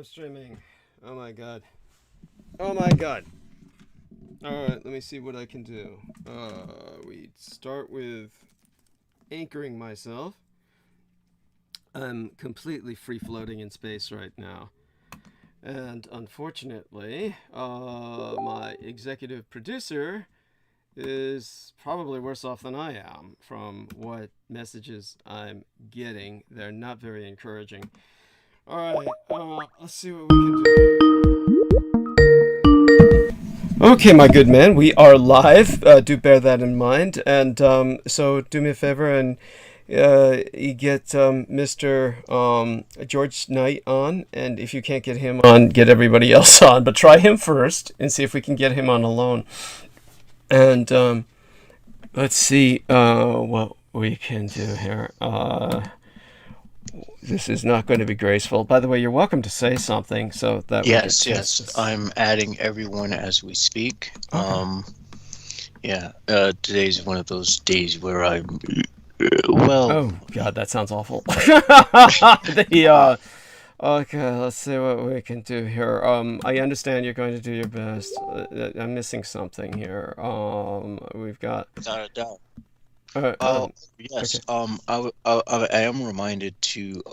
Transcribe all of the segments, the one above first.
live streaming. Oh my god. Oh my god. Alright, let me see what I can do. We start with anchoring myself. I'm completely free-floating in space right now. And unfortunately, my executive producer is probably worse off than I am from what messages I'm getting. They're not very encouraging. Alright, let's see what we can do. Okay, my good man, we are live. Do bear that in mind. And so do me a favor and you get Mr. George Knight on. And if you can't get him on, get everybody else on. But try him first and see if we can get him on alone. And let's see what we can do here. This is not going to be graceful. By the way, you're welcome to say something. So that yes. I'm adding everyone as we speak. Okay. Today's one of those days where I'm Oh God, that sounds awful. Okay, let's see what we can do here. I understand you're going to do your best. I'm missing something here. We've got. Without a doubt. Yes. Okay. I am reminded to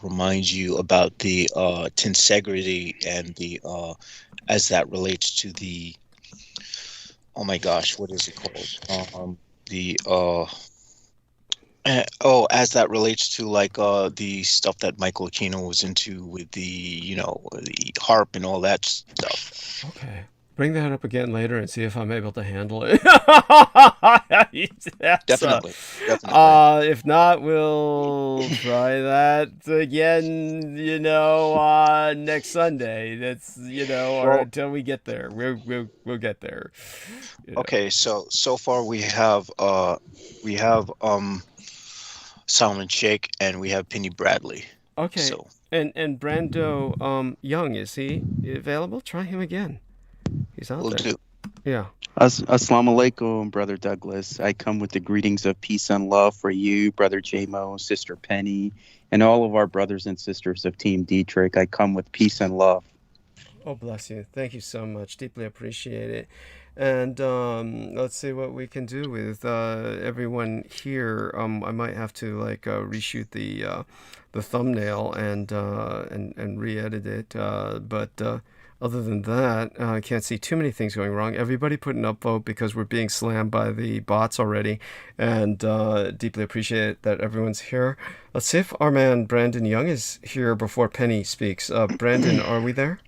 remind you about the Tensegrity and the as that relates to the. Oh my gosh, what is it called? As that relates to like the stuff that Michael Aquino was into with the the harp and all that stuff. Okay. Bring that up again later and see if I'm able to handle it. Definitely. If not, we'll try that again, next Sunday. That's, or until we get there. We'll get there. Okay, so far we have Solomon Shake and we have Penny Bradley. Okay. So. And Brando Young, is he available? Try him again. He's out there. Do. Yeah. Assalamu alaikum, Brother Douglas. I come with the greetings of peace and love for you, Brother J-Mo, Sister Penny, and all of our brothers and sisters of Team Dietrich. I come with peace and love. Oh, bless you. Thank you so much. Deeply appreciate it. And let's see what we can do with everyone here. I might have to reshoot the thumbnail and re-edit it. But other than that, I can't see too many things going wrong. Everybody put an upvote because we're being slammed by the bots already. And deeply appreciate that everyone's here. Let's see if our man Brandon Young is here before Penny speaks. Brandon, are we there?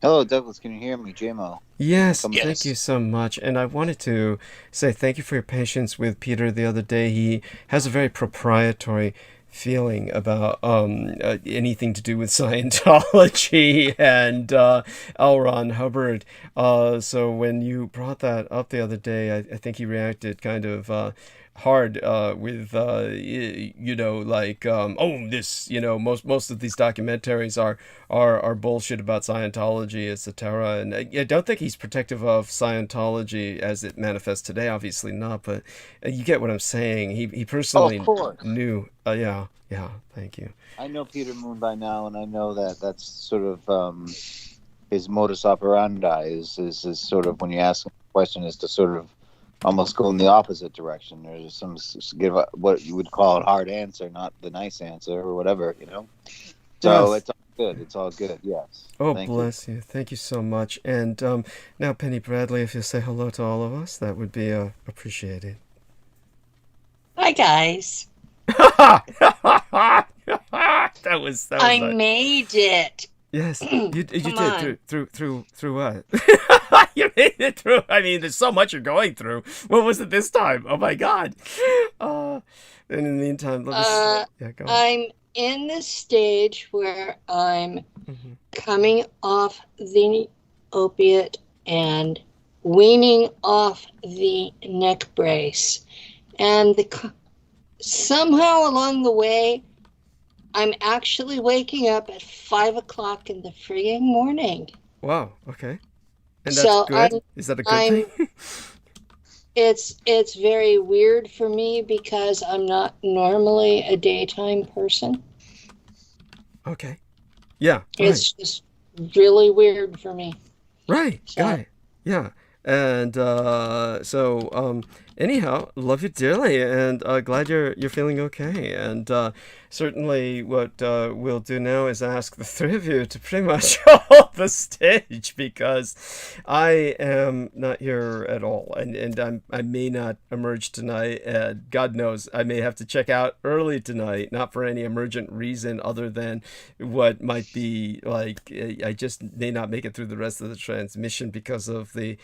Hello, Douglas. Can you hear me? JMO. Yes, thank you so much. And I wanted to say thank you for your patience with Peter the other day. He has a very proprietary feeling about anything to do with Scientology and L. Ron Hubbard. So when you brought that up the other day, I think he reacted kind of hard with most of these documentaries are bullshit about Scientology, etc. And I don't think he's protective of Scientology as it manifests today, obviously not, but you get what I'm saying. He personally knew. Yeah, thank you. I know Peter Moon by now, and I know that's sort of his modus operandi is sort of, when you ask him a question, is to sort of almost go in the opposite direction. There's some give what you would call a hard answer, not the nice answer or whatever, So yes. It's all good. It's all good. Yes. Oh, bless you. Thank you so much. And now, Penny Bradley, if you'll say hello to all of us, that would be appreciated. Hi, guys. that was I made it. Yes, you did through what? You made it through. I mean, there's so much you're going through. What was it this time? Oh my God! And in the meantime, let me. Go on. I'm in the stage where I'm coming off the opiate and weaning off the neck brace, and somehow along the way, I'm actually waking up at 5 o'clock in the frigging morning. Wow. Okay. And that's good. Is that a good thing? It's very weird for me because I'm not normally a daytime person. Okay. Yeah. It's just really weird for me. Right. So, Right. Yeah. And anyhow, love you dearly, and glad you're feeling okay. And certainly, what we'll do now is ask the three of you to pretty much hold the stage, because I am not here at all, and I may not emerge tonight. And God knows, I may have to check out early tonight, not for any emergent reason other than what might be like I just may not make it through the rest of the transmission because of the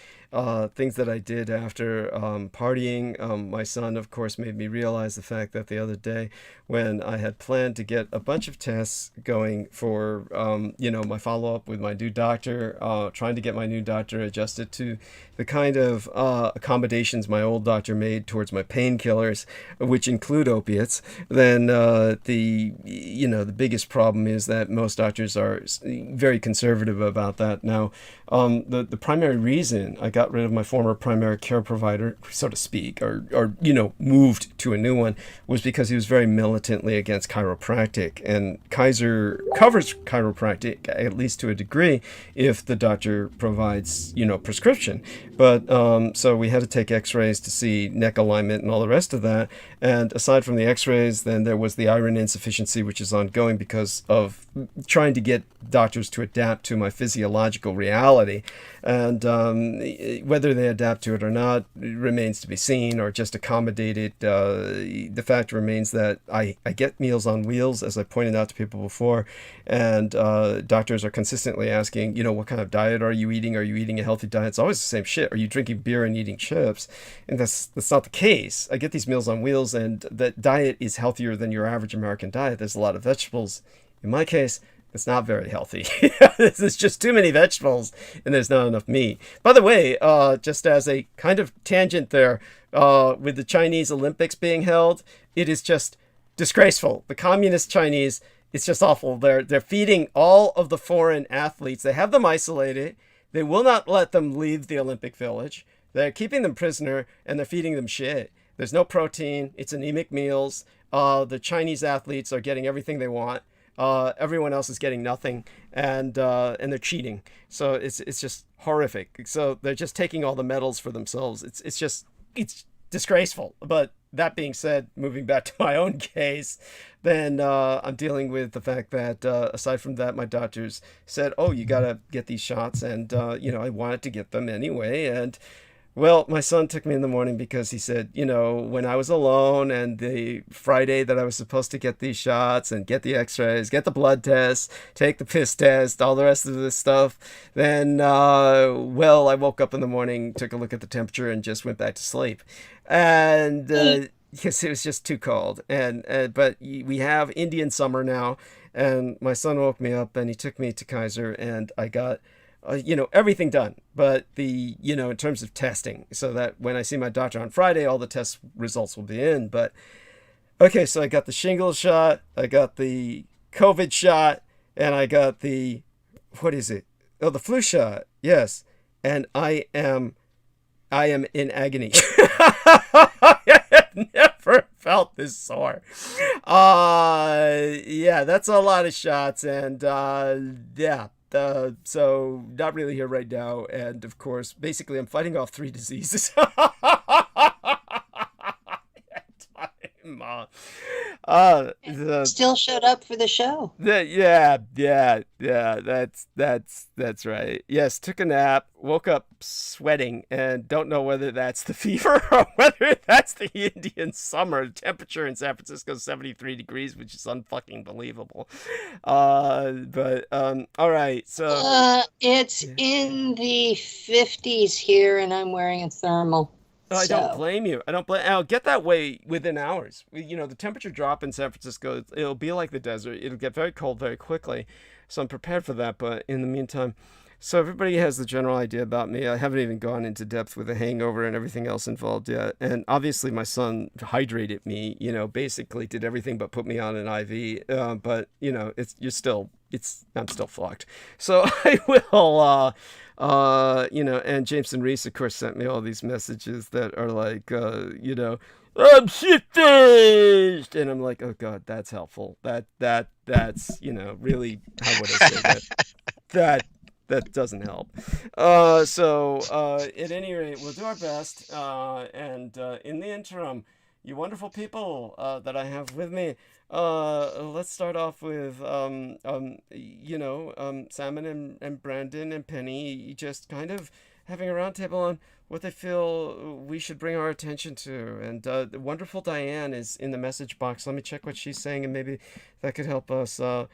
things that I did after partying. My son, of course, made me realize the fact that the other day, when I had planned to get a bunch of tests going for, my follow-up with my new doctor, trying to get my new doctor adjusted to the kind of accommodations my old doctor made towards my painkillers, which include opiates, then the biggest problem is that most doctors are very conservative about that. Now, the primary reason I got rid of my former primary care provider, so to speak, or moved to a new one, was because he was very militantly against chiropractic, and Kaiser covers chiropractic, at least to a degree, if the doctor provides prescription. But so we had to take x-rays to see neck alignment and all the rest of that. And aside from the x-rays, then there was the iron insufficiency, which is ongoing because of trying to get doctors to adapt to my physiological reality. And whether they adapt to it or not remains to be seen, or just accommodate it. The fact remains that I get meals on wheels, as I pointed out to people before, and doctors are consistently asking, what kind of diet are you eating? Are you eating a healthy diet? It's always the same shit. Are you drinking beer and eating chips? And that's not the case. I get these meals on wheels, and that diet is healthier than your average American diet. There's a lot of vegetables. In my case, it's not very healthy. There's just too many vegetables, and there's not enough meat. By the way, just as a kind of tangent there, with the Chinese Olympics being held, it is just disgraceful. The communist Chinese, it's just awful. They're feeding all of the foreign athletes. They have them isolated. They will not let them leave the Olympic Village. They're keeping them prisoner, and they're feeding them shit. There's no protein. It's anemic meals. The Chinese athletes are getting everything they want. Everyone else is getting nothing, and they're cheating. So it's just horrific. So they're just taking all the medals for themselves. It's disgraceful. But that being said, moving back to my own case, then I'm dealing with the fact that aside from that, my doctors said, "Oh, you gotta get these shots," and I wanted to get them anyway, and. Well, my son took me in the morning because he said, when I was alone and the Friday that I was supposed to get these shots and get the x-rays, get the blood tests, take the piss test, all the rest of this stuff, then, I woke up in the morning, took a look at the temperature, and just went back to sleep. And because it was just too cold. But we have Indian summer now, and my son woke me up and he took me to Kaiser, and I got... everything done, but in terms of testing, so that when I see my doctor on Friday, all the test results will be in. But okay, so I got the shingles shot, I got the COVID shot, and I got the, what is it? Oh, the flu shot. Yes. And I am in agony. I have never felt this sore. That's a lot of shots, and so not really here right now, and of course, basically, I'm fighting off 3 diseases. still showed up for the show. Yeah, that's right. Yes, took a nap, woke up sweating, and don't know whether that's the fever or whether that's the Indian summer. Temperature in San Francisco is 73 degrees, which is unfucking believable. But all right, so it's in the 50s here, and I'm wearing a thermal. I don't blame you. I'll get that way within hours. The temperature drop in San Francisco, it'll be like the desert. It'll get very cold very quickly. So I'm prepared for that. But in the meantime, so everybody has the general idea about me. I haven't even gone into depth with the hangover and everything else involved yet. And obviously my son hydrated me, basically did everything but put me on an IV. But I'm still fucked. So I will, and Jameson Reese, of course, sent me all these messages that are like, I'm shit-faced, and I'm like, oh god, that's helpful. That's really, how would I say that? That doesn't help. So at any rate, we'll do our best. And in the interim, you wonderful people that I have with me, let's start off with Salmon and Brandon and Penny, just kind of having a roundtable on what they feel we should bring our attention to. And the wonderful Diane is in the message box. Let me check what she's saying, and maybe that could help us start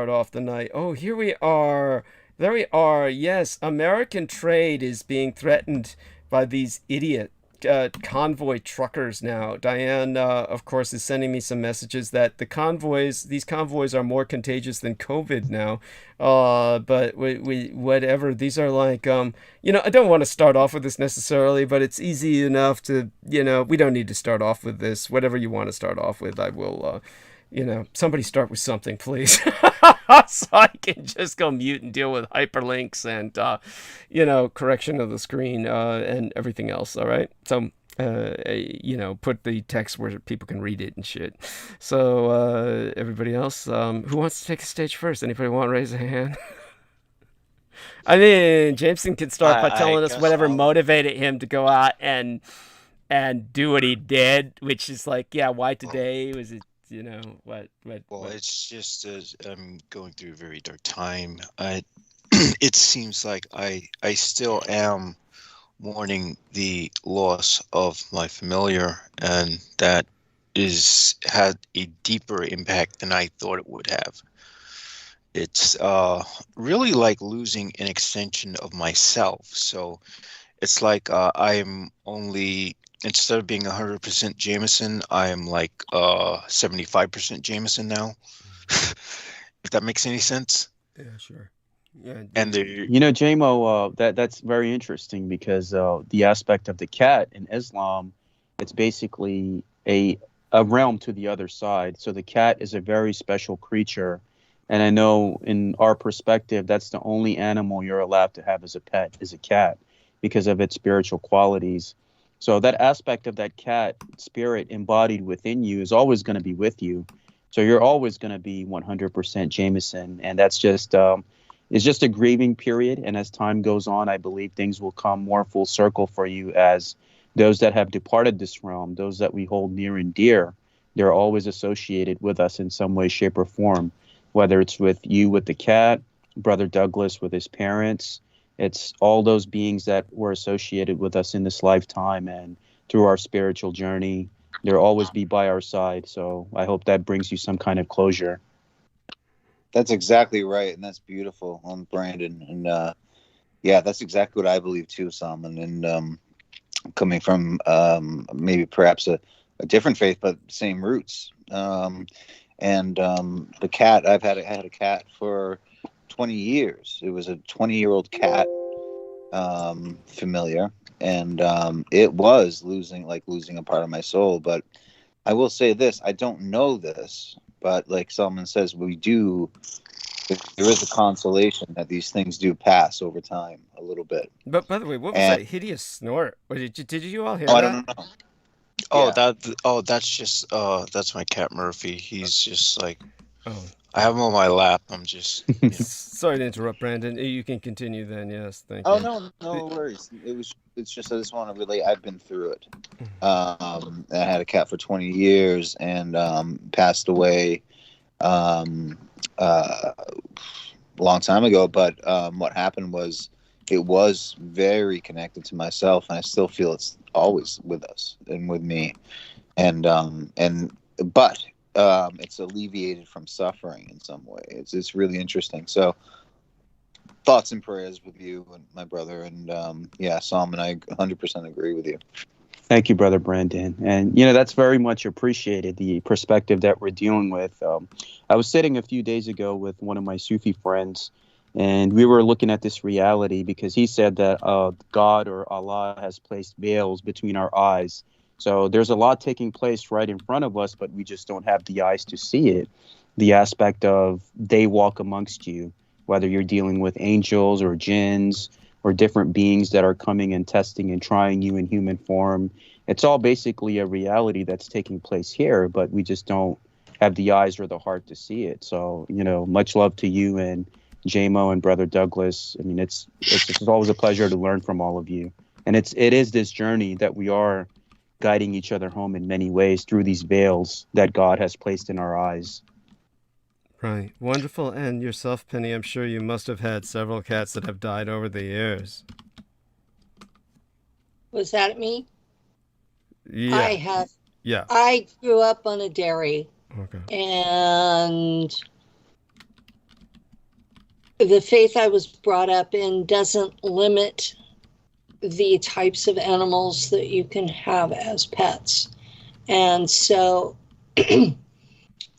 off the night. Oh, here we are. There we are. Yes, American trade is being threatened by these idiot convoy truckers now. Diane, of course, is sending me some messages that these convoys are more contagious than COVID now. But we whatever. These are like, I don't want to start off with this necessarily, but it's easy enough to, we don't need to start off with this. Whatever you want to start off with, I will, somebody start with something, please. So I can just go mute and deal with hyperlinks and, correction of the screen and everything else. All right. So, put the text where people can read it and shit. So everybody else, who wants to take the stage first? Anybody want to raise a hand? I mean, Jameson can start by telling us whatever motivated him to go out and do what he did, which is like, yeah, why today? Was it, what? Well, it's just I'm going through a very dark time. It seems like I still am mourning the loss of my familiar, and that had a deeper impact than I thought it would have. It's really like losing an extension of myself. So it's like I'm only, instead of being 100% Jameson, I am like 75% Jameson now. If that makes any sense. Yeah, sure. Yeah. And JMO, that's very interesting because the aspect of the cat in Islam, it's basically a realm to the other side. So the cat is a very special creature. And I know in our perspective, that's the only animal you're allowed to have as a pet, is a cat, because of its spiritual qualities. So that aspect of that cat spirit embodied within you is always going to be with you. So you're always going to be 100% Jameson. And that's just, it's just a grieving period. And as time goes on, I believe things will come more full circle for you, as those that have departed this realm, those that we hold near and dear, they're always associated with us in some way, shape, or form, whether it's with you with the cat, Brother Douglas with his parents. It's all those beings that were associated with us in this lifetime and through our spiritual journey. They'll always be by our side. So I hope that brings you some kind of closure. That's exactly right. And that's beautiful, Brandon. And yeah, that's exactly what I believe too, Salman. And coming from maybe perhaps a different faith, but same roots. And the cat, I had a cat for 20 years. It was a 20-year-old cat, familiar, and it was losing a part of my soul. But I will say this: I don't know this, but like Salman says, we do. There is a consolation that these things do pass over time a little bit. But by the way, what was that hideous snort? Or did you all hear that? I don't know. Oh, yeah. That's just that's my cat Murphy. He's just like, I have him on my lap. I'm just Sorry to interrupt, Brandon. You can continue then. Yes, thank you. Oh no worries. It's just I just want to relate. I've been through it. I had a cat for 20 years and passed away a long time ago. But what happened was, it was very connected to myself, and I still feel it's always with us and with me. But it's alleviated from suffering in some way. It's really interesting. So thoughts and prayers with you and my brother. And Salman, I 100% agree with you. Thank you, Brother Brandon. And, that's very much appreciated, the perspective that we're dealing with. I was sitting a few days ago with one of my Sufi friends, and we were looking at this reality because he said that God or Allah has placed veils between our eyes. So there's a lot taking place right in front of us, but we just don't have the eyes to see it. The aspect of they walk amongst you, whether you're dealing with angels or jinns or different beings that are coming and testing and trying you in human form. It's all basically a reality that's taking place here, but we just don't have the eyes or the heart to see it. So, much love to you and JMO and Brother Douglas. I mean, it's always a pleasure to learn from all of you. And it is this journey that we are guiding each other home in many ways through these veils that God has placed in our eyes. Right. Wonderful. And yourself, Penny, I'm sure you must have had several cats that have died over the years. Was that me? Yeah. I have. Yeah. I grew up on a dairy. Okay. And the faith I was brought up in doesn't limit the types of animals that you can have as pets. And so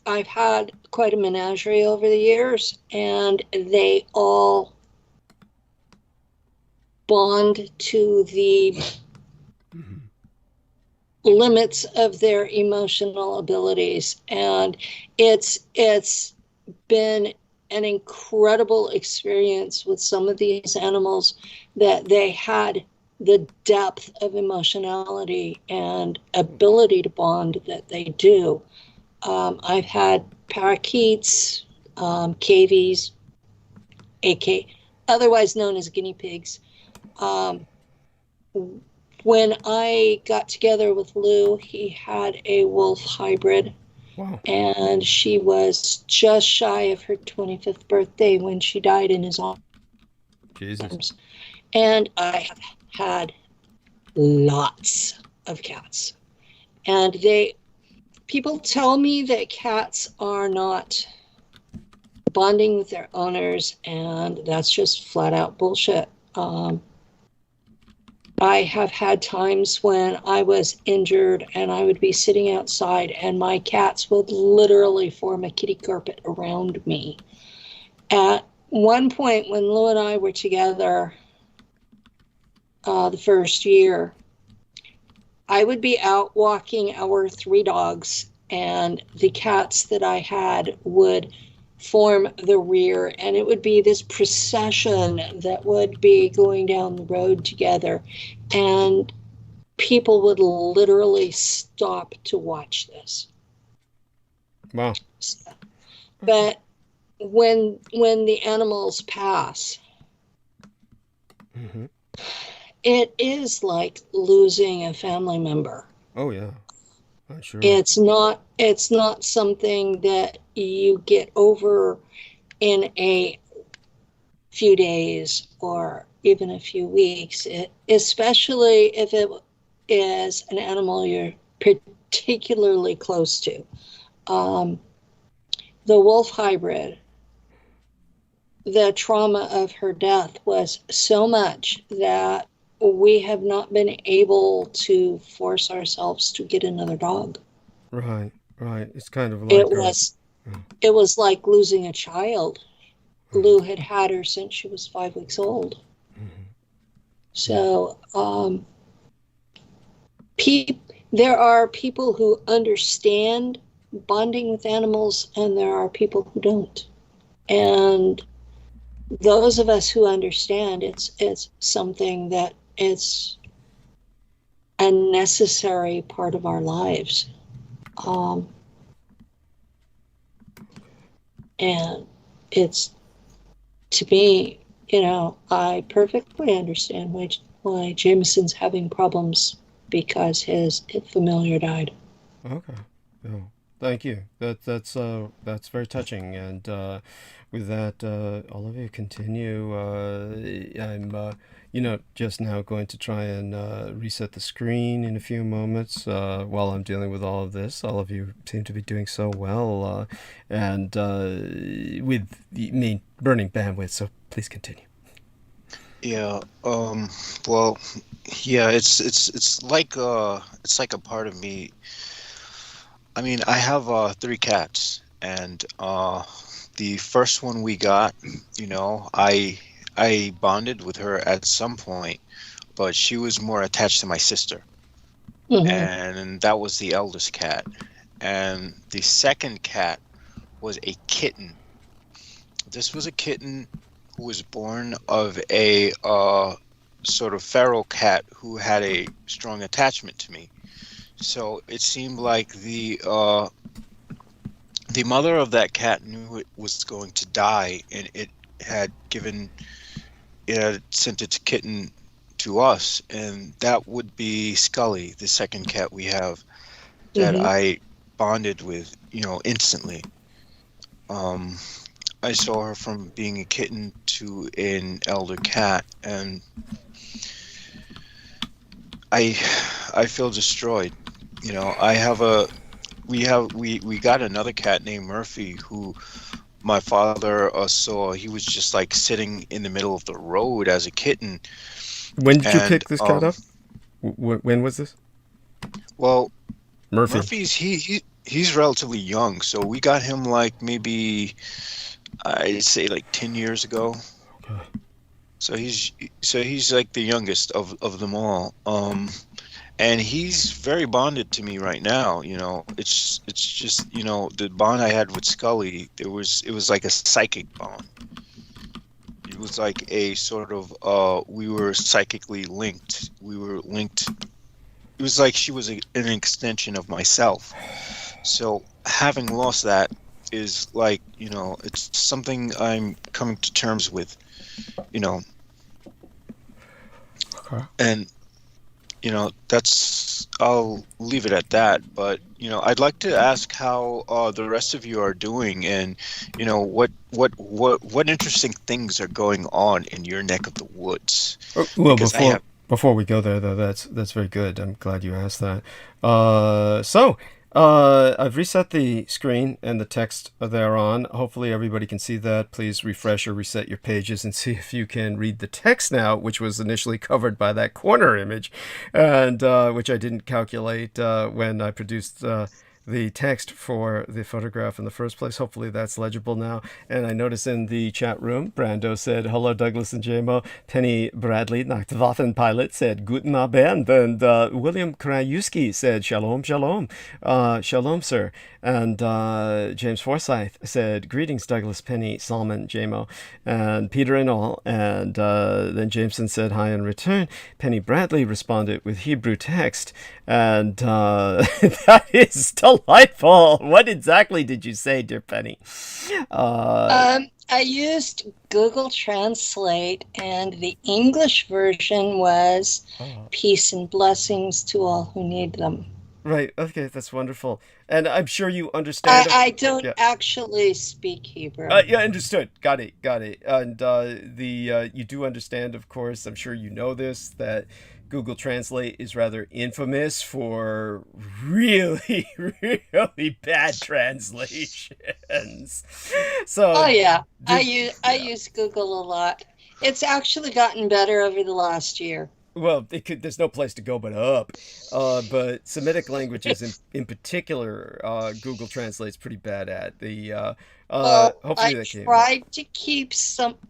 I've had quite a menagerie over the years, and they all bond to the limits of their emotional abilities. And it's been an incredible experience with some of these animals that they had the depth of emotionality and ability to bond that they do. I've had parakeets, cavies, otherwise known as guinea pigs. When I got together with Lou, he had a wolf hybrid. Wow. And she was just shy of her 25th birthday when she died in his arms. Jesus. And I have had lots of cats. And people tell me that cats are not bonding with their owners, and that's just flat out bullshit. I have had times when I was injured and I would be sitting outside and my cats would literally form a kitty carpet around me. At one point when Lou and I were together the first year, I would be out walking our 3 dogs, and the cats that I had would form the rear, and it would be this procession that would be going down the road together, and people would literally stop to watch this. Wow. But when the animals pass, it is like losing a family member. Oh yeah. Sure. It's not something that you get over in a few days or even a few weeks, especially if it is an animal you're particularly close to. The wolf hybrid, the trauma of her death was so much that we have not been able to force ourselves to get another dog. Right. It's kind of like it was like losing a child. Lou had her since she was 5 weeks old. So there are people who understand bonding with animals, and there are people who don't. And those of us who understand, it's something that it's a necessary part of our lives. And it's, to me, I perfectly understand why Jameson's having problems because his familiar died. Okay. Oh, thank you. That's very touching. And with that, all of you continue. I'm just now going to try and reset the screen in a few moments while I'm dealing with all of this. All of you seem to be doing so well, and with me burning bandwidth. So please continue. Yeah. Well, yeah. It's like a part of me. I mean, I have 3 cats, and the first one we got, I bonded with her at some point, but she was more attached to my sister. And that was the eldest cat. And the second cat was a kitten. This was a kitten who was born of a sort of feral cat who had a strong attachment to me. So it seemed like the mother of that cat knew it was going to die, and it had sent its kitten to us, and that would be Scully, the second cat we have, that I bonded with, instantly. I saw her from being a kitten to an elder cat, and I feel destroyed. We got another cat named Murphy who my father saw. He was just like sitting in the middle of the road as a kitten. When did you pick this cat up? When was this? Well, Murphy. Murphy's he's relatively young, so we got him like maybe I'd say like 10 years ago. Okay. So he's like the youngest of them all. And he's very bonded to me right now. It's just the bond I had with Scully. It was like a psychic bond. It was like a sort of we were psychically linked. We were linked. It was like she was an extension of myself. So having lost that is like it's something I'm coming to terms with. Okay. And I'll leave it at that. But I'd like to ask how the rest of you are doing, and what interesting things are going on in your neck of the woods. Well, before we go there, though, that's very good. I'm glad you asked that. I've reset the screen and the text thereon. Hopefully everybody can see that. Please refresh or reset your pages and see if you can read the text now, which was initially covered by that corner image, and which I didn't calculate when I produced the text for the photograph in the first place. Hopefully that's legible now. And I notice in the chat room, Brando said, "Hello, Douglas and JMO." Penny Bradley, Nachtwaffen Pilot, said, "Guten Abend." And William Krajewski said, "Shalom, shalom." Shalom, sir. And James Forsyth said, "Greetings, Douglas, Penny, Salman, JMO, and Peter and all." And then Jameson said, "Hi in return." Penny Bradley responded with Hebrew text. And that is delightful. What exactly did you say, dear Penny? I used Google Translate, and the English version was "Peace and blessings to all who need them." Right. Okay, that's wonderful. And I'm sure you understand. I don't actually speak Hebrew. Yeah, understood. Got it. And you do understand, of course, I'm sure you know this, that Google Translate is rather infamous for really, really bad translations. So. Oh yeah, I use Google a lot. It's actually gotten better over the last year. Well, there's no place to go but up. But Semitic languages in particular, Google Translate's pretty bad at. Hopefully I tried to keep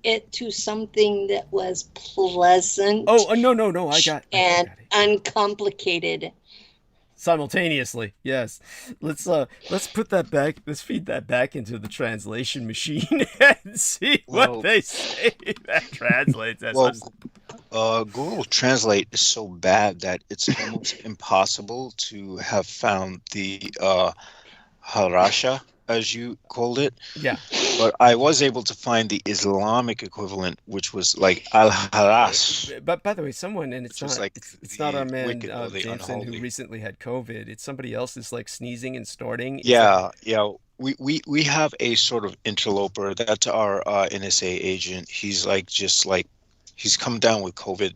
it to something that was pleasant. Oh, no, I got it. Uncomplicated. Simultaneously, yes. Let's put that back. Let's feed that back into the translation machine and see what they say that translates as. Google Translate is so bad that it's almost impossible to have found the Harasha, as you called it. Yeah. But I was able to find the Islamic equivalent, which was like Al-Haras. But by the way, someone, and it's not our man Jameson who recently had COVID. It's somebody else that's like sneezing and snorting. Yeah. We have a sort of interloper. That's our NSA agent. He's he's come down with COVID.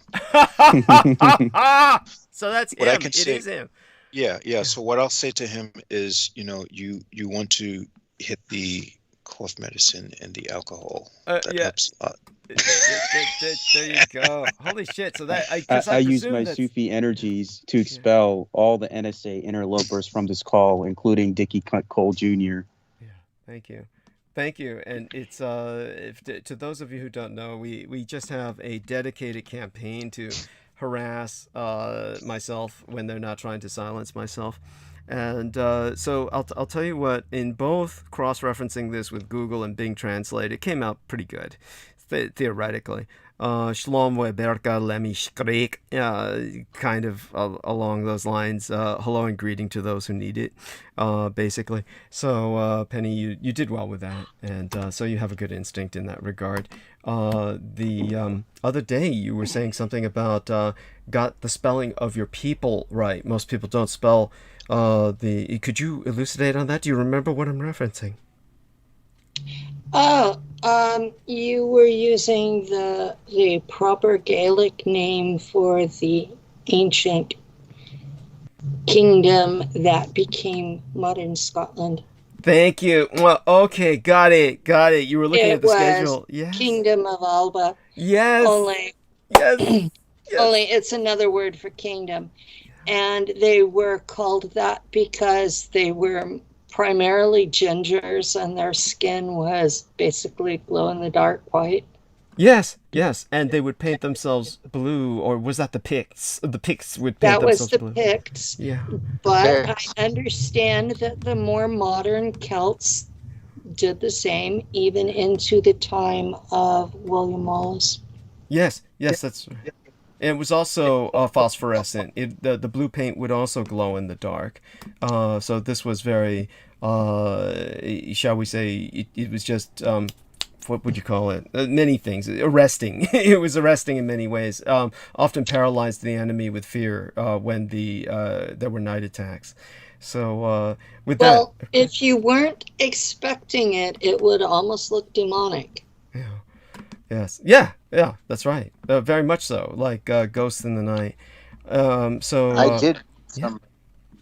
So that's what him. I can say, it is him. Yeah. So what I'll say to him is, you want to hit the cough medicine and the alcohol. That helps a lot. There you go. Holy shit! So that I use my Sufi energies to expel all the NSA interlopers from this call, including Dickie Cole Jr. Yeah. Thank you. And it's to those of you who don't know, we just have a dedicated campaign to harass myself when they're not trying to silence myself. And so I'll tell you what, in both cross-referencing this with Google and Bing Translate, it came out pretty good. theoretically. Shalom Weberka Lemi Shkrik, kind of along those lines. Hello and greeting to those who need it, basically. So, Penny, you did well with that, and so you have a good instinct in that regard. The other day you were saying something about got the spelling of your people right. Most people don't spell Could you elucidate on that? Do you remember what I'm referencing? Oh, you were using the proper Gaelic name for the ancient kingdom that became modern Scotland. Thank you. Well, okay, got it. You were looking at the schedule. Yes. Kingdom of Alba. Yes. Yes. Only it's another word for kingdom. And they were called that because they were primarily gingers and their skin was basically glow-in-the-dark white. Yes, and they would paint themselves blue, or was that the Picts? The Picts would paint themselves blue. That was the Picts. Yeah. But I understand that the more modern Celts did the same, even into the time of William Wallace. Yes, that's right. And it was also phosphorescent. The blue paint would also glow in the dark. So this was very, shall we say, it was just, what would you call it? Many things. Arresting. It was arresting in many ways. Often paralyzed the enemy with fear when there were night attacks. So that... if you weren't expecting it, it would almost look demonic. Yeah. Yes. Yeah, that's right. Very much so, like Ghosts in the Night. I did some...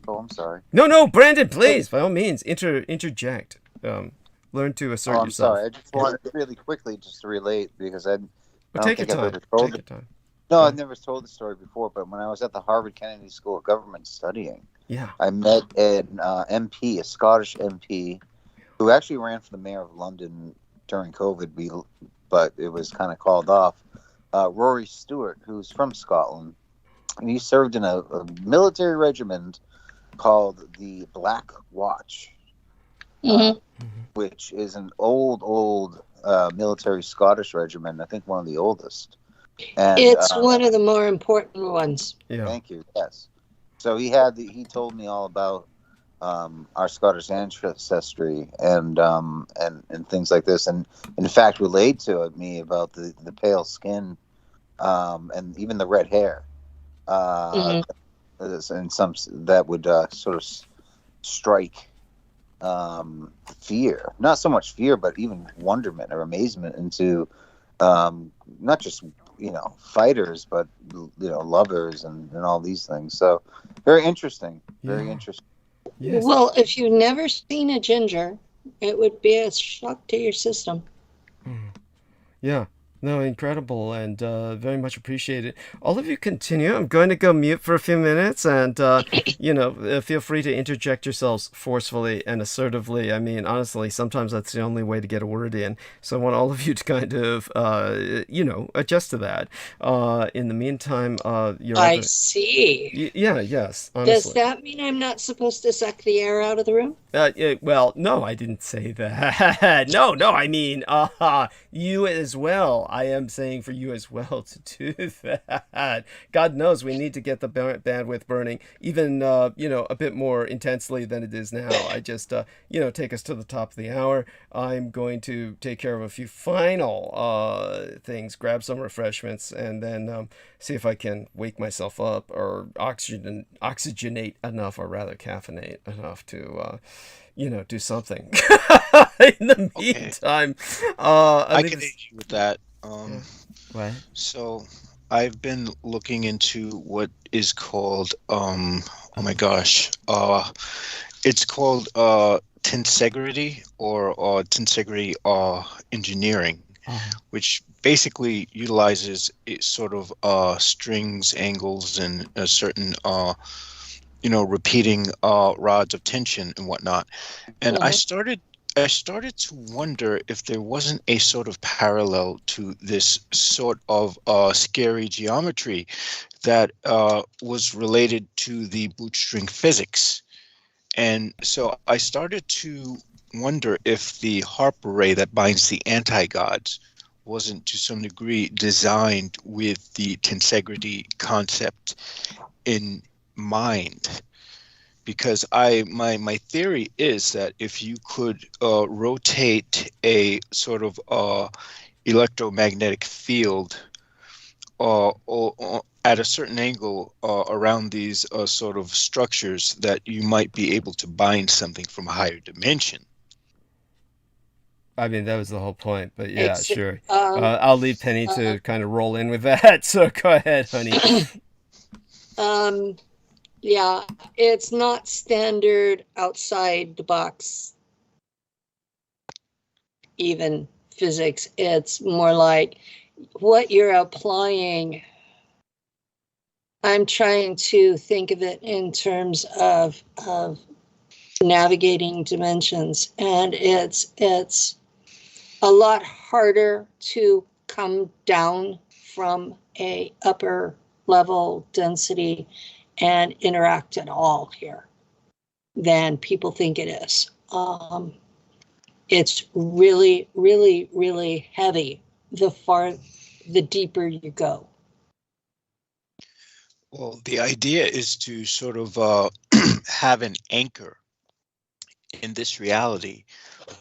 Oh, I'm sorry. No, Brandon, please, by all means, interject. Learn to assert yourself. I'm sorry. I just wanted really quickly just to relate, because I don't think I've ever told it. No, I've never told the story before, but when I was at the Harvard Kennedy School of Government studying, I met an MP, a Scottish MP, who actually ran for the mayor of London during COVID, but it was kind of called off. Rory Stewart, who's from Scotland, and he served in a military regiment called the Black Watch, which is an old military Scottish regiment. I think one of the oldest. And, it's one of the more important ones. Yeah. Thank you. Yes. So he told me all about our Scottish ancestry and things like this, and in fact relayed to me about the pale skin and even the red hair, and some that would sort of strike fear, not so much fear, but even wonderment or amazement into not just fighters, but lovers and all these things. So very interesting. Yes. Well, if you've never seen a ginger, it would be a shock to your system. Yeah. No, incredible, and very much appreciated. All of you continue. I'm going to go mute for a few minutes, and feel free to interject yourselves forcefully and assertively. I mean, honestly, sometimes that's the only way to get a word in. So I want all of you to kind of, adjust to that. In the meantime, I see. Yes. Honestly. Does that mean I'm not supposed to suck the air out of the room? Well, no, I didn't say that. No, I mean, you as well. I am saying for you as well to do that. God knows we need to get the bandwidth burning even, a bit more intensely than it is now. I just, take us to the top of the hour. I'm going to take care of a few final things, grab some refreshments, and then see if I can wake myself up or oxygenate enough, or rather caffeinate enough to... do something. In the meantime, I can aid you with that. What? So I've been looking into what is called, it's called Tensegrity or Tensegrity engineering, which basically utilizes sort of strings, angles, and a certain repeating rods of tension and whatnot. And I started to wonder if there wasn't a sort of parallel to this sort of scary geometry that was related to the bootstring physics. And so I started to wonder if the harp array that binds the anti-gods wasn't to some degree designed with the tensegrity concept in mind. Because my theory is that if you could rotate a sort of electromagnetic field at a certain angle around these sort of structures, that you might be able to bind something from a higher dimension. I mean, that was the whole point, but yeah, sure. I'll leave Penny to kind of roll in with that. So go ahead, honey. Yeah, it's not standard outside the box, even physics. It's more like what you're applying. I'm trying to think of it in terms of navigating dimensions, and it's a lot harder to come down from a upper level density and interact at all here than people think it is. It's really, really, really heavy the deeper you go. Well, the idea is to sort of have an anchor in this reality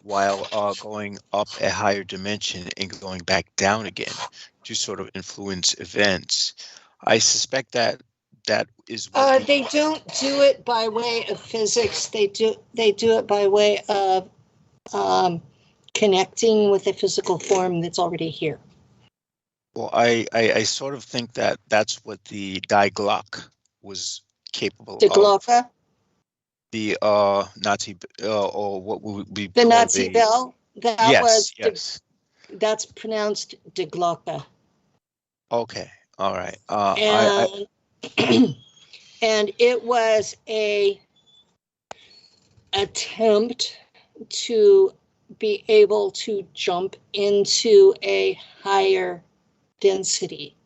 while going up a higher dimension and going back down again to sort of influence events. I suspect that is what they don't do it by way of physics. They do it by way of connecting with a physical form that's already here. Well, I sort of think that that's what the Die Glock was capable Die of. Glocke? The Nazi, or what would be the Nazi bell? Yes. That's pronounced Die Glocke. Okay, all right. And it was a attempt to be able to jump into a higher density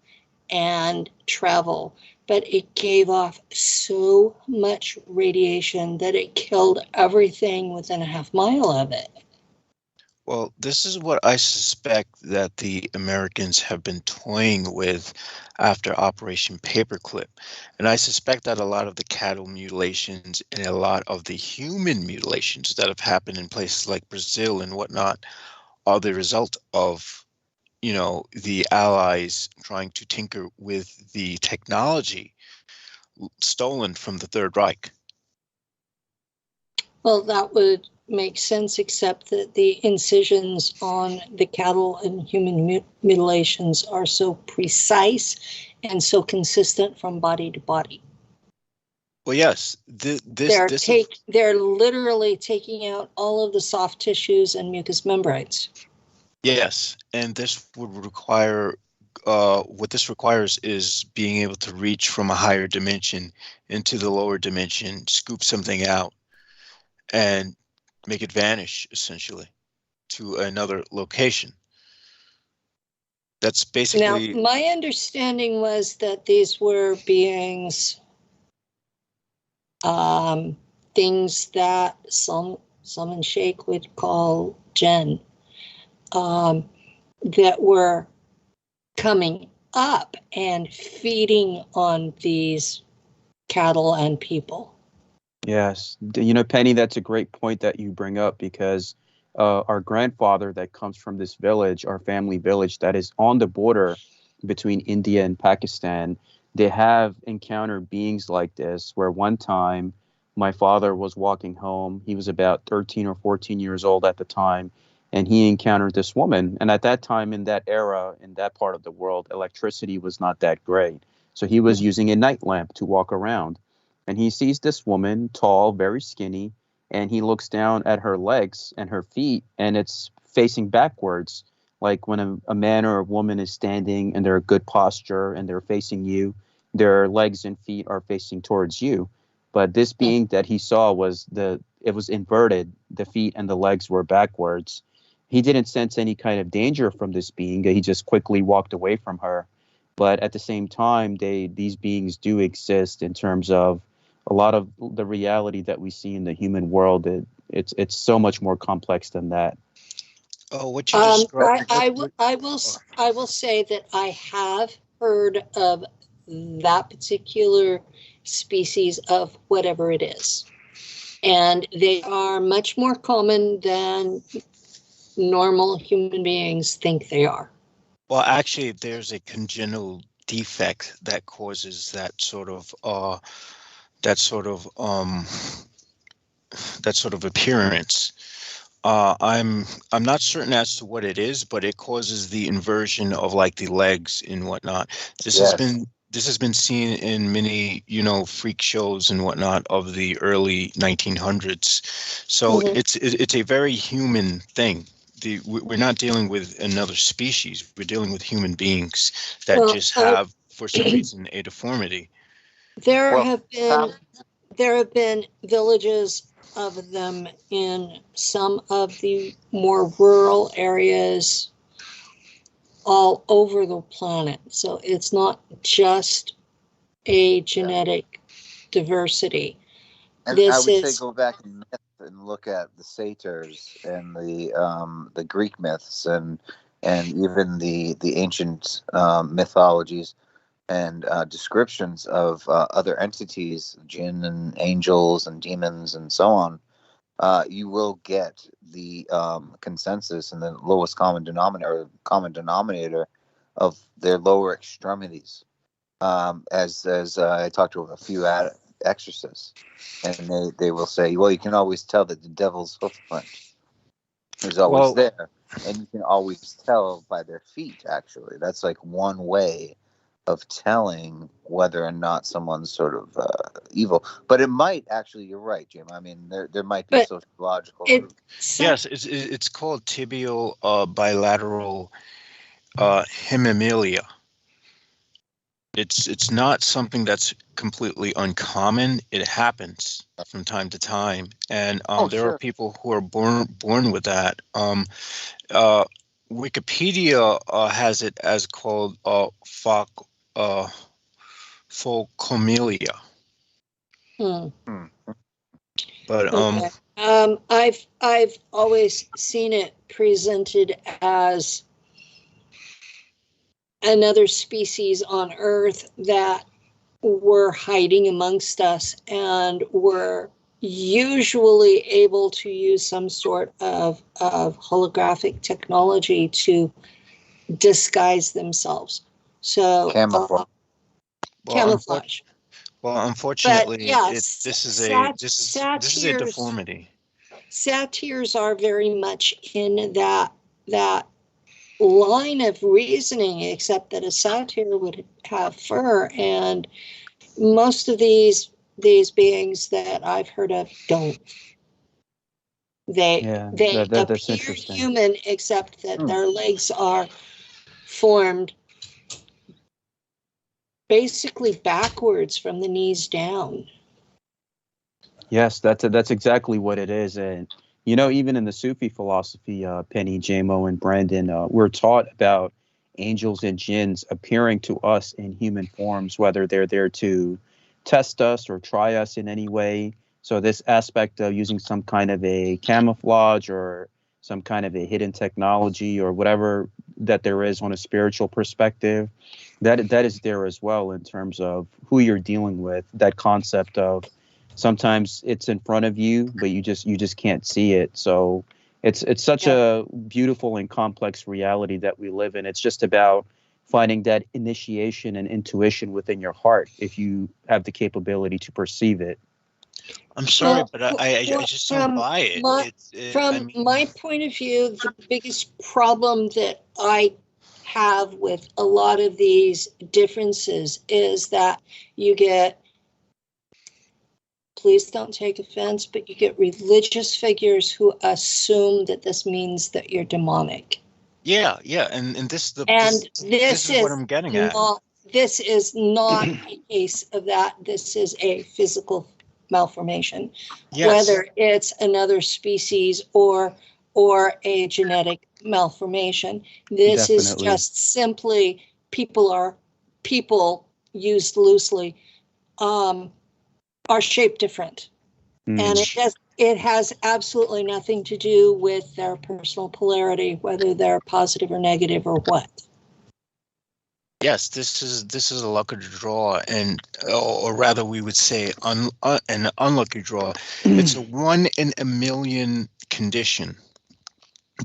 and travel, but it gave off so much radiation that it killed everything within a half mile of it. Well, this is what I suspect that the Americans have been toying with after Operation Paperclip. And I suspect that a lot of the cattle mutilations and a lot of the human mutilations that have happened in places like Brazil and whatnot are the result of, the Allies trying to tinker with the technology stolen from the Third Reich. Well, that would make sense, except that the incisions on the cattle and human mutilations are so precise and so consistent from body to body. Well, yes, they're literally taking out all of the soft tissues and mucous membranes. Yes, and this would require, what this requires is being able to reach from a higher dimension into the lower dimension, scoop something out, and make it vanish, essentially, to another location. That's basically... Now, my understanding was that these were beings, things that some in Sheikh would call Jinn, that were coming up and feeding on these cattle and people. Yes. Penny, that's a great point that you bring up, because our grandfather that comes from this village, our family village that is on the border between India and Pakistan, they have encountered beings like this, where one time my father was walking home. He was about 13 or 14 years old at the time, and he encountered this woman. And at that time, in that era, in that part of the world, electricity was not that great. So he was using a night lamp to walk around. And he sees this woman, tall, very skinny, and he looks down at her legs and her feet, and it's facing backwards. Like when a man or a woman is standing and they're a good posture and they're facing you, their legs and feet are facing towards you. But this being that he saw it was inverted. The feet and the legs were backwards. He didn't sense any kind of danger from this being. He just quickly walked away from her. But at the same time, these beings do exist in terms of a lot of the reality that we see in the human world. It's so much more complex than that. Oh, what you described. I will say that I have heard of that particular species of whatever it is, and they are much more common than normal human beings think they are. Well, actually, there's a congenital defect that causes that sort of appearance. I'm not certain as to what it is, but it causes the inversion of like the legs and whatnot. This has been seen in many, freak shows and whatnot of the early 1900s. So it's a very human thing. We're not dealing with another species. We're dealing with human beings that just have, for some reason, a deformity. There have been villages of them in some of the more rural areas all over the planet. So it's not just a genetic diversity. And I would say go back and look at the satyrs and the Greek myths and even the ancient mythologies and descriptions of other entities, jinn and angels and demons and so on. You will get the consensus and the lowest common denominator of their lower extremities. As I talked to a few exorcists, and they will say, well, you can always tell that the devil's hoof print is always there, and you can always tell by their feet. Actually, that's like one way of telling whether or not someone's sort of evil. But it might actually, you're right, Jim. I mean, there might be sociological. Yes, it's called tibial bilateral hemimelia. It's not something that's completely uncommon. It happens from time to time, and there are people who are born with that. Wikipedia has it as called phocomelia. But I've always seen it presented as another species on Earth that were hiding amongst us and were usually able to use some sort of holographic technology to disguise themselves. So camouflage. Well, unfortunately, yes, this is a deformity. Satyrs are very much in that line of reasoning, except that a satyr would have fur, and most of these beings that I've heard of don't. They appear human, except that their legs are formed basically backwards from the knees down. Yes, that's exactly what it is. And even in the Sufi philosophy, Penny, J-Mo, and Brandon, we're taught about angels and jinns appearing to us in human forms, whether they're there to test us or try us in any way. So this aspect of using some kind of a camouflage or some kind of a hidden technology or whatever that there is on a spiritual perspective, that is there as well in terms of who you're dealing with. That concept of sometimes it's in front of you, but you just can't see it. So it's such a beautiful and complex reality that we live in. It's just about finding that initiation and intuition within your heart if you have the capability to perceive it. I'm sorry, but I just don't buy it. My point of view, the biggest problem that I have with a lot of these differences is that you get, please don't take offense, but you get religious figures who assume that this means that you're demonic. Yeah, and this is what I'm getting at. This is not a case of that. This is a physical malformation, whether it's another species or a genetic malformation. This is just simply people used loosely are shaped different, and it has absolutely nothing to do with their personal polarity, whether they're positive or negative or what. Yes, this is a lucky draw, and or rather, we would say an unlucky draw. It's a 1 in a million condition.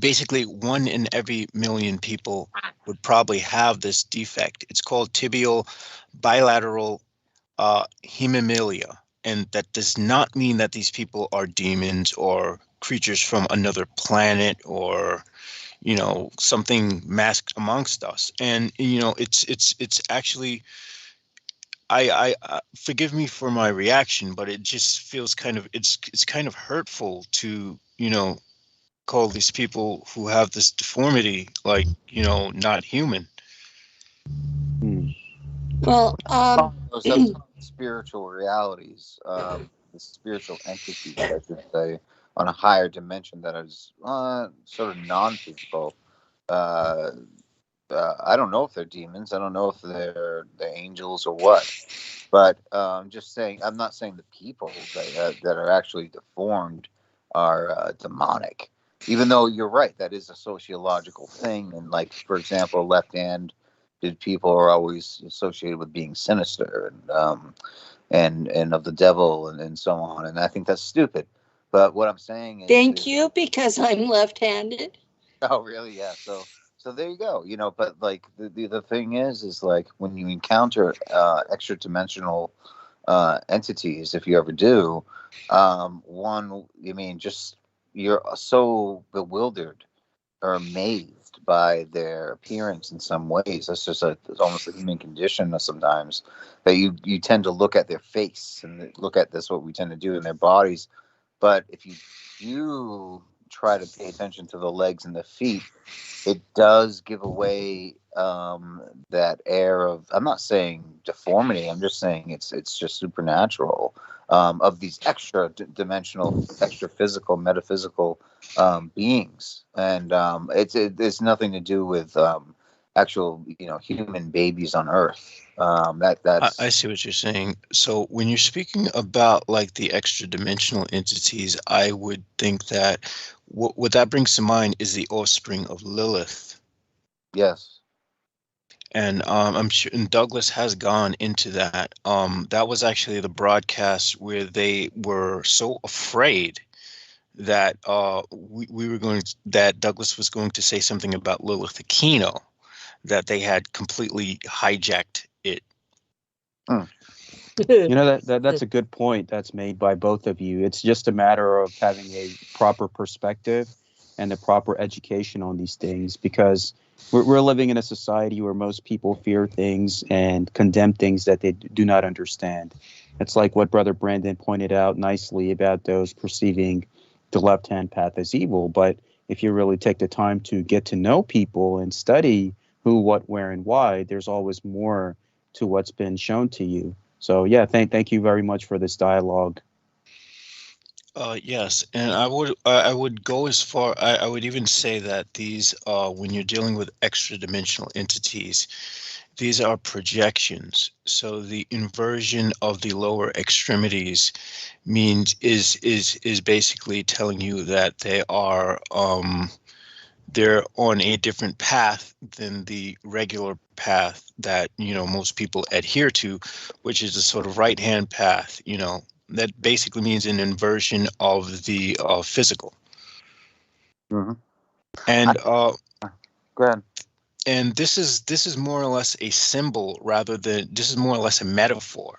Basically, 1 in every million people would probably have this defect. It's called tibial bilateral hemiphilia, and that does not mean that these people are demons or creatures from another planet or something masked amongst us. And it's actually, I forgive me for my reaction, but it just feels kind of, it's kind of hurtful to call these people who have this deformity like not human. Well, Those spiritual realities, the spiritual entities, I should say, on a higher dimension that is sort of non-physical. I don't know if they're demons. I don't know if they're angels or what. But I'm just saying, I'm not saying the people that are actually deformed are demonic. Even though you're right, that is a sociological thing. And like, for example, left-handed people are always associated with being sinister and of the devil and so on. And I think that's stupid. But what I'm saying is, thank you, because I'm left-handed. Oh, really? Yeah. So there you go. But like the thing is like when you encounter extra dimensional entities, if you ever do, just you're so bewildered or amazed by their appearance in some ways. That's just it's almost a human condition sometimes that you tend to look at their face and look at this, what we tend to do in their bodies. But if you try to pay attention to the legs and the feet, it does give away that air of, I'm not saying deformity, I'm just saying it's just supernatural, of these extra dimensional, extra physical, metaphysical beings. And it's nothing to do with actual human babies on Earth. That's I see what you're saying. So when you're speaking about like the extra dimensional entities, I would think that what that brings to mind is the offspring of Lilith. Yes. And I'm sure, and Douglas has gone into that. That was actually the broadcast where they were so afraid that that Douglas was going to say something about Lilith Aquino, that they had completely hijacked it. That's a good point that's made by both of you. It's just a matter of having a proper perspective and a proper education on these things, because we're living in a society where most people fear things and condemn things that they do not understand. It's like what Brother Brandon pointed out nicely about those perceiving the left-hand path as evil. But if you really take the time to get to know people and study who, what, where, and why, there's always more to what's been shown to you. So yeah, thank you very much for this dialogue. Yes, and I would go as far. I would even say that these, when you're dealing with extra dimensional entities, these are projections. So the inversion of the lower extremities is basically telling you that they are they're on a different path than the regular path that most people adhere to, which is a sort of right-hand path. That basically means an inversion of the physical. Mm-hmm. And go ahead. And this is more or less a symbol rather than, this is more or less a metaphor.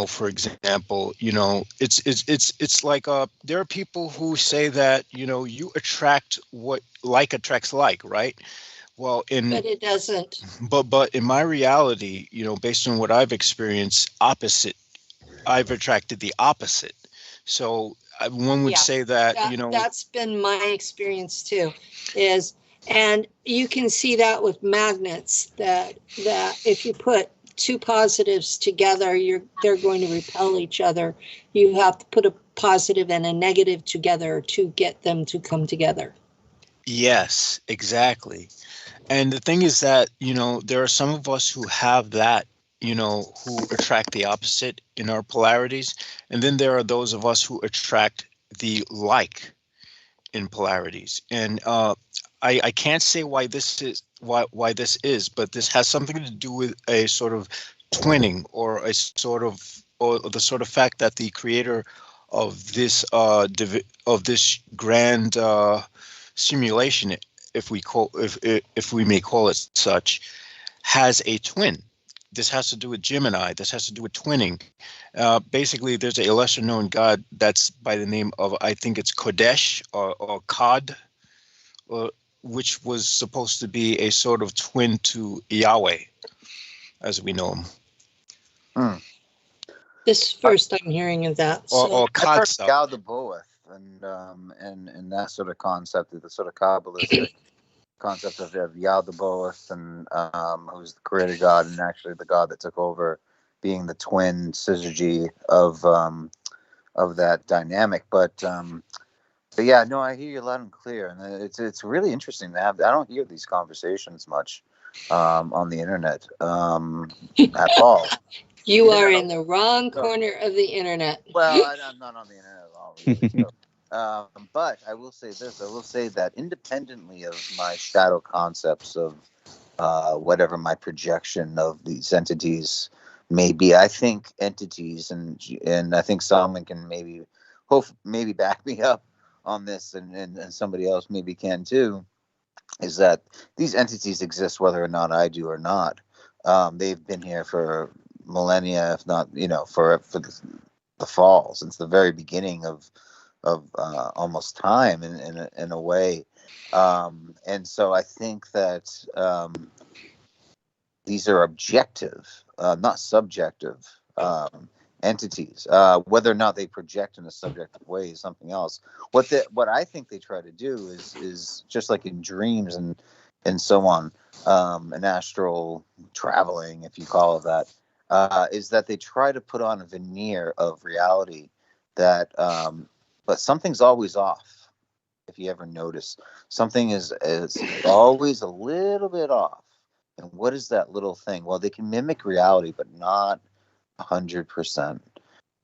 For example, it's like there are people who say that you attract what like attracts like, right? Well, but it doesn't. But in my reality, based on what I've experienced, I've attracted the opposite. So one would say that that's been my experience too. And you can see that with magnets, that if you put two positives together, they're going to repel each other. You have to put a positive and a negative together to get them to come together. Yes, exactly. And the thing is that, there are some of us who have that, who attract the opposite in our polarities. And then there are those of us who attract the like in polarities. And I can't say why this is, but this has something to do with a sort of twinning, or a sort of, or the sort of fact that the creator of this grand simulation, if we may call it such, has a twin. This has to do with Gemini. This has to do with twinning. Basically, there's a lesser known god that's by the name of, I think it's Kodesh or Kod, which was supposed to be a sort of twin to Yahweh, as we know him. This is first I'm hearing of that. So. Or I've heard Kod. Yùhuáng-Dàdì and that sort of concept, the sort of Kabbalistic concept of Yùhuáng-Dàdì, and who's the creator god, and actually the god that took over, being the twin syzygy of that dynamic. But yeah, no, I hear you loud and clear, and it's really interesting to have. I don't hear these conversations much on the internet at all. You are in the wrong corner of the internet. Well, I'm not on the internet at all, really. So, but I will say this. I will say that independently of my shadow concepts of whatever my projection of these entities may be, I think entities, and I think Solomon can maybe back me up on this, and somebody else maybe can too, is that these entities exist whether or not I do or not. They've been here for millennia, if not, for the fall, since the very beginning of almost time in a way. And so I think that these are objective, not subjective entities. Whether or not they project in a subjective way is something else. What I think they try to do is just like in dreams and so on, an astral traveling, if you call it that, is that they try to put on a veneer of reality that, but something's always off. If you ever notice, something is always a little bit off. And what is that little thing? Well, they can mimic reality, but not 100%.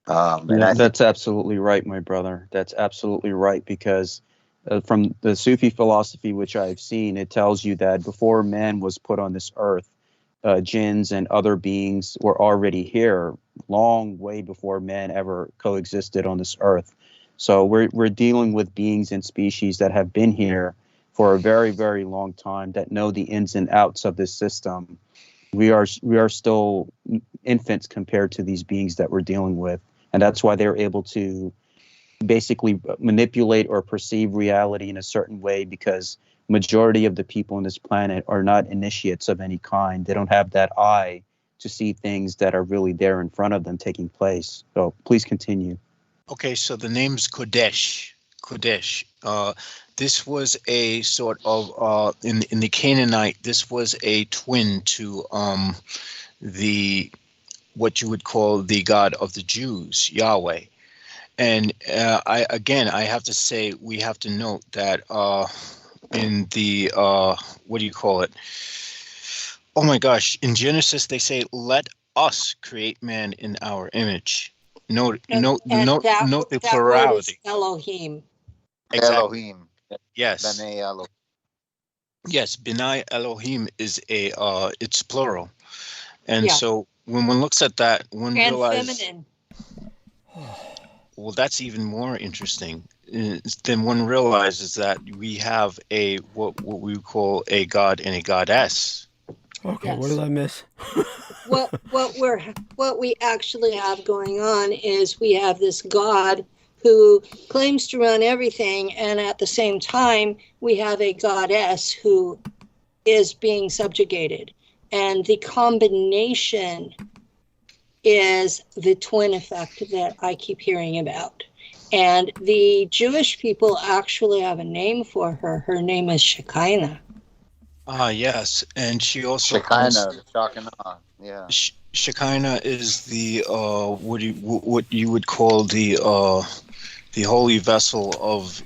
That's absolutely right, my brother. That's absolutely right, because from the Sufi philosophy, which I've seen, it tells you that before man was put on this earth, jinns and other beings were already here, long way before man ever coexisted on this earth. So we're dealing with beings and species that have been here for a very, very long time, that know the ins and outs of this system. We are still infants compared to these beings that we're dealing with, and that's why they're able to basically manipulate or perceive reality in a certain way, because majority of the people on this planet are not initiates of any kind. They don't have that eye to see things that are really there in front of them taking place. So please continue. Okay, so the name's Kodesh. This was a sort of in the Canaanite. This was a twin to the what you would call the God of the Jews, Yahweh. And I have to say, we have to note that in the what do you call it? Oh my gosh! In Genesis, they say, "Let us create man in our image." Note the plurality. Elohim. Exactly. Elohim. Yes. B'nai Elohim. Yes, B'nai Elohim is it's plural, and so when one looks at that, one realizes. Feminine. Well, that's even more interesting. Then one realizes that we have what we call a god and a goddess. Okay, Yes. What did I miss? What we actually have going on is we have this God who claims to run everything, and at the same time we have a goddess who is being subjugated, and the combination is the twin effect that I keep hearing about. And the Jewish people actually have a name for her. Her name is Shekinah. Yes, and she also Shekinah, yeah. Shekinah is the what you would call the holy vessel of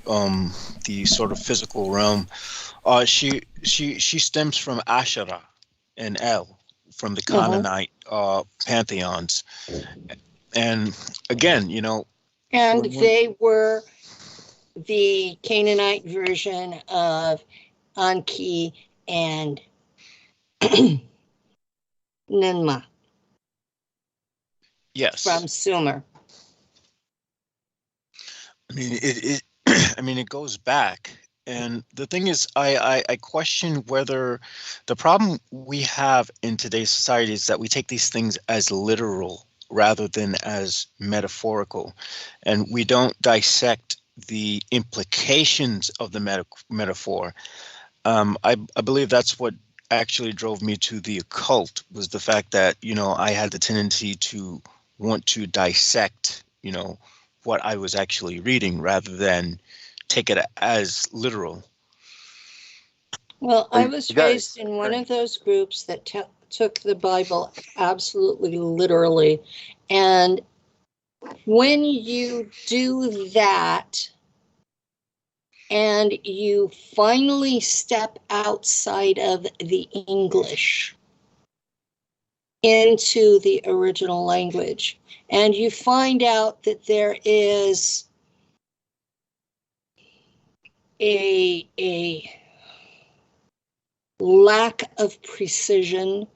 the sort of physical realm. She stems from Asherah and El, from the Canaanite pantheons, and again, and they were the Canaanite version of Anki and Ninma Yes. from Sumer. I mean, it I mean, it goes back. And the thing is, I question whether the problem we have in today's society is that we take these things as literal rather than as metaphorical. And we don't dissect the implications of the metaphor. I believe that's what actually drove me to the occult, was the fact that, I had the tendency to want to dissect, what I was actually reading rather than take it as literal. Well, I was raised in one of those groups that took the Bible absolutely literally. And when you do that, and you finally step outside of the English into the original language, and you find out that there is a lack of precision,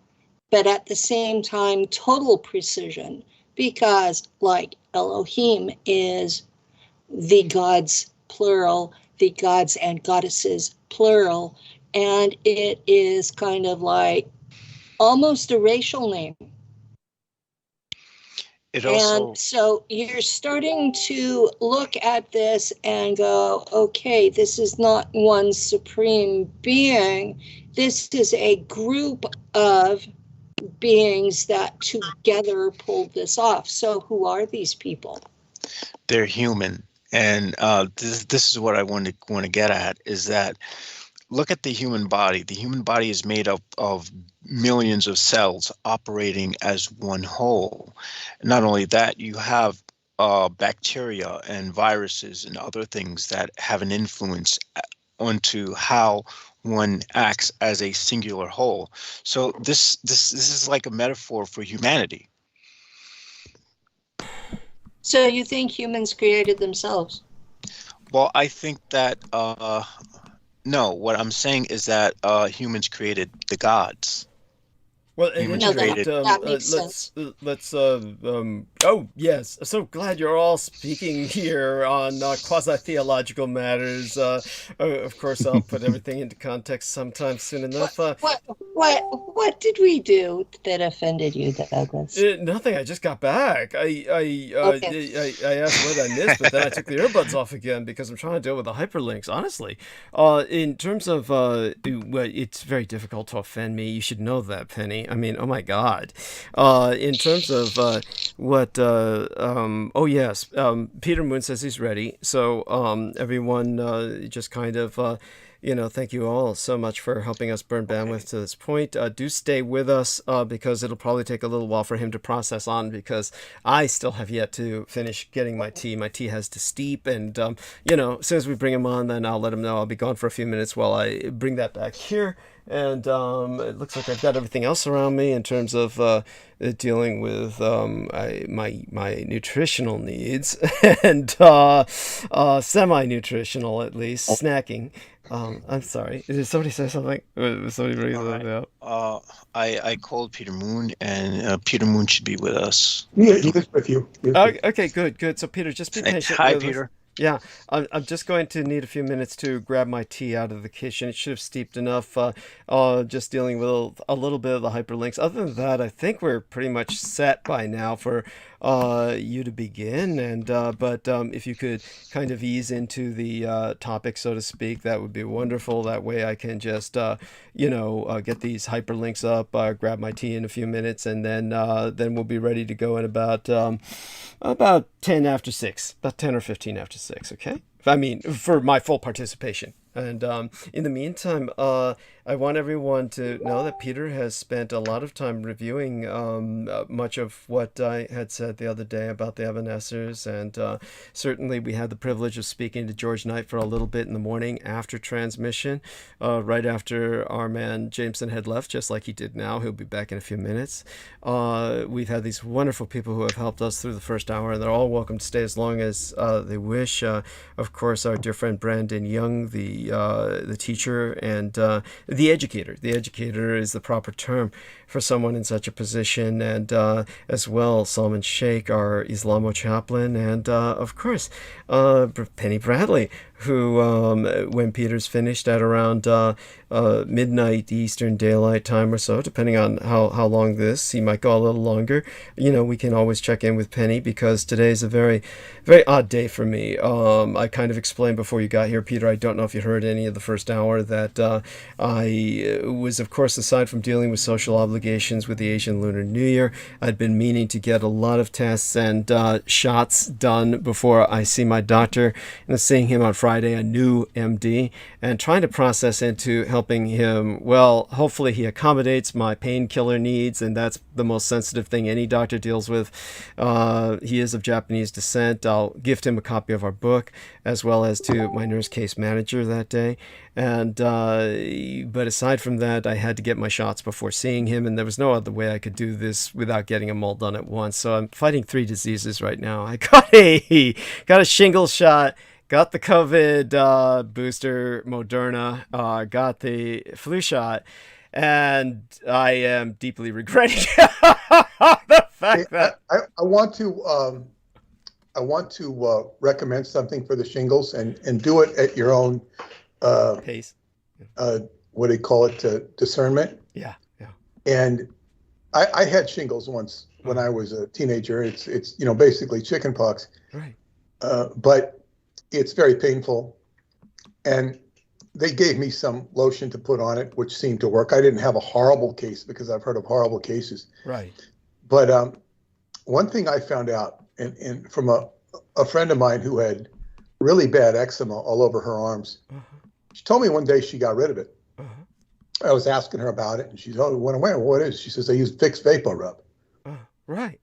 but at the same time, total precision, because like Elohim is the gods, plural, the gods and goddesses, plural, and it is kind of almost a racial name. And so you're starting to look at this and go, okay, this is not one supreme being. This is a group of beings that together pulled this off. So who are these people? They're human. And this is what I want to get at, is that look at the human body. The human body is made up of millions of cells operating as one whole. Not only that, you have bacteria and viruses and other things that have an influence onto how one acts as a singular whole. So this is like a metaphor for humanity. So you think humans created themselves? Well, I think that no. What I'm saying is that humans created the gods. Well, Humans No, created. that makes sense. let's. Oh yes, so glad you're all speaking here on quasi-theological matters. Of course, I'll put everything into context sometime soon enough. What did we do that offended you, Douglas? Nothing. I just got back. Okay. I asked what I missed, but then I took the earbuds off again because I'm trying to deal with the hyperlinks. Honestly, in terms of it's very difficult to offend me. You should know that, Penny. I mean, oh my God. In terms of what, oh yes, Peter Moon says he's ready. So everyone just kind of, thank you all so much for helping us burn bandwidth to this point. Do stay with us because it'll probably take a little while for him to process on, because I still have yet to finish getting my tea. My tea has to steep, and as soon as we bring him on, then I'll let him know I'll be gone for a few minutes while I bring that back here. And it looks like I've got everything else around me in terms of dealing with my nutritional needs and semi-nutritional, at least, snacking. I'm sorry. Did somebody say something? Was somebody bring something up? I called Peter Moon, and Peter Moon should be with us. Yeah, he was with you. Okay, good. So Peter, just be patient. Hi, with us. Peter. Yeah, I'm just going to need a few minutes to grab my tea out of the kitchen. It should have steeped enough. Just dealing with a little bit of the hyperlinks. Other than that, I think we're pretty much set by now for you to begin. And but if you could kind of ease into the topic, so to speak, that would be wonderful. That way I can just get these hyperlinks up, grab my tea in a few minutes, and then we'll be ready to go in about 10 after 6, about 10 or 15 after 6. Okay, I mean, for my full participation. And in the meantime, I want everyone to know that Peter has spent a lot of time reviewing much of what I had said the other day about the Evanescers, and certainly we had the privilege of speaking to George Knight for a little bit in the morning after transmission, right after our man Jameson had left, just like he did now. He'll be back in a few minutes. We've had these wonderful people who have helped us through the first hour, and they're all welcome to stay as long as they wish. Of course, our dear friend Brandon Young, the teacher, and the educator. The educator is the proper term for someone in such a position, and as well, Salman Sheikh, our Islamo chaplain, and of course, Penny Bradley, who, when Peter's finished at around midnight Eastern Daylight Time or so, depending on how long he might go a little longer, we can always check in with Penny, because today's a very, very odd day for me. I kind of explained before you got here, Peter, I don't know if you heard any of the first hour, that I was, of course, aside from dealing with social obligations with the Asian Lunar New Year, I'd been meaning to get a lot of tests and shots done before I see my doctor, and seeing him on Friday, a new MD, and trying to process into helping him. Well, hopefully he accommodates my painkiller needs, and that's the most sensitive thing any doctor deals with. He is of Japanese descent. I'll gift him a copy of our book, as well as to my nurse case manager that day. And but aside from that, I had to get my shots before seeing him, and there was no other way I could do this without getting them all done at once. So I'm fighting 3 diseases right now. I got a shingles shot, got the COVID booster, Moderna, got the flu shot, and I am deeply regretting the fact that I want to recommend something for the shingles, and do it at your own pace. What do you call it? Discernment. Yeah. And I had shingles once when I was a teenager. It's basically chickenpox. Right. But it's very painful, and they gave me some lotion to put on it, which seemed to work. I didn't have a horrible case, because I've heard of horrible cases. Right. But one thing I found out, and from a friend of mine who had really bad eczema all over her arms, she told me one day she got rid of it. I was asking her about it, and she said, "Oh, it went away." Well, what is it? She says, "I use Vicks Vapor Rub." Right.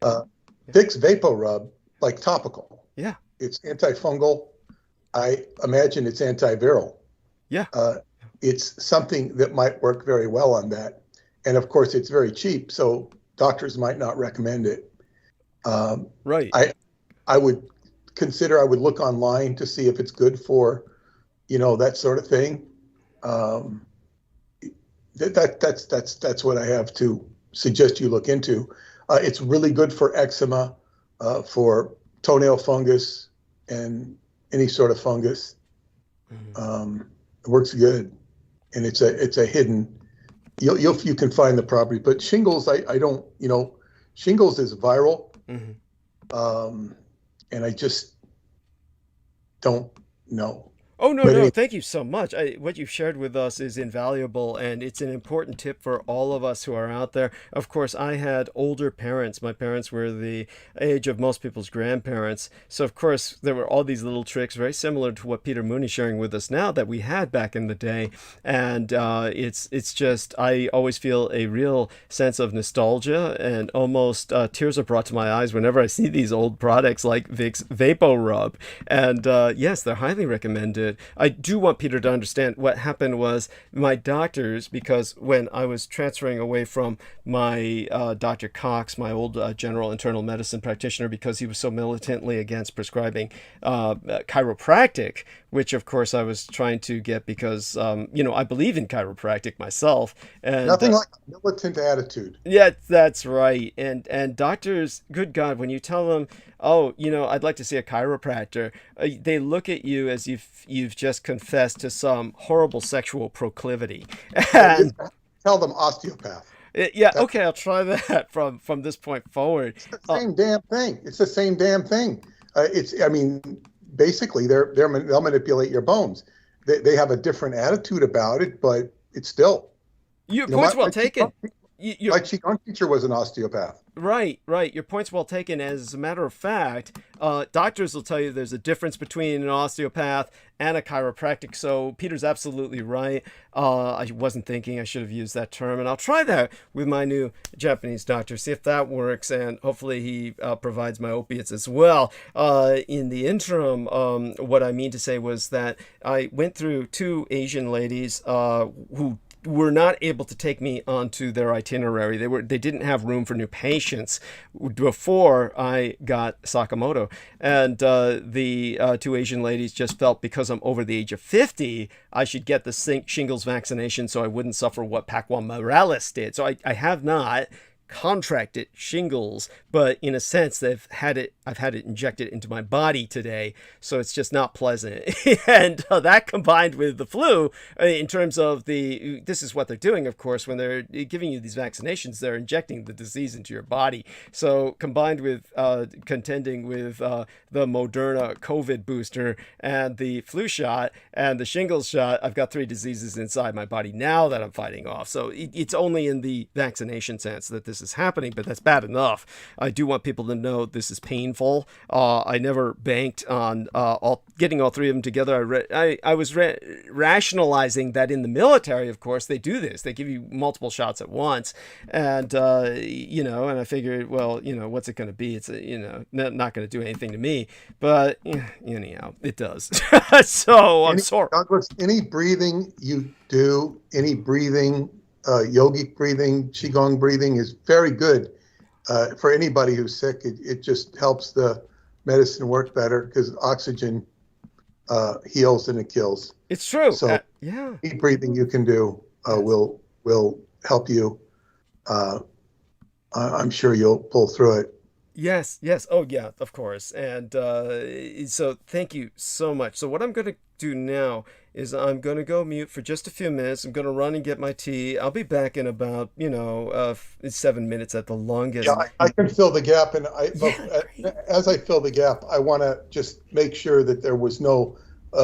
Vicks Vapor Rub, like topical. Yeah. It's antifungal. I imagine it's antiviral. Yeah. It's something that might work very well on that. And of course, it's very cheap, so doctors might not recommend it. Right. I would look online to see if it's good for, that sort of thing. That's what I have to suggest you look into. It's really good for eczema, for toenail fungus, and any sort of fungus. It works good, and it's a hidden. You can find the property, but shingles, I don't. Shingles is viral, and I just don't know. Oh, no, thank you so much. What you've shared with us is invaluable, and it's an important tip for all of us who are out there. Of course, I had older parents. My parents were the age of most people's grandparents. So, of course, there were all these little tricks, very similar to what Peter Mooney's sharing with us now, that we had back in the day. And it's just, I always feel a real sense of nostalgia, and almost tears are brought to my eyes whenever I see these old products like Vicks Vapor Rub. And yes, they're highly recommended. I do want Peter to understand what happened was my doctors, because when I was transferring away from my Dr. Cox, my old general internal medicine practitioner, because he was so militantly against prescribing chiropractic, which of course I was trying to get because, I believe in chiropractic myself. And nothing like a militant attitude. Yeah, that's right. And doctors, good God, when you tell them, "Oh, I'd like to see a chiropractor," they look at you as if you've just confessed to some horrible sexual proclivity. And tell them osteopath. Yeah, okay, I'll try that from this point forward. It's the same damn thing. It's the same damn thing. Basically, they'll manipulate your bones. They have a different attitude about it, but it's still. Your point's well taken. My Qigong teacher was an osteopath. Right. Your point's well taken. As a matter of fact, doctors will tell you there's a difference between an osteopath and a chiropractic. So Peter's absolutely right. I wasn't thinking I should have used that term, and I'll try that with my new Japanese doctor, see if that works, and hopefully he provides my opiates as well. In the interim, what I mean to say was that I went through two Asian ladies who were not able to take me onto their itinerary. They didn't have room for new patients before I got Sakamoto, and the two Asian ladies just felt because I'm over the age of 50, I should get the shingles vaccination so I wouldn't suffer what Pacquiao Morales did. So I have not contracted shingles, but in a sense I've had it injected into my body today, so it's just not pleasant. And that combined with the flu, in terms of this is what they're doing, of course, when they're giving you these vaccinations, they're injecting the disease into your body. So combined with contending with the Moderna COVID booster and the flu shot and the shingles shot, I've got 3 diseases inside my body now that I'm fighting off. So it's only in the vaccination sense that this is happening, but that's bad enough. I do want people to know this is painful. I never banked on getting all 3 of them together. I was rationalizing that in the military, of course, they do this. They give you multiple shots at once, and and I figured, well, what's it going to be? It's not going to do anything to me, but anyhow, it does. So I'm sorry, Douglas. Any breathing you do, any breathing, yogic breathing, qigong breathing is very good for anybody who's sick. It just helps the medicine work better because oxygen heals and it kills. It's true. So yeah, any breathing you can do will help you. I'm sure you'll pull through it. Yes. Oh, yeah, of course. And so thank you so much. So what I'm going to do now is I'm going to go mute for just a few minutes. I'm going to run and get my tea. I'll be back in about, 7 minutes at the longest. Yeah, I can fill the gap. And as I fill the gap, I want to just make sure that there was no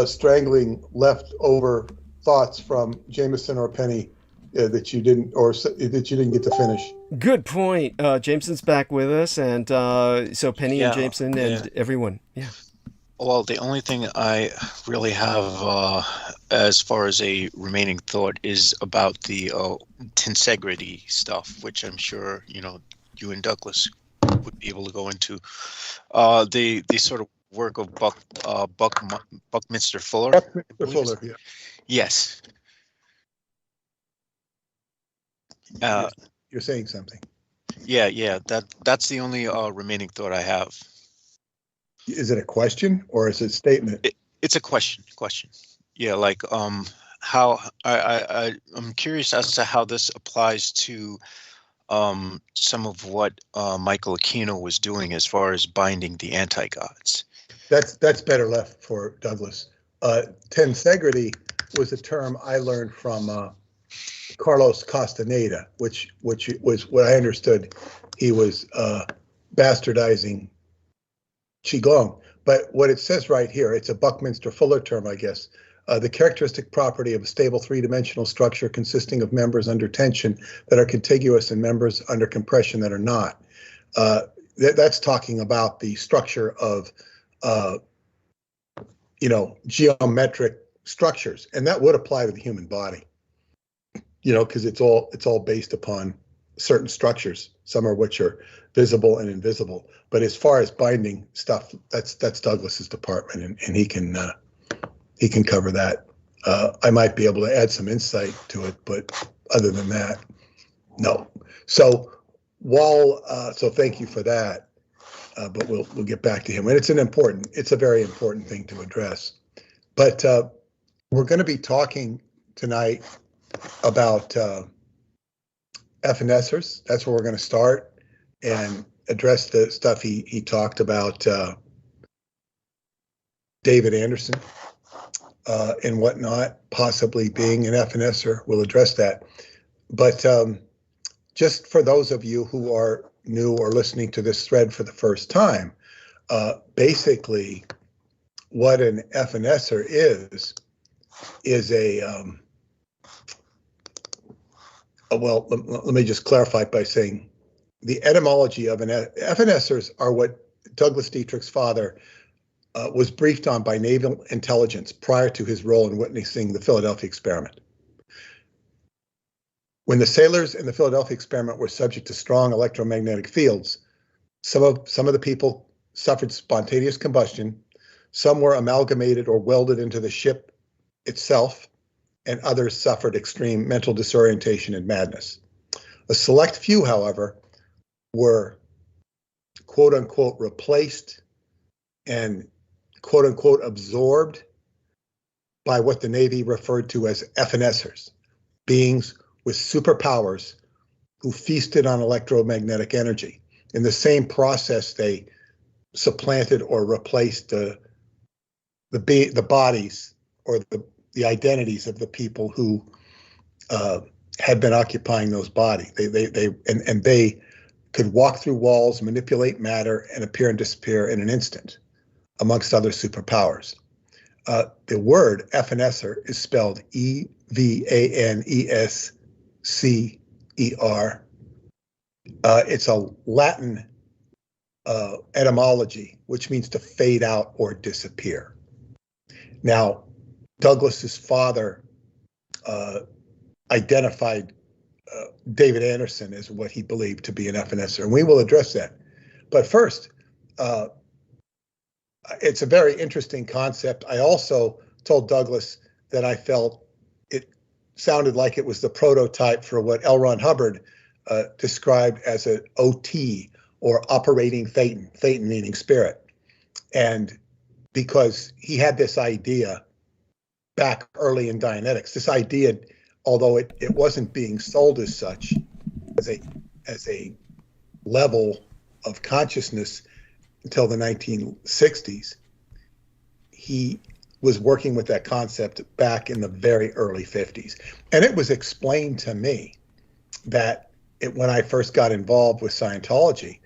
strangling leftover thoughts from Jameson or Penny that you didn't get to finish. Good point. Jameson's back with us, and so Penny and Jameson and everyone. Yeah. Well, the only thing I really have as far as a remaining thought is about the tensegrity stuff, which I'm sure you and Douglas would be able to go into. The sort of work of Buckminster Fuller. Buckminster Fuller, yeah. Yes. You're saying something. Yeah. That's the only remaining thought I have. Is it a question or is it a statement? It's a question. Yeah, like how I'm curious as to how this applies to some of what Michael Aquino was doing as far as binding the anti-gods. That's better left for Douglas. Tensegrity was a term I learned from Carlos Castaneda, which was what I understood. He was bastardizing Qigong, but what it says right here, it's a Buckminster Fuller term, I guess. The characteristic property of a stable 3-dimensional structure consisting of members under tension that are contiguous and members under compression that are not. That's talking about the structure of, geometric structures, and that would apply to the human body. Because it's all based upon certain structures, some of which are visible and invisible. But as far as binding stuff, that's Douglas's department, and he can cover that. I might be able to add some insight to it, but other than that, no. So so thank you for that. But we'll get back to him, and it's a very important thing to address. But we're going to be talking tonight about FNSers. That's where we're going to start and address the stuff he talked about, David Anderson and whatnot, possibly being an FNSer. We'll address that. But just for those of you who are new or listening to this thread for the first time, basically what an FNSer is well, let me just clarify by saying the etymology of FNSers are what Douglas Dietrich's father was briefed on by naval intelligence prior to his role in witnessing the Philadelphia experiment. When the sailors in the Philadelphia experiment were subject to strong electromagnetic fields, some of the people suffered spontaneous combustion, some were amalgamated or welded into the ship itself, and others suffered extreme mental disorientation and madness. A select few, however, were quote unquote replaced and quote unquote absorbed by what the Navy referred to as FNSers, beings with superpowers who feasted on electromagnetic energy. In the same process, they supplanted or replaced the bodies or the identities of the people who had been occupying those bodies. They could walk through walls, manipulate matter, and appear and disappear in an instant, amongst other superpowers. The word FNSer is spelled EVANESCER. It's a Latin etymology, which means to fade out or disappear. Now, Douglas's father identified David Anderson as what he believed to be an FNSer, and we will address that. But first, it's a very interesting concept. I also told Douglas that I felt it sounded like it was the prototype for what L. Ron Hubbard described as an OT, or operating Thetan, Thetan meaning spirit. And because he had this idea back early in Dianetics, this idea, although it wasn't being sold as such, as a level of consciousness until the 1960s, he was working with that concept back in the very early 50s. And it was explained to me that when I first got involved with Scientology,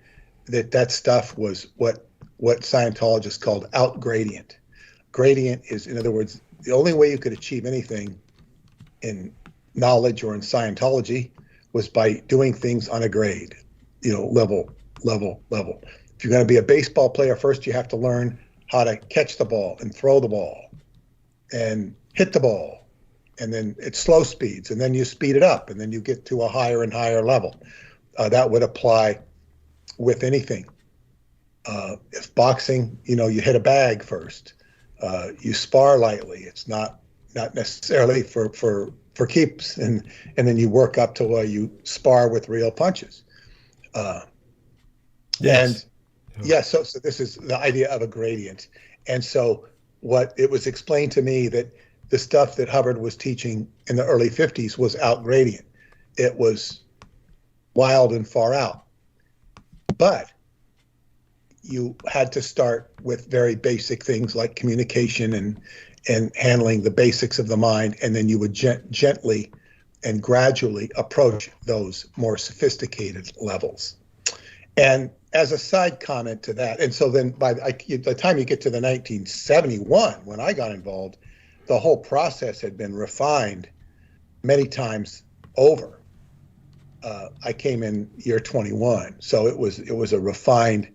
that stuff was what Scientologists called out gradient. Gradient is, in other words, the only way you could achieve anything in knowledge or in Scientology was by doing things on a grade, level. If you're going to be a baseball player, first you have to learn how to catch the ball and throw the ball and hit the ball. And then it's slow speeds, and then you speed it up, and then you get to a higher and higher level. That would apply with anything. If boxing, you hit a bag first. You spar lightly. It's not necessarily for keeps, and then you work up to where you spar with real punches. Yes. And so this is the idea of a gradient. And so what it was explained to me that the stuff that Hubbard was teaching in the early 50s was out gradient. It was wild and far out. But you had to start with very basic things like communication and handling the basics of the mind, and then you would gently and gradually approach those more sophisticated levels. And as a side comment to that, and so then by the time you get to the 1971, when I got involved, the whole process had been refined many times over. I came in year 21, so it was a refined,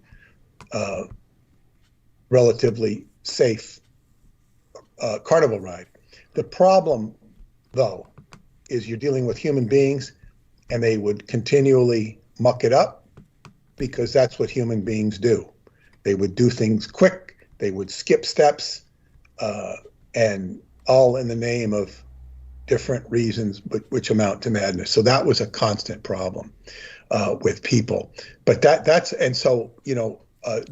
relatively safe carnival ride. The problem, though, is you're dealing with human beings, and they would continually muck it up because that's what human beings do. They would do things quick. They would skip steps, and all in the name of different reasons, but which amount to madness. So that was a constant problem with people. But that's and so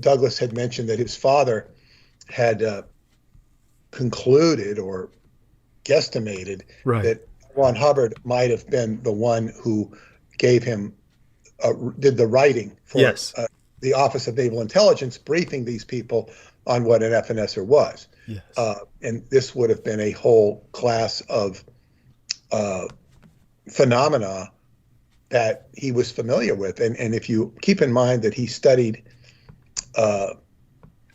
Douglas had mentioned that his father had concluded or guesstimated that Ron Hubbard might have been the one who gave him did the writing for the Office of Naval Intelligence, briefing these people on what an FNSer was. Yes. And this would have been a whole class of phenomena that he was familiar with. And if you keep in mind that he studied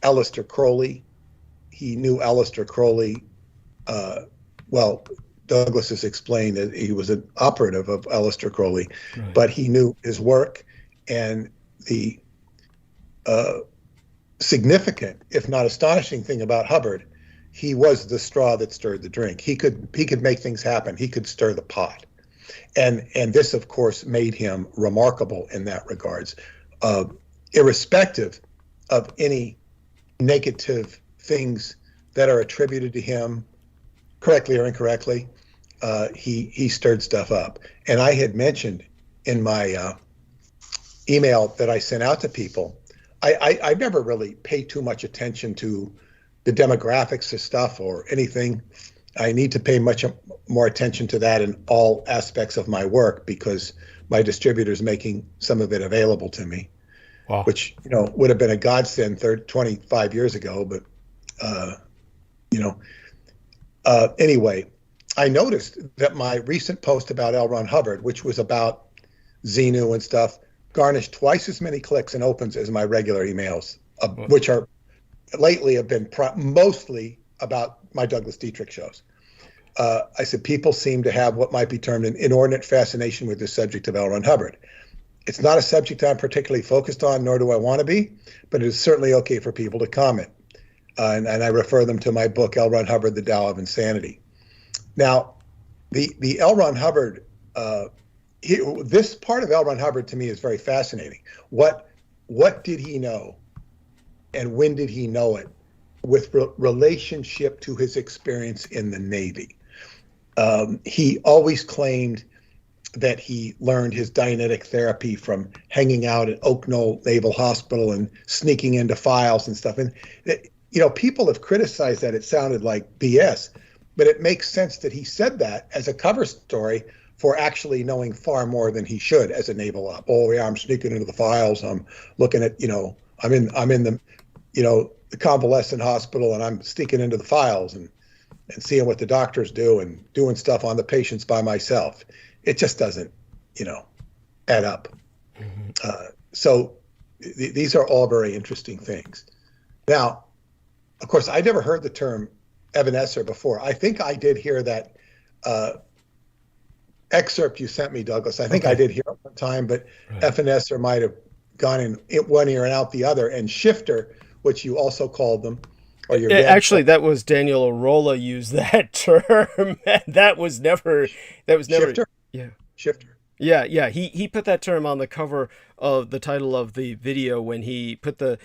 Aleister Crowley, he knew Aleister Crowley well Douglas has explained that he was an operative of Aleister Crowley, Right. but he knew his work, and the significant, if not astonishing thing about Hubbard, he was the straw that stirred the drink. He could make things happen. He could stir the pot. And this, of course, made him remarkable in that regards, irrespective of any negative things that are attributed to him, correctly or incorrectly. He stirred stuff up. And I had mentioned in my email that I sent out to people, I never really paid too much attention to the demographics of stuff or anything. I need to pay much more attention to that in all aspects of my work, because my distributor's making some of it available to me. Wow. Which, would have been a godsend 25 years ago. But, anyway, I noticed that my recent post about L. Ron Hubbard, which was about Xenu and stuff, garnished twice as many clicks and opens as my regular emails, which are lately have been mostly about my Douglas Dietrich shows. I said, people seem to have what might be termed an inordinate fascination with the subject of L. Ron Hubbard. It's not a subject I'm particularly focused on, nor do I want to be, but it is certainly okay for people to comment. And I refer them to my book, L. Ron Hubbard, The Tao of Insanity. Now, the L. Ron Hubbard, this part of L. Ron Hubbard to me is very fascinating. What did he know, and when did he know it, with relationship to his experience in the Navy? He always claimed that he learned his Dianetic therapy from hanging out at Oak Knoll Naval Hospital and sneaking into files and stuff. And, people have criticized that. It sounded like BS, but it makes sense that he said that as a cover story for actually knowing far more than he should as a naval op. Oh yeah, I'm sneaking into the files. I'm looking at, I'm in the, the convalescent hospital, and I'm sneaking into the files and seeing what the doctors do and doing stuff on the patients by myself. It just doesn't, add up. Mm-hmm. So these are all very interesting things. Now, of course, I never heard the term evanescer before. I think I did hear that excerpt you sent me, Douglas. I think I did hear it one time, but right. Evanescer might have gone in one ear and out the other. And shifter, which you also called them, or your actually, that was Daniel Arola used that term. that was never shifter. Yeah, shifter. Yeah. He put that term on the cover of the title of the video when he put the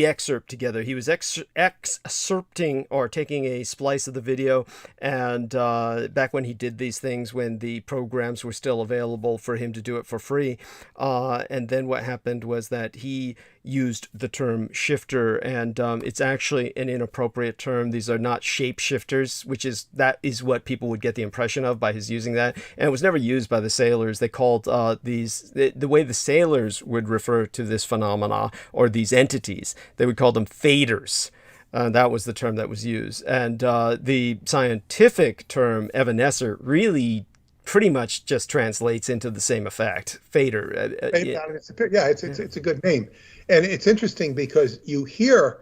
excerpt together. He was excerpting or taking a splice of the video, and back when he did these things, when the programs were still available for him to do it for free, and then what happened was that he used the term shifter, and it's actually an inappropriate term. These are not shapeshifters, that is what people would get the impression of by his using that, and it was never used by the sailors. They called the way the sailors would refer to this phenomena or these entities, they would call them faders. That was the term that was used. And the scientific term evanescer really pretty much just translates into the same effect. Fader. It's a good name. And it's interesting because you hear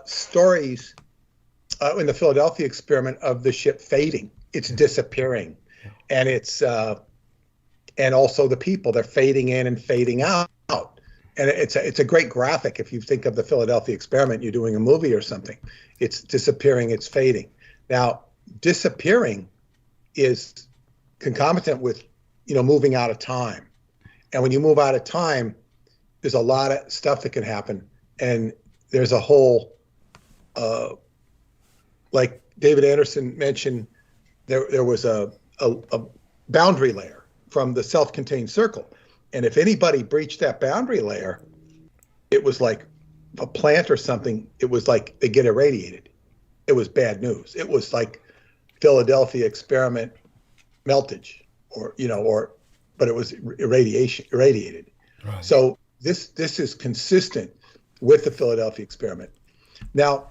stories in the Philadelphia experiment of the ship fading. It's disappearing. And it's and also the people, they're fading in and fading out. And it's a great graphic. If you think of the Philadelphia experiment, you're doing a movie or something. It's disappearing, it's fading. Now, disappearing is concomitant with, moving out of time. And when you move out of time, there's a lot of stuff that can happen. And there's a whole, like David Anderson mentioned, there was a boundary layer from the self-contained circle. And if anybody breached that boundary layer, it was like a plant or something. It was like they get irradiated. It was bad news. It was like Philadelphia experiment meltage, but it was irradiated. Right. So this is consistent with the Philadelphia experiment. Now,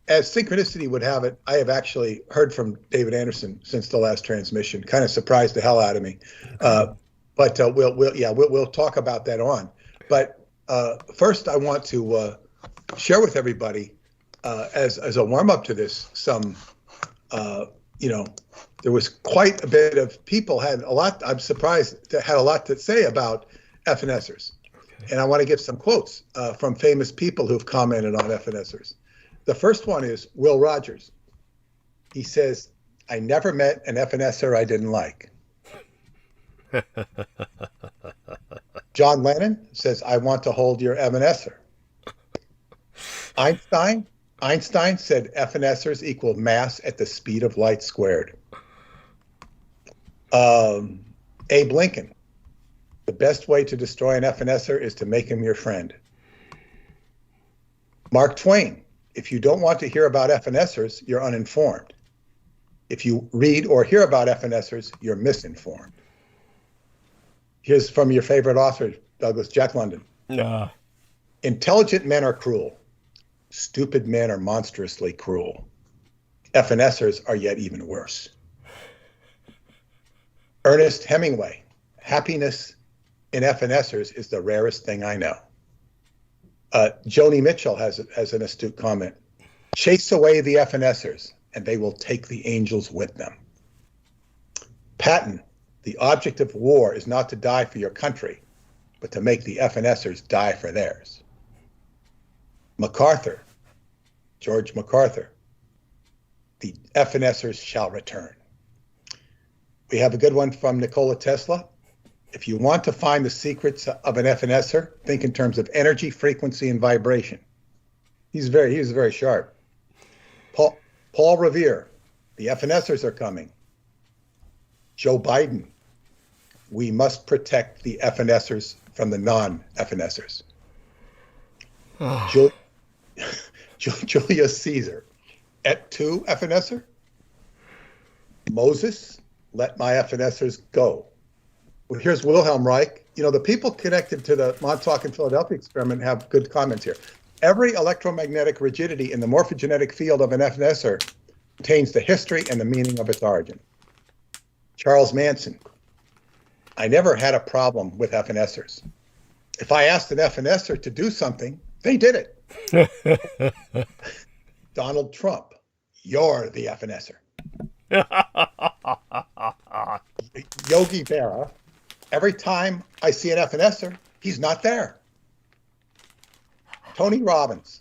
as synchronicity would have it, I have actually heard from David Anderson since the last transmission. Kind of surprised the hell out of me, but we'll talk about that on. But first, I want to share with everybody, as a warm up to this, some you know, there was quite a bit of people had a lot. I'm surprised that had a lot to say about FNSers. And I want to give some quotes from famous people who've commented on FNSers. The first one is Will Rogers. He says, I never met an FNSer I didn't like. John Lennon says, I want to hold your FNSer. Einstein said FNSers equal mass at the speed of light squared. Abe Lincoln, the best way to destroy an FNSer is to make him your friend. Mark Twain, if you don't want to hear about FNSers, you're uninformed. If you read or hear about FNSers, you're misinformed. Here's from your favorite author, Douglas, Jack London. Intelligent men are cruel. Stupid men are monstrously cruel. FNSers are yet even worse. Ernest Hemingway, happiness in FNSers is the rarest thing I know. Joni Mitchell has an astute comment. Chase away the FNSers, and they will take the angels with them. Patton, the object of war is not to die for your country, but to make the FNSers die for theirs. MacArthur, George MacArthur, the FNSers shall return. We have a good one from Nikola Tesla. If you want to find the secrets of an FNSer, think in terms of energy, frequency, and vibration. He's very sharp. Paul Revere, the FNSers are coming. Joe Biden, we must protect the FNSers from the non-FNSers. Julius Caesar, et tu, FNSer? Moses, let my FNSers go. Well, here's Wilhelm Reich. You know, the people connected to the Montauk and Philadelphia experiment have good comments here. Every electromagnetic rigidity in the morphogenetic field of an FNSer contains the history and the meaning of its origin. Charles Manson, I never had a problem with FNSers. If I asked an FNSer to do something, they did it. Donald Trump, you're the FNSer. Yogi Berra, every time I see an FNSer, he's not there. Tony Robbins,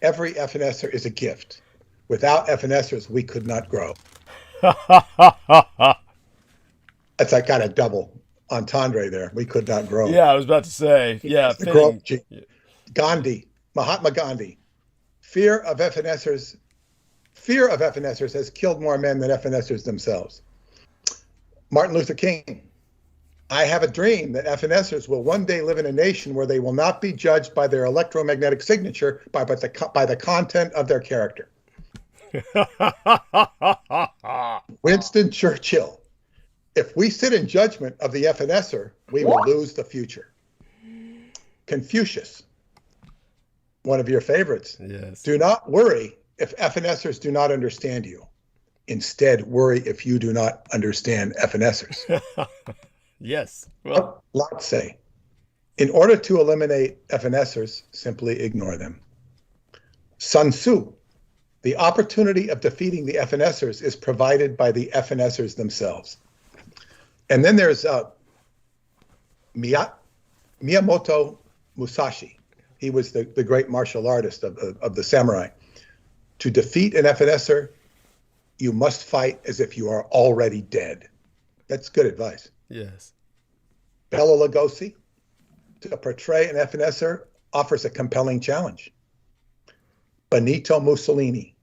every FNSer is a gift. Without FNSers, we could not grow. That's like kind of double entendre there. We could not grow. Yeah, I was about to say. Yeah, Gandhi, Mahatma Gandhi. Fear of FNSers has killed more men than FNSers themselves. Martin Luther King. I have a dream that FNSers will one day live in a nation where they will not be judged by their electromagnetic signature, but by the content of their character. Winston Churchill. If we sit in judgment of the FNSer, we will lose the future. Confucius, one of your favorites. Yes. Do not worry if FNSers do not understand you. Instead, worry if you do not understand FNSers. Yes. Well, Let's say, in order to eliminate FNSers, simply ignore them. Sun Tzu, the opportunity of defeating the FNSers is provided by the FNSers themselves. And then there's Miyamoto Musashi. He was the great martial artist of the samurai. To defeat an FNSer, you must fight as if you are already dead. That's good advice. yes. Bela Lugosi, to portray an FNSer, offers a compelling challenge. Benito Mussolini,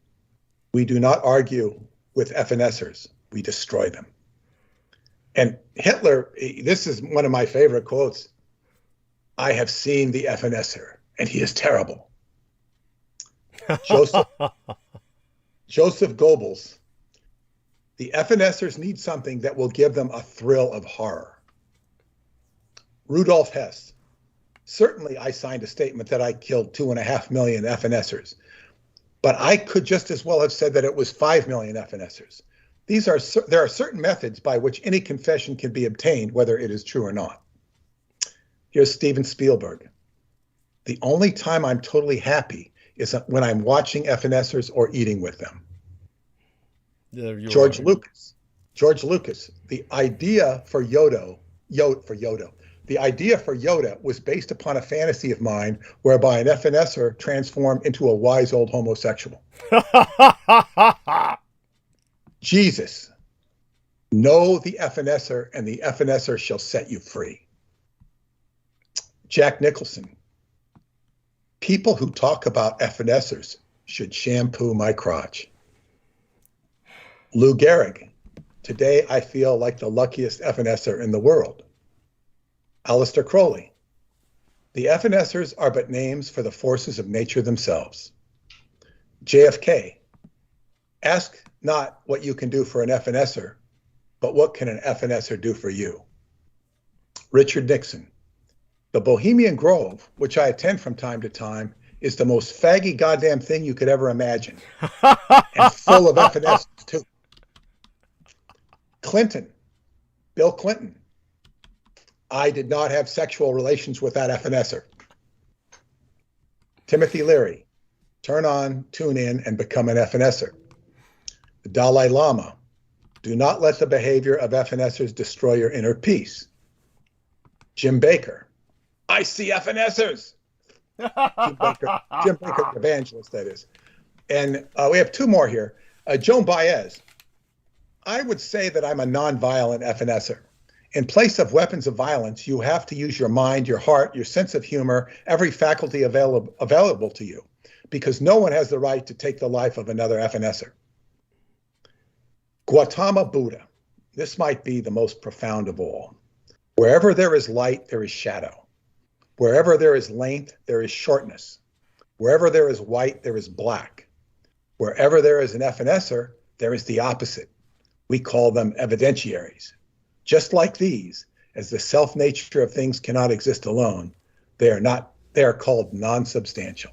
we do not argue with FNSers, we destroy them. And Hitler, this is one of my favorite quotes. I have seen the FNSer, and he is terrible. Joseph Goebbels, the FNSers need something that will give them a thrill of horror. Rudolf Hess, certainly I signed a statement that I killed 2.5 million FNSers, but I could just as well have said that it was 5 million FNSers. There are certain methods by which any confession can be obtained, whether it is true or not. Here's Steven Spielberg. The only time I'm totally happy is when I'm watching FNSers or eating with them. George Lucas. The idea for Yoda was based upon a fantasy of mine whereby an FNSer transformed into a wise old homosexual. Jesus, know the FNSer, and the FNSer shall set you free. Jack Nicholson. People who talk about FNSers should shampoo my crotch. Lou Gehrig. Today I feel like the luckiest FNSer in the world. Aleister Crowley. The FNSers are but names for the forces of nature themselves. JFK. Ask not what you can do for an FNSer, but what can an FNSer do for you? Richard Nixon. The Bohemian Grove, which I attend from time to time, is the most faggy goddamn thing you could ever imagine. And full of FNSers, too. Clinton. Bill Clinton. I did not have sexual relations with that FNSer. Timothy Leary. Turn on, tune in, and become an FNSer. The Dalai Lama. Do not let the behavior of FNSers destroy your inner peace. Jim Baker. I see FNSers. Jim Baker, the evangelist, that is. And we have two more here. Joan Baez. I would say that I'm a nonviolent FNSer. In place of weapons of violence, you have to use your mind, your heart, your sense of humor, every faculty available to you, because no one has the right to take the life of another FNSer. Gautama Buddha. This might be the most profound of all. Wherever there is light, there is shadow. Wherever there is length, there is shortness. Wherever there is white, there is black. Wherever there is an FNSer, there is the opposite. We call them evidentiaries. Just like these, as the self-nature of things cannot exist alone, they are called non-substantial.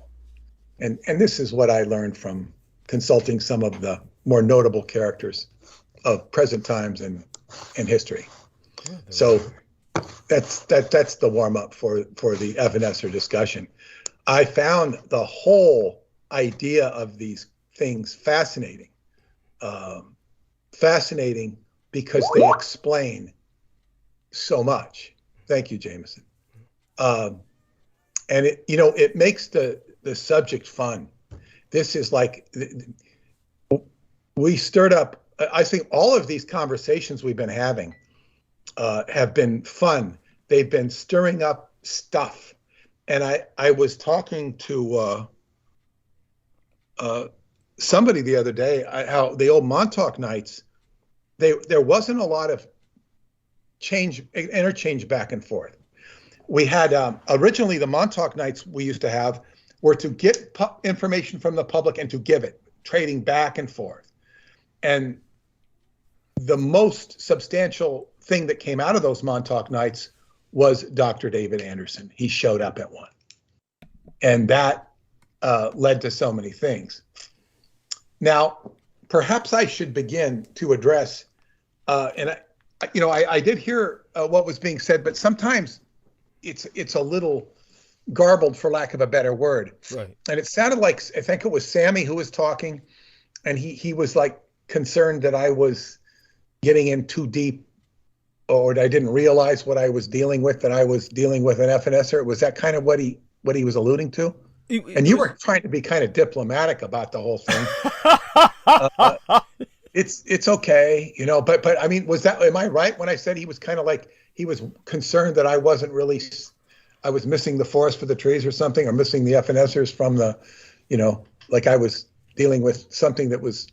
And this is what I learned from consulting some of the more notable characters of present times and history. So that's the warm-up for the FNSer discussion. I found the whole idea of these things fascinating. Fascinating because they explain so much. Thank you, Jameson. And it makes the subject fun. This is like, we stirred up, I think all of these conversations we've been having have been fun. They've been stirring up stuff. And I was talking to somebody the other day, how the old Montauk nights, there wasn't a lot of interchange back and forth. We had originally the Montauk nights we used to have were to get information from the public and to give it, trading back and forth. And the most substantial thing that came out of those Montauk nights was Dr. David Anderson. He showed up at one. And that led to so many things. Now, perhaps I should begin to address, and I did hear what was being said, but sometimes it's a little garbled, for lack of a better word. Right. And it sounded like, I think it was Sammy who was talking, and he was like concerned that I was getting in too deep, or that I didn't realize what I was dealing with, that I was dealing with an FNSer. Was that kind of what he was alluding to? And you were trying to be kind of diplomatic about the whole thing. It's okay, but I mean, am I right when I said he was kind of like, he was concerned that I was missing the forest for the trees or something, or missing the FNSers from the, like I was dealing with something that was,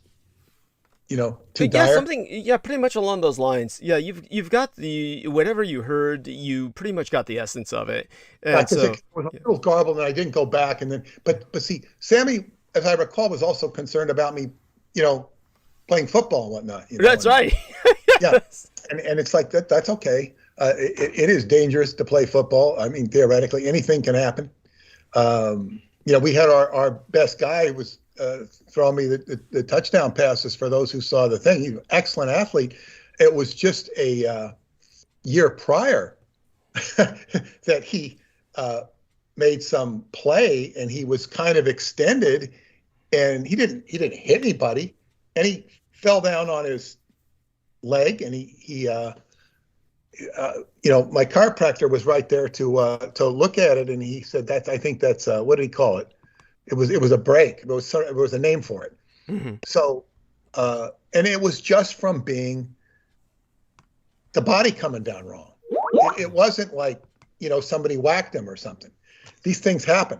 too dire? Pretty much along those lines. Yeah, you've got whatever you heard, you pretty much got the essence of it. And so, it was a little garbled, and I didn't go back. And then, but see, Sammy, as I recall, was also concerned about me, playing football and whatnot. That's right. Yes. Yeah, and it's like that's okay. It is dangerous to play football. I mean, theoretically, anything can happen. We had our best guy who was throwing me the touchdown passes for those who saw the thing. He's an excellent athlete. It was just a year prior that he made some play, and he was kind of extended, and he didn't hit anybody, and he fell down on his leg, and my chiropractor was right there to look at it, and he said I think that's what did he call it? It was a break. It was a name for it. Mm-hmm. So, and it was just from being the body coming down wrong. It wasn't like, somebody whacked him or something. These things happen.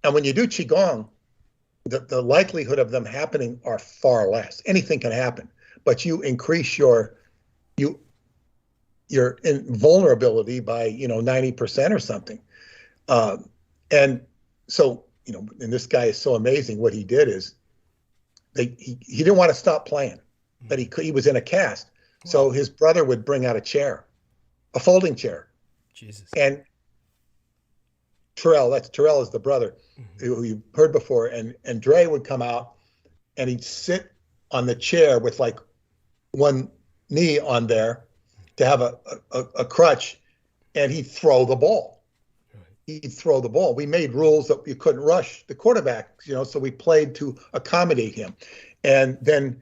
And when you do Qigong, the likelihood of them happening are far less. Anything can happen, but you increase your vulnerability by, 90% or something. And so, and this guy is so amazing. What he did is he didn't want to stop playing, but he was in a cast. Wow. So his brother would bring out a chair, a folding chair. Jesus. And Terrell is the brother who you heard before. And Dre would come out and he'd sit on the chair with like one knee on there to have a crutch, and he'd throw the ball. He'd throw the ball. We made rules that you couldn't rush the quarterback, so we played to accommodate him. And then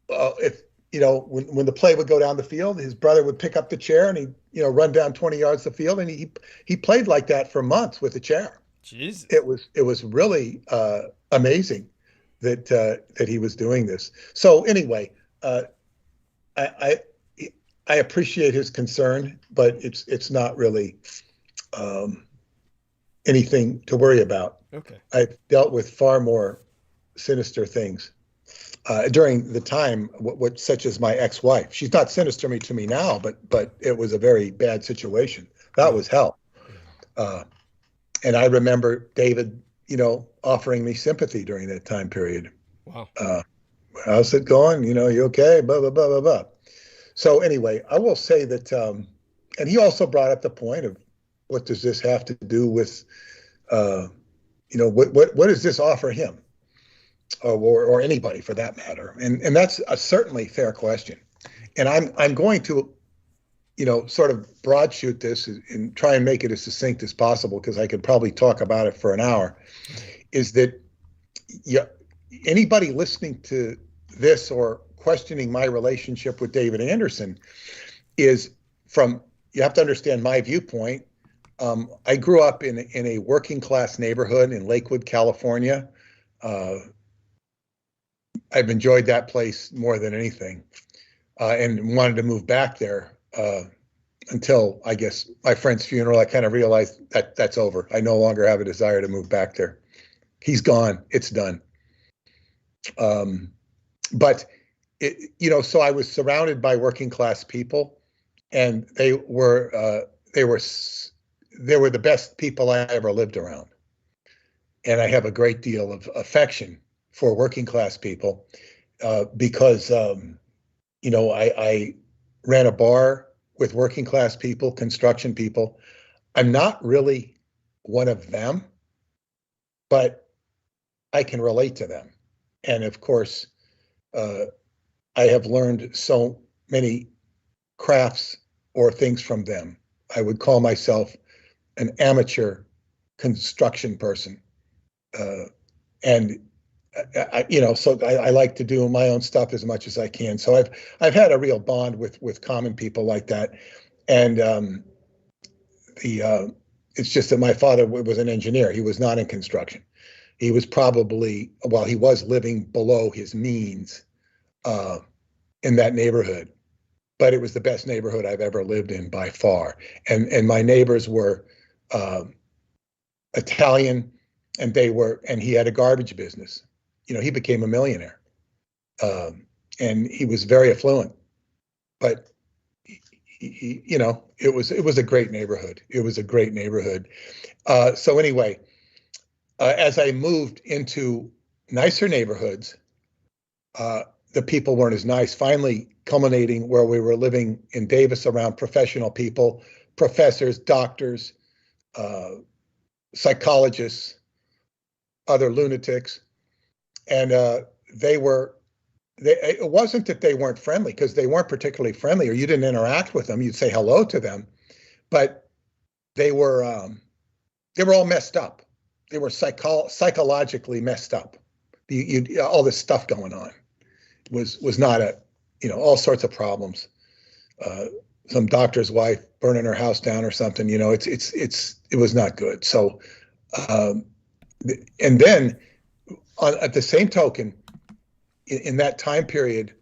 when the play would go down the field, his brother would pick up the chair and he'd, run down 20 yards the field, and he played like that for months with the chair. Jesus. It was really amazing that he was doing this. So anyway, I appreciate his concern, but it's not really anything to worry about. Okay. I've dealt with far more sinister things during the time, what such as my ex-wife. She's not sinister to me now, but it was a very bad situation. That was hell. And I remember David, offering me sympathy during that time period. Wow. How's it going? You okay? Blah, blah, blah, blah, blah. So anyway, I will say that, and he also brought up the point of what does this have to do with, what does this offer him? Or anybody for that matter, and that's a certainly fair question, and I'm going to, sort of broad shoot this and try and make it as succinct as possible, because I could probably talk about it for an hour. Is that anybody listening to this or questioning my relationship with David Anderson is you have to understand my viewpoint. I grew up in a working class neighborhood in Lakewood, California. I've enjoyed that place more than anything, and wanted to move back there until, I guess, my friend's funeral. I kind of realized that that's over. I no longer have a desire to move back there. He's gone. It's done. But so I was surrounded by working class people, and they were the best people I ever lived around. And I have a great deal of affection for working class people because, I ran a bar with working class people, construction people. I'm not really one of them, but I can relate to them. And of course, I have learned so many crafts or things from them. I would call myself an amateur construction person. So I like to do my own stuff as much as I can. So I've had a real bond with common people like that. And it's just that my father was an engineer. He was not in construction. He was probably, he was living below his means in that neighborhood, but it was the best neighborhood I've ever lived in by far. And my neighbors were Italian, and he had a garbage business. He became a millionaire, and he was very affluent, but it was a great neighborhood. It was a great neighborhood. So anyway, as I moved into nicer neighborhoods, the people weren't as nice, finally culminating where we were living in Davis around professional people, professors, doctors, psychologists, other lunatics. And it wasn't that they weren't friendly, because they weren't particularly friendly, or you didn't interact with them. You'd say hello to them, but they were all messed up. They were psychologically messed up. All this stuff going on, was not a, all sorts of problems. Some doctor's wife burning her house down or something. It was not good. So, and then at the same token, in that time period,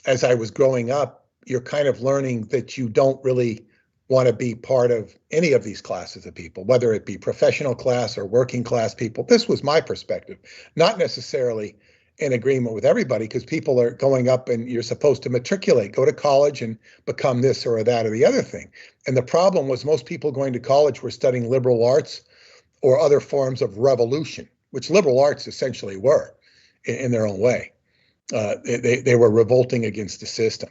as I was growing up, you're kind of learning that you don't really want to be part of any of these classes of people, whether it be professional class or working class people. This was my perspective, not necessarily in agreement with everybody, because people are going up and you're supposed to matriculate, go to college and become this or that or the other thing. And the problem was most people going to college were studying liberal arts or other forms of revolution, which liberal arts essentially were in their own way. They were revolting against the system.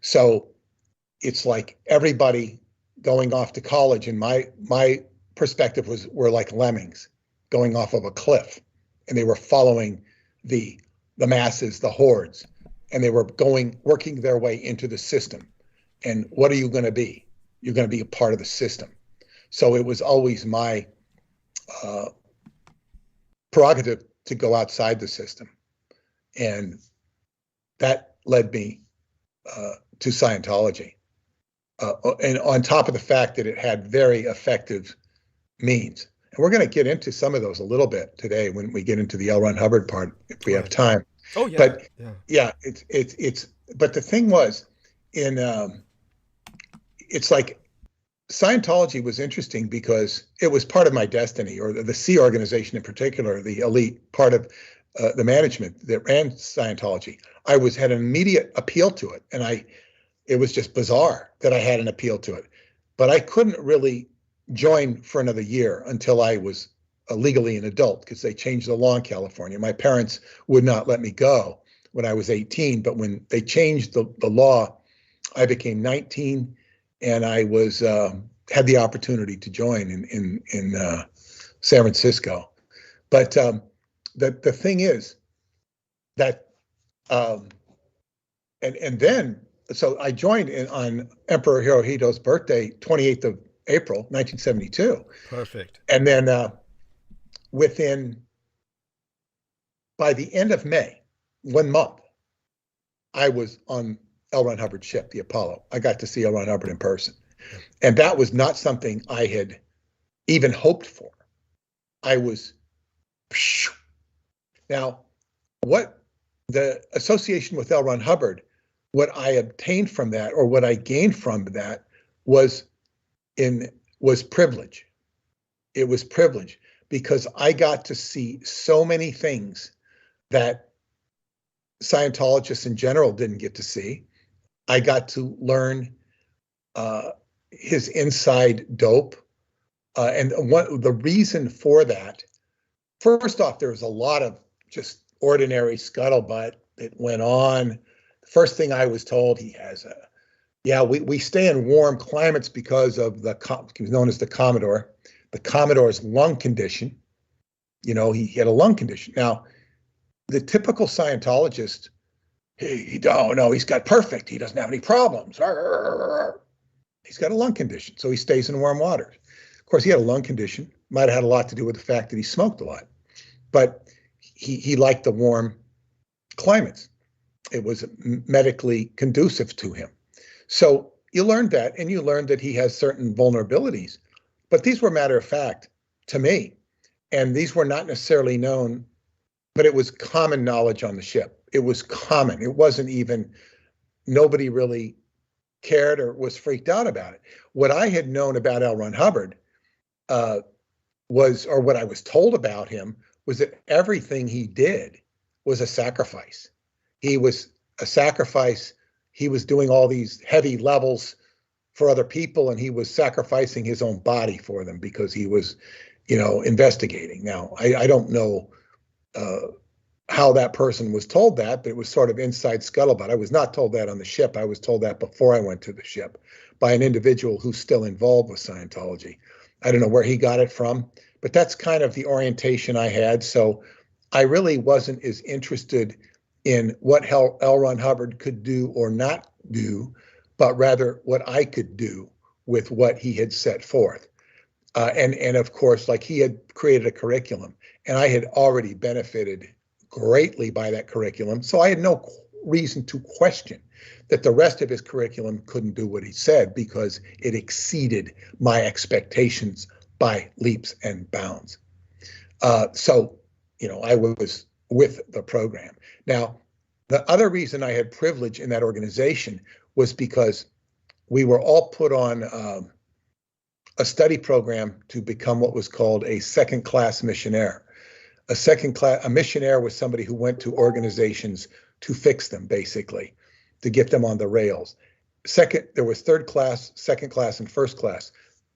So it's like everybody going off to college, and my perspective were like lemmings going off of a cliff, and they were following the masses, the hordes, and they were working their way into the system. And what are you going to be? You're going to be a part of the system. So it was always my prerogative to go outside the system. And that led me to Scientology. And on top of the fact that it had very effective means. And we're going to get into some of those a little bit today when we get into the L. Ron Hubbard part, if we have time. Oh, yeah. But but the thing was, it's like Scientology was interesting because it was part of my destiny, or the Sea organization in particular, the elite part of the management that ran Scientology. I had an immediate appeal to it, and it was just bizarre that I had an appeal to it. But I couldn't really join for another year until I was legally an adult, because they changed the law in California. My parents would not let me go when I was 18, but when they changed the law, I became 19, and I was had the opportunity to join in San Francisco. But the thing is that and then so I joined on Emperor Hirohito's birthday, 28th of April, 1972. Perfect. And then by the end of May, 1 month, I was on L. Ron Hubbard's ship, the Apollo. I got to see L. Ron Hubbard in person. And that was not something I had even hoped for. I was, now, what the association with L. Ron Hubbard, what I obtained from that, or what I gained from that, was privilege. It was privilege because I got to see so many things that Scientologists in general didn't get to see. I got to learn his inside dope. And the reason for that, first off, there was a lot of just ordinary scuttlebutt that went on. The first thing I was told, he has we stay in warm climates because of he was known as the Commodore. The Commodore's lung condition. He had a lung condition. Now, the typical Scientologist, he's got perfect. He doesn't have any problems. He's got a lung condition, so he stays in warm waters. Of course, he had a lung condition. Might have had a lot to do with the fact that he smoked a lot, but he liked the warm climates. It was medically conducive to him. So you learned that, and you learned that he has certain vulnerabilities. But these were matter of fact to me, and these were not necessarily known, but it was common knowledge on the ship. It was common. It wasn't even, nobody really cared or was freaked out about it. What I had known about L. Ron Hubbard or what I was told about him, was that everything he did was a sacrifice. He was a sacrifice. He was doing all these heavy levels for other people, and he was sacrificing his own body for them because he was, investigating. Now, I don't know how that person was told that, but it was sort of inside scuttlebutt. I was not told that on the ship. I was told that before I went to the ship by an individual who's still involved with Scientology. I don't know where he got it from, but that's kind of the orientation I had. So I really wasn't as interested in what L. Ron Hubbard could do or not do, but rather what I could do with what he had set forth. And of course, like, he had created a curriculum, and I had already benefited greatly by that curriculum. So I had no reason to question that the rest of his curriculum couldn't do what he said, because it exceeded my expectations by leaps and bounds. So, I was with the program. Now, the other reason I had privilege in that organization was because we were all put on a study program to become what was called a second-class missionaire. A missionaire was somebody who went to organizations to fix them, basically, to get them on the rails. There was third class, second class, and first class.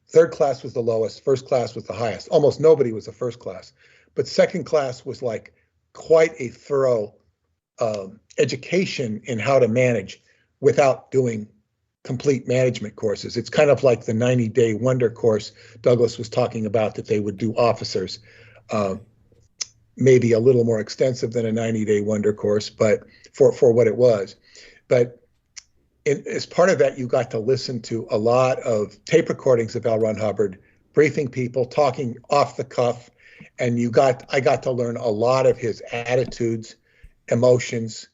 Third class was the lowest, first class was the highest. Almost nobody was a first class. But second class was like quite a thorough education in how to manage without doing complete management courses. It's kind of like the 90-day wonder course Douglas was talking about that they would do officers. Maybe a little more extensive than a 90-day wonder course, but for what it was. But as part of that, you got to listen to a lot of tape recordings of L. Ron Hubbard, briefing people, talking off the cuff, and I got to learn a lot of his attitudes, emotions,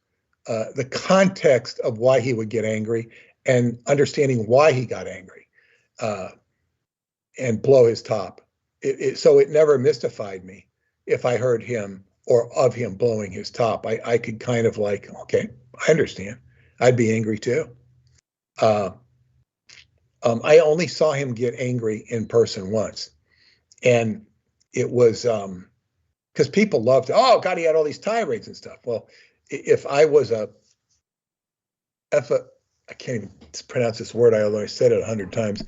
the context of why he would get angry, and understanding why he got angry, and blow his top. So it never mystified me if I heard him or of him blowing his top. I could kind of like, okay, I understand. I'd be angry too. I only saw him get angry in person once. And it was because people loved, oh God, he had all these tirades and stuff. Well, if I was I can't even pronounce this word, although I said it 100 times.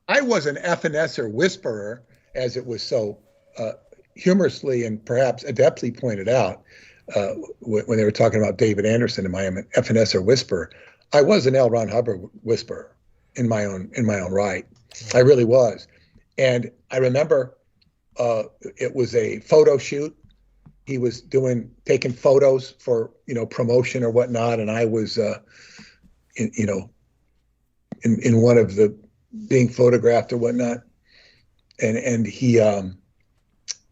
I was an FNSer whisperer, as it was so humorously and perhaps adeptly pointed out when they were talking about David Anderson and I'm an FNSer whisperer. I was an L. Ron Hubbard whisperer in my own right. I really was. And I remember it was a photo shoot. He was taking photos for, promotion or whatnot. And I was, in one of the being photographed or whatnot. And he, and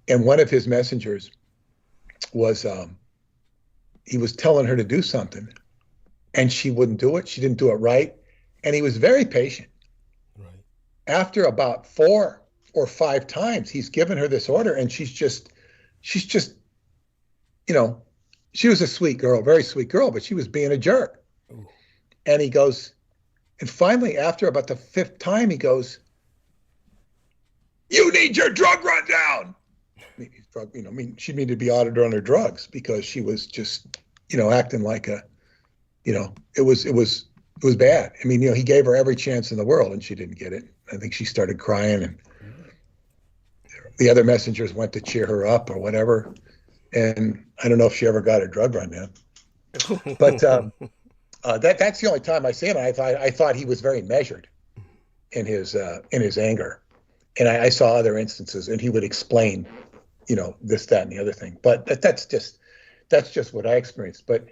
one of his messengers was, he was telling her to do something and she wouldn't do it. She didn't do it right. And he was very patient. Right. After about 4 or 5 times, he's given her this order and she's just, she was a sweet girl, very sweet girl, but she was being a jerk. Ooh. And he goes, and finally, after about the 5th time, he goes, "You need your drug rundown." She needed to be audited on her drugs because she was just, acting like a, it was bad. I mean, he gave her every chance in the world and she didn't get it. I think she started crying and the other messengers went to cheer her up or whatever. And I don't know if she ever got her drug rundown, but that's the only time I see him. I thought he was very measured in his anger, and I saw other instances, and he would explain, this, that, and the other thing. But that's just what I experienced. But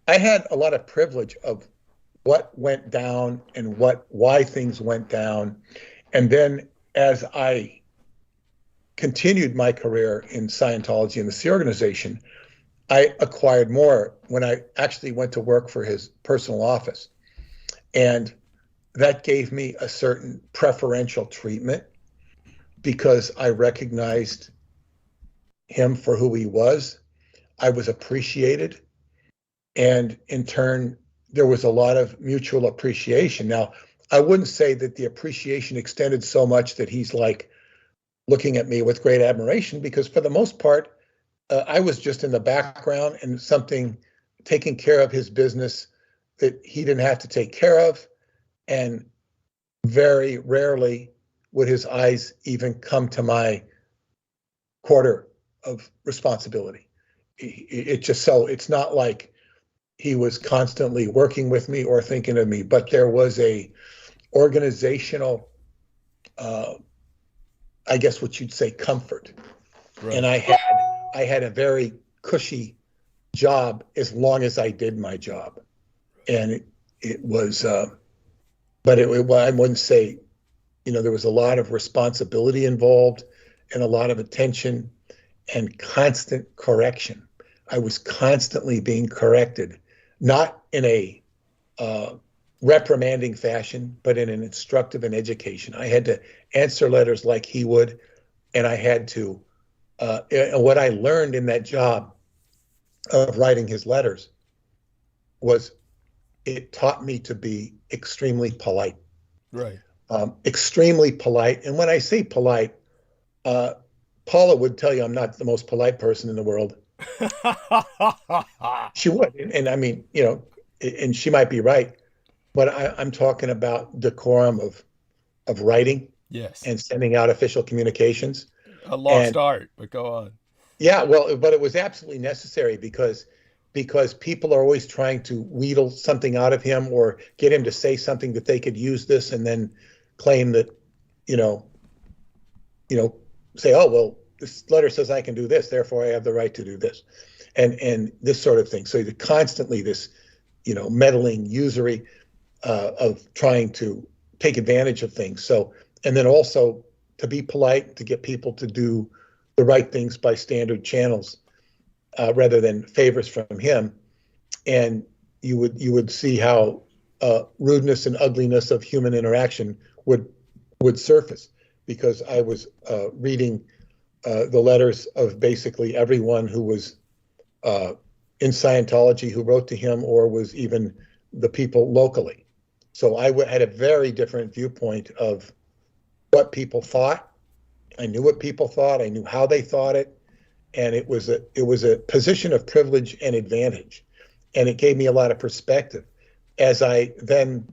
I had a lot of privilege of what went down and why things went down, and then as I continued my career in Scientology and the Sea Organization, I acquired more when I actually went to work for his personal office. And that gave me a certain preferential treatment because I recognized him for who he was. I was appreciated. And in turn, there was a lot of mutual appreciation. Now, I wouldn't say that the appreciation extended so much that he's like looking at me with great admiration, because for the most part, I was just in the background and taking care of his business that he didn't have to take care of. And very rarely would his eyes even come to my quarter of responsibility. It's not like he was constantly working with me or thinking of me, but there was a organizational, I guess what you'd say, comfort. Right. And I had a very cushy job as long as I did my job. And it was, but I wouldn't say, there was a lot of responsibility involved and a lot of attention and constant correction. I was constantly being corrected, not in a reprimanding fashion, but in an instructive and education. I had to answer letters like he would, and I had to, and what I learned in that job of writing his letters was it taught me to be extremely polite. Right. Extremely polite. And when I say polite, Paula would tell you I'm not the most polite person in the world. She would. And I mean, you know, and she might be right. But I'm talking about decorum of writing, yes, and sending out official communications. A lost art, but go on. Yeah, well, but it was absolutely necessary because people are always trying to wheedle something out of him or get him to say something that they could use this and then claim that, you know, say, oh, well, this letter says I can do this, therefore I have the right to do this, and this sort of thing. So constantly this, you know, meddling, usury of trying to take advantage of things. So, and then also to be polite, to get people to do the right things by standard channels rather than favors from him. And you would see how rudeness and ugliness of human interaction would surface, because I was reading the letters of basically everyone who was in Scientology who wrote to him, or was even the people locally. So I had a very different viewpoint of what people thought. I knew what people thought. I knew how they thought it, and it was a position of privilege and advantage, and it gave me a lot of perspective. As I then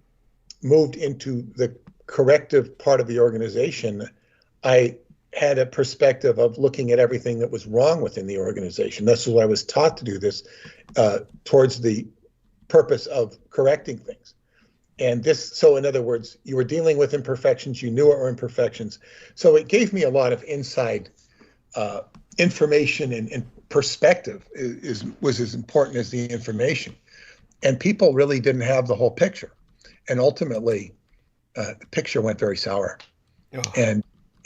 moved into the corrective part of the organization, I had a perspective of looking at everything that was wrong within the organization. That's why I was taught to do this towards the purpose of correcting things. And this, so in other words, you were dealing with imperfections, you knew it were imperfections. So it gave me a lot of inside information, and perspective was as important as the information. And people really didn't have the whole picture. And ultimately, the picture went very sour. Oh.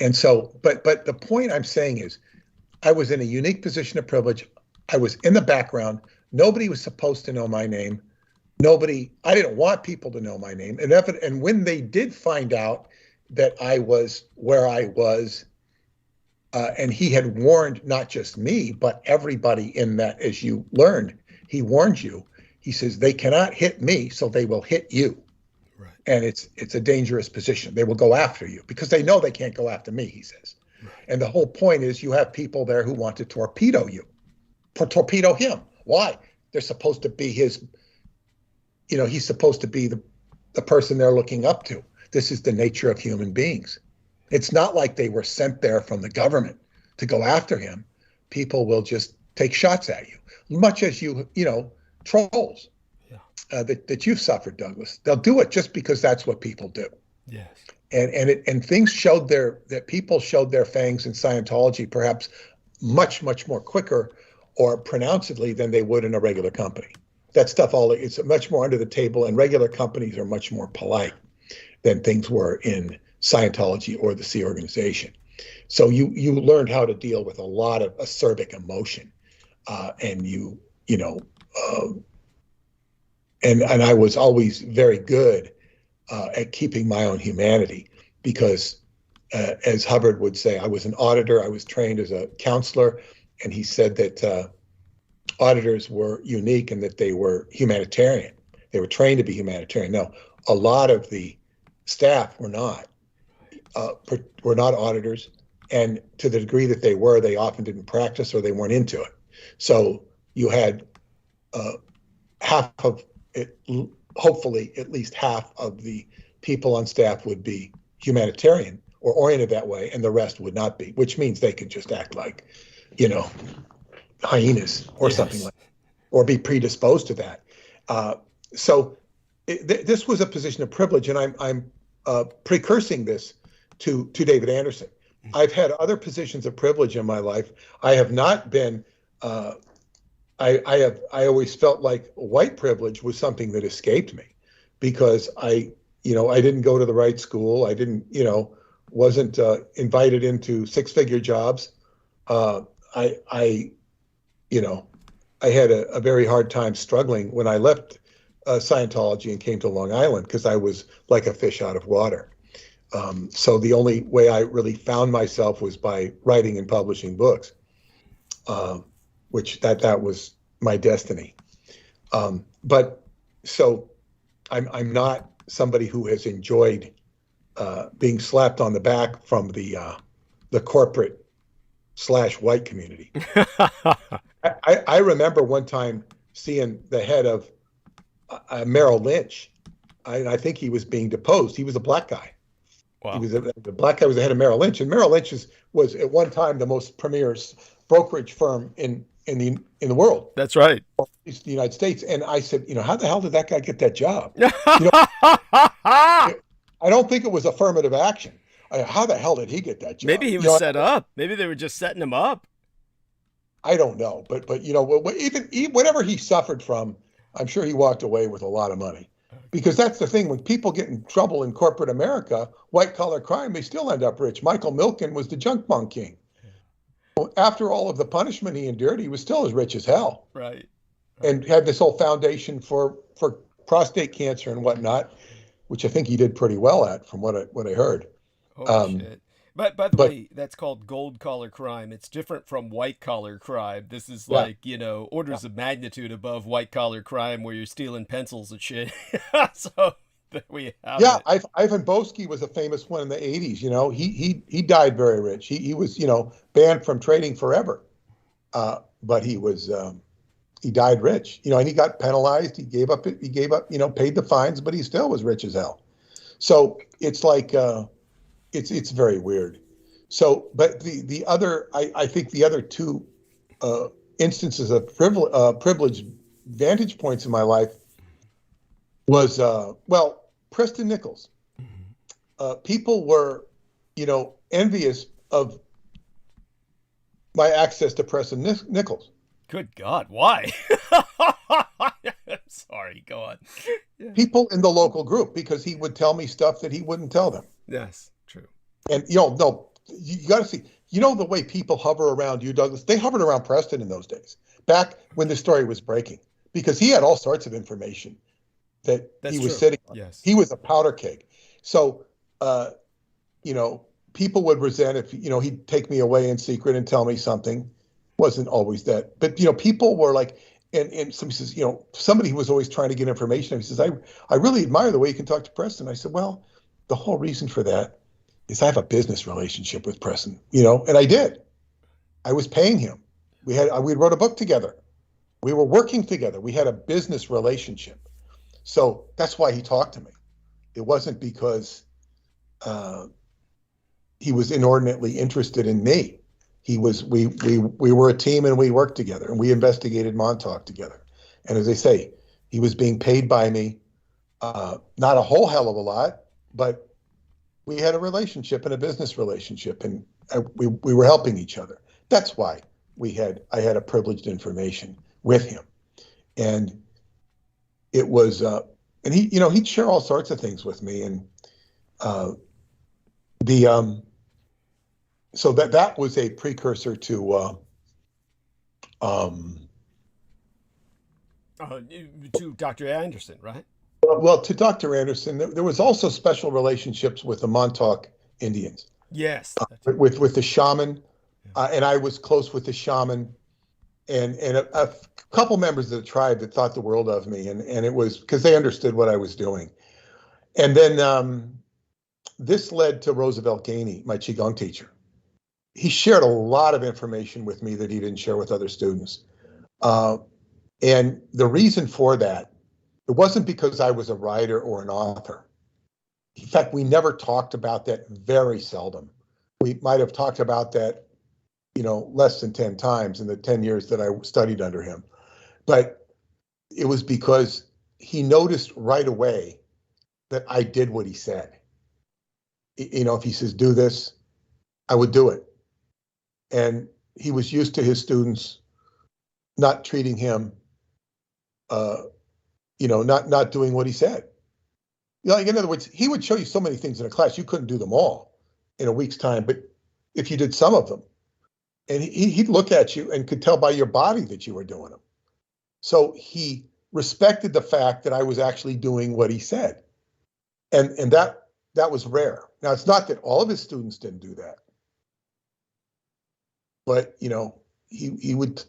And so, but the point I'm saying is, I was in a unique position of privilege. I was in the background. Nobody was supposed to know my name. I didn't want people to know my name. And when they did find out that I was where I was, and he had warned not just me, but everybody in that, as you learned, he warned you. He says, they cannot hit me, so they will hit you. Right. And it's a dangerous position. They will go after you because they know they can't go after me, he says. Right. And the whole point is you have people there who want to torpedo you, torpedo him. Why? They're supposed to be his, you know, he's supposed to be the person they're looking up to. This is the nature of human beings. It's not like they were sent there from the government to go after him. People will just take shots at you, much as you know, trolls that you've suffered, Douglas. They'll do it just because that's what people do. Yes. And things showed that people showed their fangs in Scientology perhaps much more quicker or pronouncedly than they would in a regular company. That stuff it's much more under the table, and regular companies are much more polite than things were in Scientology or the Sea organization. So you learned how to deal with a lot of acerbic emotion, and and I was always very good at keeping my own humanity, because as Hubbard would say, I was an auditor. I was trained as a counselor, and he said that auditors were unique and that they were humanitarian. They were trained to be humanitarian. Now, a lot of the staff were not auditors, and to the degree that they were, they often didn't practice or they weren't into it. So you had half of it, hopefully at least half of the people on staff would be humanitarian or oriented that way, and the rest would not be, which means they could just act like, you know, hyenas or something like that, or be predisposed to that. So this was a position of privilege, and I'm precursing this to David Anderson. I've had other positions of privilege in my life. I have not been. I always felt like white privilege was something that escaped me, because I didn't go to the right school. I didn't, wasn't invited into six-figure jobs. I had a very hard time struggling when I left Scientology and came to Long Island because I was like a fish out of water. So the only way I really found myself was by writing and publishing books, which that was my destiny. But so I'm not somebody who has enjoyed being slapped on the back from the corporate / white community. I remember one time seeing the head of Merrill Lynch. I think he was being deposed. He was a black guy. Wow. He was the black guy was the head of Merrill Lynch, and Merrill Lynch was at one time the most premier brokerage firm in the world. That's right. Or at least the United States. And I said, how the hell did that guy get that job? I don't think it was affirmative action. How the hell did he get that job? Maybe he was set up. Maybe they were just setting him up. I don't know, but even whatever he suffered from, I'm sure he walked away with a lot of money, because that's the thing. When people get in trouble in corporate America, white collar crime, they still end up rich. Michael Milken was the junk bond king. After all of the punishment he endured, he was still as rich as hell. Right. And had this whole foundation for prostate cancer and whatnot, which I think he did pretty well at, from what I heard. Oh shit. But by the way, that's called gold collar crime. It's different from white collar crime. This is like, orders of magnitude above white collar crime where you're stealing pencils and shit. So there we have it. Ivan Boesky was a famous one in the 80s. He died very rich. He was, banned from trading forever. But he was he died rich. And he got penalized. He gave up, paid the fines, but he still was rich as hell. So it's like it's very weird. So, but the other, I think the other two instances of privileged vantage points in my life was, Preston Nichols. People were, envious of my access to Preston Nichols. Good God, why? Sorry, go on. Yeah. People in the local group, because he would tell me stuff that he wouldn't tell them. Yes, true. And, no, you got to see, the way people hover around you, Douglas, they hovered around Preston in those days, back when the story was breaking, because he had all sorts of information that he was sitting on. Yes. He was a powder keg. So, people would resent if, he'd take me away in secret and tell me something. Wasn't always that. But, people were like, and somebody says, somebody who was always trying to get information. He says, I really admire the way you can talk to Preston. I said, well, the whole reason for that is I have a business relationship with Preston, and I did. I was paying him. We wrote a book together. We were working together. We had a business relationship. So that's why he talked to me. It wasn't because he was inordinately interested in me. We were a team, and we worked together, and we investigated Montauk together. And as I say, he was being paid by me, not a whole hell of a lot, but we had a relationship and a business relationship, and we were helping each other. That's why I had a privileged information with him. And it was, and he'd share all sorts of things with me. And so that was a precursor to Dr. Anderson, right? Well, to Dr. Anderson, there was also special relationships with the Montauk Indians. Yes. With the shaman, and I was close with the shaman, and a couple members of the tribe that thought the world of me, and it was because they understood what I was doing. And then this led to Roosevelt Gainey, my Qigong teacher. He shared a lot of information with me that he didn't share with other students. And the reason for that, it wasn't because I was a writer or an author. In fact, we never talked about that, very seldom. We might have talked about that, less than 10 times in the 10 years that I studied under him. But it was because he noticed right away that I did what he said. If he says, do this, I would do it. And he was used to his students not treating him, not doing what he said. Like, in other words, he would show you so many things in a class, you couldn't do them all in a week's time, but if you did some of them, and he'd look at you and could tell by your body that you were doing them. So he respected the fact that I was actually doing what he said. And that was rare. Now, it's not that all of his students didn't do that. But, he would,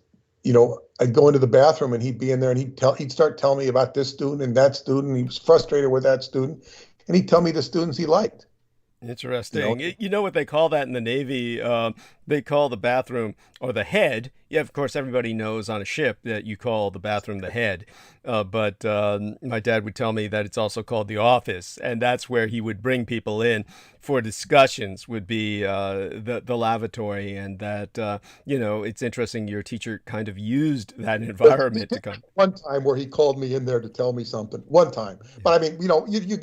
I'd go into the bathroom and he'd be in there and he'd start telling me about this student and that student. He was frustrated with that student. And he'd tell me the students he liked. Interesting. You know what they call that in the Navy? They call the bathroom, or the head. Yeah, of course, everybody knows on a ship that you call the bathroom the head. But my dad would tell me that it's also called the office. And that's where he would bring people in for discussions, would be the lavatory. And that, it's interesting your teacher kind of used that environment to come. One time where he called me in there to tell me something. One time. But I mean, you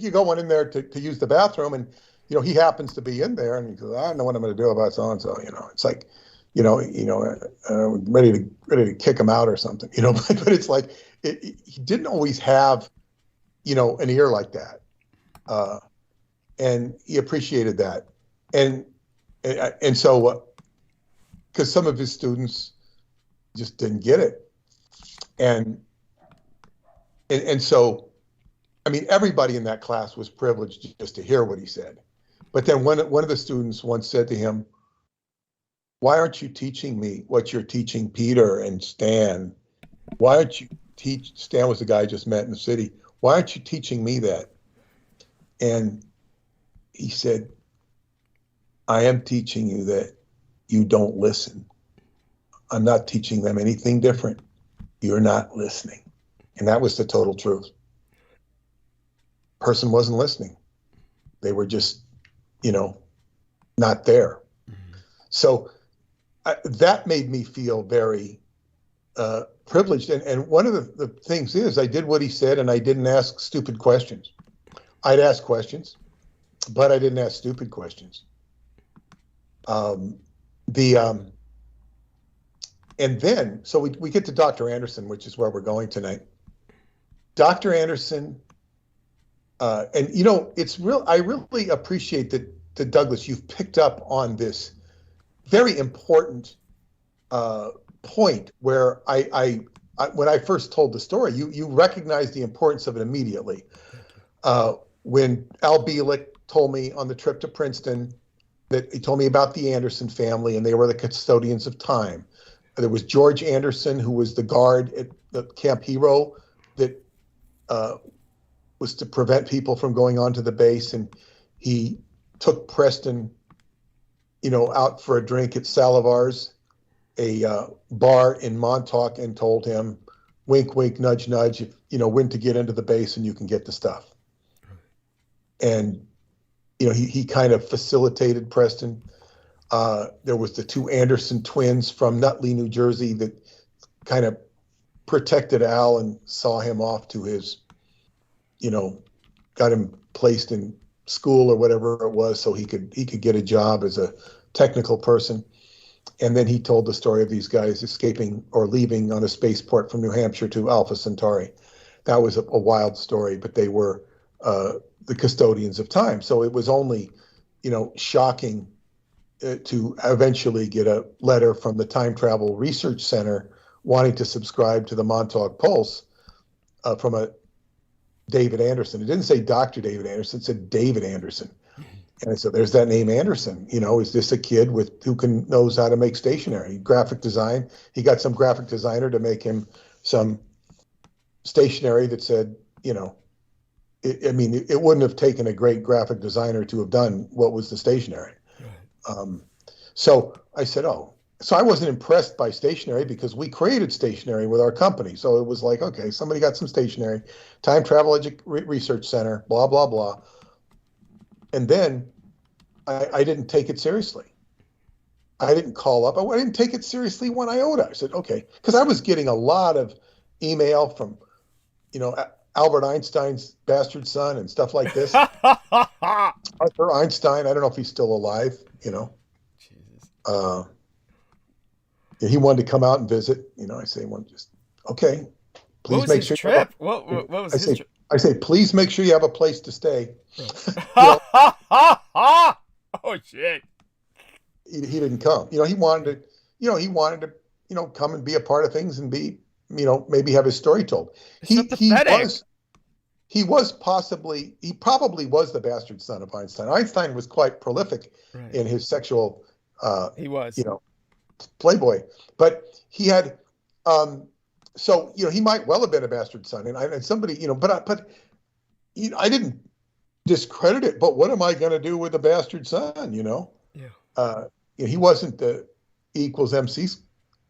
go in there to use the bathroom, and he happens to be in there, and he says, "I don't know what I'm going to do about so and so." It's like, ready to kick him out or something. But it's like he didn't always have, an ear like that, and he appreciated that, and so because some of his students just didn't get it, and so, I mean, everybody in that class was privileged just to hear what he said. But then one of the students once said to him, "Why aren't you teaching me what you're teaching Peter and Stan? Why aren't you Stan was the guy I just met in the city. Why aren't you teaching me that?" And he said, "I am teaching you that you don't listen. I'm not teaching them anything different. You're not listening." And that was the total truth. Person wasn't listening. They were just, not there. Mm-hmm. So that made me feel very privileged. And one of the things is I did what he said, and I didn't ask stupid questions. I'd ask questions, but I didn't ask stupid questions. And then, so we get to Dr. Anderson, which is where we're going tonight. Dr. Anderson, and it's real. I really appreciate that Douglas, you've picked up on this very important point where I when I first told the story, you recognized the importance of it immediately. When Al Bielek told me on the trip to Princeton that he told me about the Anderson family, and they were the custodians of time. There was George Anderson, who was the guard at the Camp Hero that was to prevent people from going onto the base, and he took Preston, out for a drink at Salivar's, a bar in Montauk, and told him, wink, wink, nudge, nudge, when to get into the base and you can get the stuff. And, he kind of facilitated Preston. There was the two Anderson twins from Nutley, New Jersey, that kind of protected Al and saw him off to his, got him placed in school or whatever it was so he could get a job as a technical person. And then he told the story of these guys escaping or leaving on a spaceport from New Hampshire to Alpha Centauri. That was a wild story, but they were the custodians of time. So it was only, shocking to eventually get a letter from the Time Travel Research Center wanting to subscribe to the Montauk Pulse from a David Anderson. It didn't say Dr. David Anderson, it said David Anderson. And I said, there's that name Anderson. Is this a kid who knows how to make stationery, graphic design? He got some graphic designer to make him some stationery that said, it wouldn't have taken a great graphic designer to have done what was the stationery. So I said, so I wasn't impressed by stationery because we created stationery with our company. So it was like, okay, somebody got some stationery, Time Travel Research Center, blah, blah, blah. And then I didn't take it seriously. I didn't call up. I didn't take it seriously one iota. I said, okay, because I was getting a lot of email from, Albert Einstein's bastard son and stuff like this. Arthur Einstein, I don't know if he's still alive, Jesus. He wanted to come out and visit. I say, okay, please make sure. Trip? What was his trip? I say, please make sure you have a place to stay. Oh shit! He didn't come. He wanted to. Come and be a part of things and be, maybe have his story told. He probably was the bastard son of Einstein. Einstein was quite prolific in his sexual, he was, playboy, but he had, so, he might well have been a bastard son, and somebody, but I didn't discredit it, but what am I going to do with a bastard son, Yeah. He wasn't the E equals MC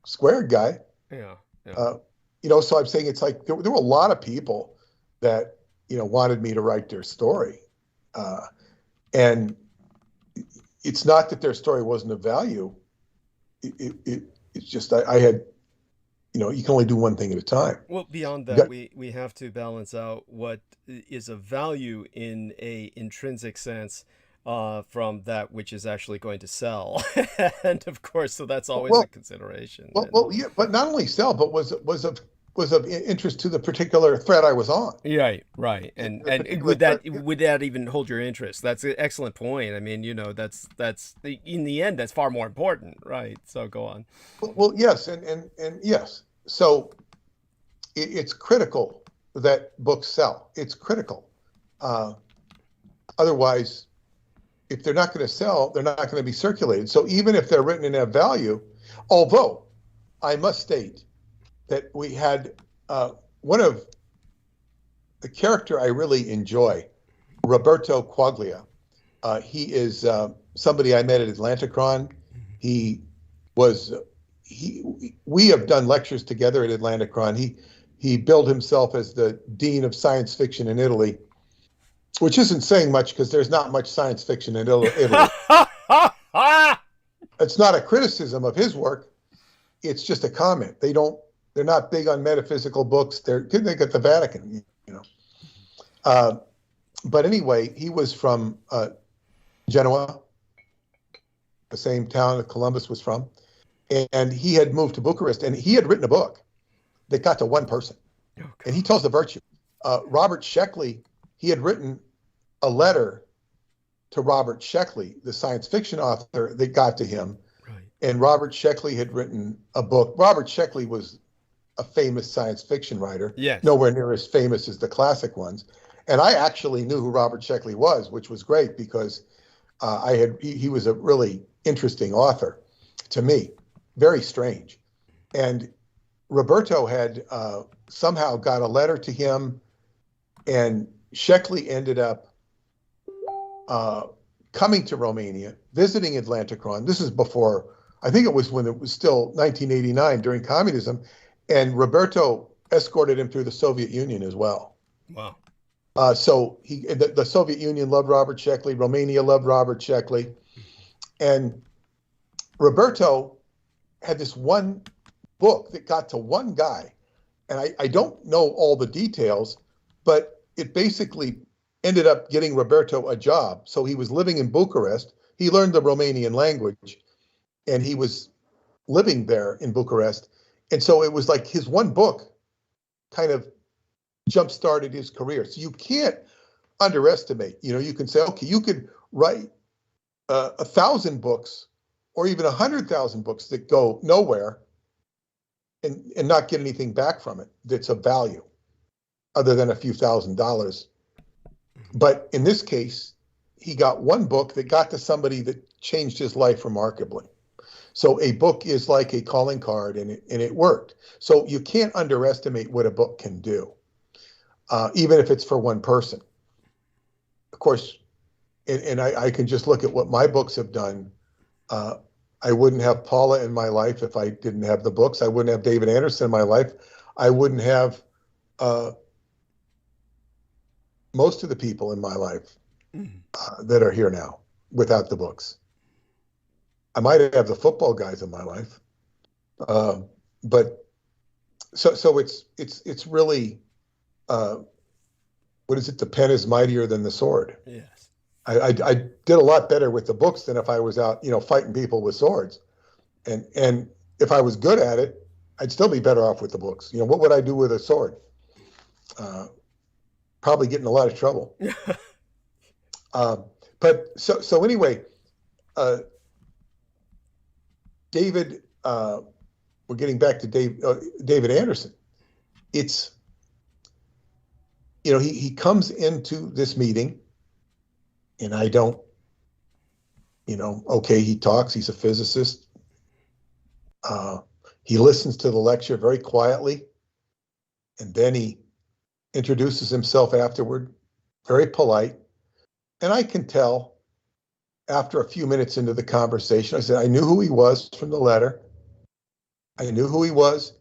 squared guy. Yeah. So I'm saying it's like there were a lot of people that wanted me to write their story, and it's not that their story wasn't of value. It's just I had, you can only do one thing at a time. Well, beyond that, we have to balance out what is of value in a intrinsic sense from that which is actually going to sell, and of course, so that's always a consideration. Yeah, but not only sell, but was of interest to the particular thread I was on. Right. And would that even hold your interest? That's an excellent point. I mean, that's in the end, that's far more important, right? So go on. Well, yes, and yes. So it's critical that books sell. It's critical. Otherwise, if they're not going to sell, they're not going to be circulated. So even if they're written and have value, although I must state that we had one of the character I really enjoy, Roberto Quaglia. He is somebody I met at Atlanticron. We have done lectures together at Atlanticron. He billed himself as the dean of science fiction in Italy, which isn't saying much because there's not much science fiction in Italy. It's not a criticism of his work. It's just a comment. They're not big on metaphysical books. They got the Vatican, But anyway, he was from Genoa, the same town that Columbus was from. And he had moved to Bucharest, and he had written a book that got to one person. Okay. And he tells the virtue. Robert Sheckley, he had written a letter to Robert Sheckley, the science fiction author, that got to him. Right. And Robert Sheckley had written a book. Robert Sheckley was a famous science fiction writer, yes. Nowhere near as famous as the classic ones. And I actually knew who Robert Sheckley was, which was great because he was a really interesting author to me, very strange. And Roberto had somehow got a letter to him, and Sheckley ended up coming to Romania, visiting Atlanticron. This is before, I think it was when it was still 1989 during communism. And Roberto escorted him through the Soviet Union as well. Wow. So the Soviet Union loved Robert Sheckley. Romania loved Robert Sheckley. And Roberto had this one book that got to one guy. And I don't know all the details, but it basically ended up getting Roberto a job. So he was living in Bucharest. He learned the Romanian language, and he was living there in Bucharest. And so it was like his one book kind of jump-started his career. So you can't underestimate, you can say, okay, you could write 1,000 books or even 100,000 books that go nowhere and not get anything back from it that's of value other than a few $1,000s. But in this case, he got one book that got to somebody that changed his life remarkably. So a book is like a calling card, and it worked. So you can't underestimate what a book can do, even if it's for one person. Of course, and I can just look at what my books have done. I wouldn't have Paula in my life if I didn't have the books. I wouldn't have David Anderson in my life. I wouldn't have most of the people in my life that are here now without the books. I might have the football guys in my life, but so it's really what is it? The pen is mightier than the sword. Yes, I did a lot better with the books than if I was out, fighting people with swords, and if I was good at it, I'd still be better off with the books. What would I do with a sword? Probably get in a lot of trouble. But so anyway. David, we're getting back to David Anderson. it's, he comes into this meeting, and I don't, okay, he talks, he's a physicist. He listens to the lecture very quietly, and then he introduces himself afterward, very polite. And I can tell after a few minutes into the conversation, I said, I knew who he was from the letter. I knew who he was.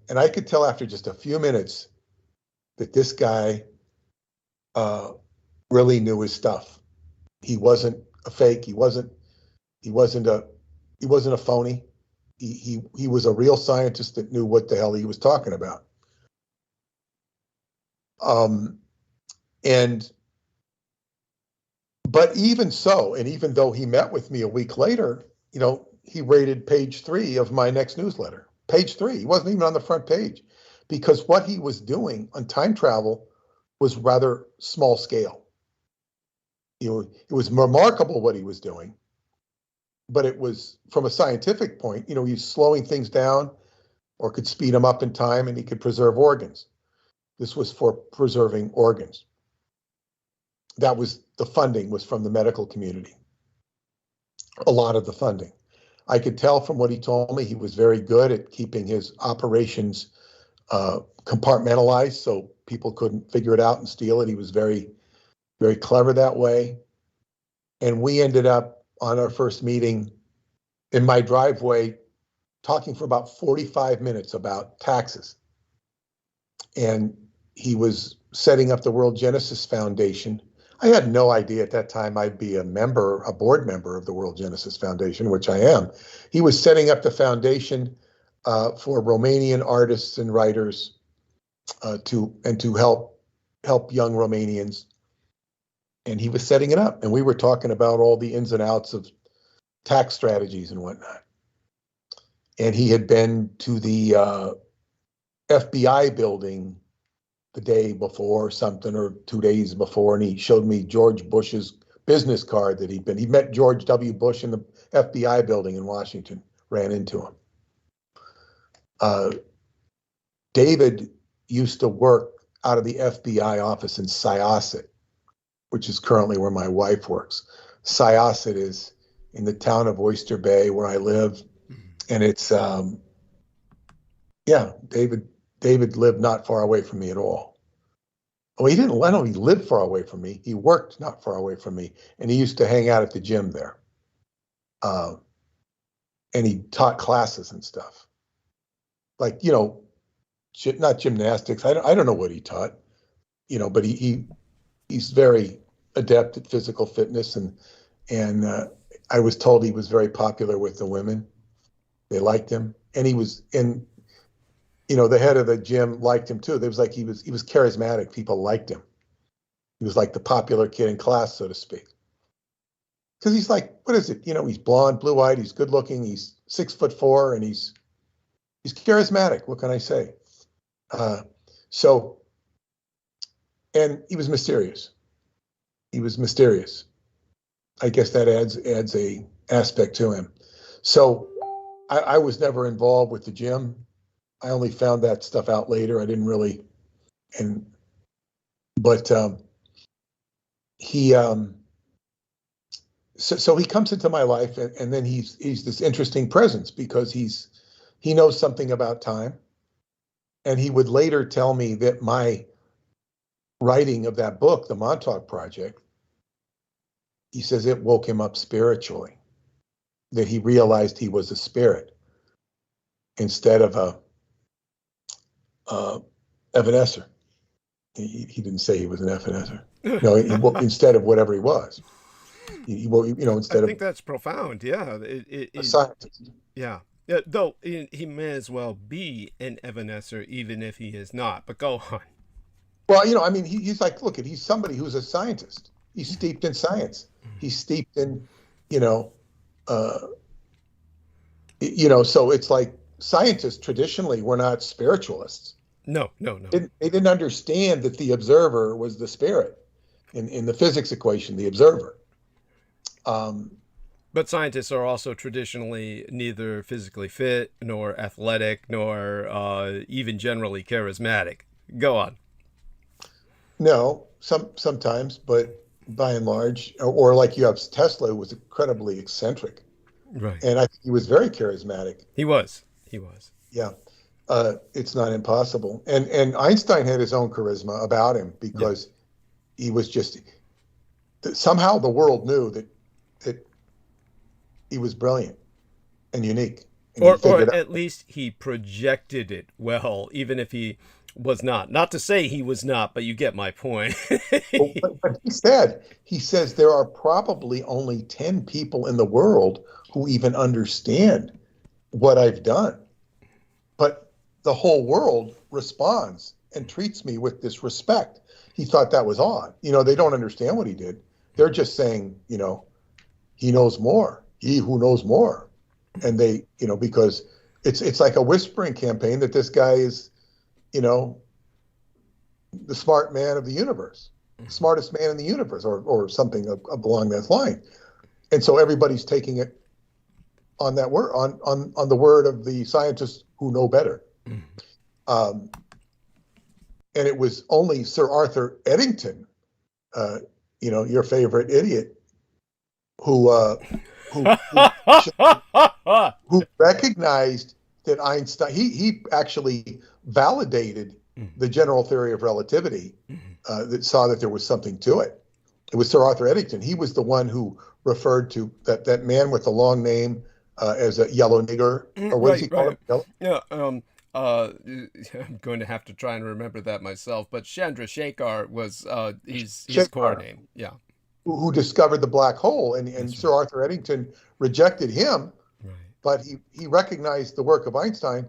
And I could tell after just a few minutes that this guy really knew his stuff. He wasn't a fake. He wasn't a phony. He was a real scientist that knew what the hell he was talking about. But even so, and even though he met with me a week later, he rated page 3 of my next newsletter. Page 3. He wasn't even on the front page, because what he was doing on time travel was rather small scale. It was remarkable what he was doing, but it was, from a scientific point, he was slowing things down or could speed them up in time, and he could preserve organs. This was for preserving organs. That was, the funding was from the medical community. A lot of the funding. I could tell from what he told me, he was very good at keeping his operations compartmentalized so people couldn't figure it out and steal it. He was very, very clever that way. And we ended up on our first meeting in my driveway talking for about 45 minutes about taxes. And he was setting up the World Genesis Foundation. I had no idea at that time I'd be a board member of the World Genesis Foundation, which I am. He was setting up the foundation for Romanian artists and writers to help young Romanians. And he was setting it up, and we were talking about all the ins and outs of tax strategies and whatnot. And he had been to the FBI building the day before or something, or 2 days before, and he showed me George Bush's business card that he met George W. Bush in the FBI building in Washington, ran into him. David used to work out of the FBI office in Syosset, which is currently where my wife works. Syosset is in the town of Oyster Bay where I live. And it's, David lived not far away from me at all. Oh, he didn't, I don't know, he lived far away from me. He worked not far away from me. And he used to hang out at the gym there. And he taught classes and stuff. Like, not gymnastics. I don't know what he taught, but he's very adept at physical fitness. And I was told he was very popular with the women. They liked him. And he was the head of the gym liked him too. It was like he was charismatic. People liked him. He was like the popular kid in class, so to speak. Because he's like, what is it? He's blonde, blue-eyed, he's good looking, he's 6'4", and he's charismatic. What can I say? And he was mysterious. I guess that adds a aspect to him. So I was never involved with the gym. I only found that stuff out later. I didn't really, so he comes into my life, and then he's this interesting presence because he knows something about time, and he would later tell me that my writing of that book, the Montauk Project, he says it woke him up spiritually, that he realized he was a spirit instead of a evanescer. He didn't say he was an evanescer. No, instead of whatever he was. Instead I think that's profound. Yeah, a scientist. Yeah. Though he may as well be an evanescer, even if he is not. But go on. Well, he's like, look, he's somebody who's a scientist. He's steeped in science. He's steeped in, so it's like scientists traditionally were not spiritualists. No. They didn't understand that the observer was the spirit in the physics equation, the observer. But scientists are also traditionally neither physically fit, nor athletic, nor even generally charismatic. Go on. No, sometimes, but by and large, or like you have Tesla, was incredibly eccentric, Right. and I think he was very charismatic. He was. Yeah, it's not impossible. And Einstein had his own charisma about him because he was just somehow the world knew that he was brilliant and unique. And Or at least he projected it well, even if he was not. Not to say he was not, but you get my point. But he says there are probably only 10 people in the world who even understand what I've done. But the whole world responds and treats me with this respect. He thought that was odd. They don't understand what he did. They're just saying, he knows more. He who knows more. And they, because it's like a whispering campaign that this guy is, the smart man of the universe, smartest man in the universe, or something along that line. And so everybody's taking it on that word, on the word of the scientists who know better. And it was only Sir Arthur Eddington, your favorite idiot, who recognized that Einstein, he actually validated the general theory of relativity, that saw that there was something to it. It was Sir Arthur Eddington. He was the one who referred to that man with the long name as a yellow nigger, or what does he call him? Yeah. I'm going to have to try and remember that myself. But Chandrasekhar was his core name. Yeah. Who discovered the black hole, and Sir Arthur Eddington rejected him, but he recognized the work of Einstein.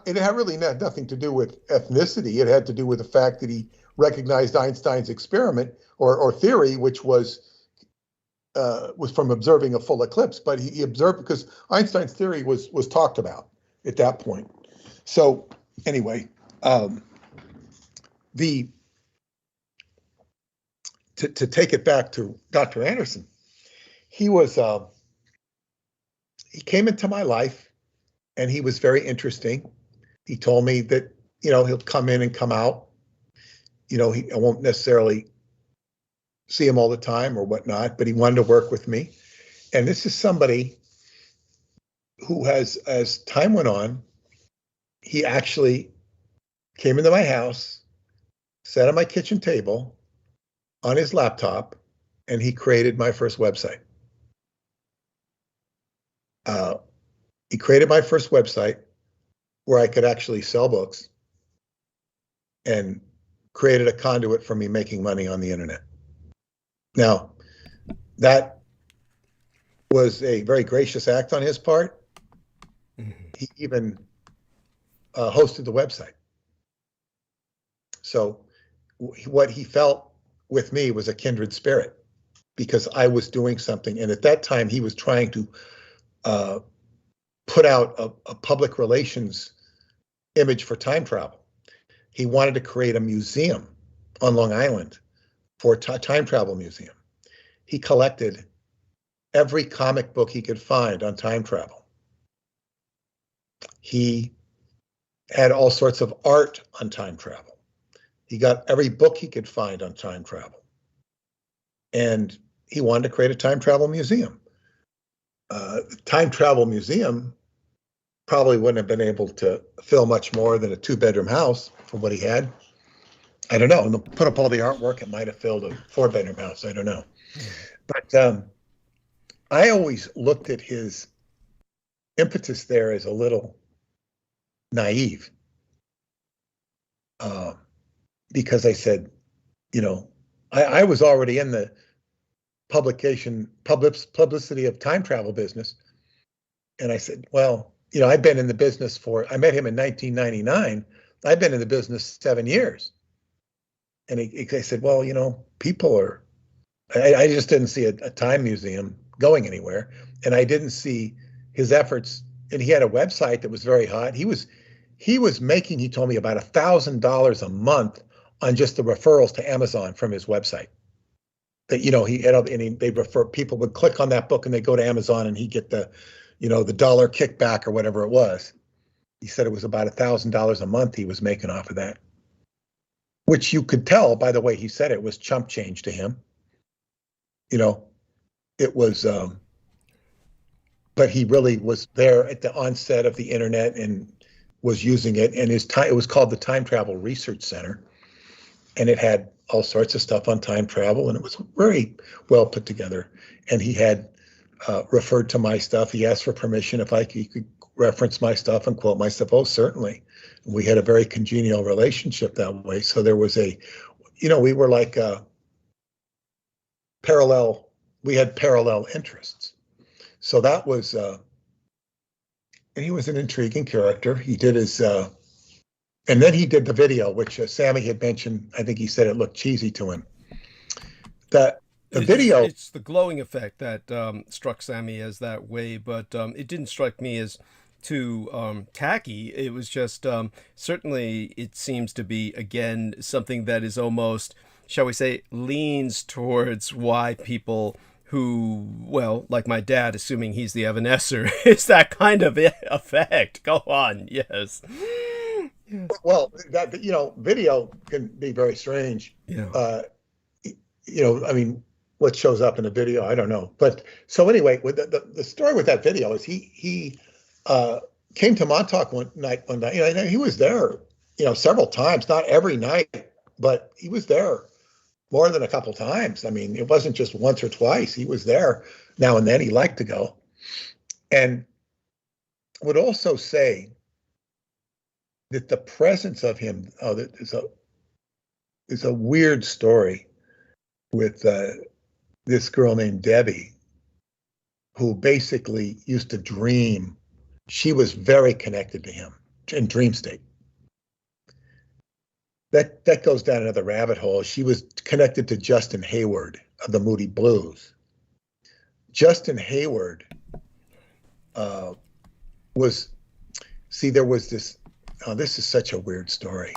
It had really nothing to do with ethnicity. It had to do with the fact that he recognized Einstein's experiment or theory, which was from observing a full eclipse. But he observed, because Einstein's theory was talked about at that point. So anyway, to take it back to Dr. Anderson, he came into my life, and he was very interesting. He told me that, he'll come in and come out. I won't necessarily see him all the time or whatnot, but he wanted to work with me. And this is somebody who has, as time went on, he actually came into my house, sat on my kitchen table on his laptop, and he created my first website. He created my first website where I could actually sell books, and created a conduit for me making money on the internet. Now, that was a very gracious act on his part. He even hosted the website. So what he felt with me was a kindred spirit, because I was doing something. And at that time, he was trying to put out a public relations image for time travel. He wanted to create a museum on Long Island for a time travel museum. He collected every comic book he could find on time travel. He had all sorts of art on time travel. He got every book he could find on time travel. And he wanted to create a time travel museum. The time travel museum probably wouldn't have been able to fill much more than a 2-bedroom house for what he had. I don't know. And put up all the artwork, it might have filled a 4-bedroom house. I don't know. But I always looked at his impetus there as a little naive, because I said, I was already in the publicity of time travel business. And I said, well, I've been in the business I met him in 1999. I've been in the business 7 years. And I said, well, people are, I just didn't see a time museum going anywhere. And I didn't see his efforts. And he had a website that was very hot. He was making, he told me, about $1,000 a month on just the referrals to Amazon from his website. that, you know, he had, and they refer, people would click on that book and they go to Amazon and he'd get the, you know, the dollar kickback or whatever it was. He said it was about $1,000 a month he was making off of that, which you could tell by the way he said it was chump change to him. You know, it was, but he really was there at the onset of the internet and was using it. And it was called the Time Travel Research Center. And it had all sorts of stuff on time travel, and it was very well put together. And he had referred to my stuff. He asked for permission if he could reference my stuff and quote my stuff. Oh, certainly. We had a very congenial relationship that way. So there was we were like we had parallel interests. So that was, and he was an intriguing character. He did his, and then he did the video, which Sammy had mentioned. I think he said it looked cheesy to him. It's the glowing effect that struck Sammy as that way, but it didn't strike me as too tacky. It was just certainly it seems to be, again, something that is almost, shall we say, leans towards why people who, well, like my dad, assuming he's the evanescer, it's that kind of effect. Go on, yes. Yes. Well, that, video can be very strange. Yeah. I mean, what shows up in a video, I don't know. But so anyway, with the story with that video is he came to Montauk one night. He was there, several times, not every night, but he was there more than a couple times. I mean, it wasn't just once or twice. He was there now and then. He liked to go, and would also say that the presence of him, is a weird story with this girl named Debbie, who basically used to dream. She was very connected to him in dream state. That goes down another rabbit hole. She was connected to Justin Hayward of the Moody Blues. Justin Hayward there was this, this is such a weird story.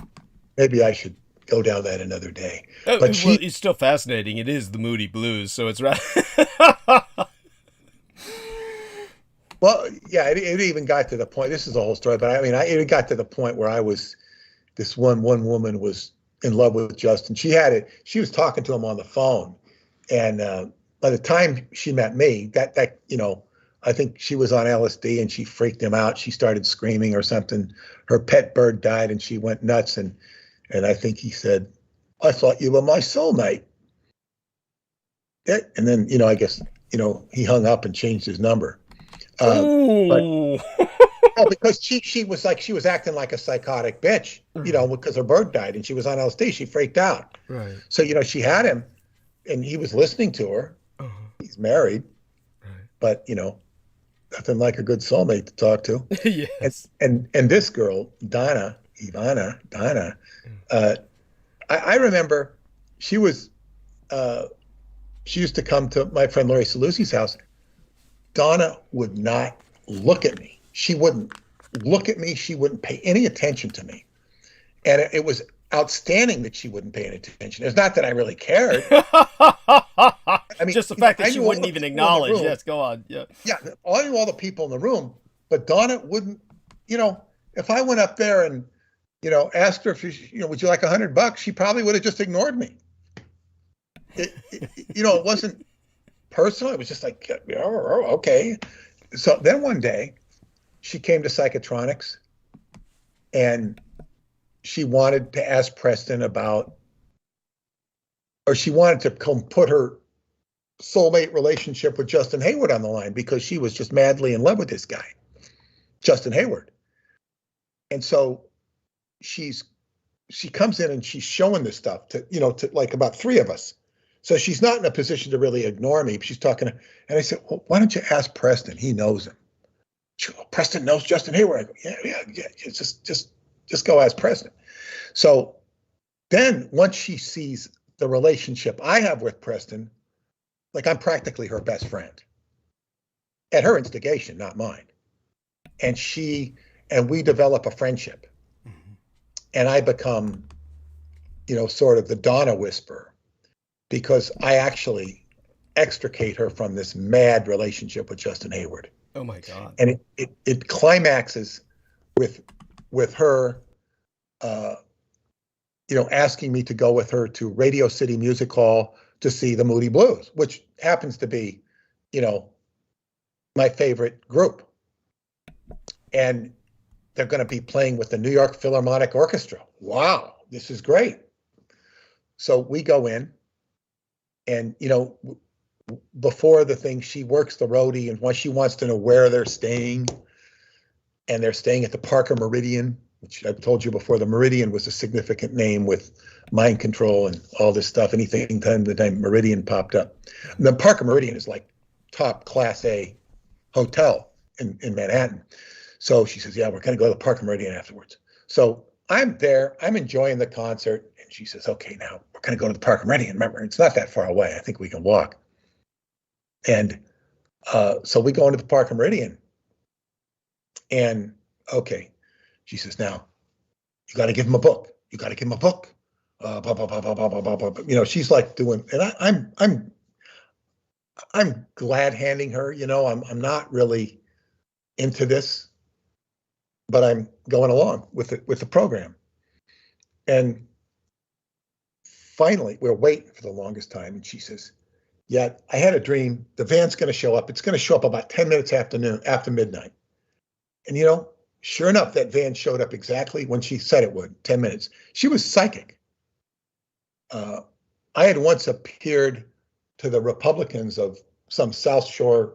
Maybe I should go down that another day. But it's still fascinating. It is the Moody Blues, so it's right. Well, yeah, it even got to the point. This is the whole story, but I mean, it got to the point where I was. This one woman was in love with Justin. She was talking to him on the phone, and by the time she met me, I think she was on LSD and she freaked him out. She started screaming or something. Her pet bird died and she went nuts. And I think he said, "I thought you were my soulmate." And then, I guess, he hung up and changed his number. Because she was acting like a psychotic bitch, because her bird died and she was on LSD. She freaked out. Right. So, she had him and he was listening to her. Uh-huh. He's married, right. But, nothing like a good soulmate to talk to. Yes. And this girl, Donna, I remember she was, she used to come to my friend Larry Salusi's house. Donna would not look at me. She wouldn't look at me. She wouldn't pay any attention to me. And it was outstanding that she wouldn't pay any attention. It's not that I really cared. I mean, just the fact that she wouldn't even acknowledge. Yes, go on. Yeah. Yeah. I knew all the people in the room, but Donna wouldn't, if I went up there and, asked her if she, would you like $100? She probably would have just ignored me. It wasn't personal. It was just like, oh, okay. So then one day she came to Psychotronics and she wanted to ask Preston she wanted to come put her soulmate relationship with Justin Hayward on the line because she was just madly in love with this guy, Justin Hayward. And so she comes in and she's showing this stuff to like about three of us. So she's not in a position to really ignore me. She's talking, and I said, "Well, why don't you ask Preston? He knows him." She goes, "Preston knows Justin Hayward." I go, yeah. Just go ask Preston. So then once she sees the relationship I have with Preston, like I'm practically her best friend. At her instigation, not mine. And we develop a friendship. Mm-hmm. And I become, sort of the Donna whisperer. because I actually extricate her from this mad relationship with Justin Hayward. Oh my God. And it climaxes with her, asking me to go with her to Radio City Music Hall to see the Moody Blues, which happens to be, my favorite group. And they're going to be playing with the New York Philharmonic Orchestra. Wow, this is great. So we go in, and, before the thing, she works the roadie, and she wants to know where they're staying. And they're staying at the Parker Meridian, which I've told you before. The Meridian was a significant name with mind control and all this stuff. Anything time the name Meridian popped up. And the Parker Meridian is like top Class A hotel in Manhattan. So she says, yeah, we're going to go to the Parker Meridian afterwards. So I'm there. I'm enjoying the concert. And she says, okay, now we're going to go to the Parker Meridian. Remember, it's not that far away. I think we can walk. And so we go into the Parker Meridian. And okay, she says, now you got to give him a book. You got to give him a book. Blah, blah, blah, blah, blah, blah, blah, blah. She's like doing, and I'm glad handing her. I'm not really into this, but I'm going along with the program. And finally, we're waiting for the longest time, and she says, yeah, I had a dream. The van's going to show up. It's going to show up about 10 minutes after midnight. And, sure enough, that van showed up exactly when she said it would, 10 minutes. She was psychic. I had once appeared to the Republicans of some South Shore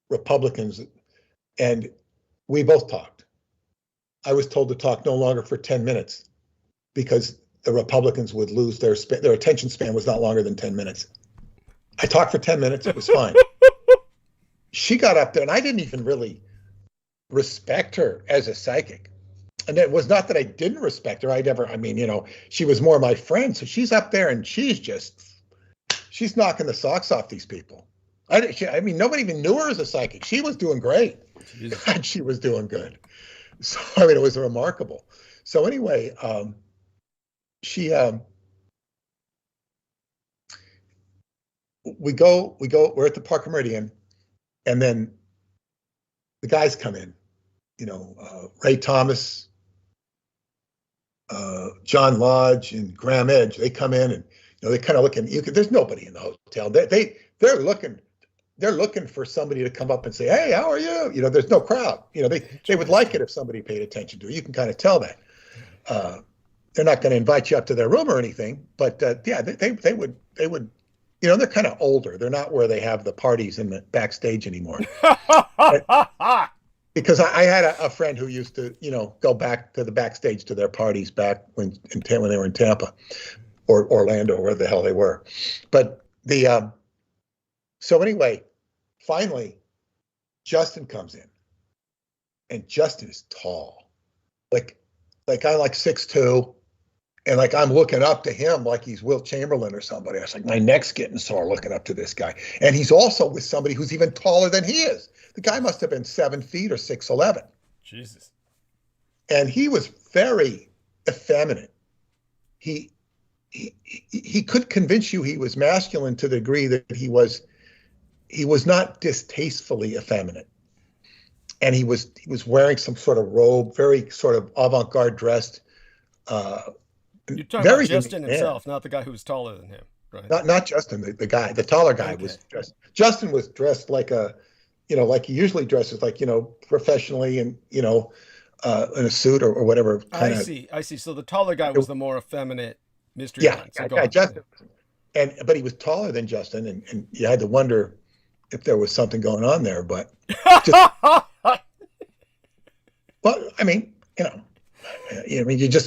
Republicans, and we both talked. I was told to talk no longer for 10 minutes because the Republicans would lose their attention span was not longer than 10 minutes. I talked for 10 minutes. It was fine. She got up there, and I didn't even really respect her as a psychic. And it was not that I didn't respect her. She was more my friend. So she's up there, and she's knocking the socks off these people. Nobody even knew her as a psychic. She was doing great. God, she was doing good. So, it was remarkable. So anyway, we're at the Parker Meridian, and then the guys come in, Ray Thomas, John Lodge, and Graham Edge. They come in, and they kind of look at you. There's nobody in the hotel. They're looking for somebody to come up and say, "Hey, how are you?" There's no crowd. They would like it if somebody paid attention to it. You can kind of tell that. They're not going to invite you up to their room or anything, but yeah, they would. They're kind of older. They're not where they have the parties in the backstage anymore. Because I had a friend who used to, go back to the backstage to their parties back when they were in Tampa or Orlando, where the hell they were. But so anyway, finally, Justin comes in, and Justin is tall, like I'm like 6'2". And I'm looking up to him like he's Wilt Chamberlain or somebody. I was like, my neck's getting sore looking up to this guy. And he's also with somebody who's even taller than he is. The guy must have been 7 feet or 6'11". Jesus. And he was very effeminate. He could convince you he was masculine to the degree that he was not distastefully effeminate. And he was wearing some sort of robe, very sort of avant-garde dressed. You're talking about Justin himself, not the guy who was taller than him, right? Not Justin, the guy, the taller guy. Okay. Was dressed. Justin was dressed like like he usually dresses, professionally, and in a suit or whatever. I see. So the taller guy was the more effeminate mystery man. So Justin, but he was taller than Justin, and you had to wonder if there was something going on there. But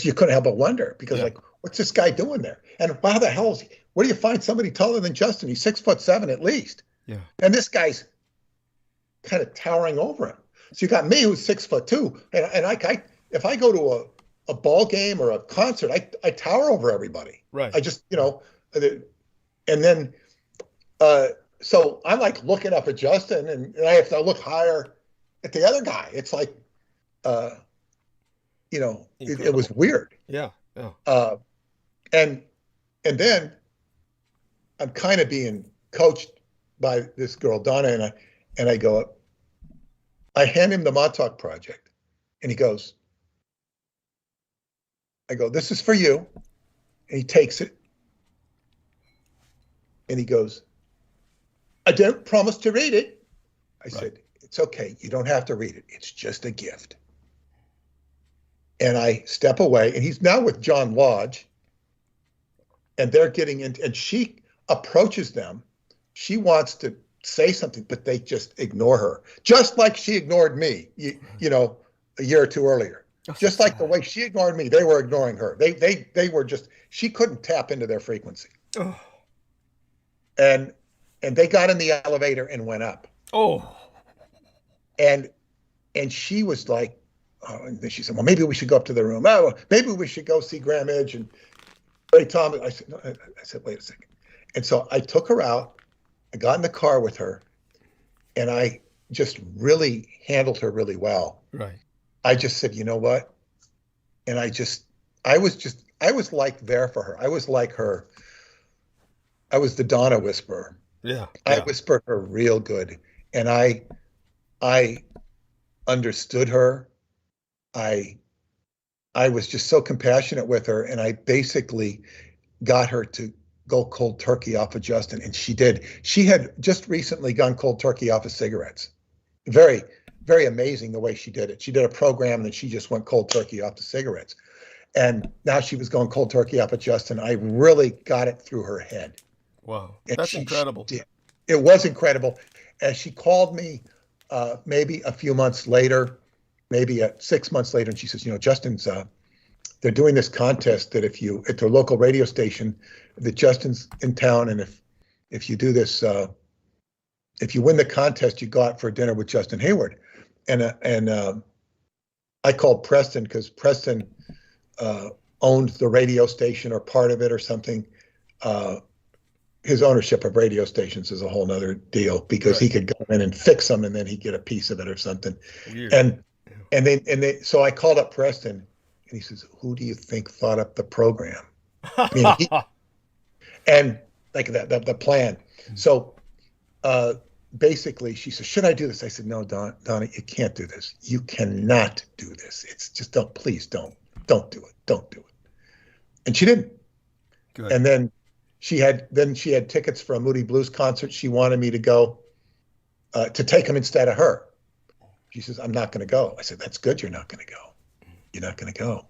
you couldn't help but wonder because what's this guy doing there? And how the hell where do you find somebody taller than Justin? He's 6'7" at least. Yeah. And this guy's kind of towering over him. So you got me who's 6'2", and if I go to a ball game or a concert, I tower over everybody. Right. I just, and then so I'm looking up at Justin, and I have to look higher at the other guy. It's like it was weird. Yeah. And then I'm kind of being coached by this girl, Donna, and I go up. I hand him the Montauk Project, and he goes, I go, this is for you. And he takes it. And he goes, I don't promise to read it. I said, it's okay. You don't have to read it. It's just a gift. And I step away, and he's now with John Lodge, and they're getting in, and she approaches them. She wants to say something, but they just ignore her, just like she ignored me, you know, a year or two earlier. Just like the way she ignored me, they were ignoring her. They were just, she couldn't tap into their frequency. Oh. And they got in the elevator and went up. Oh. And she was like, oh, and then she said, well, maybe we should go up to the room. Oh, well, maybe we should go see Graham Edge and Ray Thomas. I said, no, I said, wait a second. And so I took her out. I got in the car with her, and I just really handled her really well. Right. I just said, you know what? And I was like there for her. I was like her. I was the Donna whisperer. Yeah. I whispered her real good. And I understood her. I was just so compassionate with her. And I basically got her to go cold turkey off of Justin. And she did. She had just recently gone cold turkey off of cigarettes. Very, very amazing the way she did it. She did a program and then she just went cold turkey off the cigarettes. And now she was going cold turkey off of Justin. I really got it through her head. Wow. That's incredible. It was incredible. And she called me maybe a few months later, maybe 6 months later. And she says, you know, Justin's, they're doing this contest that if you, at their local radio station, that Justin's in town. And if you do this, if you win the contest, you go out for dinner with Justin Hayward. And I called Preston because Preston owned the radio station or part of it or something. His ownership of radio stations is a whole nother deal because he could go in and fix them and then he'd get a piece of it or something. Weird. And so I called up Preston and he says, who do you think thought up the program? I mean, and like the plan. So basically she said, should I do this? I said, no, Donna, you can't do this. You cannot do this. It's just please don't do it. Don't do it. And she didn't. Good. And then she had tickets for a Moody Blues concert. She wanted me to go to take them instead of her. She says, I'm not going to go. I said, that's good. You're not going to go. You're not going to go.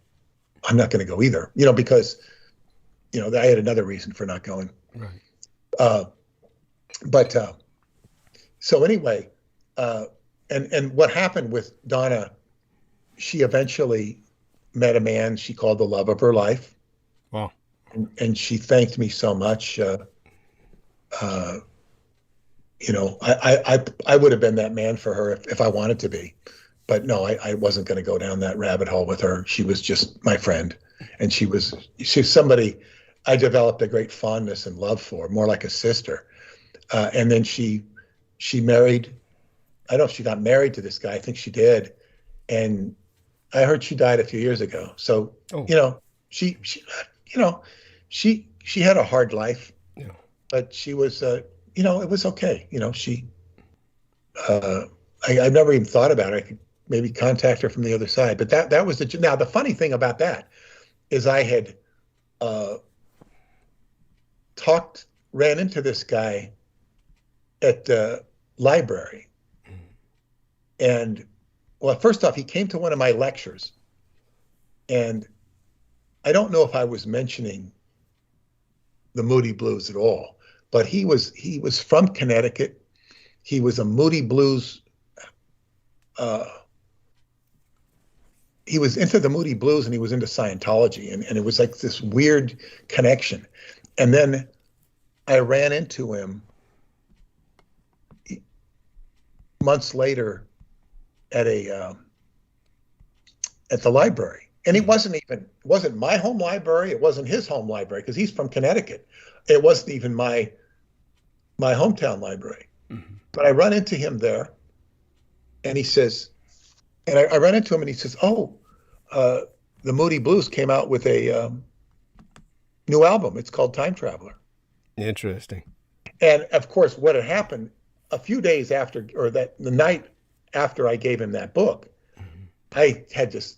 I'm not going to go either. You know, because, you know, I had another reason for not going. Right. So anyway, and what happened with Donna, she eventually met a man she called the love of her life. Wow. And she thanked me so much. You know, I would have been that man for her if I wanted to be, but no, I wasn't going to go down that rabbit hole with her. She was just my friend, and she's somebody I developed a great fondness and love for, more like a sister. And then she married. I don't know if she got married to this guy. I think she did, and I heard she died a few years ago. So you know, she had a hard life, but she was, you know, it was okay. You know, I've never even thought about it. I could maybe contact her from the other side, but that was now the funny thing about that is I had ran into this guy at the library. And well, first off, he came to one of my lectures, and I don't know if I was mentioning the Moody Blues at all, but he was from Connecticut. He was a Moody Blues. He was into the Moody Blues and he was into Scientology, and it was like this weird connection. And then I ran into him months later at the library. And it wasn't my home library. It wasn't his home library because he's from Connecticut. It wasn't even my hometown library. Mm-hmm. But I run into him there, and he says, and I run into him and he says, oh, the Moody Blues came out with a new album. It's called Time Traveler. Interesting. And of course, what had happened a few days after, or the night after I gave him that book, I had this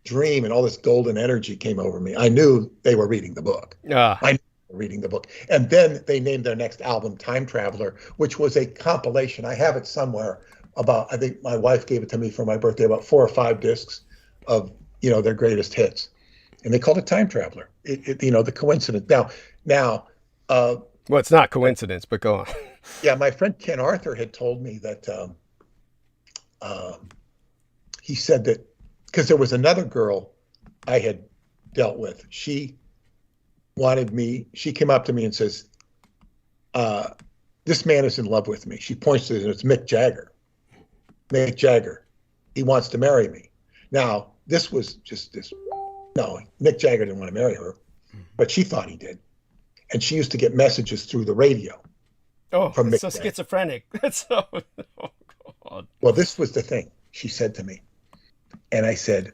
dream and all this golden energy came over me. I knew they were reading the book. I knew they were reading the book. And then they named their next album Time Traveler, which was a compilation. I have it somewhere about, I think my wife gave it to me for my birthday, about 4 or 5 discs of, their greatest hits. And they called it Time Traveler. The coincidence. Now, well, it's not coincidence, but go on. Yeah, my friend Ken Arthur had told me that he said that because there was another girl I had dealt with. She came up to me and says, this man is in love with me. She points to it, and it's Mick Jagger. Mick Jagger. He wants to marry me. Now, this was just this. No, Mick Jagger didn't want to marry her, but she thought he did. And she used to get messages through the radio. Oh, from it's so schizophrenic. That's so, oh, God. Well, this was the thing she said to me. And I said,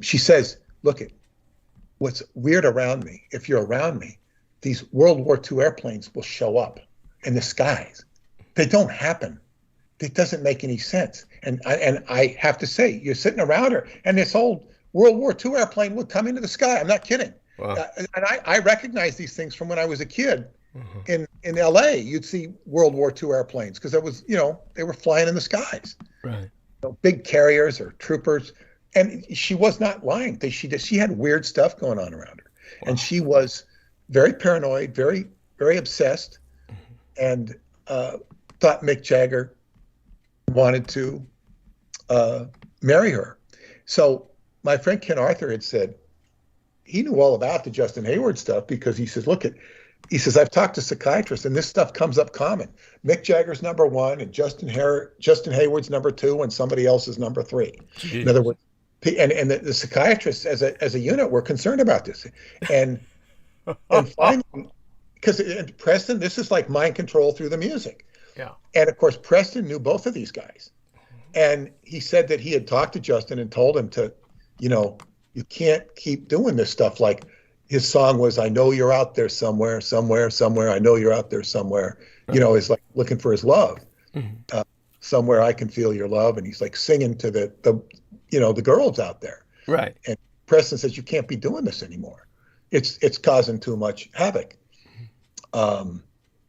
she says, look, what's weird around me, if you're around me, these World War II airplanes will show up in the skies. They don't happen. It doesn't make any sense. And I have to say, you're sitting around her, and this old World War II airplane would come into the sky. I'm not kidding. Wow. And I recognize these things from when I was a kid. In LA, you'd see World War II airplanes because that was, they were flying in the skies. Right. Big carriers or troopers. And she was not lying. She had weird stuff going on around her. Wow. And she was very paranoid, very, very obsessed, and thought Mick Jagger wanted to marry her. So my friend Ken Arthur had said, he knew all about the Justin Hayward stuff because he says, he says, I've talked to psychiatrists and this stuff comes up common. Mick Jagger's number 1 and Justin Hayward's number 2 and somebody else is number 3. Jeez. In other words, and the psychiatrists as a unit were concerned about this. And finally, because Preston, this is like mind control through the music. Yeah. And of course, Preston knew both of these guys. And he said that he had talked to Justin and told him to, you can't keep doing this stuff. Like his song was, I know you're out there somewhere, somewhere, somewhere. I know you're out there somewhere. Right. It's like looking for his love. Mm-hmm. Somewhere I can feel your love. And he's like singing to the girls out there. Right. And Preston says, you can't be doing this anymore. It's causing too much havoc.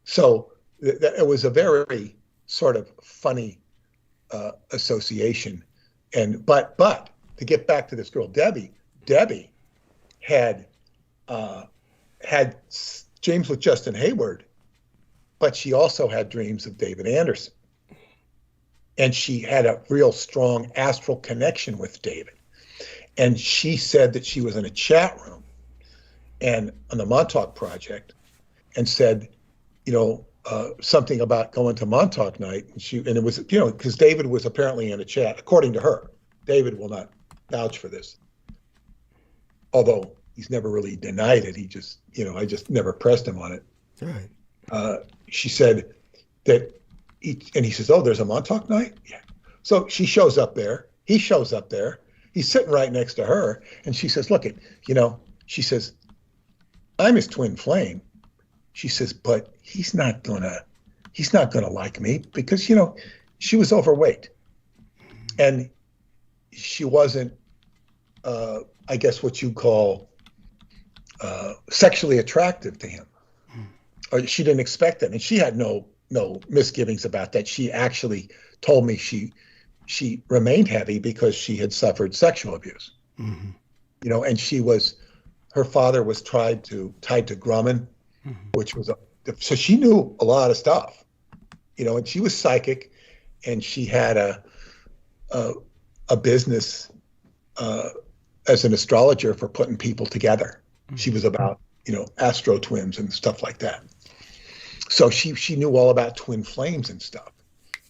So it was a very sort of funny association. But to get back to this girl, Debbie had dreams with Justin Hayward, but she also had dreams of David Anderson. And she had a real strong astral connection with David. And she said that she was in a chat room and on the Montauk Project and said, something about going to Montauk night. And it was, because David was apparently in a chat, according to her. David will not vouch for this. Although he's never really denied it. He just, I just never pressed him on it. Right. She said that, he says, oh, there's a Montauk night? Yeah. So she shows up there. He shows up there. He's sitting right next to her. And she says, look, she says, I'm his twin flame. She says, but he's not gonna like me because, she was overweight. And she wasn't, I guess what you call sexually attractive to him. Or she didn't expect that. And she had no misgivings about that. She actually told me she remained heavy because she had suffered sexual abuse. Mm-hmm. And her father was tied to Grumman, mm-hmm. which was so she knew a lot of stuff, and she was psychic, and she had a business as an astrologer for putting people together. Mm-hmm. She was about, astro twins and stuff like that. So she knew all about twin flames and stuff.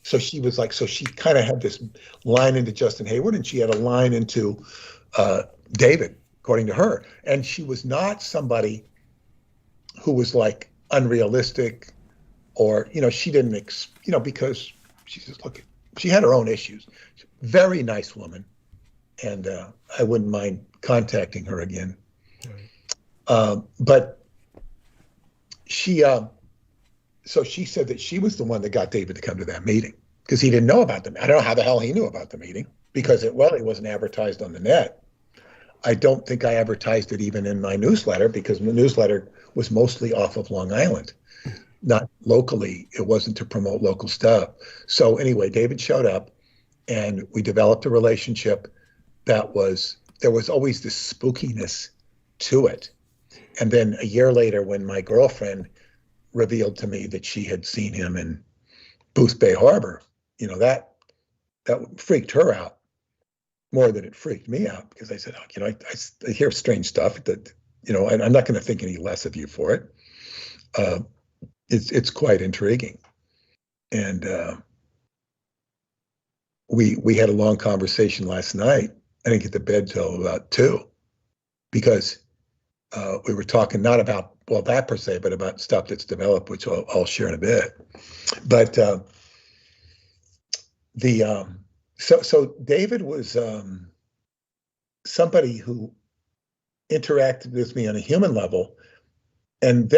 So she was like, so she kind of had this line into Justin Hayward, and she had a line into David, according to her. And she was not somebody who was like unrealistic or, she didn't, because she says, look, she had her own issues. Very nice woman. And I wouldn't mind contacting her again. But she, so she said that she was the one that got David to come to that meeting because he didn't know about them. I don't know how the hell he knew about the meeting because it wasn't advertised on the net. I don't think I advertised it even in my newsletter because my newsletter was mostly off of Long Island, not locally. It wasn't to promote local stuff. So anyway, David showed up and we developed a relationship there was always this spookiness to it. And then a year later, when my girlfriend revealed to me that she had seen him in Booth Bay Harbor, that freaked her out more than it freaked me out because I said, I hear strange stuff that, and I'm not going to think any less of you for it. It's quite intriguing. And we had a long conversation last night. I didn't get to bed till about 2 because we were talking not about, that per se, but about stuff that's developed, which I'll share in a bit. But so David was somebody who interacted with me on a human level and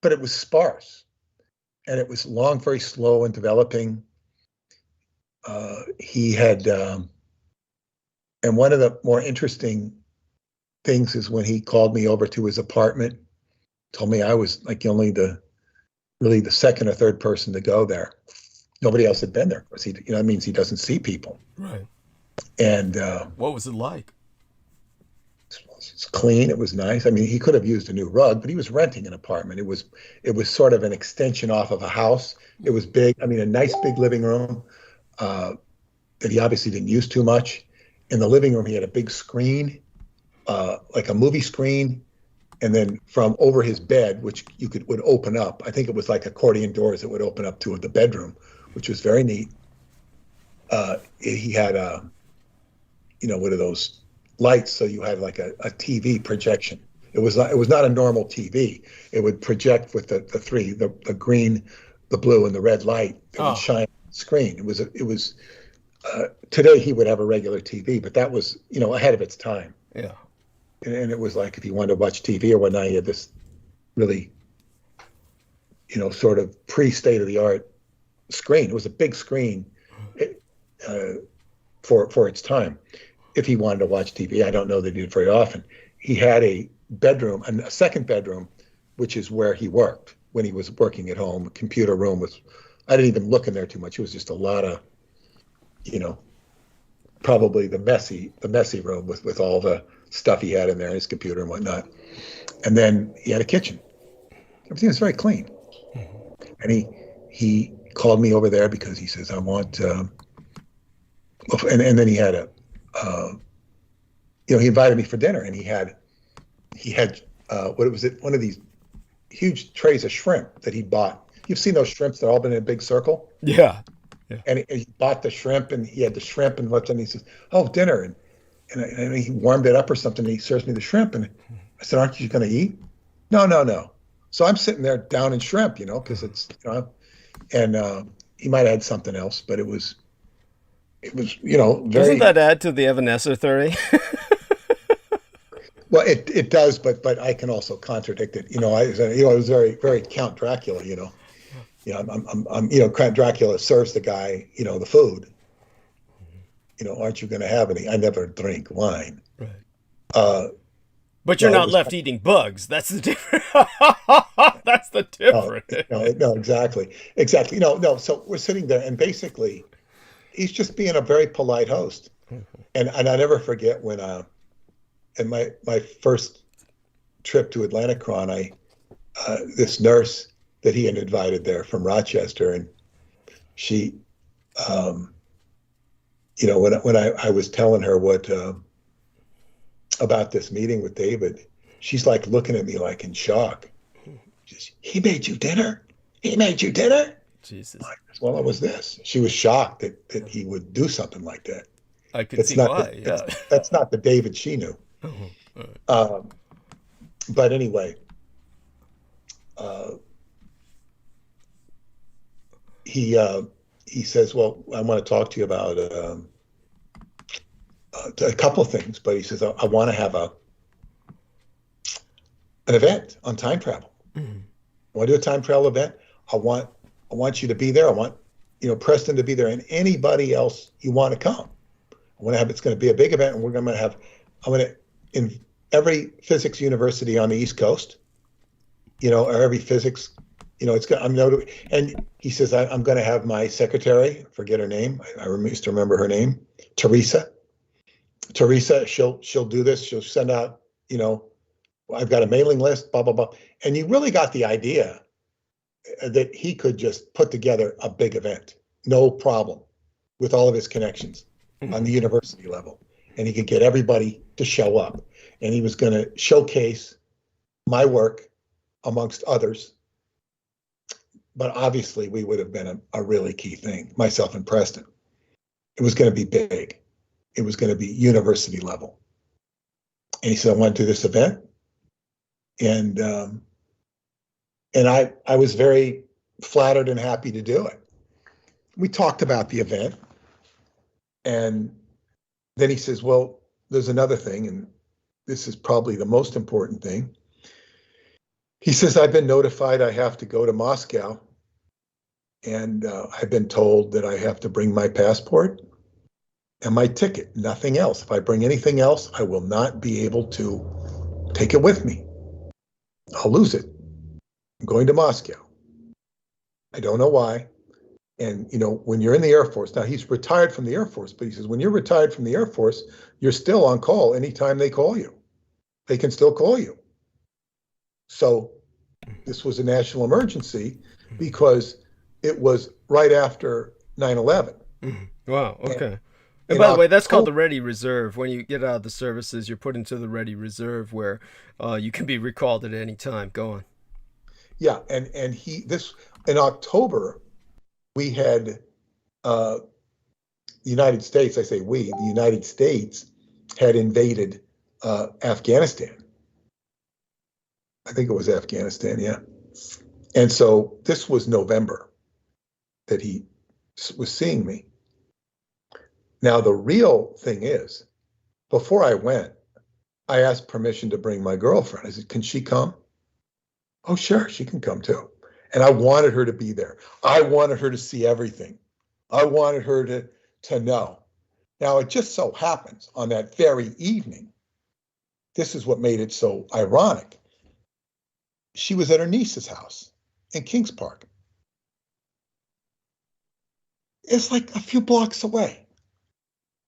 but it was sparse and it was long, very slow in developing. He had, and one of the more interesting things is when he called me over to his apartment, told me I was like really the second or third person to go there. Nobody else had been there because that means he doesn't see people. Right. And what was it like? It's clean. It was nice. I mean, he could have used a new rug, but he was renting an apartment. It was sort of an extension off of a house. It was big. I mean, a nice big living room that he obviously didn't use too much. In the living room, he had a big screen, like a movie screen. And then from over his bed, which would open up, I think it was like accordion doors that would open up to the bedroom, which was very neat. He had one of those lights, so you had like a TV projection. It was not a normal TV. It would project with the three, the green, the blue, and the red light that would shine on the screen. It was today he would have a regular TV, but that was ahead of its time. Yeah. And it was like if you wanted to watch TV or whatnot, you had this really, sort of pre-state-of-the-art screen. It was a big screen for its time. If he wanted to watch TV, I don't know that he did very often. He had a bedroom, a second bedroom, which is where he worked when he was working at home. A computer room I didn't even look in there too much. It was just a lot of, probably the messy room with all the stuff he had in there, his computer and whatnot. And then he had a kitchen. Everything was very clean. And he called me over there because he says, I want, and then he had he invited me for dinner and he had one of these huge trays of shrimp that he bought. You've seen those shrimps, they've all been in a big circle. Yeah. And he bought the shrimp and he had the shrimp and left and he says, dinner. And he warmed it up or something. And he serves me the shrimp. And I said, aren't you going to eat? No. So I'm sitting there down in shrimp, because it's, and he might have had something else, but it was, very. Doesn't that add to the Evanescence theory? Well, it does, but I can also contradict it. It was very, very Count Dracula, I'm Count Dracula serves the guy, the food. Aren't you going to have any? I never drink wine. Right. But you're not left eating bugs. That's the difference. That's the difference. No, exactly. No. So we're sitting there, and basically, he's just being a very polite host. And I never forget when, in my first trip to Atlanticron, this nurse that he had invited there from Rochester, and she, when I was telling her what about this meeting with David, she's like looking at me like in shock. She says, he made you dinner? He made you dinner? Jesus. Well, it was this. She was shocked that he would do something like that. I could see why. That's not the David she knew. Right. But anyway, he says, well, I want to talk to you about a couple of things, but he says, I want to have an event on time travel. Mhm. I want to do a time travel event. I want you to be there. I want, Preston to be there, and anybody else you want to come. I want to have, it's going to be a big event, and I'm going to, in every physics university on the East Coast, or every physics, and he says, I'm going to have my secretary, forget her name. I used to remember her name, Teresa, she'll do this. She'll send out, I've got a mailing list, blah, blah, blah. And you really got the idea that he could just put together a big event, no problem, with all of his connections on the university level. And he could get everybody to show up. And he was going to showcase my work amongst others. But obviously, we would have been a really key thing, myself and Preston. It was going to be big. It was going to be university level. And he said, I want to do this event. And I was very flattered and happy to do it. We talked about the event. And then he says, well, there's another thing, and this is probably the most important thing. He says, I've been notified I have to go to Moscow, and I've been told that I have to bring my passport and my ticket, nothing else. If I bring anything else, I will not be able to take it with me. I'll lose it. I'm going to Moscow. I don't know why. And, when you're in the Air Force, now he's retired from the Air Force, but he says, when you're retired from the Air Force, you're still on call anytime they call you. They can still call you. So this was a national emergency because it was right after 9/11. Wow, okay. And by the way, that's called the Ready Reserve. When you get out of the services, you're put into the Ready Reserve where you can be recalled at any time. Go on. Yeah, and in October, we had the United States, I say we, the United States had invaded Afghanistan. I think it was Afghanistan, yeah. And so this was November that he was seeing me. Now, the real thing is, before I went, I asked permission to bring my girlfriend. I said, can she come? Oh, sure, she can come too. And I wanted her to be there. I wanted her to see everything. I wanted her to know. Now, it just so happens on that very evening, this is what made it so ironic. She was at her niece's house in Kings Park. It's like a few blocks away.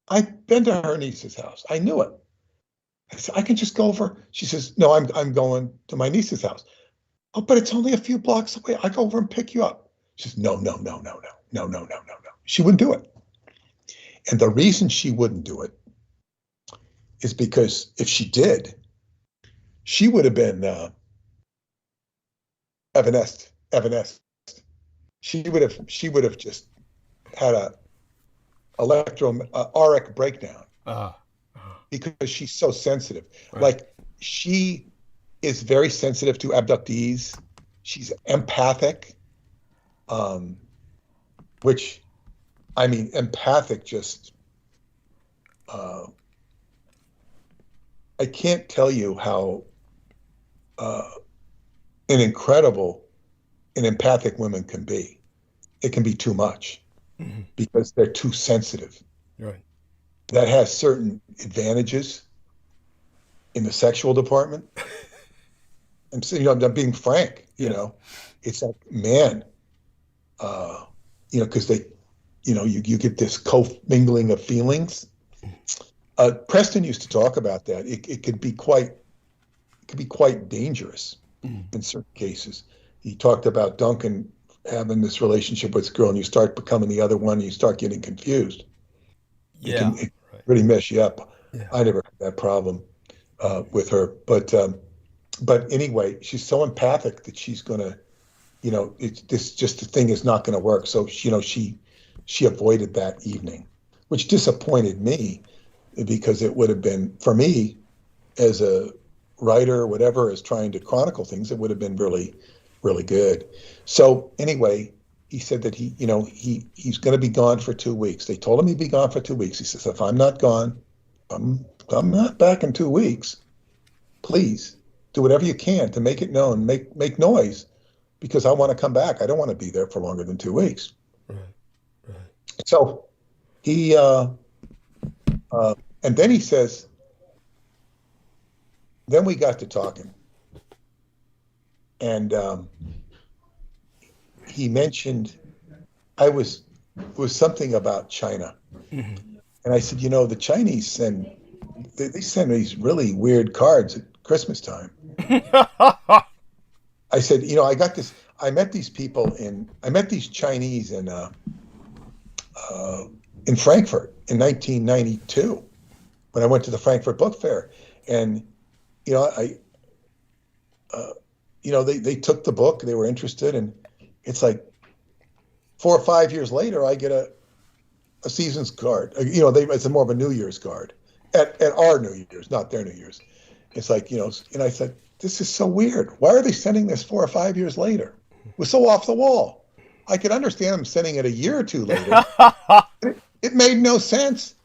I'd been to her niece's house. I knew it. I said, I can just go over. She says, no, I'm going to my niece's house. Oh, but it's only a few blocks away. I go over and pick you up. She says, no. She wouldn't do it. And the reason she wouldn't do it is because if she did, she would have been evanesced. She would have just had a auric breakdown because she's so sensitive. Right. Like, she is very sensitive to abductees. She's empathic, which, I mean, empathic just, I can't tell you how an empathic woman can be. It can be too much because they're too sensitive. Right. That has certain advantages in the sexual department. I'm saying, I'm being frank, it's like, man, because they, you get this co-mingling of feelings. Preston used to talk about that. It could be quite dangerous in certain cases. He talked about Duncan having this relationship with this girl, and you start becoming the other one, and you start getting confused. It can really mess you up. Yeah. I never had that problem with her, but anyway, she's so empathic that she's gonna, the thing is not gonna work. So she avoided that evening, which disappointed me because it would have been, for me as a writer or whatever, as trying to chronicle things, it would have been really, really good. So anyway, he said that he's going to be gone for 2 weeks. They told him he'd be gone for 2 weeks. He says, if I'm not gone, I'm not back in 2 weeks. Please do whatever you can to make it known, make noise, because I want to come back. I don't want to be there for longer than 2 weeks. Right. Right. So he, and then he says, then we got to talking, and he mentioned was something about China, and I said, the Chinese send these really weird cards at Christmas time. I said, I got this. I met these Chinese in Frankfurt in 1992 when I went to the Frankfurt Book Fair, and they took the book. They were interested, and it's like 4 or 5 years later, I get a season's card. It's more of a New Year's card at our New Year's, not their New Year's. It's like, and I said, this is so weird. Why are they sending this 4 or 5 years later? It was so off the wall. I could understand them sending it a year or two later. It made no sense.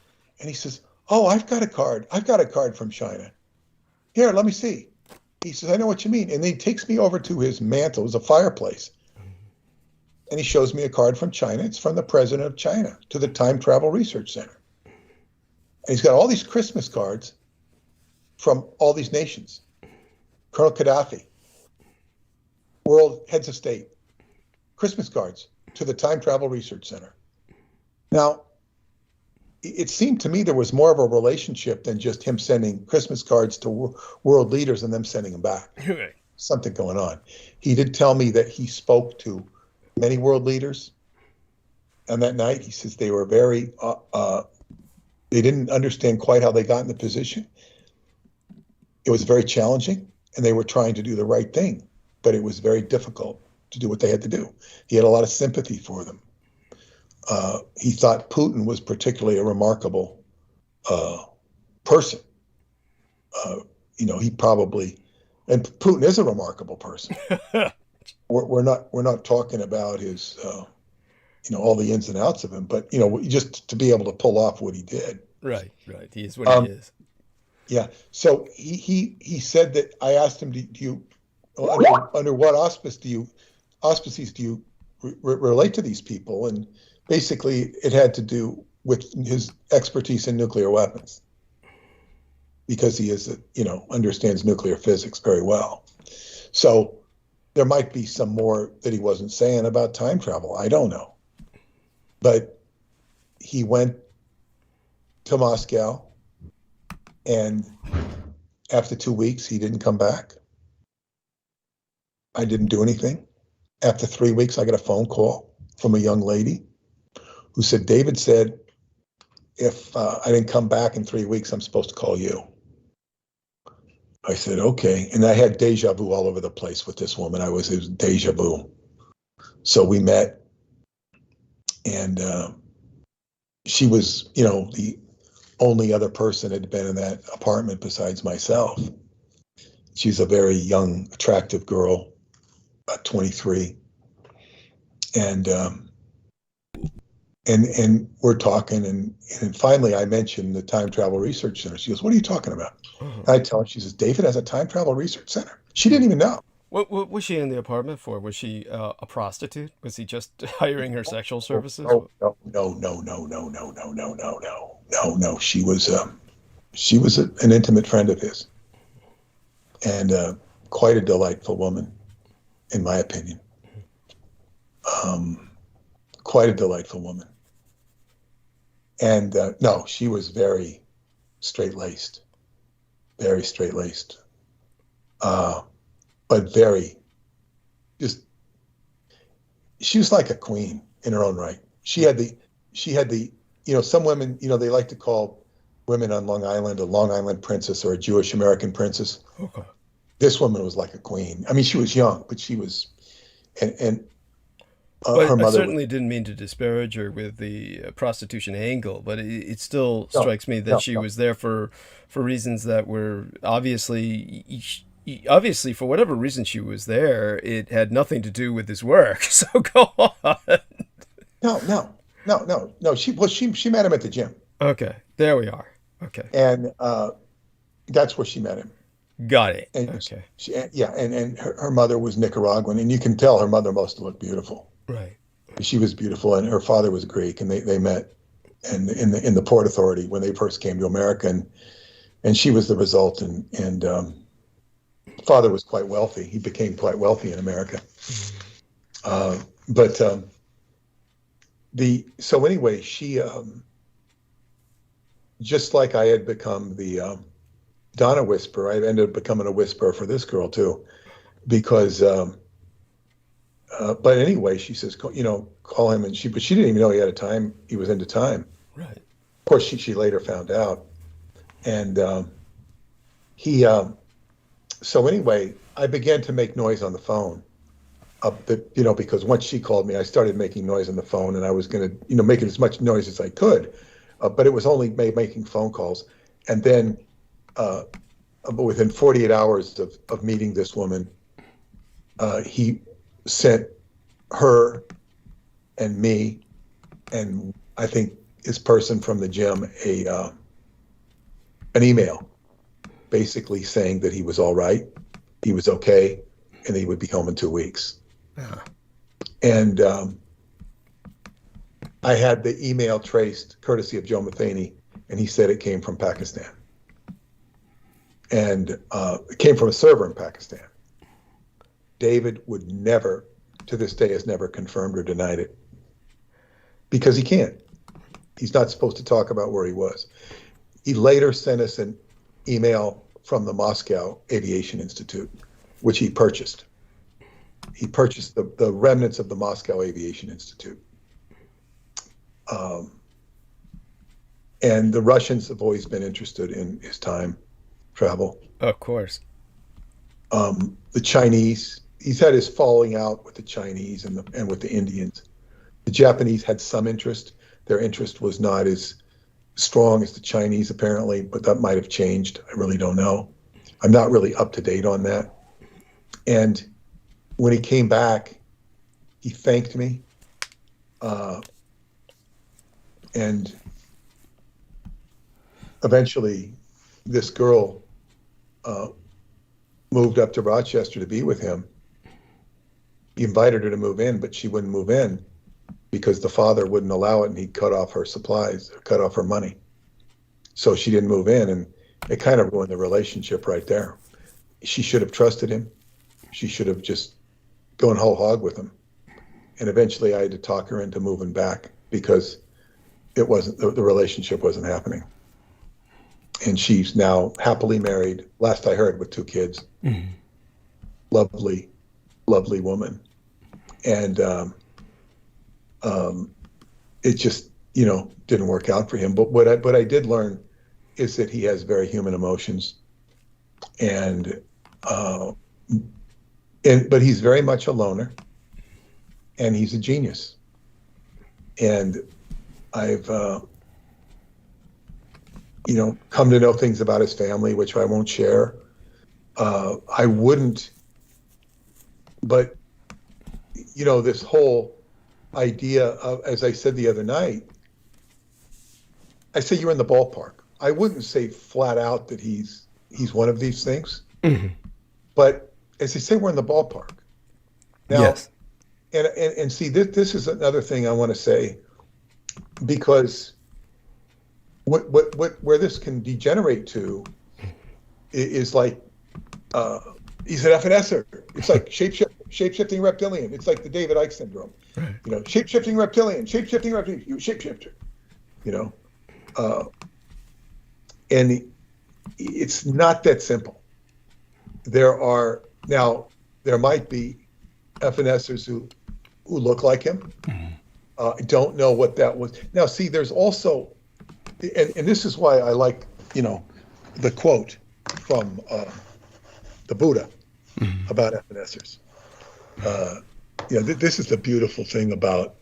And he says, oh, I've got a card. I've got a card from China. Here, let me see. He says, I know what you mean. And then he takes me over to his mantle. It was a fireplace. And he shows me a card from China. It's from the president of China to the Time Travel Research Center. And he's got all these Christmas cards from all these nations. Colonel Gaddafi, world heads of state, Christmas cards to the Time Travel Research Center. Now, it seemed to me there was more of a relationship than just him sending Christmas cards to world leaders and them sending them back. Right. Something going on. He did tell me that he spoke to many world leaders. And that night, he says they were very, they didn't understand quite how they got in the position. It was very challenging, and they were trying to do the right thing, but it was very difficult to do what they had to do. He had a lot of sympathy for them. He thought Putin was particularly a remarkable person. He probably, and Putin is a remarkable person. We're not talking about his, all the ins and outs of him, but just to be able to pull off what he did. Right. He is what he is. Yeah. So he said that I asked him, do you under what auspices do you relate to these people? And basically, it had to do with his expertise in nuclear weapons, because he understands nuclear physics very well. So there might be some more that he wasn't saying about time travel. I don't know. But he went to Moscow, and after 2 weeks, he didn't come back. I didn't do anything. After 3 weeks, I got a phone call from a young lady who said, David said, if I didn't come back in 3 weeks, I'm supposed to call you. I said, okay. And I had deja vu all over the place with this woman. It was deja vu. So we met, and she was, the only other person that had been in that apartment besides myself. She's a very young, attractive girl, about 23. And we're talking, and finally I mentioned the Time Travel Research Center. She goes, what are you talking about? And I tell her, she says, David has a Time Travel Research Center. She didn't even know. What was she in the apartment for? Was she a prostitute? Was he just hiring her sexual services? No. She was an intimate friend of his, and quite a delightful woman, in my opinion. Quite a delightful woman. And no, she was very straight-laced, but very, she was like a queen in her own right. She had the, some women, they like to call women on Long Island a Long Island princess or a Jewish American princess. Okay. This woman was like a queen. I mean, she was young, but she was, and But her mother I certainly didn't mean to disparage her with the prostitution angle, but it still strikes me that she was there for reasons that were obviously for whatever reason she was there, it had nothing to do with his work. So go on. No. She met him at the gym. Okay, there we are. Okay. And that's where she met him. Got it. And Okay. and her mother was Nicaraguan, and you can tell her mother must have looked beautiful. Right. She was beautiful, and her father was Greek, and they met and in the Port Authority when they first came to America, and she was the result, and father was quite wealthy. He became quite wealthy in America. So anyway, she just like I had become the Donna whisperer, I ended up becoming a whisperer for this girl too, because but anyway, she says, call him, but she didn't even know he was into time. Right. Of course, she later found out, and so anyway, I began to make noise on the phone, because once she called me, I started making noise on the phone, and I was going to, make as much noise as I could, but it was only making phone calls, and then within 48 hours of meeting this woman, he sent her and me, and I think his person from the gym an email, basically saying that he was all right, he was okay, and he would be home in 2 weeks. Uh-huh. And I had the email traced courtesy of Joe Matheny, and he said it came from Pakistan. And it came from a server in Pakistan. David would never, to this day, has never confirmed or denied it, because he can't. He's not supposed to talk about where he was. He later sent us an email from the Moscow Aviation Institute, which he purchased. He purchased the remnants of the Moscow Aviation Institute. And the Russians have always been interested in his time travel. Of course. The Chinese, he's had his falling out with the Chinese and with the Indians. The Japanese had some interest. Their interest was not as strong as the Chinese, apparently, but that might have changed. I really don't know. I'm not really up to date on that. And when he came back, he thanked me. And eventually, this girl moved up to Rochester to be with him. He invited her to move in, but she wouldn't move in because the father wouldn't allow it, and he cut off her supplies, cut off her money. So she didn't move in, and it kind of ruined the relationship right there. She should have trusted him. She should have just gone whole hog with him. And eventually I had to talk her into moving back because it wasn't, the relationship wasn't happening. And she's now happily married, last I heard, with 2 kids. Mm-hmm. Lovely, lovely woman. And it just, didn't work out for him. But what I did learn is that he has very human emotions, but he's very much a loner, and he's a genius. And I've come to know things about his family, which I won't share. I wouldn't, but this whole idea of, as I said the other night, I say you're in the ballpark. I wouldn't say flat out that he's one of these things, mm-hmm. But as I say, we're in the ballpark. Now, yes. And see, this is another thing I want to say, because where this can degenerate to is like he's an FNSer. It's like shape-shifting reptilian. It's like the David Icke syndrome. Right. Shape-shifting reptilian, you shapeshifter. And it's not that simple. There might be FNSers who look like him. Mm-hmm. Don't know what that was. Now, see, there's also, and this is why I like, the quote from the Buddha mm-hmm. about FNSers. This is the beautiful thing about,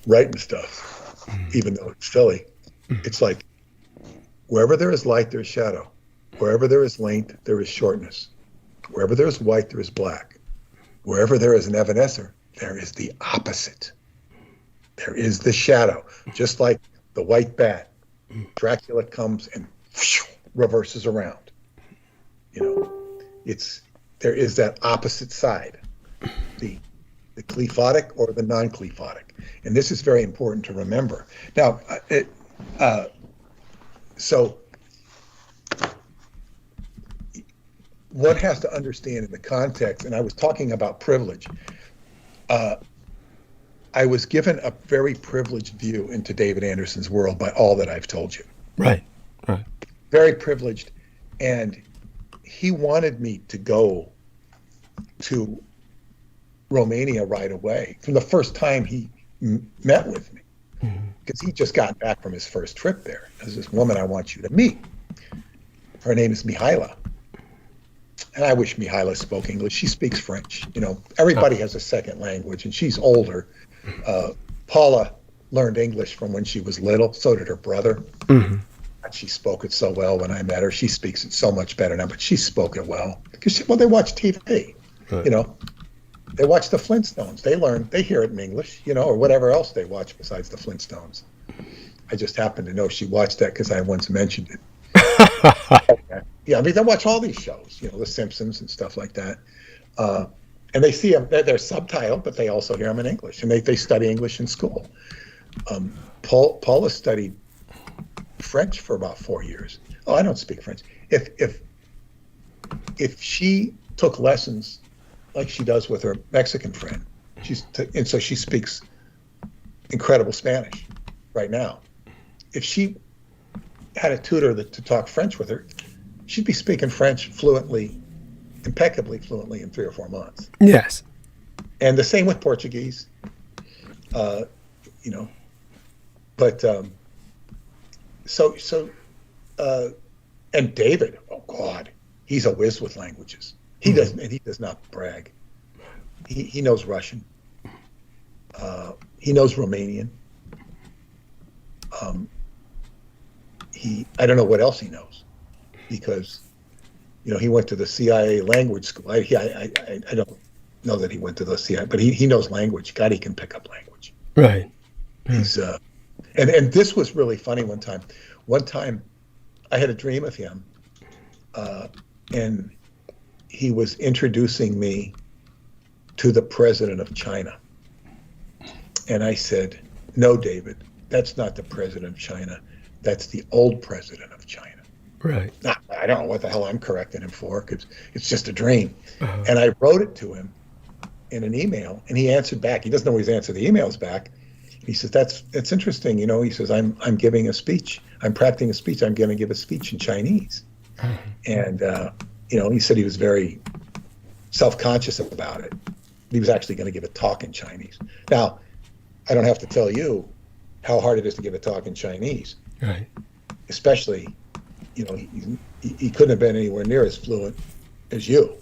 writing stuff, mm-hmm. even though it's silly. Mm-hmm. It's like, wherever there is light, there is shadow. Wherever there is length, there is shortness. Wherever there is white, there is black. Wherever there is an evanescer, there is the opposite. There is the shadow. Just like the white bat, Dracula comes and reverses around. You know, there is that opposite side, the qliphothic or the non-qliphothic, and this is very important to remember. Now, so one has to understand in the context, and I was talking about privilege. I was given a very privileged view into David Anderson's world by all that I've told you. Right. Very privileged, and he wanted me to go to Romania right away from the first time he met with me, because he just got back from his first trip there. There's this woman I want you to meet. Her name is Mihaila. And I wish Mihaila spoke English. She speaks French. You know, everybody has a second language, and she's older. Paula learned English from when she was little. So did her brother. She spoke it so well when I met her. She speaks it so much better now, but she spoke it well. Because, they watch TV. Right. You know, they watch the Flintstones. They hear it in English, you know, or whatever else they watch besides the Flintstones. I just happen to know she watched that because I once mentioned it. Yeah, I mean, they watch all these shows, you know, The Simpsons and stuff like that. And they see them, they're subtitled, but they also hear them in English. And they study English in school. Paula studied French for about 4 years. Oh, I don't speak French. If she took lessons like she does with her Mexican friend, and so she speaks incredible Spanish right now. If she had a tutor to talk French with her, she'd be speaking French impeccably fluently in 3 or 4 months. Yes. And the same with Portuguese, you know. But and David, oh God, he's a whiz with languages. He does not brag. He knows Russian. He knows Romanian. I don't know what else he knows, because, you know, he went to the CIA language school. I don't know that he went to the CIA, but he knows language. God, he can pick up language. Right. He's and this was really funny one time. One time I had a dream of him, and he was introducing me to the president of China. And I said, "No, David, that's not the president of China. That's the old president of China." Right. I don't know what the hell I'm correcting him for, because it's just a dream. And I wrote it to him in an email, and he answered back. He doesn't always answer the emails back. He says, that's interesting. You know, he says, I'm giving a speech. I'm practicing a speech. I'm going to give a speech in Chinese. And, you know, he said he was very self-conscious about it. He was actually going to give a talk in Chinese. Now, I don't have to tell you how hard it is to give a talk in Chinese. Right. Especially, you know, he couldn't have been anywhere near as fluent as you.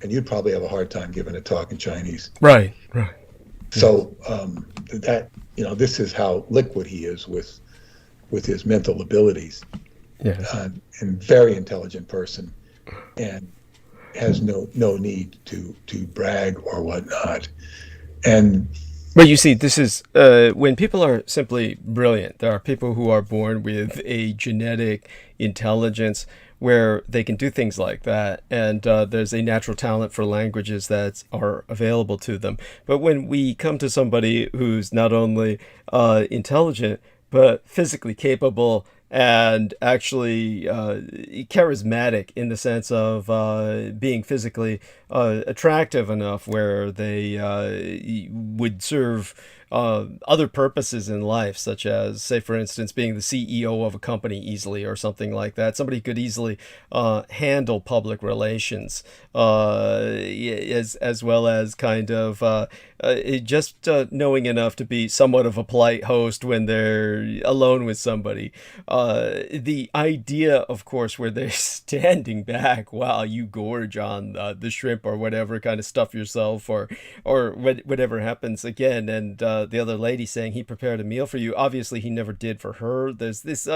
And you'd probably have a hard time giving a talk in Chinese. Right. So that, you know, this is how liquid he is with his mental abilities. Yes. And very intelligent person, and has no need to brag or whatnot. But you see, this is when people are simply brilliant. There are people who are born with a genetic intelligence where they can do things like that, and there's a natural talent for languages that are available to them. But when we come to somebody who's not only intelligent, but physically capable and actually charismatic in the sense of being physically attractive enough where they would serve other purposes in life, such as, say, for instance, being the CEO of a company easily or something like that. Somebody could easily handle public relations as well as kind of just knowing enough to be somewhat of a polite host when they're alone with somebody. The idea, of course, where they're standing back while you gorge on the shrimp or whatever, kind of stuff yourself or whatever happens again, and the other lady saying he prepared a meal for you. Obviously, he never did for her. There's this,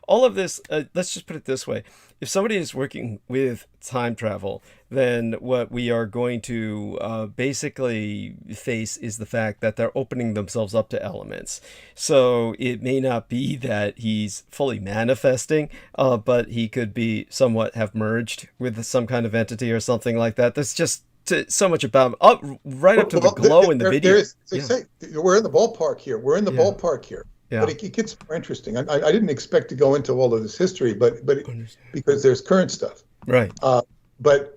all of this. Let's just put it this way: if somebody is working with time travel, then what we are going to basically face is the fact that they're opening themselves up to elements. So it may not be that he's fully manifesting, but he could be somewhat have merged with some kind of entity or something like that. That's just so much about right up to the glow in the video. Say, we're in the ballpark here. We're in the ballpark here. Yeah. But it gets more interesting. I didn't expect to go into all of this history, but because there's current stuff, right? But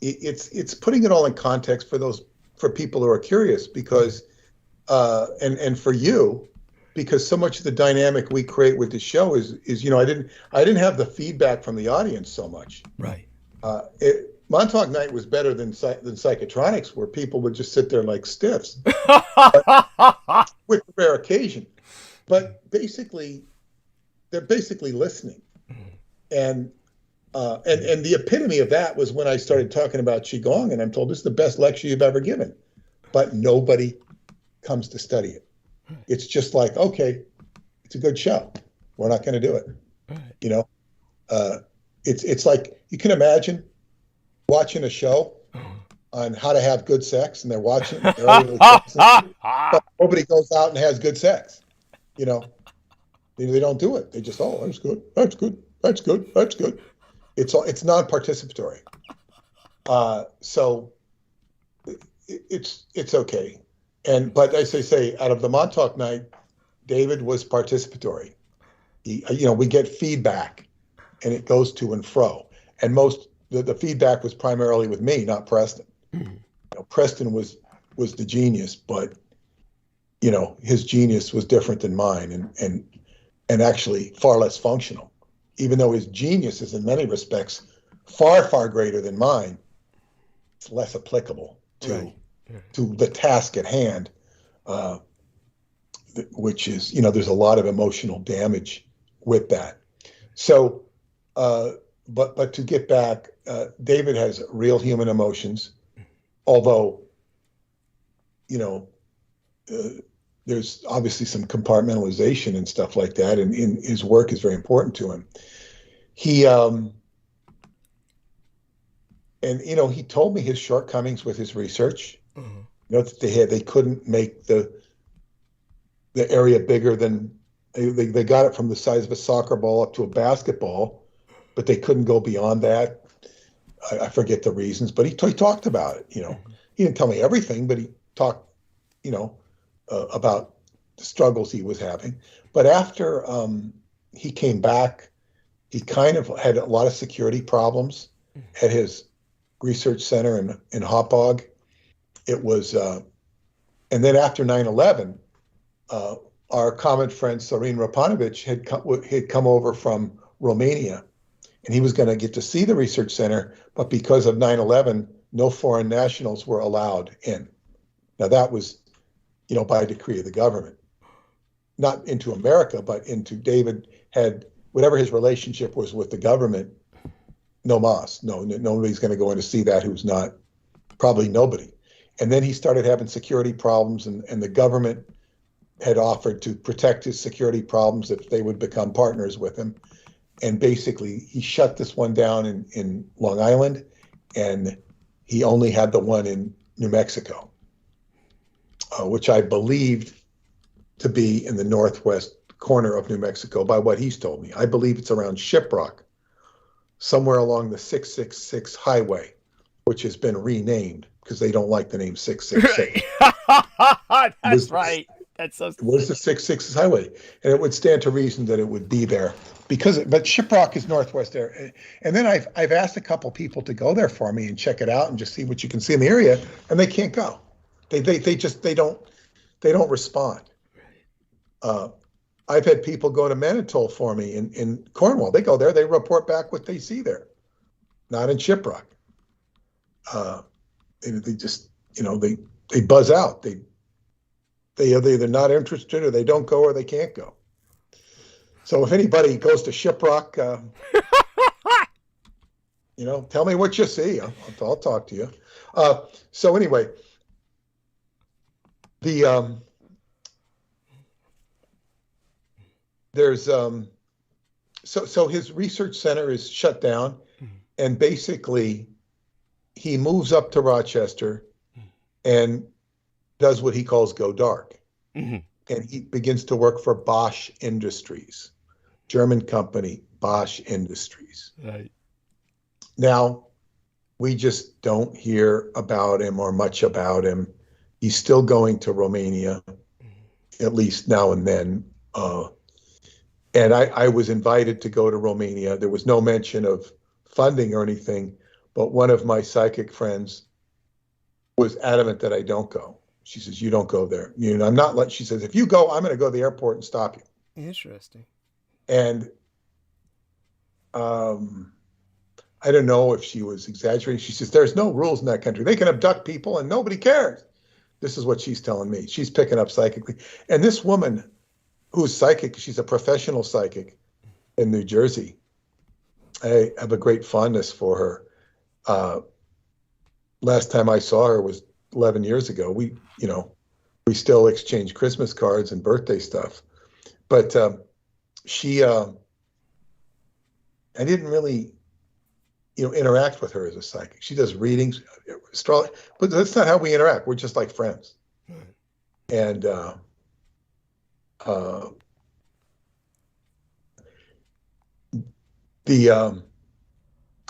it's putting it all in context for people who are curious, because and for you, because so much of the dynamic we create with the show is I didn't have the feedback from the audience so much, right? Montauk Night was better than Psychotronics, where people would just sit there like stiffs, with rare occasion. But basically, they're basically listening, and the epitome of that was when I started talking about Qigong, and I'm told this is the best lecture you've ever given, but nobody comes to study it. It's just like, okay, it's a good show, we're not going to do it. It's like, you can imagine watching a show on how to have good sex, and they're watching it, but nobody goes out and has good sex. They don't do it. They just, that's good, that's good, that's good, that's good. It's non-participatory. So it's okay. But as I say, out of the Montauk Night, David was participatory. We get feedback, and it goes to and fro. And the feedback was primarily with me, not Preston. Preston was the genius, but his genius was different than mine, and actually far less functional. Even though his genius is in many respects far, far greater than mine, it's less applicable to the task at hand, which is, there's a lot of emotional damage with that. So, but to get back, David has real human emotions, although, there's obviously some compartmentalization and stuff like that, and his work is very important to him. He he told me his shortcomings with his research. That they couldn't make the area bigger than they got it from the size of a soccer ball up to a basketball, but they couldn't go beyond that. I forget the reasons, but he talked about it. He didn't tell me everything, but he talked, about the struggles he was having. But after he came back, he kind of had a lot of security problems at his research center in Hauppauge. It was, and then after 9/11, our common friend Sorin Rapanovich had come over from Romania, and he was going to get to see the research center, but because of 9/11, no foreign nationals were allowed in. Now that was, by a decree of the government, not into America, but into David had whatever his relationship was with the government. No mas, nobody's going to go in to see that who's not, probably nobody. And then he started having security problems, and the government had offered to protect his security problems if they would become partners with him. And basically, he shut this one down in Long Island, and he only had the one in New Mexico, which I believed to be in the northwest corner of New Mexico by what he's told me. I believe it's around Shiprock, somewhere along the 666 highway, which has been renamed because they don't like the name 666. That's right. That's so. It was the 666 highway, and it would stand to reason that it would be there but Shiprock is northwest there. And then I've asked a couple people to go there for me and check it out and just see what you can see in the area, and they can't go. They don't respond. I've had people go to Manitoulin for me in Cornwall. They go there, they report back what they see there. Not in Shiprock. They just, they buzz out. They either not interested, or they don't go, or they can't go. So if anybody goes to Shiprock, tell me what you see. I'll talk to you. So anyway, there's so his research center is shut down, and basically he moves up to Rochester and does what he calls go dark. And he begins to work for Bosch Industries, German company, Bosch Industries. Right. Now, we just don't hear about him or much about him. He's still going to Romania, at least now and then. And I was invited to go to Romania. There was no mention of funding or anything, but one of my psychic friends was adamant that I don't go. She says, you don't go there. You know, I'm not she says, if you go, I'm going to go to the airport and stop you. Interesting. And I don't know if she was exaggerating. She says, there's no rules in that country. They can abduct people and nobody cares. This is what she's telling me. She's picking up psychically. And this woman who's psychic, she's a professional psychic in New Jersey. I have a great fondness for her. Last time I saw her was 11 years ago. We still exchange Christmas cards and birthday stuff. But I didn't really, interact with her as a psychic. She does readings, astrology, but that's not how we interact. We're just like friends. And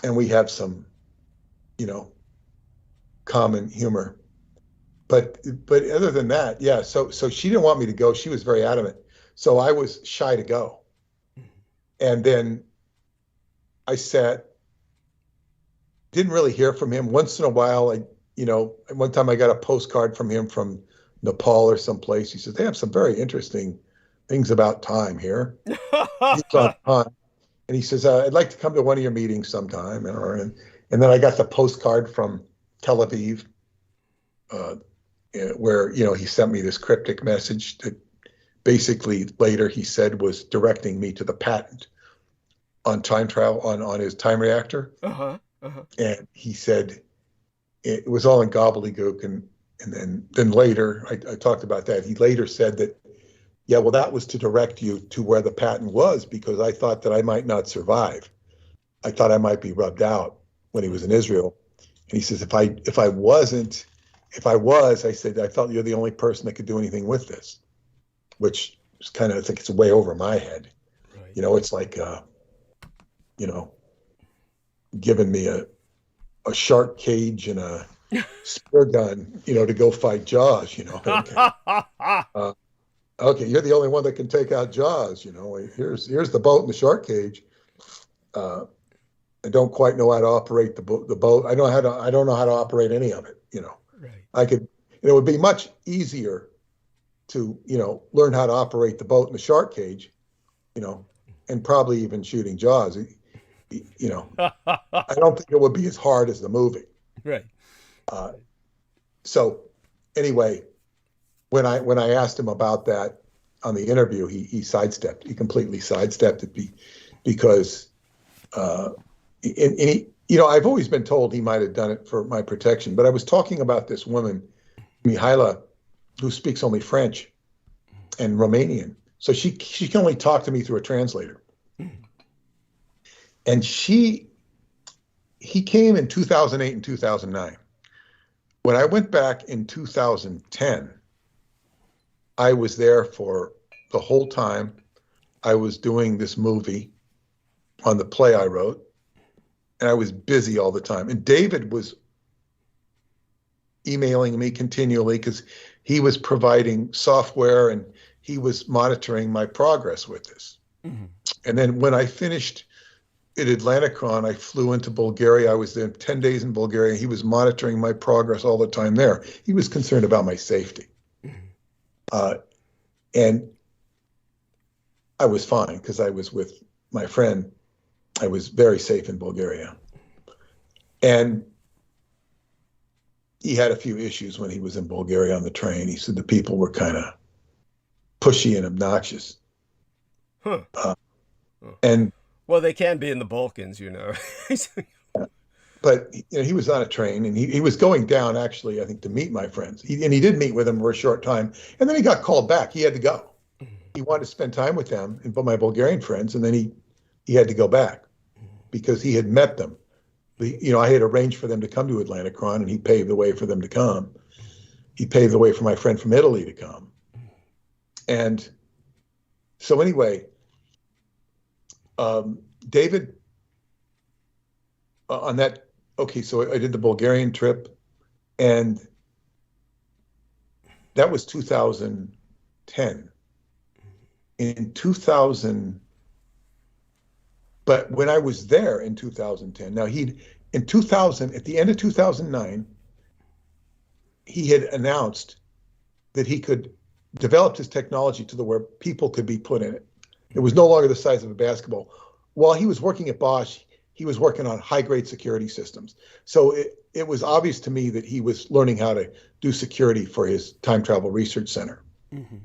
and we have some, common humor. But other than that, yeah. So she didn't want me to go. She was very adamant. So I was shy to go. And then I didn't really hear from him. Once in a while, one time I got a postcard from him from Nepal or someplace. He says, they have some very interesting things about time here. He's on time. And he says, I'd like to come to one of your meetings sometime. And then I got the postcard from Tel Aviv, where, he sent me this cryptic message that basically later he said was directing me to the patent on time travel, on his time reactor. And he said it was all in gobbledygook. And then later, I talked about that. He later said that, yeah, well, that was to direct you to where the patent was, because I thought that I might not survive. I thought I might be rubbed out when he was in Israel. And he says, if I was, I said, I felt you're the only person that could do anything with this, which is kind of, I think it's way over my head. Right. It's like, giving me a shark cage and a spear gun, to go fight Jaws, Okay, you're the only one that can take out Jaws, here's the boat and the shark cage. I don't quite know how to operate the boat. I don't know how to operate any of it, Right. I could, it would be much easier to, learn how to operate the boat and the shark cage, and probably even shooting Jaws. I don't think it would be as hard as the movie. Right. So anyway, when I asked him about that on the interview, he sidestepped. He completely sidestepped it because I've always been told he might have done it for my protection. But I was talking about this woman, Mihaela, who speaks only French and Romanian. So she can only talk to me through a translator. And he came in 2008 and 2009. When I went back in 2010, I was there for the whole time. I was doing this movie on the play I wrote, and I was busy all the time. And David was emailing me continually because he was providing software and he was monitoring my progress with this. Mm-hmm. And then when I finished at Atlanticon, I flew into Bulgaria. I was there 10 days in Bulgaria. He was monitoring my progress all the time there. He was concerned about my safety. And I was fine because I was with my friend. I was very safe in Bulgaria. And he had a few issues when he was in Bulgaria on the train. He said the people were kind of pushy and obnoxious. And well, they can be in the Balkans, But he was on a train and he was going down, actually, I think, to meet my friends. He did meet with them for a short time. And then he got called back. He had to go. he wanted to spend time with them and my Bulgarian friends, and then he had to go back because he had met them. I had arranged for them to come to Atlanticron, and he paved the way for them to come. He paved the way for my friend from Italy to come. And so anyway, David, on that, okay, so I did the Bulgarian trip, and that was 2010. In 2000, but when I was there in 2010, now in 2000, at the end of 2009, he had announced that he could develop his technology to the where people could be put in it. It was no longer the size of a basketball. While he was working at Bosch, he was working on high-grade security systems. So it was obvious to me that he was learning how to do security for his time travel research center. Mm-hmm.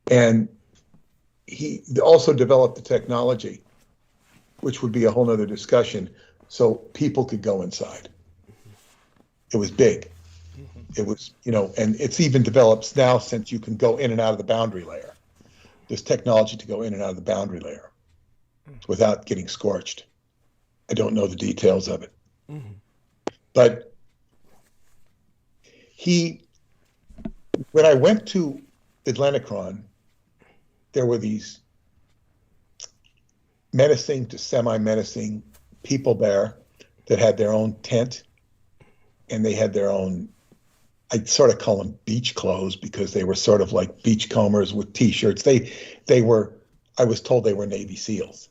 And he also developed the technology, which would be a whole nother discussion, so people could go inside. It was big. It was, and it's even developed now since you can go in and out of the boundary layer. There's technology to go in and out of the boundary layer without getting scorched. I don't know the details of it. Mm-hmm. But when I went to Atlanticron, there were these menacing to semi-menacing people there that had their own tent, and they had their own, I'd sort of call them beach clothes because they were sort of like beachcombers with T-shirts. They were, I was told they were Navy SEALs,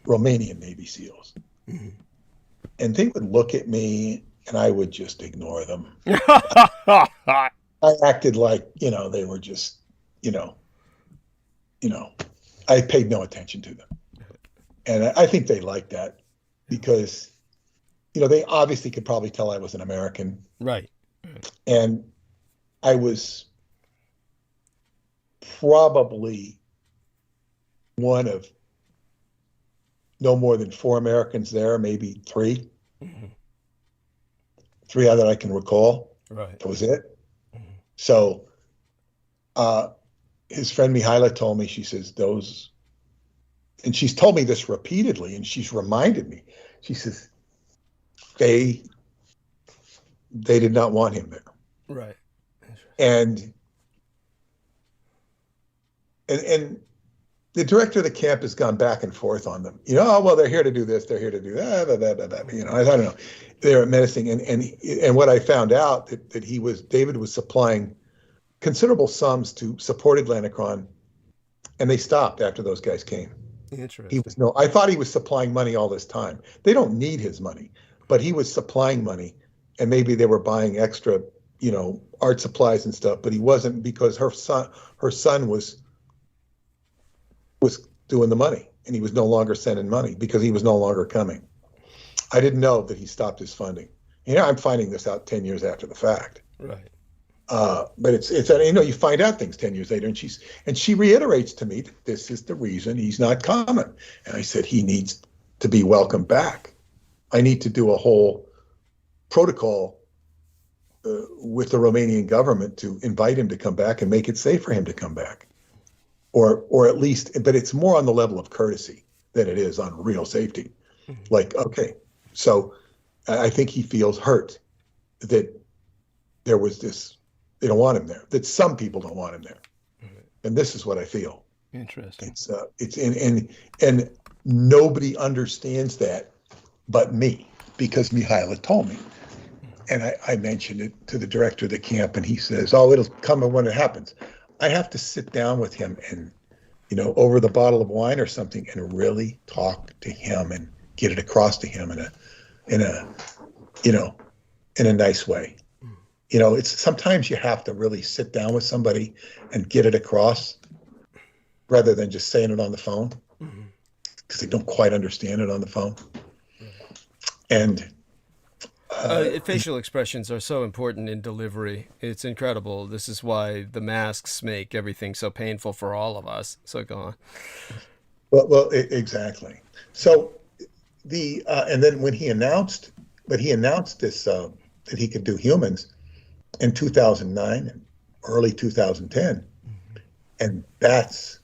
Romanian Navy SEALs. Mm-hmm. And they would look at me and I would just ignore them. I acted like, they were just, I paid no attention to them. And I think they liked that because, they obviously could probably tell I was an American. Right. And I was probably one of no more than 4 Americans there, maybe 3. Mm-hmm. 3 that I can recall. Right. That was it. Mm-hmm. So his friend Mihaila told me, she says, and she's told me this repeatedly, and she's reminded me, she says, they did not want him there. Right. And the director of the camp has gone back and forth on them. Well, they're here to do this, they're here to do that, I don't know. They're menacing. And what I found out that David was supplying considerable sums to support Atlanticron, and they stopped after those guys came. Interesting. I thought he was supplying money all this time. They don't need his money, but he was supplying money, and maybe they were buying extra, art supplies and stuff, but he wasn't, because her son was doing the money, and he was no longer sending money because he was no longer coming. I didn't know that he stopped his funding. I'm finding this out 10 years after the fact. Right. But it's you find out things 10 years later, and she reiterates to me that this is the reason he's not coming. And I said, he needs to be welcomed back. I need to do a whole protocol with the Romanian government to invite him to come back and make it safe for him to come back. Or at least, but it's more on the level of courtesy than it is on real safety. Mm-hmm. Like, okay, so I think he feels hurt that there was this, they don't want him there, that some people don't want him there. Mm-hmm. And this is what I feel. Interesting. It's and nobody understands that but me, because Mihaila told me. And I mentioned it to the director of the camp, and he says, it'll come when it happens. I have to sit down with him and, over the bottle of wine or something, and really talk to him and get it across to him in a nice way. It's sometimes you have to really sit down with somebody and get it across rather than just saying it on the phone, because they don't quite understand it on the phone. And facial expressions are so important in delivery. It's incredible. This is why the masks make everything so painful for all of us. So go on. Well, exactly. So and then when he announced this that he could do humans in 2009 and early 2010, and that's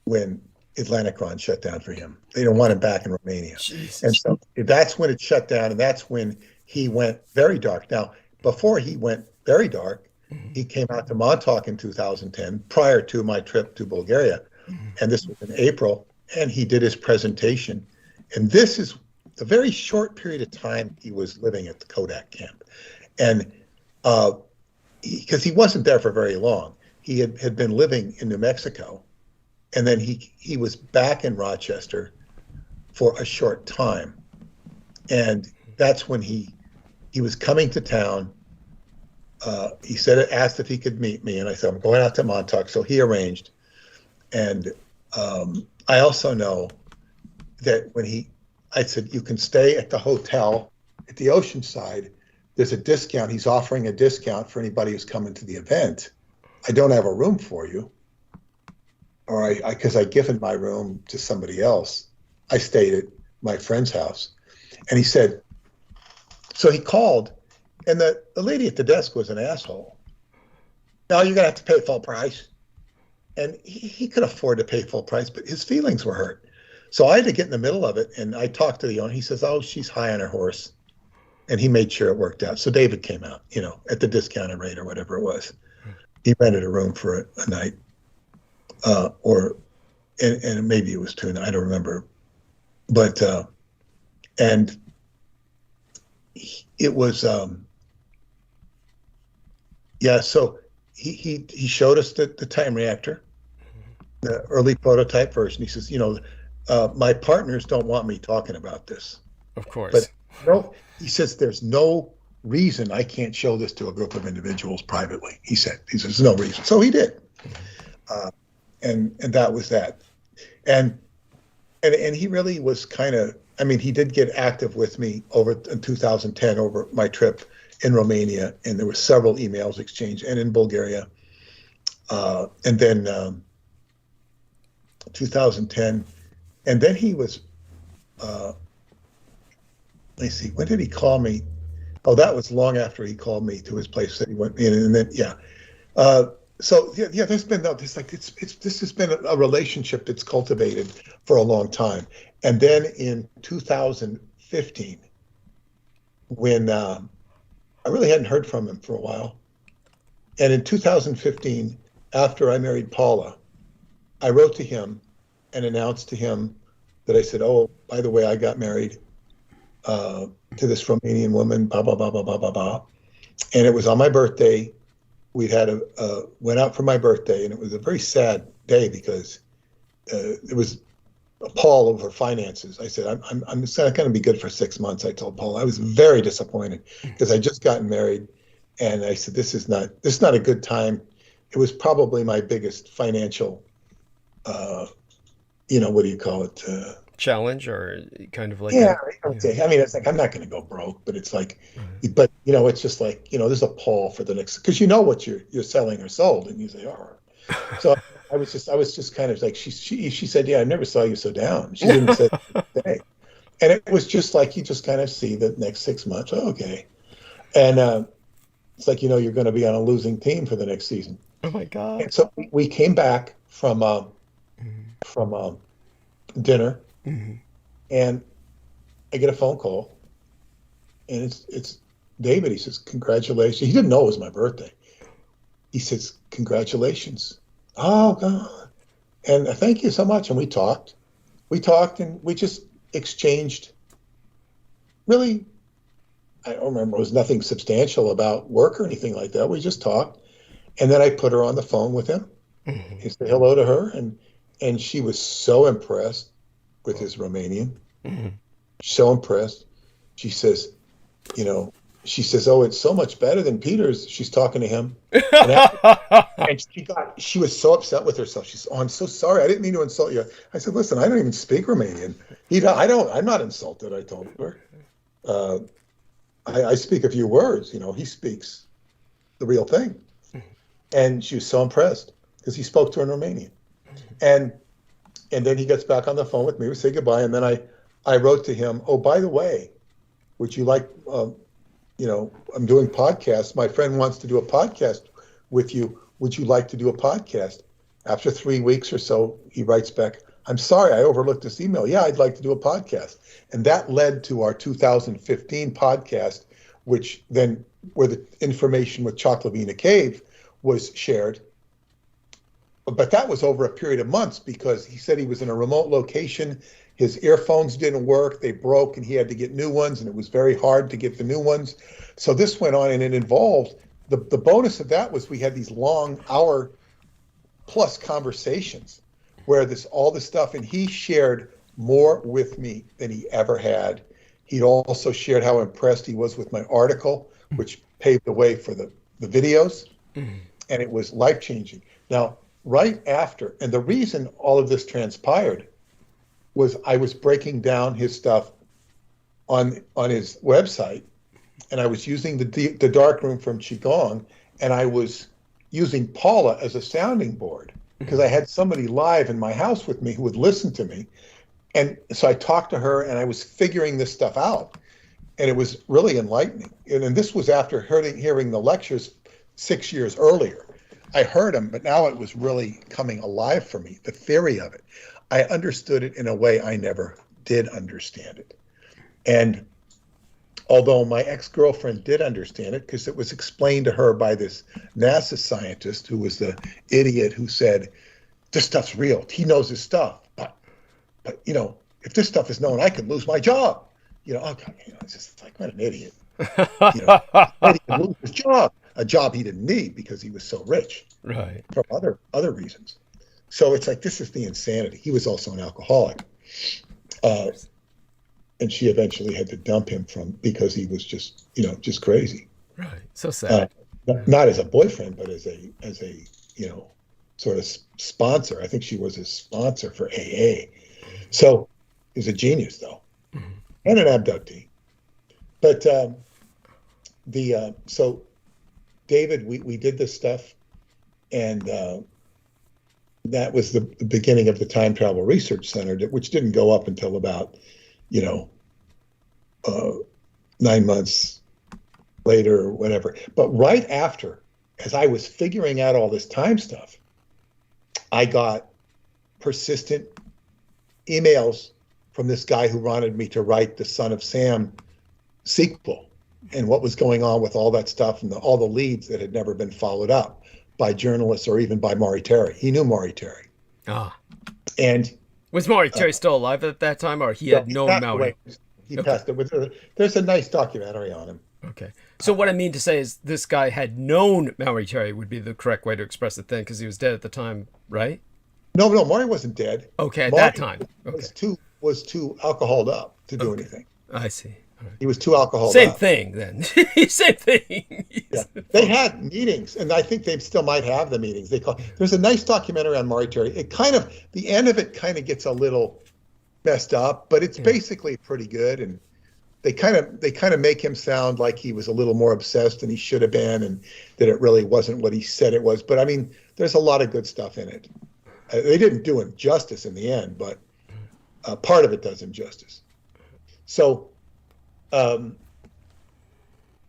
when Atlanticron shut down for him. They didn't want him back in Romania. Jesus. And so that's when it shut down, and that's when he went very dark. Now, before he went very dark, he came out to Montauk in 2010, prior to my trip to Bulgaria. And this was in April, and he did his presentation. And this is a very short period of time he was living at the Kodak camp. And because he wasn't there for very long. He had been living in New Mexico, and then he was back in Rochester for a short time. And that's when he was coming to town. He asked if he could meet me, and I said, I'm going out to Montauk. So he arranged. And I also know that when I said, you can stay at the hotel at the Oceanside. There's a discount. He's offering a discount for anybody who's coming to the event. I don't have a room for you. Or because I given my room to somebody else. I stayed at my friend's house. And he said, so he called, and the lady at the desk was an asshole. No, you're going to have to pay full price. And he could afford to pay full price, but his feelings were hurt. So I had to get in the middle of it, and I talked to the owner. He says, oh, she's high on her horse. And he made sure it worked out. So David came out, at the discounted rate or whatever it was. He rented a room for a night, and maybe it was 2 nights. I don't remember. But, and it was, so he showed us the time reactor, the early prototype version. He says, my partners don't want me talking about this. Of course. But no, he says, there's no reason I can't show this to a group of individuals privately. He says, there's no reason. So he did. And that was that. And he really was kind of, he did get active with me in 2010 over my trip in Romania, and there were several emails exchanged, and in Bulgaria. And then 2010, and then he was, let's see, when did he call me? Oh, that was long after he called me to his place that he went in, and then there's been this has been a relationship that's cultivated for a long time. And then in 2015, when I really hadn't heard from him for a while, and in 2015, after I married Paula, I wrote to him and announced to him that I said, oh, by the way, I got married to this Romanian woman, blah, blah, blah, blah, blah, blah, blah. And it was on my birthday. We'd had went out for my birthday, and it was a very sad day because it was Paul over finances. I said, I'm it's not going to be good for 6 months. I told Paul. I was very disappointed because I just gotten married, and I said, this is not a good time. It was probably my biggest financial, what do you call it? Challenge, or kind of like it's like I'm not going to go broke, but it's like, but it's just like there's a Paul for the next, because what you're selling or sold, and you say, all right. So I was just kind of like, she said, yeah, I never saw you so down. She didn't say that. And it was just like, you just kind of see the next 6 months. Oh, okay. And it's like, you're going to be on a losing team for the next season. Oh my God. And so we came back from dinner, and I get a phone call, and it's David. He says, congratulations. He didn't know it was my birthday. He says, congratulations. Oh God. And thank you so much. And we talked, and we just exchanged, really, I don't remember, it was nothing substantial about work or anything like that. We just talked. And then I put her on the phone with him. He said hello to her, and she was so impressed with his Romanian. So impressed. She says, oh, it's so much better than Peter's. She's talking to him. And she was so upset with herself. She said, oh, I'm so sorry. I didn't mean to insult you. I said, listen, I don't even speak Romanian. I'm not insulted, I told her. I speak a few words. He speaks the real thing. And she was so impressed because he spoke to her in Romanian. And then he gets back on the phone with me. We say goodbye. And then I wrote to him, oh, by the way, would you like, I'm doing podcasts. My friend wants to do a podcast with you. Would you like to do a podcast? After 3 weeks or so, he writes back, "I'm sorry, I overlooked this email. Yeah, I'd like to do a podcast." And that led to our 2015 podcast, which then where the information with Choklavina Cave was shared. But that was over a period of months because he said he was in a remote location. His earphones didn't work. They broke and he had to get new ones. And it was very hard to get the new ones. So this went on and it involved, the bonus of that was we had these long hour plus conversations where all this stuff, and he shared more with me than he ever had. He'd also shared how impressed he was with my article, which paved the way for the videos. And it was life-changing. Now, right after, and the reason all of this transpired was I was breaking down his stuff on his website, and I was using the dark room from Qigong, and I was using Paula as a sounding board because I had somebody live in my house with me who would listen to me. And so I talked to her and I was figuring this stuff out, and it was really enlightening. And this was after hearing the lectures 6 years earlier. I heard them, but now it was really coming alive for me, the theory of it. I understood it in a way I never did understand it. And although my ex-girlfriend did understand it because it was explained to her by this NASA scientist who was the idiot who said, "This stuff's real. He knows his stuff. But you know, if this stuff is known, I could lose my job." You know, okay, it's just like, what an idiot. You know, he could lose his job, a job he didn't need because he was so rich. Right. From other reasons. So it's like, this is the insanity. He was also an alcoholic. And she eventually had to dump him because he was just crazy. Right. So sad. Not as a boyfriend, but as a sort of sponsor. I think she was a sponsor for AA. So he's a genius, though, and an abductee. But so David, we did this stuff, and that was the beginning of the Time Travel Research Center, which didn't go up until about 9 months later or whatever. But right after, as I was figuring out all this time stuff, I got persistent emails from this guy who wanted me to write the Son of Sam sequel and what was going on with all that stuff and all the leads that had never been followed up by journalists or even by Maury Terry. He knew Maury Terry. And was Maury Terry still alive at that time, or he had known Maury? He passed away. There's a nice documentary on him. Okay. So what I mean to say is this guy had known Maury Terry would be the correct way to express it then, because he was dead at the time, right? No, Maury wasn't dead. Okay, at Maury that time. Okay. Was too alcoholed up to do anything. I see. Right. He was too alcoholed Same up. thing then. Same thing. Yeah. They had meetings, and I think they still might have the meetings. There's a nice documentary on Maury Terry. It the end of it kind of gets a little messed up, but it's basically pretty good. And they kind of make him sound like he was a little more obsessed than he should have been, and that it really wasn't what he said it was. But I mean, there's a lot of good stuff in it. They didn't do him justice in the end, but part of it does him justice. So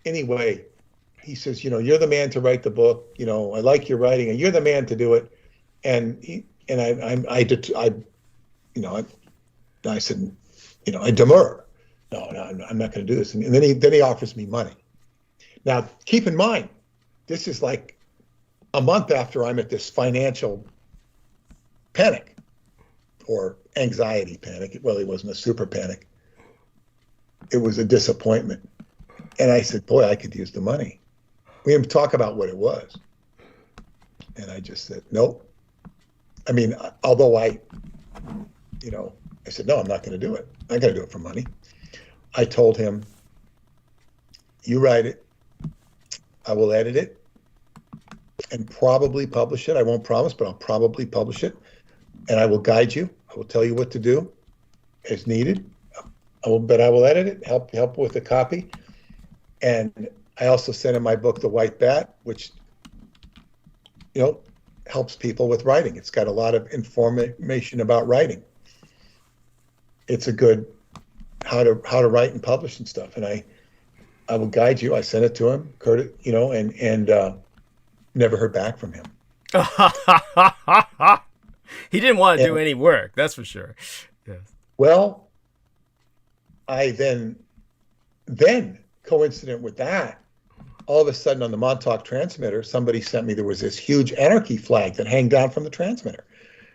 anyway, he says, you're the man to write the book. I like your writing, and you're the man to do it. And I said, I demur. No, I'm not going to do this. And then he offers me money. Now, keep in mind, this is like a month after I'm at this financial panic or anxiety panic. Well, it wasn't a super panic. It was a disappointment. And I said, boy, I could use the money. We didn't talk about what it was. And I just said, nope. I mean, although I said, no, I'm not going to do it. I got to do it for money. I told him, you write it. I will edit it and probably publish it. I won't promise, but I'll probably publish it. And I will guide you. I will tell you what to do as needed. But I will edit it, help with the copy. And I also sent him my book, The White Bat, which, helps people with writing. It's got a lot of information about writing. It's a good how to write and publish and stuff. And I will guide you. I sent it to him, and never heard back from him. He didn't want to do any work, that's for sure. Yes. Well, I then coincident with that, all of a sudden on the Montauk transmitter, somebody sent me, there was this huge anarchy flag that hang down from the transmitter.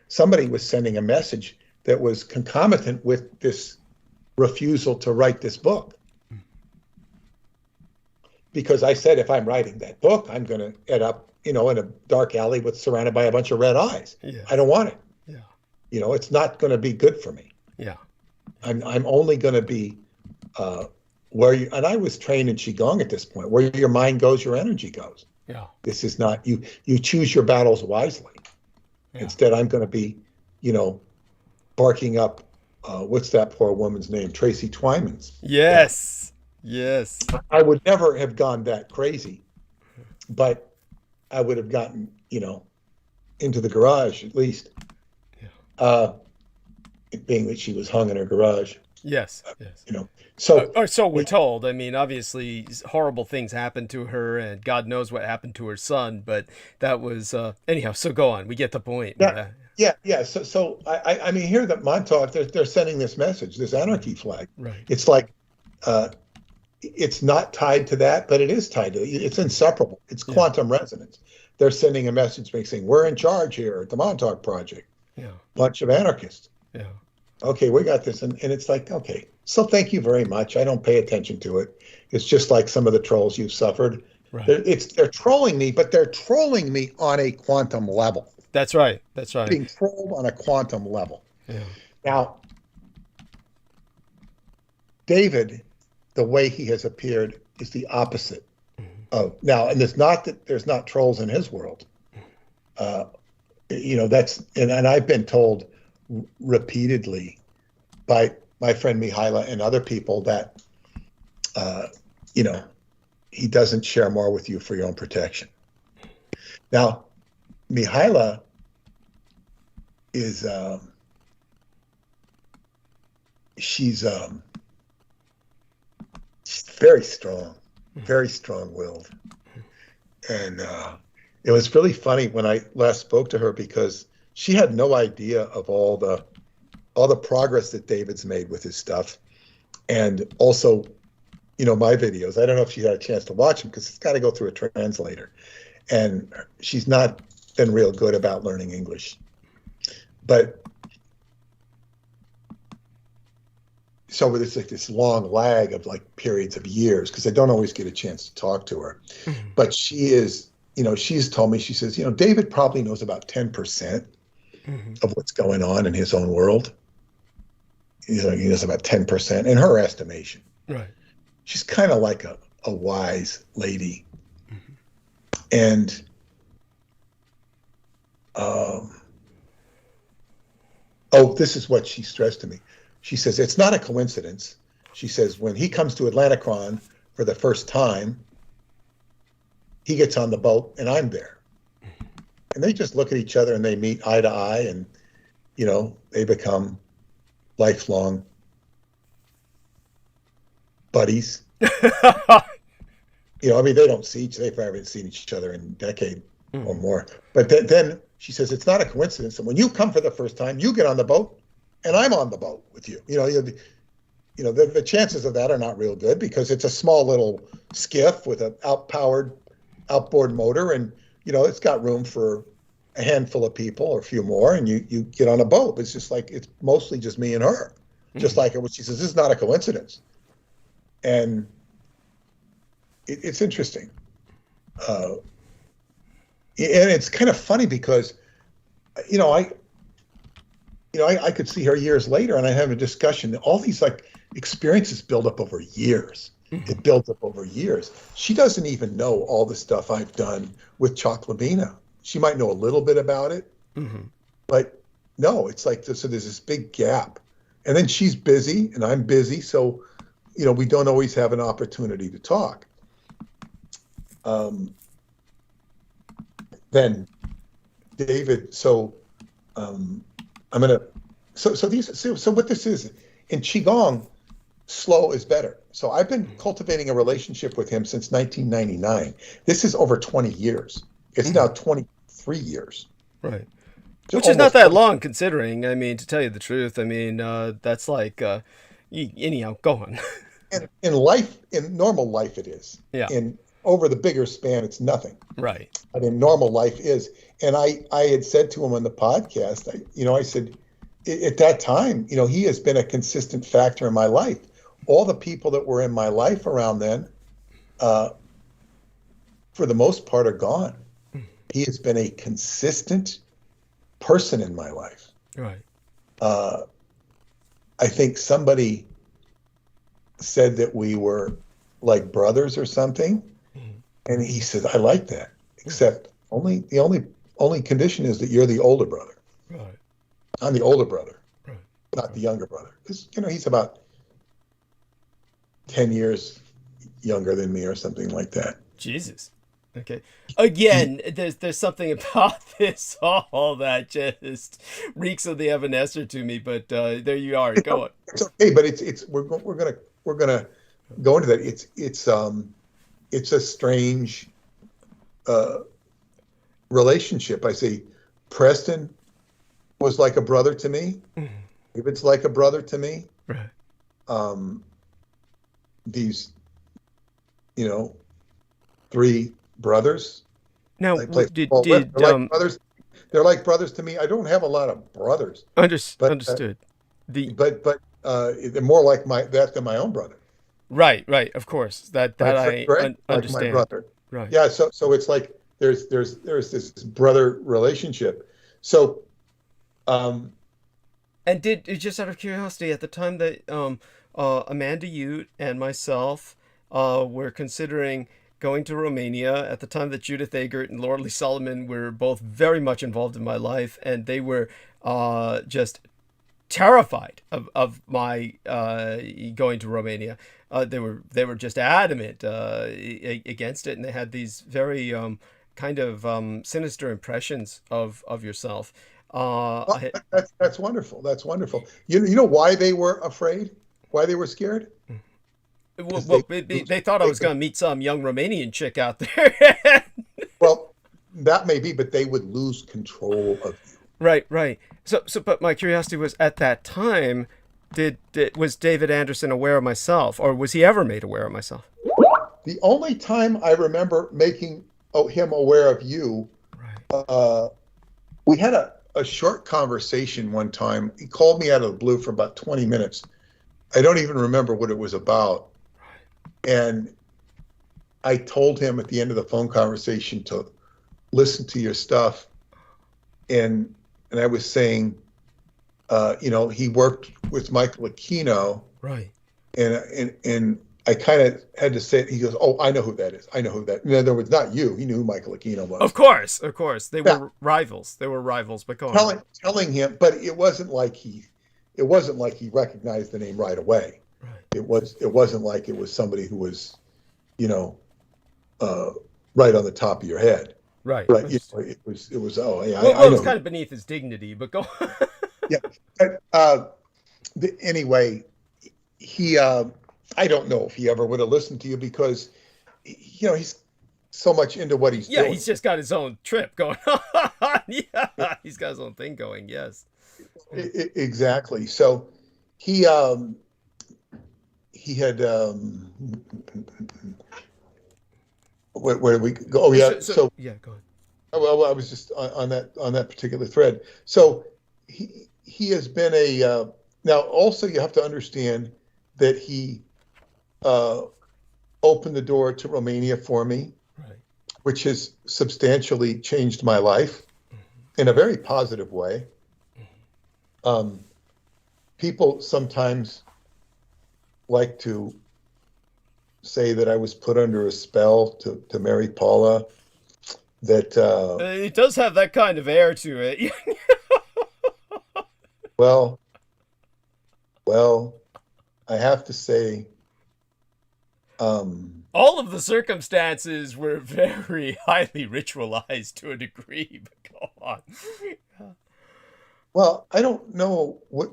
Somebody was sending a message that was concomitant with this refusal to write this book. Because I said, if I'm writing that book, I'm going to end up, in a dark alley surrounded by a bunch of red eyes. Yeah. I don't want it. Yeah. It's not going to be good for me. Yeah. I'm only going to be and I was trained in Qigong at this point, where your mind goes, your energy goes. Yeah. This is not, you choose your battles wisely. Yeah. Instead, I'm going to be, barking up, what's that poor woman's name? Tracy Twyman's. Yes. Yes. I would never have gone that crazy, but I would have gotten, into the garage at least. Yeah. It being that she was hung in her garage. Yes. Yes. So or so we're told. I mean, obviously, horrible things happened to her, and God knows what happened to her son. But that was anyhow. So go on. We get the point. Yeah. So I mean, here that Montauk, they're sending this message, this anarchy flag. Right. It's like, it's not tied to that, but it is tied to it. It's inseparable. It's quantum resonance. They're sending a message saying, we're in charge here at the Montauk Project. Yeah. Bunch of anarchists. Yeah. Okay, we got this. And it's like, okay, so thank you very much. I don't pay attention to it. It's just like some of the trolls you've suffered. Right. They're trolling me, but they're trolling me on a quantum level. That's right. That's right. Being trolled on a quantum level. Yeah. Now, David, the way he has appeared is the opposite of now. And it's not that there's not trolls in his world. That's and I've been told repeatedly by my friend Hjourdand other people that he doesn't share more with you for your own protection. Now, Mihaila is she's very strong, very strong-willed, and it was really funny when I last spoke to her because she had no idea of all the progress that David's made with his stuff, and also, my videos. I don't know if she had a chance to watch them because it's got to go through a translator, and she's not been real good about learning English, but. So there's like this long lag of like periods of years because I don't always get a chance to talk to her. Mm-hmm. But she is, she's told me, she says, David probably knows about 10% of what's going on in his own world. He knows about 10% in her estimation. Right. She's kind of like a wise lady. Mm-hmm. And this is what she stressed to me. She says, it's not a coincidence. She says, when he comes to Atlanticron for the first time, he gets on the boat and I'm there. And they just look at each other and they meet eye to eye and, they become lifelong buddies. They don't see they haven't seen each other in a decade or more. But then she says, it's not a coincidence. And when you come for the first time, you get on the boat. And I'm on the boat with you. The chances of that are not real good because it's a small little skiff with an outboard motor, and it's got room for a handful of people or a few more, and you get on a boat. It's just like it's mostly just me and her. Just like what she says, this is not a coincidence, and it's interesting. And it's kind of funny because, I could see her years later and I have a discussion. All these like experiences build up over years. Mm-hmm. It builds up over years. She doesn't even know all the stuff I've done with Choclavina. She might know a little bit about it, but no, it's like this. So there's this big gap. And then she's busy and I'm busy. So, we don't always have an opportunity to talk. Then David, so what this is in Qigong, slow is better. So I've been cultivating a relationship with him since 1999. This is over 20 years. It's now 3 years. Right. So Which is not almost that long, considering. I mean, to tell you the truth, I mean, that's like, anyhow, go on. in life, in normal life, it is. Yeah. In over the bigger span, it's nothing. Right. But in normal life is. And I had said to him on the podcast, I said, at that time, he has been a consistent factor in my life. All the people that were in my life around then, for the most part, are gone. He has been a consistent person in my life. Right. I think somebody said that we were like brothers or something, and he said, "I like that, except the only condition is that you're the older brother. Right. I'm the older brother, Right. not the younger brother, because he's about 10 years younger than me or something like that." Jesus. Okay. Again, there's something about this all that just reeks of the Evanescence to me. But there you are. Go on. It's okay, but we're gonna go into that. It's a strange relationship. I say, Preston was like a brother to me. David's like a brother to me. Right. These, 3 brothers. Now, They play did football with. They're like um brothers. They're like brothers to me. I don't have a lot of brothers, but, understood but they're more like than my own brother. right, of course, that Greg, I like understand. my brother. Right. Yeah. So it's like there's this brother relationship. So, And just out of curiosity, at the time that Amanda Ute and myself were considering going to Romania, at the time that Judith Eggert and Laura Lee Solomon were both very much involved in my life, and they were just terrified of my going to Romania. They were just adamant against it, and they had these very kind of sinister impressions of yourself. well, that's wonderful. That's wonderful. You know why they were afraid? Why they were scared? Well, they thought I was going to meet some young Romanian chick out there. Well, that may be, but they would lose control of you. Right. So, but my curiosity was, at that time, was David Anderson aware of myself, or was he ever made aware of myself? The only time I remember making him aware of you, Right. We had a short conversation one time. He called me out of the blue for about 20 minutes. I don't even remember what it was about. And I told him at the end of the phone conversation to listen to your stuff. And I was saying, he worked with Michael Aquino. Right. And I kind of had to say it. He goes, "Oh, I know who that is. I know who that." In other words, not you. He knew who Michael Aquino was. Of course. They were rivals. But go on. Telling him, but it wasn't like he recognized the name right away. Right. It wasn't like it was somebody who was, right on the top of your head. Right. Right. It was. Oh, yeah. Well, I know. it's kind of beneath his dignity, but go on. Yeah. Anyway, he. I don't know if he ever would have listened to you because, he's so much into what he's doing. Yeah, he's just got his own trip going on. Yeah, he's got his own thing going. Yes. Exactly. So he had. Where did we go? Oh yeah. So yeah, go on. Well, I was just on that particular thread. So he has been a. Now also you have to understand that he opened the door to Romania for me, right, which has substantially changed my life in a very positive way. People sometimes like to say that I was put under a spell to marry Paula. That it does have that kind of air to it. well, I have to say, all of the circumstances were very highly ritualized to a degree. But go on. Well, I don't know what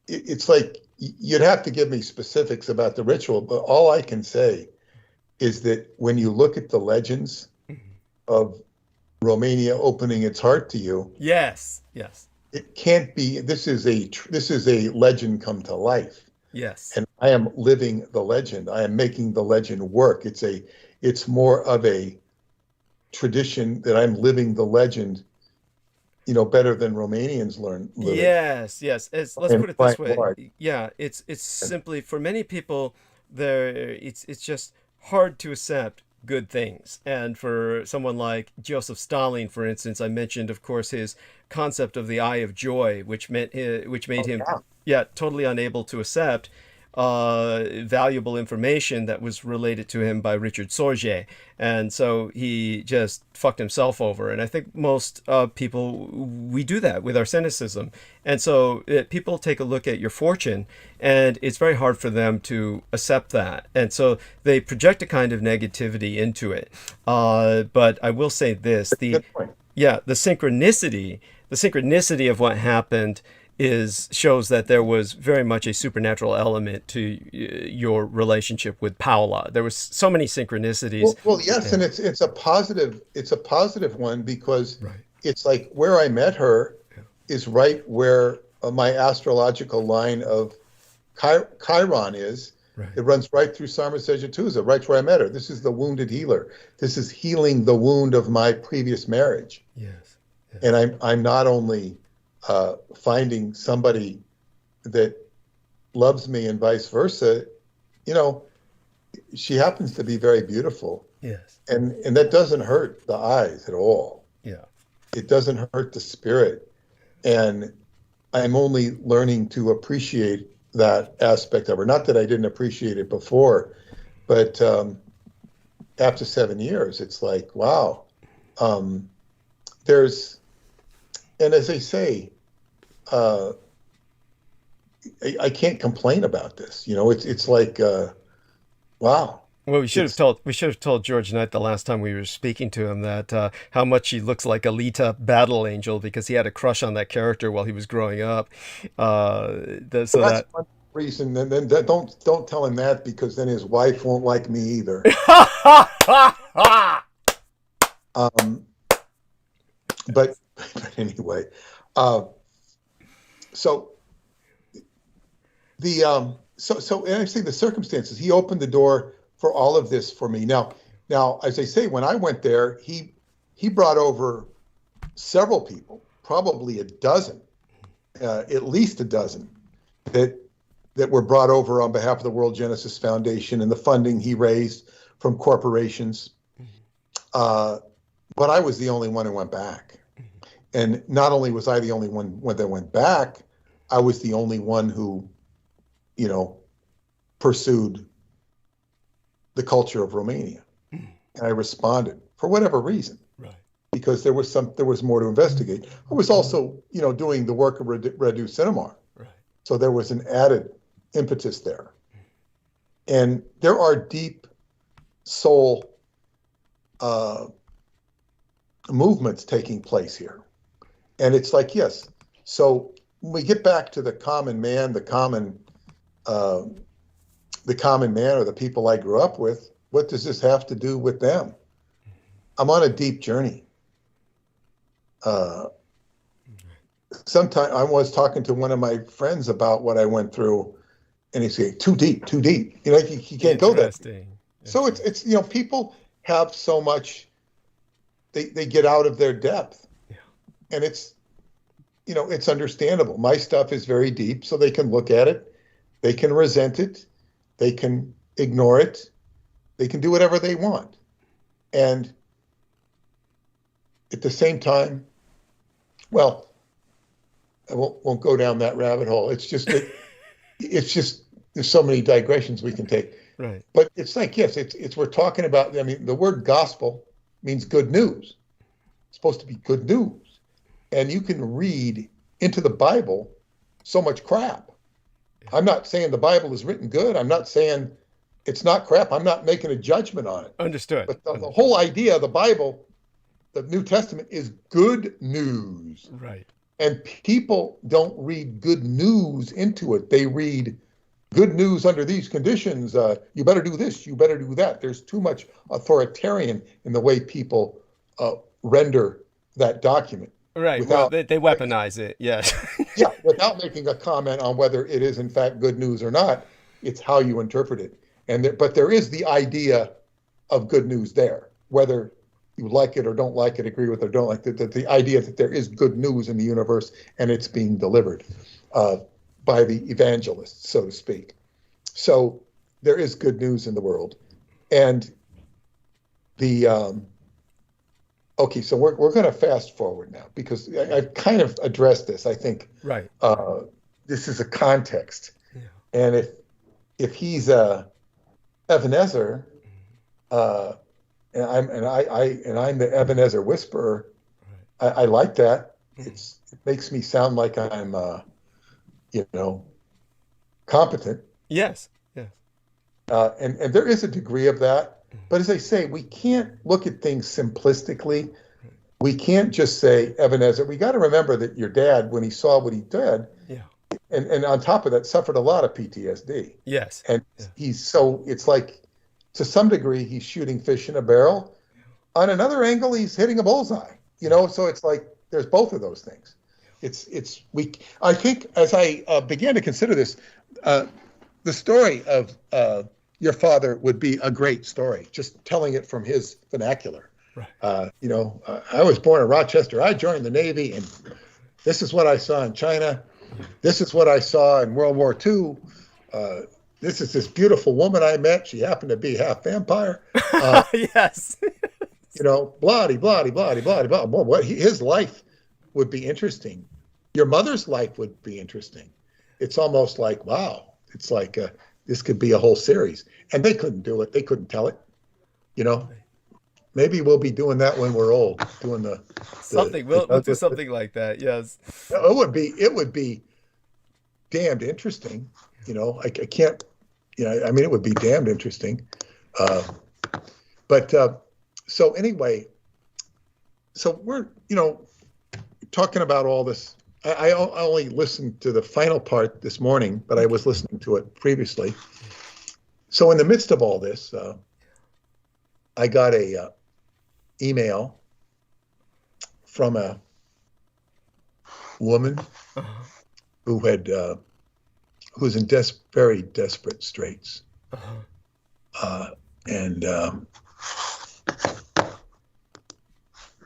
it's like. You'd have to give me specifics about the ritual, but all I can say is that when you look at the legends of Romania opening its heart to you. Yes. It can't be. This is a legend come to life. Yes. And I am living the legend. I am making the legend work. It's more of a tradition that I'm living the legend, better than Romanians live it. Yes. Let's put it this way. Yeah, it's simply, for many people, it's just hard to accept good things. And for someone like Joseph Stalin, for instance, I mentioned, of course, his concept of the eye of joy, which made him totally unable to accept valuable information that was related to him by Richard Sorge. And so he just fucked himself over. And I think most people, we do that with our cynicism. And so people take a look at your fortune, and it's very hard for them to accept that. And so they project a kind of negativity into it. But I will say this, the synchronicity of what happened shows that there was very much a supernatural element to your relationship with Paula. There was so many synchronicities. Well, yes, and it's a positive one, because it's like where I met her is right where my astrological line of Chiron is. Right. It runs right through Sarmasegetusa, right where I met her. This is the wounded healer. This is healing the wound of my previous marriage. Yes. And I'm not only finding somebody that loves me and vice versa. She happens to be very beautiful. Yes. And that doesn't hurt the eyes at all. Yeah. It doesn't hurt the spirit. And I'm only learning to appreciate that aspect of her. Not that I didn't appreciate it before, but after 7 years, it's like, wow. And as they say, I can't complain about this. It's like, wow. Well, we should have told George Knight the last time we were speaking to him that how much he looks like Alita Battle Angel, because he had a crush on that character while he was growing up. That's one reason. And then don't tell him that, because then his wife won't like me either. But anyway, so and I say the circumstances, he opened the door for all of this for me. Now, as I say, when I went there, he brought over several people, probably a dozen, at least a dozen, that were brought over on behalf of the World Genesis Foundation and the funding he raised from corporations. But I was the only one who went back. And not only was I the only one that went back, I was the only one who, pursued the culture of Romania. And I responded for whatever reason, right? Because there was more to investigate. I was also, doing the work of Radu Cinema. Right. So there was an added impetus there. And there are deep soul movements taking place here. And it's like, yes. So when we get back to the common man, the common man, or the people I grew up with, what does this have to do with them? I'm on a deep journey. Sometime I was talking to one of my friends about what I went through, and he's saying, too deep. You can't go there. So it's people have so much, they get out of their depth. Yeah. And it's understandable. My stuff is very deep, so they can look at it, they can resent it, they can ignore it, they can do whatever they want. And at the same time, well, I won't go down that rabbit hole. It's just that there's so many digressions we can take. Right. But it's like, yes, it's we're talking about, the word gospel means good news. It's supposed to be good news. And you can read into the Bible so much crap. I'm not saying the Bible is written good. I'm not saying it's not crap. I'm not making a judgment on it. Understood. But the whole idea of the Bible, the New Testament, is good news. Right. And people don't read good news into it. They read good news under these conditions. You better do this. You better do that. There's too much authoritarian in the way people render that document. Right. Without, Well, they weaponize it. Yes. yeah, without making a comment on whether it is in fact good news or not. It's how you interpret it. But there is the idea of good news there, whether you like it or don't like it, agree with it or don't like it, the idea that there is good news in the universe and it's being delivered by the evangelists, so to speak. So there is good news in the world. And okay, so we're going to fast forward now because I've kind of addressed this, I think. Right. This is a context. Yeah. And if he's Ebenezer, and I'm the Ebenezer whisperer, right. I like that. It makes me sound like I'm competent. Yes. Yes. And there is a degree of that. But as I say, we can't look at things simplistically. We can't just say, Ebenezer, we got to remember that your dad, when he saw what he did, yeah, and on top of that, suffered a lot of PTSD. Yes. And it's like, to some degree, he's shooting fish in a barrel. On another angle, he's hitting a bullseye, so it's like, there's both of those things. I think as I began to consider this, the story of your father would be a great story, just telling it from his vernacular. Right. I was born in Rochester. I joined the Navy, and this is what I saw in China. This is what I saw in World War II. This is this beautiful woman I met. She happened to be half vampire. Yes. Bloody, bloody, bloody, bloody, blah. Well, his life would be interesting. Your mother's life would be interesting. It's almost like, wow. It's like this could be a whole series. And they couldn't do it. They couldn't tell it. Maybe we'll be doing that when we're old, doing we'll do something like that. Yes. It would be damned interesting. I can't, it would be damned interesting. So anyway, so we're, talking about all this. I only listened to the final part this morning, but I was listening to it previously. So in the midst of all this, I got a email from a woman who was in very desperate straits, and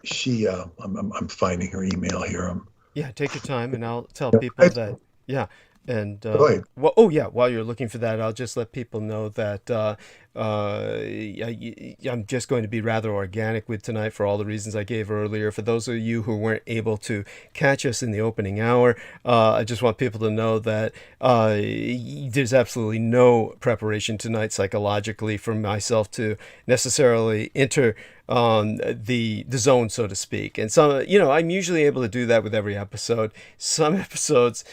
she. I'm finding her email here. Yeah, take your time, and I'll tell people that. Yeah, and while you're looking for that, I'll just let people know that I'm just going to be rather organic with tonight for all the reasons I gave earlier. For those of you who weren't able to catch us in the opening hour, I just want people to know that there's absolutely no preparation tonight psychologically for myself to necessarily enter the zone, so to speak. And some, I'm usually able to do that with every episode. Some episodes,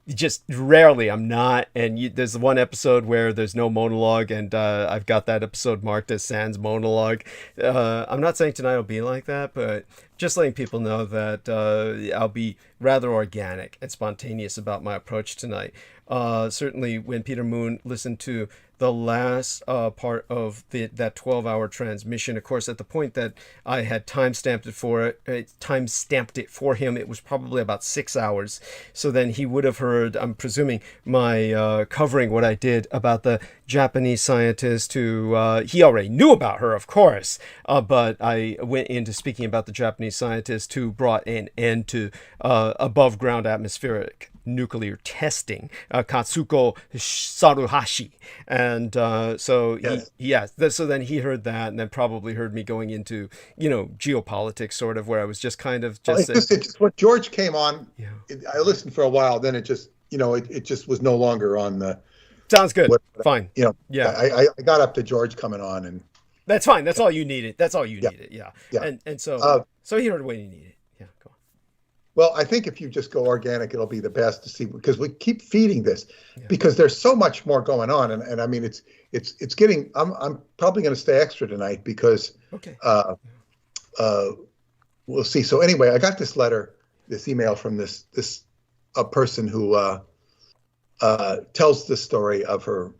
just rarely I'm not. And there's one episode where there's no monologue, and I've got that episode marked as sans monologue. I'm not saying tonight will be like that, but just letting people know that I'll be rather organic and spontaneous about my approach tonight. Certainly when Peter Moon listened to the last part of that 12-hour transmission, of course, at the point that I had time-stamped it for him, it was probably about 6 hours. So then he would have heard, I'm presuming, my covering what I did about the Japanese scientist who, he already knew about her, of course, but I went into speaking about the Japanese scientist who brought an end to above-ground atmospheric nuclear testing, Katsuko Saruhashi. And so then he heard that, and then probably heard me going into geopolitics, sort of, where I was just kind of just when George came on. Yeah. I listened for a while, then it just it just was no longer on the. Sounds good. Fine. Yeah. I got up to George coming on, and that's fine. That's all you needed. Yeah. And so he heard what he needed. Yeah. Go on. Well, I think if you just go organic, it'll be the best to see, because we keep feeding this, because there's so much more going on, and I mean it's getting. I'm probably going to stay extra tonight because we'll see. So anyway, I got this email from this person who tells the story of her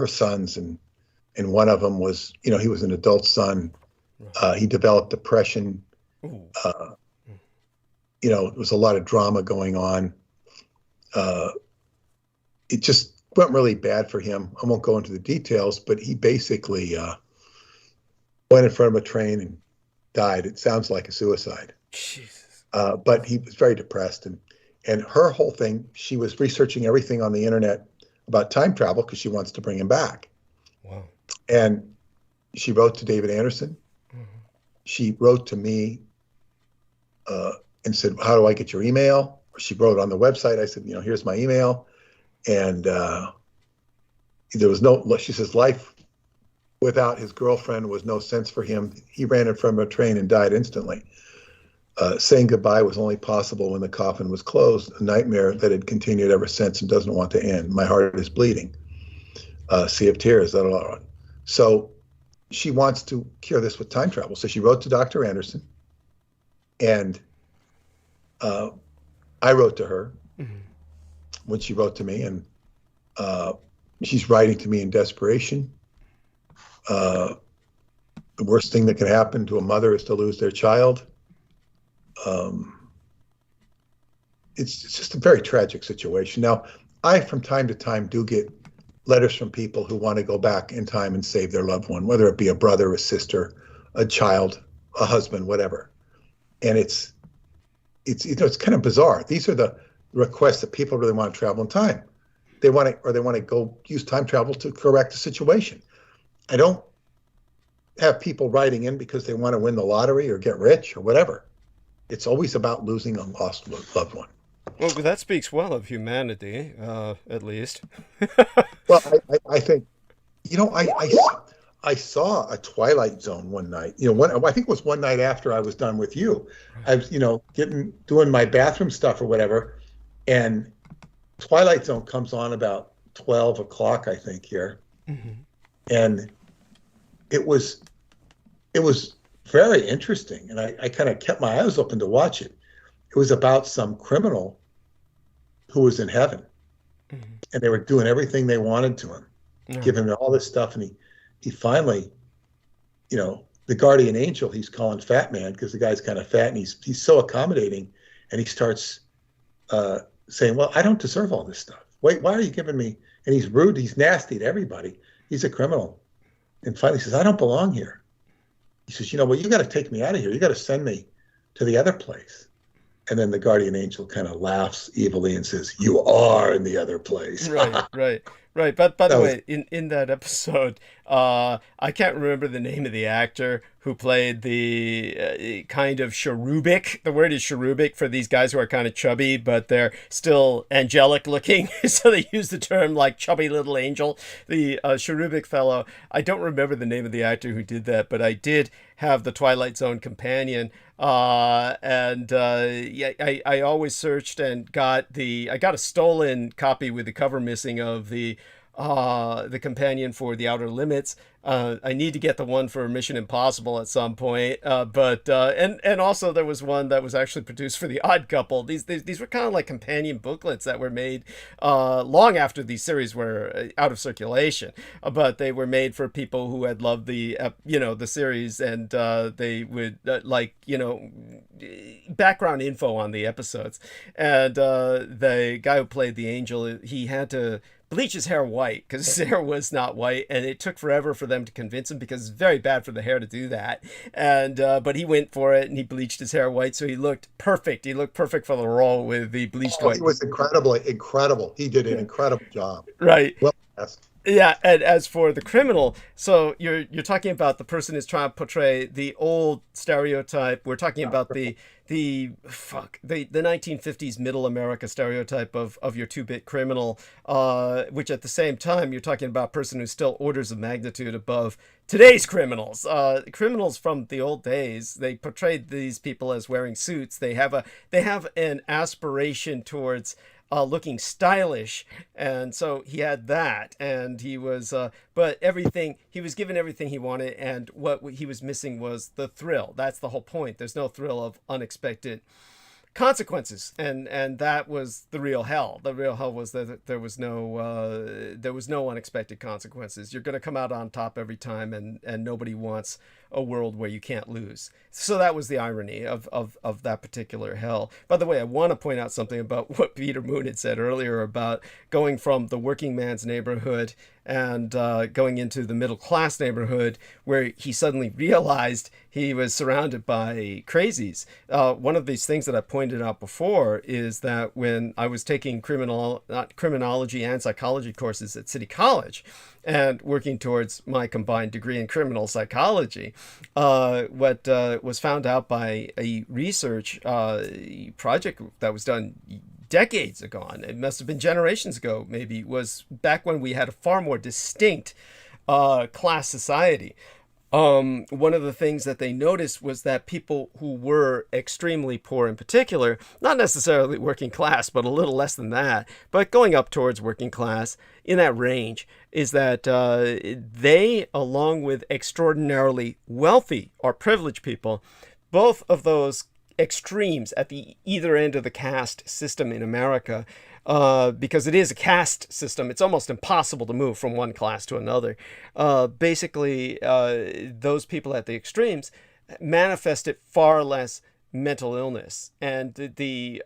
sons, and one of them was he was an adult son. He developed depression. Ooh. There was a lot of drama going on. It just went really bad for him. I won't go into the details, but he basically went in front of a train and died. It sounds like a suicide. Jesus. But he was very depressed. And her whole thing, she was researching everything on the internet about time travel because she wants to bring him back. Wow. And she wrote to David Anderson. Mm-hmm. She wrote to me and said, how do I get your email? She wrote on the website. I said, here's my email. And there was she says, life without his girlfriend was no sense for him. He ran in front of a train and died instantly. Saying goodbye was only possible when the coffin was closed, a nightmare that had continued ever since and doesn't want to end. My heart is bleeding. Sea of Tears. So she wants to cure this with time travel. So she wrote to Dr. Anderson, and I wrote to her when she wrote to me, and she's writing to me in desperation. The worst thing that can happen to a mother is to lose their child. It's just a very tragic situation. Now, I, from time to time, do get letters from people who want to go back in time and save their loved one, whether it be a brother, a sister, a child, a husband, whatever. And it's kind of bizarre. These are the requests that people really want to travel in time. They want to go use time travel to correct the situation. I don't have people writing in because they want to win the lottery or get rich or whatever. It's always about losing a lost loved one. Well, that speaks well of humanity, at least. Well, I think, I saw a Twilight Zone one night. I think it was one night after I was done with you. I was, doing my bathroom stuff or whatever, and Twilight Zone comes on about 12 o'clock, I think, here. Mm-hmm. And it was very interesting, and I kind of kept my eyes open to watch it. It was about some criminal who was in heaven, and they were doing everything they wanted to him, giving him all this stuff, and he finally, the guardian angel, he's calling Fat Man because the guy's kind of fat, and he's so accommodating, and he starts saying, well, I don't deserve all this stuff. Wait, why are you giving me? And he's rude, he's nasty to everybody. He's a criminal. And finally he says, I don't belong here. He says, well, you got to take me out of here. You got to send me to the other place. And then the guardian angel kind of laughs evilly and says, you are in the other place. Right. But by the way, in that episode, I can't remember the name of the actor who played the kind of cherubic. The word is cherubic for these guys who are kind of chubby, but they're still angelic looking. So they use the term like chubby little angel. The cherubic fellow. I don't remember the name of the actor who did that, but I did have the Twilight Zone companion. I always searched and got a stolen copy with the cover missing of the companion for The Outer Limits. I need to get the one for Mission Impossible at some point. But also there was one that was actually produced for The Odd Couple. These were kind of like companion booklets that were made long after these series were out of circulation. But they were made for people who had loved the series, and they would background info on the episodes. And the guy who played the angel, he had to bleach his hair white because his hair was not white, and it took forever for them to convince him because it's very bad for the hair to do that. And but he went for it, and he bleached his hair white, so he looked perfect. He looked perfect for the role with the bleached white. He was incredible. He did an incredible job. Right. Well, yes. Yeah, and as for the criminal, so you're talking about the person who's trying to portray the old stereotype. We're talking about the 1950s middle America stereotype of your two-bit criminal, which at the same time you're talking about a person who's still orders of magnitude above today's criminals. Criminals from the old days, they portrayed these people as wearing suits. They have an aspiration towards looking stylish, and so he had that, and he was but he was given everything he wanted, and what he was missing was the thrill. That's the whole point. There's no thrill of unexpected consequences, and that was the real hell. The real hell was that there was no unexpected consequences. You're going to come out on top every time, and nobody wants a world where you can't lose. So that was the irony of that particular hell. By the way, I want to point out something about what Peter Moon had said earlier about going from the working man's neighborhood and going into the middle class neighborhood, where he suddenly realized he was surrounded by crazies. One of these things that I pointed out before is that when I was taking criminology and psychology courses at City College and working towards my combined degree in criminal psychology, what was found out by a research project that was done decades ago, and it must have been generations ago maybe, was back when we had a far more distinct class society. One of the things that they noticed was that people who were extremely poor in particular, not necessarily working class, but a little less than that, but going up towards working class in that range, is that they, along with extraordinarily wealthy or privileged people, both of those extremes at the either end of the caste system in America, because it is a caste system. It's almost impossible to move from one class to another. Basically, those people at the extremes manifested far less mental illness, and the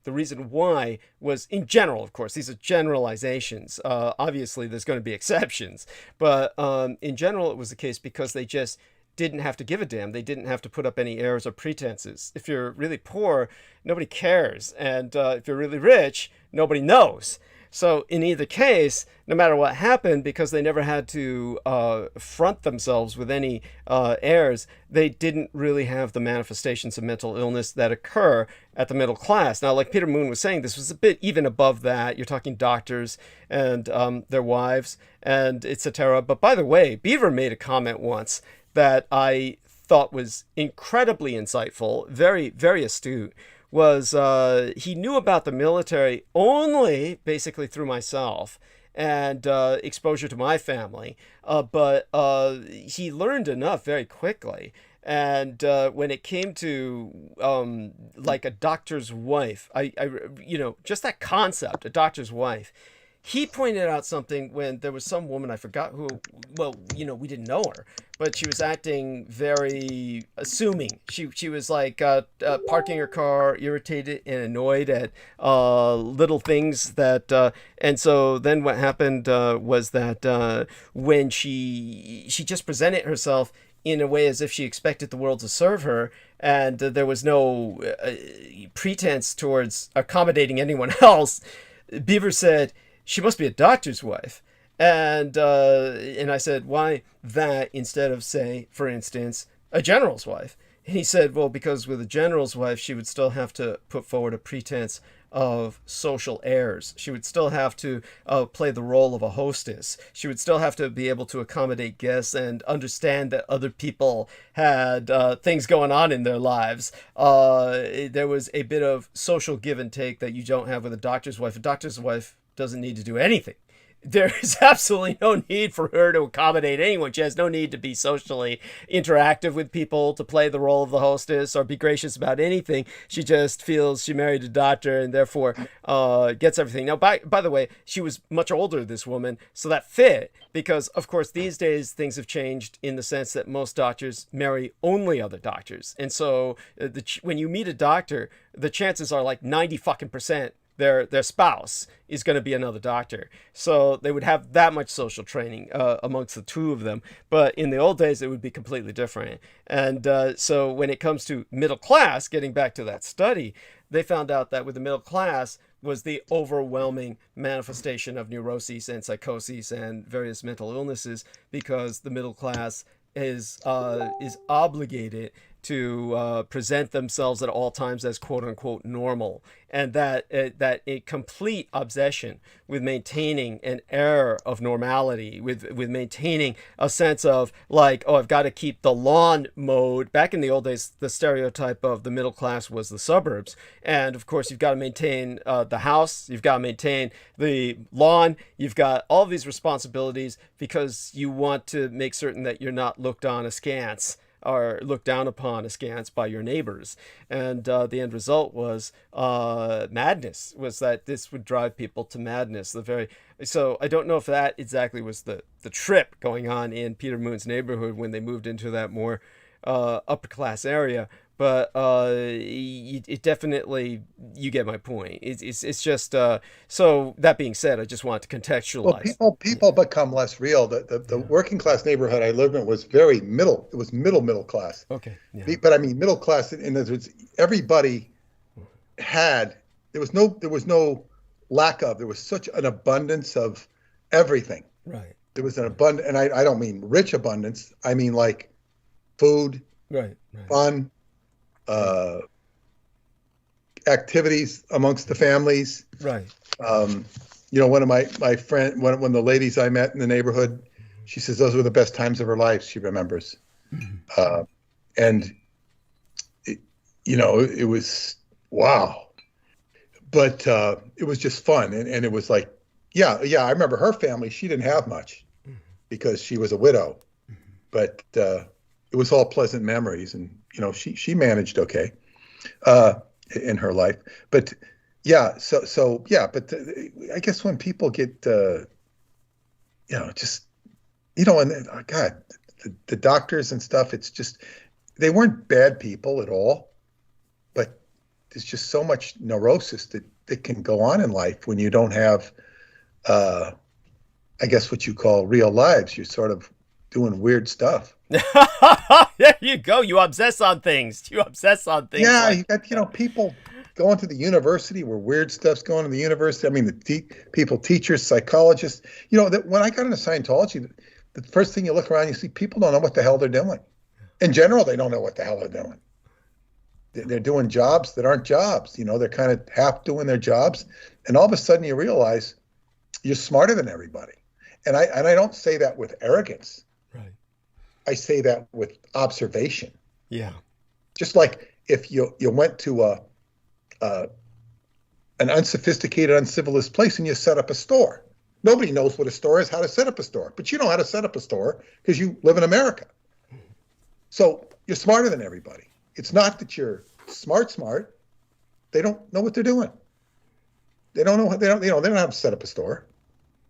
reason why was, in general, of course, these are generalizations. Obviously, there's going to be exceptions, but in general, it was the case because they just didn't have to give a damn. They didn't have to put up any airs or pretenses. If you're really poor, nobody cares. And if you're really rich, nobody knows. So in either case, no matter what happened, because they never had to front themselves with any airs, they didn't really have the manifestations of mental illness that occur at the middle class. Now, like Peter Moon was saying, this was a bit even above that. You're talking doctors and their wives and etc. But by the way, Beaver made a comment once that I thought was incredibly insightful, very, very astute, was he knew about the military only basically through myself and exposure to my family, but he learned enough very quickly. And when it came to like a doctor's wife, I just that concept, a doctor's wife, he pointed out something when there was some woman, I forgot who, well, we didn't know her, but she was acting very assuming. She was like parking her car, irritated and annoyed at little things that, and so then what happened was that when she just presented herself in a way as if she expected the world to serve her, and there was no pretense towards accommodating anyone else, Beaver said, "She must be a doctor's wife." And I said, "Why that instead of, say, for instance, a general's wife?" And he said, "Well, because with a general's wife, she would still have to put forward a pretense of social airs. She would still have to play the role of a hostess. She would still have to be able to accommodate guests and understand that other people had things going on in their lives." There was a bit of social give and take that you don't have with a doctor's wife. A doctor's wife doesn't need to do anything. There is absolutely no need for her to accommodate anyone. She has no need to be socially interactive with people, to play the role of the hostess, or be gracious about anything. She just feels she married a doctor and therefore gets everything. Now, by the way, she was much older, this woman, so that fit, because, of course, these days things have changed in the sense that most doctors marry only other doctors. And so when you meet a doctor, the chances are like 90% their spouse is going to be another doctor. So they would have that much social training amongst the two of them. But in the old days, it would be completely different. And so when it comes to middle class, getting back to that study, they found out that with the middle class was the overwhelming manifestation of neuroses and psychoses and various mental illnesses, because the middle class is obligated to present themselves at all times as quote unquote normal, and that a complete obsession with maintaining an air of normality, with maintaining a sense of like, oh, I've got to keep the lawn mowed. Back in the old days, the stereotype of the middle class was the suburbs, and of course you've got to maintain the house, you've got to maintain the lawn, you've got all these responsibilities because you want to make certain that you're not looked on askance are looked down upon askance by your neighbors. And the end result was madness, was that this would drive people to madness. So I don't know if that exactly was the trip going on in Peter Moon's neighborhood when they moved into that more upper class area. But it definitely, you get my point. It's just so that being said, I just want to contextualize. Well, people become less real. The working class neighborhood I lived in was very middle. It was middle class. Okay. Yeah. But I mean middle class in other words, everybody had. There was no lack of. There was such an abundance of everything. Right. There was an abundance, and I don't mean rich abundance. I mean like food, right. fun. Activities amongst the families. Right. One of my friend, one of the ladies I met in the neighborhood, she says those were the best times of her life. She remembers, and it was wow, but it was just fun, and it was like, yeah. I remember her family. She didn't have much because she was a widow, but it was all pleasant memories, and she managed okay in her life. But yeah, so yeah, but I guess when people get and God, the doctors and stuff, it's just, they weren't bad people at all, but there's just so much neurosis that can go on in life when you don't have I guess what you call real lives. You're sort of doing weird stuff. There you go. You obsess on things. Yeah, you got people going to the university where weird stuff's going to the university. I mean, the teachers, psychologists. That when I got into Scientology, the first thing you look around, you see people don't know what the hell they're doing. In general, they don't know what the hell they're doing. They're doing jobs that aren't jobs. They're kind of half doing their jobs, and all of a sudden you realize you're smarter than everybody. And I don't say that with arrogance. Right. I say that with observation. Yeah. Just like if you went to an unsophisticated, uncivilized place and you set up a store. Nobody knows what a store is, how to set up a store, but you know how to set up a store because you live in America. So you're smarter than everybody. It's not that you're smart. They don't know what they're doing. They don't know. They don't know how to set up a store.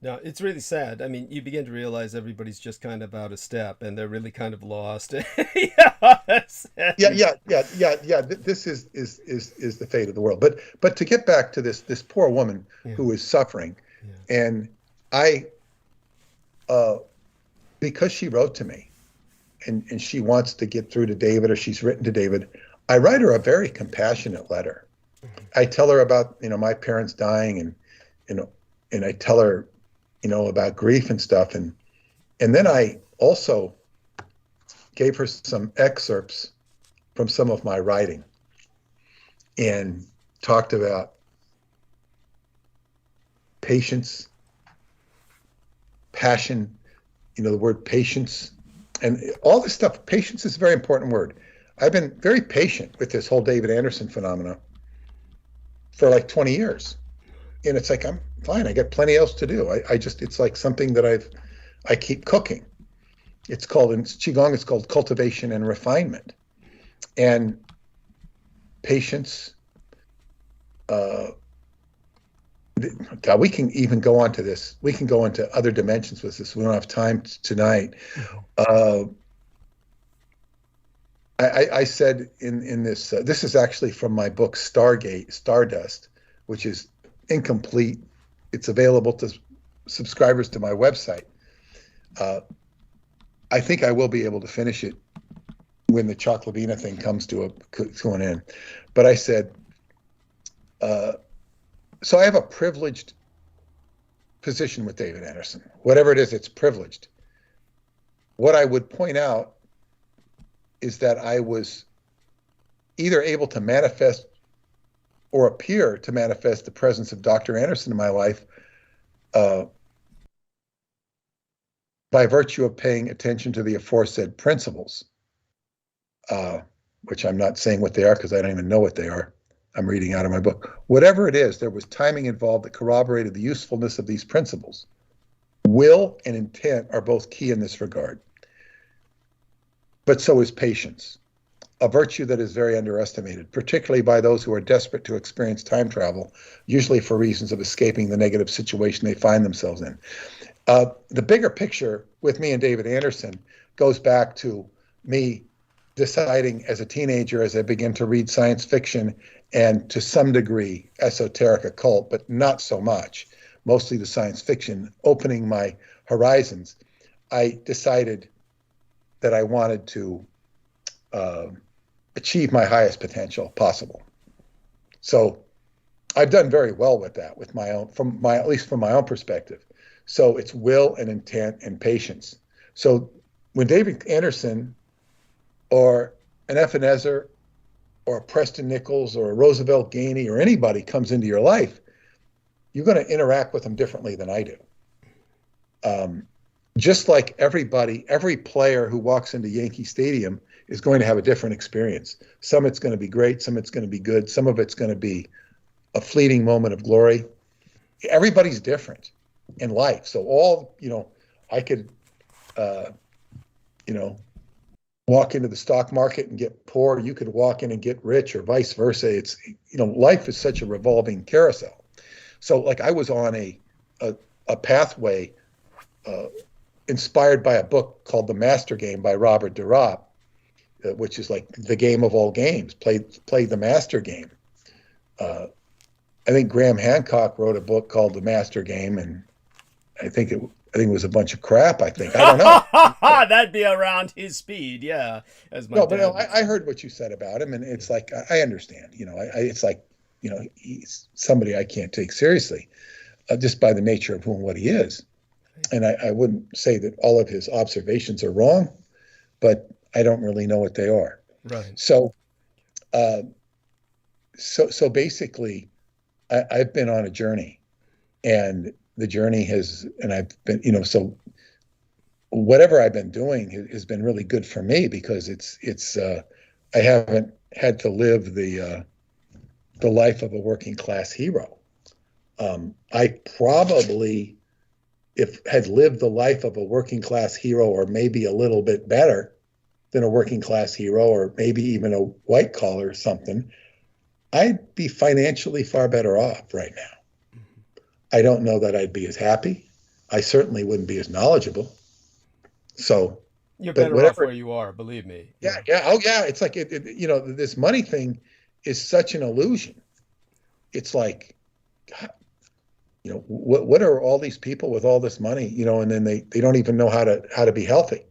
No, it's really sad. I mean, you begin to realize everybody's just kind of out of step, and they're really kind of lost. Yeah. This is the fate of the world. But to get back to this poor woman who is suffering, and I, because she wrote to me, and she wants to get through to David, or she's written to David, I write her a very compassionate letter. I tell her about my parents dying, and I tell her about grief and stuff. And then I also gave her some excerpts from some of my writing and talked about patience, passion, the word patience, and all this stuff. Patience is a very important word. I've been very patient with this whole David Anderson phenomena for like 20 years. And it's like, I'm fine. I got plenty else to do. It's like something that I keep cooking. It's called, in Qigong, it's called cultivation and refinement. And patience, God, we can even go on to this. We can go into other dimensions with this. We don't have time tonight. I said in this, this is actually from my book, Stardust, which is incomplete. It's available to subscribers to my website. I think I will be able to finish it when the Choclavina thing comes to an end. But I said, so I have a privileged position with David Anderson. Whatever it is, it's privileged. What I would point out is that I was either able to manifest or appear to manifest the presence of Dr. Anderson in my life by virtue of paying attention to the aforesaid principles, which I'm not saying what they are because I don't even know what they are. I'm reading out of my book. Whatever it is, there was timing involved that corroborated the usefulness of these principles. Will and intent are both key in this regard. but so is patience, a virtue that is very underestimated, particularly by those who are desperate to experience time travel, usually for reasons of escaping the negative situation they find themselves in. The bigger picture with me and David Anderson goes back to me deciding as a teenager, as I began to read science fiction and to some degree esoteric occult, but not so much, mostly the science fiction, opening my horizons, I decided that I wanted to achieve my highest potential possible. So I've done very well with that, with my own, at least from my own perspective. So it's will and intent and patience. So when David Anderson or an Ebenezer or a Preston Nichols or a Roosevelt Gainey or anybody comes into your life, you're going to interact with them differently than I do. Just like everybody, every player who walks into Yankee Stadium is going to have a different experience. Some it's going to be great, some it's going to be good, some of it's going to be a fleeting moment of glory. Everybody's different in life. So all, I could, walk into the stock market and get poor. You could walk in and get rich or vice versa. It's, life is such a revolving carousel. So like I was on a pathway inspired by a book called The Master Game by Robert Durop, which is like the game of all games, play the master game. I think Graham Hancock wrote a book called The Master Game, and I think it was a bunch of crap. I don't know. That'd be around his speed, yeah. I heard what you said about him, and it's like I understand. It's like he's somebody I can't take seriously, just by the nature of who and what he is. And I wouldn't say that all of his observations are wrong, but I don't really know what they are. Right. So basically, I've been on a journey, and the journey I've been, so whatever I've been doing has been really good for me, because it's I haven't had to live the life of a working class hero. I probably, had lived the life of a working class hero, or maybe a little bit better than a working class hero, or maybe even a white collar or something, I'd be financially far better off right now. I don't know that I'd be as happy. I certainly wouldn't be as knowledgeable. So you're better off where you are, believe me. Yeah. Oh yeah. It's like, this money thing is such an illusion. It's like, God, what are all these people with all this money, and then they don't even know how to be healthy.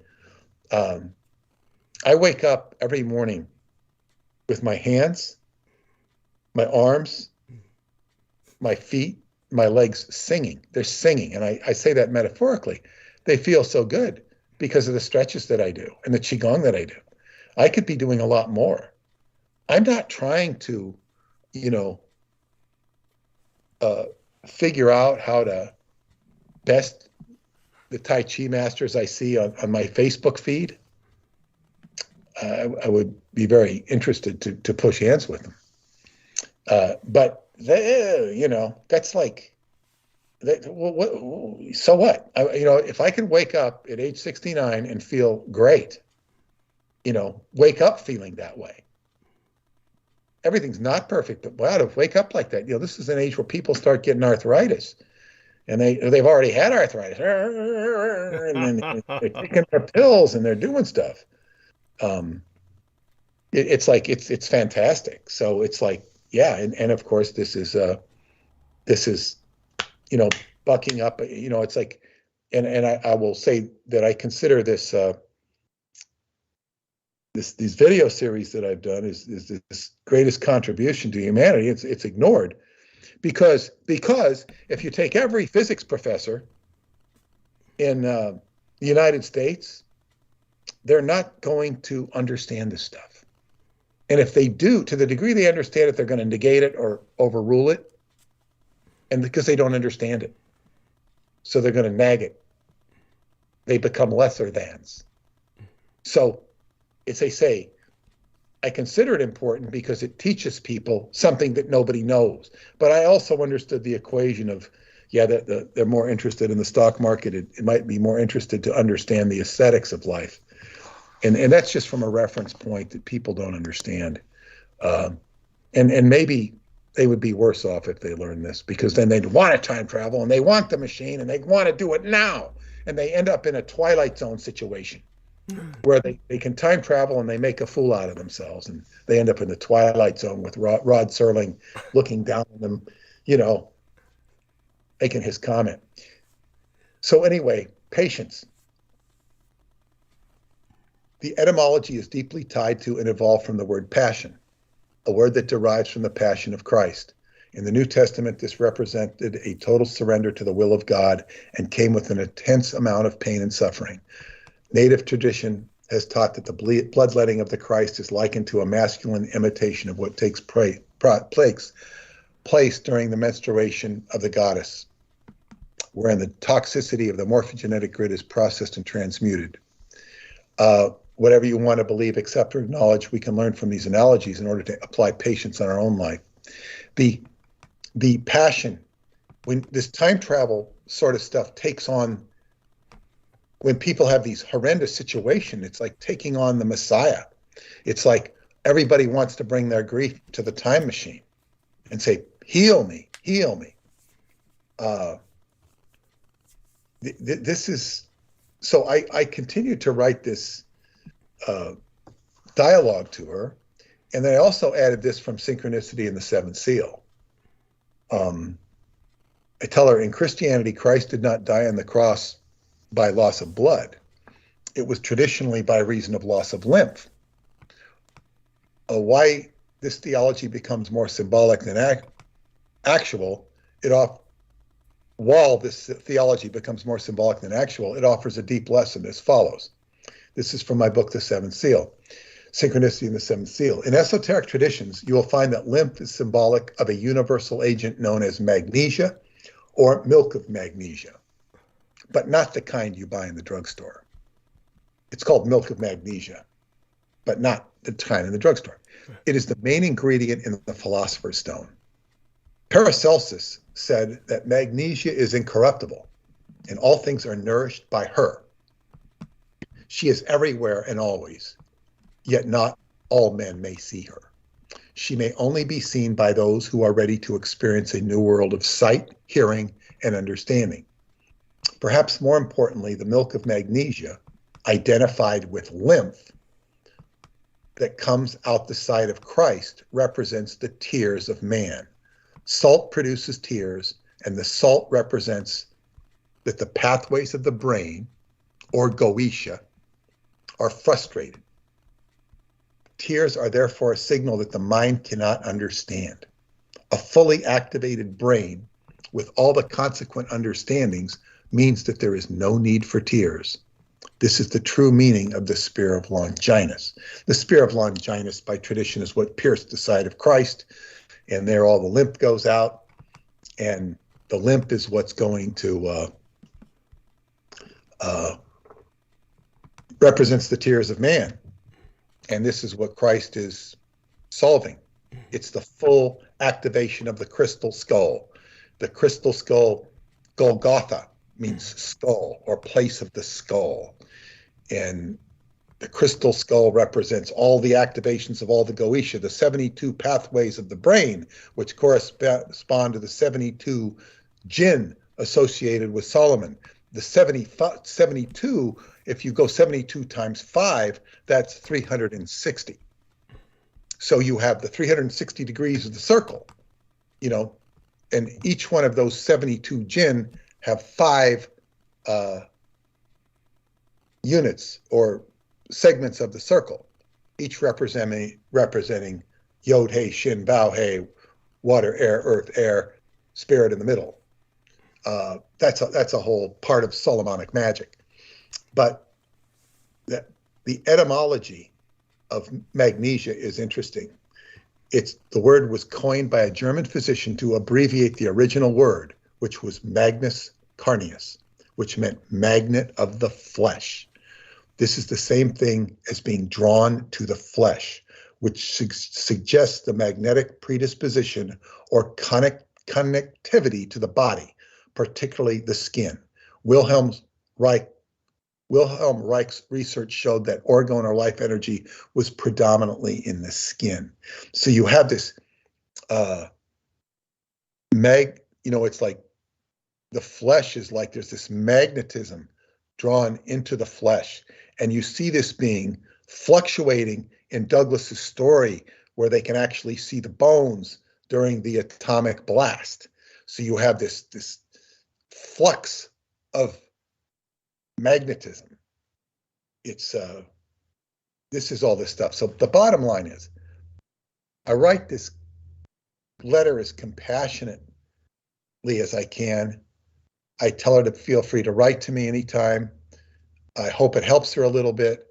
I wake up every morning with my hands, my arms, my feet, my legs singing. They're singing. And I say that metaphorically. They feel so good because of the stretches that I do and the Qigong that I do. I could be doing a lot more. I'm not trying to, figure out how to best the Tai Chi masters I see on my Facebook feed. I would be very interested to push hands with them. But that's like, so what? If I can wake up at age 69 and feel great, wake up feeling that way. Everything's not perfect, but wow, to wake up like that, this is an age where people start getting arthritis, and they've already had arthritis, and then they're taking their pills and they're doing stuff. It's like it's fantastic. So it's like, yeah, and of course this is bucking up. It's like, and I will say that I consider this. These video series that I've done is this greatest contribution to humanity. It's ignored because if you take every physics professor in the United States, they're not going to understand this stuff. And if they do, to the degree they understand it, they're going to negate it or overrule it, and because they don't understand it. So they're going to nag it. They become lesser thans. So, as they say, I consider it important because it teaches people something that nobody knows. But I also understood the equation of, that they're more interested in the stock market. It might be more interested to understand the aesthetics of life. And that's just from a reference point that people don't understand. And maybe they would be worse off if they learned this, because then they'd want to time travel and they want the machine and they want to do it now. And they end up in a Twilight Zone situation where they can time travel and they make a fool out of themselves. And they end up in the Twilight Zone with Rod Serling looking down on them, you know, making his comment. So anyway, patience. The etymology is deeply tied to and evolved from the word passion, a word that derives from the passion of Christ. In the New Testament, this represented a total surrender to the will of God and came with an intense amount of pain and suffering. Native tradition has taught that the bloodletting of the Christ is likened to a masculine imitation of what takes place during the menstruation of the goddess, wherein the toxicity of the morphogenetic grid is processed and transmuted. Whatever you want to believe, accept, or acknowledge, we can learn from these analogies in order to apply patience in our own life. The passion, when this time travel sort of stuff takes on, when people have these horrendous situations, it's like taking on the Messiah. It's like everybody wants to bring their grief to the time machine and say, heal me, heal me. This is, so I continued to write this dialogue to her. And then I also added this from Synchronicity in the Seventh Seal. I tell her, in Christianity, Christ did not die on the cross by loss of blood. It was traditionally by reason of loss of lymph. Why this theology becomes more symbolic than actual, while this theology becomes more symbolic than actual, it offers a deep lesson as follows. This is from my book, The Seventh Seal, Synchronicity in the Seventh Seal. In esoteric traditions, you will find that lymph is symbolic of a universal agent known as magnesia or milk of magnesia, but not the kind you buy in the drugstore. It's called milk of magnesia, but not the kind in the drugstore. It is the main ingredient in the Philosopher's Stone. Paracelsus said that magnesia is incorruptible, and all things are nourished by her. She is everywhere and always, yet not all men may see her. She may only be seen by those who are ready to experience a new world of sight, hearing, and understanding. Perhaps more importantly, the milk of magnesia, identified with lymph, that comes out the side of Christ, represents the tears of man. Salt produces tears, and the salt represents that the pathways of the brain, or Goetia, are frustrated. Tears are therefore a signal that the mind cannot understand. A fully activated brain with all the consequent understandings means that there is no need for tears. This is the true meaning of the spear of Longinus. The spear of Longinus, by tradition, is what pierced the side of Christ, and there all the lymph goes out, and the lymph is what's going to represents the tears of man. And this is what Christ is solving. It's the full activation of the crystal skull. The crystal skull, Golgotha, means skull or place of the skull. And the crystal skull represents all the activations of all the Goetia, the 72 pathways of the brain, which correspond to the 72 jinn associated with Solomon. The 72, if you go 72 times 5, that's 360. So you have the 360 degrees of the circle, you know, and each one of those 72 jinn have 5 units or segments of the circle, each representing Yod, He, Shin, Bao, He, water, air, earth, air, spirit in the middle. That's a whole part of Solomonic magic. But the etymology of magnesia is interesting. The word was coined by a German physician to abbreviate the original word, which was Magnus Carneus, which meant magnet of the flesh. This is the same thing as being drawn to the flesh, which suggests the magnetic predisposition or connectivity to the body, particularly the skin. Wilhelm Reich Wilhelm Reich's research showed that orgone or life energy was predominantly in the skin. So you have this it's like the flesh is like there's this magnetism drawn into the flesh. And you see this being fluctuating in Douglas's story where they can actually see the bones during the atomic blast. So you have this flux of magnetism. It's this is all this stuff. So the bottom line is, I write this letter as compassionately as I can. I tell her to feel free to write to me anytime. I hope it helps her a little bit.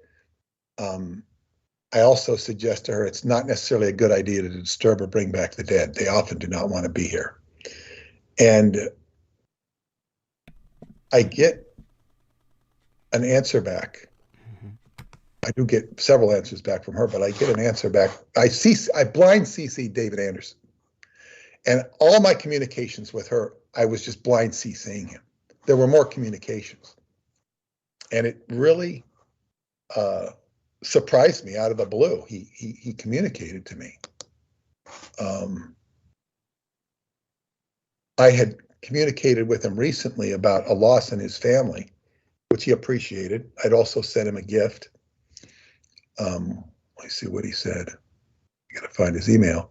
I also suggest to her it's not necessarily a good idea to disturb or bring back the dead. They often do not want to be here. And I get an answer back. I do get several answers back from her, but I get an answer back. I blind CC David Anderson. And all my communications with her, I was just blind CCing him. There were more communications. And it really surprised me out of the blue. He communicated to me. I had communicated with him recently about a loss in his family, which he appreciated. I'd also sent him a gift. Let's see what he said. I gotta find his email.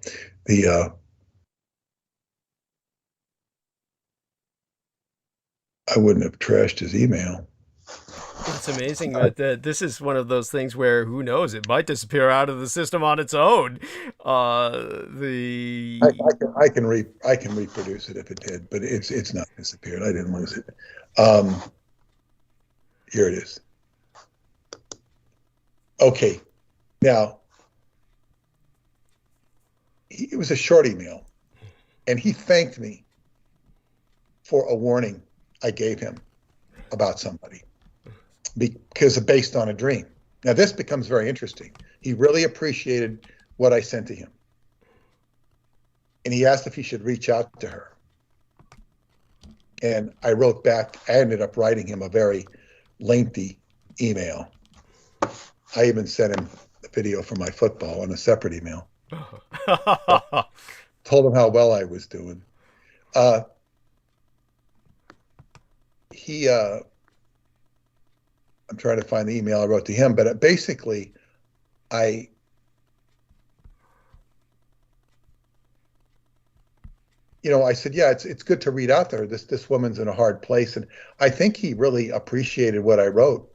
I wouldn't have trashed his email. It's amazing that this is one of those things where, who knows, it might disappear out of the system on its own. I can reproduce it if it did, but it's not disappeared. I didn't lose it. Here it is. Okay, now it was a short email, and he thanked me for a warning I gave him about somebody, because it's based on a dream. Now this becomes very interesting. He really appreciated what I sent to him. And he asked if he should reach out to her. And I wrote back, I ended up writing him a very lengthy email. I even sent him the video from my football on a separate email. Told him how well I was doing. I'm trying to find the email I wrote to him, but basically, I said, yeah, it's good to read out there. This woman's in a hard place, and I think he really appreciated what I wrote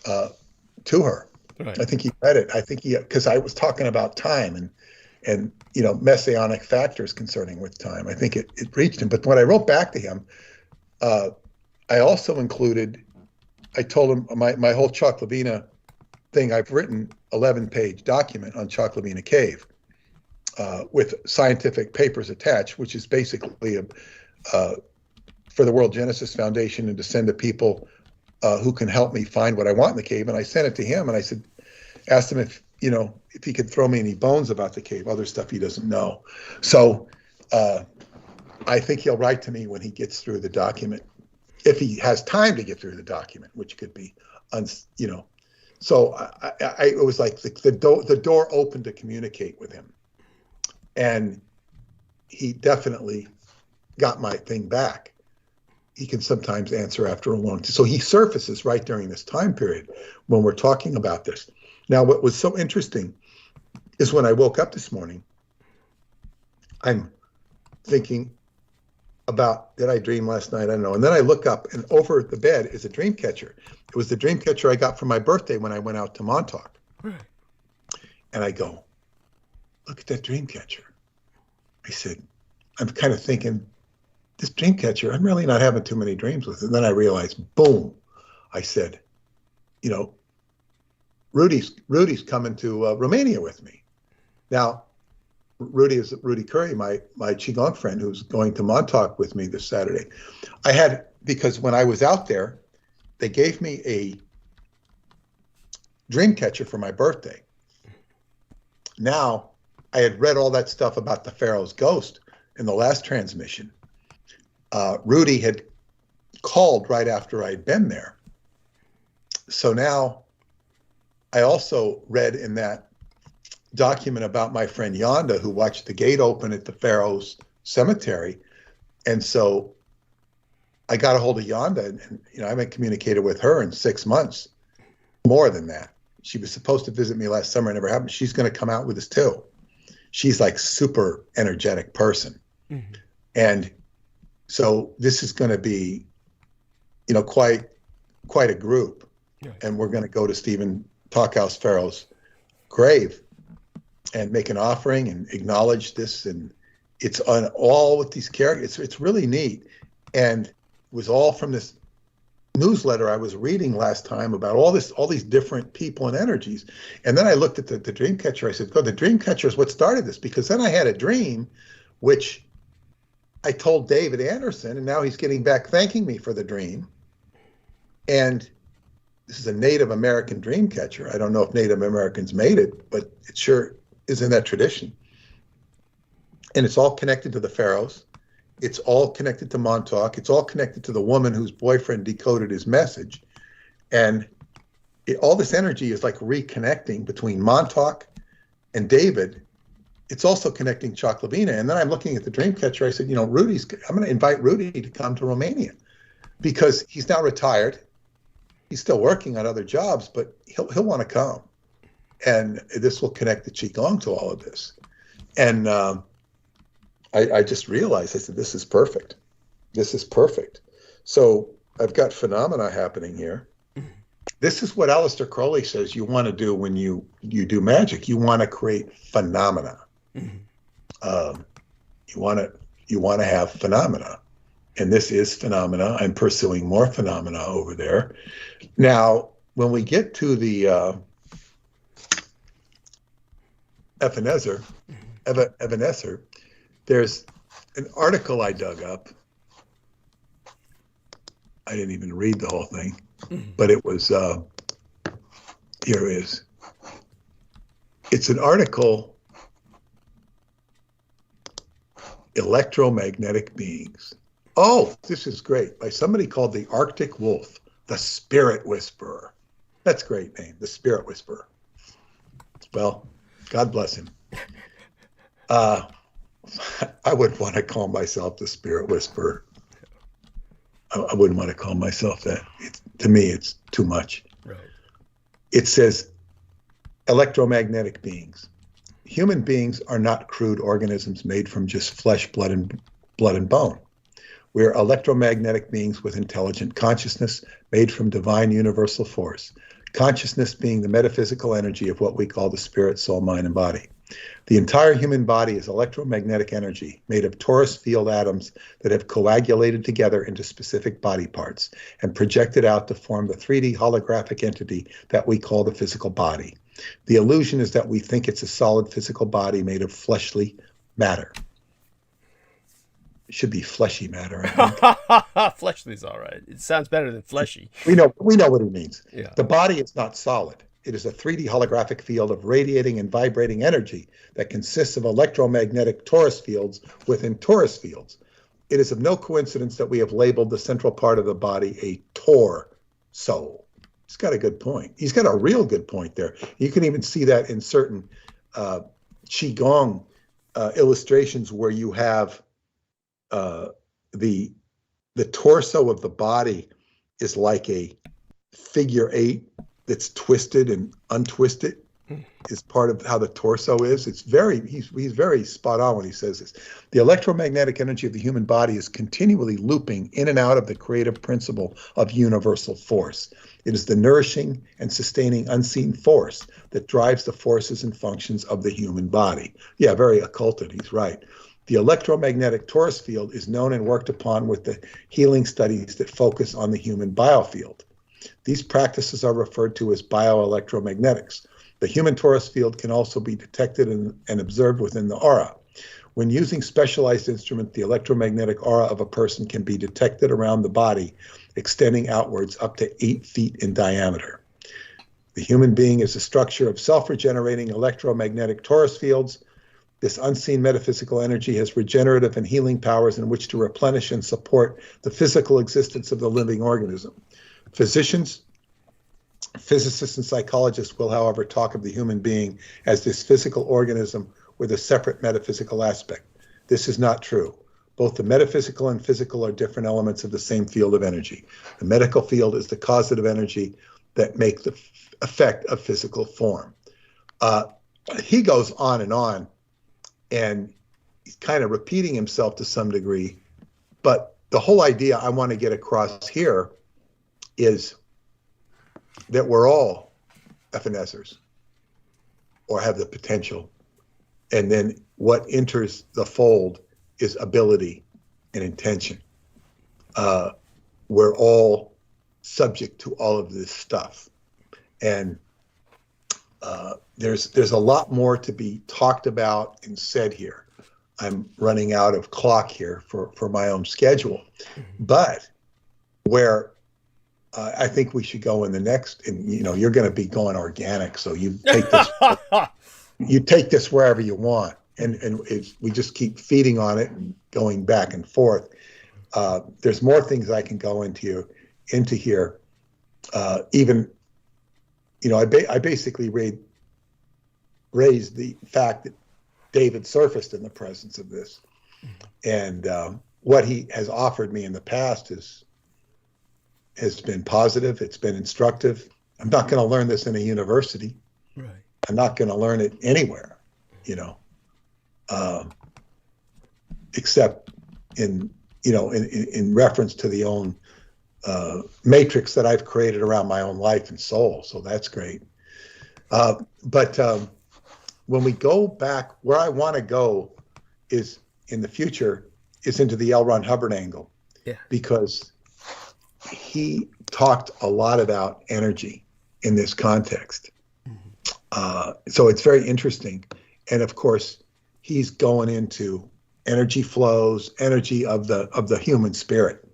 to her. Right. I think he read it. I think because I was talking about time and messianic factors concerning with time. I think it reached him. But when I wrote back to him, I also included. I told him my whole Choklavina thing. I've written 11-page document on Choklavina Cave with scientific papers attached, which is basically for the World Genesis Foundation and to send to people who can help me find what I want in the cave. And I sent it to him, and I said, asked him if he could throw me any bones about the cave, other stuff he doesn't know. So I think he'll write to me when he gets through the document. If he has time to get through the document, which could be, So it was like the door opened to communicate with him, and he definitely got my thing back. He can sometimes answer after a long time, so he surfaces right during this time period when we're talking about this. Now, what was so interesting is when I woke up this morning, I'm thinking about, did I dream last night? I don't know. And then I look up, and over the bed is a dream catcher. It was the dream catcher I got for my birthday when I went out to Montauk. And I go, look at that dream catcher. I said, I'm kind of thinking, this dream catcher, I'm really not having too many dreams with it. And then I realized, boom, I said, Rudy's coming to Romania with me. Now, Rudy is Rudy Curry, my Qigong friend, who's going to Montauk with me this Saturday. Because when I was out there, they gave me a dream catcher for my birthday. Now, I had read all that stuff about the Pharaoh's ghost in the last transmission. Rudy had called right after I'd been there so now I also read in that document about my friend Yonda, who watched the gate open at the Pharaoh's cemetery. And so I got a hold of Yonda, and I haven't communicated with her in 6 months, more than that. She was supposed to visit me last summer. It never happened. She's going to come out with us too. She's like super energetic person. Mm-hmm. And so this is going to be, quite a group. Yeah. And we're going to go to Stephen Talkhouse Pharaoh's grave and make an offering and acknowledge this. And it's on all with these characters. It's really neat. And it was all from this newsletter I was reading last time about all these different people and energies. And then I looked at the dream catcher. I said, "God, the dream catcher is what started this," because then I had a dream, which I told David Anderson, and now he's getting back thanking me for the dream. And this is a Native American dream catcher. I don't know if Native Americans made it, but it sure is in that tradition. And it's all connected to the pharaohs. It's all connected to Montauk. It's all connected to the woman whose boyfriend decoded his message. And all this energy is like reconnecting between Montauk and David. It's also connecting Chaklavina. And then I'm looking at the dream catcher. I said, I'm going to invite Rudy to come to Romania because he's now retired. He's still working on other jobs, but he'll want to come. And this will connect the Qigong to all of this. And I just realized, I said, this is perfect. This is perfect. So I've got phenomena happening here. This is what Aleister Crowley says you want to do when you do magic. You want to create phenomena. You want to have phenomena. And this is phenomena. I'm pursuing more phenomena over there. Now, when we get to the Ebenezer, there's an article I dug up. I didn't even read the whole thing, but it was, here it is. It's an article, Electromagnetic Beings. Oh, this is great. By somebody called the Arctic Wolf, the Spirit Whisperer. That's a great name, the Spirit Whisperer. Well, God bless him. I wouldn't want to call myself the Spirit Whisperer. I wouldn't want to call myself that. To me, it's too much. Right. It says, electromagnetic beings. Human beings are not crude organisms made from just flesh, blood, and bone. We're electromagnetic beings with intelligent consciousness made from divine universal force. Consciousness being the metaphysical energy of what we call the spirit, soul, mind, and body. The entire human body is electromagnetic energy made of torus field atoms that have coagulated together into specific body parts and projected out to form the 3D holographic entity that we call the physical body. The illusion is that we think it's a solid physical body made of fleshly matter. It should be fleshy matter, I think. Fleshly's all right. It sounds better than fleshy. We know what it means. Yeah. The body is not solid. It is a 3D holographic field of radiating and vibrating energy that consists of electromagnetic torus fields within torus fields. It is of no coincidence that we have labeled the central part of the body a torso. He's got a good point. He's got a real good point there. You can even see that in certain Qigong illustrations where you have the torso of the body is like a figure 8 that's twisted and untwisted is part of how the torso is. It's he's very spot on when he says this. The electromagnetic energy of the human body is continually looping in and out of the creative principle of universal force. It is the nourishing and sustaining unseen force that drives the forces and functions of the human body. Yeah, very occulted, he's right. The electromagnetic torus field is known and worked upon with the healing studies that focus on the human biofield. These practices are referred to as bioelectromagnetics. The human torus field can also be detected and observed within the aura. When using specialized instruments, the electromagnetic aura of a person can be detected around the body, extending outwards up to 8 feet in diameter. The human being is a structure of self-regenerating electromagnetic torus fields. This unseen metaphysical energy has regenerative and healing powers in which to replenish and support the physical existence of the living organism. Physicians Physicists and psychologists will, however, talk of the human being as this physical organism with a separate metaphysical aspect. This is not true. Both the metaphysical and physical are different elements of the same field of energy. The medical field is the causative energy that make the effect of physical form. He goes on, and he's kind of repeating himself to some degree, but the whole idea I want to get across here is that we're all Ebenezer or have the potential. And then what enters the fold is ability and intention. We're all subject to all of this stuff. And there's a lot more to be talked about and said here. I'm running out of clock here for my own schedule. But where I think we should go in the next, and you're going to be going organic, so you take this you take this wherever you want, and we just keep feeding on it and going back and forth. There's more things I can go into here. Even I basically raised the fact that David surfaced in the presence of this, and what he has offered me in the past has been positive. It's been instructive. I'm not going to learn this in a university. Right. I'm not going to learn it anywhere, except in reference to the own matrix that I've created around my own life and soul. So that's great. But when we go back, where I want to go is in the future is into the L. Ron Hubbard angle. Yeah. Because he talked a lot about energy in this context. So it's very interesting. And of course, he's going into energy flows, energy of the human spirit,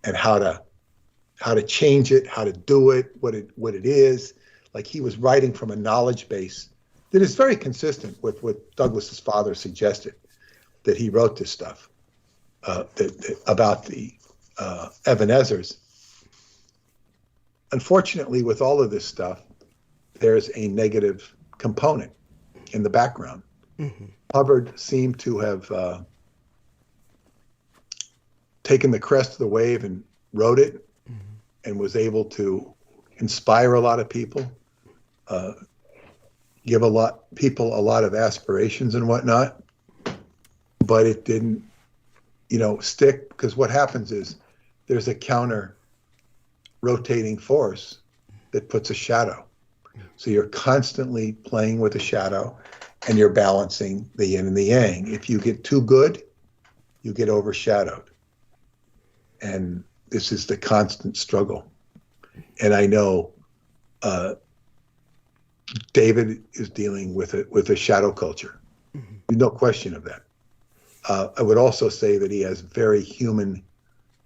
and how to change it, how to do it, what it is. Like, he was writing from a knowledge base that is very consistent with what Douglas's father suggested, that he wrote this stuff about the Ebenezers. Unfortunately, with all of this stuff, there's a negative component in the background. Mm-hmm. Hubbard seemed to have taken the crest of the wave and rode it, and was able to inspire a lot of people, give people a lot of aspirations and whatnot, but it didn't, stick, because what happens is there's a counter rotating force that puts a shadow. So you're constantly playing with a shadow, and you're balancing the yin and the yang. If you get too good, you get overshadowed. And this is the constant struggle. And I know David is dealing with a shadow culture. Mm-hmm. No question of that. I would also say that he has very human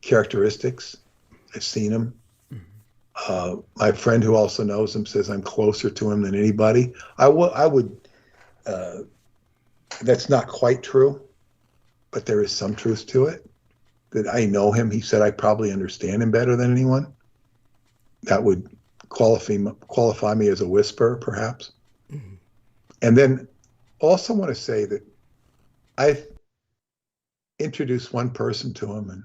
characteristics. I've seen him. Mm-hmm. My friend who also knows him says I'm closer to him than anybody. I would. That's not quite true, but there is some truth to it. That I know him. He said I probably understand him better than anyone. That would qualify me as a whisperer, perhaps. Mm-hmm. And then also want to say that I've introduced one person to him, and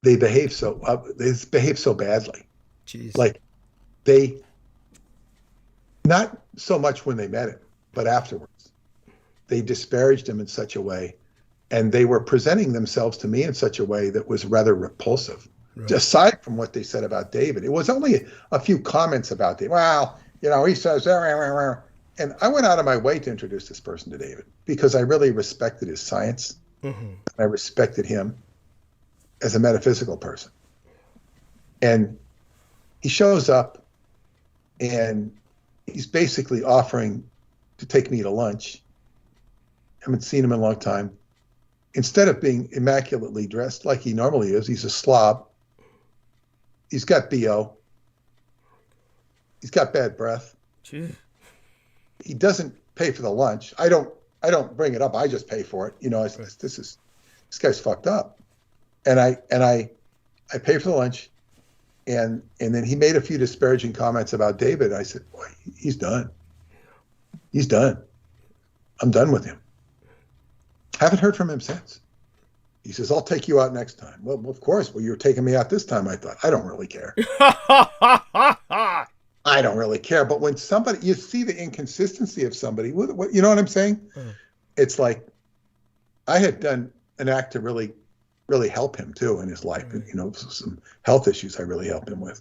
they behave so badly. Jeez. Like, they, not so much when they met him, but afterwards, they disparaged him in such a way, and they were presenting themselves to me in such a way that was rather repulsive. Right. Aside from what they said about David, it was only a few comments about David. Well, he says, and I went out of my way to introduce this person to David because I really respected his science. Mm-hmm. I respected him as a metaphysical person. And he shows up, and he's basically offering to take me to lunch. I haven't seen him in a long time. Instead of being immaculately dressed like he normally is, he's a slob. He's got BO. He's got bad breath. Jeez. He doesn't pay for the lunch. I don't bring it up. I just pay for it. This guy's fucked up. And I pay for the lunch. And then he made a few disparaging comments about David. I said, boy, he's done. He's done. I'm done with him. Haven't heard from him since. He says, I'll take you out next time. Well, of course. Well, you're taking me out this time, I thought. I don't really care. I don't really care. But when somebody, you see the inconsistency of somebody, you know what I'm saying? It's like, I had done an act to really, really help him too in his life. You know, some health issues I really helped him with.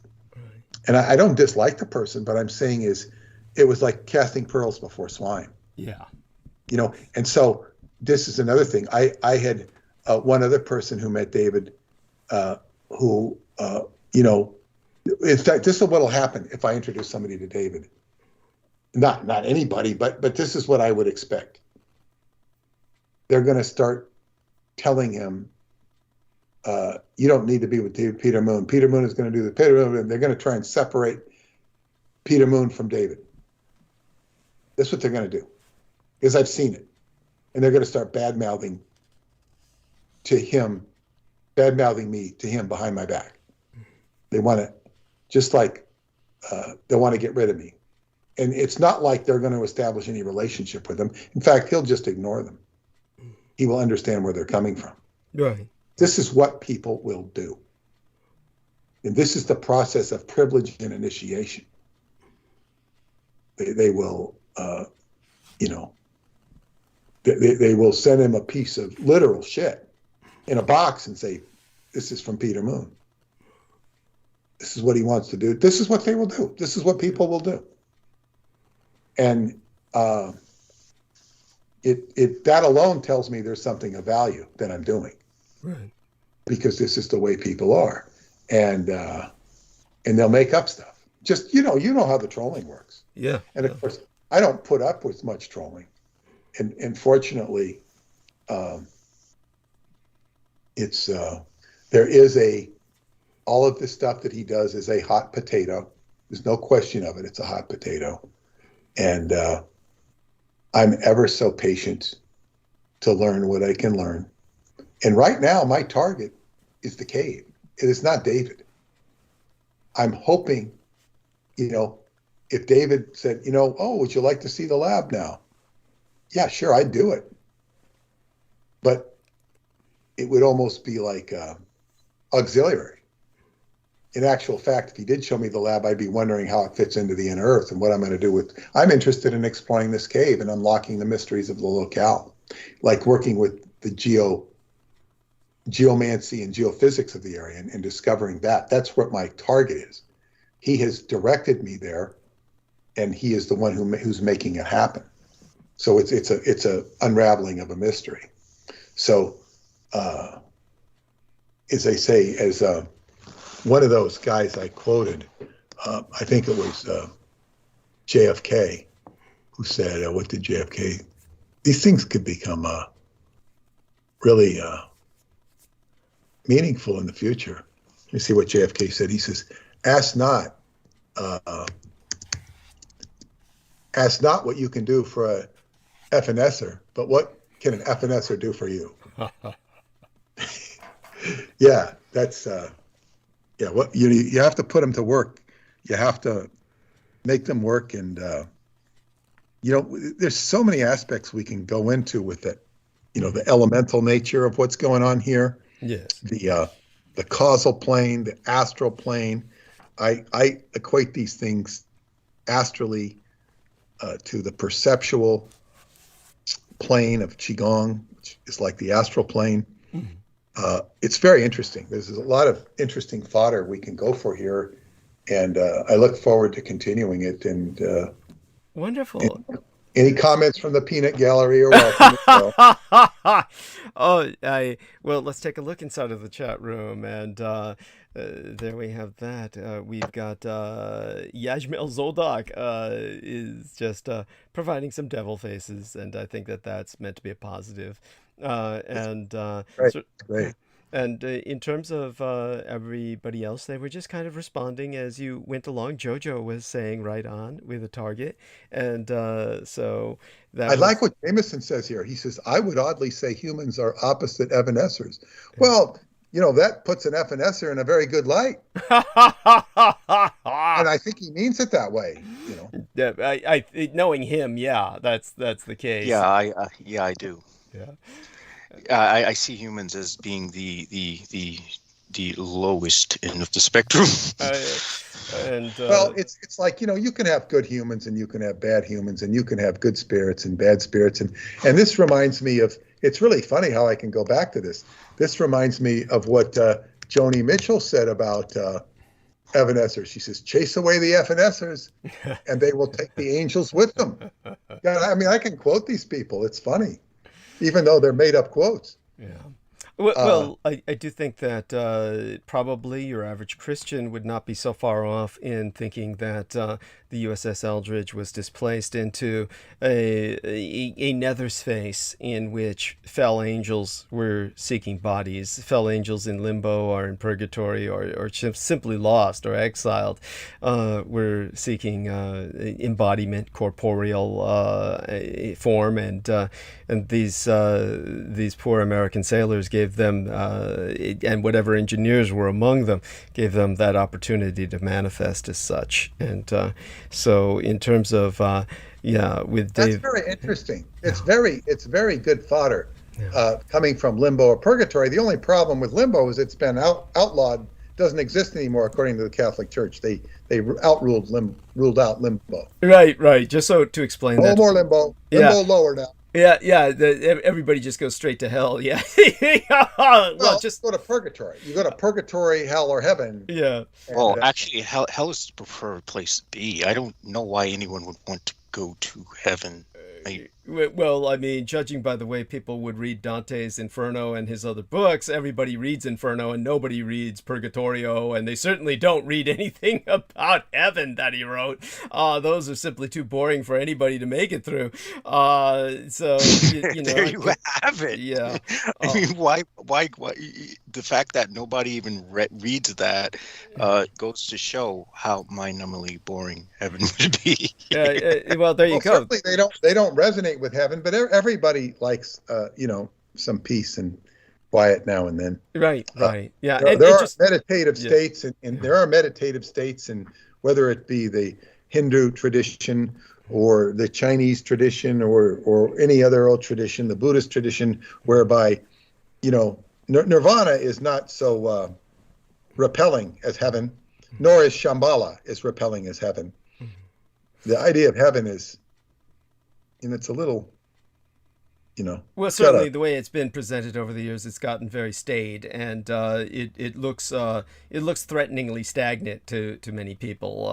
And I don't dislike the person, but I'm saying is, it was like casting pearls before swine. Yeah. You know, and so this is another thing. I had one other person who met David, who, you know, in fact, this is what will happen if I introduce somebody to David. Not anybody, but this is what I would expect. They're going to start telling him, you don't need to be with Peter Moon. Peter Moon is going to do the Peter Moon. They're going to try and separate Peter Moon from David. That's what they're going to do, because I've seen it. And they're going to start bad-mouthing to him, bad-mouthing me to him behind my back. They want to, just like they want to get rid of me. And it's not like they're going to establish any relationship with him. In fact, he'll just ignore them. He will understand where they're coming from. Right. This is what people will do. And this is the process of privilege and initiation. They will, you know, they will send him a piece of literal shit in a box and say, this is from Peter Moon. This is what he wants to do. This is what they will do. This is what people will do. And that alone tells me there's something of value that I'm doing. Right. Because this is the way people are. And they'll make up stuff. Just, you know how the trolling works. Yeah. And of course, I don't put up with much trolling. And fortunately, it's there is all of the stuff that he does is a hot potato. There's no question of it. It's a hot potato. And I'm ever so patient to learn what I can learn. And right now, my target is the cave. It is not David. I'm hoping, you know, if David said, you know, oh, would you like to see the lab now? Yeah, sure, I'd do it. But it would almost be like auxiliary. In actual fact, if he did show me the lab, I'd be wondering how it fits into the inner earth and what I'm going to do with. I'm interested in exploring this cave and unlocking the mysteries of the locale, like working with the geomancy and geophysics of the area and discovering that. That's what my target is. He has directed me there, and he is the one who's making it happen. So it's a unraveling of a mystery. So, as they say, as one of those guys I quoted, I think it was JFK, who said, what did JFK? These things could become really meaningful in the future. Let me see what JFK said. He says, ask not what you can do for a FNSer, but what can an FNSer do for you? Yeah, that's what you have to put them to work. You have to make them work, and you know, there's so many aspects we can go into with it. You know, the elemental nature of what's going on here. Yes. The causal plane, the astral plane. I equate these things astrally to the perceptual plane of Qigong, which is like the astral plane. It's very interesting. There's a lot of interesting fodder we can go for here, and I look forward to continuing it. And wonderful. Any comments from the peanut gallery are welcome. Well, let's take a look inside of the chat room, and there we have that. We've got Yajmel Zoldak is just providing some devil faces, and I think that's meant to be a positive. Great. And in terms of everybody else, they were just kind of responding as you went along. Jojo was saying right on with a target. And so that like what Jameson says here. He says, I would oddly say humans are opposite evanescers. Well, that puts an FNSer in a very good light. And I think he means it that way, Yeah, I knowing him, yeah, that's the case. Yeah, I do. Yeah. I see humans as being the lowest end of the spectrum. Well, it's like, you can have good humans and you can have bad humans and you can have good spirits and bad spirits. And this reminds me of, it's really funny how I can go back to this. This reminds me of what Joni Mitchell said about Evanescers. She says, chase away the Evanescers and they will take the angels with them. Yeah, I mean, I can quote these people. It's funny, even though they're made up quotes. Yeah. Well, I do think that probably your average Christian would not be so far off in thinking that the USS Eldridge was displaced into a nether space in which fell angels were seeking bodies. Fell angels in limbo or in purgatory or simply lost or exiled were seeking embodiment, corporeal form, and these poor American sailors gave them, and whatever engineers were among them, gave them that opportunity to manifest as such. And so in terms of, with Dave... That's very interesting. It's very good fodder coming from limbo or purgatory. The only problem with limbo is it's been outlawed, doesn't exist anymore according to the Catholic Church. They ruled out limbo. Right. Just so to explain no that. No more limbo. Limbo lower now. Yeah. Everybody just goes straight to hell. Yeah. Well, just go to purgatory. You go to purgatory, hell, or heaven. Yeah. Well, actually, hell is the preferred place to be. I don't know why anyone would want to go to heaven. Well, I mean, judging by the way people would read Dante's Inferno and his other books, everybody reads Inferno and nobody reads Purgatorio, and they certainly don't read anything about heaven that he wrote. Those are simply too boring for anybody to make it through. So, there you have it. Yeah. I mean, why? The fact that nobody even reads that goes to show how mind-numbingly boring heaven would be. Well, there you go. Certainly they don't resonate with heaven, but everybody likes some peace and quiet now and then. Right. Yeah. There are meditative states, and there are meditative states, and whether it be the Hindu tradition or the Chinese tradition or any other old tradition, the Buddhist tradition, whereby nirvana is not so repelling as heaven, nor is Shambhala as repelling as heaven. The idea of heaven is, it's a little, Well, certainly the way it's been presented over the years, it's gotten very staid, and it looks threateningly stagnant to many people.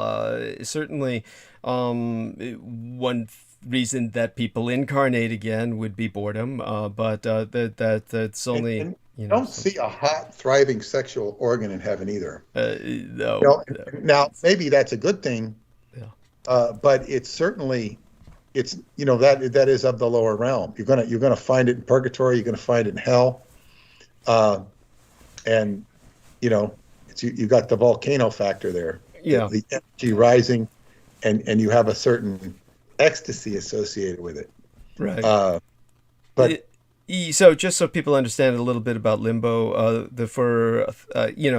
Certainly, one reason that people incarnate again would be boredom, but that's only. And you don't see a hot, thriving sexual organ in heaven either. No. Now, maybe that's a good thing, but it's certainly. It's that is of the lower realm. You're gonna find it in purgatory. You're gonna find it in hell, and you got the volcano factor there. Yeah, the energy rising, and you have a certain ecstasy associated with it. Right. So just so people understand a little bit about limbo, for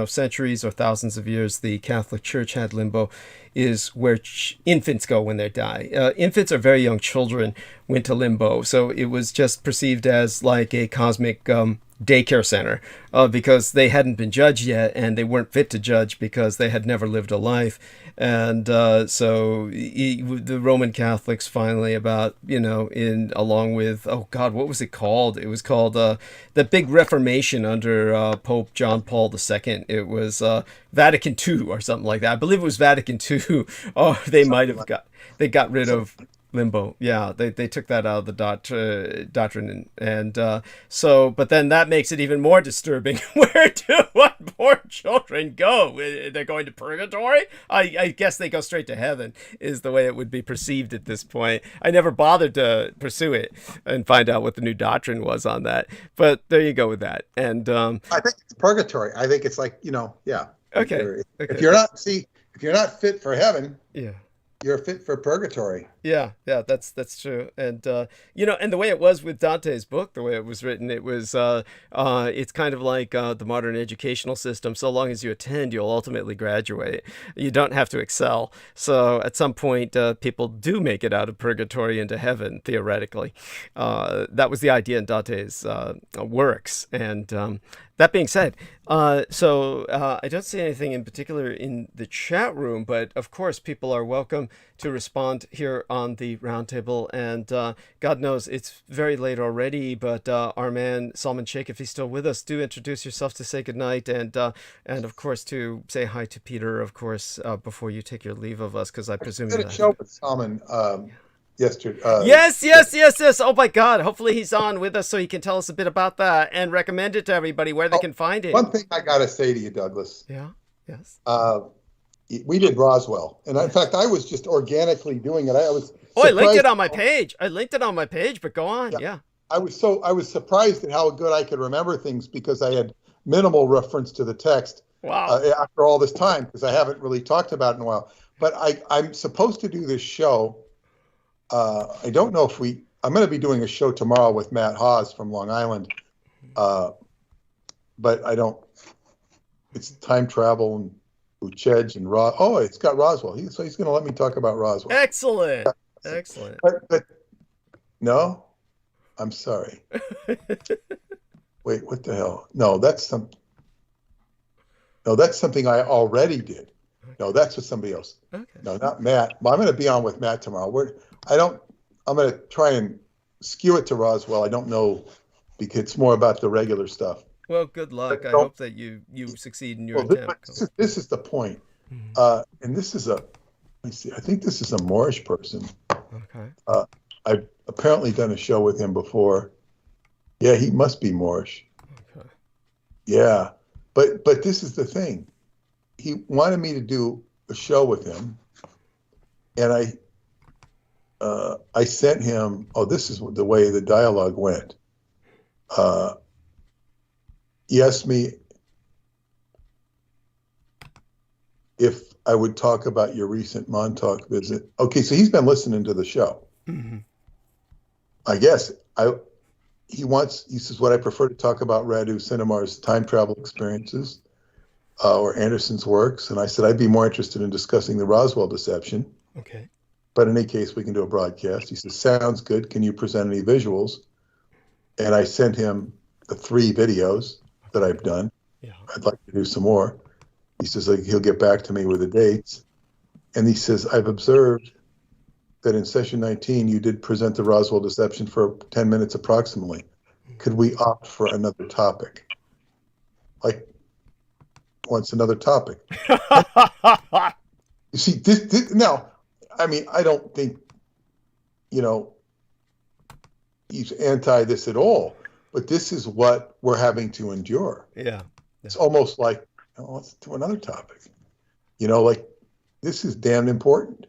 centuries or thousands of years, the Catholic Church had limbo, is where infants go when they die. Infants are very young children went to limbo, so it was just perceived as like a cosmic daycare center because they hadn't been judged yet and they weren't fit to judge because they had never lived a life. And so the Roman Catholics finally along with, what was it called? It was called the Big Reformation under Pope John Paul II. It was Vatican II or something like that. I believe it was Vatican II. They got rid of limbo. Yeah, they took that out of the doctrine, and but then that makes it even more disturbing. Where do unborn children go? They're going to purgatory? I guess they go straight to heaven, is the way it would be perceived at this point. I never bothered to pursue it and find out what the new doctrine was on that, but there you go with that. And I think it's purgatory. I think it's like, Okay. If you're not fit for heaven, you're fit for purgatory. Yeah, that's true. And and the way it was with Dante's book, the way it was written, it was it's kind of like the modern educational system. So long as you attend, you'll ultimately graduate. You don't have to excel. So at some point, people do make it out of purgatory into heaven, theoretically. That was the idea in Dante's works. And that being said, so I don't see anything in particular in the chat room, but of course people are welcome to respond here on the roundtable. And God knows it's very late already, but our man Salman Sheikh, if he's still with us, do introduce yourself to say goodnight, and of course to say hi to Peter, of course, before you take your leave of us, because I presume I did a show with Salman yesterday. Yes. Oh my God. Hopefully he's on with us so he can tell us a bit about that and recommend it to everybody where they can find it. One thing I got to say to you, Douglas. Yeah. Yes. We did Roswell. And in fact, I was just organically doing it. I linked it on my page. But go on. Yeah. I was surprised at how good I could remember things because I had minimal reference to the text. Wow. After all this time, because I haven't really talked about it in a while. But I'm supposed to do this show. I don't know if I'm going to be doing a show tomorrow with Matt Haas from Long Island. But I don't, it's time travel and Uchedge and it's got Roswell. So he's going to let me talk about Roswell. Excellent. But no, I'm sorry. Wait, what the hell? No, that's something I already did. No, that's with somebody else. Okay. No, not Matt. Well, I'm going to be on with Matt tomorrow. I'm going to try and skew it to Roswell. I don't know because it's more about the regular stuff. Well, good luck. I hope that you succeed in your attempt. This is the point. And this is let me see. I think this is a Moorish person. Okay. I've apparently done a show with him before. Yeah, he must be Moorish. Okay. Yeah. But this is the thing. He wanted me to do a show with him. And I sent him, this is the way the dialogue went. He asked me if I would talk about your recent Montauk visit. Okay, so he's been listening to the show. Mm-hmm. I guess he says, would I prefer to talk about Radu Cinemar's time travel experiences or Anderson's works? And I said, I'd be more interested in discussing the Roswell deception. Okay. But in any case, we can do a broadcast. He says, sounds good. Can you present any visuals? And I sent him the 3 videos that I've done. Yeah. I'd like to do some more. He says he'll get back to me with the dates. And he says, I've observed that in session 19, you did present the Roswell deception for 10 minutes approximately. Could we opt for another topic? Like, what's another topic? You see, this now, I mean, I don't think, he's anti this at all, but this is what we're having to endure. Yeah. It's almost like, let's do another topic. Like, this is damn important.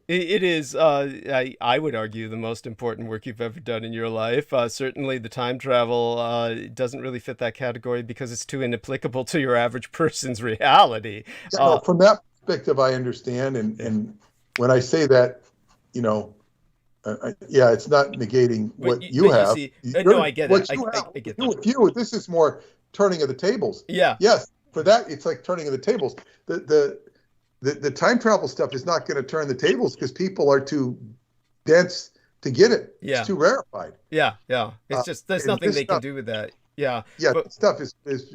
It is, I would argue, the most important work you've ever done in your life. Certainly the time travel doesn't really fit that category because it's too inapplicable to your average person's reality. From that perspective, I understand. And when I say that, it's not negating what you have. No, I get it. I get that. With you, this is more turning of the tables. Yeah. Yes, for that, it's like turning of the tables. The time travel stuff is not going to turn the tables because people are too dense to get it. Yeah. It's too rarefied. Yeah. It's just there's nothing they can do with that. Yeah. Yeah. But stuff is this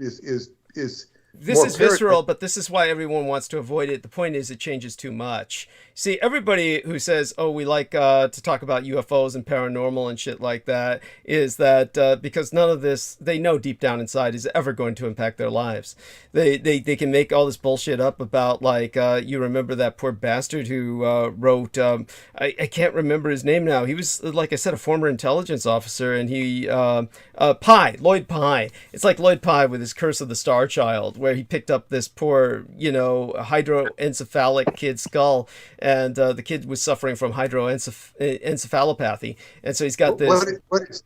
is visceral, but this is why everyone wants to avoid it. The point is, it changes too much. See, everybody who says, "Oh, we like to talk about UFOs and paranormal and shit like that," is that because none of this, they know deep down inside, is ever going to impact their lives. They can make all this bullshit up about, like, you remember that poor bastard who wrote, I can't remember his name now. He was, like I said, a former intelligence officer, and he Lloyd Pye. It's like Lloyd Pye with his Curse of the Star Child, where he picked up this poor, hydroencephalic kid's skull, and the kid was suffering from hydroencephalopathy, and so he's got this. What it's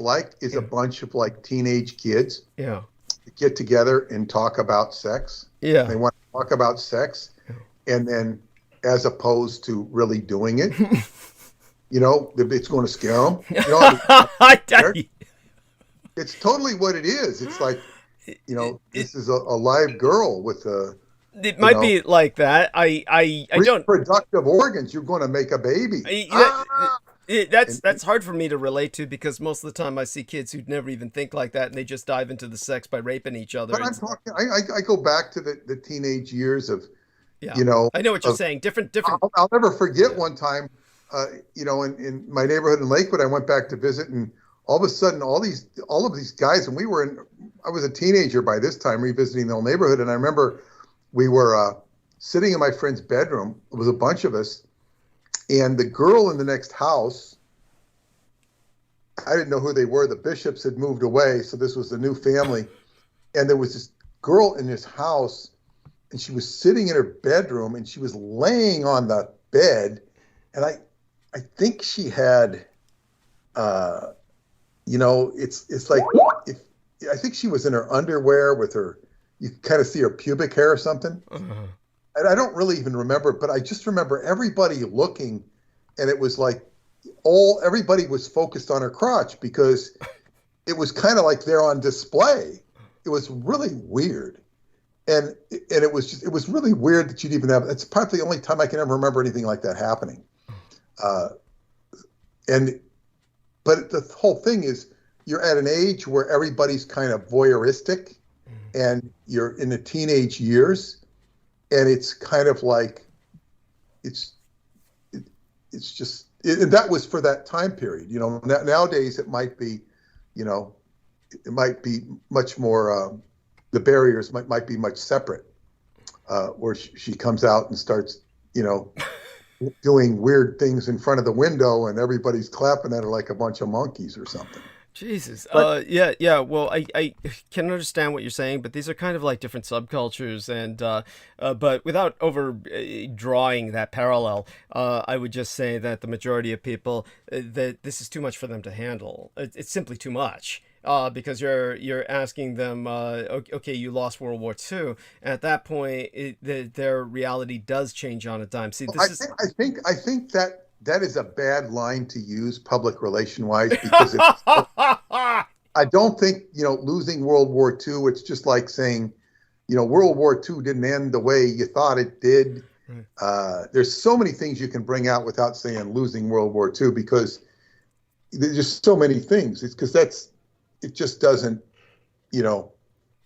like is a bunch of like teenage kids. Yeah. Get together and talk about sex. Yeah. They want to talk about sex, and then as opposed to really doing it. You know, it's going to scare them. You know, it's totally what it is. It's like, you know, this is a live girl with a. It might be like that. I don't. Reproductive organs. You're going to make a baby. That's hard for me to relate to, because most of the time I see kids who'd never even think like that, and they just dive into the sex by raping each other. But I'm talking. I go back to the teenage years of. Yeah. You know. I know what you're saying. Different. I'll never forget one time. You know, in my neighborhood in Lakewood, I went back to visit, and all of a sudden, all of these guys, and I was a teenager by this time, revisiting the old neighborhood, and I remember we were sitting in my friend's bedroom. It was a bunch of us, and the girl in the next house, I didn't know who they were. The Bishops had moved away, so this was a new family, and there was this girl in this house, and she was sitting in her bedroom, and she was laying on the bed, and I think she had, you know, it's like, I think she was in her underwear with her, you could kind of see her pubic hair or something. And I don't really even remember, but I just remember everybody looking, and it was like everybody was focused on her crotch, because it was kind of like they're on display. It was really weird. And it was really weird that you'd even have, it's probably the only time I can ever remember anything like that happening. But the whole thing is, you're at an age where everybody's kind of voyeuristic, and you're in the teenage years, and it's kind of like, it's just, and that was for that time period. You know, nowadays it might be, you know, it might be much more, the barriers might be much separate, where she comes out and starts, you know, doing weird things in front of the window, and everybody's clapping at her like a bunch of monkeys or something. Jesus. Yeah. Well, I can understand what you're saying, but these are kind of like different subcultures, and but without over drawing that parallel, I would just say that the majority of people, that this is too much for them to handle. It's simply too much. Because you're asking them, okay, you lost World War II. At that point, their reality does change on a dime. See, I think that is a bad line to use public relation wise, because I don't think, you know, losing World War II, it's just like saying, you know, World War II didn't end the way you thought it did. There's so many things you can bring out without saying losing World War II, because there's just so many things. It's because it just doesn't, you know,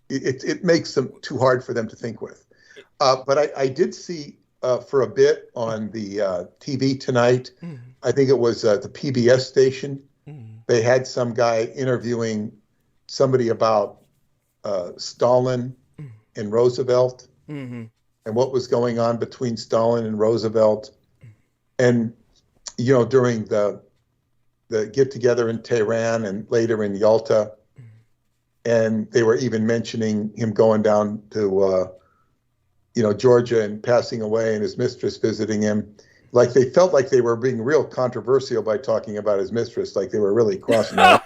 it makes them too hard for them to think with. But I did see for a bit on the TV tonight, I think it was the PBS station. They had some guy interviewing somebody about Stalin and Roosevelt, and what was going on between Stalin and Roosevelt. And, you know, during the get together in Tehran and later in Yalta. And they were even mentioning him going down to, you know, Georgia and passing away, and his mistress visiting him. Like, they felt like they were being real controversial by talking about his mistress, like they were really crossing the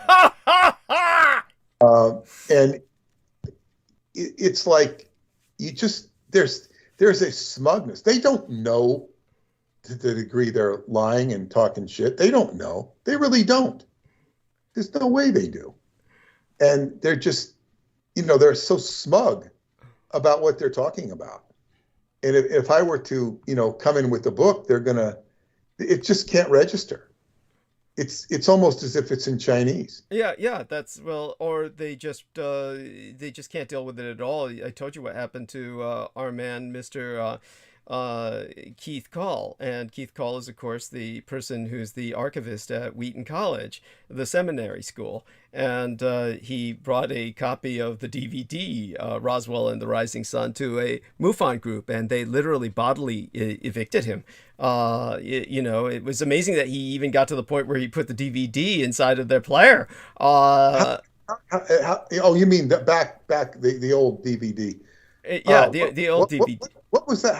and it's like, you just, there's a smugness. They don't know to the degree they're lying and talking shit. They don't know. They really don't. There's no way they do. And they're just, you know, they're so smug about what they're talking about. And if I were to, you know, come in with a book, it just can't register. It's almost as if it's in Chinese. Yeah, or they just can't deal with it at all. I told you what happened to our man, Mr. Keith Call, and Keith Call is, of course, the person who's the archivist at Wheaton College, the seminary school, and he brought a copy of the DVD Roswell and the Rising Sun to a MUFON group, and they literally bodily evicted him. You know, it was amazing that he even got to the point where he put the DVD inside of their player. Oh, you mean back the old DVD? Yeah, the old DVD. What was that?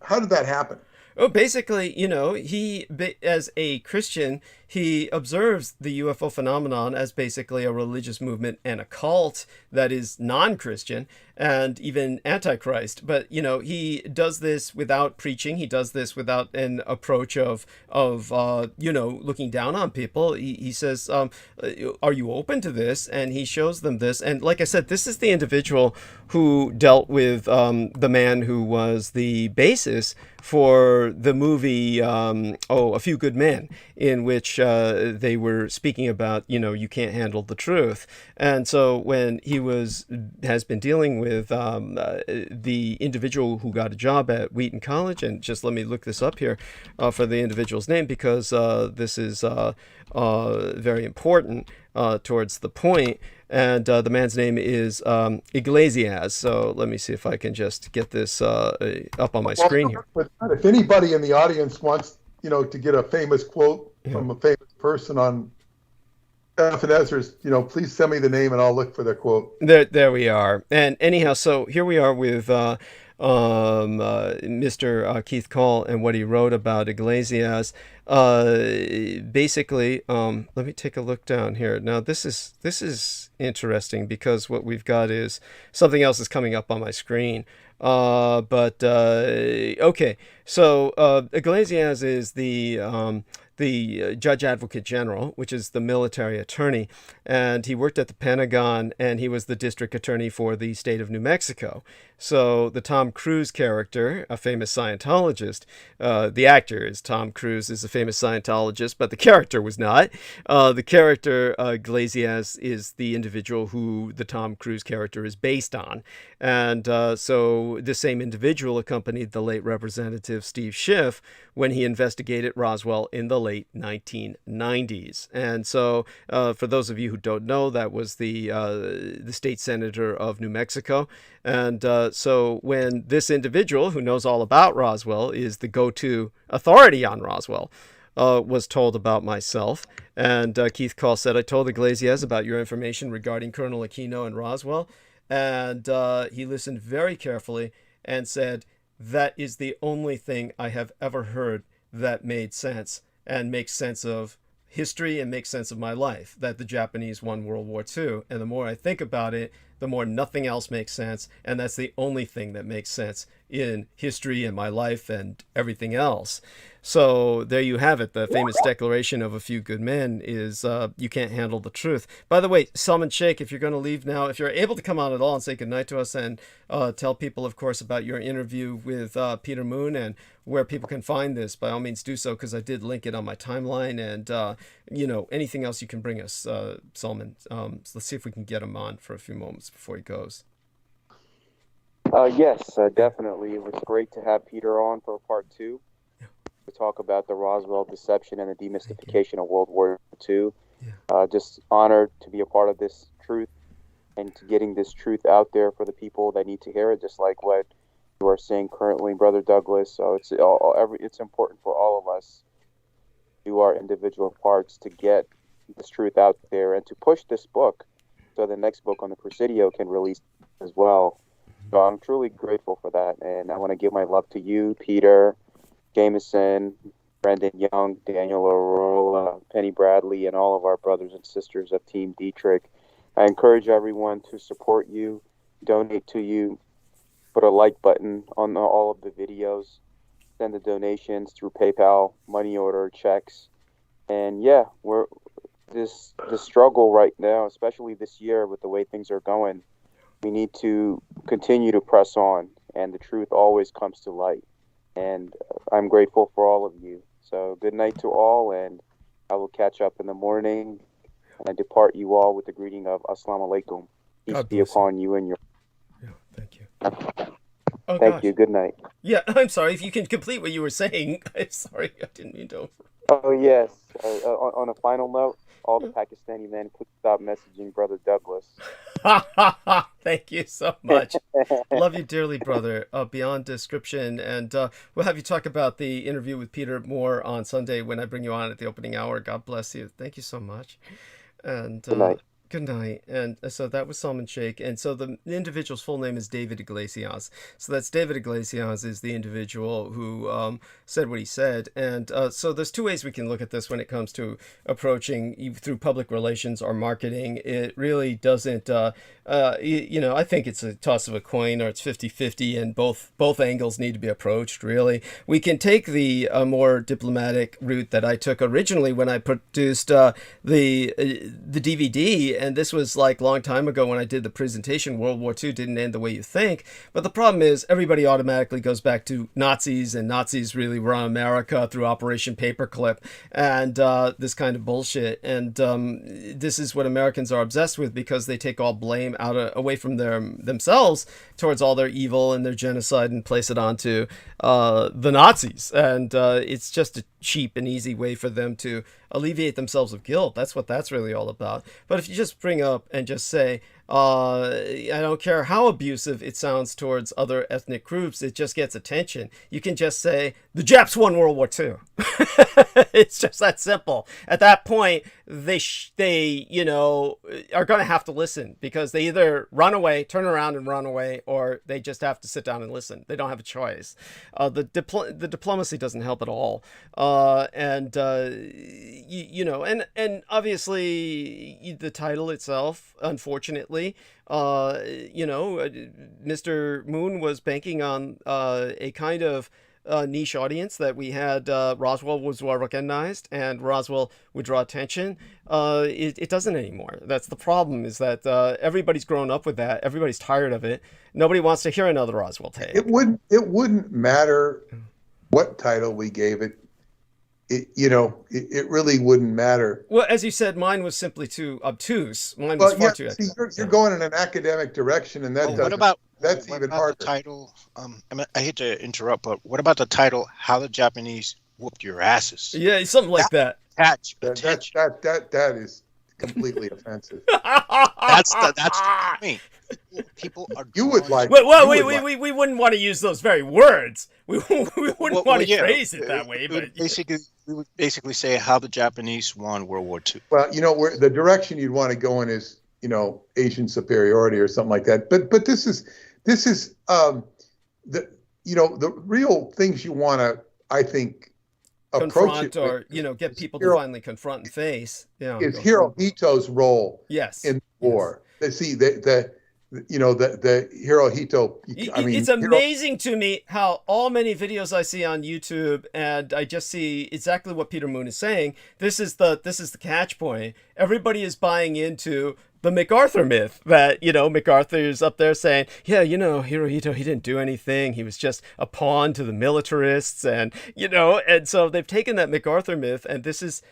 How did that happen? Oh, basically, you know, he, as a Christian, he observes the UFO phenomenon as basically a religious movement and a cult that is non-Christian and even antichrist. But, you know, he does this without preaching. He does this without an approach of you know, looking down on people. He says, are you open to this? And he shows them this. And like I said, this is the individual who dealt with the man who was the basis for the movie, A Few Good Men, in which they were speaking about, you know, you can't handle the truth. And so when he has been dealing with the individual who got a job at Wheaton College, and just let me look this up here for the individual's name, because this is very important towards the point. And the man's name is Iglesias. So let me see if I can just get this up on my screen here. If anybody in the audience wants, you know, to get a famous quote from a famous person on Ebenezer, you know, please send me the name and I'll look for the quote. There we are. And anyhow, so here we are with Mr. Keith Call and what he wrote about Iglesias. Basically, let me take a look down here. Now, this is interesting because what we've got is something else is coming up on my screen. Okay, so Iglesias is the Judge Advocate General, which is the military attorney, and he worked at the Pentagon, and he was the district attorney for the state of New Mexico. So the Tom Cruise character, a famous Scientologist, the actor is Tom Cruise, is a famous Scientologist, but the character was not. The character Iglesias is the individual who the Tom Cruise character is based on. And so the same individual accompanied the late Representative Steve Schiff when he investigated Roswell in the late 1990s. And so for those of you who don't know, that was the state senator of New Mexico. And so when this individual who knows all about Roswell is the go-to authority on Roswell, was told about myself. And Keith Call said, I told Iglesias about your information regarding Colonel Aquino and Roswell. And he listened very carefully and said, that is the only thing I have ever heard that made sense and makes sense of history and makes sense of my life, that the Japanese won World War II. And the more I think about it, the more nothing else makes sense. And that's the only thing that makes sense in history and my life and everything else. So there you have it. The famous declaration of A Few Good Men is you can't handle the truth. By the way, Salman Sheikh, if you're going to leave now, if you're able to come on at all and say goodnight to us and tell people, of course, about your interview with Peter Moon and where people can find this, by all means do so, because I did link it on my timeline. And, you know, anything else you can bring us, Salman. So let's see if we can get him on for a few moments before he goes. Yes, definitely. It was great to have Peter on for part 2 to talk about the Roswell deception and the demystification of World War II. Just honored to be a part of this truth and to getting this truth out there for the people that need to hear it, just like what you are saying currently, Brother Douglas. So it's important for all of us to do our individual parts to get this truth out there and to push this book so the next book on the Presidio can release as well. So I'm truly grateful for that, and I want to give my love to you, Peter, Jameson, Brendan Young, Daniel Arola, Penny Bradley, and all of our brothers and sisters of Team Dietrich. I encourage everyone to support you, donate to you, put a like button on all of the videos, send the donations through PayPal, money order, checks. And yeah, the struggle right now, especially this year with the way things are going, we need to continue to press on, and the truth always comes to light. And I'm grateful for all of you. So good night to all, and I will catch up in the morning. And I depart you all with the greeting of Assalamu alaikum. Peace be upon you and your... Yeah, thank you. Thank you. Good night. Yeah, I'm sorry. If you can complete what you were saying. I'm sorry. I didn't mean to. Oh, yes. On a final note, all the Pakistani men, please stop messaging Brother Douglas. Thank you so much. Love you dearly, brother. Beyond description. And we'll have you talk about the interview with Peter more on Sunday when I bring you on at the opening hour. God bless you. Thank you so much. And good night. Good night. And so that was Salman Sheikh. And so the individual's full name is David Iglesias. So that's David Iglesias is the individual who said what he said. And so there's two ways we can look at this when it comes to approaching through public relations or marketing. It really doesn't, I think it's a toss of a coin, or it's 50-50, and both angles need to be approached, really. We can take the more diplomatic route that I took originally when I produced the DVD. And this was like a long time ago when I did the presentation. World War II didn't end the way you think. But the problem is everybody automatically goes back to Nazis, and Nazis really run America through Operation Paperclip and this kind of bullshit. And this is what Americans are obsessed with, because they take all blame away from themselves towards all their evil and their genocide and place it onto the Nazis. And it's just a cheap and easy way for them to alleviate themselves of guilt. That's what that's really all about. But if you just bring up and just say, I don't care how abusive it sounds towards other ethnic groups, it just gets attention. You can just say, the Japs won World War II. It's just that simple. At that point, they are going to have to listen, because they either run away, turn around and run away, or they just have to sit down and listen. They don't have a choice. The diplomacy doesn't help at all. And obviously the title itself, unfortunately, Mr. Moon was banking on a kind of niche audience that we had. Roswell was well recognized, and Roswell would draw attention. It doesn't anymore. That's the problem, is that everybody's grown up with that. Everybody's tired of it. Nobody wants to hear another Roswell tape. It wouldn't matter what title we gave it. It really wouldn't matter. Well, as you said, mine was simply too obtuse. Mine was far too. See, you're going in an academic direction, and that's even harder. The title? I hate to interrupt, but what about the title? How the Japanese whooped your asses? Yeah, something like that. That is completely offensive. That's I mean, people are. You would like. We wouldn't want to use those very words. We wouldn't want to phrase it that way. But we would basically say how the Japanese won World War II. Well, the direction you'd want to go in is, Asian superiority or something like that. But this is the real things you want to, I think, confront or get people to finally confront and face. Is Hirohito's role? Yes. In the war. Yes. See the Hirohito. It's amazing to me how all many videos I see on YouTube, and I just see exactly what Peter Moon is saying. This is the catch point. Everybody is buying into the MacArthur myth that, MacArthur's up there saying, Hirohito, he didn't do anything. He was just a pawn to the militarists. And, and so they've taken that MacArthur myth, and this is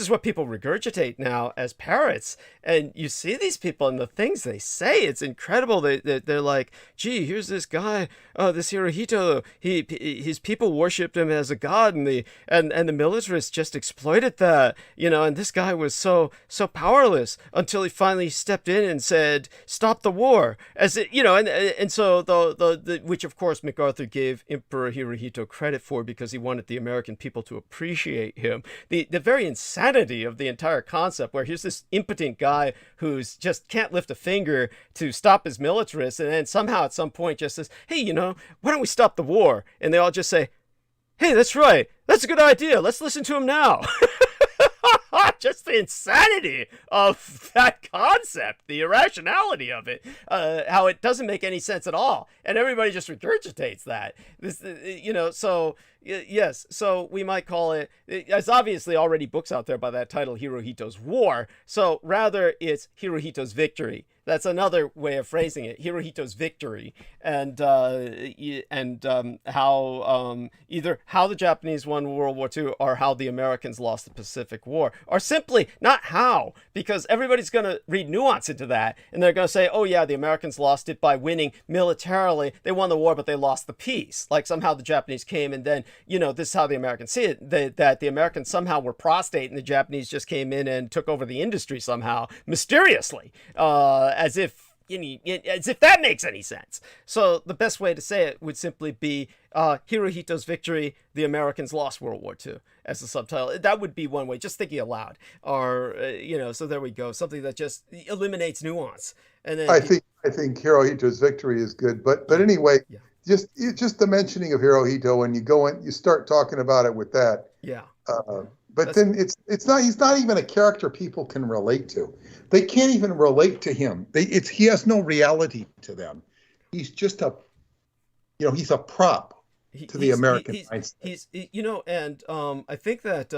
what people regurgitate now as parrots. And you see these people and the things they say, it's incredible. They're like, gee, here's this guy, this Hirohito, his people worshipped him as a god, and the militarists just exploited that, and this guy was so powerless until he finally stepped in and said, stop the war. As it, and so the which of course MacArthur gave Emperor Hirohito credit for, because he wanted the American people to appreciate him. The very insanity of the entire concept, where here's this impotent guy who's just can't lift a finger to stop his militarists, and then somehow at some point just says, hey, why don't we stop the war? And they all just say, hey, that's right, that's a good idea, let's listen to him now. Just the insanity of that concept, the irrationality of it, how it doesn't make any sense at all, and everybody just regurgitates that. So yes, so we might call it. There's obviously already books out there by that title, Hirohito's War. So rather, it's Hirohito's Victory. That's another way of phrasing it, Hirohito's Victory, and how either how the Japanese won World War II or how the Americans lost the Pacific War, or simply not how, because everybody's going to read nuance into that, and they're going to say, oh yeah, the Americans lost it by winning militarily. They won the war, but they lost the peace. Like somehow the Japanese came, and then this is how the Americans see it, that the Americans somehow were prostate, and the Japanese just came in and took over the industry somehow mysteriously. As if as if that makes any sense. So the best way to say it would simply be Hirohito's victory, the Americans lost World War II, as the subtitle. That would be one way, just thinking aloud. Or, so there we go. Something that just eliminates nuance. And then I think Hirohito's victory is good. But anyway, yeah. just the mentioning of Hirohito, when you go in, you start talking about it with that. Yeah. But then he's not even a character people can relate to. They can't even relate to him. He has no reality to them. He's just he's a prop to the American mindset. And I think that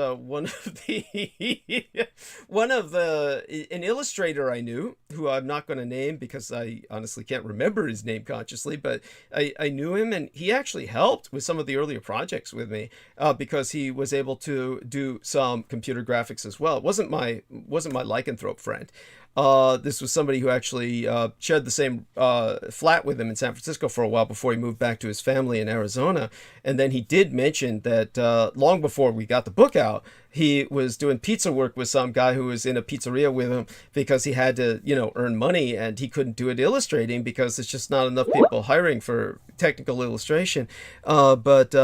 an illustrator I knew, who I'm not going to name because I honestly can't remember his name consciously, but I knew him, and he actually helped with some of the earlier projects with me because he was able to do some computer graphics as well. It wasn't my lycanthrope friend. This was somebody who actually shared the same flat with him in San Francisco for a while before he moved back to his family in Arizona. And then he did mention that long before we got the book out, he was doing pizza work with some guy who was in a pizzeria with him because he had to, earn money, and he couldn't do it illustrating because there's just not enough people hiring for technical illustration. But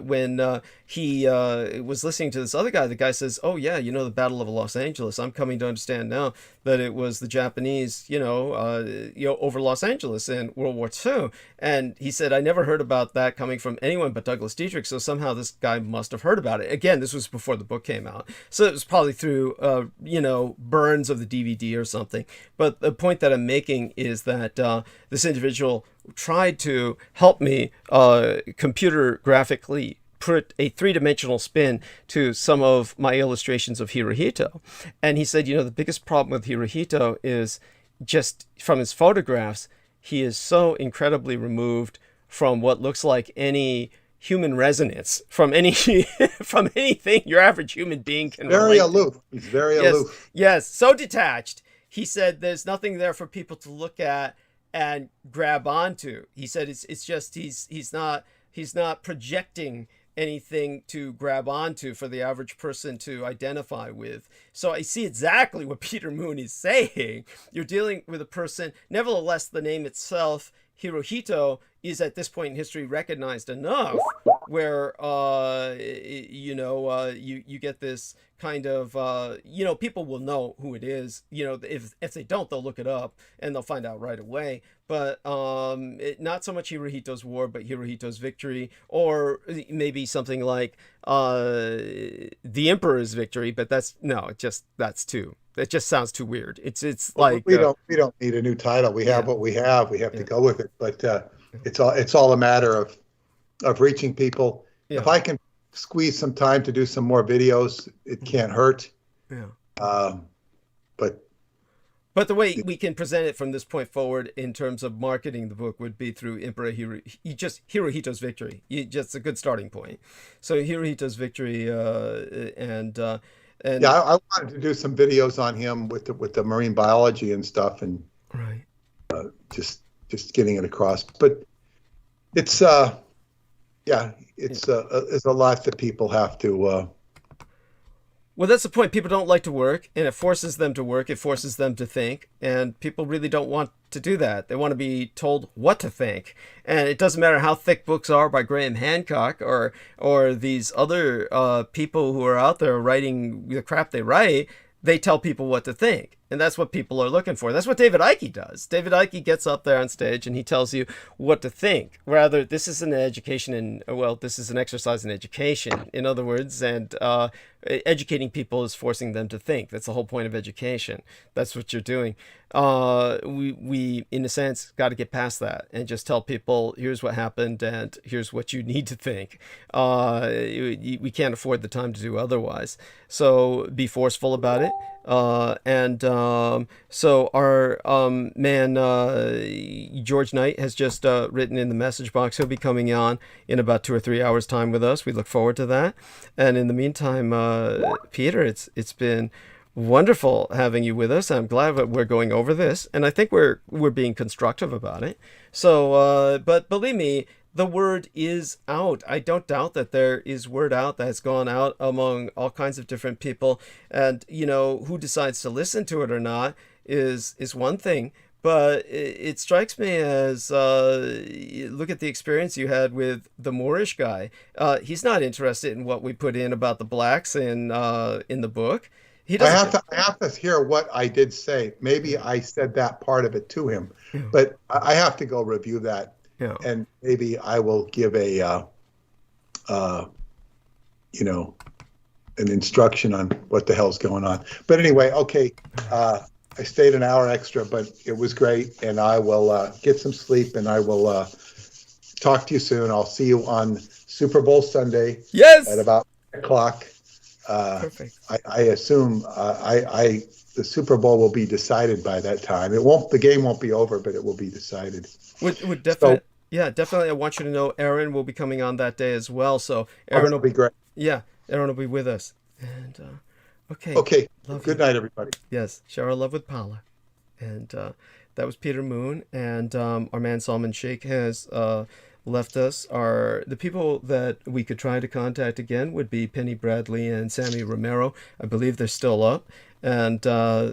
when he was listening to this other guy, the guy says, "Oh yeah, the Battle of Los Angeles. I'm coming to understand now that it was the Japanese, over Los Angeles in World War II." And he said, "I never heard about that coming from anyone but Douglas Dietrich. So somehow this guy must have heard about it." Again, this was before the book came out, so it was probably through burns of the DVD or something. But the point that I'm making is that this individual tried to help me computer graphically put a three-dimensional spin to some of my illustrations of Hirohito. And he said, the biggest problem with Hirohito is just from his photographs, he is so incredibly removed from what looks like any human resonance, from anything your average human being can relate to. Aloof. He's very aloof. Yes, so detached. He said there's nothing there for people to look at and grab onto. He said it's just he's not projecting anything to grab onto for the average person to identify with. So I see exactly what Peter Moon is saying. You're dealing with a person, nevertheless, the name itself, Hirohito, is at this point in history recognized enough where you get this kind of people will know who it is. If they don't, they'll look it up and they'll find out right away. But not so much Hirohito's war, but Hirohito's victory, or maybe something like the Emperor's victory. But it just sounds too weird. It's like we don't need a new title. We have what we have. We have to go with it. But it's all a matter of reaching people. Yeah. If I can squeeze some time to do some more videos, it can't hurt. Yeah. But the way we can present it from this point forward in terms of marketing the book would be through Emperor Hirohito's victory. Just a good starting point. So Hirohito's victory, and I wanted to do some videos on him with the marine biology and stuff, and right, just getting it across. But it's there's a lot that people have to. Well, that's the point. People don't like to work, and it forces them to work. It forces them to think, and people really don't want to do that. They want to be told what to think, and it doesn't matter how thick books are by Graham Hancock or these other people who are out there writing the crap they write. They tell people what to think, and that's what people are looking for. That's what David Icke does. David Icke gets up there on stage and he tells you what to think. Rather, this is this is an exercise in education, in other words, and educating people is forcing them to think. That's the whole point of education. That's what you're doing. We in a sense, got to get past that and just tell people, here's what happened and here's what you need to think. We can't afford the time to do otherwise. So be forceful about it. So our man George Knight has just written in the message box. He'll be coming on in about 2 or 3 hours time with us. We look forward to that. And in the meantime, Peter, it's been wonderful having you with us. I'm glad that we're going over this, and I think we're being constructive about it. So, but believe me, the word is out. I don't doubt that there is word out that has gone out among all kinds of different people, and who decides to listen to it or not is one thing. But it strikes me as look at the experience you had with the Moorish guy. He's not interested in what we put in about the blacks in the book. He doesn't. I have to hear what I did say. Maybe I said that part of it to him, but I have to go review that, and maybe I will give a, an instruction on what the hell's going on. But anyway, okay. I stayed an hour extra, but it was great, and I will get some sleep, and I will talk to you soon. I'll see you on Super Bowl Sunday. Yes. At about 8 o'clock. Perfect. I assume the Super Bowl will be decided by that time. The game won't be over, but it will be decided. Would definitely, definitely. I want you to know Aaron will be coming on that day as well. So Aaron will be great. Yeah, Aaron will be with us. And okay. Okay. Love Good you. night, everybody. Yes, share our love with Paula. And that was Peter Moon, and our man Salman Sheikh has left us. The people that we could try to contact again would be Penny Bradley and Sammy Romero. I believe they're still up, and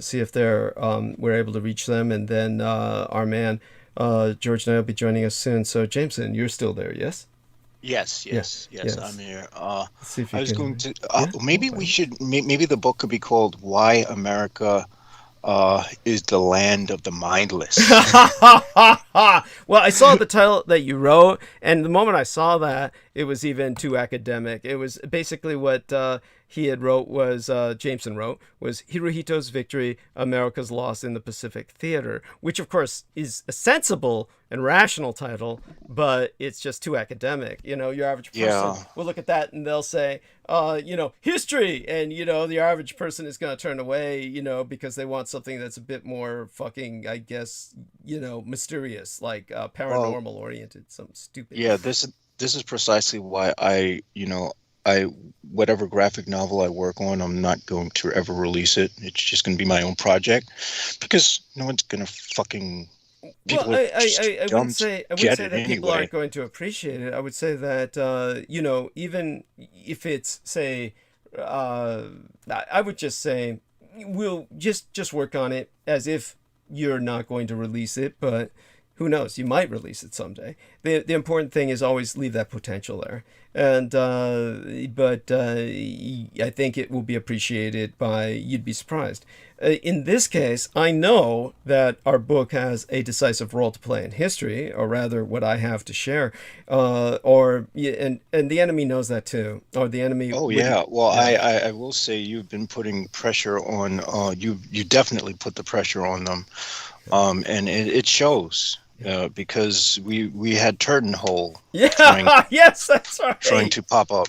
see if we're able to reach them. And then our man George and I will be joining us soon. So Jameson, you're still there, yes? Yes, I'm here. See if you I was can- going to maybe we should maybe the book could be called "Why America is the Land of the Mindless." Well, I saw the title that you wrote, and the moment I saw that, it was even too academic. It was basically what he had wrote was Jameson wrote was Hirohito's Victory, America's Loss in the Pacific Theater, which of course is a sensible and rational title, but it's just too academic. Your average person will look at that and they'll say, history, and the average person is going to turn away, because they want something that's a bit more fucking, I guess, mysterious, like paranormal oriented, something stupid. Yeah, this is precisely why I whatever graphic novel I work on, I'm not going to ever release it. It's just going to be my own project, because no one's going to fucking. Well, I wouldn't say that people aren't going to appreciate it. I would say that even if it's, say, I would just say we'll just work on it as if you're not going to release it, but who knows? You might release it someday. The important thing is always leave that potential there. And but I think it will be appreciated you'd be surprised. In this case, I know that our book has a decisive role to play in history, or rather what I have to share, and the enemy knows that too, or the enemy. Oh yeah, well yeah. I will say you've been putting pressure on. You definitely put the pressure on them, and it shows. Because we had Turdenhole. Yeah. Yes, that's right. Trying to pop up.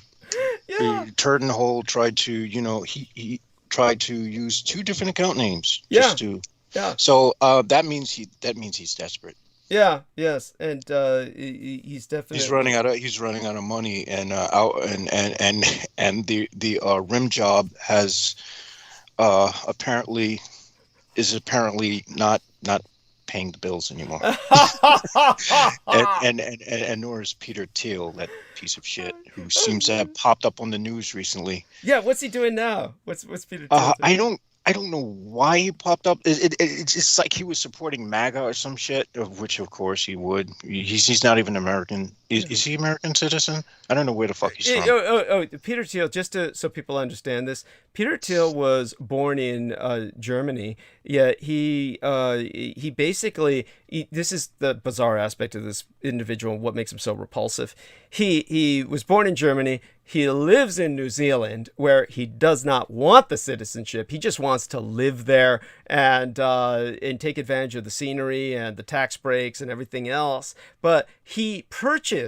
Yeah. Turdenhole tried to, he tried to use 2 different account names. Yeah. Yeah. So that means he's desperate. Yeah. Yes. And he's definitely. He's running out of money, and the rim job has apparently not paying the bills anymore. and nor is Peter Thiel, that piece of shit who seems to have popped up on the news recently. Yeah, what's he doing now? What's Peter Thiel doing? I don't know why he popped up. It's just like he was supporting MAGA or some shit, of which of course he would. He's not even American. Is he American citizen? I don't know where the fuck he's from. Peter Thiel, just so people understand this, Peter Thiel was born in Germany. Yeah, he basically, this is the bizarre aspect of this individual, what makes him so repulsive. He was born in Germany. He lives in New Zealand, where he does not want the citizenship. He just wants to live there and take advantage of the scenery and the tax breaks and everything else. But he purchased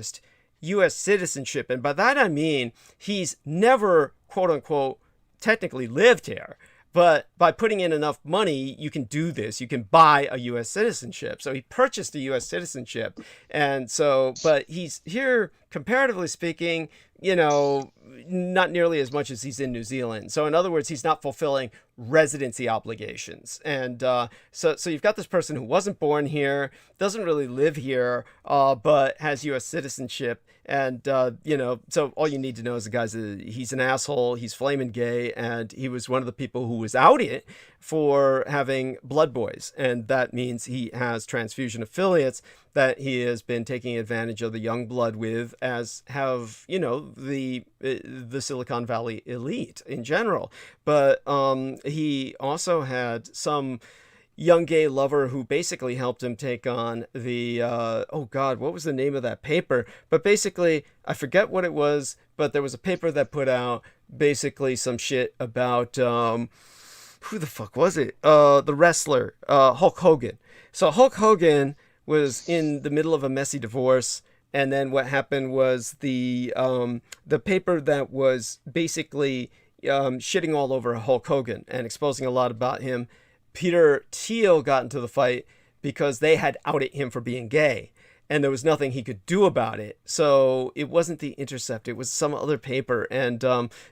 U.S. citizenship, and by that I mean he's never, quote unquote, technically lived here. But by putting in enough money, you can do this. You can buy a U.S. citizenship. So he purchased a U.S. citizenship. And so, but he's here, comparatively speaking, not nearly as much as he's in New Zealand. So in other words, he's not fulfilling residency obligations. And so you've got this person who wasn't born here, doesn't really live here, but has U.S. citizenship. And, so all you need to know is the guy's he's an asshole, he's flaming gay, and he was one of the people who was outed for having blood boys, and that means he has transfusion affiliates that he has been taking advantage of the young blood with, as have, you know, the Silicon Valley elite in general. But he also had some young gay lover who basically helped him take on the oh god, what was the name of that paper? But basically, I forget what it was, but there was a paper that put out basically some shit about who the fuck was it? The wrestler, Hulk Hogan. So Hulk Hogan was in the middle of a messy divorce, and then what happened was the paper that was basically shitting all over Hulk Hogan and exposing a lot about him. Peter Thiel got into the fight because they had outed him for being gay, and there was nothing he could do about it. So it wasn't The Intercept, it was some other paper, and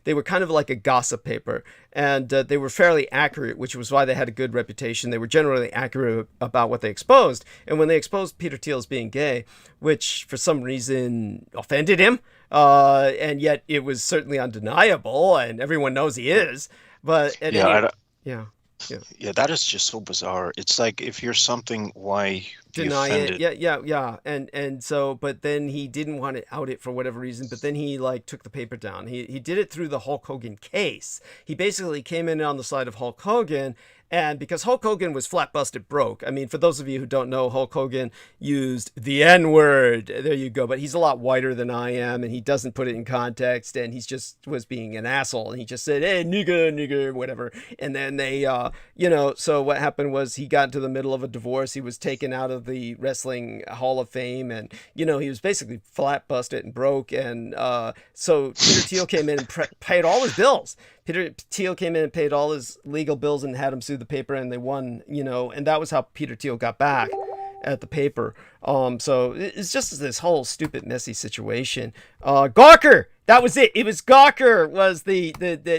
they were kind of like a gossip paper, and they were fairly accurate, which was why they had a good reputation. They were generally accurate about what they exposed, and when they exposed Peter Thiel as being gay, which for some reason offended him, and yet it was certainly undeniable, and everyone knows he is, but yeah, that is just so bizarre. It's like, if you're something, why be deny offended? it, yeah, and so, but then he didn't want to out it for whatever reason, but then he like took the paper down. He did it through the Hulk Hogan case. He basically came in on the side of Hulk Hogan, and because Hulk Hogan was flat busted broke. I mean, for those of you who don't know, Hulk Hogan used the N-word. There you go. But he's a lot whiter than I am, and he doesn't put it in context, and he's just was being an asshole, and he just said, hey, nigger, whatever. And then they, so what happened was he got into the middle of a divorce. He was taken out of the Wrestling Hall of Fame, and, he was basically flat busted and broke. And so Peter Thiel came in and paid all his bills. Peter Thiel came in and paid all his legal bills and had him sue the paper, and they won, and that was how Peter Thiel got back at the paper. So it's just this whole stupid, messy situation. Gawker! That was it. It was Gawker was the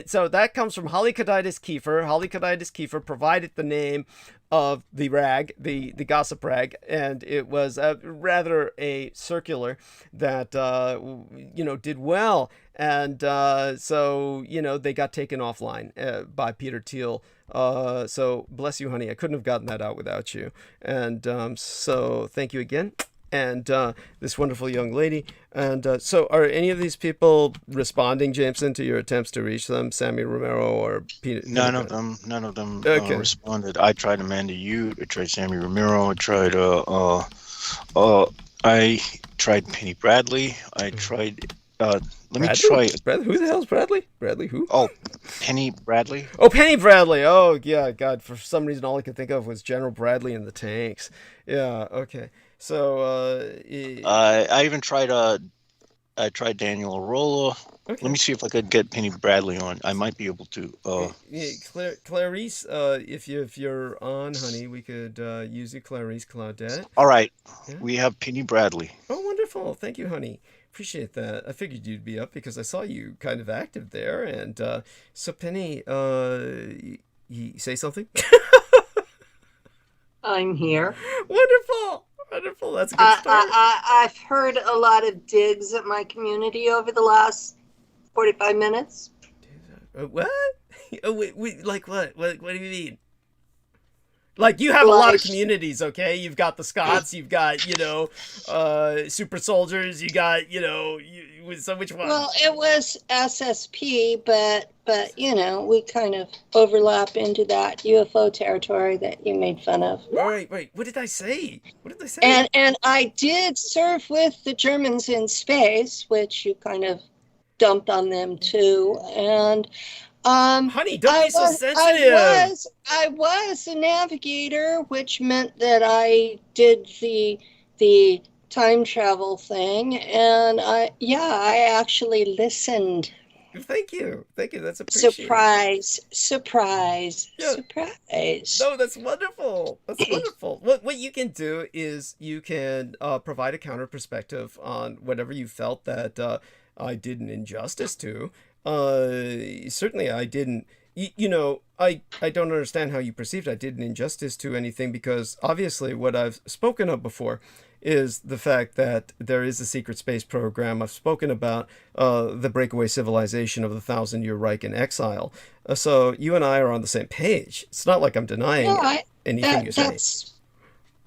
so that comes from HĽNIÁNCHÖNJIÉ Kiefer. HĽNIÁNCHÖNJIÉ Kiefer provided the name of the rag, the gossip rag, and it was rather a circular that, did well. And so, they got taken offline by Peter Thiel. So bless you, honey. I couldn't have gotten that out without you. And so thank you again. And this wonderful young lady. And so are any of these people responding, Jameson, to your attempts to reach them? Sammy Romero or Peter? None of them Okay. responded. I tried Amanda Ute. I tried Sammy Romero. I tried Penny Bradley. I tried. Let me try. Who the hell's Bradley? Bradley who? Oh, Penny Bradley. Oh, Penny Bradley. Oh, yeah, God. For some reason, all I could think of was General Bradley and the tanks. Yeah, okay. So, I even tried. I tried Daniel Arola. okay. Let me see if I could get Penny Bradley on. I might be able to. Clarice, if you're on, honey, we could use you, Clarice Claudette. All right, Yeah. we have Penny Bradley. Oh, wonderful. Thank you, honey. Appreciate that. I figured you'd be up because I saw you kind of active there. And so, Penny, you say something? I'm here. Wonderful. That's a good start. I've heard a lot of digs at my community over the last 45 minutes. What? Oh, wait, like what? What do you mean? Like, you have a lot of communities, okay? You've got the Scots, you've got, super soldiers, you got, so which one? Well, it was SSP, but we kind of overlap into that UFO territory that you made fun of. Wait, what did I say? And I did serve with the Germans in space, which you kind of dumped on them too, and honey, don't be so sensitive. I was a navigator, which meant that I did the time travel thing, and I actually listened. Thank you. That's appreciated. Surprise. No, that's wonderful. What you can do is you can provide a counter perspective on whatever you felt that I did an injustice to. Certainly I didn't I don't understand how you perceived I did an injustice to anything, because obviously what I've spoken of before is the fact that there is a secret space program. I've spoken about the breakaway civilization of the 1,000-year Reich in exile. So you and I are on the same page. It's not like I'm denying anything you're saying.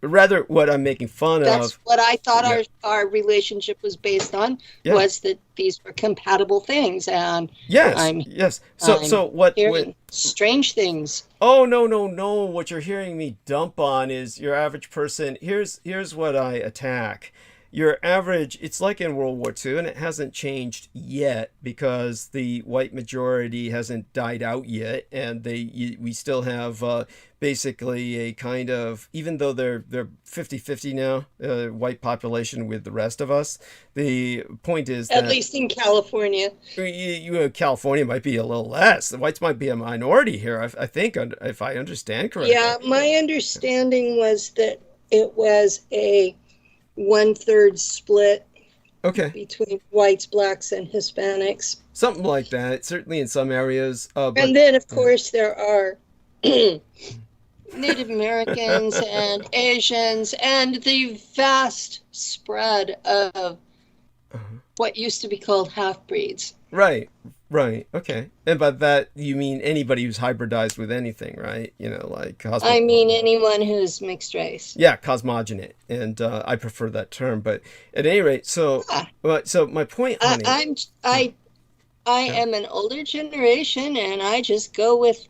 Rather, what I'm making fun of. That's what I thought our relationship was based on, was that these were compatible things. And yes. So what? Strange things. Oh, no. What you're hearing me dump on is your average person. Here's what I attack. Your average, it's like in World War II, and it hasn't changed yet because the white majority hasn't died out yet, and we still have basically a kind of, even though they're 50-50 now, white population with the rest of us, the point is that, at least in California, California might be a little less. The whites might be a minority here, I think, if I understand correctly. Yeah, my understanding was that it was a 1/3 split between whites, blacks, and Hispanics. Something like that, certainly in some areas. And then, of course, there are Native Americans and Asians and the vast spread of what used to be called half-breeds. Right. Okay. And by that, you mean anybody who's hybridized with anything, right? Like I mean anyone who's mixed race. Yeah, cosmogenate. And I prefer that term. But at any rate, so my point, honey. I am an older generation, and I just go with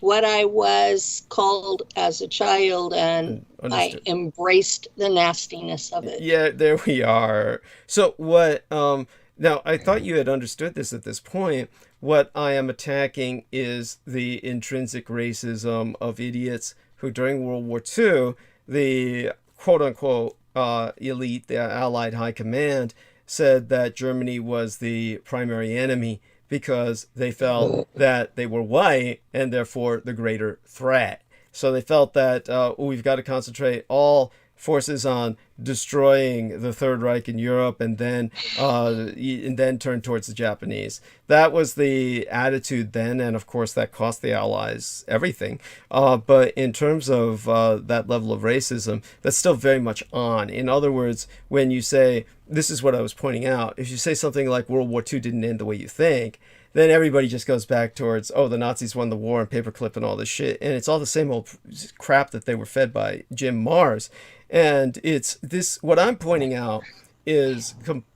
what I was called as a child, and I embraced the nastiness of it. Yeah, there we are. So what, now I thought you had understood this at this point. What I am attacking is the intrinsic racism of idiots who during World War II, the quote-unquote elite, the Allied High Command, said that Germany was the primary enemy because they felt that they were white and therefore the greater threat. So they felt that we've got to concentrate all forces on destroying the Third Reich in Europe and then turn towards the Japanese. That was the attitude then, and of course that cost the Allies everything. But in terms of that level of racism, that's still very much on. In other words, when you say, this is what I was pointing out, if you say something like World War II didn't end the way you think, then everybody just goes back towards, the Nazis won the war and paperclip and all this shit. And it's all the same old crap that they were fed by Jim Mars. And it's this, what I'm pointing out is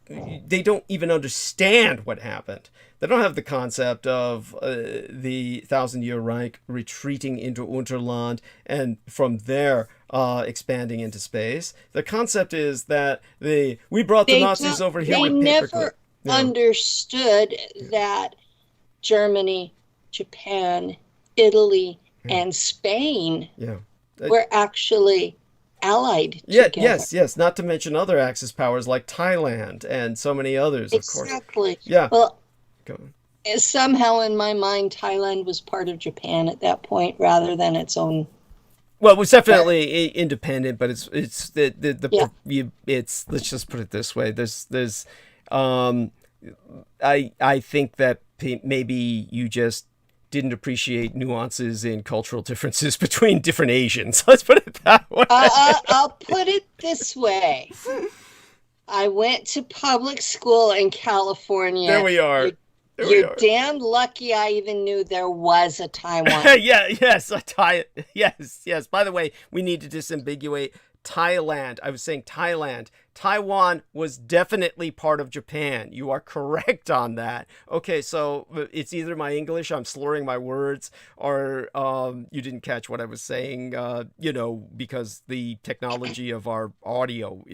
they don't even understand what happened. They don't have the concept of the 1,000-year Reich retreating into Unterland and from there expanding into space. The concept is that we brought the Nazis over here with paperclip. They never understood that Germany, Japan, Italy, and Spain were actually allied together. Yes. Not to mention other Axis powers like Thailand and so many others, of course. Exactly. Yeah. Well, somehow in my mind, Thailand was part of Japan at that point rather than its own. Well, it was definitely independent, but it's let's just put it this way. I think that maybe you just didn't appreciate nuances in cultural differences between different Asians. Let's put it that way. I'll put it this way. I went to public school in California. There we are. You're damn lucky I even knew there was a Taiwan. Yes. By the way, we need to disambiguate Thailand. I was saying Thailand. Taiwan was definitely part of Japan. You are correct on that. Okay, so it's either my English, I'm slurring my words, or you didn't catch what I was saying, because the technology of our audio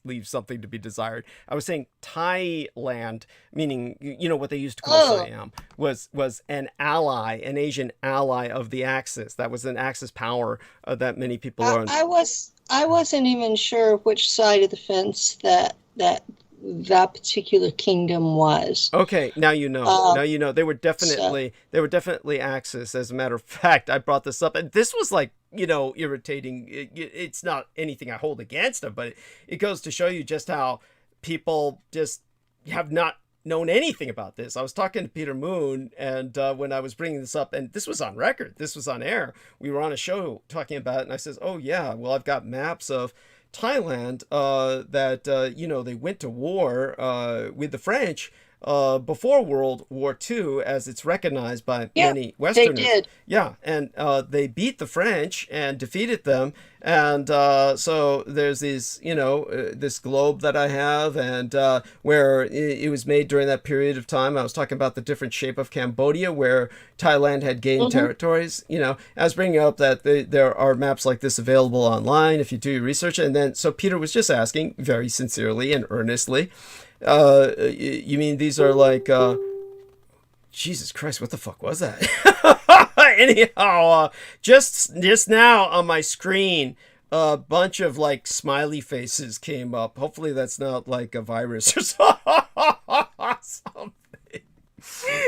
leaves something to be desired. I was saying Thailand, meaning, what they used to call Siam, was an ally, an Asian ally of the Axis. That was an Axis power that many people are. I wasn't even sure which side of the fence that particular kingdom was. Okay, now you know. They were definitely Axis. As a matter of fact, I brought this up, and this was irritating. It's not anything I hold against them, but it goes to show you just how people just have not known anything about this. I was talking to Peter Moon, and when I was bringing this up, and this was on record, this was on air, we were on a show talking about it, and I says, oh yeah, well, I've got maps of Thailand that, you know, they went to war with the French before World War II, as it's recognized by many Westerners. They did. Yeah, and they beat the French and defeated them. And so there's these, you know, this globe that I have, and where it was made during that period of time. I was talking about the different shape of Cambodia, where Thailand had gained territories. You know, I was bringing up that there are maps like this available online if you do your research. And then, so Peter was just asking very sincerely and earnestly, you mean these are like, Jesus Christ, what the fuck was that? Anyhow, just now on my screen, a bunch of like smiley faces came up. Hopefully that's not like a virus or something.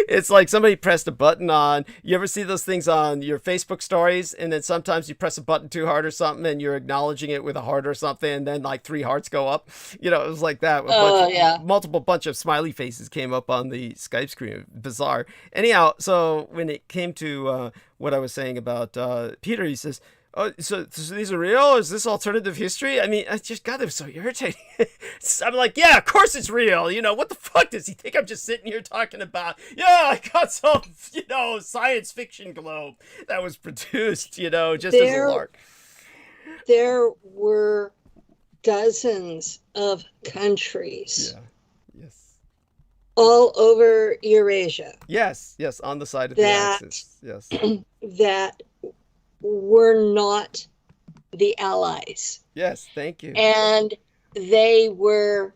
It's like somebody pressed a button on. You ever see those things on your Facebook stories, and then sometimes you press a button too hard or something, and you're acknowledging it with a heart or something, and then like 3 hearts go up. You know, it was like that. Multiple bunch of smiley faces came up on the Skype screen. Bizarre. Anyhow, so when it came to what I was saying about Peter, he says, oh, so these are real? Is this alternative history? I mean, I just, God, it was so irritating. I'm like, yeah, of course it's real. You know, what the fuck does he think I'm just sitting here talking about? Yeah, I got some, you know, science fiction globe that was produced, you know, just as a lark. There were dozens of countries. Yeah. Yes. All over Eurasia. Yes, on the side of the axis. Yes. That were not the Allies. Yes, thank you. And they were,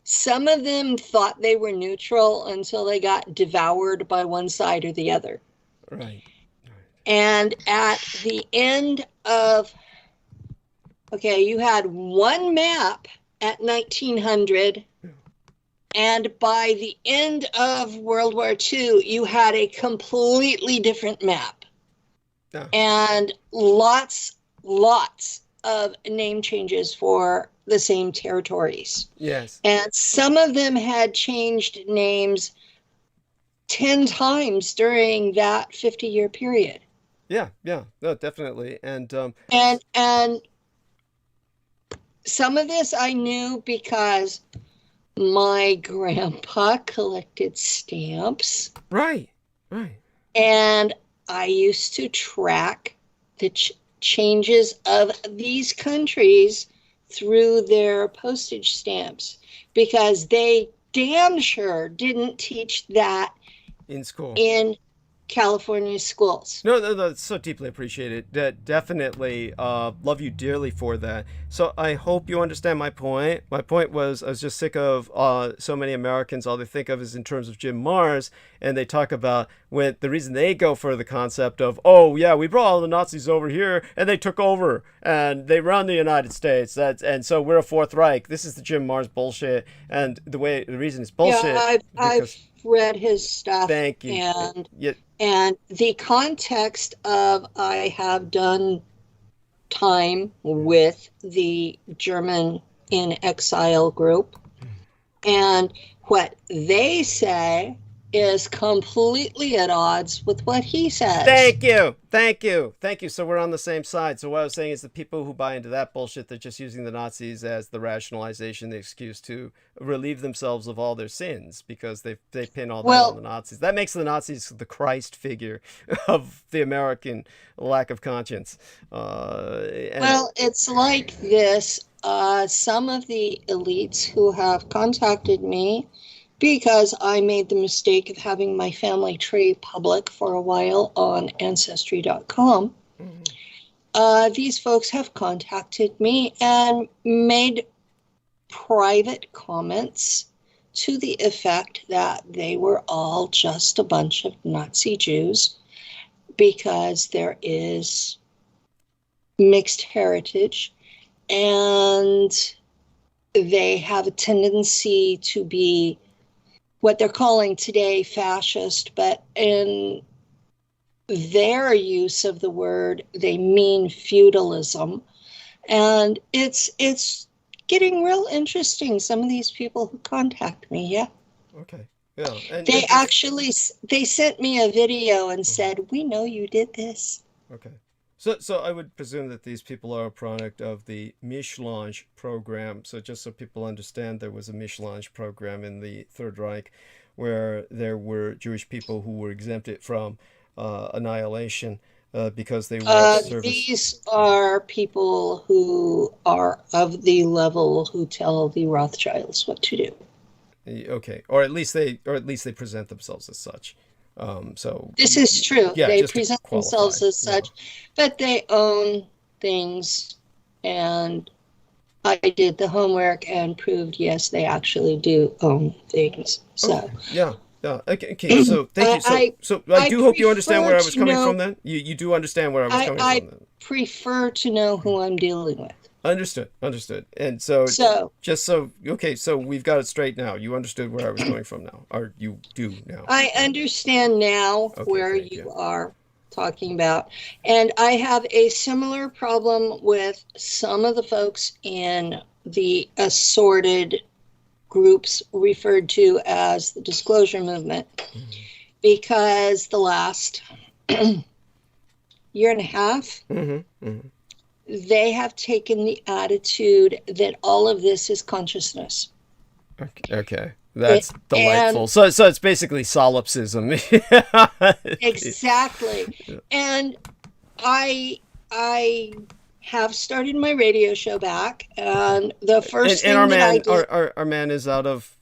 some of them thought they were neutral until they got devoured by one side or the other. Right. And at the end of, you had one map at 1900, and by the end of World War II, you had a completely different map. And lots of name changes for the same territories. Yes. And some of them had changed names 10 times during that 50-year period. Yeah, no, definitely. And some of this I knew because my grandpa collected stamps. Right. And I used to track the changes of these countries through their postage stamps, because they damn sure didn't teach that in school, in California schools. No, it's so deeply appreciated. Definitely love you dearly for that. So I hope you understand my point. My point was, I was just sick of so many Americans, all they think of is in terms of Jim Mars, and they talk about when the reason they go for the concept of, oh yeah, we brought all the Nazis over here and they took over and they run the United States. And so we're a Fourth Reich. This is the Jim Mars bullshit. And the reason it's bullshit. Yeah, I've read his stuff. Thank you. And the context of, I have done time with the German in exile group, and what they say is completely at odds with what he says. Thank you. So we're on the same side. So what I was saying is the people who buy into that bullshit, they're just using the Nazis as the rationalization, the excuse to relieve themselves of all their sins, because they pin all that on the Nazis. That makes the Nazis the Christ figure of the American lack of conscience. It's like this. Some of the elites who have contacted me, because I made the mistake of having my family tree public for a while on Ancestry.com. These folks have contacted me and made private comments to the effect that they were all just a bunch of Nazi Jews, because there is mixed heritage and they have a tendency to be what they're calling today fascist, but in their use of the word, they mean feudalism. And it's getting real interesting, some of these people who contact me, yeah. Okay. Yeah. And They actually they sent me a video and said, "We know you did this." Okay. So I would presume that these people are a product of the Mischlange program. So just so people understand, there was a Mischlange program in the Third Reich where there were Jewish people who were exempted from annihilation because they were of service. These are people who are of the level who tell the Rothschilds what to do. Okay, or at least they present themselves as such. So this is true. Yeah, they present themselves as such, but they own things, and I did the homework and proved yes, they actually do own things. So yeah. Okay. So thank you. So I do hope you understand where I was coming from. Then you do understand where I was coming from. I prefer to know who I'm dealing with. Understood. And so okay, so we've got it straight now. You understood where I was going from now, or you do now. I understand now where you are talking about. And I have a similar problem with some of the folks in the assorted groups referred to as the disclosure movement, because the last year and a half, they have taken the attitude that all of this is consciousness. Okay. That's delightful. So it's basically solipsism. Exactly. And I have started my radio show back, and the first thing our man, I did, our man is out of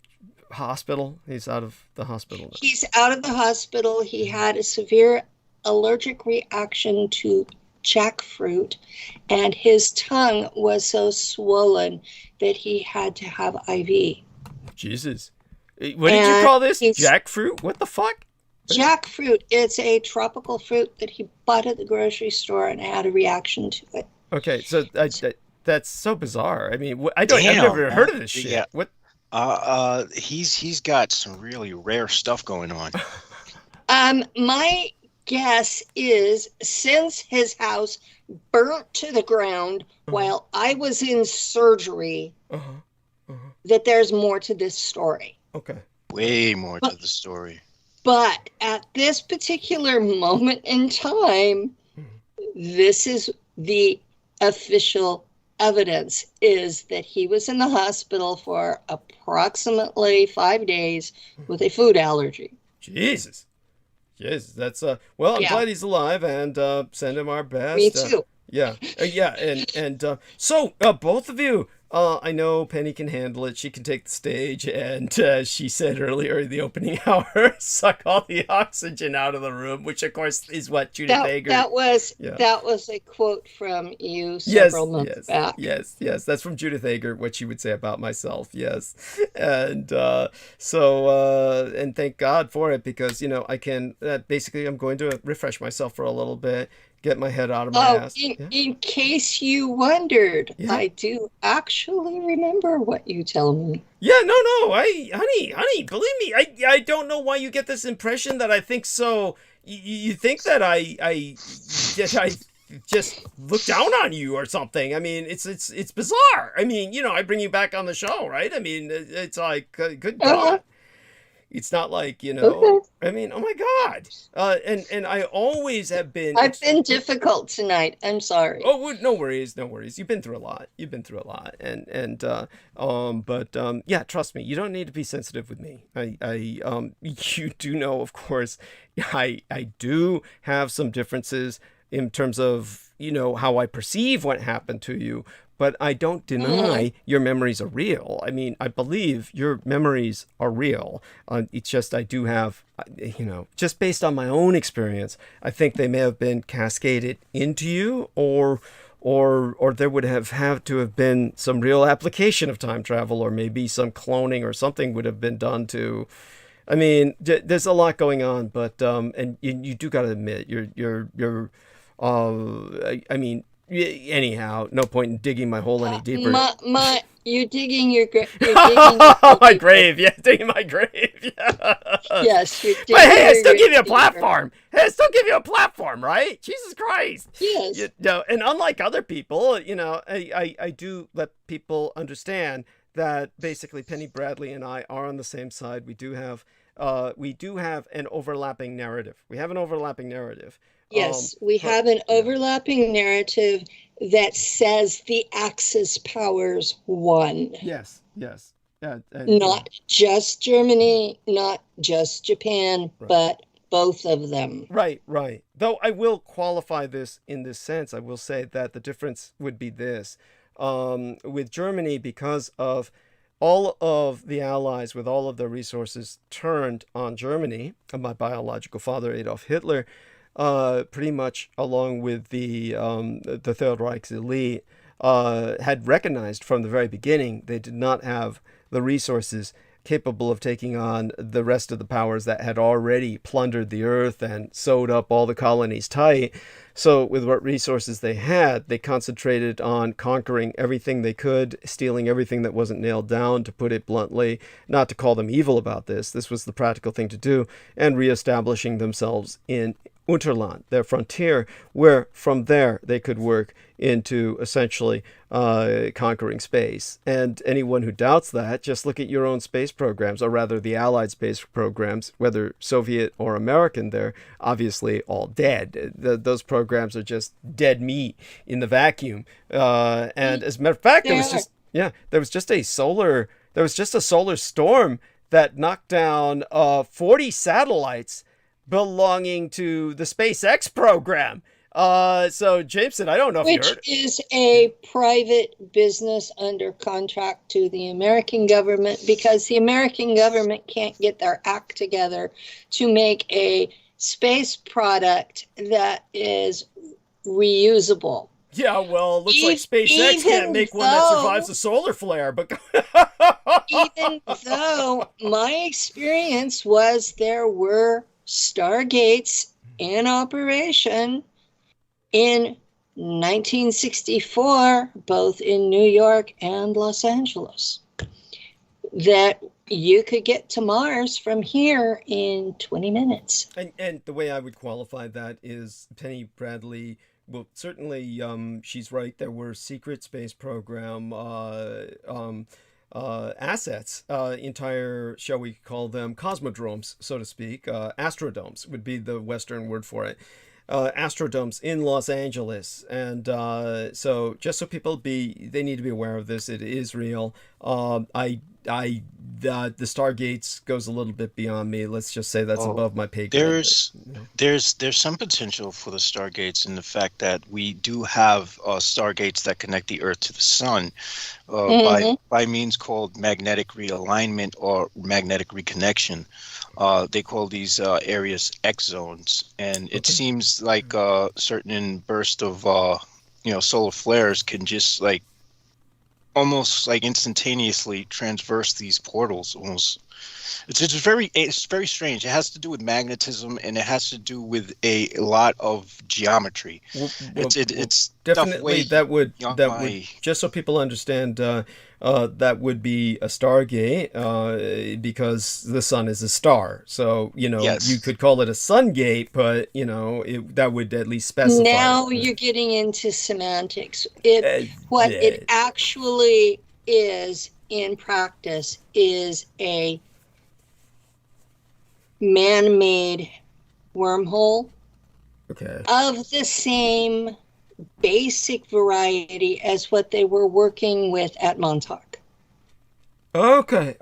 hospital. He's out of the hospital now. He's out of the hospital. He had a severe allergic reaction to jackfruit, and his tongue was so swollen that he had to have IV. Jesus. What did you call this? Jackfruit? What the fuck? Jackfruit. It's a tropical fruit that he bought at the grocery store and had a reaction to it. Okay, so that's so bizarre. I mean, I've never heard of this shit. Yeah. What? He's got some really rare stuff going on. My guess is, since his house burnt to the ground while I was in surgery, that there's more to this story. Okay. Way more to the story. But at this particular moment in time, this is the official evidence, is that he was in the hospital for approximately 5 days with a food allergy. Jesus. That's well, I'm glad he's alive, and send him our best. Me too. So both of you, I know Penny can handle it. She can take the stage, and she said earlier in the opening hour, suck all the oxygen out of the room, which of course is what Judith Hager. That was a quote from you several months back. Yes, that's from Judith Hager, what she would say about myself. Yes, and and thank God for it, because I can basically I'm going to refresh myself for a little bit. Get my head out of my ass. In case you wondered, I do actually remember what you tell me. Yeah, no, honey, believe me, I don't know why you get this impression that I think so. You think that I just look down on you or something. I mean, it's bizarre. I mean, I bring you back on the show, right? I mean, it's like, good God. It's not like, I mean, oh my God. And I always have been. I've been difficult tonight. I'm sorry. Oh, no worries. You've been through a lot. But trust me, you don't need to be sensitive with me. You do know, of course, I do have some differences in terms of, how I perceive what happened to you. But I don't deny your memories are real. I mean, I believe your memories are real. It's just I do have, just based on my own experience, I think they may have been cascaded into you, or there would have had to have been some real application of time travel, or maybe some cloning or something would have been done to. I mean, there's a lot going on, but and you do got to admit you're I mean. Anyhow, no point in digging my hole any deeper. You're digging your grave. My grave, yeah, digging my grave, yeah. Yes, you're digging. But hey, I still give you a platform. Right? Jesus Christ. Yes. And unlike other people, I do let people understand that basically Penny Bradley and I are on the same side. We do have an overlapping narrative. We have an overlapping narrative. Yes, we have an overlapping narrative that says the Axis powers won. Yes. Not just Germany, not just Japan, but both of them. Right. Though I will qualify this in this sense. I will say that the difference would be this. With Germany, because of all of the Allies with all of their resources turned on Germany, and my biological father, Adolf Hitler, pretty much along with the Third Reich's elite, had recognized from the very beginning they did not have the resources capable of taking on the rest of the powers that had already plundered the earth and sewed up all the colonies tight. So with what resources they had, they concentrated on conquering everything they could, stealing everything that wasn't nailed down, to put it bluntly, not to call them evil about this. This was the practical thing to do, and reestablishing themselves in Unterland, their frontier, where from there they could work into essentially conquering space. And anyone who doubts that, just look at your own space programs, or rather the Allied space programs, whether Soviet or American. They're obviously all dead. Those programs are just dead meat in the vacuum. And as a matter of fact, there was just a solar storm that knocked down 40 satellites belonging to the SpaceX program. So Jameson, I don't know if you heard. Which is a private business under contract to the American government, because the American government can't get their act together to make a space product that is reusable. Yeah, well, it looks like SpaceX can't make one that survives a solar flare, but even though my experience was there were Stargates in operation in 1964, both in New York and Los Angeles, that you could get to Mars from here in 20 minutes. And the way I would qualify that is Penny Bradley, well, certainly she's right. There were secret space program assets, entire, shall we call them, cosmodromes, so to speak. Astrodomes would be the Western word for it. Astrodomes in Los Angeles. And so just so people they need to be aware of this. It is real. The Stargates goes a little bit beyond me. Let's just say that's above my pay grade. There's some potential for the Stargates in the fact that we do have Stargates that connect the Earth to the Sun by means called magnetic realignment or magnetic reconnection. They call these areas X zones, and it seems like certain burst of solar flares can just almost instantaneously transverse these portals. Almost, it's very strange. It has to do with magnetism, and it has to do with a lot of geometry. It's definitely that would just so people understand. That would be a Stargate because the sun is a star. So, you could call it a sun gate, but, that would at least specify. Now you're getting into semantics. What it actually is in practice is a man-made wormhole of the same basic variety as what they were working with at Montauk. Okay.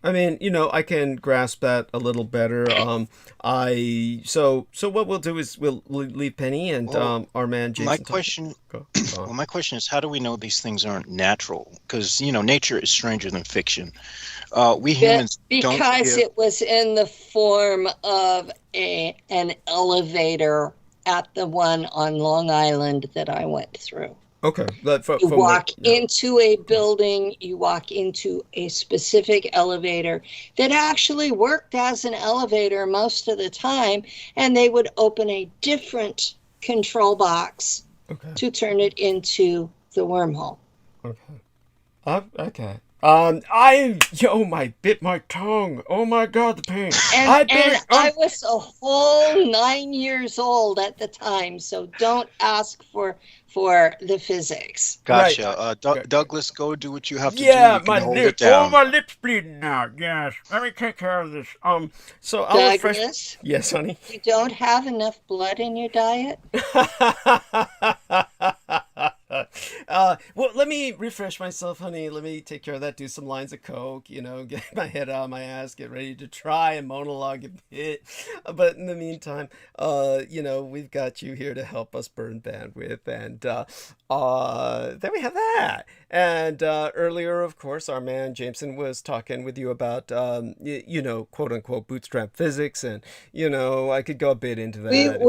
I mean, I can grasp that a little better. So what we'll do is we'll leave Penny and our man Jason. My question is, how do we know these things aren't natural? Because nature is stranger than fiction. We humans don't because it was in the form of an elevator at the one on Long Island that I went through. Okay. You walk into a building, you walk into a specific elevator that actually worked as an elevator most of the time, and they would open a different control box to turn it into the wormhole. Okay. I bit my tongue. Oh my God, the pain. And I was a whole 9 years old at the time, so don't ask for the physics. Gotcha. Douglas, go do what you have to do. Yeah, You can my hold lip. it down. Oh, my lip's bleeding now. Yes, let me take care of this. So I'll refresh. Douglas, Yes, honey. you don't have enough blood in your diet? Well, let me refresh myself, honey. Let me take care of that. Do some lines of coke, get my head out of my ass, get ready to try and monologue a bit. But in the meantime, we've got you here to help us burn bandwidth, and then we have that. And earlier, of course, our man Jameson was talking with you about, quote unquote, bootstrap physics, and I could go a bit into that.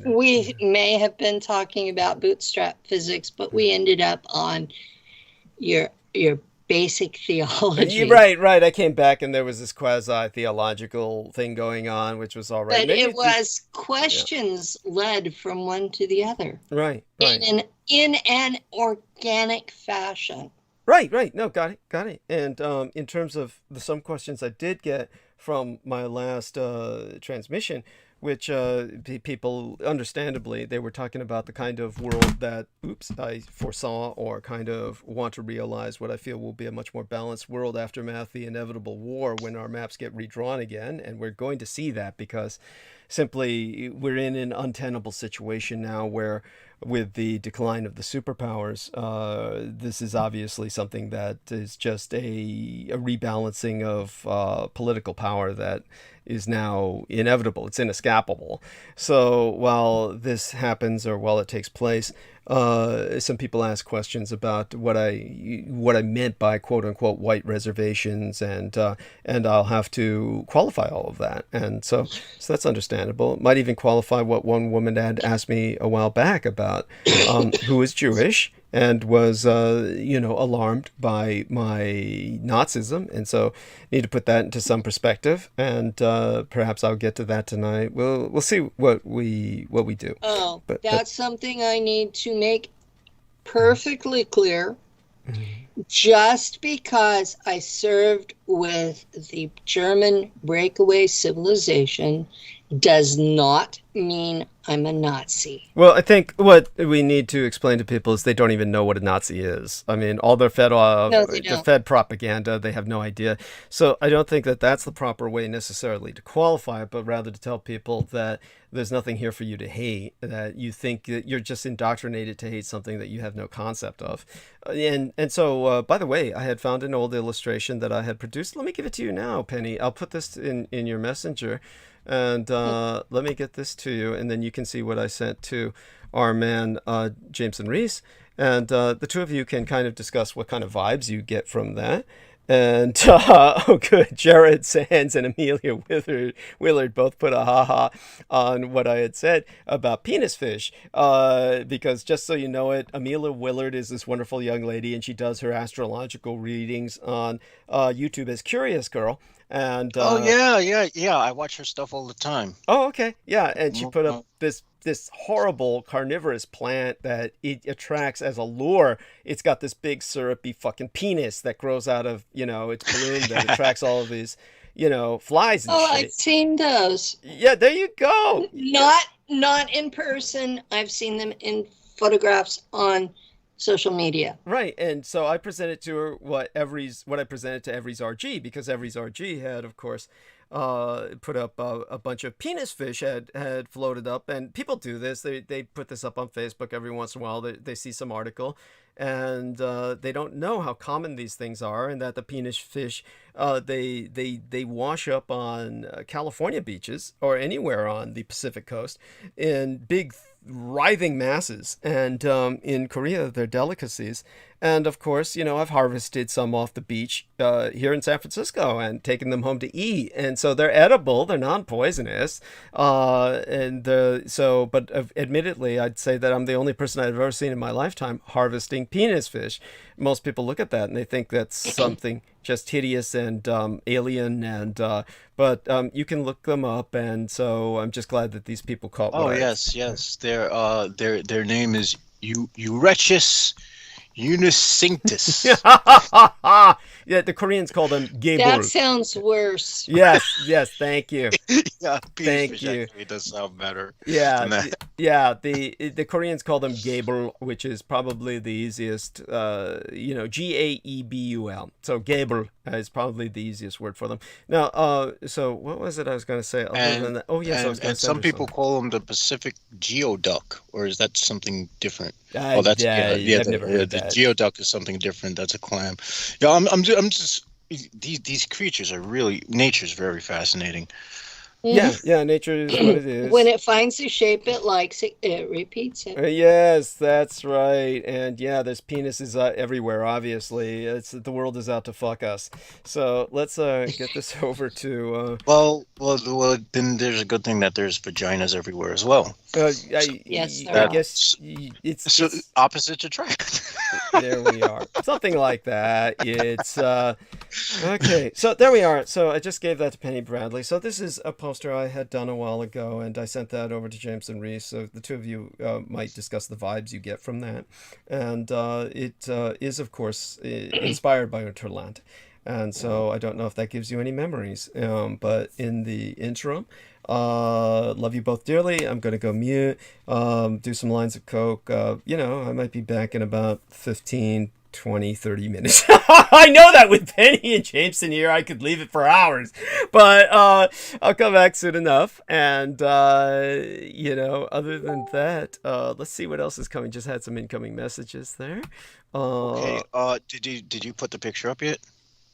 We may have been talking about bootstrap physics, but we ended up on your basic theology. Right. I came back and there was this quasi-theological thing going on, which was all right. But it was questions led from one to the other. Right. In an organic fashion. Right. No, got it. And in terms of some questions I did get from my last transmission, which people, understandably, they were talking about the kind of world that, I foresaw or kind of want to realize what I feel will be a much more balanced world aftermath the inevitable war when our maps get redrawn again. And we're going to see that because simply we're in an untenable situation now where with the decline of the superpowers, this is obviously something that is just a rebalancing of political power that is now inevitable. It's inescapable. So while this happens or while it takes place, some people ask questions about what I meant by quote unquote white reservations, and I'll have to qualify all of that. And so that's understandable. It might even qualify what one woman had asked me a while back about, who is Jewish and was alarmed by my Nazism, and so need to put that into some perspective, and perhaps I'll get to that tonight. We'll see what we do. Oh, that's something I need to make perfectly clear. Just because I served with the German breakaway civilization does not mean I'm a Nazi. Well, I think what we need to explain to people is they don't even know what a Nazi is. I mean, all their Fed propaganda, they have no idea. So I don't think that that's the proper way necessarily to qualify it, but rather to tell people that there's nothing here for you to hate, that you think that you're just indoctrinated to hate something that you have no concept of. And so, by the way, I had found an old illustration that I had produced. Let me give it to you now, Penny. I'll put this in your messenger. And let me get this to you, and then you can see what I sent to our man, Jameson Reese. And the two of you can kind of discuss what kind of vibes you get from that. And, good, Jared Sands and Amelia Willard both put a ha-ha on what I had said about penis fish. Because just so you know it, Amelia Willard is this wonderful young lady, and she does her astrological readings on YouTube as Curious Girl. And yeah, I watch her stuff all the time. Oh, okay, yeah, and she put up this horrible carnivorous plant that it attracts as a lure. It's got this big syrupy fucking penis that grows out of its bloom that attracts all of these flies and shit. I've seen those. Yeah, there you go. Not in person. I've seen them in photographs on social media. Right, and so I presented to her what I presented to Evries RG, because Evries RG had, of course, put up a bunch of penis fish had floated up, and people do this. They put this up on Facebook every once in a while. They see some article, and they don't know how common these things are, and that the penis fish they wash up on California beaches or anywhere on the Pacific coast in big writhing masses, and in Korea they're delicacies. And of course, I've harvested some off the beach here in San Francisco and taken them home to eat, and so they're edible, they're non-poisonous, but admittedly, I'd say that I'm the only person I've ever seen in my lifetime harvesting penis fish. Most people look at that and they think that's something just hideous and alien, and but you can look them up, and so I'm just glad that these people caught. Yes, their name is Eurechius Unicinctus. Yeah, the Koreans call them That gaebul. sounds worse. Yes, thank you. Yeah, Thank you. actually does sound better. Yeah, than that. the Koreans call them gaebul, which is probably the easiest. Gaebul. So gaebul is probably the easiest word for them. Now, so what was it I was going to say? Other than that, oh yes, I was going And to say. some people call them the Pacific geoduck, or is that something different? I've never heard the that. geoduck is something different. That's a clam. Yeah, I'm just these creatures are really, nature's very fascinating. Yeah, nature is what it is. When it finds a shape it likes, it repeats it. Yes, that's right. And yeah, there's penises everywhere, obviously. The world is out to fuck us. So let's get this over to... Well, then there's a good thing that there's vaginas everywhere as well. Yes, I guess it's opposites attract. There we are. Something like that. It's okay. So there we are. So I just gave that to Penny Bradley. So this is a poster I had done a while ago, and I sent that over to James and Reese. So the two of you might discuss the vibes you get from that. And it is, of course, inspired by Unterland. And so I don't know if that gives you any memories. But in the interim, love you both dearly. I'm going to go mute, do some lines of coke. I might be back in about 15, 20, 30 minutes. I know that with Penny and Jameson here, I could leave it for hours. But I'll come back soon enough. And, other than that, let's see what else is coming. Just had some incoming messages there. Okay. Did you put the picture up yet?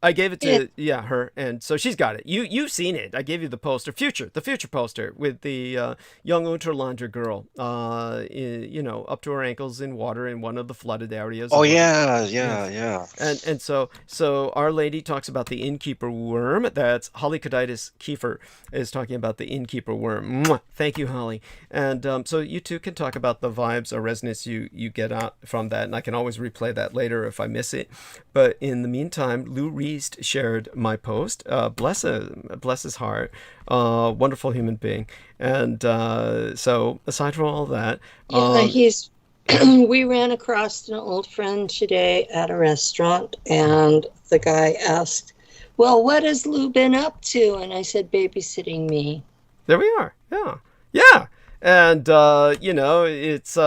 I gave it to her, and so she's got it. You've seen it. I gave you the poster, the future poster with the young Unterlander girl, up to her ankles in water in one of the flooded areas. Oh yeah. And so Our Lady talks about the innkeeper worm. That's Holly Coditis Kiefer is talking about the innkeeper worm. Mwah! Thank you, Holly. And so you two can talk about the vibes or resonance you get out from that, and I can always replay that later if I miss it. But in the meantime, Lou Reese shared my post. Bless his heart. Wonderful human being. And so aside from all that, he's we ran across an old friend today at a restaurant, and the guy asked, well, what has Lou been up to? And I said, babysitting me. There we are. Yeah. And, it's,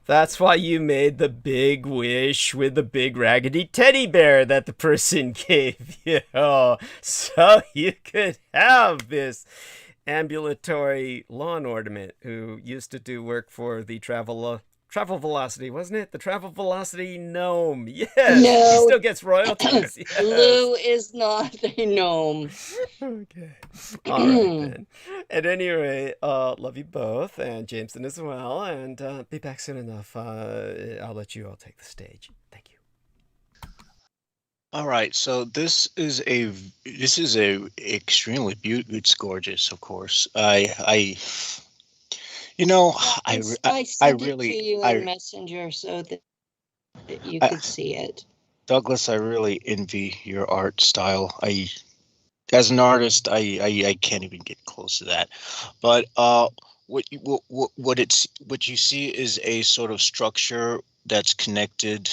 that's why you made the big wish with the big raggedy teddy bear that the person gave you. So you could have this ambulatory lawn ornament who used to do work for the Travel Velocity, wasn't it? The Travel Velocity gnome. Yes. No. He still gets royalties. Yes. Lou is not a gnome. Okay. All right, then. At any rate, love you both, and Jameson as well, and be back soon enough. I'll let you all take the stage. Thank you. All right, so this is a extremely beautiful. It's gorgeous, of course. I really to you in Messenger so that you could see it. Douglas, I really envy your art style. As an artist, I can't even get close to that. But what you see is a sort of structure that's connected.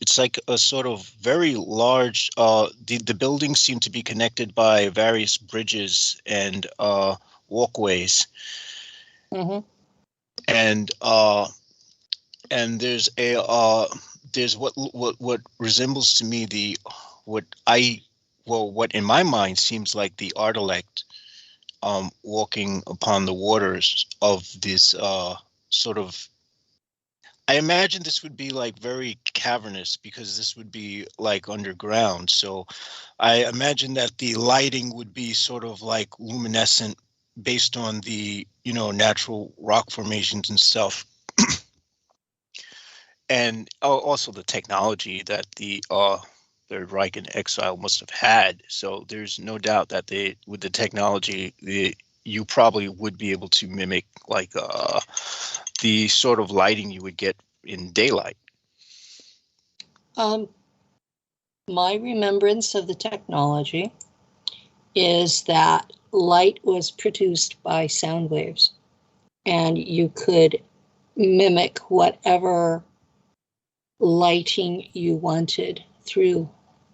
It's like a sort of very large. The buildings seem to be connected by various bridges and walkways. Mm-hmm. And there's what resembles to me what in my mind seems like the Ardalect walking upon the waters of this sort of. I imagine this would be like very cavernous because this would be like underground. So I imagine that the lighting would be sort of like luminescent based on the natural rock formations and stuff. And also the technology that the Third Reich in exile must have had. So there's no doubt that with the technology, you probably would be able to mimic like the sort of lighting you would get in daylight. My remembrance of the technology is that light was produced by sound waves, and you could mimic whatever lighting you wanted through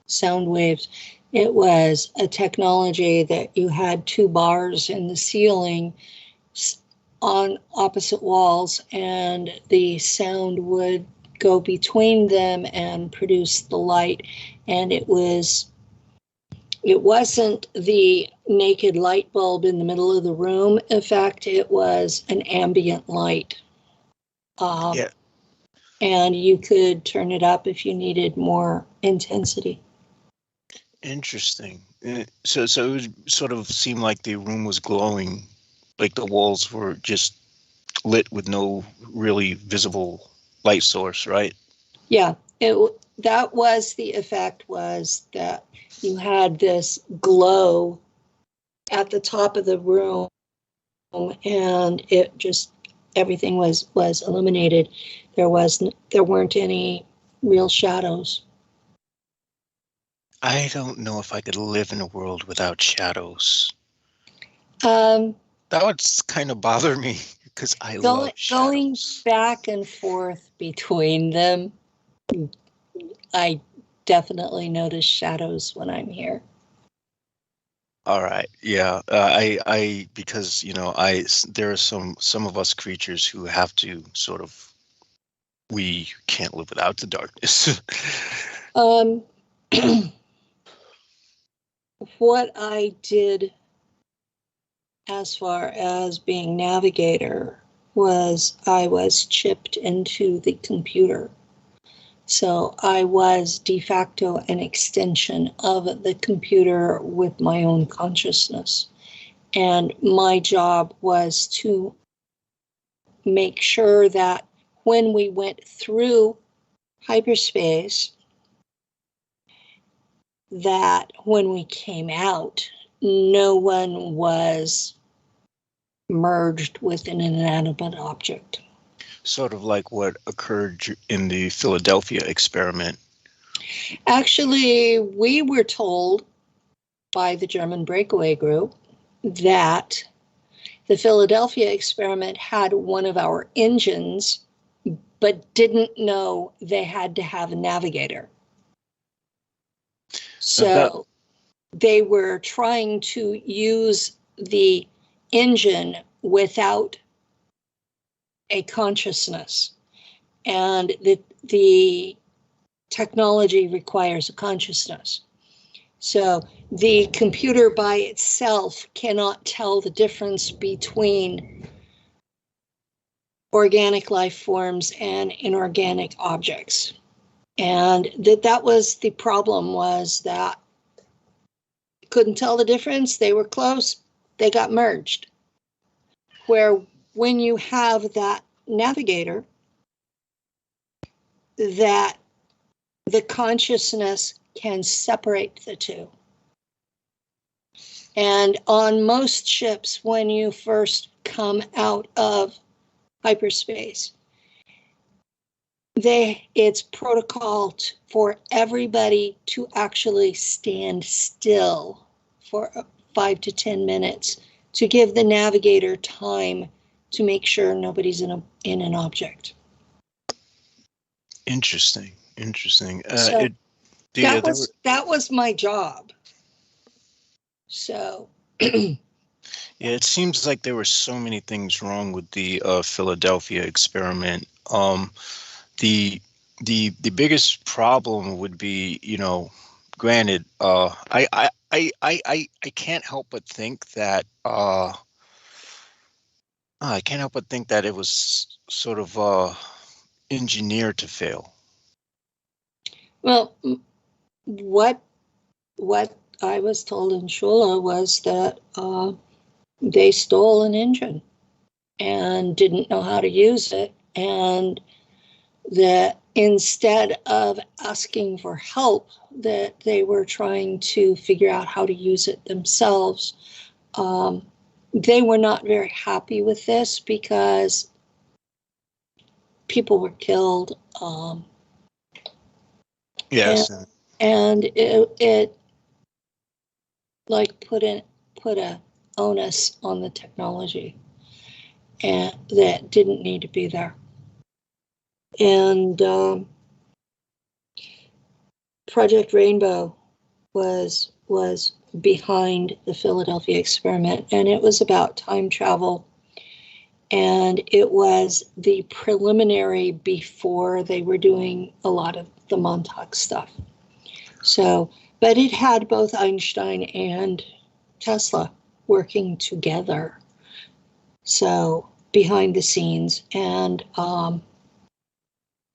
sound waves. It was a technology that you had 2 bars in the ceiling on opposite walls, and the sound would go between them and produce the light. And it wasn't the naked light bulb in the middle of the room. In fact, it was an ambient light. Yeah. And you could turn it up if you needed more intensity. Interesting. So it would sort of seem like the room was glowing, like the walls were just lit with no really visible light source, right? Yeah, that was the effect, was that you had this glow at the top of the room, and it just, everything was illuminated. There weren't any real shadows. I don't know if I could live in a world without shadows. That would kind of bother me because I love shadows. Going back and forth between them, I definitely notice shadows when I'm here. All right. Yeah. I because, there are some of us creatures who have to sort of, we can't live without the darkness. What I did as far as being navigator was I was chipped into the computer. So I was de facto an extension of the computer with my own consciousness. And my job was to make sure that when we went through hyperspace, that when we came out, no one was merged with an inanimate object. Sort of like what occurred in the Philadelphia experiment. Actually, we were told by the German breakaway group that the Philadelphia experiment had one of our engines, but didn't know they had to have a navigator. So they were trying to use the engine without a consciousness, and the technology requires a consciousness. So the computer by itself cannot tell the difference between organic life forms and inorganic objects. And that was the problem, was that couldn't tell the difference. They were close, they got merged. Where when you have that navigator, that the consciousness can separate the two. And on most ships, when you first come out of hyperspace, it's protocol for everybody to actually stand still for 5 to 10 minutes to give the navigator time to make sure nobody's in an object. Interesting. So that was my job. So yeah, it seems like there were so many things wrong with the Philadelphia experiment. The biggest problem would be, granted, I can't help but think that it was sort of engineered to fail. Well, what I was told in Shula was that they stole an engine and didn't know how to use it, and that instead of asking for help, that they were trying to figure out how to use it themselves. They were not very happy with this because people were killed. Yes. And it like put a onus on the technology, and that didn't need to be there. And Project Rainbow was behind the Philadelphia experiment, and it was about time travel. And it was the preliminary before they were doing a lot of the Montauk stuff. So, but it had both Einstein and Tesla working together. So behind the scenes, and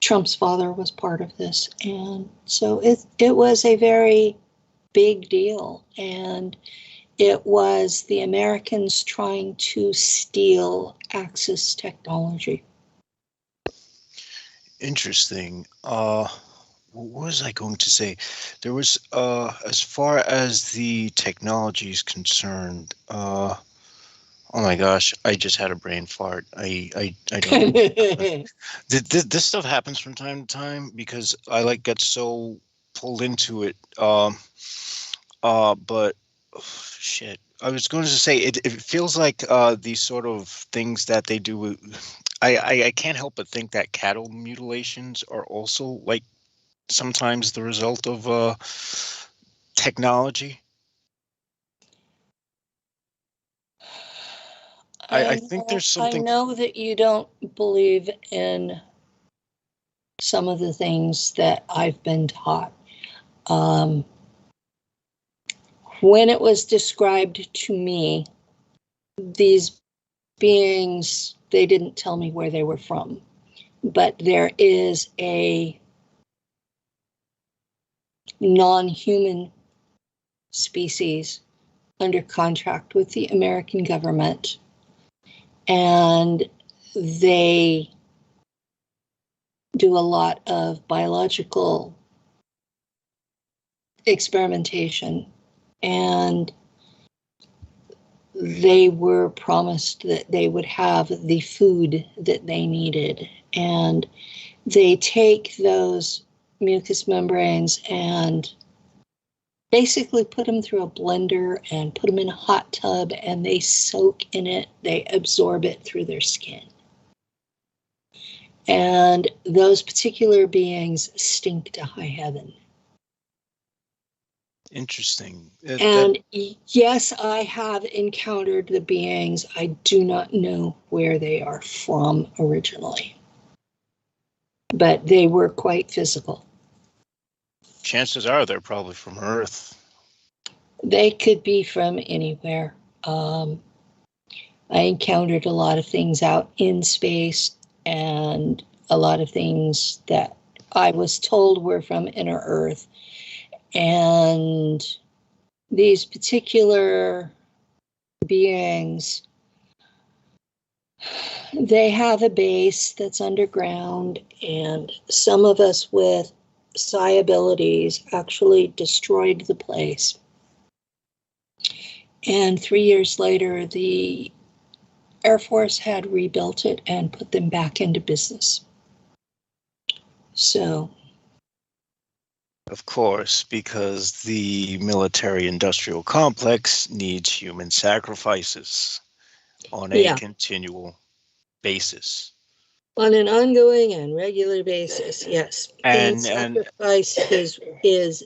Trump's father was part of this. And so it was a very big deal. And it was the Americans trying to steal Axis technology. Interesting. What was I going to say? There was, as far as the technology is concerned, oh my gosh, I just had a brain fart. I don't know. This stuff happens from time to time because I get so pulled into it. But shit, I was going to say it feels like these sort of things that they do. I can't help but think that cattle mutilations are also like sometimes the result of technology. I think there's something. I know that you don't believe in some of the things that I've been taught. When it was described to me, these beings, they didn't tell me where they were from, but there is a non-human species under contract with the American government, and they do a lot of biological experimentation, and they were promised that they would have the food that they needed. And they take those mucous membranes and basically put them through a blender and put them in a hot tub, and they soak in it. They absorb it through their skin. And those particular beings stink to high heaven. Interesting. And yes, I have encountered the beings. I do not know where they are from originally, but they were quite physical. Chances are they're probably from Earth. They could be from anywhere. I encountered a lot of things out in space, and a lot of things that I was told were from inner Earth. And these particular beings, they have a base that's underground, and some of us with psi abilities actually destroyed the place. And 3 years later, the Air Force had rebuilt it and put them back into business. So, of course, because the military-industrial complex needs human sacrifices on a continual basis. On an ongoing and regular basis, yes. And sacrifice is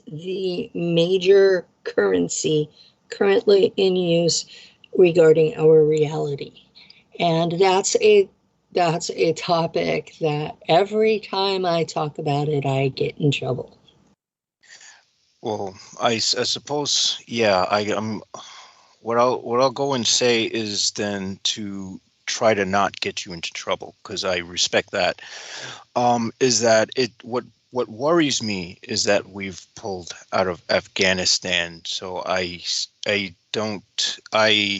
the major currency currently in use regarding our reality. And that's a topic that every time I talk about it, I get in trouble. Well, I suppose, yeah. What I'll go and say is then to try to not get you into trouble, because I respect that. Is that what worries me is that we've pulled out of Afghanistan. So I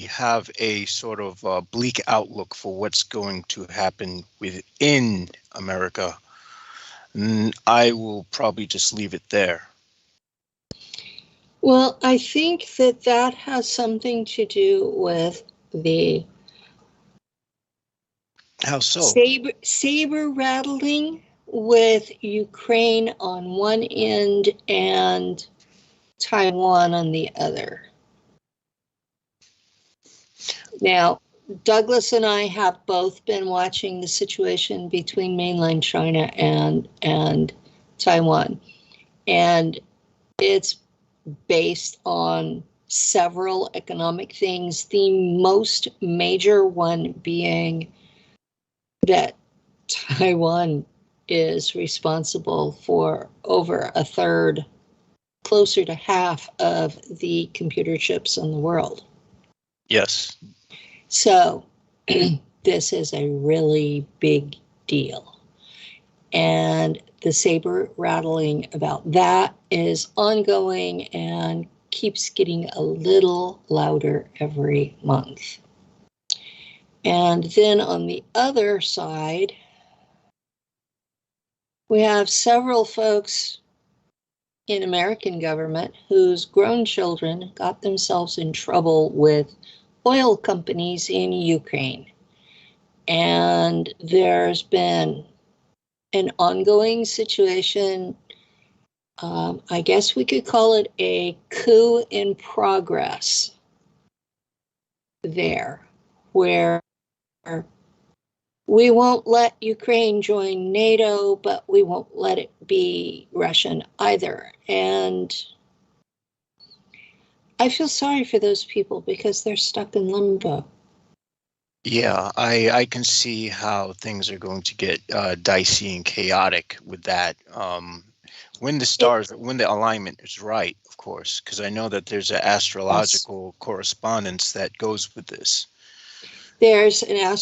have a sort of bleak outlook for what's going to happen within America. And I will probably just leave it there. Well, I think that has something to do with the how so? Saber rattling with Ukraine on one end and Taiwan on the other. Now, Douglas and I have both been watching the situation between mainland China and Taiwan. And it's based on several economic things, the most major one being that Taiwan is responsible for over a third, closer to half of the computer chips in the world. Yes. So this is a really big deal. And the saber rattling about that is ongoing and keeps getting a little louder every month. And then on the other side, we have several folks in American government whose grown children got themselves in trouble with oil companies in Ukraine. And there's been an ongoing situation, I guess we could call it a coup in progress there, where we won't let Ukraine join NATO, but we won't let it be Russian either. And I feel sorry for those people because they're stuck in limbo. Yeah, I can see how things are going to get dicey and chaotic with that. When the alignment is right, of course, because I know that there's an astrological correspondence that goes with this. There's an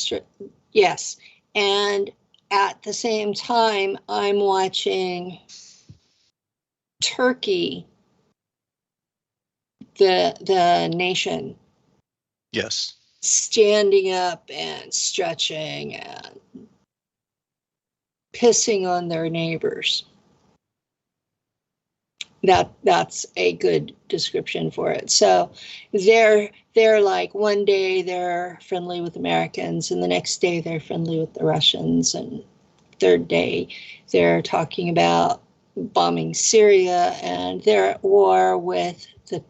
yes. And at the same time, I'm watching Turkey, the nation. Yes. Standing up and stretching and pissing on their neighbors. That's a good description for it. So they're like, one day they're friendly with Americans and the next day they're friendly with the Russians, and third day they're talking about bombing Syria, and they're at war with the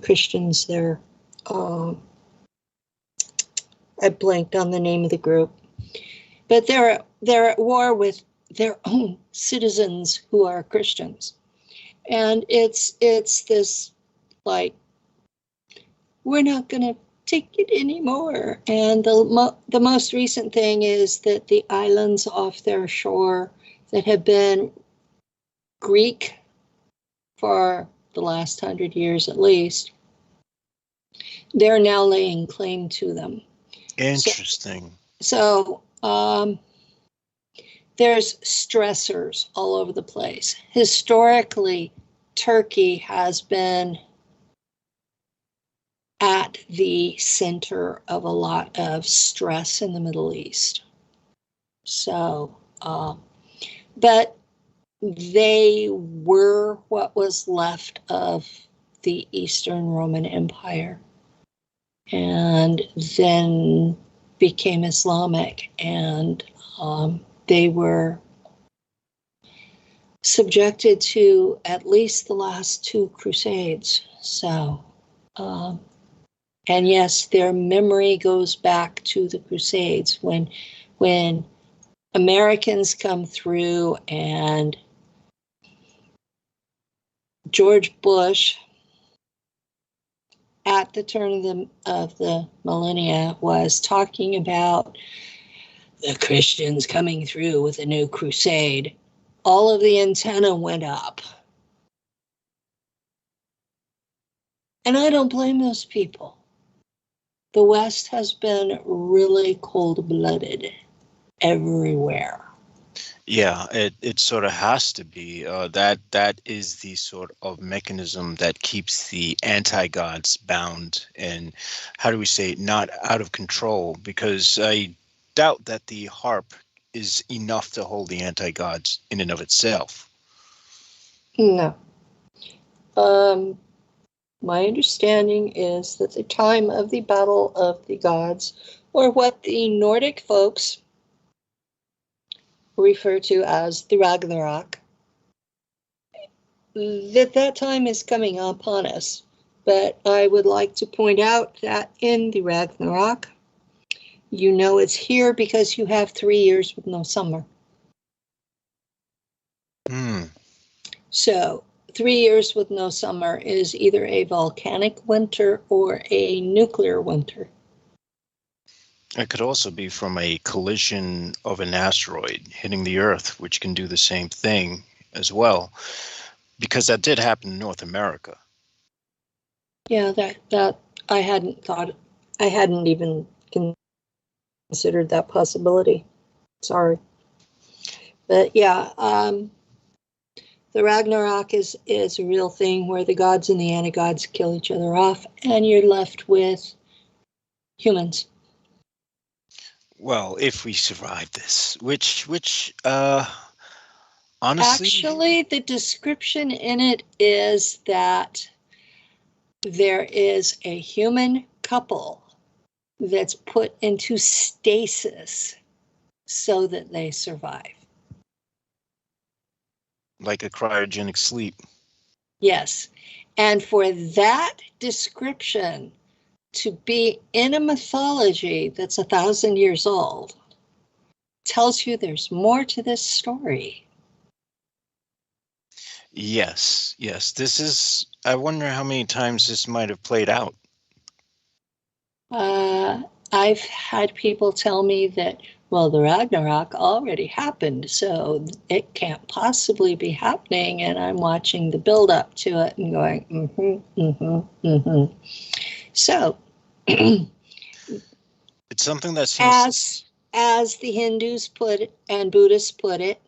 Christians there. I blanked on the name of the group, but they're at war with their own citizens who are Christians, and it's this like, we're not going to take it anymore. And the most recent thing is that the islands off their shore that have been Greek for the last 100 years at least, they're now laying claim to them. Interesting. So there's stressors all over the place. Historically, Turkey has been at the center of a lot of stress in the Middle East. So, but they were what was left of the Eastern Roman Empire, and then became Islamic, and they were subjected to at least the last two crusades. So, and yes, their memory goes back to the crusades when Americans come through, and George Bush, at the turn of the millennia, was talking about the Christians coming through with a new crusade. All of the antenna went up. And I don't blame those people. The West has been really cold-blooded everywhere. Yeah, it sort of has to be. That is the sort of mechanism that keeps the anti-gods bound and, how do we say, not out of control, because I doubt that the harp is enough to hold the anti-gods in and of itself. No. My understanding is that the time of the Battle of the Gods, or what the Nordic folks refer to as the Ragnarok, that time is coming upon us. But I would like to point out that in the Ragnarok, you know it's here because you have 3 years with no summer. So 3 years with no summer is either a volcanic winter or a nuclear winter. It could also be from a collision of an asteroid hitting the Earth, which can do the same thing as well, because that did happen in North America. Yeah, that I hadn't even considered that possibility. Sorry. But yeah, the Ragnarok is a real thing where the gods and the anti-gods kill each other off, and you're left with humans. Well, if we survive this, which honestly, Actually, the description in it is that there is a human couple that's put into stasis so that they survive. like a cryogenic sleep. Yes. And for that description to be in a mythology that's 1,000 years old tells you there's more to this story. Yes. This is. I wonder how many times this might have played out. I've had people tell me that, well, the Ragnarok already happened, so it can't possibly be happening. And I'm watching the build up to it and going, So, It's something that seems as the Hindus put it and Buddhists put it,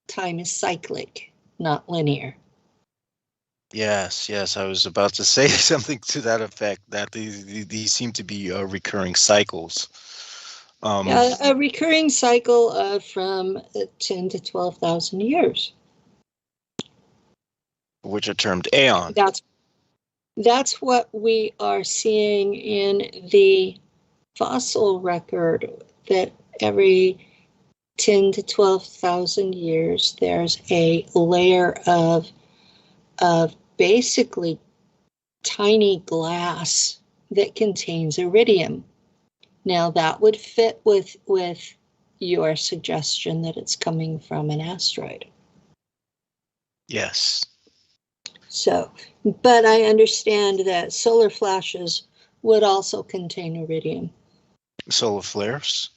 time is cyclic, not linear. Yes. I was about to say something to that effect. That these seem to be recurring cycles. A recurring cycle from 10 to 12,000 years, which are termed aeon. That's what we are seeing in the fossil record, that every 10 to 12,000 years there's a layer of basically tiny glass that contains iridium. Now that would fit with your suggestion that it's coming from an asteroid. Yes. So, but I understand that solar flashes would also contain iridium. Solar flares?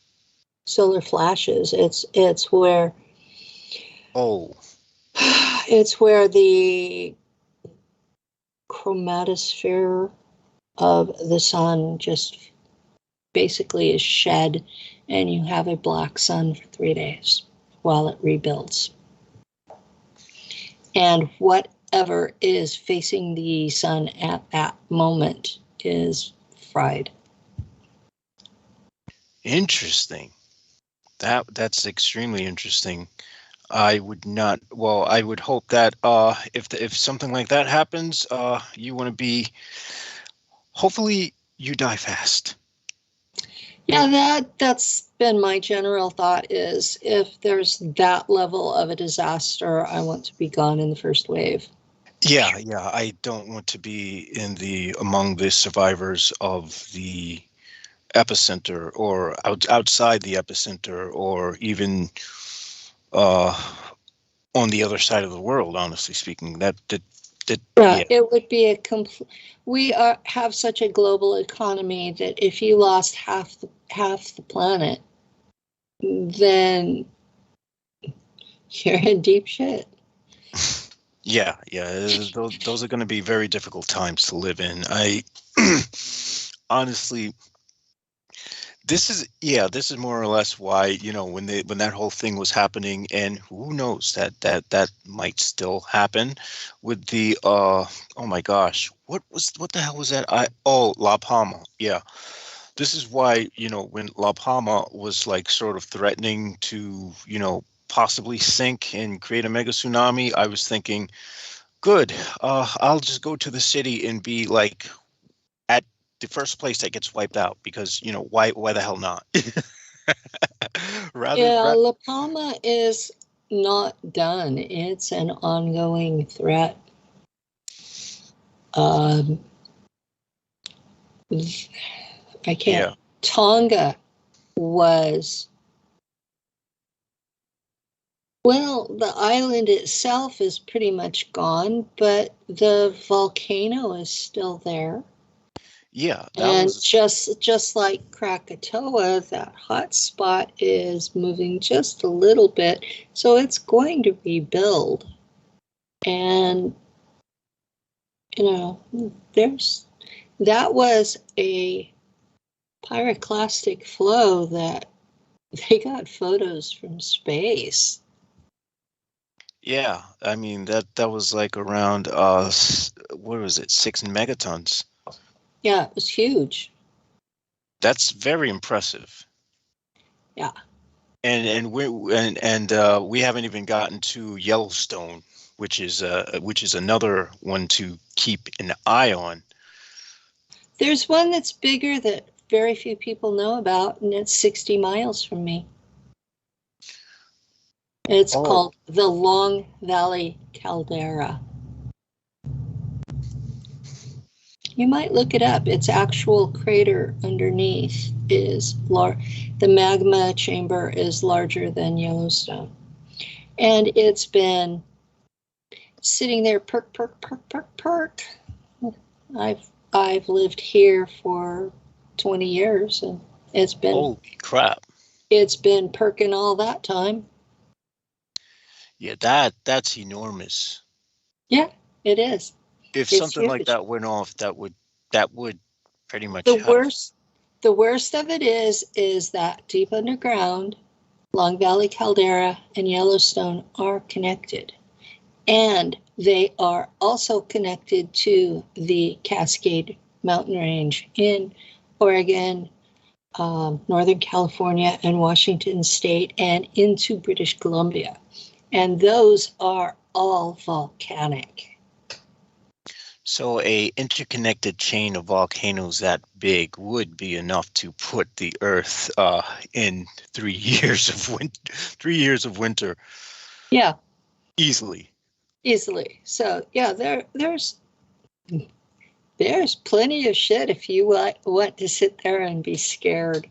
Solar flashes, it's where it's where the chromatosphere of the sun just basically is shed, and you have a black sun for 3 days while it rebuilds. And whatever is facing the sun at that moment is fried. Interesting. That's extremely interesting. I would hope that if something like that happens, you want to be, hopefully you die fast. Yeah, that's been my general thought, is if there's that level of a disaster, I want to be gone in the first wave. Yeah, I don't want to be among the survivors of the epicenter, or outside the epicenter, or even on the other side of the world. Honestly speaking, it would be a complete. We have such a global economy that if you lost half the planet, then you're in deep shit. Yeah. Those are going to be very difficult times to live in. I honestly, this is more or less why, when that whole thing was happening, and who knows, that might still happen with the oh my gosh, what the hell was that? La Palma. Yeah. This is why, when La Palma was like sort of threatening to, possibly sink and create a mega tsunami, I was thinking, good, I'll just go to the city and be like at the first place that gets wiped out, because why the hell not? La Palma is not done. It's an ongoing threat. I can't. Yeah. Tonga was Well, the island itself is pretty much gone, but the volcano is still there. Yeah, that And was just like Krakatoa, that hot spot is moving just a little bit, so it's going to rebuild. And that was a pyroclastic flow that they got photos from space. yeah. I mean that was like around what was it, 6 megatons? Yeah, it was huge. That's very impressive. Yeah. And we haven't even gotten to Yellowstone, which is another one to keep an eye on. There's one that's bigger that very few people know about, and it's 60 miles from me. It's called the Long Valley Caldera. You might look it up. Its actual crater underneath is large. The magma chamber is larger than Yellowstone. And it's been sitting there, perk. I've lived here for 20 years, and it's been, holy crap. It's been perking all that time. Yeah, that's enormous. Yeah, it is. If It's something like huge. that went off, that would pretty much The worst of it is that deep underground, Long Valley Caldera and Yellowstone are connected. And they are also connected to the Cascade Mountain Range in Oregon, Northern California, and Washington State, and into British Columbia. And those are all volcanic. So a interconnected chain of volcanoes that big would be enough to put the Earth in 3 years of winter. 3 years of winter. Yeah. Easily. So yeah, there's plenty of shit if you want to sit there and be scared.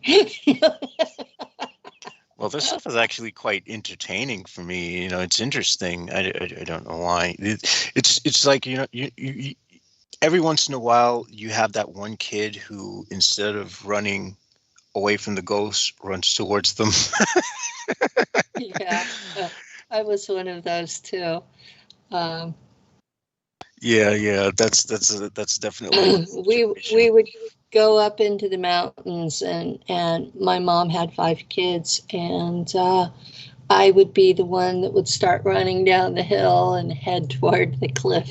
Well, this stuff is actually quite entertaining for me. It's interesting. I don't know why. It's like, you every once in a while you have that one kid who, instead of running away from the ghosts, runs towards them. Yeah, I was one of those too. Yeah, that's definitely we would go up into the mountains, and my mom had 5 kids, and I would be the one that would start running down the hill and head toward the cliff.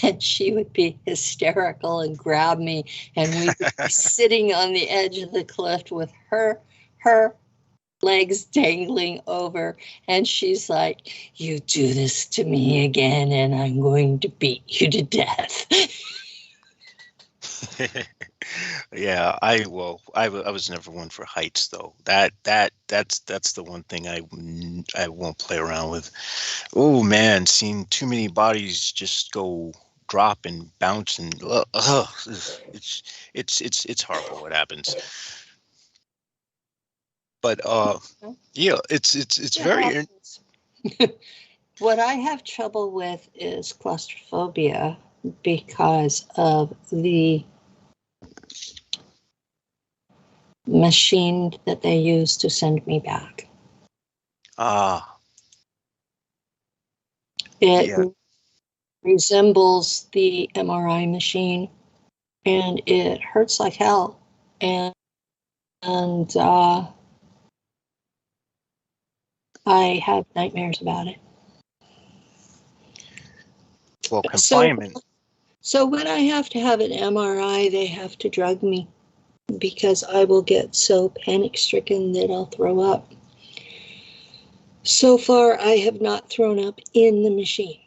And she would be hysterical and grab me, and we would be sitting on the edge of the cliff with her legs dangling over, and she's like, "You do this to me again and I'm going to beat you to death." Yeah, I was never one for heights, though. That's the one thing I won't play around with. Oh man, seeing too many bodies just go drop and bounce, and it's horrible what happens. But yeah, it's very. What I have trouble with is claustrophobia because of the machine that they use to send me back. It resembles the MRI machine, and it hurts like hell. And I have nightmares about it. Well, confinement. So when I have to have an MRI, they have to drug me because I will get so panic-stricken that I'll throw up. So far, I have not thrown up in the machine.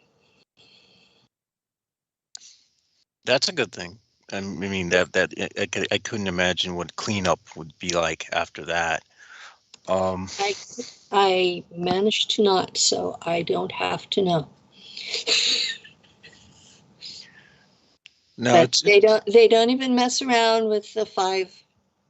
That's a good thing. I mean, I couldn't imagine what cleanup would be like after that. I managed to not, so I don't have to know. No, but they don't even mess around with the 5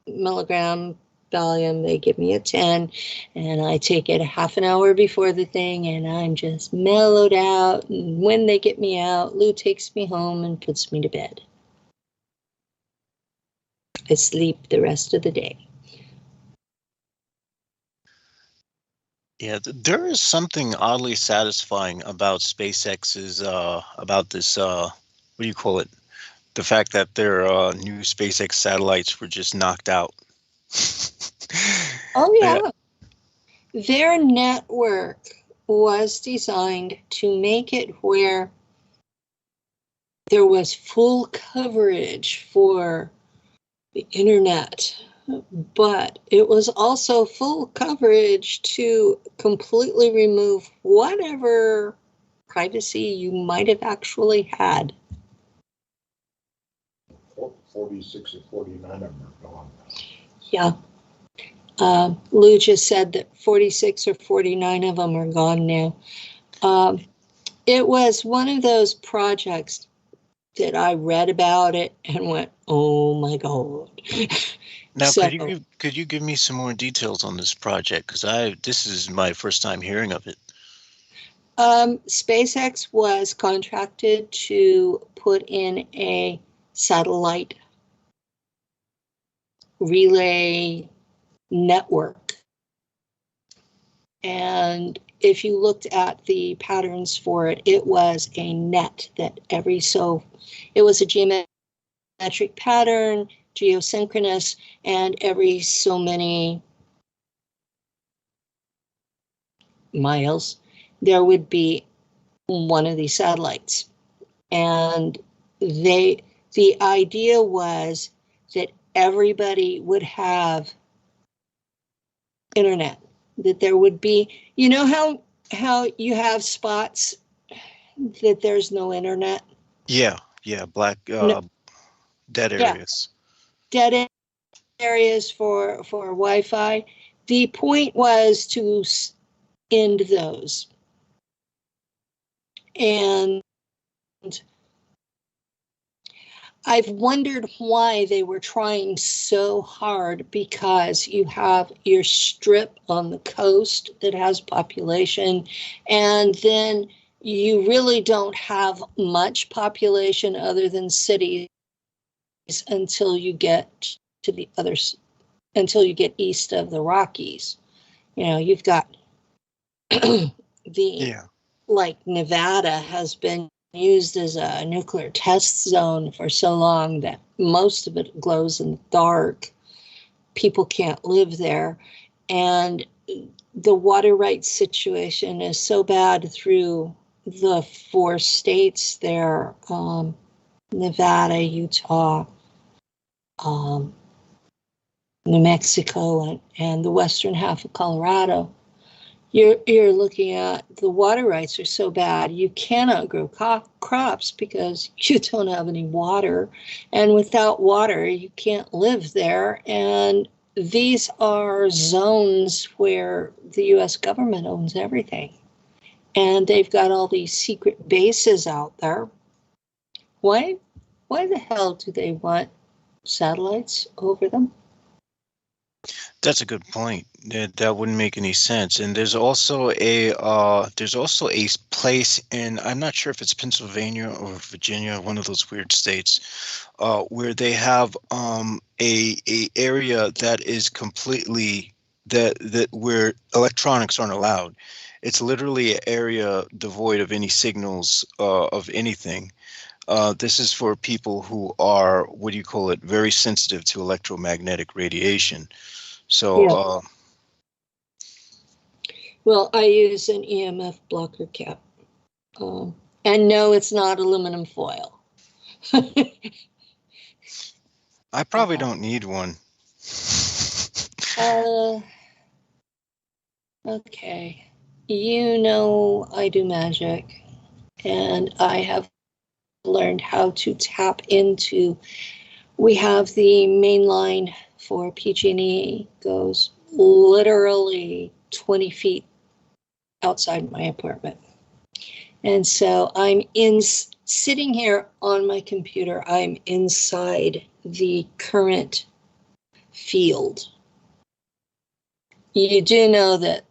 milligram Valium. They give me a 10, and I take it a half an hour before the thing, and I'm just mellowed out. And when they get me out, Lou takes me home and puts me to bed. I sleep the rest of the day. Yeah, there is something oddly satisfying about SpaceX's, about this, what do you call it? The fact that their new SpaceX satellites were just knocked out. Oh, yeah. Their network was designed to make it where there was full coverage for the internet, but it was also full coverage to completely remove whatever privacy you might have actually had. 46 or 49 of them are gone. Yeah. Lou just said that 46 or 49 of them are gone now. It was one of those projects that I read about it and went, oh my God. Now, So, could you give me some more details on this project? Because this is my first time hearing of it. SpaceX was contracted to put in a satellite relay network. And if you looked at the patterns for it, it was a net that it was a geometric pattern, geosynchronous, and every so many miles, there would be one of these satellites. And the idea was that everybody would have internet, that there would be, you know how you have spots that there's no internet? Yeah, black, dead areas. Yeah. Dead areas for Wi-Fi. The point was to end those. And I've wondered why they were trying so hard, because you have your strip on the coast that has population, and then you really don't have much population other than cities until you get to the others, until you get east of the Rockies. You know, you've got like Nevada has been used as a nuclear test zone for so long that most of it glows in the dark. People can't live there. And the water rights situation is so bad through the 4 states there, Nevada, Utah, New Mexico, and the western half of Colorado. You're looking at the water rights are so bad, you cannot grow crops because you don't have any water. And without water, you can't live there. And these are zones where the U.S. government owns everything. And they've got all these secret bases out there. Why the hell do they want satellites over them? That's a good point. That wouldn't make any sense. And there's also a place in, I'm not sure if it's Pennsylvania or Virginia, one of those weird states, where they have a area that is completely that where electronics aren't allowed. It's literally an area devoid of any signals of anything. This is for people who are, what do you call it, very sensitive to electromagnetic radiation. So, well, I use an EMF blocker cap. And no, it's not aluminum foil. I probably don't need one. Okay. You know I do magic, and I have learned how to tap into, we have the main line for PG&E goes literally 20 feet outside my apartment. And so I'm sitting here on my computer, I'm inside the current field. you do know that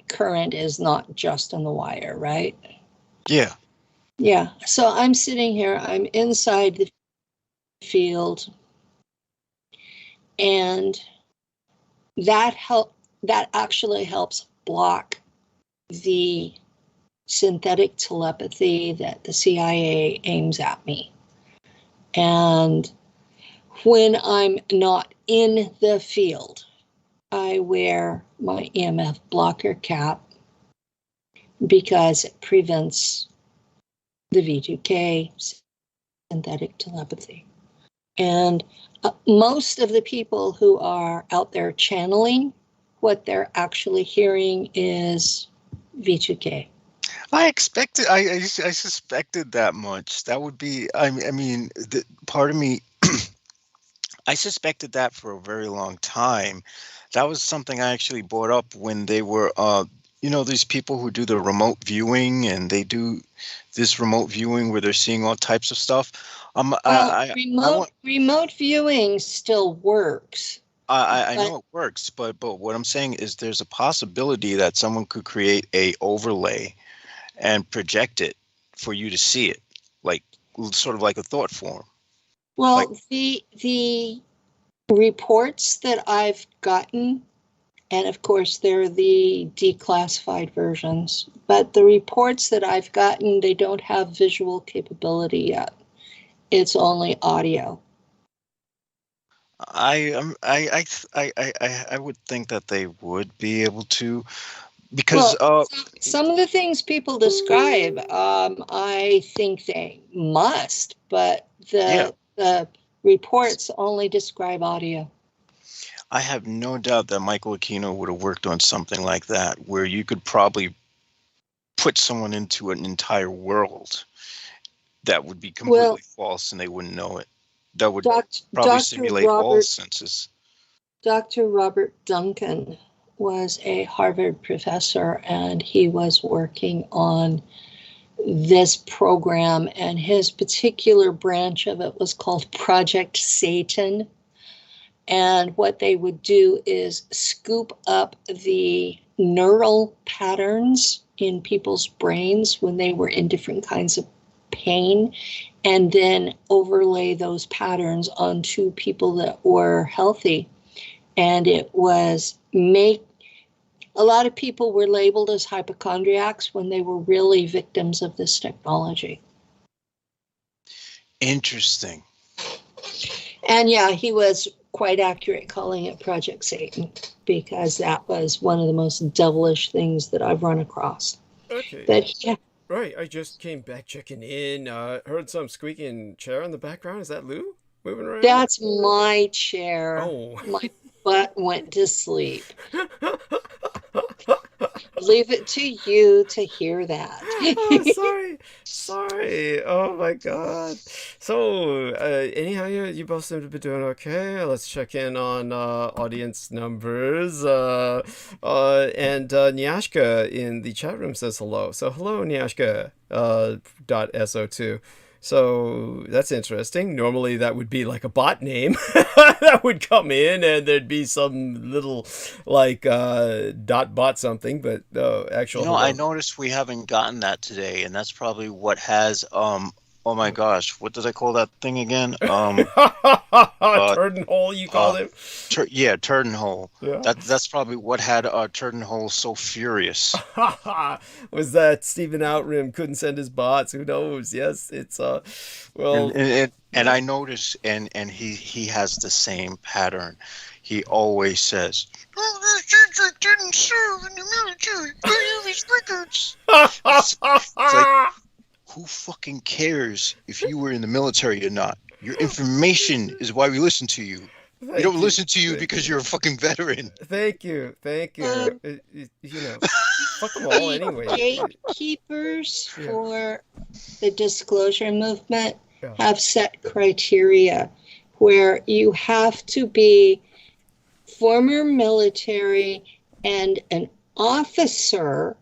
current is not just on the wire, right? Yeah. Yeah. So I'm sitting here, I'm inside the field, and that actually helps block the synthetic telepathy that the CIA aims at me. And when I'm not in the field, I wear my EMF blocker cap because it prevents the V2K synthetic telepathy. And most of the people who are out there channeling, what they're actually hearing is V2K. I suspected that much. That would be, part of me, I suspected that for a very long time. That was something I actually brought up when they were, these people who do the remote viewing, and they do this remote viewing where they're seeing all types of stuff. Remote viewing still works. I know it works, but what I'm saying is there's a possibility that someone could create a overlay and project it for you to see it, like sort of like a thought form. Well, the reports that I've gotten, and of course they're the declassified versions, but the reports that I've gotten, they don't have visual capability yet. It's only audio. I would think that they would be able to, because some of the things people describe, I think they must, but the reports only describe audio. I have no doubt that Michael Aquino would have worked on something like that, where you could probably put someone into an entire world that would be completely false and they wouldn't know it. That would probably simulate all senses. Dr. Robert Duncan was a Harvard professor, and he was working on this program, and his particular branch of it was called Project Satan. And what they would do is scoop up the neural patterns in people's brains when they were in different kinds of pain, and then overlay those patterns onto people that were healthy. And it was a lot of people were labeled as hypochondriacs when they were really victims of this technology. Interesting. And yeah, he was quite accurate calling it Project Satan, because that was one of the most devilish things that I've run across. Okay. Right, I just came back checking in. Heard some squeaking chair in the background. Is that Lou moving around? That's my chair. Oh. My butt went to sleep. Leave it to you to hear that. Oh, sorry. Oh my God. So, anyhow, you both seem to be doing okay. Let's check in on audience numbers. And Nyashka in the chat room says hello. So hello, Nyashka. .so2. So that's interesting. Normally that would be like a bot name that would come in, and there'd be some little like .bot something, but no, actual. I noticed we haven't gotten that today, and that's probably what has oh my gosh, what did I call that thing again? Turd and hole, you called him? Turd and hole. Yeah. That's probably what had Turd and hole so furious. Was that Stephen Outrim couldn't send his bots? Who knows? Yes, it's well. And I noticed, and he has the same pattern. He always says, "Oh, this didn't serve in the military. I have his records." It's like, who fucking cares if you were in the military or not? Your information is why we listen to you. We don't listen to you because you're a fucking veteran. Thank you. Fuck them all anyway. Gatekeepers for the disclosure movement have set criteria where you have to be former military and an officer,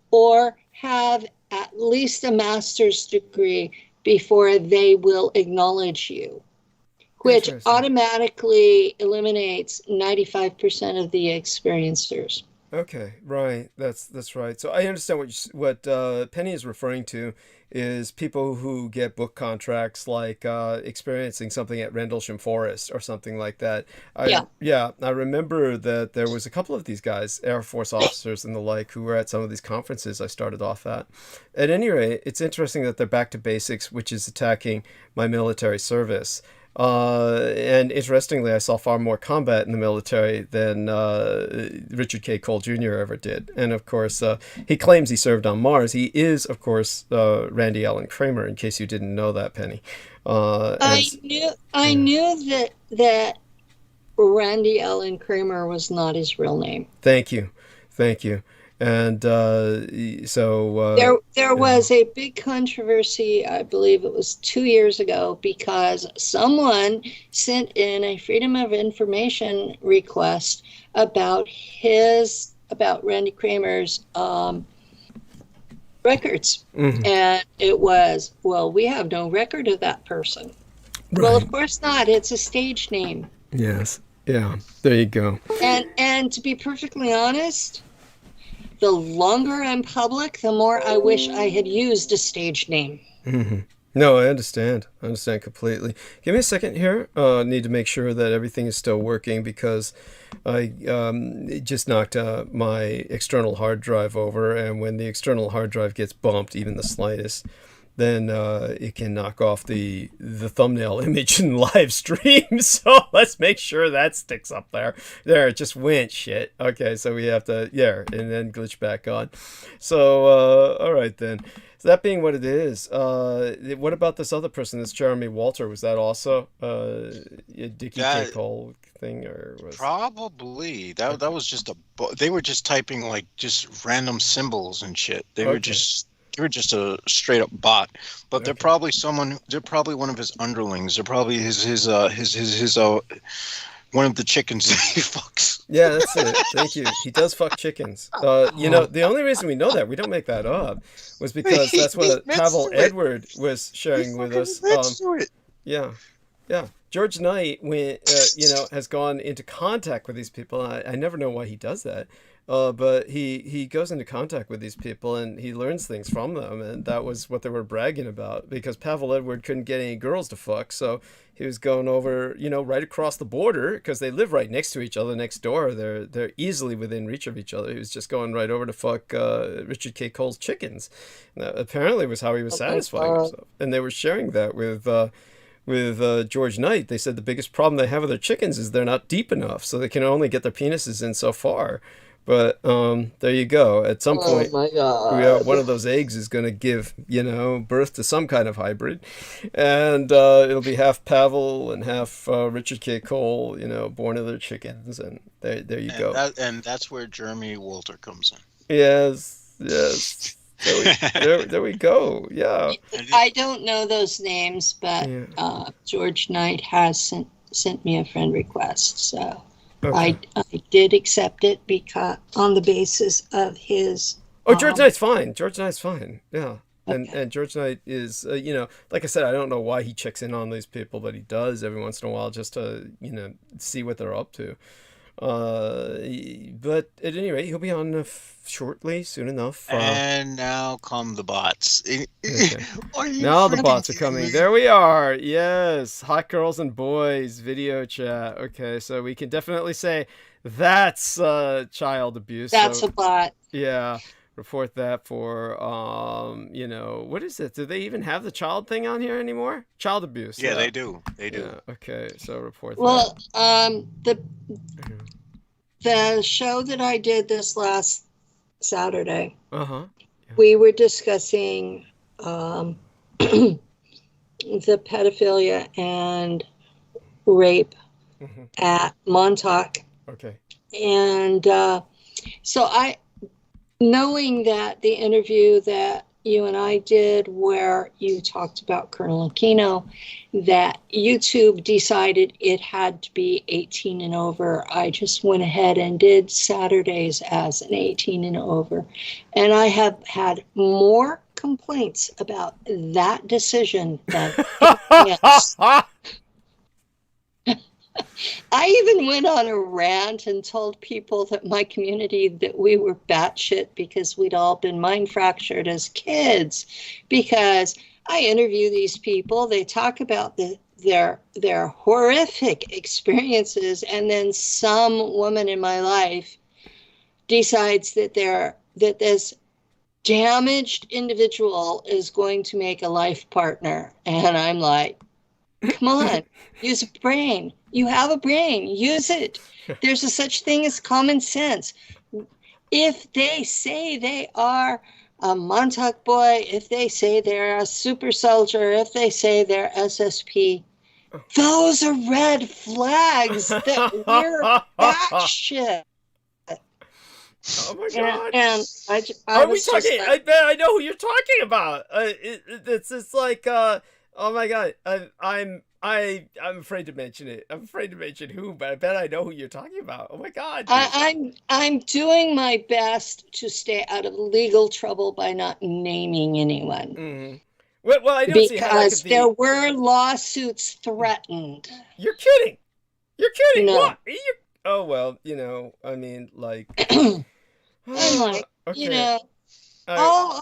or have at least a master's degree before they will acknowledge you. which Interesting. automatically eliminates 95% of the experiencers. Okay, right. That's right. So I understand what Penny is referring to is people who get book contracts, like experiencing something at Rendlesham Forest or something like that. Yeah, I remember that there was a couple of these guys, Air Force officers and the like, who were at some of these conferences I started off at. At any rate, it's interesting that they're back to basics, which is attacking my military service. And interestingly, I saw far more combat in the military than Richard K. Cole Jr. ever did. And of course, he claims he served on Mars. He is, of course, Randy Allen Kramer, in case you didn't know that, Penny. I knew that Randy Allen Kramer was not his real name. Thank you. And so there was a big controversy, I believe it was 2 years ago, because someone sent in a Freedom of Information request about Randy Kramer's records. Mhm. And it was, well, we have no record of that person. Right. Well, of course not. It's a stage name. Yes. Yeah. There you go. And to be perfectly honest, the longer I'm public, the more I wish I had used a stage name. Mm-hmm. No, I understand. I understand completely. Give me a second here. Need to make sure that everything is still working, because I just knocked my external hard drive over, and when the external hard drive gets bumped, even the slightest, then it can knock off the thumbnail image in live stream. So let's make sure that sticks up there. There, it just went shit. Okay, so we have to, and then glitch back on. So, all right then. So that being what it is, what about this other person, this Jeremy Walter? Was that also a Dickie K. Cole thing, or was... Probably. That was just they were just typing like just random symbols and shit. They were just a straight up bot, but they're probably one of his underlings. They're probably his one of the chickens that he fucks. Yeah, that's it. Thank you. He does fuck chickens. The only reason we know that, we don't make that up, was because that's what Pavel Edward was sharing with us. Yeah. George Knight, has gone into contact with these people. I never know why he does that. But he goes into contact with these people and he learns things from them, and that was what they were bragging about, because Pavel Edward couldn't get any girls to fuck, so he was going over, right across the border, because they live right next to each other, next door. They're easily within reach of each other. He was just going right over to fuck Richard K. Cole's chickens. And that apparently was how he was satisfying himself, and they were sharing that with George Knight. They said the biggest problem they have with their chickens is they're not deep enough, so they can only get their penises in so far. But there you go. At some point, my God. One of those eggs is going to give, birth to some kind of hybrid. And it'll be half Pavel and half Richard K. Cole, born of their chickens. And there you go. And that's where Jeremy Walter comes in. Yes. There we go. Yeah. I don't know those names, but George Knight has sent me a friend request, so... Okay. I did accept it because on the basis of his. George Knight's fine. George Knight's fine. Yeah, okay. And George Knight is, like I said, I don't know why he checks in on these people, but he does every once in a while just to, see what they're up to. But at any rate, he'll be on shortly, soon enough. And now come the bots. Okay. Now the bots are coming. There we are. Yes, hot girls and boys video chat. Okay, so we can definitely say that's child abuse. That's a bot. Yeah, report that for what is it? Do they even have the child thing on here anymore? Child abuse. Yeah, they do. Yeah, okay, so report that. Well, the show that I did this last Saturday, we were discussing the pedophilia and rape at Montauk. Okay. And so knowing that the interview that you and I did where you talked about Colonel Aquino, that YouTube decided it had to be 18 and over, I just went ahead and did Saturdays as an 18 and over. And I have had more complaints about that decision than anything else. I even went on a rant and told people that my community that we were batshit because we'd all been mind fractured as kids. Because I interview these people, they talk about their horrific experiences, and then some woman in my life decides that this damaged individual is going to make a life partner, and I'm like, come on, use a brain. You have a brain, use it. There's a such thing as common sense. If they say they are a Montauk boy, if they say they're a super soldier, if they say they're SSP, those are red flags that we're batshit. Oh my god! And are we talking? Like, I bet I know who you're talking about. It's like, oh my god! I'm afraid to mention it. I'm afraid to mention who, but I bet I know who you're talking about. Oh my god! I'm doing my best to stay out of legal trouble by not naming anyone. Mm-hmm. Well, I don't see how that could be. There were lawsuits threatened. You're kidding! You're kidding! No. What? Oh well, I mean, like. I'm like, okay. all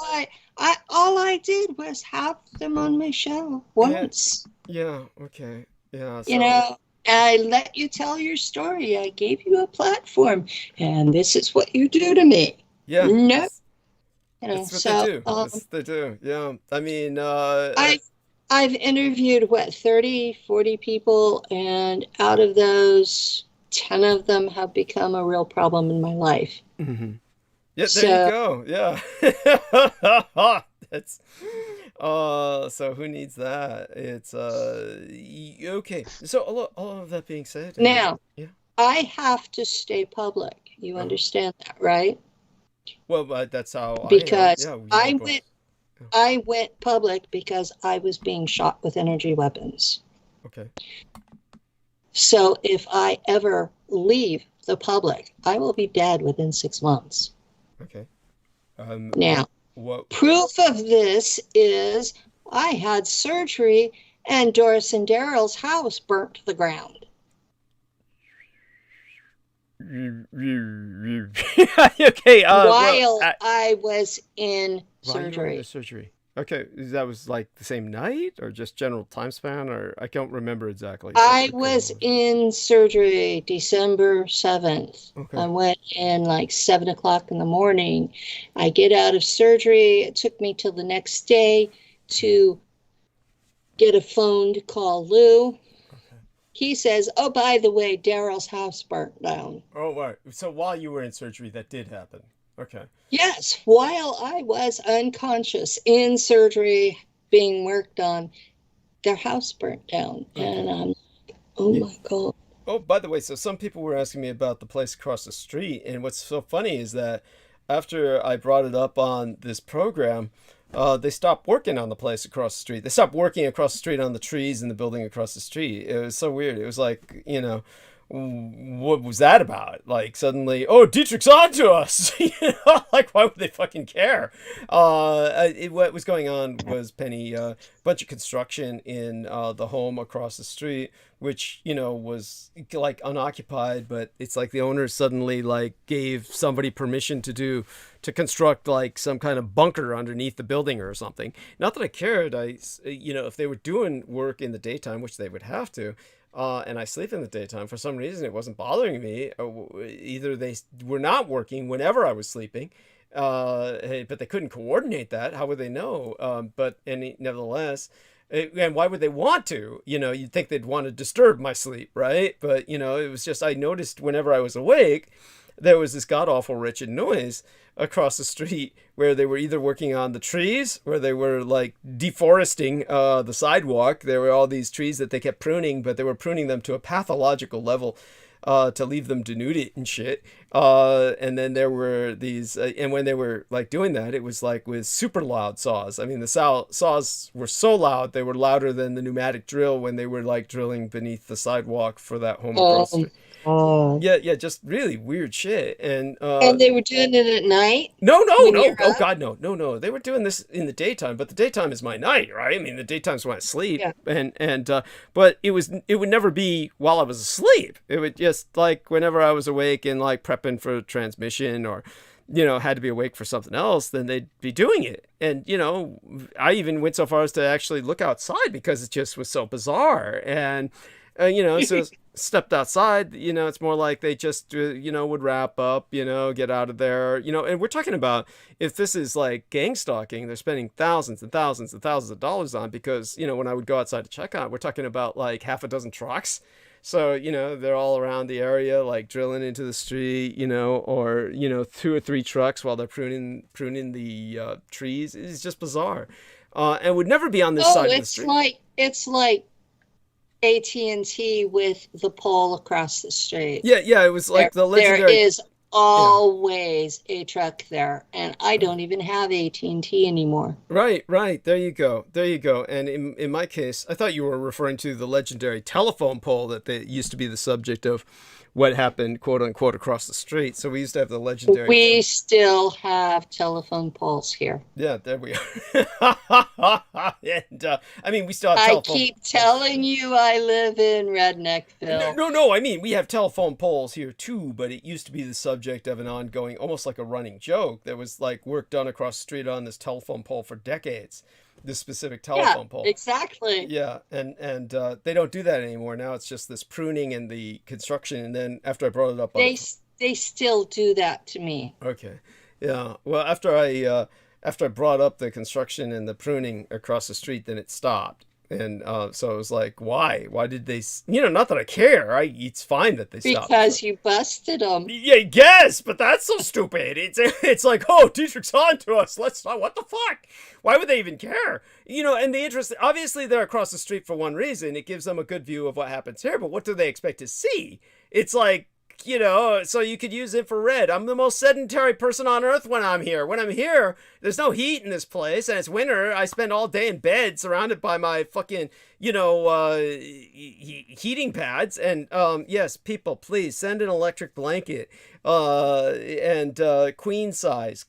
I did was have them on my show once. Yeah. Okay. Yeah. So. I let you tell your story. I gave you a platform, and this is what you do to me. Yeah. No. That's what they do. That's what they do. Yeah. I mean, I've interviewed 30, 40 people, and out of those, 10 of them have become a real problem in my life. Mm-hmm. Yeah, there you go. Yeah. That's so who needs that? It's okay. So all of that being said, now I have to stay public. You understand that, right? Well, that's how because I went public because I was being shot with energy weapons. Okay. So if I ever leave the public, I will be dead within 6 months. Okay. Now, proof of this is I had surgery and Doris and Daryl's house burnt to the ground. Okay. While I was in surgery. Okay, that was like the same night or just general time span, or I don't remember exactly. I was in surgery December 7th. Okay. I went in like 7 o'clock in the morning. I get out of surgery. It took me till the next day to get a phone to call Lou. Okay. He says, oh, by the way, Daryl's house burnt down. Oh, right. So while you were in surgery, that did happen. Okay. Yes, while I was unconscious in surgery being worked on, their house burnt down. Okay. And I'm like, oh my God. Oh, by the way, so some people were asking me about the place across the street. And what's so funny is that after I brought it up on this program, they stopped working on the place across the street. They stopped working across the street on the trees in the building across the street. It was so weird. It was like, what was that about? Like suddenly, oh, Dietrich's on to us. Like why would they fucking care? What was going on was Penny, a bunch of construction in the home across the street, which was like unoccupied, but it's like the owner suddenly like gave somebody permission to construct like some kind of bunker underneath the building or something. Not that I cared. If they were doing work in the daytime, which they would have to. And I sleep in the daytime. For some reason, it wasn't bothering me. Either they were not working whenever I was sleeping, but they couldn't coordinate that. How would they know? Nevertheless, and why would they want to? You'd think they'd want to disturb my sleep, right? But, it was just, I noticed whenever I was awake, there was this god-awful wretched noise across the street where they were either working on the trees, where they were like deforesting the sidewalk. There were all these trees that they kept pruning, but they were pruning them to a pathological level to leave them denuded and shit. And then there were these, and when they were like doing that, it was like with super loud saws. I mean, the saws were so loud, they were louder than the pneumatic drill when they were like drilling beneath the sidewalk for that home across the street. Oh. Yeah, just really weird shit. And they were doing it at night? no. when Oh you're up? God, no. They were doing this in the daytime, but the daytime is my night, right? I mean, the daytime's when I sleep, Yeah. and but it would never be while I was asleep. It would just like whenever I was awake and like prepping for transmission or, had to be awake for something else, then they'd be doing it. And, I even went so far as to actually look outside because it just was so bizarre. And, so stepped outside, it's more like they just, would wrap up, get out of there, and we're talking about if this is like gang stalking, they're spending thousands and thousands and thousands of dollars on because, when I would go outside to check out, we're talking about like half a dozen trucks. So, they're all around the area, like drilling into the street, or, 2 or 3 trucks while they're pruning the trees. It's just bizarre. And would never be on this side of the street. It's like AT&T with the pole across the street. Yeah, it was like the legendary. There is always a truck there, and I don't even have AT&T anymore. Right. There you go. And in my case, I thought you were referring to the legendary telephone pole that they used to be the subject of what happened, quote unquote, across the street. So we used to have the legendary. We still have telephone poles here. Yeah, there we are. And I mean, we still have telephone. I keep telling you, I live in Redneckville. No. I mean, we have telephone poles here too, but it used to be the subject of an ongoing, almost like a running joke. There was like work done across the street on this telephone pole for decades. This specific telephone pole. Exactly. Yeah, and they don't do that anymore. Now it's just this pruning and the construction. And then after I brought it up, they still do that to me. Okay, yeah. Well, after I brought up the construction and the pruning across the street, then it stopped. And so I was like, why? Why did they? Not that I care. It's fine that they stopped. Because you busted them. Yeah, I guess, but that's so stupid. It's like, oh, Dietrich's on to us. Let's not. What the fuck? Why would they even care? And the interest. Obviously, they're across the street for one reason. It gives them a good view of what happens here. But what do they expect to see? It's like, so you could use infrared. I'm the most sedentary person on earth when I'm here. When I'm here, there's no heat in this place, and it's winter. I spend all day in bed surrounded by my fucking, heating pads. And, yes, people, please send an electric blanket, and queen size.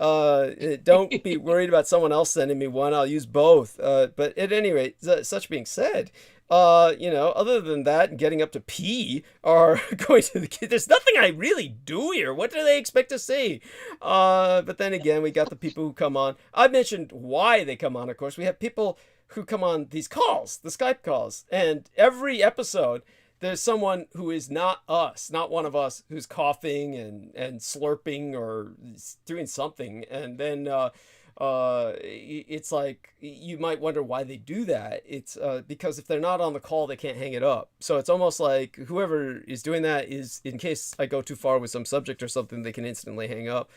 Don't be worried about someone else sending me one. I'll use both. But at any rate, such being said, other than that and getting up to pee or going to the kids, there's nothing I really do here. What do they expect to see? But then again, we got the people who come on. I mentioned why they come on, of course. We have people who come on these calls, the Skype calls, and every episode there's someone who is not us, not one of us, who's coughing and slurping or doing something. And then it's like you might wonder why they do that. It's because if they're not on the call, they can't hang it up. So it's almost like whoever is doing that is, in case I go too far with some subject or something, they can instantly hang up.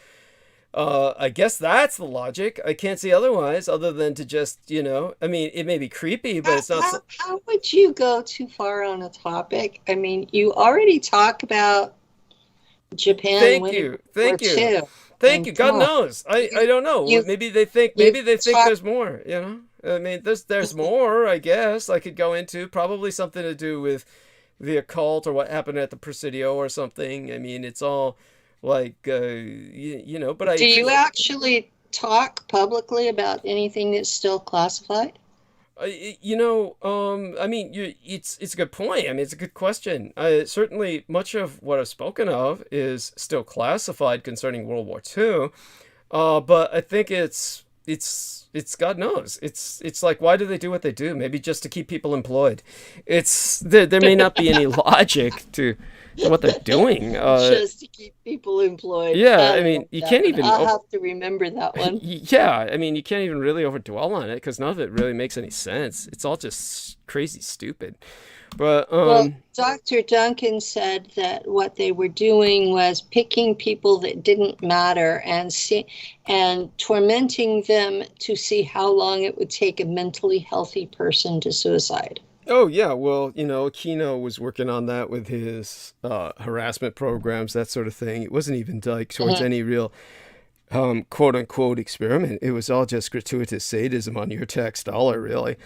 I guess that's the logic. I can't see otherwise, other than to just, I mean, it may be creepy, but it's not. How would you go too far on a topic? I mean, you already talk about Japan. Thank you. Thank you. God knows. I don't know. Maybe they think there's more, I mean, there's more, I guess, I could go into. Probably something to do with the occult or what happened at the Presidio or something. I mean, it's all like, but do you actually talk publicly about anything that's still classified? I mean, it's a good point. I mean, it's a good question. Certainly, much of what I've spoken of is still classified concerning World War II, but I think it's God knows. It's like, why do they do what they do? Maybe just to keep people employed. There may not be any logic to what they're doing. Just to keep people employed. Yeah, I mean, you can't even. I'll have to remember that one. Yeah, I mean, you can't even really overdwell on it because none of it really makes any sense. It's all just crazy stupid. But well, Dr. Duncan said that what they were doing was picking people that didn't matter and tormenting them to see how long it would take a mentally healthy person to suicide. Oh, yeah. Well, Aquino was working on that with his harassment programs, that sort of thing. It wasn't even like towards any real quote unquote experiment. It was all just gratuitous sadism on your tax dollar, really,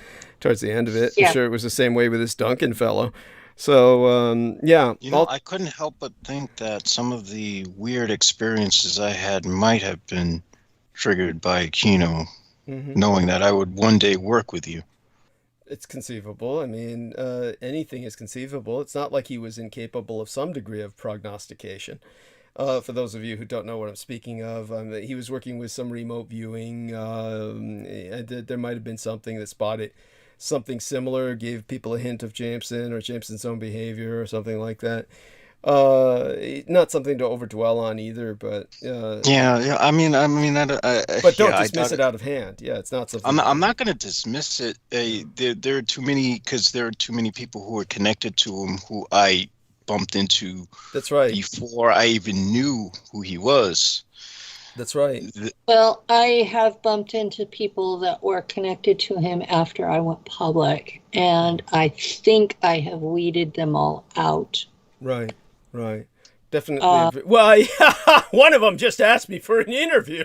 towards the end of it. Yeah. I'm sure it was the same way with this Duncan fellow. So, yeah. I couldn't help but think that some of the weird experiences I had might have been triggered by Kino, knowing that I would one day work with you. It's conceivable. I mean, anything is conceivable. It's not like he was incapable of some degree of prognostication. For those of you who don't know what I'm speaking of, he was working with some remote viewing. There might have been something that spotted something similar, gave people a hint of Jameson or Jameson's own behavior or something like that. Not something to overdwell on either, but yeah. I mean, but don't dismiss it out of hand. Yeah, it's not something. I'm not going to dismiss it. There are too many people who are connected to him who I bumped into. That's right. Before I even knew who he was. That's right. Well, I have bumped into people that were connected to him after I went public, and I think I have weeded them all out. Right. Definitely. Well, one of them just asked me for an interview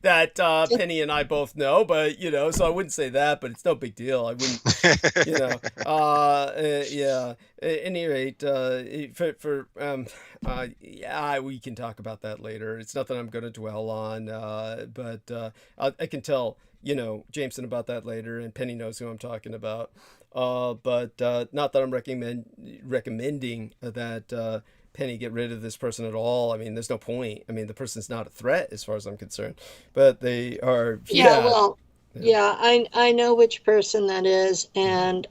that Penny and I both know, but so I wouldn't say that, but it's no big deal. I wouldn't, yeah. At any rate, we can talk about that later. It's nothing I'm going to dwell on, but I can tell Jameson about that later, and Penny knows who I'm talking about. But not that I'm recommending that Penny get rid of this person at all. I mean, there's no point. I mean, the person's not a threat as far as I'm concerned, but they are. I know which person that is, and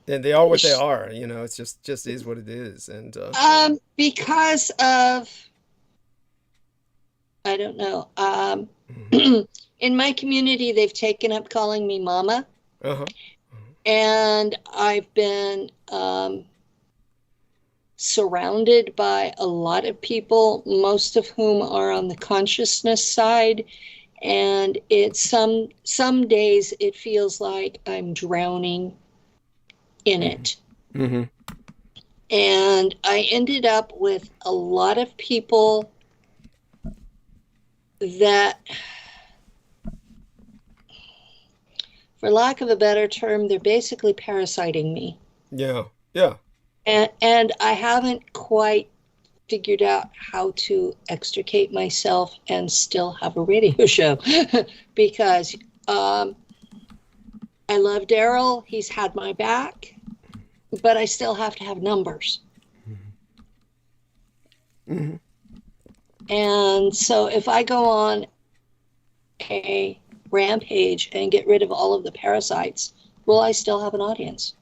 they are what they are. It's just is what it is, and because of, I don't know. In my community, they've taken up calling me Mama. And I've been surrounded by a lot of people, most of whom are on the consciousness side. And it's some days it feels like I'm drowning in it. And I ended up with a lot of people that, for lack of a better term, they're basically parasiting me. Yeah. And I haven't quite figured out how to extricate myself and still have a radio show because I love Daryl. He's had my back, but I still have to have numbers. And so if I go on a rampage and get rid of all of the parasites, will I still have an audience?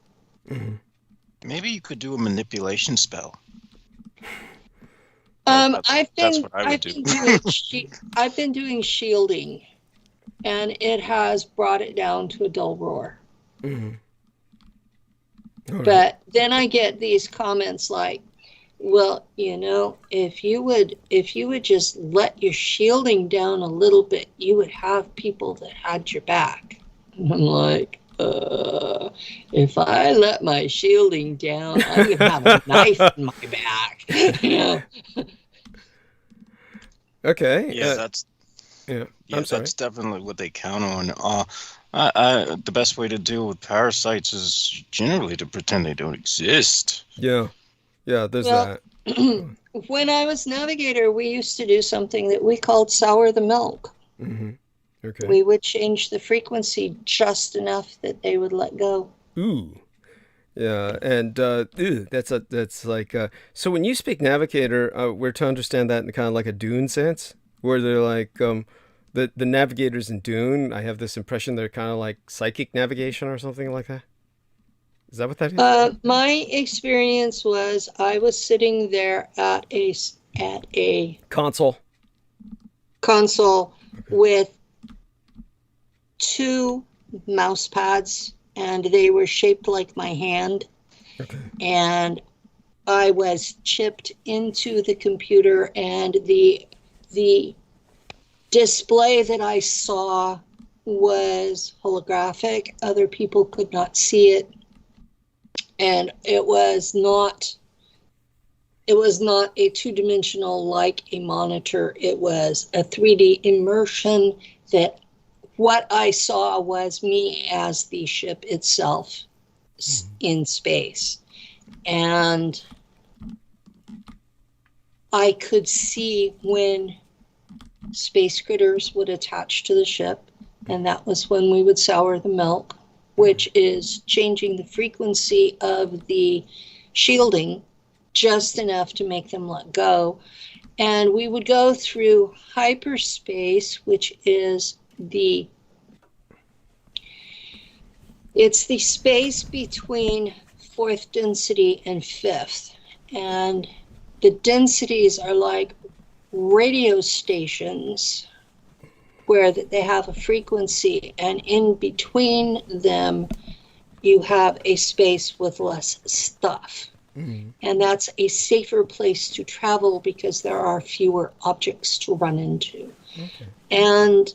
Maybe you could do a manipulation spell. I've been doing shielding, and it has brought it down to a dull roar. But then I get these comments like, well, if you would just let your shielding down a little bit, you would have people that had your back. And I'm like, if I let my shielding down, I'm going to have a knife in my back. Okay. Yeah, I'm sorry. That's definitely what they count on. The best way to deal with parasites is generally to pretend they don't exist. Yeah, there's that. When I was navigator, we used to do something that we called sour the milk. Okay. We would change the frequency just enough that they would let go. Ooh. Yeah, and that's like so when you speak navigator, we're to understand that in kind of like a Dune sense, where they're like the navigators in Dune. I have this impression they're kind of like psychic navigation or something like that. Is that what that is? My experience was I was sitting there at a console with 2 mouse pads, and they were shaped like my hand. And I was chipped into the computer, and the display that I saw was holographic. Other people could not see it. And it was not a 2-dimensional like a monitor. It was a 3D immersion that what I saw was me as the ship itself in space. And I could see when space critters would attach to the ship, and that was when we would sour the milk, which is changing the frequency of the shielding just enough to make them let go. And we would go through hyperspace, which is it's the space between fourth density and fifth. And the densities are like radio stations where they have a frequency, and in between them you have a space with less stuff. And that's a safer place to travel because there are fewer objects to run into. And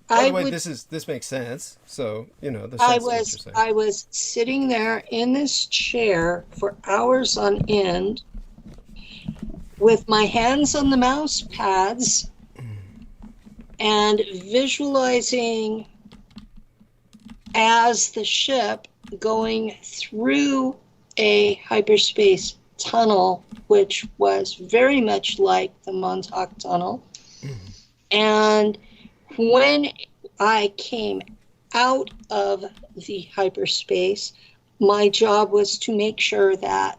by the way, this makes sense. So, the sense of what you're saying. I was sitting there in this chair for hours on end with my hands on the mouse pads and visualizing as the ship going through a hyperspace tunnel, which was very much like the Montauk Tunnel. And when I came out of the hyperspace, my job was to make sure that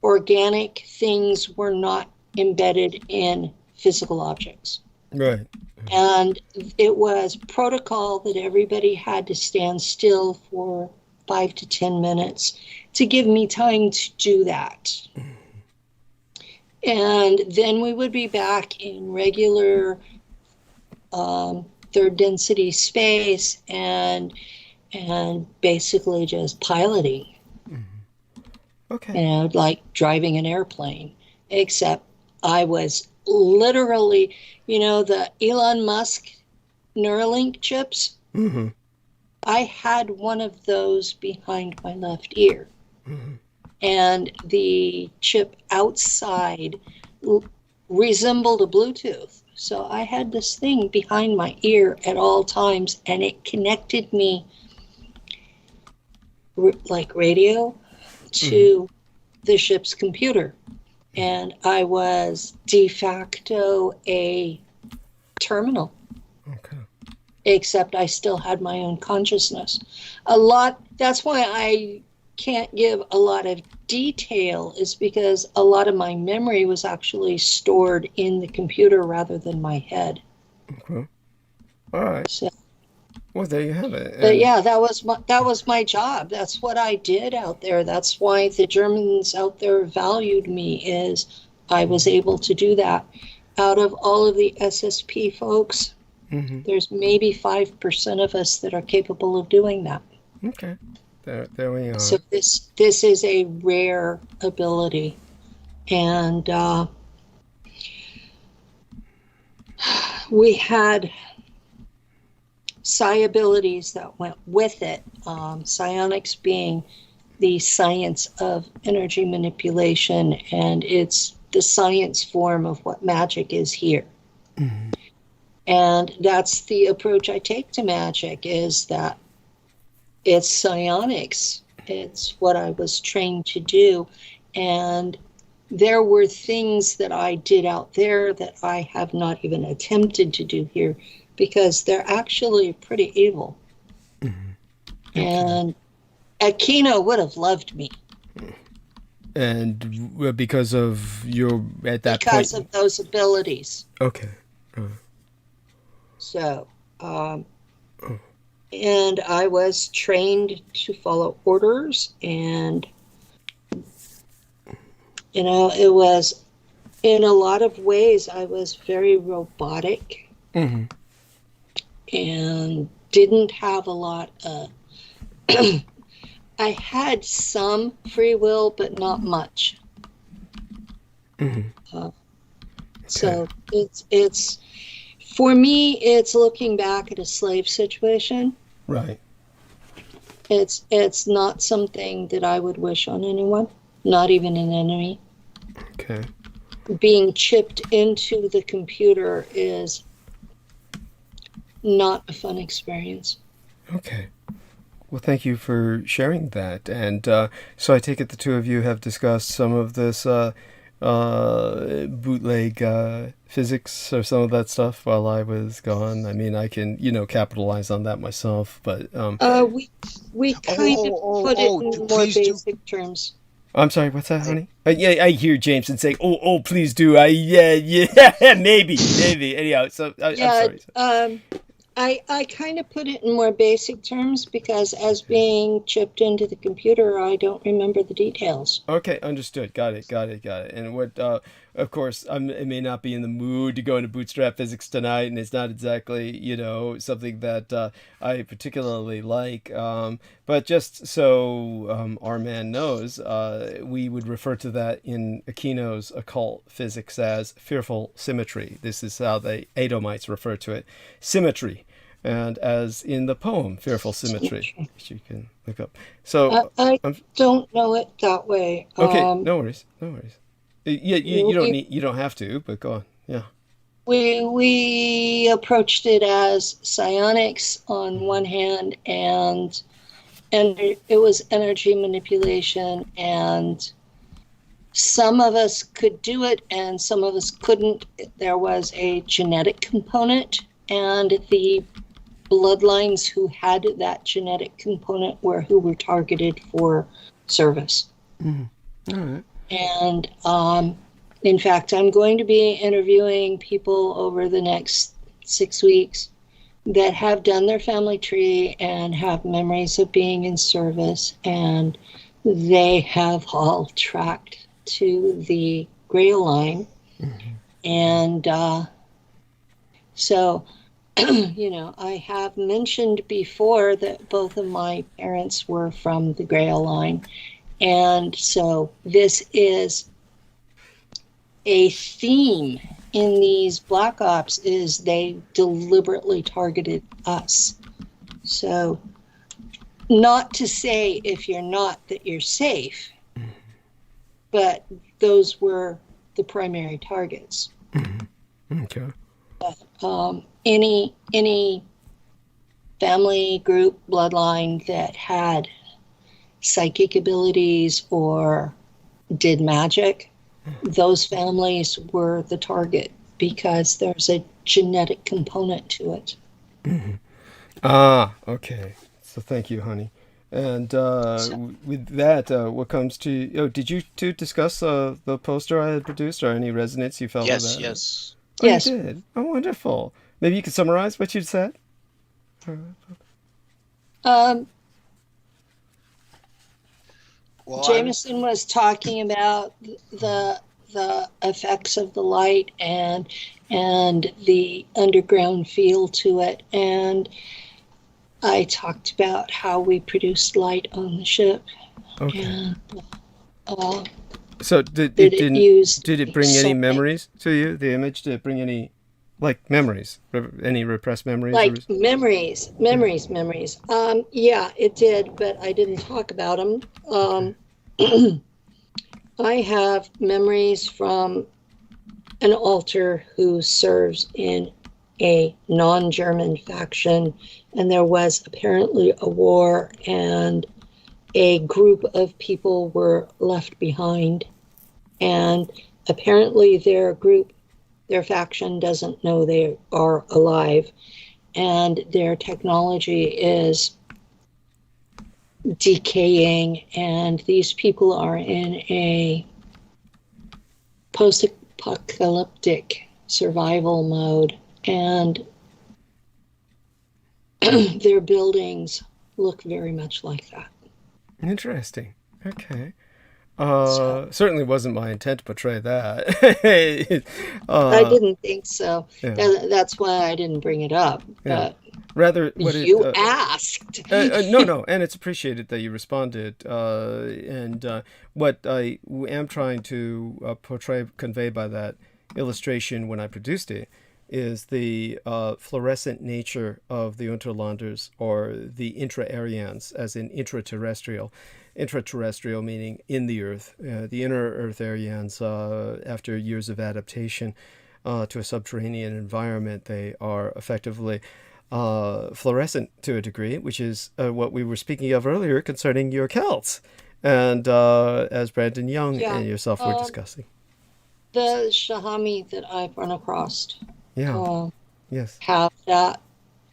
organic things were not embedded in physical objects. Right. And it was protocol that everybody had to stand still for 5 to 10 minutes to give me time to do that. And then we would be back in regular third density space and basically just piloting. Okay. Like driving an airplane, except I was literally, the Elon Musk Neuralink chips. I had one of those behind my left ear. And the chip outside resembled a Bluetooth. So I had this thing behind my ear at all times, and it connected me like radio to the ship's computer. And I was de facto a terminal. Okay. Except I still had my own consciousness. That's why I can't give a lot of detail, is because a lot of my memory was actually stored in the computer rather than my head. Okay. All right. So, well, there you have it. but yeah, that was my job. That's what I did out there. That's why the Germans out there valued me, is I was able to do that. Out of all of the SSP folks, there's maybe 5% of us that are capable of doing that. Okay. There we are. So this is a rare ability. And we had psi abilities that went with it. Psionics being the science of energy manipulation, and it's the science form of what magic is here. And that's the approach I take to magic, is that it's psionics. It's what I was trained to do. And there were things that I did out there that I have not even attempted to do here, because they're actually pretty evil. And Aquino would have loved me. And because of your, at that point? Because of those abilities. Okay. So, and I was trained to follow orders, and, it was, in a lot of ways, I was very robotic and didn't have a lot of, I had some free will, but not much. So it's, for me, it's looking back at a slave situation. Right. It's not something that I would wish on anyone, not even an enemy. Okay. Being chipped into the computer is not a fun experience. Okay. Well, thank you for sharing that. And so I take it the two of you have discussed some of this bootleg physics or some of that stuff while I was gone. I mean, I can, capitalize on that myself, but we kind of put it in more basic terms. I'm sorry, what's that, honey? Yeah, I hear Jameson saying, "Oh, please do." Yeah, maybe. Anyhow, so I'm sorry. I kind of put it in more basic terms because as being chipped into the computer, I don't remember the details. Okay, understood. Got it. And what, of course, I may not be in the mood to go into bootstrap physics tonight, and it's not exactly, something that I particularly like. But just so our man knows, we would refer to that in Aquino's occult physics as fearful symmetry. This is how the Edomites refer to it. Symmetry. And as in the poem, Fearful Symmetry, which you can look up. So I don't know it that way. Okay, no worries. Yeah, you don't have to, but go on. Yeah. We approached it as psionics on one hand, and it was energy manipulation, and some of us could do it and some of us couldn't. There was a genetic component, and the bloodlines who had that genetic component who were targeted for service. Mm-hmm. All right. And in fact, I'm going to be interviewing people over the next 6 weeks that have done their family tree and have memories of being in service, and they have all tracked to the Grail line. Mm-hmm. And so I have mentioned before that both of my parents were from the Grail line. And so this is a theme in these Black Ops, is they deliberately targeted us. So not to say if you're not that you're safe, but those were the primary targets. Mm-hmm. Okay. Any family group bloodline that had psychic abilities or did magic, those families were the target because there's a genetic component to it. Mm-hmm. Okay. So thank you, honey. And with that, what comes to... did you two discuss the poster I had produced, or any resonance you felt with that? Yes. Oh, yes. You did? Oh, wonderful. Maybe you could summarize what you said? Jameson was talking about the effects of the light and the underground feel to it, and I talked about how we produced light on the ship. Okay. And, so did it bring any memories to you? The image, did it bring any memories, any repressed memories? Memories. Yeah, it did, but I didn't talk about them. I have memories from an altar who serves in a non-German faction, and there was apparently a war, and a group of people were left behind, and apparently their faction doesn't know they are alive, and their technology is decaying, and these people are in a post-apocalyptic survival mode, and their buildings look very much like that. Interesting. Okay. Certainly wasn't my intent to portray that. I didn't think so. Yeah. That's why I didn't bring it up. Yeah. But rather, you asked. No, and it's appreciated that you responded. And what I am trying to convey by that illustration when I produced it is the fluorescent nature of the Unterlanders, or the intra-Aryans, as in intraterrestrial. Intraterrestrial meaning in the Earth. The inner Earth Aryans, after years of adaptation to a subterranean environment, they are effectively fluorescent to a degree, which is what we were speaking of earlier concerning your Celts, and as Brandon Young and yourself were discussing. The Shahami that I've run across Yes. have that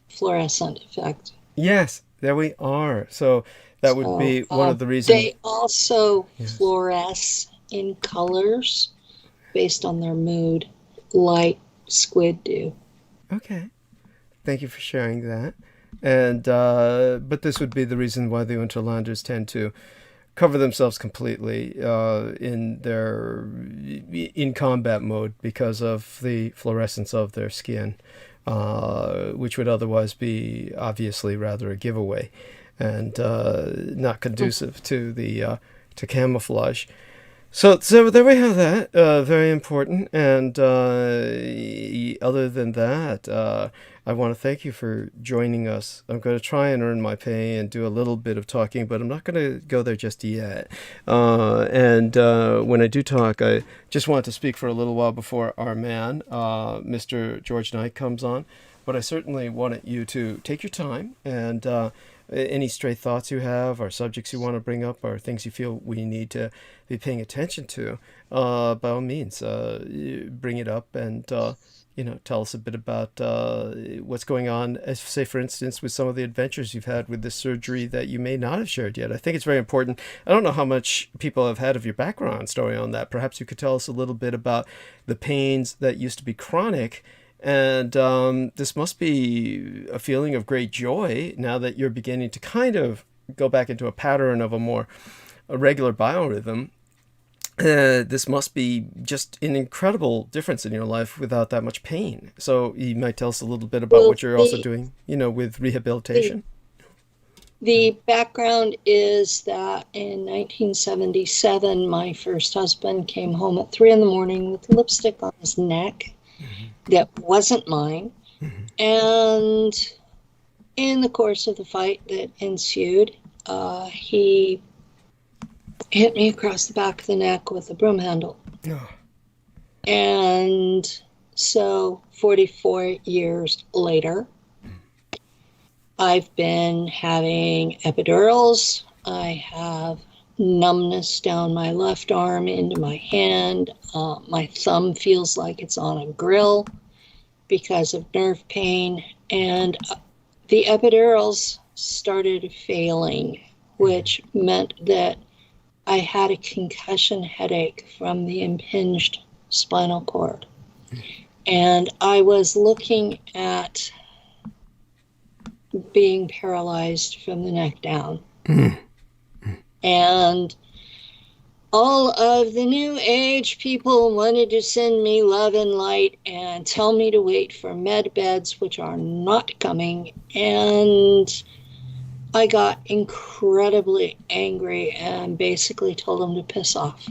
fluorescent effect. Yes, there we are. So that would be one of the reasons. They also fluoresce in colors based on their mood, like squid do. Okay. Thank you for sharing that. And but this would be the reason why the Unterlanders tend to cover themselves completely in combat mode because of the fluorescence of their skin, which would otherwise be obviously rather a giveaway and not conducive to the to camouflage. So there we have that. Very important. And other than that, I want to thank you for joining us. I'm going to try and earn my pay and do a little bit of talking, but I'm not going to go there just yet. And when I do talk, I just want to speak for a little while before our man, Mr. George Knight, comes on. But I certainly wanted you to take your time and any stray thoughts you have or subjects you want to bring up or things you feel we need to be paying attention to, by all means, bring it up and tell us a bit about what's going on, as say, for instance, with some of the adventures you've had with this surgery that you may not have shared yet. I think it's very important. I don't know how much people have had of your background story on that. Perhaps you could tell us a little bit about the pains that used to be chronic. And this must be a feeling of great joy now that you're beginning to kind of go back into a pattern of a regular biorhythm. This must be just an incredible difference in your life without that much pain. So you might tell us a little bit about what you're also doing, with rehabilitation. The background is that in 1977, my first husband came home at 3 a.m. with lipstick on his neck that wasn't mine. And in the course of the fight that ensued, he hit me across the back of the neck with a broom handle. And so 44 years later, I've been having epidurals. I have numbness down my left arm into my hand. My thumb feels like it's on a grill because of nerve pain. And the epidurals started failing, which meant that I had a concussion headache from the impinged spinal cord. And I was looking at being paralyzed from the neck down. And all of the new age people wanted to send me love and light and tell me to wait for med beds, which are not coming. And I got incredibly angry and basically told them to piss off.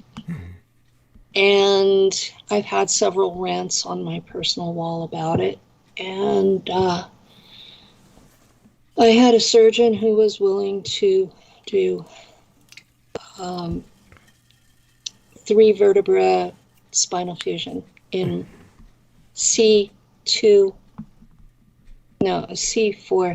And I've had several rants on my personal wall about it. And I had a surgeon who was willing to do 3 vertebra spinal fusion in C4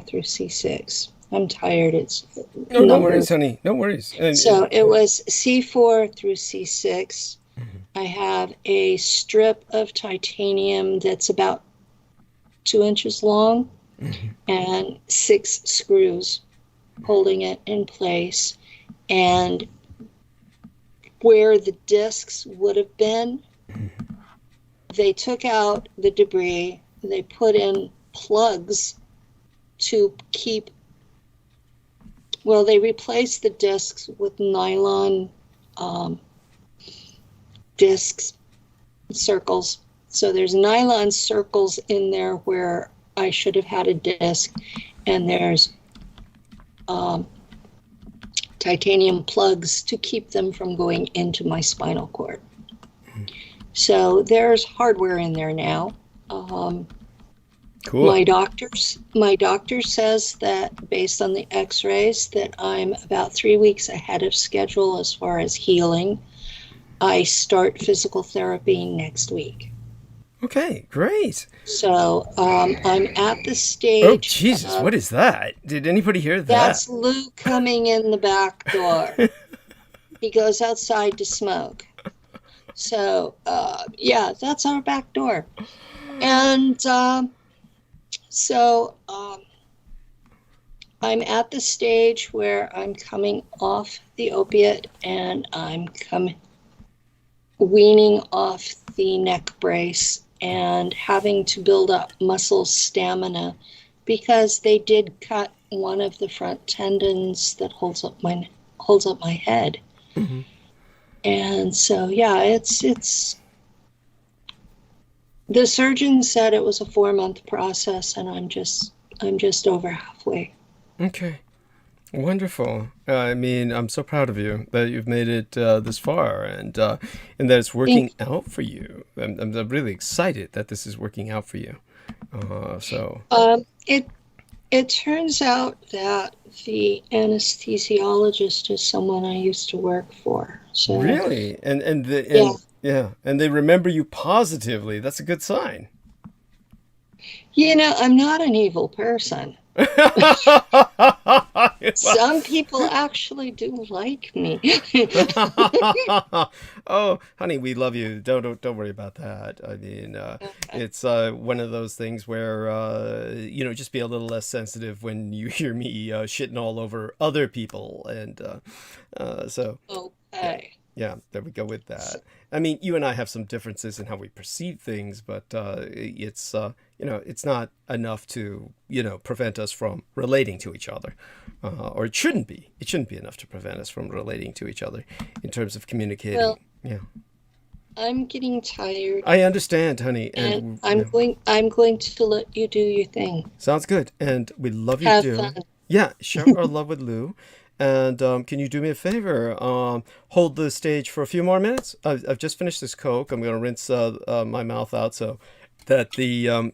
through C6. I'm tired. It's no worries, honey. No worries. So it was C4 through C6. I have a strip of titanium that's about 2 inches long and 6 screws holding it in place. And where the discs would have been, they took out the debris. They put in plugs to keep. Well, they replaced the discs with nylon discs, circles. So there's nylon circles in there where I should have had a disc, and there's titanium plugs to keep them from going into my spinal cord. So there's hardware in there now. Cool. My doctor says that based on the x-rays that I'm about 3 weeks ahead of schedule as far as healing. I start physical therapy next week. Okay, great. So I'm at the stage. Oh, Jesus, what is that? Did anybody hear that? That's Lou coming in the back door. He goes outside to smoke. So, yeah, that's our back door. And so I'm at the stage where I'm coming off the opiate and I'm weaning off the neck brace and having to build up muscle stamina because they did cut one of the front tendons that holds up my head. Mm-hmm. And so, yeah, it's the surgeon said it was a 4-month process, and I'm just over halfway. Okay, wonderful. I mean, I'm so proud of you that you've made it this far, and that it's working out for you. I'm really excited that this is working out for you. It turns out that the anesthesiologist is someone I used to work for. So Really, and they remember you positively. That's a good sign. I'm not an evil person. Some people actually do like me. Oh, honey, we love you. Don't worry about that. I mean, it's one of those things where just be a little less sensitive when you hear me shitting all over other people, and so. Okay. Yeah, there we go with that. I mean, you and I have some differences in how we perceive things, but it's not enough to prevent us from relating to each other, or it shouldn't be. It shouldn't be enough to prevent us from relating to each other in terms of communicating. Well, yeah, I'm getting tired. I understand, honey, and I'm going to let you do your thing. Sounds good, and we love you Have too. fun. Yeah, share our love with Lou. And can you do me a favor? Hold the stage for a few more minutes. I've just finished this Coke. I'm going to rinse my mouth out so that the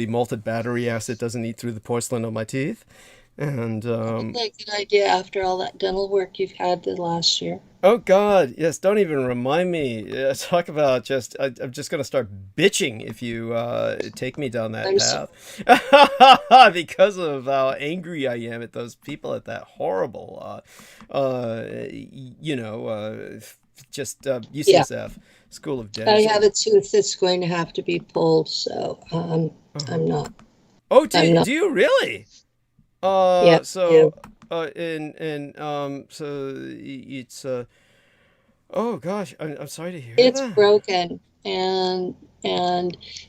malted battery acid doesn't eat through the porcelain of my teeth. And That's a good idea after all that dental work you've had the last year. oh God, yes! Don't even remind me. Talk about I'm just going to start bitching if you take me down that path because of how angry I am at those people at that horrible, UCSF School of Dentistry. I have a tooth that's going to have to be pulled, so I'm not. Oh, do you really? Yeah. So it's oh gosh, I'm sorry to hear It's that. broken, and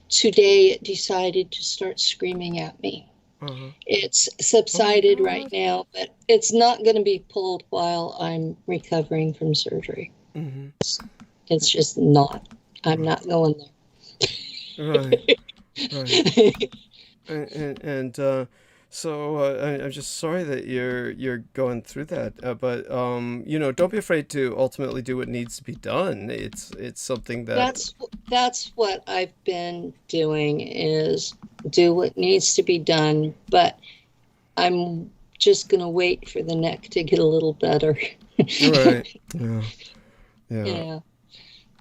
today it decided to start screaming at me. Uh-huh. It's subsided Oh, right now, but it's not going to be pulled while I'm recovering from surgery. Mm-hmm. It's just not. I'm not going there. Right. So I'm just sorry that you're going through that. But don't be afraid to ultimately do what needs to be done. It's something that That's what I've been doing, is do what needs to be done, but I'm just going to wait for the neck to get a little better. Right. Yeah. Yeah.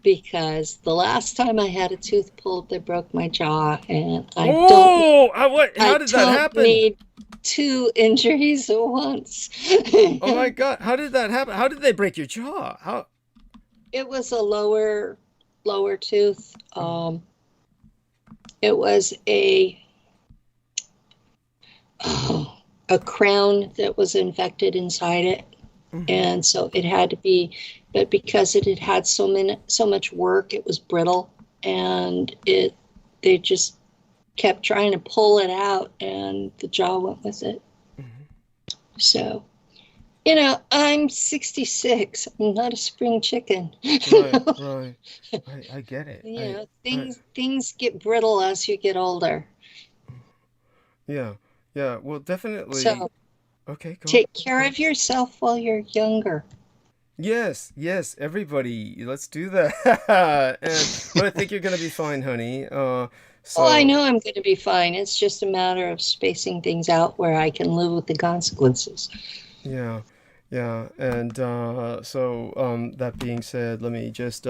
Because the last time I had a tooth pulled, they broke my jaw, and How did that happen? I don't need 2 injuries at once. Oh my God! How did that happen? How did they break your jaw? How? It was a lower tooth. It was a crown that was infected inside it. Mm-hmm. And so it had to be, but because it had had so much work, it was brittle, and they just kept trying to pull it out, and the jaw went with it. Mm-hmm. So, I'm 66. I'm not a spring chicken. Right. I get it. Things get brittle as you get older. Yeah. Well, definitely. So, okay, take care of yourself while you're younger. Yes, everybody, let's do that. But I think you're going to be fine, honey. I know I'm going to be fine. It's just a matter of spacing things out where I can live with the consequences. Yeah. And so that being said, let me just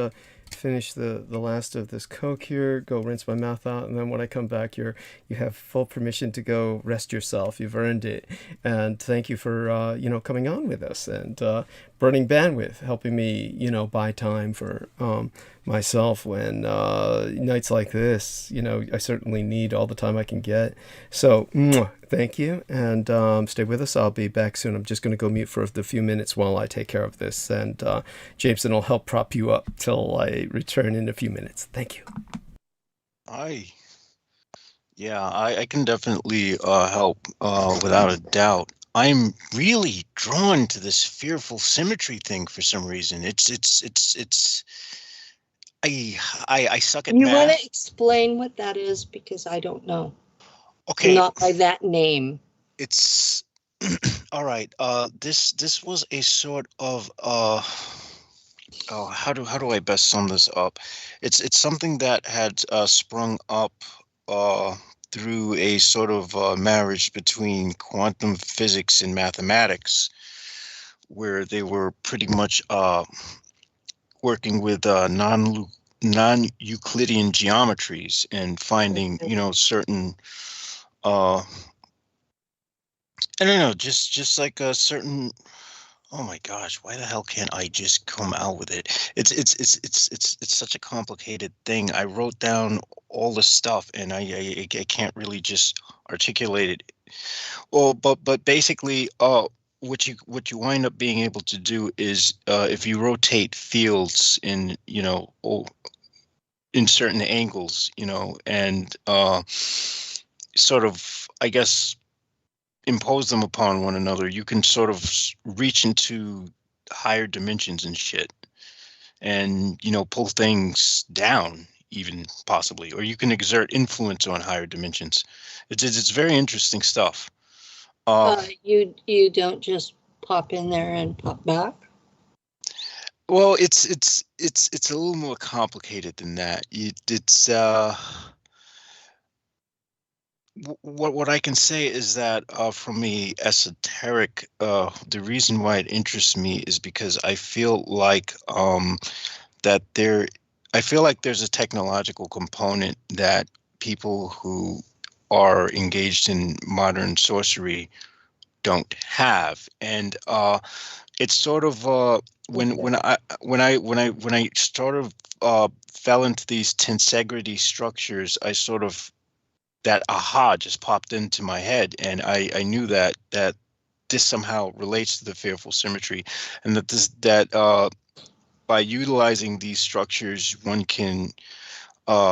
finish the last of this Coke here, go rinse my mouth out, and then when I come back, you have full permission to go rest yourself. You've earned it. And thank you for, coming on with us and burning bandwidth, helping me, buy time for myself when nights like this, I certainly need all the time I can get. So, thank you, and stay with us. I'll be back soon. I'm just going to go mute for a few minutes while I take care of this, and Jameson will help prop you up till I return in a few minutes. Thank you. I can definitely help without a doubt. I'm really drawn to this fearful symmetry thing for some reason. I suck at math. You want to explain what that is, because I don't know. Okay. Not by that name. It's all right. This was a sort of how do I best sum this up? It's something that had sprung up through a sort of marriage between quantum physics and mathematics, where they were pretty much working with non-Euclidean geometries and finding, certain I don't know, just like a certain. Oh my gosh, why the hell can't I just come out with it? It's such a complicated thing. I wrote down all the stuff and I can't really just articulate it. Well, but basically, what you wind up being able to do is if you rotate fields in in certain angles, and sort of, I guess, impose them upon one another, you can sort of reach into higher dimensions and shit, and pull things down, even possibly, or you can exert influence on higher dimensions. It's very interesting stuff. You don't just pop in there and pop back? Well, it's a little more complicated than that. It's what I can say is that from a esoteric, the reason why it interests me is because I feel like there's a technological component that people who are engaged in modern sorcery don't have, and it's sort of when I sort of fell into these tensegrity structures, I sort of, that aha just popped into my head, and I knew that this somehow relates to the fearful symmetry, and that by utilizing these structures, one can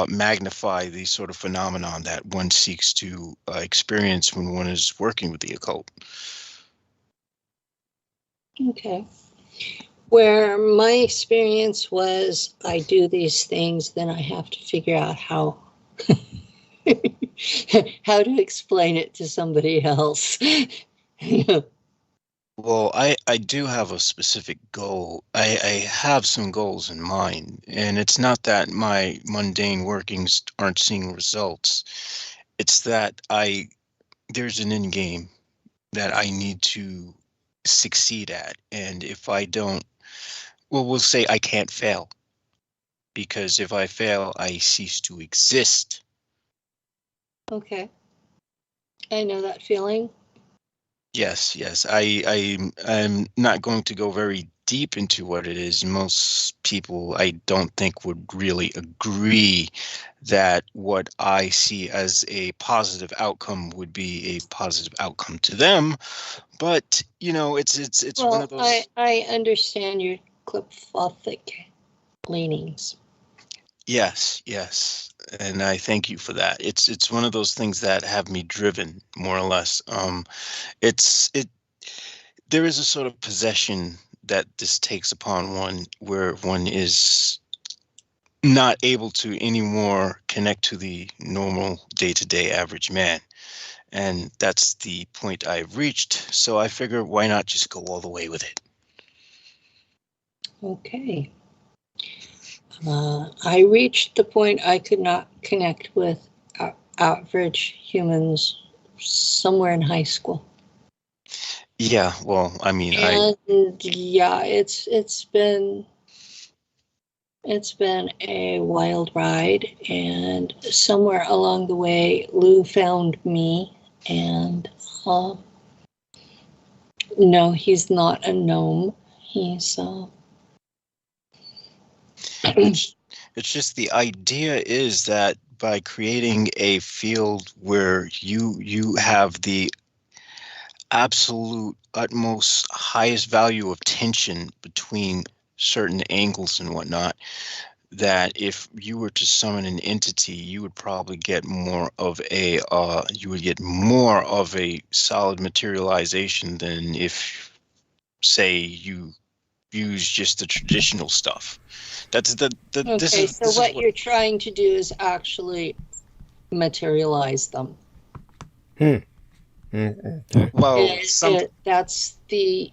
magnify the sort of phenomenon that one seeks to experience when one is working with the occult. Okay. Where my experience was, I do these things, then I have to figure out how how to explain it to somebody else. Well, I do have a specific goal. I have some goals in mind, and it's not that my mundane workings aren't seeing results. It's that there's an end game that I need to succeed at, and if I don't, well, we'll say I can't fail, because if I fail, I cease to exist. Okay. I know that feeling. Yes. I'm not going to go very deep into what it is. Most people, I don't think, would really agree that what I see as a positive outcome would be a positive outcome to them. But it's well, one of those. I understand your Qliphothic leanings. Yes, and I thank you for that. It's one of those things that have me driven, more or less. There is a sort of possession that this takes upon one, where one is not able to anymore connect to the normal day-to-day average man, and that's the point I've reached. So I figure, why not just go all the way with it? Okay. I reached the point I could not connect with average humans somewhere in high school. Yeah, well, I mean, yeah, it's been It's been a wild ride, and somewhere along the way, Lou found me, and no, he's not a gnome. He's It's just the idea is that by creating a field where you have the absolute utmost highest value of tension between certain angles and whatnot, that if you were to summon an entity, you would probably get more of a solid materialization than if, say, you use just the traditional stuff. That's okay. So what you're trying to do is actually materialize them. Well, that's the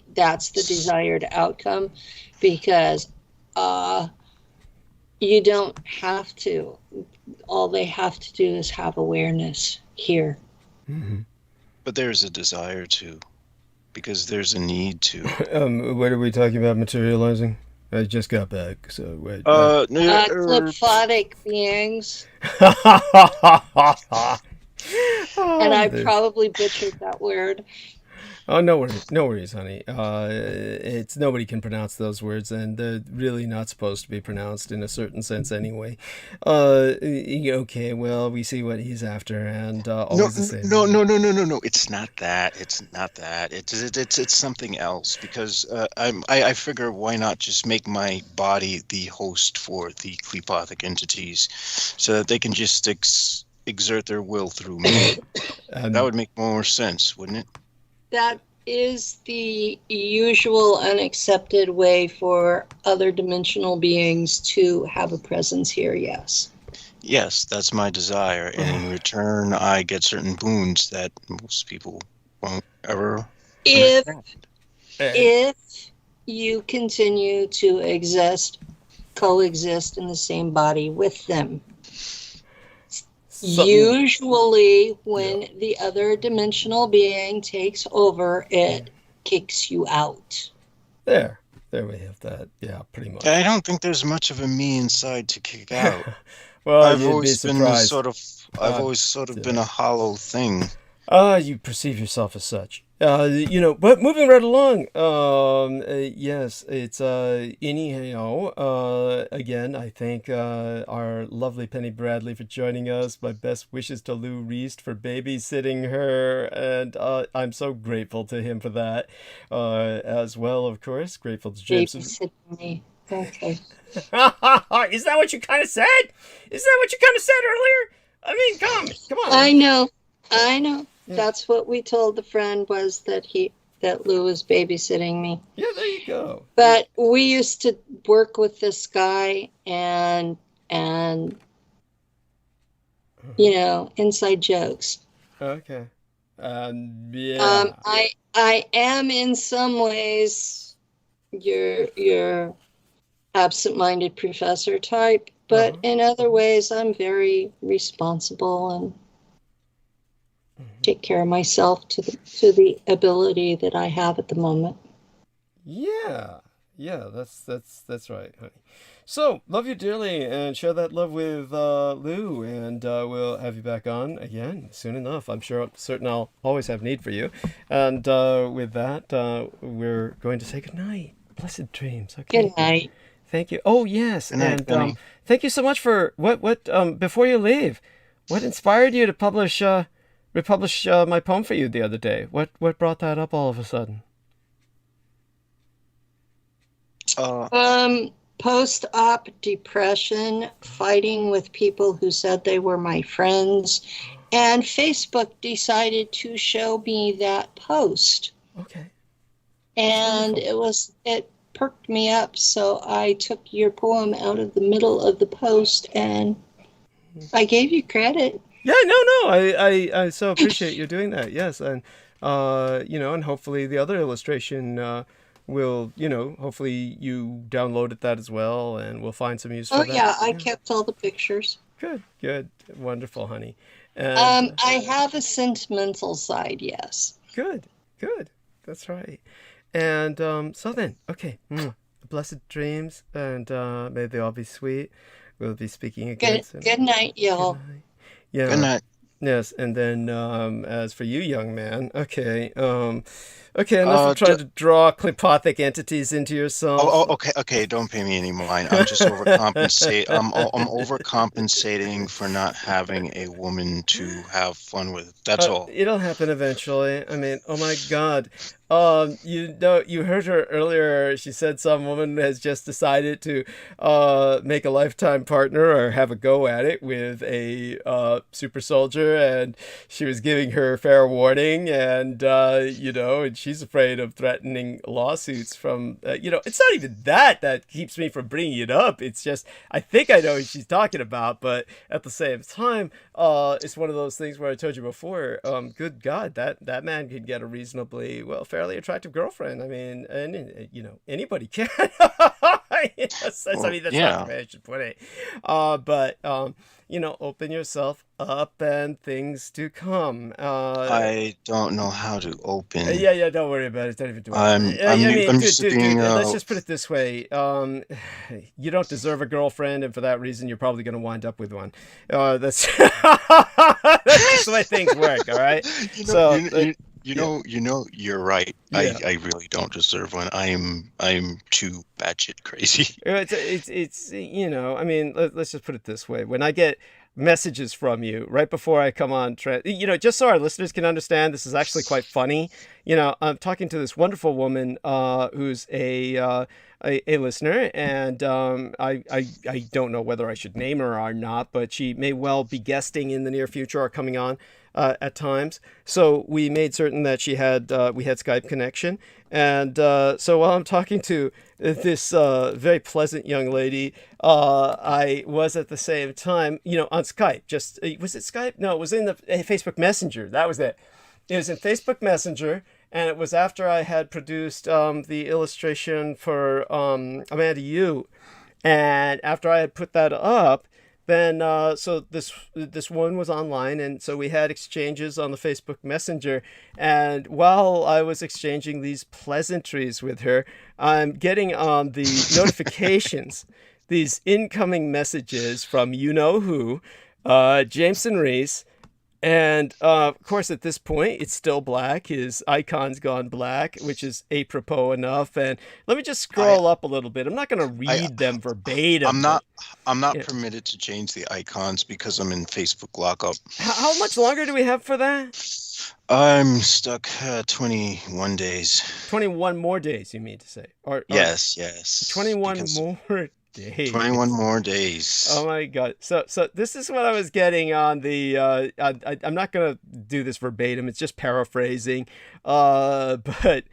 desired outcome, because you don't have to. All they have to do is have awareness here. But there's a desire to, because there's a need to. What are we talking about materializing? I just got back, so wait. Cliphotic beings. And I probably butchered that word. Oh, no worries, honey. It's nobody can pronounce those words, and they're really not supposed to be pronounced in a certain sense anyway. Okay, well, we see what he's after, and always the same. No. It's not that. It's not that. It's something else. Because I figure, why not just make my body the host for the Qliphotic entities, so that they can just exert their will through me. That would make more sense, wouldn't it? That is the usual unaccepted way for other dimensional beings to have a presence here, yes. Yes, that's my desire. And in return, I get certain boons that most people won't ever understand. If you continue to coexist in the same body with them. Usually when the other dimensional being takes over, it kicks you out. There we have that. Yeah, pretty much. I don't think there's much of a me inside to kick out. Well, I've you'd always be been surprised. I've always sort of been a hollow thing. You perceive yourself as such. But moving right along, yes, it's, anyhow, again, I thank, our lovely Penny Bradley for joining us. My best wishes to Lou Reist for babysitting her, and, I'm so grateful to him for that, as well, of course. Grateful to Jameson. Babysitting me. Okay. Is that what you kind of said? Is that what you kind of said earlier? I mean, come on. I know. Yeah. That's what we told the friend, was that Lou was babysitting me. Yeah, there you go. But we used to work with this guy, and inside jokes. Okay. Yeah. I am in some ways your absent-minded professor type, but in other ways I'm very responsible and take care of myself to the ability that I have at the moment. Yeah, that's right, honey. So, love you dearly, and share that love with Lou, and we'll have you back on again soon enough. I'm certain I'll always have need for you. And with that, we're going to say goodnight. Blessed dreams. Okay. Good night. Thank you. Oh, yes, and thank you so much for what before you leave, what inspired you to republish my poem for you the other day? What brought that up all of a sudden? Post-op depression, fighting with people who said they were my friends, and Facebook decided to show me that post. Okay. And it perked me up, so I took your poem out of the middle of the post, and I gave you credit. Yeah, no, I so appreciate you doing that. Yes, and and hopefully the other illustration will, hopefully you downloaded that as well, and we'll find some use for that. Oh yeah, I kept all the pictures. Good, wonderful, honey. And, I have a sentimental side, yes. Good, that's right. And so then, okay, the blessed dreams, and may they all be sweet. We'll be speaking again soon. Good night, y'all. Good night. Yeah. Good night. Yes, and then as for you, young man, okay, enough of trying to draw clipothic entities into yourself. Okay, don't pay me any mind. I'm just overcompensate. I'm overcompensating for not having a woman to have fun with. That's all. It'll happen eventually. I mean, oh my God. You heard her earlier. She said some woman has just decided to make a lifetime partner or have a go at it with a super soldier, and she was giving her fair warning, and and she's afraid of threatening lawsuits from it's not even that keeps me from bringing it up. It's just I think I know who she's talking about, but at the same time, it's one of those things where I told you before. Good God, that man could get a reasonably fairly attractive girlfriend. I mean, and anybody can. Yes, I mean, that's not the way I should put it. But open yourself up and things to come. I don't know how to open. Yeah, don't worry about it. Don't even do it. I'm used to being. Let's just put it this way. You don't deserve a girlfriend, and for that reason, you're probably going to wind up with one. That's just the way things work. All right. You're right. Yeah. I really don't deserve one. I'm too batshit crazy. It's I mean, let's just put it this way. When I get messages from you right before I come on, just so our listeners can understand, this is actually quite funny. I'm talking to this wonderful woman who's a listener, and I don't know whether I should name her or not, but she may well be guesting in the near future or coming on at times. So we made certain that we had Skype connection, and so while I'm talking to this very pleasant young lady, I was at the same time on Skype. Was it Skype? No, it was in the Facebook Messenger. That was it. It was in Facebook Messenger. And it was after I had produced the illustration for Amanda Yu. And after I had put that up, then so this one was online, and so we had exchanges on the Facebook Messenger. And while I was exchanging these pleasantries with her, I'm getting the notifications, these incoming messages from who, Jameson Reese. And, of course, at this point, it's still black. His icon's gone black, which is apropos enough. And let me just scroll up a little bit. I'm not going to read them verbatim. I'm not permitted to change the icons because I'm in Facebook lockup. How much longer do we have for that? I'm stuck 21 days. 21 more days, you mean to say? Yes. 21 more days. 21 more days. Oh my God. So this is what I was getting on the I'm not going to do this verbatim. It's just paraphrasing. But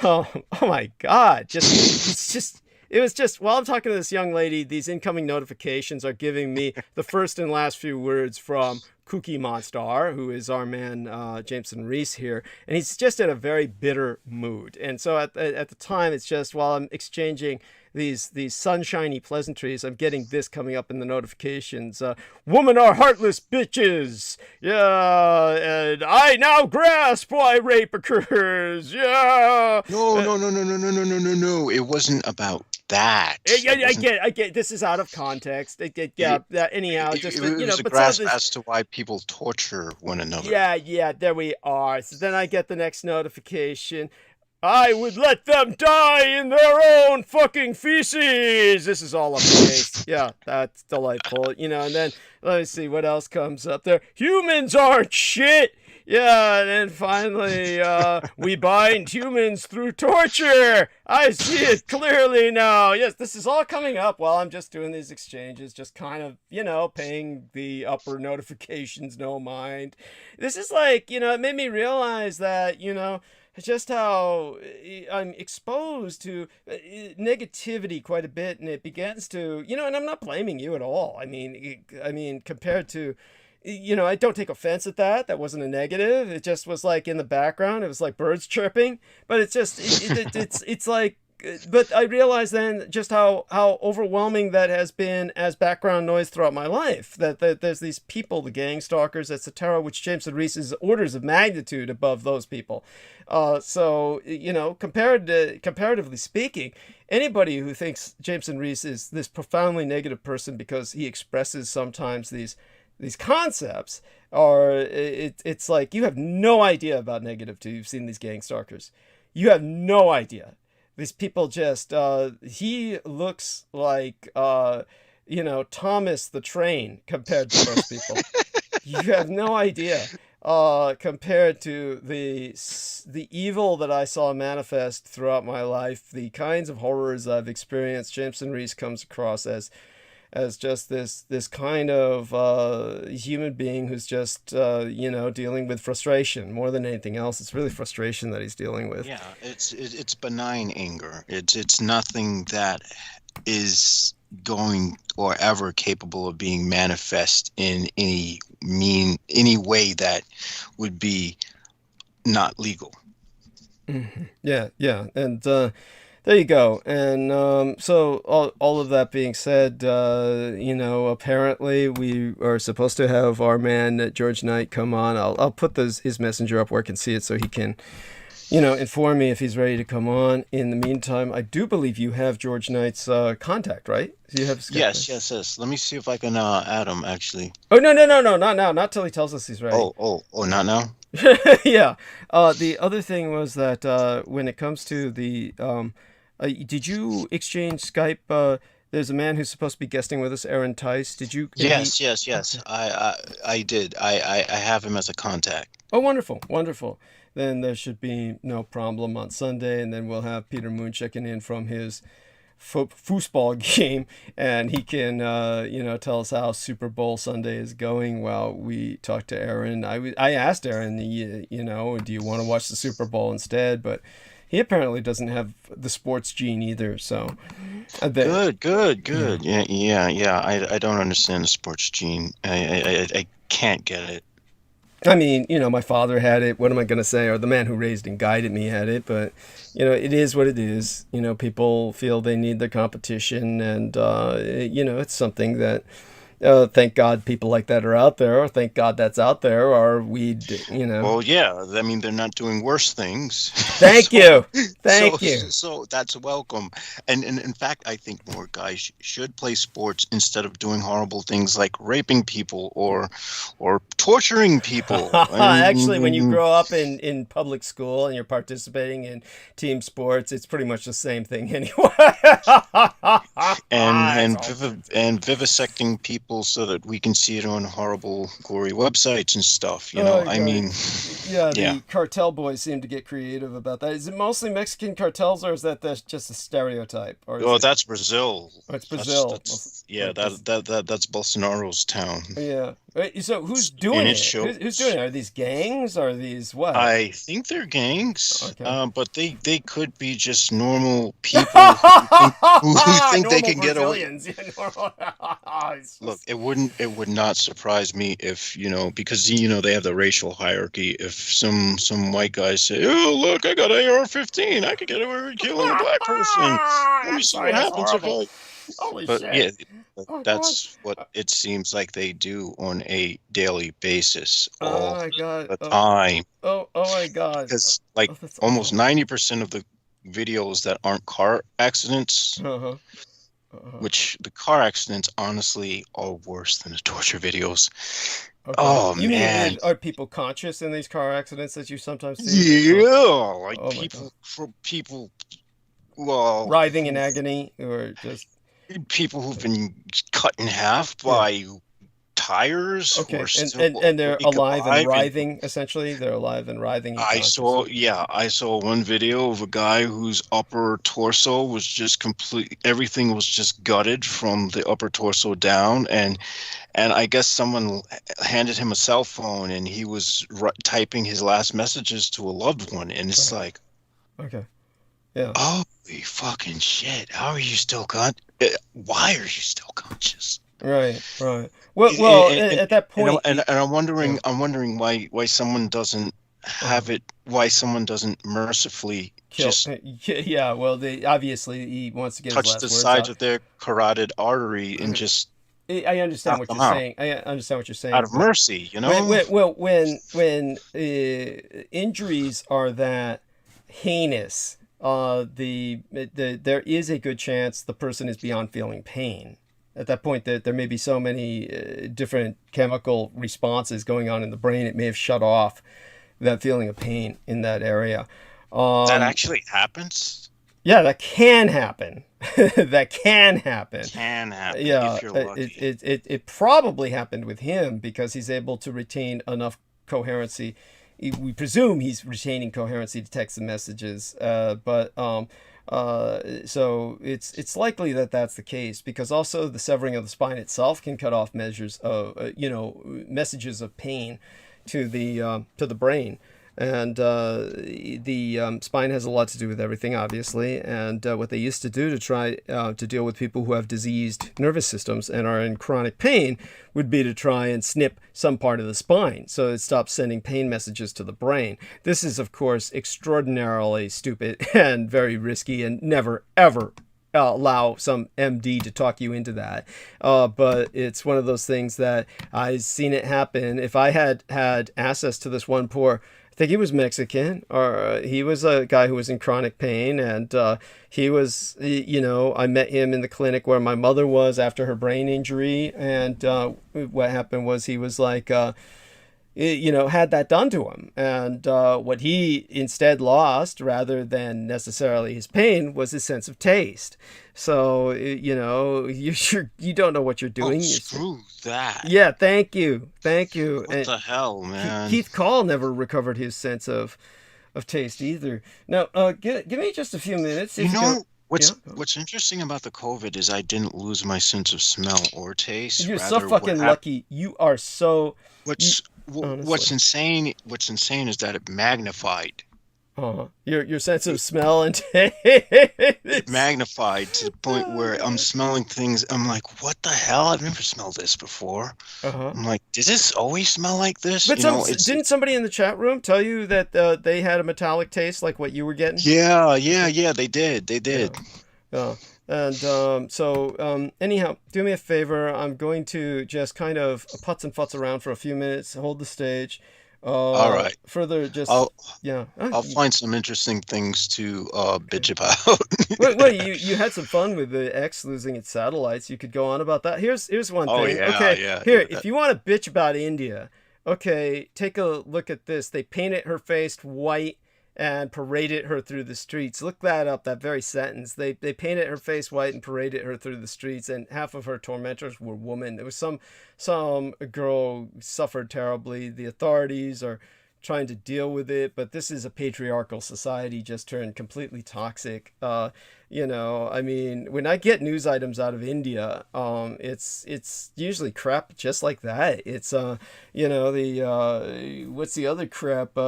oh my God. It was just while I'm talking to this young lady, these incoming notifications are giving me the first and last few words from Cookie Monster, who is our man Jameson Reese here, and he's just in a very bitter mood. And so at the time, it's just while I'm exchanging these sunshiny pleasantries, I'm getting this coming up in the notifications. Women are heartless bitches. Yeah, and I now grasp why rape occurs. Yeah. No. It wasn't about that. I get. This is out of context. Anyhow, it was a grasp as to why people torture one another. Yeah. There we are. So then I get the next notification. I would let them die in their own fucking feces. This is all up to date. Yeah, that's delightful. And then let me see what else comes up there. Humans aren't shit. Yeah, and then finally, we bind humans through torture. I see it clearly now. Yes, this is all coming up while I'm just doing these exchanges, just kind of, paying the upper notifications no mind. This is like, it made me realize that, just how I'm exposed to negativity quite a bit, and it begins to, and I'm not blaming you at all. I mean, compared to, I don't take offense at that. That wasn't a negative. It just was like in the background. It was like birds chirping, but it's just, it's like but I realized then just how overwhelming that has been as background noise throughout my life. That there's these people, the gang stalkers, etc., which Jameson Reese is orders of magnitude above those people. So comparatively speaking, anybody who thinks Jameson Reese is this profoundly negative person because he expresses sometimes these concepts, it's like you have no idea about negative till you've seen these gang stalkers. You have no idea. These people just, he looks like, Thomas the Train compared to most people. You have no idea. Compared to the evil that I saw manifest throughout my life, the kinds of horrors I've experienced, Jameson Reese comes across as just this kind of human being who's just dealing with frustration more than anything else. It's really frustration that he's dealing with. Yeah, it's benign anger. It's nothing that is going or ever capable of being manifest in any way that would be not legal. Mm-hmm. Yeah, and there you go. And so all of that being said, apparently we are supposed to have our man George Knight come on. I'll put his messenger up where I can see it so he can, inform me if he's ready to come on. In the meantime, I do believe you have George Knight's contact, right? Do you have Skype? Yes. Let me see if I can add him, actually. Oh, no, not now. Not till he tells us he's ready. Oh, not now? Yeah. The other thing was that when it comes to the... did you exchange Skype? There's a man who's supposed to be guesting with us, Aaron Tice. Did you? Yes. I did. I have him as a contact. Oh, wonderful. Then there should be no problem on Sunday, and then we'll have Peter Moon checking in from his foosball game, and he can, tell us how Super Bowl Sunday is going while we talk to Aaron. I asked Aaron, do you want to watch the Super Bowl instead? But he apparently doesn't have the sports gene either, so... Good. Yeah. I don't understand the sports gene. I can't get it. I mean, my father had it. What am I going to say? Or the man who raised and guided me had it. But, it is what it is. People feel they need the competition. And, it's something that... thank God people like that are out there, or thank God that's out there, or Well, yeah, I mean, they're not doing worse things. Thank you. So that's welcome. And in fact, I think more guys should play sports instead of doing horrible things like raping people or torturing people. Actually, when you grow up in public school and you're participating in team sports, it's pretty much the same thing anyway. and vivisecting people so that we can see it on horrible, gory websites and stuff. The cartel boys seem to get creative about that. Is it mostly Mexican cartels, or is that just a stereotype? That's Brazil. Oh, it's Brazil. That's Bolsonaro's town. Yeah. So who's doing it? Who's doing it? Are these gangs? Are these what? I think they're gangs, okay. But they could be just normal people who think they can get away. Look, it would not surprise me if, because they have the racial hierarchy. If some white guys say, "Oh, look, I got an AR-15, I could get away with killing a black person. Let me see what happens if I." Holy but shit. Yeah, that's what it seems like they do on a daily basis all the time. Oh my God. Because almost 90% of the videos that aren't car accidents, which the car accidents honestly are worse than the torture videos. Okay. Oh, you man. mean, are people conscious in these car accidents that you sometimes see? Yeah, people writhing in agony, or just people who've been cut in half by tires. Okay, and they're alive and writhing. Essentially, they're alive and writhing. I saw one video of a guy whose upper torso was just everything was just gutted from the upper torso down, and I guess someone handed him a cell phone, and he was typing his last messages to a loved one, and it's like, okay, yeah. Holy fucking shit! How are you still why are you still conscious? Right. Well, at that point, and I'm wondering why someone doesn't have it, why someone doesn't mercifully Kill. just Yeah, well, obviously he wants to get his touch last the words sides out. of their carotid artery and just I understand knock what them you're out saying. I understand what you're saying. out of but mercy, you know? when injuries are that heinous, there is a good chance the person is beyond feeling pain. At that point, that there may be so many different chemical responses going on in the brain, it may have shut off that feeling of pain in that area. That actually happens? Yeah, that can happen. That can happen. Can happen Yeah, if you're lucky. it probably happened with him because he's able to retain enough coherency. We presume he's retaining coherency to text the messages, so it's likely that that's the case, because also the severing of the spine itself can cut off measures of messages of pain to the brain. And the spine has a lot to do with everything, obviously. And what they used to do to try to deal with people who have diseased nervous systems and are in chronic pain would be to try and snip some part of the spine so it stops sending pain messages to the brain. This is, of course, extraordinarily stupid and very risky, and never, ever allow some MD to talk you into that. But it's one of those things that I've seen it happen. If I had access to this one poor, I think he was Mexican, or he was a guy who was in chronic pain, and he was, I met him in the clinic where my mother was after her brain injury, and what happened was he was like, had that done to him, and what he instead lost, rather than necessarily his pain, was his sense of taste. So you don't know what you're doing. Screw that. Yeah, thank you. What the hell, man? Keith Call never recovered his sense of taste either. Now, give me just a few minutes. What's interesting about the COVID is I didn't lose my sense of smell or taste. You're so fucking lucky. You are so. What's insane is that it magnified. Your sense of smell and taste. It magnified to the point where I'm smelling things. I'm like, what the hell? I've never smelled this before. I'm like, does this always smell like this? But didn't somebody in the chat room tell you that they had a metallic taste like what you were getting? Yeah, they did. Yeah. And anyhow, do me a favor. I'm going to just kind of putz and futz around for a few minutes, hold the stage. All right. Further, just I'll find some interesting things to bitch about. Well, you had some fun with the X losing its satellites. You could go on about that. Here's one thing. Yeah, okay, yeah. If you want to bitch about India, okay, take a look at this. They painted her face white and paraded her through the streets. Look that up, that very sentence. They painted her face white and paraded her through the streets, and half of her tormentors were women. There was some girl suffered terribly. The authorities are trying to deal with it, but this is a patriarchal society just turned completely toxic. I mean, when I get news items out of India, it's usually crap just like that. It's what's the other crap?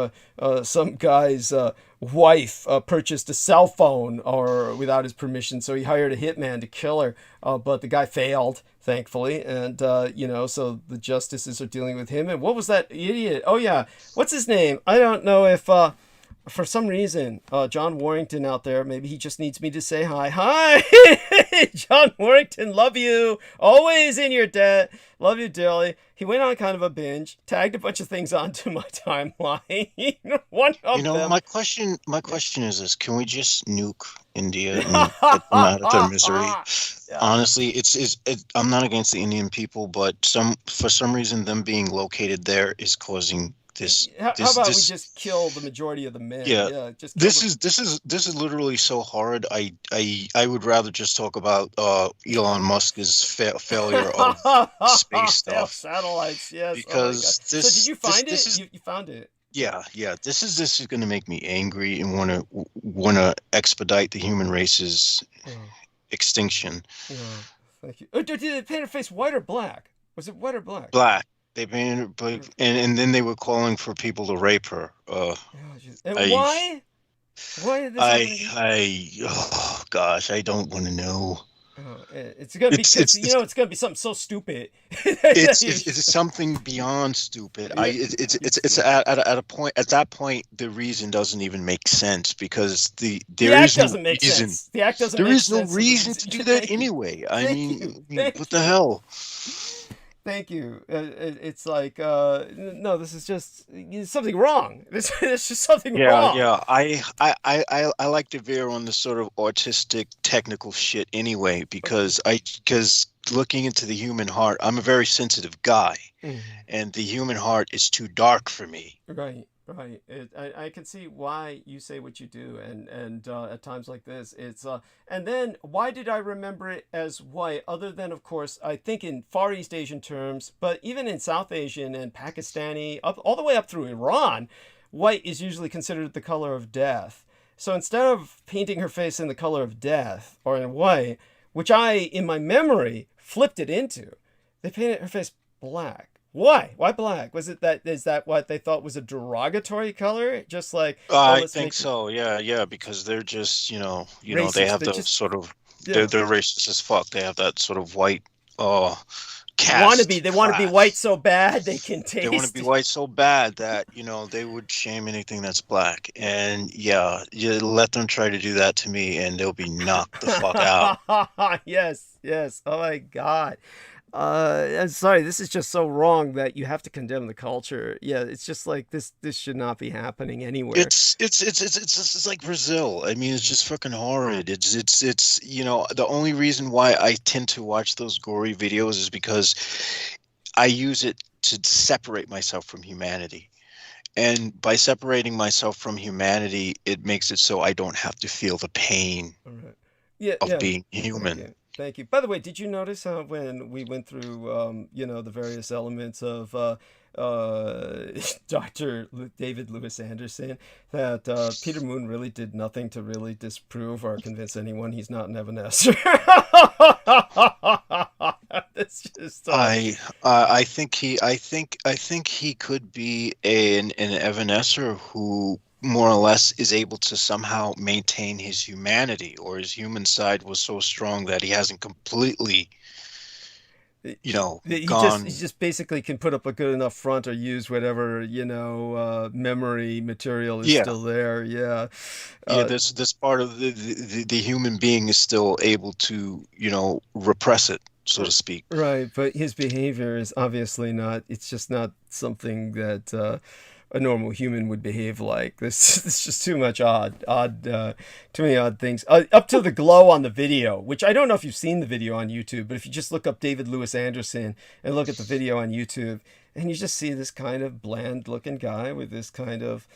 Some guy's wife purchased a cell phone or without his permission, so he hired a hitman to kill her, but the guy failed, thankfully, and so the justices are dealing with him. And what was that idiot? Oh yeah, what's his name? I don't know if for some reason, John Warrington out there, maybe he just needs me to say hi. Hi, John Warrington, love you. Always in your debt. Love you dearly. He went on kind of a binge, tagged a bunch of things onto my timeline. One of them. My question is this: can we just nuke India and get them out of their misery? Yeah. Honestly, I'm not against the Indian people, but for some reason, them being located there is causing. How about we just kill the majority of the men? Yeah, this is literally so hard. I would rather just talk about Elon Musk's failure of space stuff. Satellites, yes. Because so did you find it? You found it. Yeah. This is going to make me angry and want to expedite the human race's extinction. Yeah, thank you. Oh, did they paint her face white or black? Was it white or black? Black. They painted her, and then they were calling for people to rape her. Why? Why did this happen? Oh gosh, I don't want to know. Oh, it's gonna be because it's gonna be something so stupid. It's something beyond stupid. It's at a point. At that point, the reason doesn't even make sense because there is no reason. The act doesn't. There is no reason to do that anyway. I mean, what the hell? Thank you. It's like no, this is just something wrong. This is just something wrong. Yeah. I like to veer on the sort of autistic technical shit anyway because looking into the human heart, I'm a very sensitive guy, and the human heart is too dark for me. Right. I can see why you say what you do, and at times like this, it's and then why did I remember it as white? Other than, of course, I think in Far East Asian terms, but even in South Asian and Pakistani, all the way up through Iran, white is usually considered the color of death. So instead of painting her face in the color of death or in white, which I, in my memory, flipped it into, they painted her face black. Why? Why black? Is that what they thought was a derogatory color? Just like I think so. Yeah, because they're just racist. They have those sort of they're racist as fuck. They have that sort of white cast. They want to be white so bad they can taste. They want to be white so bad that they would shame anything that's black. And yeah, you let them try to do that to me, and they'll be knocked the fuck out. Yes. Oh my God. I'm sorry, this is just so wrong that you have to condemn the culture. Yeah, it's just like this should not be happening anywhere. It's like Brazil. I mean, it's just fucking horrid. It's the only reason why I tend to watch those gory videos is because I use it to separate myself from humanity. And by separating myself from humanity, it makes it so I don't have to feel the pain of being human. Okay. Thank you. By the way, did you notice when we went through, the various elements of Dr. David Lewis Anderson, that Peter Moon really did nothing to really disprove or convince anyone he's not an Evanescer? That's just. I think he could be an Evanescer who more or less is able to somehow maintain his humanity, or his human side was so strong that he hasn't completely gone. He just basically can put up a good enough front or use whatever memory material is still there. This part of the human being is still able to repress it, so to speak. Right, but his behavior is obviously not. It's just not something that a normal human would behave like. This is just too much too many odd things. Up to the glow on the video, which I don't know if you've seen the video on YouTube, but if you just look up David Lewis Anderson and look at the video on YouTube, and you just see this kind of bland looking guy with this kind of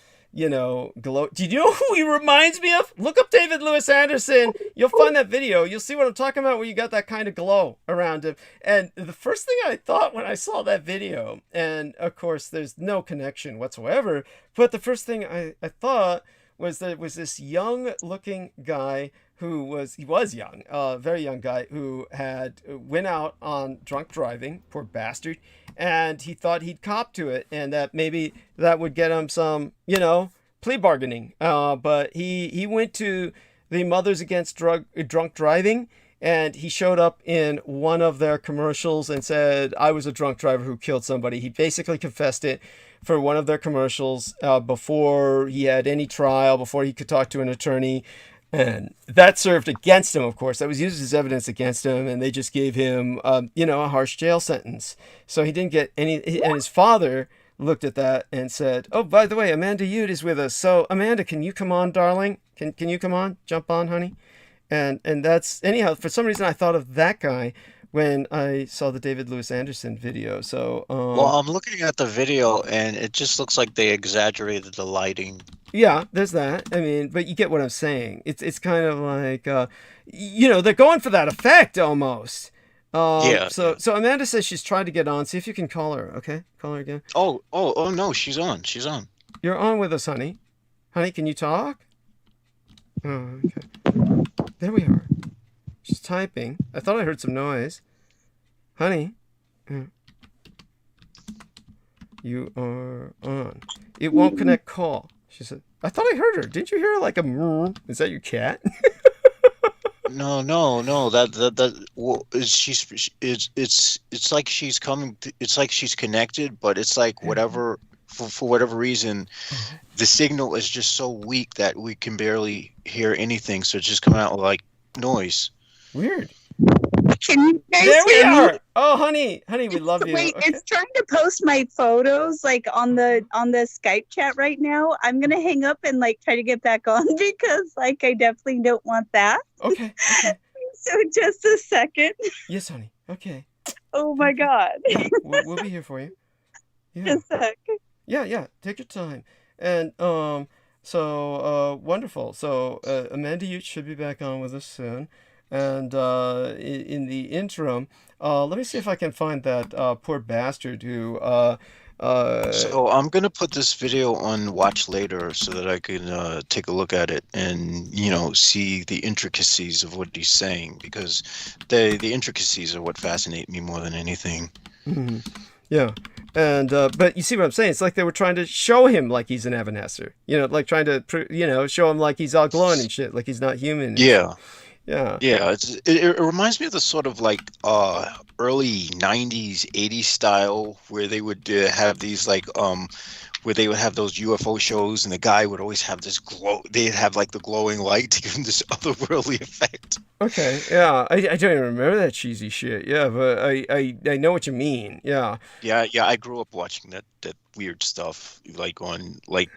glow. Do you know who he reminds me of? Look up David Lewis Anderson. You'll find that video. You'll see what I'm talking about, where you got that kind of glow around him. And the first thing I thought when I saw that video, and of course there's no connection whatsoever, but the first thing I thought was that it was this young looking guy who was young, very young guy who had went out on drunk driving, poor bastard, and he thought he'd cop to it, and that maybe that would get him some, plea bargaining. But he went to the Mothers Against Drunk Driving, and he showed up in one of their commercials and said, I was a drunk driver who killed somebody. He basically confessed it for one of their commercials before he had any trial, before he could talk to an attorney. And that served against him, of course. That was used as evidence against him, and they just gave him, a harsh jail sentence. So he didn't get any. And his father looked at that and said, "Oh, by the way, Amanda Yude is with us. So, Amanda, can you come on, darling? Can you come on? Jump on, honey?" And that's, anyhow, for some reason I thought of that guy when I saw the David Lewis Anderson video. So, well, I'm looking at the video, and it just looks like they exaggerated the lighting. Yeah, there's that. I mean, but you get what I'm saying. It's kind of like, they're going for that effect almost. So Amanda says she's tried to get on. See if you can call her. Okay, call her again. Oh no, she's on. She's on. You're on with us, honey. Honey, can you talk? Oh, okay. There we are. She's typing. I thought I heard some noise. Honey. You are on. It won't connect call. She said, I thought I heard her. Didn't you hear like a moo? Is that your cat? no. Well, it's like she's coming. It's like she's connected, but it's like whatever for whatever reason, the signal is just so weak that we can barely hear anything. So it's just coming out like noise. Weird. Can you guys There we hear me? are. Oh, honey, we love you. Wait, Okay. it's trying to post my photos like on the Skype chat right now. I'm gonna hang up and like try to get back on because like I definitely don't want that. Okay. So just a second. Yes, honey. Okay. Oh my God. Yeah, we'll be here for you. Yeah. Just a sec. Yeah. Take your time. And so wonderful. So Amanda Ute should be back on with us soon. And in the interim, let me see if I can find that poor bastard who. So I'm gonna put this video on watch later so that I can take a look at it and see the intricacies of what he's saying, because the intricacies are what fascinate me more than anything. Mm-hmm. Yeah. And but you see what I'm saying? It's like they were trying to show him like he's an Evanescer, like trying to show him like he's all glowing and shit, like he's not human. Yeah. Yeah. Yeah, it reminds me of the sort of like early 90s, 80s style where they would have these like where they would have those UFO shows and the guy would always have this glow. They'd have like the glowing light to give him this otherworldly effect. Okay, yeah, I don't even remember that cheesy shit. Yeah, but I know what you mean. Yeah. Yeah, I grew up watching that weird stuff. Like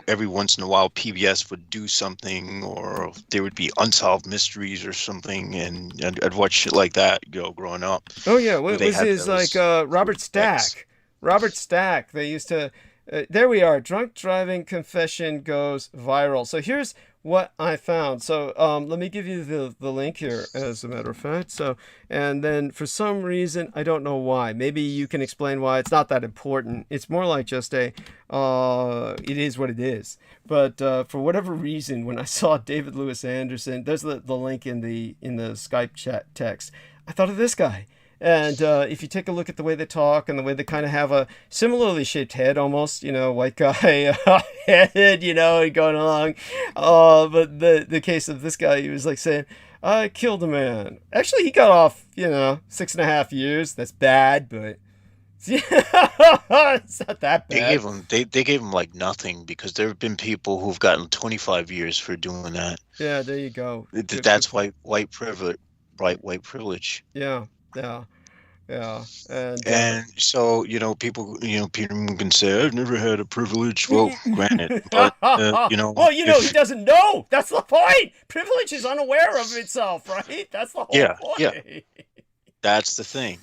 every once in a while, PBS would do something, or there would be unsolved mysteries or something, and I'd watch shit like that. Growing up. Oh yeah, what was his those like Robert Stack? effects. Robert Stack. They used to. There we are. Drunk driving confession goes viral. So here's what I found. So let me give you the link here, as a matter of fact. So, and then for some reason, I don't know why. Maybe you can explain why. It's not that important. It's more like just it is what it is. But for whatever reason, when I saw David Lewis Anderson, there's the link in the Skype chat text. I thought of this guy. And if you take a look at the way they talk and the way they kind of have a similarly shaped head, almost, white guy head, going along. But the case of this guy, he was like saying, I killed a man. Actually, he got off, 6.5 years. That's bad, but it's not that bad. They gave him like nothing, because there have been people who've gotten 25 years for doing that. Yeah, there you go. That's why white privilege. Yeah. And so, people can say, I've never had a privilege. Well, granted, but, Well, he doesn't know. That's the point. Privilege is unaware of itself, right? That's the whole point. Yeah. That's the thing,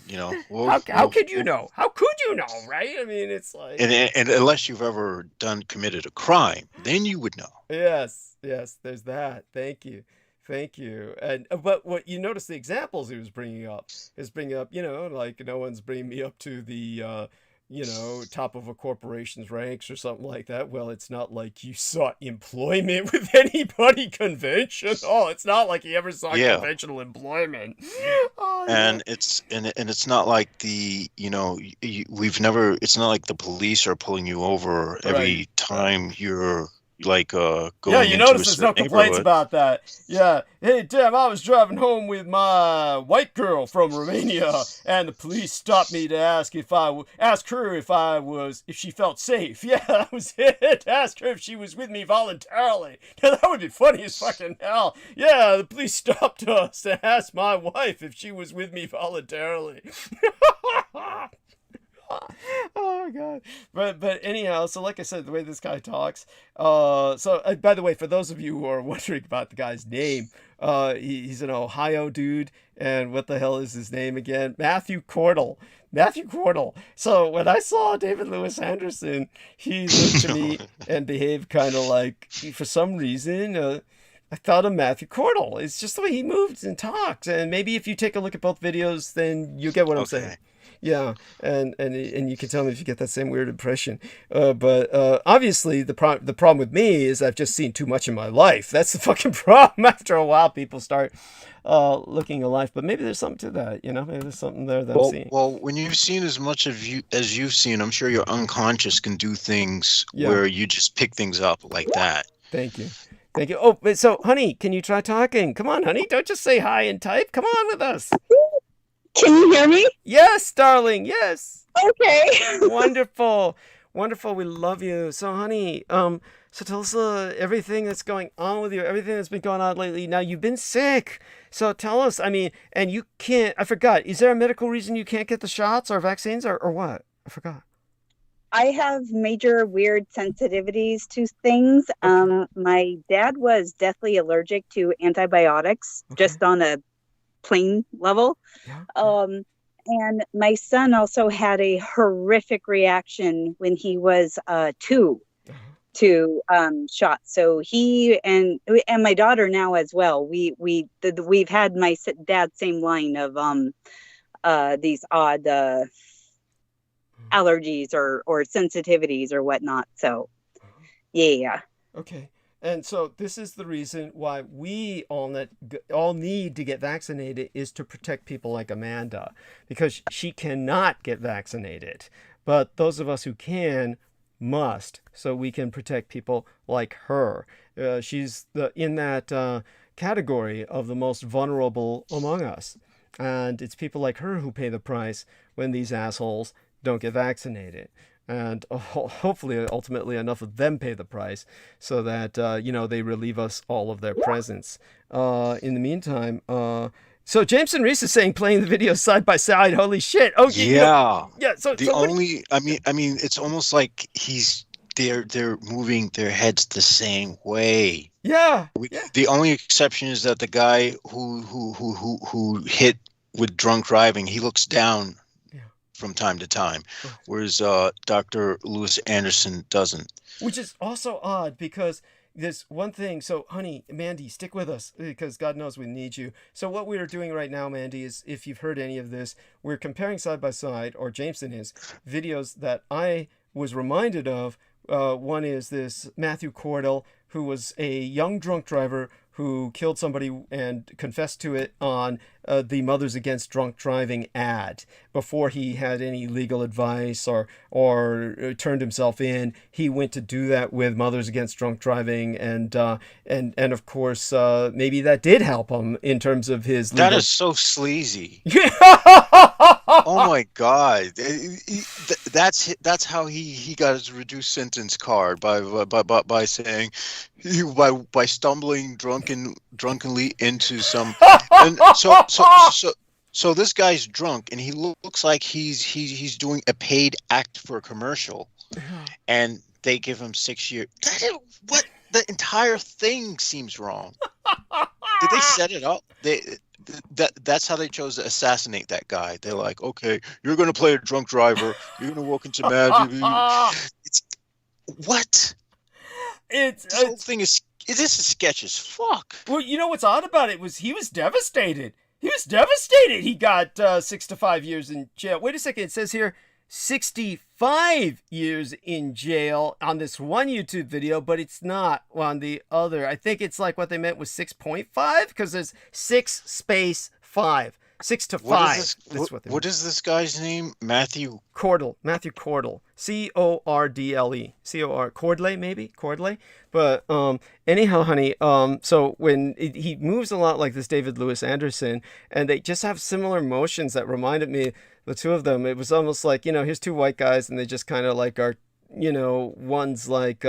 Well, how could you know? How could you know, right? I mean, it's like... And unless you've ever committed a crime, then you would know. Yes, there's that. Thank you. And but what you notice, the examples he was bringing up, like no one's bringing me up to the top of a corporation's ranks or something like that. Well, it's not like you sought employment with anybody conventional. It's not like he ever sought conventional employment. Oh, and it's not like it's not like the police are pulling you over every time you're like going you notice there's no complaints about that. Yeah. Hey, damn, I was driving home with my white girl from Romania, and the police stopped me to ask her if she felt safe. Yeah, that was it. Ask her if she was with me voluntarily. Now, that would be funny as fucking hell. Yeah, the police stopped us and asked my wife if she was with me voluntarily. Oh my god. But anyhow, so like I said, the way this guy talks, so by the way, for those of you who are wondering about the guy's name, he's an Ohio dude, and what the hell is his name again? Matthew Cordell. So when I saw David Lewis Anderson, he looked to me and behaved kind of like, for some reason, I thought of Matthew Cordell. It's just the way he moves and talks, and maybe if you take a look at both videos, then you get what I'm saying. Yeah, and you can tell me if you get that same weird impression. But obviously, the problem with me is I've just seen too much in my life. That's the fucking problem. After a while, people start looking alive. But maybe there's something to that, Maybe there's something there that I'm seeing. Well, when you've seen as much as you've seen, I'm sure your unconscious can do things where you just pick things up like that. Thank you. Thank you. Oh, but so, honey, can you try talking? Come on, honey. Don't just say hi and type. Come on with us. Can you hear me? Yes, darling. Yes. Okay. Wonderful. Wonderful. We love you. So, honey, so tell us everything that's going on with you, everything that's been going on lately. Now, you've been sick. So tell us, I mean, and you can't, I forgot, is there a medical reason you can't get the shots or vaccines or what? I forgot. I have major weird sensitivities to things. Okay. My dad was deathly allergic to antibiotics, Okay. just on a plain level. Yeah. And my son also had a horrific reaction when he was 2 to shots. So he and my daughter now as well. We've had my dad's same line of these odd allergies or sensitivities or whatnot. So yeah. Okay. And so this is the reason why we all need to get vaccinated, is to protect people like Amanda, because she cannot get vaccinated. But those of us who can must, so we can protect people like her. She's in that category of the most vulnerable among us. And it's people like her who pay the price when these assholes don't get vaccinated. And hopefully, ultimately, enough of them pay the price so that, they relieve us all of their presence. In the meantime, so Jameson Reese is saying playing the videos side by side. Holy shit. Oh, Yeah. yeah. So I mean, it's almost like they're moving their heads the same way. Yeah. The only exception is that the guy who hit with drunk driving, he looks down from time to time, whereas Dr. Lewis Anderson doesn't. Which is also odd, because there's one thing. So, honey, Mandy, stick with us, because God knows we need you. So what we're doing right now, Mandy, is, if you've heard any of this, we're comparing side by side, or Jameson is, videos that I was reminded of. One is this Matthew Cordell, who was a young drunk driver who killed somebody and confessed to it on the Mothers Against Drunk Driving ad. Before he had any legal advice or turned himself in, he went to do that with Mothers Against Drunk Driving, and of course maybe that did help him in terms of his legal... That is so sleazy. Yeah. Oh my God, that's how he got his reduced sentence card, by saying, by stumbling drunkenly into some, and so this guy's drunk and he looks like he's doing a paid act for a commercial, and they give him 6 years. What? The entire thing seems wrong. Did they set it up? That's how they chose to assassinate that guy. They're like, okay, you're going to play a drunk driver. You're going to walk into magic. What? This whole thing is a sketch as fuck. Well, you know what's odd about it was he was devastated. He got 6 to 5 years in jail. Wait a second. It says here 65 years in jail on this one YouTube video, but it's not on the other. I think it's like what they meant was 6.5, because there's 6-5. 6 to 5. What is this guy's name? Matthew Cordell. Cordle. Cordley, maybe? Cordley? But anyhow, honey, so when he moves a lot like this David Lewis Anderson, and they just have similar motions that reminded me, the two of them, it was almost like, here's two white guys, and they just kind of like are, one's like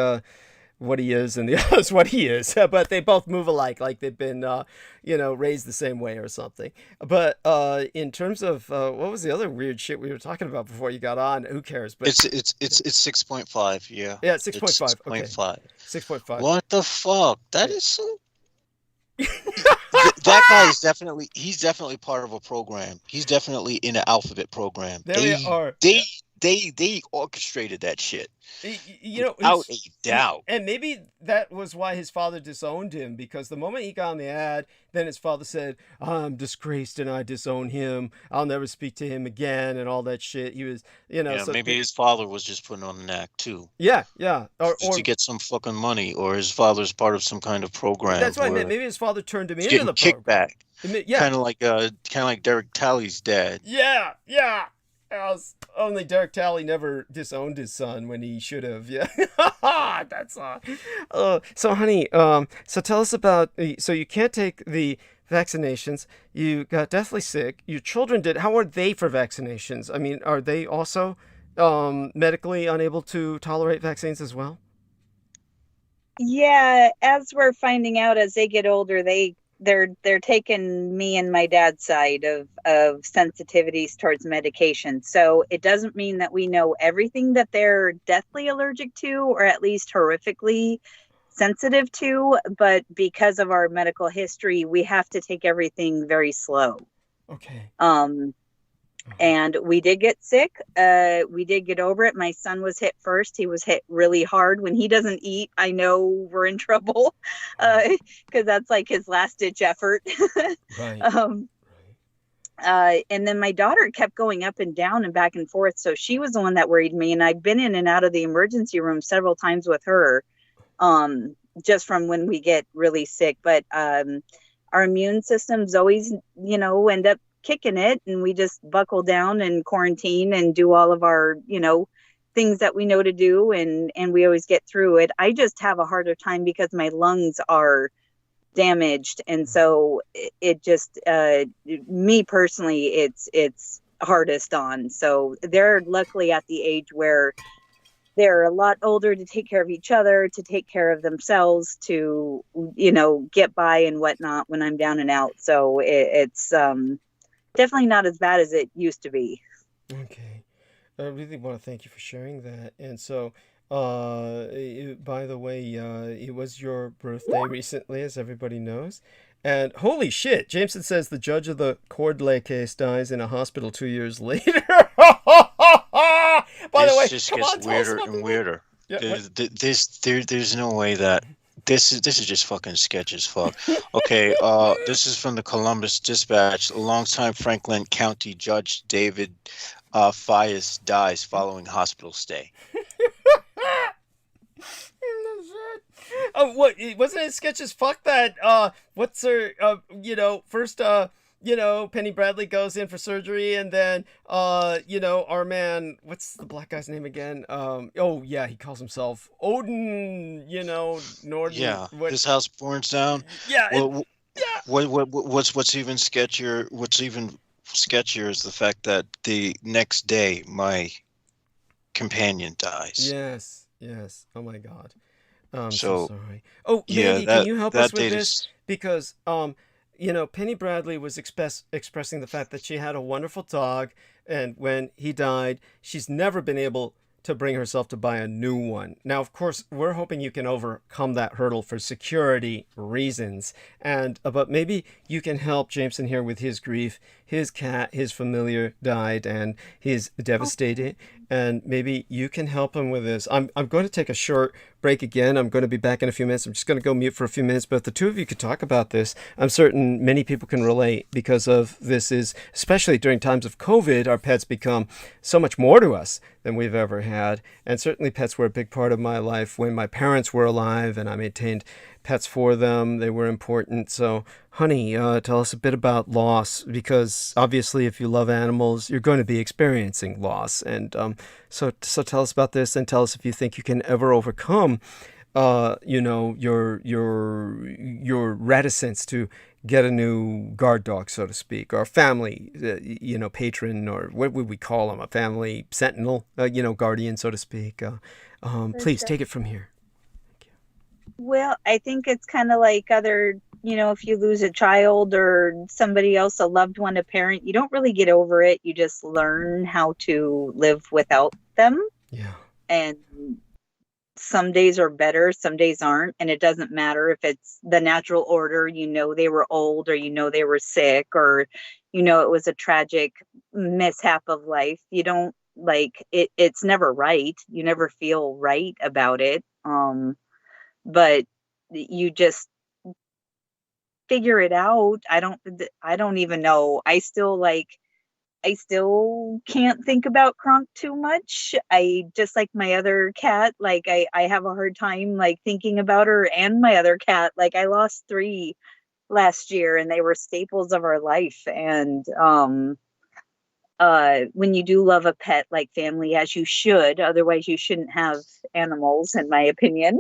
what he is and the other's what he is, but they both move alike, like they've been raised the same way or something. But in terms of what was the other weird shit we were talking about before you got on? Who cares? But it's 6.5. Yeah, 6.5. Okay, 6.5. 6.5. What the fuck? That is so... that guy is definitely part of a program. He's definitely in an alphabet program. They orchestrated that shit. Without a doubt. And maybe that was why his father disowned him, because the moment he got on the ad, then his father said, I'm disgraced and I disown him. I'll never speak to him again and all that shit. He was, maybe his father was just putting on an act too. Yeah. Or to get some fucking money, or his father's part of some kind of program. That's what I meant. Maybe his father turned him into the program. Kickback. Yeah. Kind of like Derek Talley's dad. Yeah. only Derek Talley never disowned his son when he should have. Yeah, that's so, honey. So tell us about. So you can't take the vaccinations. You got deathly sick. Your children did. How are they for vaccinations? I mean, are they also medically unable to tolerate vaccines as well? Yeah, as we're finding out as they get older, they're taking me and my dad's side of sensitivities towards medication. So it doesn't mean that we know everything that they're deathly allergic to, or at least horrifically sensitive to, but because of our medical history, we have to take everything very slow. Okay. And we did get sick. We did get over it. My son was hit first. He was hit really hard. When he doesn't eat, I know we're in trouble, because that's like his last ditch effort. Right. And then my daughter kept going up and down and back and forth. So she was the one that worried me. And I've been in and out of the emergency room several times with her, just from when we get really sick. But our immune systems always, end up kicking it, and we just buckle down and quarantine and do all of our, things that we know to do, and we always get through it. I just have a harder time because my lungs are damaged, and so it just me personally, it's hardest on. So they're luckily at the age where they're a lot older to take care of each other, to take care of themselves, to get by and whatnot when I'm down and out. So it's definitely not as bad as it used to be. Okay. I really want to thank you for sharing that. And so, by the way, it was your birthday recently, as everybody knows. And holy shit, Jameson says the judge of the Cordley case dies in a hospital 2 years later. By the way, this just gets weirder and weirder. Yeah, There's no way that this is just fucking sketch as fuck. Okay, this is from the Columbus Dispatch. A longtime Franklin County Judge David Fias dies following hospital stay. What wasn't it sketch as fuck that what's her first Penny Bradley goes in for surgery, and then our man, what's the black guy's name again? He calls himself Odin, Norden. Yeah, his house burns down. Yeah. What's even sketchier? What's even sketchier is the fact that the next day my companion dies. Yes. Oh my God. I'm so sorry. Oh, yeah, Mandy, can you help us with this? Because Penny Bradley was expressing the fact that she had a wonderful dog, and when he died, she's never been able to bring herself to buy a new one. Now, of course, we're hoping you can overcome that hurdle for security reasons, but maybe you can help Jameson here with his grief. His cat, his familiar, died, and he's devastated. And maybe you can help him with this. I'm going to take a short break again. I'm going to be back in a few minutes. I'm just going to go mute for a few minutes. But if the two of you could talk about this, I'm certain many people can relate, because of this is, especially during times of COVID, our pets become so much more to us than we've ever had. And certainly pets were a big part of my life when my parents were alive, and I maintained pets for them. They were important. So, honey, tell us a bit about loss, because obviously if you love animals, you're going to be experiencing loss. And so tell us about this, and tell us if you think you can ever overcome your reticence to get a new guard dog, so to speak, or a family patron, or what would we call them, a family sentinel, guardian, so to speak. Please take it from here. Well, I think it's kind of like other, if you lose a child or somebody else, a loved one, a parent, you don't really get over it. You just learn how to live without them. Yeah. And some days are better, some days aren't. And it doesn't matter if it's the natural order, they were old, or they were sick, or, it was a tragic mishap of life. You don't it's never right. You never feel right about it. But you just figure it out. I don't even know. I still can't think about Kronk too much. I just like my other cat. I have a hard time thinking about her and my other cat. I lost 3 last year, and they were staples of our life. And when you do love a pet like family, as you should, otherwise you shouldn't have animals, in my opinion.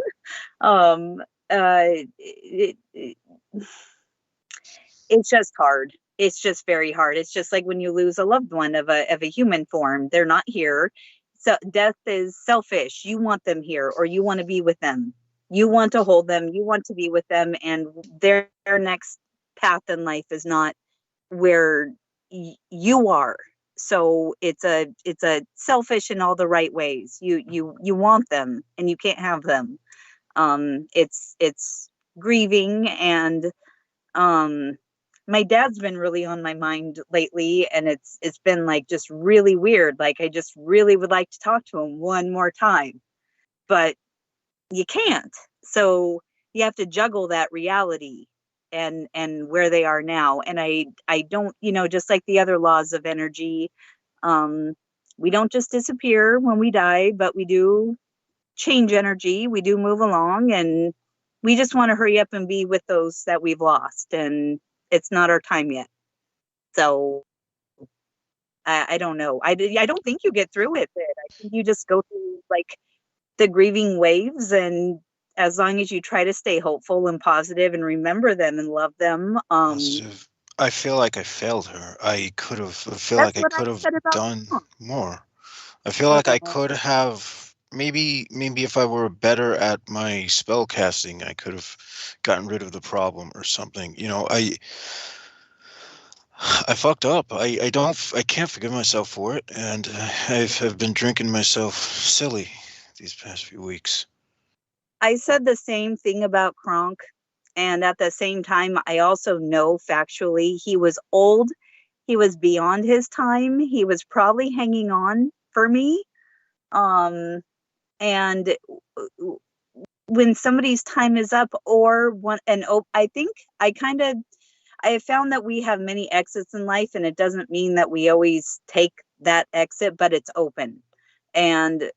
It's just hard. It's just very hard. It's just like when you lose a loved one of a human form. They're not here. So death is selfish. You want them here, or you want to be with them. You want to hold them. You want to be with them, and their next path in life is not where you are. So it's a selfish in all the right ways. You want them, and you can't have them. It's grieving, and my dad's been really on my mind lately, and it's been like just really weird. Like I just really would like to talk to him one more time, but you can't. So you have to juggle that reality and where they are now. And I don't, just like the other laws of energy, we don't just disappear when we die, but we do change energy. We do move along, and we just want to hurry up and be with those that we've lost. And it's not our time yet. So I don't know. I don't think you get through it. I think you just go through like the grieving waves, and as long as you try to stay hopeful and positive and remember them and love them. I feel like I failed her. I feel like I could have done more. I feel like I could have maybe if I were better at my spell casting, I could have gotten rid of the problem or something. I fucked up. I can't forgive myself for it, and I've been drinking myself silly these past few weeks. I said the same thing about Kronk, and at the same time, I also know factually he was old. He was beyond his time. He was probably hanging on for me. And when somebody's time is up, I think I have found that we have many exits in life, and it doesn't mean that we always take that exit, but it's open. And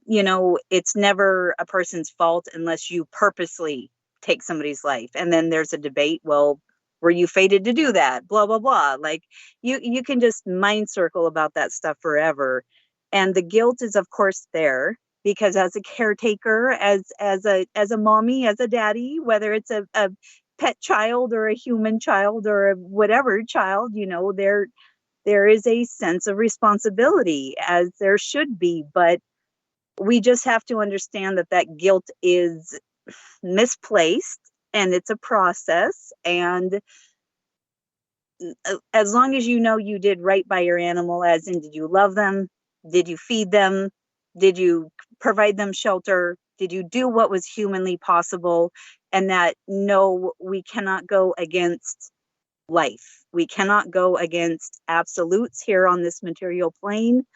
it's never a person's fault unless you purposely take somebody's life. And then there's a debate. Well, were you fated to do that? Blah, blah, blah. Like you can just mind circle about that stuff forever. And the guilt is of course there, because as a caretaker, as a mommy, as a daddy, whether it's a pet child or a human child or a whatever child, there is a sense of responsibility, as there should be. But we just have to understand that guilt is misplaced, and it's a process. And as long as you did right by your animal, as in, did you love them? Did you feed them? Did you provide them shelter? Did you do what was humanly possible? And that, no, we cannot go against life. We cannot go against absolutes here on this material plane.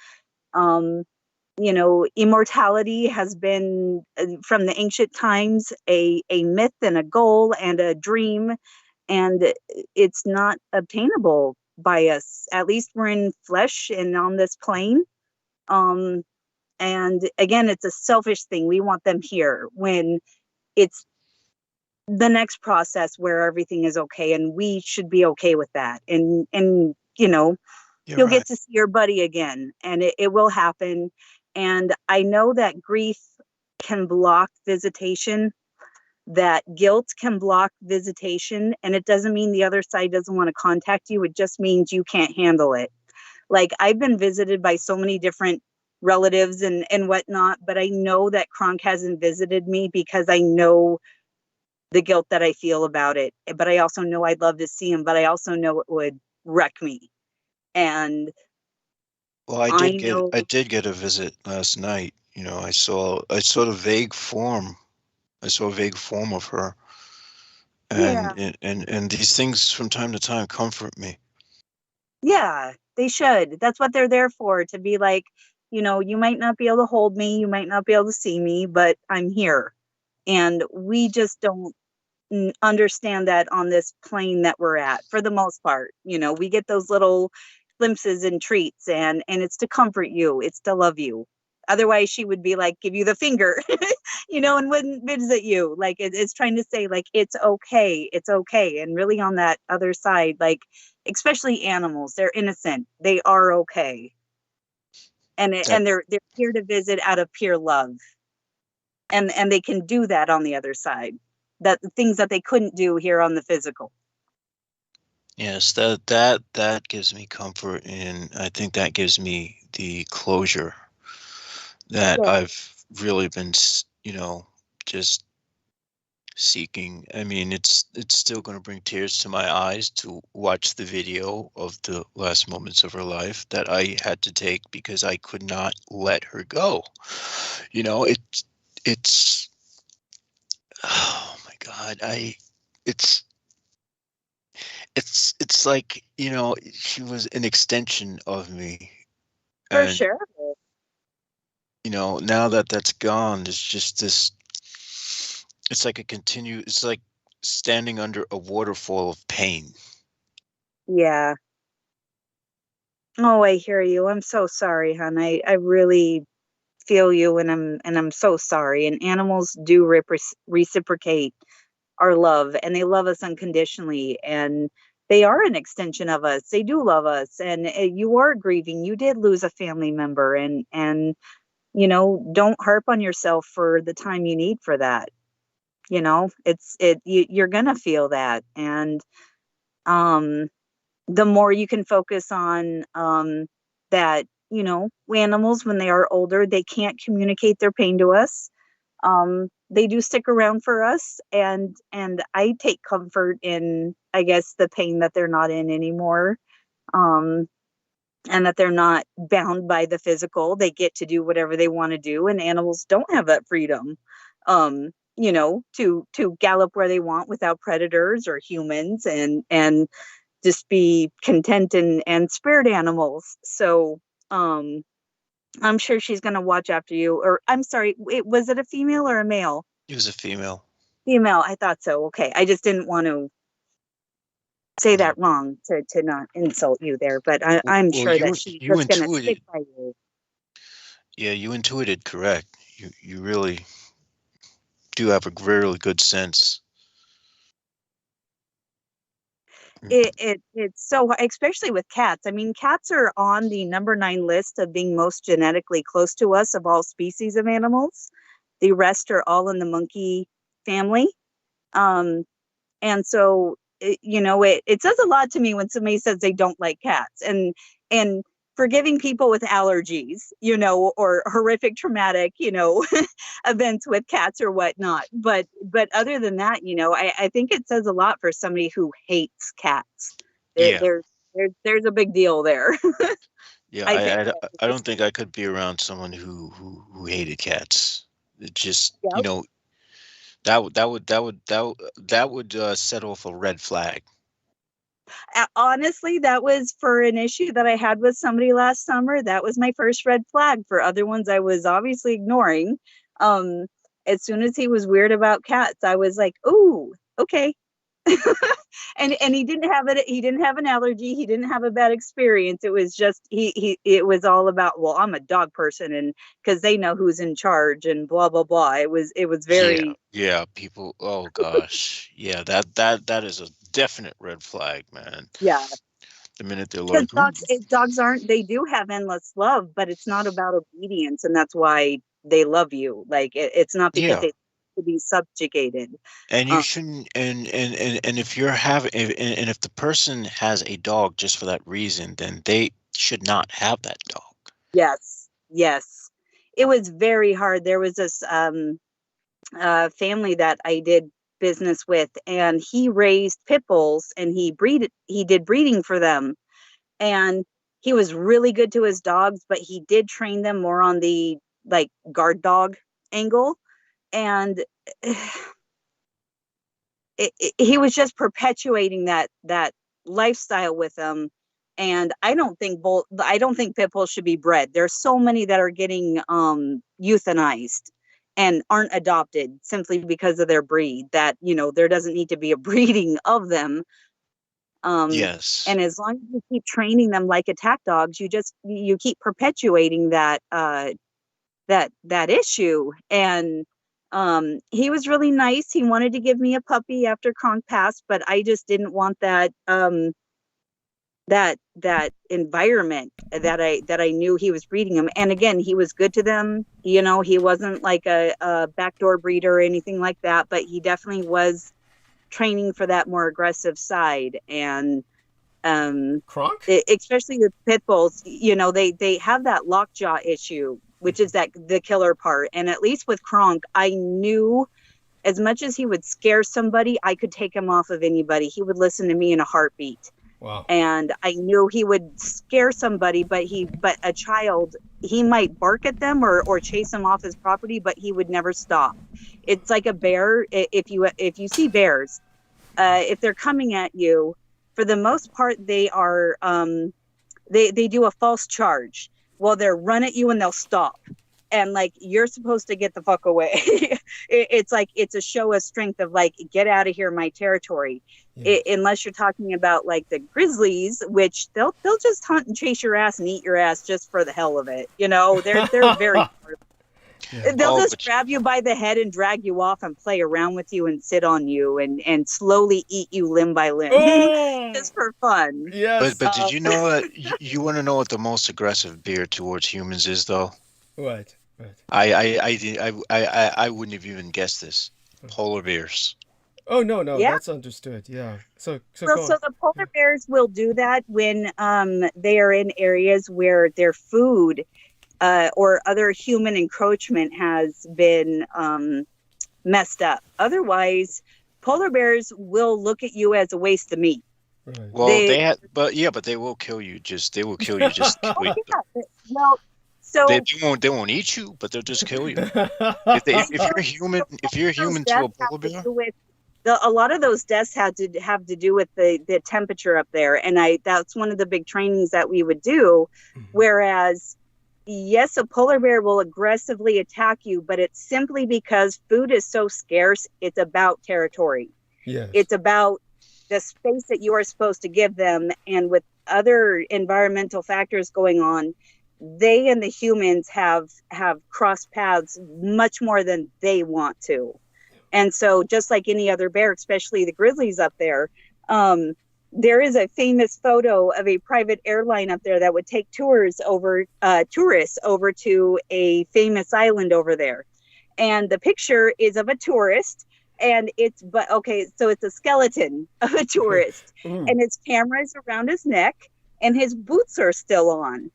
Immortality has been from the ancient times a myth and a goal and a dream, and it's not obtainable by us. At least we're in flesh and on this plane. And again, it's a selfish thing. We want them here, when it's the next process where everything is okay, and we should be okay with that. And you'll get to see your buddy again, and it will happen. And I know that grief can block visitation, that guilt can block visitation, and it doesn't mean the other side doesn't want to contact you. It just means you can't handle it. Like, I've been visited by so many different relatives and whatnot, but I know that Kronk hasn't visited me because I know the guilt that I feel about it. But I also know I'd love to see him, but I also know it would wreck me. And well, I did get a visit last night. I saw a vague form. I saw a vague form of her. And these things from time to time comfort me. Yeah, they should. That's what they're there for, to be like, you might not be able to hold me, you might not be able to see me, but I'm here. And we just don't understand that on this plane that we're at, for the most part. We get those little glimpses and treats, and it's to comfort you, it's to love you. Otherwise she would be like, give you the finger, and wouldn't visit you. Like, it's trying to say, like, it's okay. And really on that other side, like, especially animals. They're innocent. They are okay. And they're here to visit out of pure love. And they can do that on the other side. That the things that they couldn't do here on the physical. Yes, that gives me comfort, and I think that gives me the closure that I've really been, just seeking. I mean, it's still going to bring tears to my eyes to watch the video of the last moments of her life that I had to take because I could not let her go. It's oh my God, it's like, she was an extension of me. For And, sure. Now that that's gone, it's just this, it's like it's like standing under a waterfall of pain. Yeah. Oh, I hear you. I'm so sorry, hon. I really feel you, and I'm so sorry. And animals do reciprocate our love, and they love us unconditionally, and they are an extension of us. They do love us, and you are grieving. You did lose a family member, and don't harp on yourself for the time you need for that. You're gonna feel that, and the more you can focus on that, animals, when they are older, they can't communicate their pain to us. They do stick around for us, and I take comfort in, I guess, the pain that they're not in anymore, and that they're not bound by the physical. They get to do whatever they want to do, and animals don't have that freedom, to gallop where they want without predators or humans, and just be content and spirit animals. So I'm sure she's going to watch after you. Or I'm sorry, was it a female or a male? It was a female. Female, I thought so. Okay, I just didn't want to say that wrong to not insult you there, but I'm sure that she's just going to stick by you. Yeah, you intuited correct. You really do have a really good sense. It's so, especially with cats. I mean, cats are on the number 9 list of being most genetically close to us of all species of animals. The rest are all in the monkey family. And so, it says a lot to me when somebody says they don't like cats, and forgiving people with allergies, or horrific traumatic, events with cats or whatnot. But other than that, I think it says a lot for somebody who hates cats. There's a big deal there. Yeah, I don't think I could be around someone who hated cats. It just, that would set off a red flag. Honestly, that was for an issue that I had with somebody last summer. That was my first red flag. For other ones, I was obviously ignoring. As soon as he was weird about cats, I was like, "Ooh, okay." and he didn't have it. He didn't have an allergy. He didn't have a bad experience. It was just it was all about, well, I'm a dog person, and because they know who's in charge, and blah blah blah. It was very people. Oh gosh, yeah. That is a definite red flag, man. Yeah. The minute they're like, dogs aren't. They do have endless love, but it's not about obedience, and that's why they love you. Like it's not because they to be subjugated. And you shouldn't. And if you're having, and if the person has a dog just for that reason, then they should not have that dog. Yes. It was very hard. There was this family that I did business with, and he raised pit bulls, and he did breeding for them, and he was really good to his dogs, but he did train them more on the like guard dog angle, and he was just perpetuating that lifestyle with them. And I don't think pit bulls should be bred. There's so many that are getting euthanized and aren't adopted simply because of their breed, that there doesn't need to be a breeding of them. Yes. And as long as you keep training them like attack dogs, you keep perpetuating that issue. And he was really nice. He wanted to give me a puppy after Kronk passed, but I just didn't want that that environment that I knew he was breeding them. And again, he was good to them. You know, he wasn't like a backdoor breeder or anything like that, but he definitely was training for that more aggressive side. And especially with pit bulls, you know, they have that lockjaw issue, which is the killer part. And at least with Kronk, I knew as much as he would scare somebody, I could take him off of anybody. He would listen to me in a heartbeat. Wow. And I knew he would scare somebody, but a child, he might bark at them or chase them off his property, but he would never stop. It's like a bear. If you see bears, if they're coming at you, for the most part, they are they do a false charge. Well, they'll run at you and they'll stop. And like, you're supposed to get the fuck away. It's like, it's a show of strength of like, get out of here, my territory. Yeah. Unless you're talking about like the grizzlies, which they'll just hunt and chase your ass and eat your ass just for the hell of it. You know, they're very yeah. They'll just grab you by the head and drag you off and play around with you and sit on you and slowly eat you limb by limb. Just for fun. Yes. But did you know that you want to know what the most aggressive bear towards humans is, though? Right. I wouldn't have even guessed this. Polar bears. Oh no, yeah. That's understood. Yeah. So the polar bears will do that when they are in areas where their food or other human encroachment has been messed up. Otherwise, polar bears will look at you as a waste of meat. Right. Well, but they will kill you. They will kill you. Just wait. Yeah. Well. So they won't eat you, but they'll just kill you. If you're human to a polar bear. A lot of those deaths have to do with the temperature up there, and that's one of the big trainings that we would do. Whereas, yes, a polar bear will aggressively attack you, but it's simply because food is so scarce. It's about territory. Yes. It's about the space that you are supposed to give them, and with other environmental factors going on, they and the humans have crossed paths much more than they want to. And so just like any other bear, especially the grizzlies up there, there is a famous photo of a private airline up there that would take tourists over to a famous island over there. And the picture is of a tourist, and so it's a skeleton of a tourist, and his camera is around his neck and his boots are still on.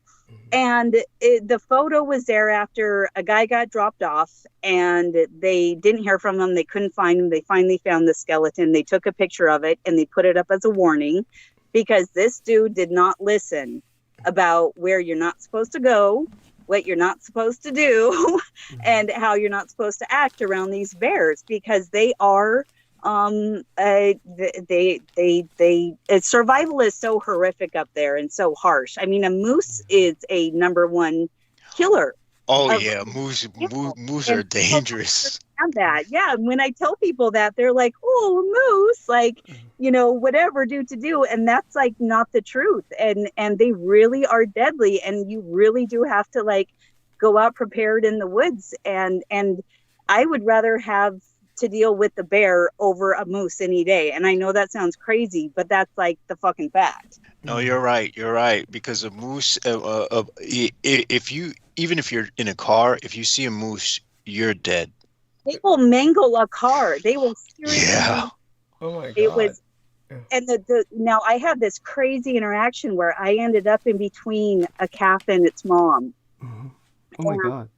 And the photo was there after a guy got dropped off and they didn't hear from him. They couldn't find him. They finally found the skeleton. They took a picture of it and they put it up as a warning because this dude did not listen about where you're not supposed to go, what you're not supposed to do, and how you're not supposed to act around these bears, because they are survival is so horrific up there and so harsh. I mean, a moose is a number one killer. Oh yeah, moose are dangerous. That, yeah. When I tell people that, they're like, "Oh, moose!" Like, you know, whatever do, and that's like not the truth. And they really are deadly, and you really do have to like go out prepared in the woods. And I would rather have to deal with the bear over a moose any day. And I know that sounds crazy, but that's like the fucking fact. No, you're right. Because a moose, if you're in a car, if you see a moose, you're dead. They will mangle a car. They will seriously. Yeah. Oh my God. It was, and now I had this crazy interaction where I ended up in between a calf and its mom. Mm-hmm. Oh my God.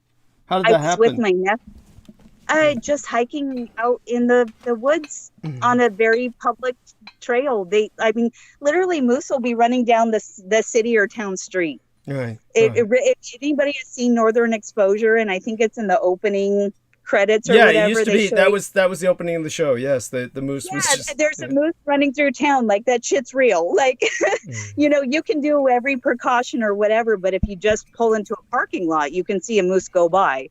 How did that happen? With my nephew. Just hiking out in the woods on a very public trail. Literally moose will be running down the city or town street. Right. If anybody has seen Northern Exposure, and I think it's in the opening credits or whatever. Yeah, it used to be. That was the opening of the show. Yes, the moose was just... there's a moose running through town. Like, that shit's real. Like, you know, you can do every precaution or whatever, but if you just pull into a parking lot, you can see a moose go by.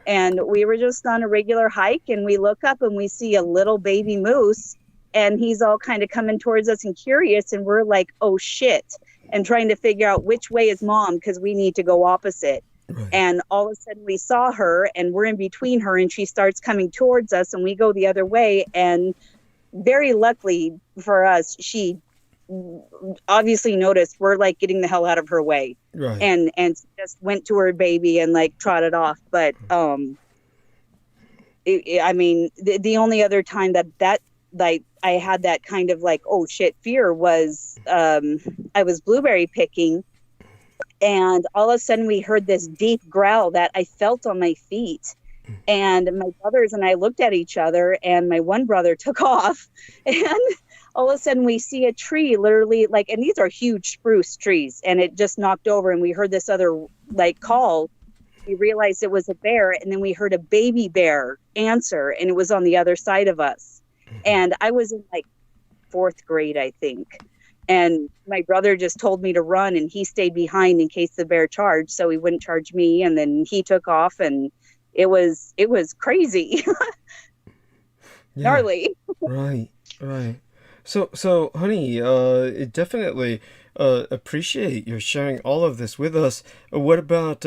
And we were just on a regular hike, and we look up and we see a little baby moose, and he's all kind of coming towards us and curious, and we're like, oh shit, and trying to figure out which way is mom, because we need to go opposite. Right. And all of a sudden we saw her, and we're in between her, and she starts coming towards us, and we go the other way, and very luckily for us, she obviously noticed we're like getting the hell out of her way, Right. and just went to her baby and like trotted off. But I mean, the only other time that like I had that kind of like, oh shit, fear was I was blueberry picking, and all of a sudden we heard this deep growl that I felt on my feet. And my brothers and I looked at each other, and my one brother took off, and all of a sudden we see a tree literally like, and these are huge spruce trees, and it just knocked over, and we heard this other like call. We realized it was a bear, and then we heard a baby bear answer, and it was on the other side of us. And I was in like 4th grade, I think. And my brother just told me to run, and he stayed behind in case the bear charged, so he wouldn't charge me. And then he took off, and it was crazy. Yeah. Gnarly. Right. So, honey, definitely appreciate your sharing all of this with us. What about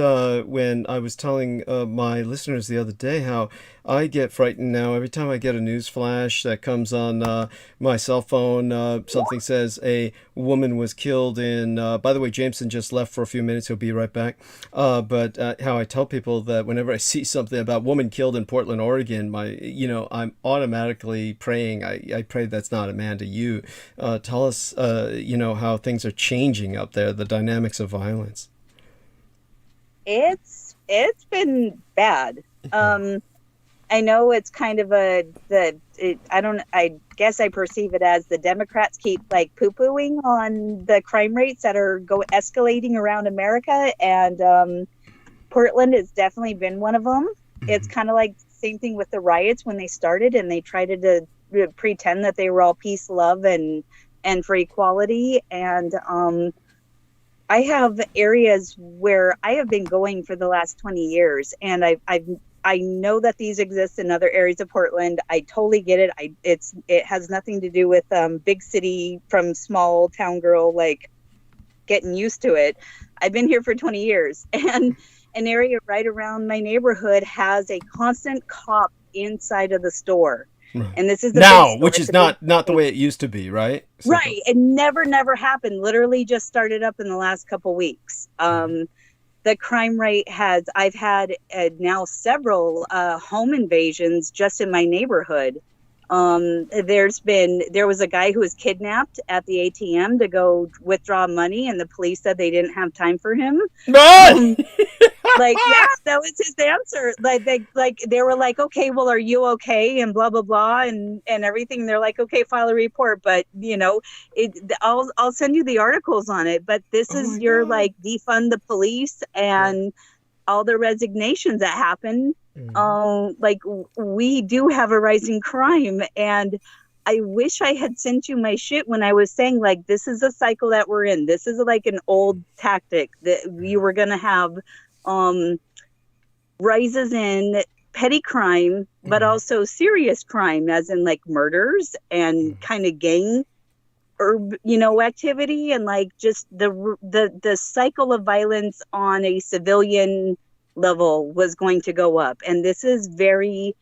when I was telling my listeners the other day how I get frightened now every time I get a news flash that comes on my cell phone? Something says a woman was killed in. By the way, Jameson just left for a few minutes. He'll be right back. But how I tell people that whenever I see something about woman killed in Portland, Oregon, I'm automatically praying. I pray that's not Amanda. You tell us, how things are changing up there, the dynamics of violence. It's been bad. I know it's kind of I guess I perceive it as the Democrats keep like poo-pooing on the crime rates that are escalating around America, and Portland has definitely been one of them. Mm-hmm. It's kind of like same thing with the riots when they started, and they tried to pretend that they were all peace, love, and for equality. And I have areas where I have been going for the last 20 years, and I know that these exist in other areas of Portland. I totally get it. It has nothing to do with big city from small town girl like getting used to it. I've been here for 20 years, and an area right around my neighborhood has a constant cop inside of the store. Right. And this is the now, which is not the way it used to be, right? Right. It never happened. Literally just started up in the last couple weeks. The crime rate I've had now several home invasions just in my neighborhood. There was a guy who was kidnapped at the ATM to go withdraw money, and the police said they didn't have time for him. Yeah, that was his answer. They were like, okay, well, are you okay? And blah, blah, blah, and everything. They're like, okay, file a report. But, I'll send you the articles on it. But this is your, God. Defund the police and all the resignations that happen. We do have a rising crime. And I wish I had sent you my shit when I was saying, this is a cycle that we're in. This is an old tactic that we were going to have rises in petty crime, but also serious crime, as in murders and kind of gang activity, and just the cycle of violence on a civilian level was going to go up. And this is very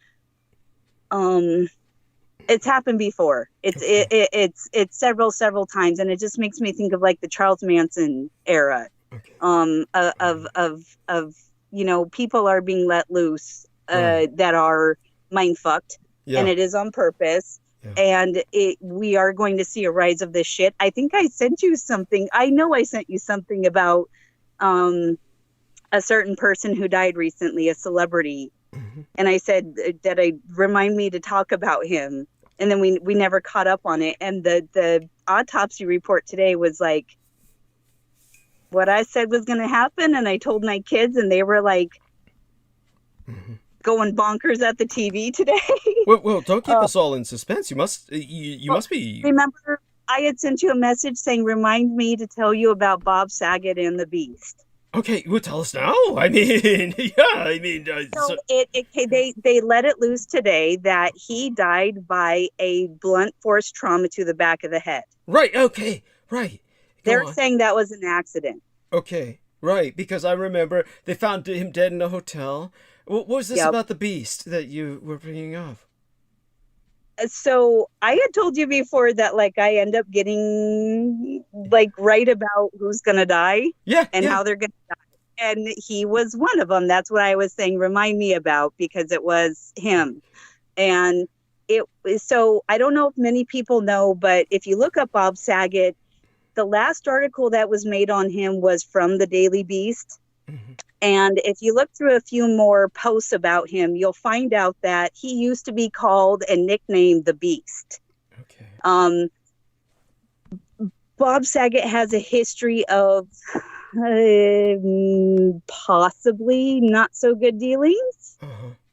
it's happened before. It's several times, and it just makes me think of the Charles Manson era. Of people are being let loose that are mind fucked, and it is on purpose. And we are going to see a rise of this shit. I think I sent you something. I know I sent you something about a certain person who died recently, a celebrity, and I said that I remind me to talk about him, and then we never caught up on it. And the autopsy report today was what I said was going to happen, and I told my kids, and they were going bonkers at the TV today. Well, don't keep us all in suspense. You must be. Remember, I had sent you a message saying, "Remind me to tell you about Bob Saget and the Beast." Okay, well, tell us now. So they let it loose today that he died by a blunt force trauma to the back of the head. Right. Okay. Right. They're saying that was an accident. Okay, right, because I remember they found him dead in a hotel. What was this about the Beast that you were bringing up? So I had told you before that like I end up getting like right about who's gonna die and how they're gonna die. And he was one of them. That's what I was saying. Remind me about, because it was him. And so I don't know if many people know, but if you look up Bob Saget, the last article that was made on him was from the Daily Beast. And if you look through a few more posts about him, you'll find out that he used to be called and nicknamed the Beast. Okay. Bob Saget has a history of possibly not so good dealings,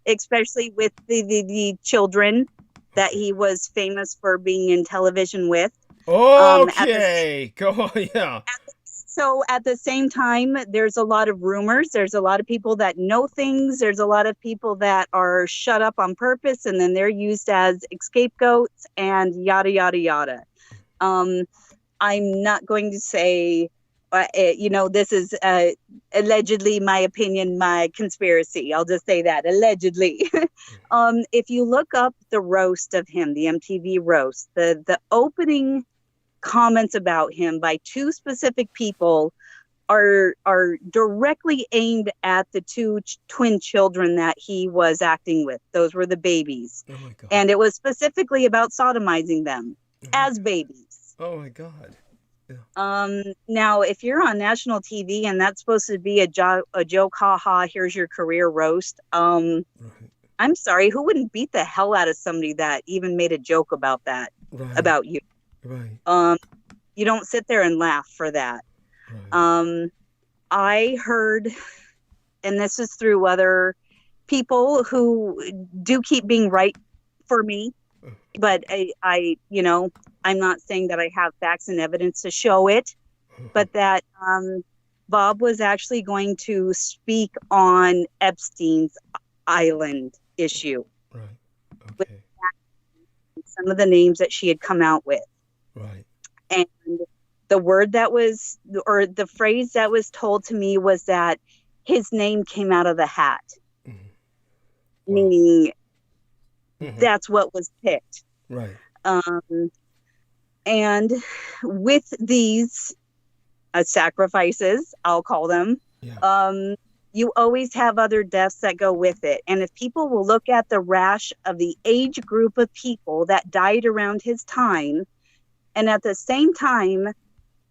especially with the children that he was famous for being in television with. Okay, go on, yeah. So at the same time, there's a lot of rumors. There's a lot of people that know things. There's a lot of people that are shut up on purpose, and then they're used as scapegoats and yada, yada, yada. I'm not going to say, this is allegedly my opinion, my conspiracy. I'll just say that, allegedly. If you look up the roast of him, the MTV roast, the opening comments about him by two specific people are directly aimed at the two twin children that he was acting with. Those were the babies. Oh my God. And it was specifically about sodomizing them as babies. Oh my God. Yeah. Now, if you're on national TV and that's supposed to be a joke, haha, here's your career roast. I'm sorry, who wouldn't beat the hell out of somebody that even made a joke about that, about you? Right. You don't sit there and laugh for that. Right. I heard, and this is through other people who do keep being right for me, but I'm not saying that I have facts and evidence to show it, but that Bob was actually going to speak on Epstein's Island issue. Right. Okay. With some of the names that she had come out with. Right. And the word that was, or the phrase that was told to me was that his name came out of the hat. Wow. Meaning that's what was picked. Right. And with these sacrifices, I'll call them, you always have other deaths that go with it. And if people will look at the rash of the age group of people that died around his time, and at the same time,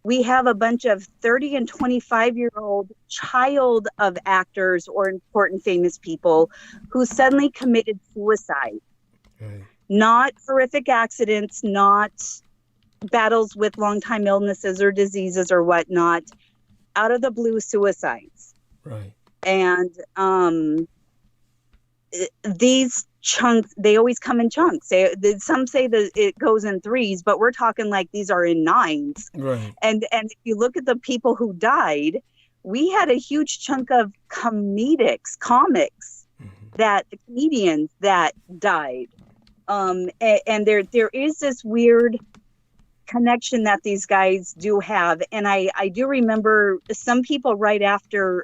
we have a bunch of 30 and 25-year-old child of actors or important famous people who suddenly committed suicide. Right. Not horrific accidents, not battles with long-time illnesses or diseases or whatnot, out of the blue suicides. Right. And these chunks, they always come in chunks. Some say that it goes in threes, but we're talking like these are in nines. Right. And if you look at the people who died, we had a huge chunk of comics, that comedians that died. And there is this weird connection that these guys do have. And I do remember some people right after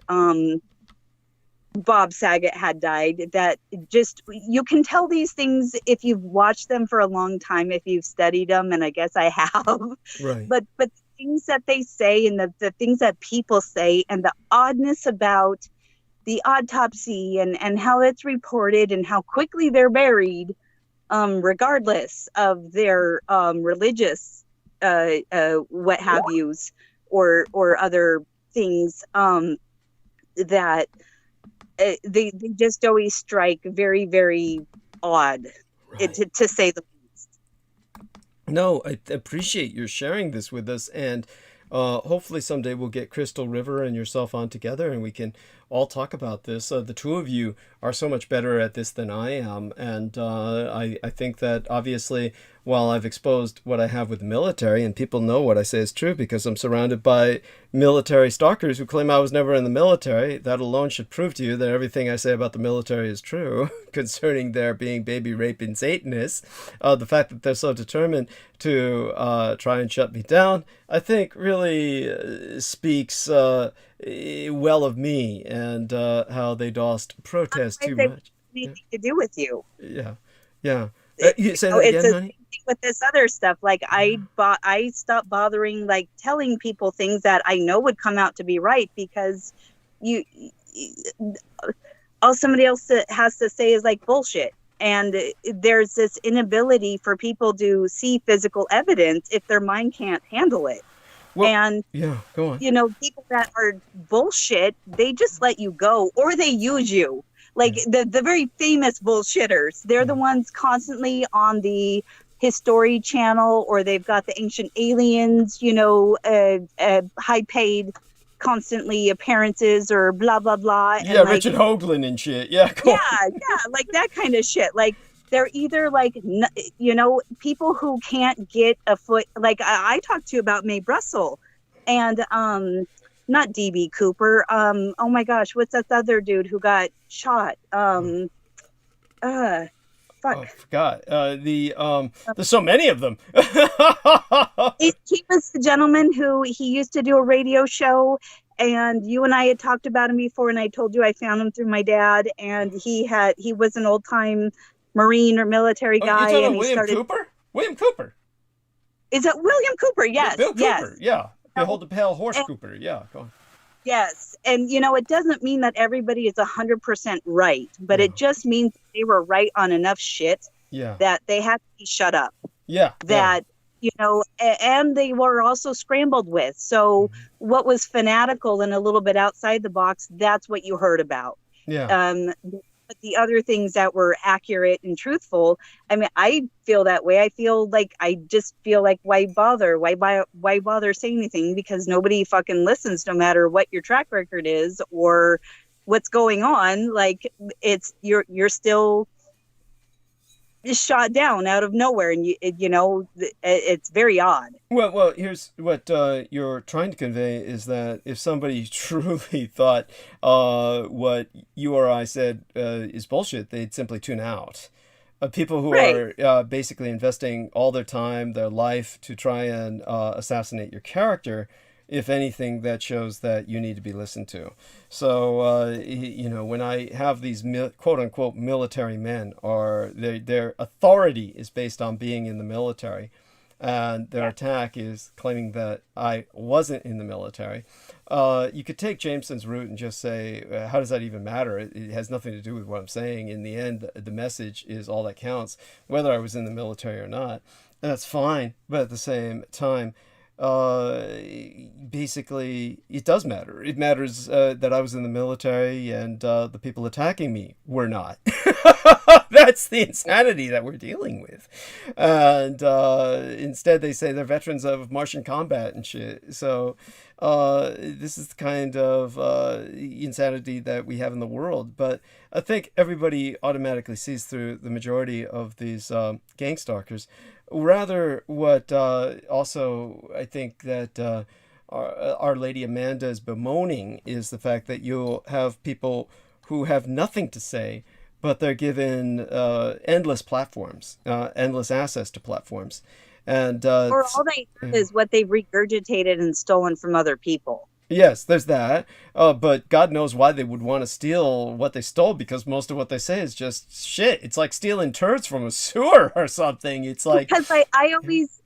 Bob Saget had died that just, you can tell these things if you've watched them for a long time, if you've studied them, and I guess I have. Right. But the things that they say and the things that people say and the oddness about the autopsy and how it's reported and how quickly they're buried, regardless of their religious what have yous or other things, that they just always strike very, very odd, right, to say the least. No, I appreciate your sharing this with us, and hopefully someday we'll get Crystal River and yourself on together and we can all talk about this. The two of you are so much better at this than I am, and I think that obviously while I've exposed what I have with the military, and people know what I say is true because I'm surrounded by military stalkers who claim I was never in the military, that alone should prove to you that everything I say about the military is true concerning their being baby raping Satanists. The fact that they're so determined to try and shut me down, I think really speaks well of me and how they dost protest too much. Anything to do with you? Yeah. You say that it's again, the honey? same thing with this other stuff. Like I stopped bothering like telling people things that I know would come out to be right, because all somebody else has to say is like bullshit. And there's this inability for people to see physical evidence if their mind can't handle it. Well, and yeah, go on. People that are bullshit, they just let you go, or they use you. Like the very famous bullshitters, they're the ones constantly on the History Channel, or they've got the Ancient Aliens, high paid constantly appearances, or blah blah blah. Yeah, and Richard Hoagland and shit. Yeah, yeah, like that kind of shit. Like they're either like people who can't get a foot. Like I talked to you about Mae Brussel, and not DB Cooper. Oh my gosh, what's that other dude who got shot? Fuck. Oh, I forgot. There's so many of them. He was the gentleman who he used to do a radio show, and you and I had talked about him before, and I told you I found him through my dad, and he was an old time Marine or military guy. You're talking and about William Cooper? William Cooper. Is it William Cooper? Yes. Bill Cooper. Yes. Yeah. Behold the Pale Horse Cooper. Yeah. Go on. Yes. And, it doesn't mean that everybody is 100% right, but it just means they were right on enough shit that they had to be shut up. Yeah. That, and they were also scrambled with. So what was fanatical and a little bit outside the box, that's what you heard about. Yeah. But the other things that were accurate and truthful, I mean, I feel that way. I just feel like, why bother? Why bother saying anything? Because nobody fucking listens, no matter what your track record is or what's going on. Like you're still shot down out of nowhere, and it's very odd. Well, here's what you're trying to convey is that if somebody truly thought what you or I said is bullshit, they'd simply tune out. People who are basically investing all their time, their life to try and assassinate your character, if anything, that shows that you need to be listened to. So, when I have these quote unquote military men, or their authority is based on being in the military, and their attack is claiming that I wasn't in the military, you could take Jameson's route and just say, how does that even matter? It has nothing to do with what I'm saying. In the end, the message is all that counts, whether I was in the military or not. And that's fine. But at the same time, basically it does matter. It matters that I was in the military and the people attacking me were not. That's the insanity that we're dealing with. And instead they say they're veterans of Martian combat and shit. So this is the kind of insanity that we have in the world. But I think everybody automatically sees through the majority of these gang stalkers. Rather, what also I think that Our Lady Amanda is bemoaning is the fact that you'll have people who have nothing to say, but they're given endless platforms, endless access to platforms. And or all they have is what they've regurgitated and stolen from other people. Yes, there's that. But God knows why they would want to steal what they stole, because most of what they say is just shit. It's like stealing turds from a sewer or something. It's like... Because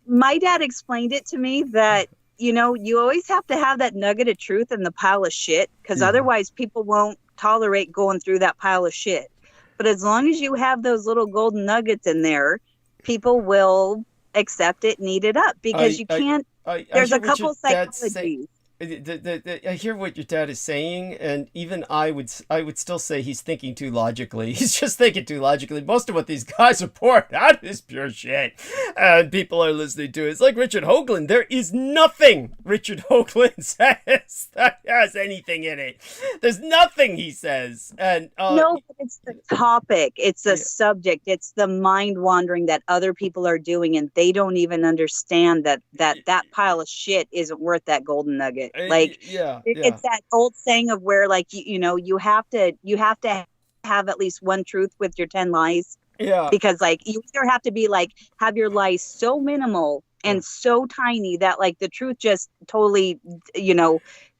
my dad explained it to me that, you always have to have that nugget of truth in the pile of shit, because otherwise people won't tolerate going through that pile of shit. But as long as you have those little golden nuggets in there, people will accept it and eat it up, because you can't... There's a couple psychologies. I hear what your dad is saying, and even I would still say he's thinking too logically. He's just thinking too logically. Most of what these guys are pouring out is pure shit, and people are listening to it. It's like Richard Hoagland. There is nothing Richard Hoagland says that has anything in it. There's nothing he says. And no, but it's the topic. It's the subject. It's the mind wandering that other people are doing, and they don't even understand that pile of shit isn't worth that golden nugget. Like it's that old saying of where, like, you have to have at least one truth with your 10 lies. Yeah. Because like you either have to be like have your lies so minimal and so tiny that like the truth just totally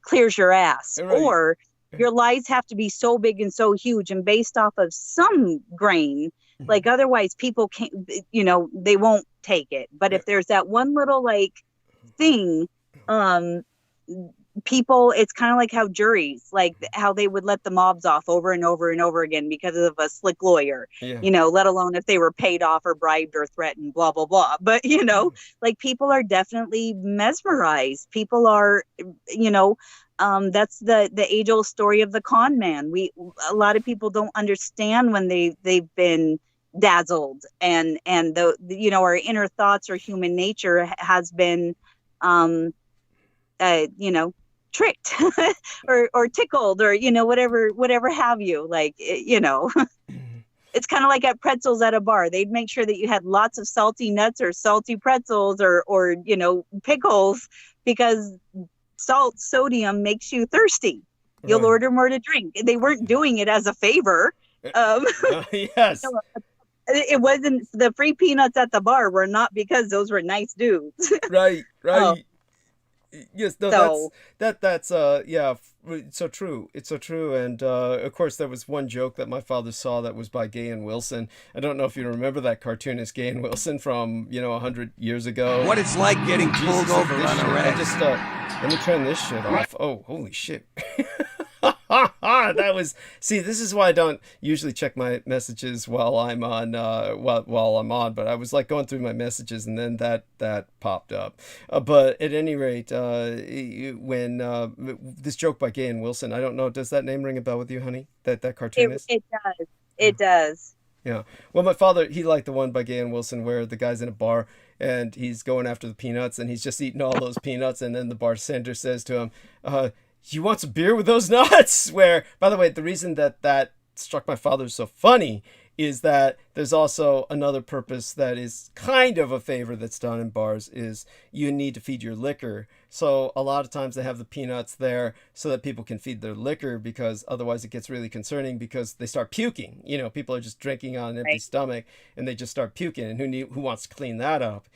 clears your ass, or your lies have to be so big and so huge and based off of some grain Like otherwise people can't, they won't take it. But if there's that one little like thing, people, it's kind of like how juries, like how they would let the mobs off over and over and over again because of a slick lawyer, let alone if they were paid off or bribed or threatened, blah, blah, blah. But, like people are definitely mesmerized. People are, that's the age old story of the con man. A lot of people don't understand when they've been dazzled and our inner thoughts or human nature has been, tricked or tickled or whatever have you, like it's kind of like at pretzels at a bar. They'd make sure that you had lots of salty nuts or salty pretzels or pickles, because sodium makes you thirsty. You'll order more to drink. They weren't doing it as a favor. Yes. It wasn't, the free peanuts at the bar were not because those were nice dudes. Right. Yes, no, that's it's so true. It's so true. And of course, there was one joke that my father saw that was by Gay and Wilson. I don't know if you remember that cartoonist Gay and Wilson from 100 years ago. What it's like getting pulled over on a race. Let me turn this shit off. Oh, holy shit. That was, this is why I don't usually check my messages while I'm on, while I'm on, but I was like going through my messages and then that popped up. But at any rate, when this joke by Gay and Wilson, I don't know, does that name ring a bell with you, honey? That cartoonist? It does. It does. Yeah. Well, my father, he liked the one by Gay and Wilson where the guy's in a bar and he's going after the peanuts and he's just eating all those peanuts, and then the bartender says to him, you want some beer with those nuts? Where, by the way, the reason that struck my father so funny is that there's also another purpose that is kind of a favor that's done in bars, is you need to feed your liquor. So a lot of times they have the peanuts there so that people can feed their liquor, because otherwise it gets really concerning because they start puking. People are just drinking on an empty stomach and they just start puking, and who wants to clean that up?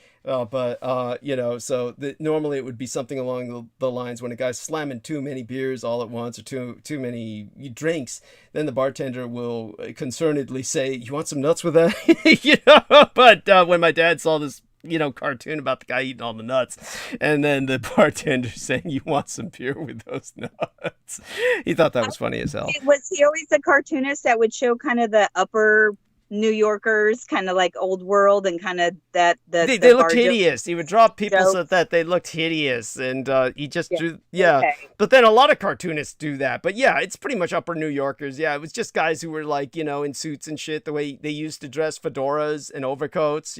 Normally it would be something along the lines, when a guy's slamming too many beers all at once or too many drinks, then the bartender will concernedly say, you want some nuts with that? But when my dad saw this cartoon about the guy eating all the nuts, and then the bartender saying, you want some beer with those nuts, he thought that was funny as hell. Was he always a cartoonist that would show kind of the upper New Yorkers, kind of like old world, and kind of they looked hideous. He would draw people so that they looked hideous, and he just drew Okay. But then a lot of cartoonists do that. But yeah, it's pretty much upper New Yorkers. Yeah, it was just guys who were like in suits and shit, the way they used to dress, fedoras and overcoats.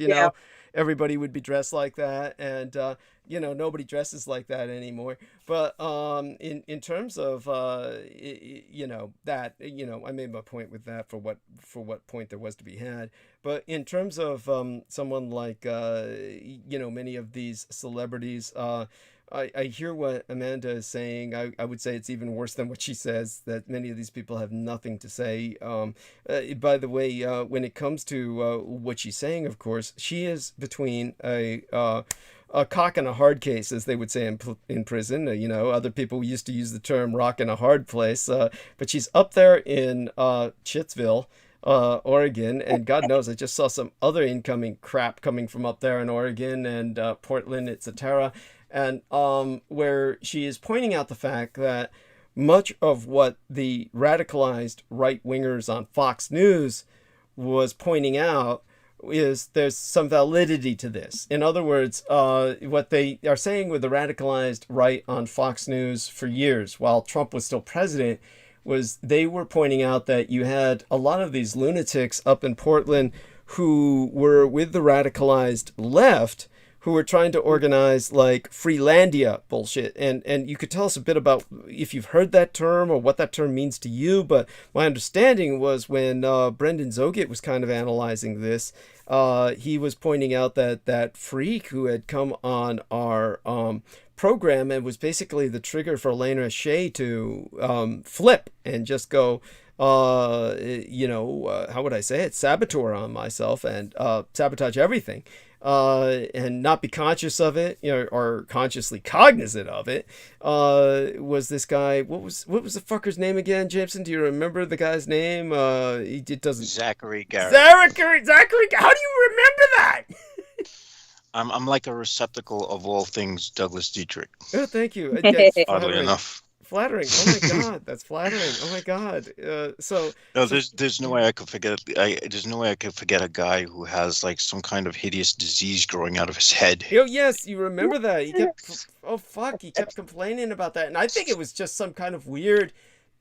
Everybody would be dressed like that, and nobody dresses like that anymore. But in terms of that, I made my point with that for what point there was to be had. But in terms of someone like many of these celebrities, I hear what Amanda is saying. I would say it's even worse than what she says, that many of these people have nothing to say. By the way, when it comes to what she's saying, of course, she is between a cock and a hard case, as they would say in prison. Other people used to use the term rock in a hard place, but she's up there in Chittsville, Oregon, and God knows, I just saw some other incoming crap coming from up there in Oregon and Portland, etc. And where she is pointing out the fact that much of what the radicalized right-wingers on Fox News was pointing out is there's some validity to this. In other words, what they are saying with the radicalized right on Fox News for years, while Trump was still president, was they were pointing out that you had a lot of these lunatics up in Portland who were with the radicalized left, who were trying to organize like Freelandia bullshit. And you could tell us a bit about if you've heard that term or what that term means to you. But my understanding was when Brendan Zogit was kind of analyzing this, he was pointing out that freak who had come on our program and was basically the trigger for Elena Shea to flip and just go, how would I say it? Saboteur on myself and sabotage everything. and not be conscious of it, or consciously cognizant of it, was this guy. What was the fucker's name again, Jameson? Do you remember the guy's name? It doesn't. Zachary Garrett. Zachary. How do you remember that? I'm like a receptacle of all things Douglas Dietrich. Oh, thank you. Oddly enough. Flattering. Oh my God, that's flattering. Oh my God. There's no way I could forget. There's no way I could forget a guy who has like some kind of hideous disease growing out of his head. Oh yes, you remember that? He kept complaining about that, and I think it was just some kind of weird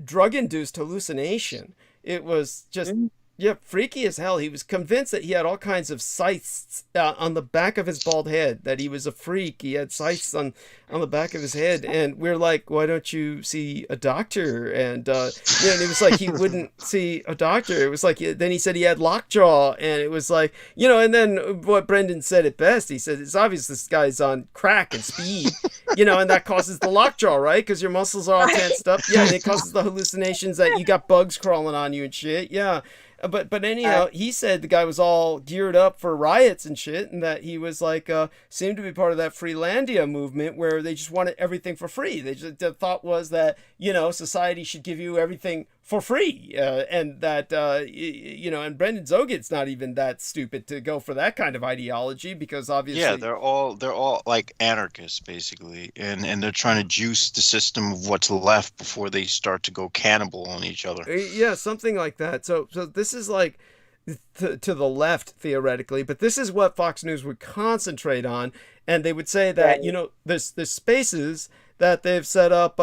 drug-induced hallucination. It was just. Yeah, freaky as hell. He was convinced that he had all kinds of cysts on the back of his bald head, that he was a freak. He had cysts on the back of his head. And we're like, why don't you see a doctor? And, and it was like he wouldn't see a doctor. It was like, then he said he had lockjaw. And it was like, and then what Brendan said it best, he said, it's obvious this guy's on crack and speed, and that causes the lockjaw, right? Because your muscles are all tensed up. Yeah, and it causes the hallucinations that you got bugs crawling on you and shit. Yeah. But anyhow, he said the guy was all geared up for riots and shit, and that he was like seemed to be part of that Freelandia movement where they just wanted everything for free. The thought was that society should give you everything for free, and that and Brendan Zogit's not even that stupid to go for that kind of ideology, because obviously they're all like anarchists basically, and they're trying to juice the system of what's left before they start to go cannibal on each other. Yeah, something like that. So this is like to the left theoretically, but this is what Fox News would concentrate on, and they would say that there's spaces that they've set up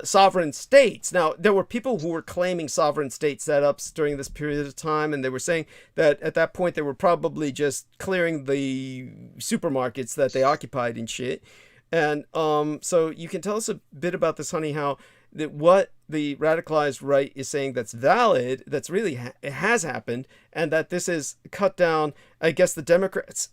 sovereign states. Now, there were people who were claiming sovereign state setups during this period of time, and they were saying that at that point they were probably just clearing the supermarkets that they occupied and shit. And so you can tell us a bit about this, honey, how that what the radicalized right is saying that's valid, that's really it has happened, and that this is cut down. I guess the Democrats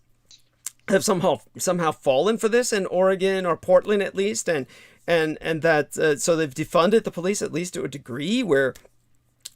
have somehow fallen for this in Oregon or Portland at least, and that so they've defunded the police at least to a degree where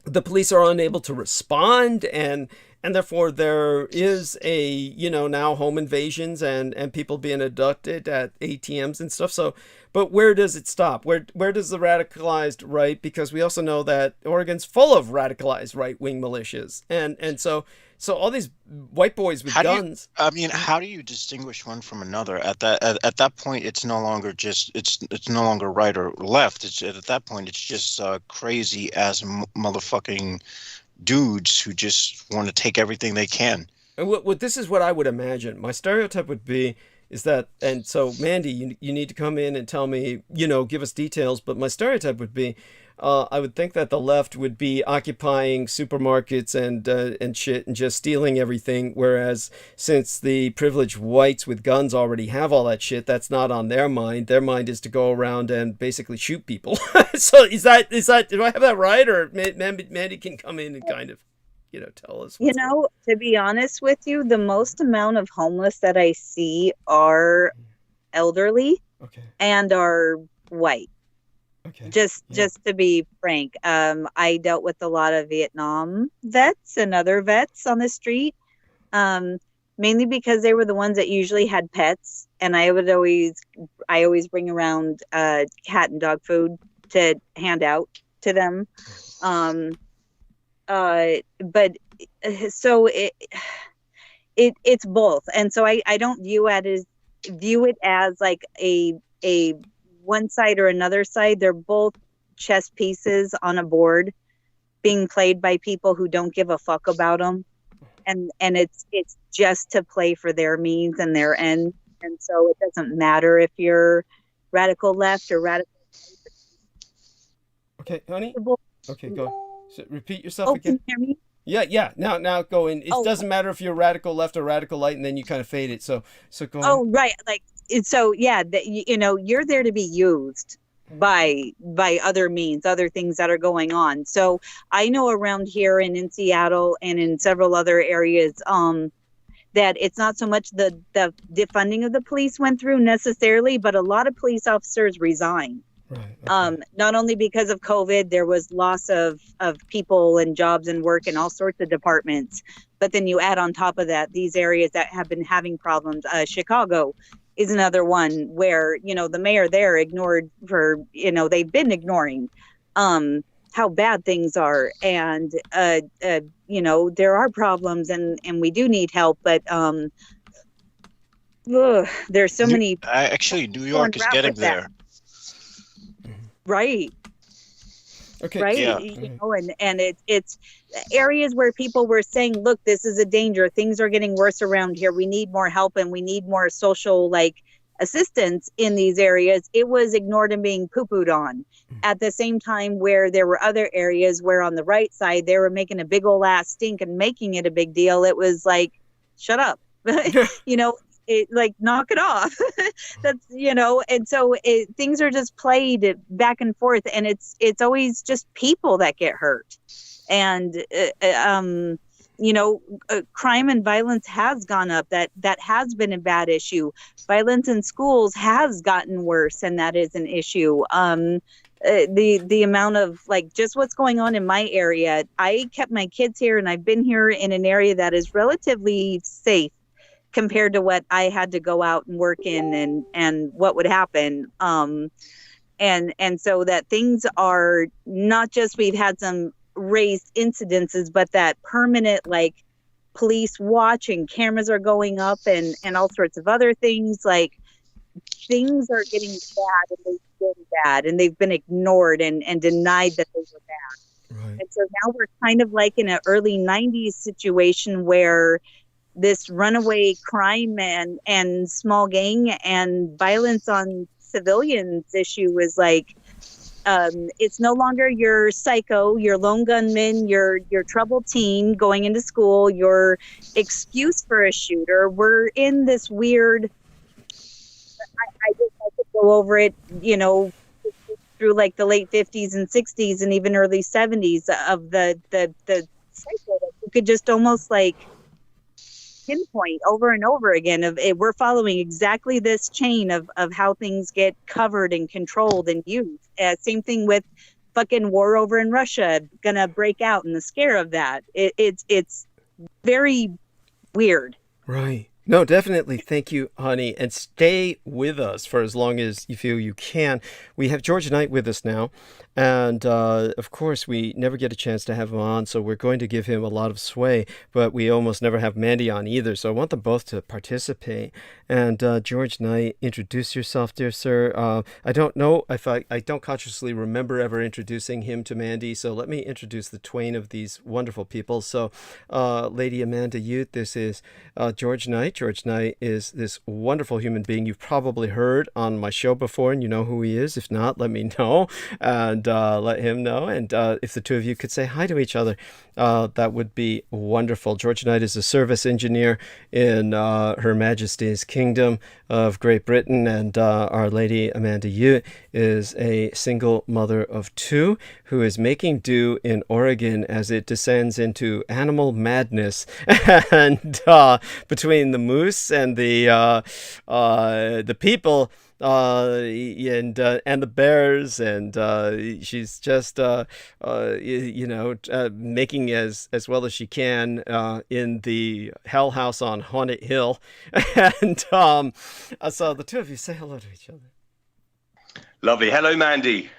the police are unable to respond, and therefore there is a now home invasions and people being abducted at ATMs and stuff. So, but where does it stop? Where does the radicalized right? Because we also know that Oregon's full of radicalized right-wing militias, and so all these white boys with guns. How do you distinguish one from another? At that point, it's no longer just it's no longer right or left. At that point, it's just crazy ass motherfucking dudes who just want to take everything they can. And what this is what I would imagine. My stereotype would be is that, and so Mandy, you need to come in and tell me, give us details. But my stereotype would be, I would think that the left would be occupying supermarkets and shit and just stealing everything, whereas since the privileged whites with guns already have all that shit, that's not on their mind. Their mind is to go around and basically shoot people. So is that do I have that right, or Mandy can come in and kind of tell us? To be honest with you, the most amount of homeless that I see are elderly and are white. Okay. Just to be frank, I dealt with a lot of Vietnam vets and other vets on the street, mainly because they were the ones that usually had pets, and I always bring around cat and dog food to hand out to them. But so it's both, and so I don't view it as like a one side or another side. They're both chess pieces on a board being played by people who don't give a fuck about them, and it's just to play for their means and their end. And so it doesn't matter if you're radical left or radical right. Okay, honey. Okay, go. So repeat yourself again. Can you hear me? Yeah. Now go in. It doesn't matter if you're radical left or radical right, and then you kind of fade it. So go on. Oh, right. So yeah, you're there to be used by other means, other things that are going on. So I know around here and in Seattle and in several other areas, that it's not so much the defunding of the police went through necessarily, but a lot of police officers resign. Right. Okay. Not only because of COVID, there was loss of people and jobs and work in all sorts of departments. But then you add on top of that these areas that have been having problems. Chicago is another one where, the mayor there ignored for, they've been ignoring how bad things are. And, there are problems and we do need help, but there's so many. Actually, New York is getting there. Right. Okay. Right. Yeah. And it's areas where people were saying, look, this is a danger. Things are getting worse around here. We need more help and we need more social assistance in these areas. It was ignored and being poo-pooed on. At the same time, where there were other areas where on the right side, they were making a big old ass stink and making it a big deal. It was like, shut up, knock it off. That's, and so things are just played back and forth, and it's always just people that get hurt. And, crime and violence has gone up. That has been a bad issue. Violence in schools has gotten worse, and that is an issue. The amount of just what's going on in my area. I kept my kids here, and I've been here in an area that is relatively safe compared to what I had to go out and work in and what would happen. And so that things are not just, we've had some raised incidences, but that permanent police watch and cameras are going up and all sorts of other things. Things are getting bad, and they've been bad, and they've been ignored and denied that they were bad. Right. And so now we're kind of in an early 90s situation where this runaway crime and small gang and violence on civilians issue is it's no longer your psycho, your lone gunman, your troubled teen going into school, your excuse for a shooter. We're in this weird, I could go over it, through the late 50s and 60s and even early 70s of the cycle that you could just almost pinpoint over and over again of it. We're following exactly this chain of how things get covered and controlled and used. Same thing with fucking war over in Russia gonna break out and the scare of that. It's very weird. Right. No, definitely. Thank you, honey. And stay with us for as long as you feel you can. We have George Knight with us now. And, of course, we never get a chance to have him on, so we're going to give him a lot of sway. But we almost never have Mandy on either, so I want them both to participate. And George Knight, introduce yourself, dear sir. I don't know if I don't consciously remember ever introducing him to Mandy, so let me introduce the twain of these wonderful people. So, Lady Amanda Ute, this is George Knight. George Knight is this wonderful human being you've probably heard on my show before, and you know who he is. If not, let me know, and let him know. And if the two of you could say hi to each other, that would be wonderful. George Knight is a service engineer in Her Majesty's Kingdom of Great Britain, and Our Lady Amanda Ute is a single mother of two who is making do in Oregon as it descends into animal madness, and between the moose and the people and the bears, and she's just making as well as she can in the Hell House on Haunted Hill. And so the two of you say hello to each other. Lovely. Hello, Mandy.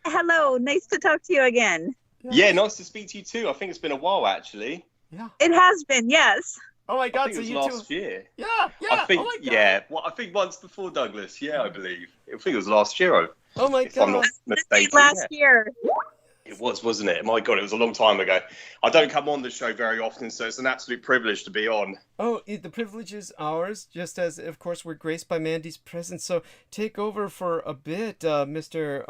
Hello, nice to talk to you again. Yeah, nice to speak to you too. I think it's been a while, actually. Yeah, it has been. Yes. Oh my God! I think so it was you last two... year. Yeah. I think, oh my God. yeah. Well, I think once before Douglas. Yeah, I believe. I think it was last year. Oh my if God! I'm not mistaken. Last year. It was, wasn't it? My God, it was a long time ago. I don't come on the show very often, so it's an absolute privilege to be on. Oh, the privilege is ours, just as, of course, we're graced by Mandy's presence. So take over for a bit, Mr.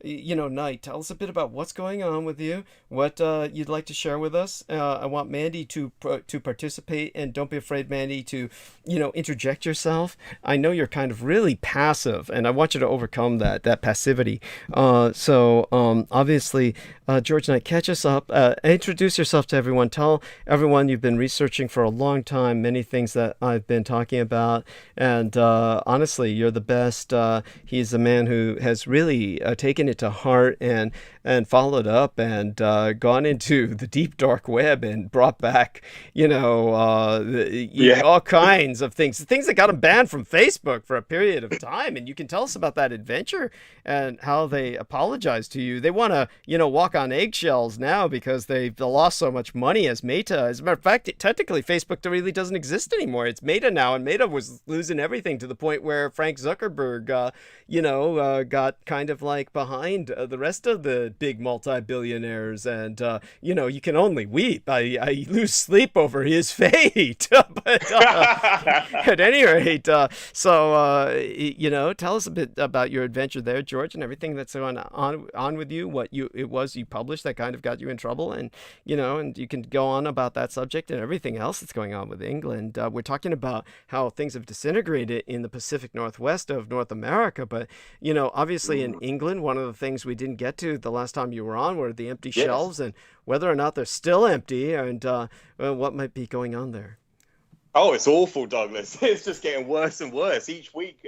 Knight. Tell us a bit about what's going on with you, what you'd like to share with us. I want Mandy to participate, and don't be afraid, Mandy, to, interject yourself. I know you're kind of really passive, and I want you to overcome that passivity. So obviously, George Knight, catch us up. Introduce yourself to everyone. Tell everyone you've been researching for a long time. time, many things that I've been talking about. And honestly, you're the best. He's a man who has really taken it to heart and followed up and gone into the deep dark web and brought back, all kinds of things that got him banned from Facebook for a period of time. And you can tell us about that adventure and how they apologized to you. They want to, walk on eggshells now because they've lost so much money as Meta. As a matter of fact, technically Facebook really doesn't exist anymore. It's Meta now, and Meta was losing everything to the point where Frank Zuckerberg, got kind of like behind the rest of the big multi-billionaires, and you can only weep. I lose sleep over his fate. But at any rate, tell us a bit about your adventure there, George, and everything that's going on with you. What it was you published that kind of got you in trouble, and and you can go on about that subject and everything else that's going on with England. We're talking about how things have disintegrated in the Pacific Northwest of North America, but obviously in England, one of the things we didn't get to the last time you were on were the empty shelves and whether or not they're still empty, and what might be going on there. Oh, it's awful, Douglas. It's just getting worse and worse each week.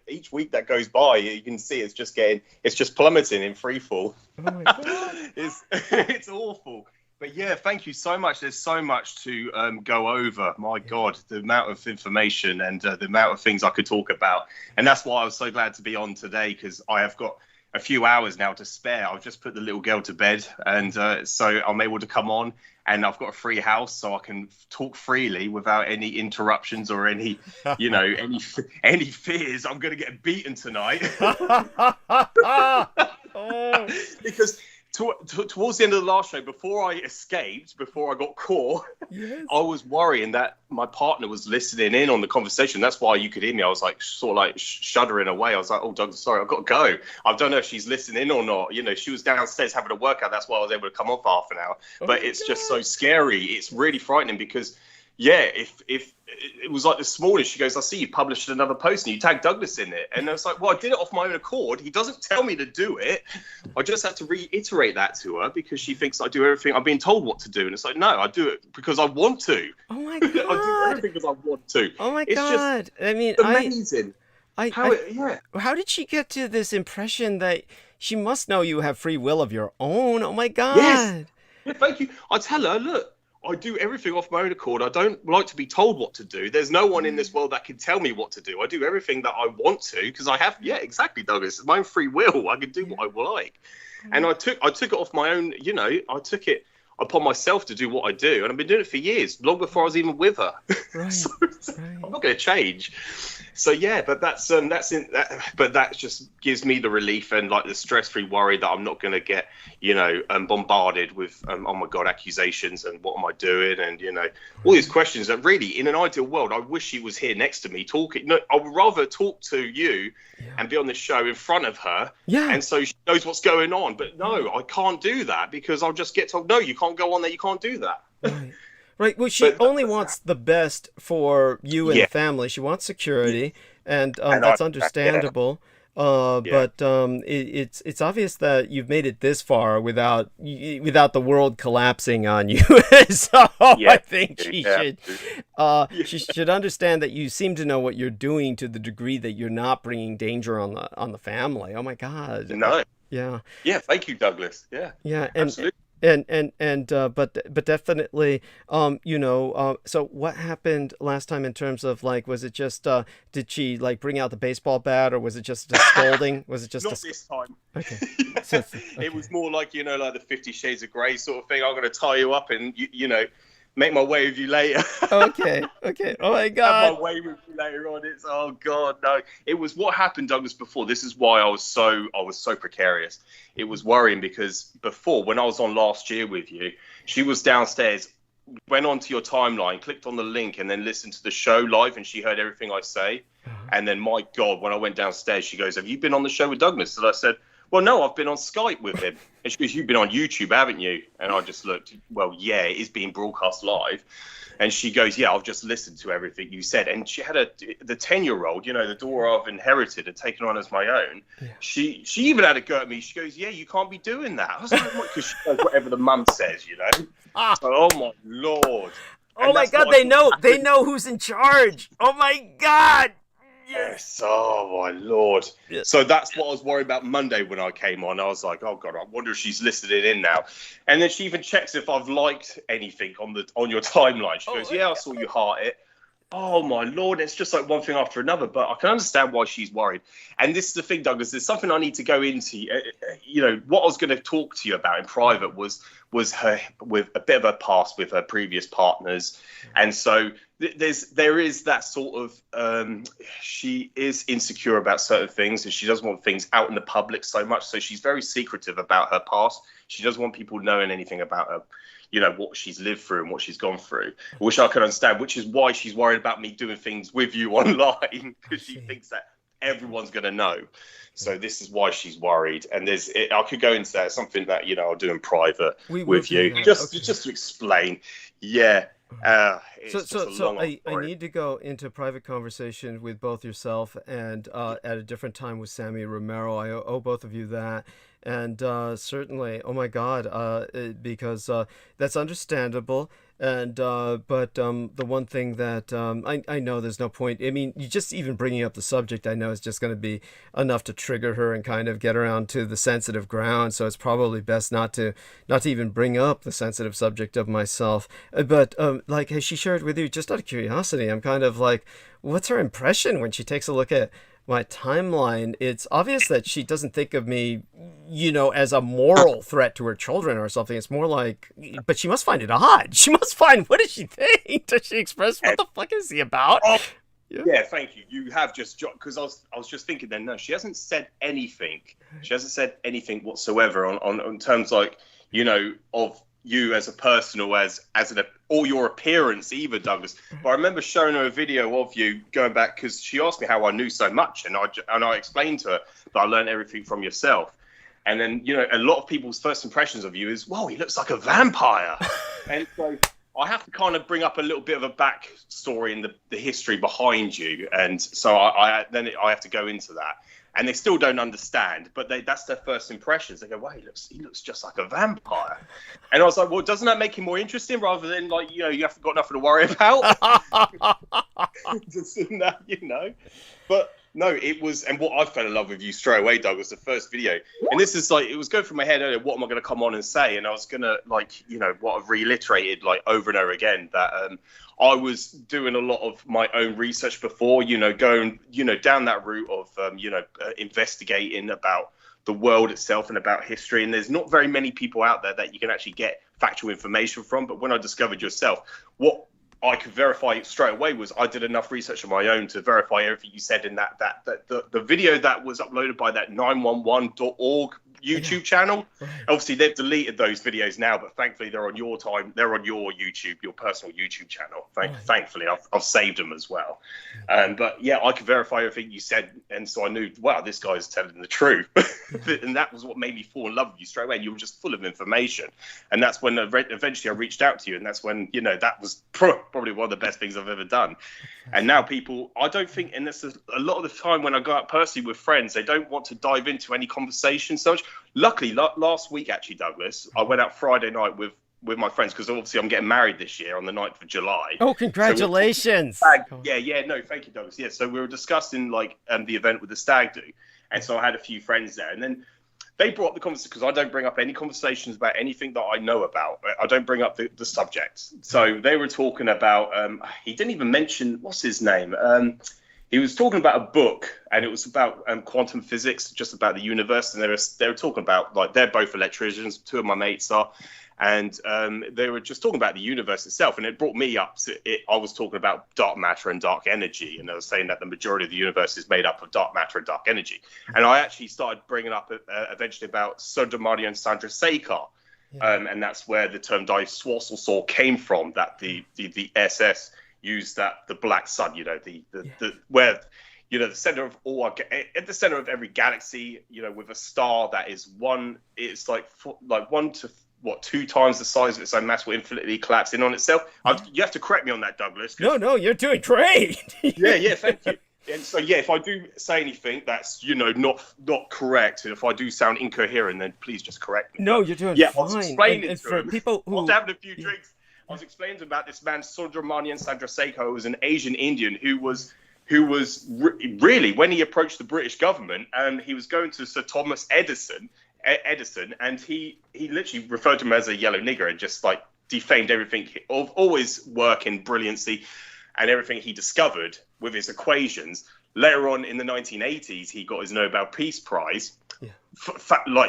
Each week that goes by, you can see it's just plummeting in free fall. Oh my God. It's awful. But yeah, thank you so much. There's so much to go over. My God, the amount of information and the amount of things I could talk about. And that's why I was so glad to be on today, because I have got a few hours now to spare. I've just put the little girl to bed, and so I'm able to come on, and I've got a free house, so I can talk freely without any interruptions or any, any fears I'm going to get beaten tonight. Because towards the end of the last show, before I got caught, I was worrying that my partner was listening in on the conversation. That's why you could hear me. I was like, sort of like shuddering away. I was like, oh, Douglas, sorry, I've got to go. I don't know if she's listening or not. She was downstairs having a workout. That's why I was able to come on for half an hour. But it's just so scary. It's really frightening because, if it was like this morning, she goes, I see you published another post and you tagged Douglas in it. And I was like, well, I did it off my own accord. He doesn't tell me to do it. I just had to reiterate that to her because she thinks I do everything. I'm being told what to do. And it's like, no, I do it because I want to. Oh my God. I do everything because I want to. Oh my God. I mean, amazing. How did she get to this impression that she must know you have free will of your own? Oh my God. Yes. Yeah, thank you. I tell her, look, I do everything off my own accord. I don't like to be told what to do. There's no one in this world that can tell me what to do. I do everything that I want to because I have, exactly, Douglas. It's my own free will. I can do what I like. And I took it off my own, I took it upon myself to do what I do. And I've been doing it for years, long before I was even with her. Right. I'm not going to change. So but but that just gives me the relief and like the stress-free worry that I'm not going to get, bombarded with, oh my God, accusations and what am I doing? And, all these questions that really, in an ideal world, I wish she was here next to me talking. No, I would rather talk to you and be on this show in front of her. Yeah. And so she knows what's going on. But no, I can't do that because I'll just get told, no, you can't go on there. You can't do that. Right. Well, she only wants the best for you and the family. She wants security, and that's understandable. But it's obvious that you've made it this far without the world collapsing on you. So I think she should understand that you seem to know what you're doing to the degree that you're not bringing danger on the family. Oh my God. No. Yeah. Yeah. Thank you, Douglas. Yeah. Yeah. Absolutely. But definitely, so what happened last time in terms of like, was it just, did she like bring out the baseball bat or was it just a scolding? Was it just not this time? Okay. It was more like, like the 50 Shades of Grey sort of thing. I'm going to tie you up and, make my way with you later. Okay. Oh my God. Have my way with you later on. It's, oh God, no. It was what happened, Douglas, before. This is why I was so precarious. It was worrying because before, when I was on last year with you, she was downstairs, went onto your timeline, clicked on the link and then listened to the show live and she heard everything I say. And then, my God, when I went downstairs, she goes, have you been on the show with Douglas? And I said, well, no, I've been on Skype with him. And she goes, you've been on YouTube, haven't you? And I just looked, well, yeah, it is being broadcast live. And she goes, yeah, I've just listened to everything you said. And she had the 10-year-old, the daughter I've inherited and taken on as my own. Yeah. She even had a go at me. She goes, yeah, you can't be doing that. I was like, because she knows whatever the mum says, So, oh, my Lord. Oh my God, they know who's in charge. Oh my God. Yes. Oh my Lord. Yeah. So that's what I was worried about Monday when I came on. I was like, oh God, I wonder if she's listed it in now. And then she even checks if I've liked anything on your timeline. She goes, yeah, I saw you heart it. Oh my Lord, it's just like one thing after another, but I can understand why she's worried. And this is the thing, Douglas, there's something I need to go into. What I was going to talk to you about in private was her with a bit of a past with her previous partners. And so there is that sort of, she is insecure about certain things and she doesn't want things out in the public so much. So she's very secretive about her past. She doesn't want people knowing anything about her. What she's lived through and what she's gone through, which I can understand, which is why she's worried about me doing things with you online, because she thinks that everyone's going to know. So this is why she's worried. And I could go into that, something that, I'll do in private with you, just to explain. Yeah. So I need to go into private conversation with both yourself and at a different time with Sammy Romero. I owe both of you that. And certainly, oh my God, because that's understandable. And but the one thing that I know there's no point. I mean, you just even bringing up the subject, I know is just going to be enough to trigger her and kind of get around to the sensitive ground. So it's probably best not to even bring up the sensitive subject of myself. But like, has she shared with you, just out of curiosity, I'm kind of like, what's her impression when she takes a look at my timeline? It's obvious that she doesn't think of me, as a moral threat to her children or something. It's more like, but she must find it odd. She must find, what does she think? Does she express, what the fuck is he about? Yeah, thank you. You have just, because I was just thinking then, no, she hasn't said anything. She hasn't said anything whatsoever on terms like, of you as a person or or your appearance either, Douglas. But I remember showing her a video of you going back, because she asked me how I knew so much, and I explained to her that I learned everything from yourself. And then, a lot of people's first impressions of you is, whoa, he looks like a vampire. And so I have to kind of bring up a little bit of a backstory in the history behind you. And so I have to go into that. And they still don't understand, but that's their first impressions. They go, wow, he looks just like a vampire. And I was like, well, doesn't that make him more interesting rather than like, you haven't got nothing to worry about? But no, it was, and what I fell in love with you straight away, Doug, was the first video. And this is like, it was going through my head earlier, what am I going to come on and say? And I was going to what I've reiterated like over and over again, that I was doing a lot of my own research before, going, down that route of, investigating about the world itself and about history. And there's not very many people out there that you can actually get factual information from. But when I discovered yourself, what I could verify straight away was I did enough research on my own to verify everything you said in the video that was uploaded by that 911.org YouTube channel. Obviously, they've deleted those videos now, but thankfully they're on your YouTube, your personal YouTube channel. Thankfully, I've saved them as well. But yeah, I could verify everything you said, and so I knew, wow, this guy's telling the truth. And that was what made me fall in love with you straight away. And you were just full of information, and that's when eventually I reached out to you, and that's when that was probably one of the best things I've ever done. And now people, I don't think, and this is a lot of the time when I go out personally with friends, they don't want to dive into any conversation so much. Luckily, last week, actually, Douglas, I went out Friday night with my friends, because obviously I'm getting married this year on the 9th of July. Oh, congratulations. No, thank you, Douglas. Yeah, so we were discussing like the event with the stag do. And so I had a few friends there. And then they brought up the conversation, because I don't bring up any conversations about anything that I know about. I don't bring up the subjects. So they were talking about, he didn't even mention, what's his name? He was talking about a book, and it was about quantum physics, just about the universe. And they were talking about, like, they're both electricians, two of my mates are. And they were just talking about the universe itself. And it brought me up to it. I was talking about dark matter and dark energy. And I was saying that the majority of the universe is made up of dark matter and dark energy. And I actually started bringing up eventually about Sundarmani and Chandrasekhar. And that's where the term Daoism came from, that the SS used that the black sun, where the center of at the center of every galaxy, with a star that is one, it's like 1 to 2 times the size of its own mass will infinitely collapse in on itself. You have to correct me on that, Douglas. No, you're doing great. yeah, thank you. And so, yeah, if I do say anything that's, not correct, and if I do sound incoherent, then please just correct me. No, you're doing fine. I was explaining and to for him. people who I was having a few drinks. I was explaining about this man, Subramanian Chandrasekhar, who was an Asian Indian who was really, when he approached the British government, he was going to Sir Thomas Edison, and he literally referred to him as a yellow nigger and just like defamed everything of all his work in brilliancy and everything he discovered with his equations. Later on in the 1980s, he got his Nobel Peace Prize. Yeah.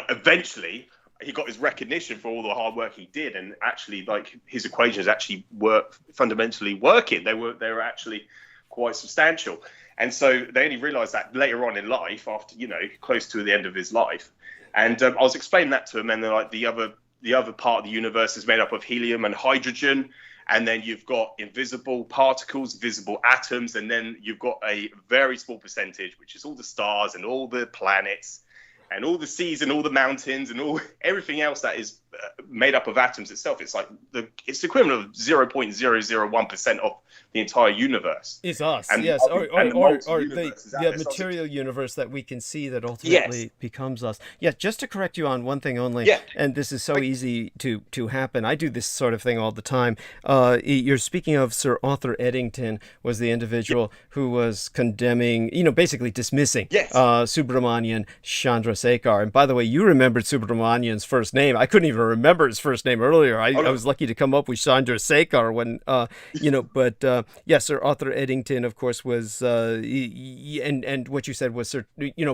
Eventually, he got his recognition for all the hard work he did, and actually, like, his equations actually were fundamentally working. They were actually quite substantial, and so they only realised that later on in life, after close to the end of his life. And I was explaining that to him, and they're like, the other part of the universe is made up of helium and hydrogen. And then you've got invisible particles, visible atoms, and then you've got a very small percentage, which is all the stars and all the planets and all the seas and all the mountains and everything else that is made up of atoms itself. It's like it's the equivalent of 0.001% of the entire universe. Is us, and yes, or the material universe that we can see that ultimately becomes us. Yeah, just to correct you on one thing only, and this is so easy to happen. I do this sort of thing all the time. You're speaking of Sir Arthur Eddington was the individual who was condemning, basically dismissing Subramanian Chandrasekhar. And by the way, you remembered Subramanian's first name. I couldn't even remember his first name earlier. I was lucky to come up with Chandrasekhar when, Sir Arthur Eddington, of course, was, and what you said was,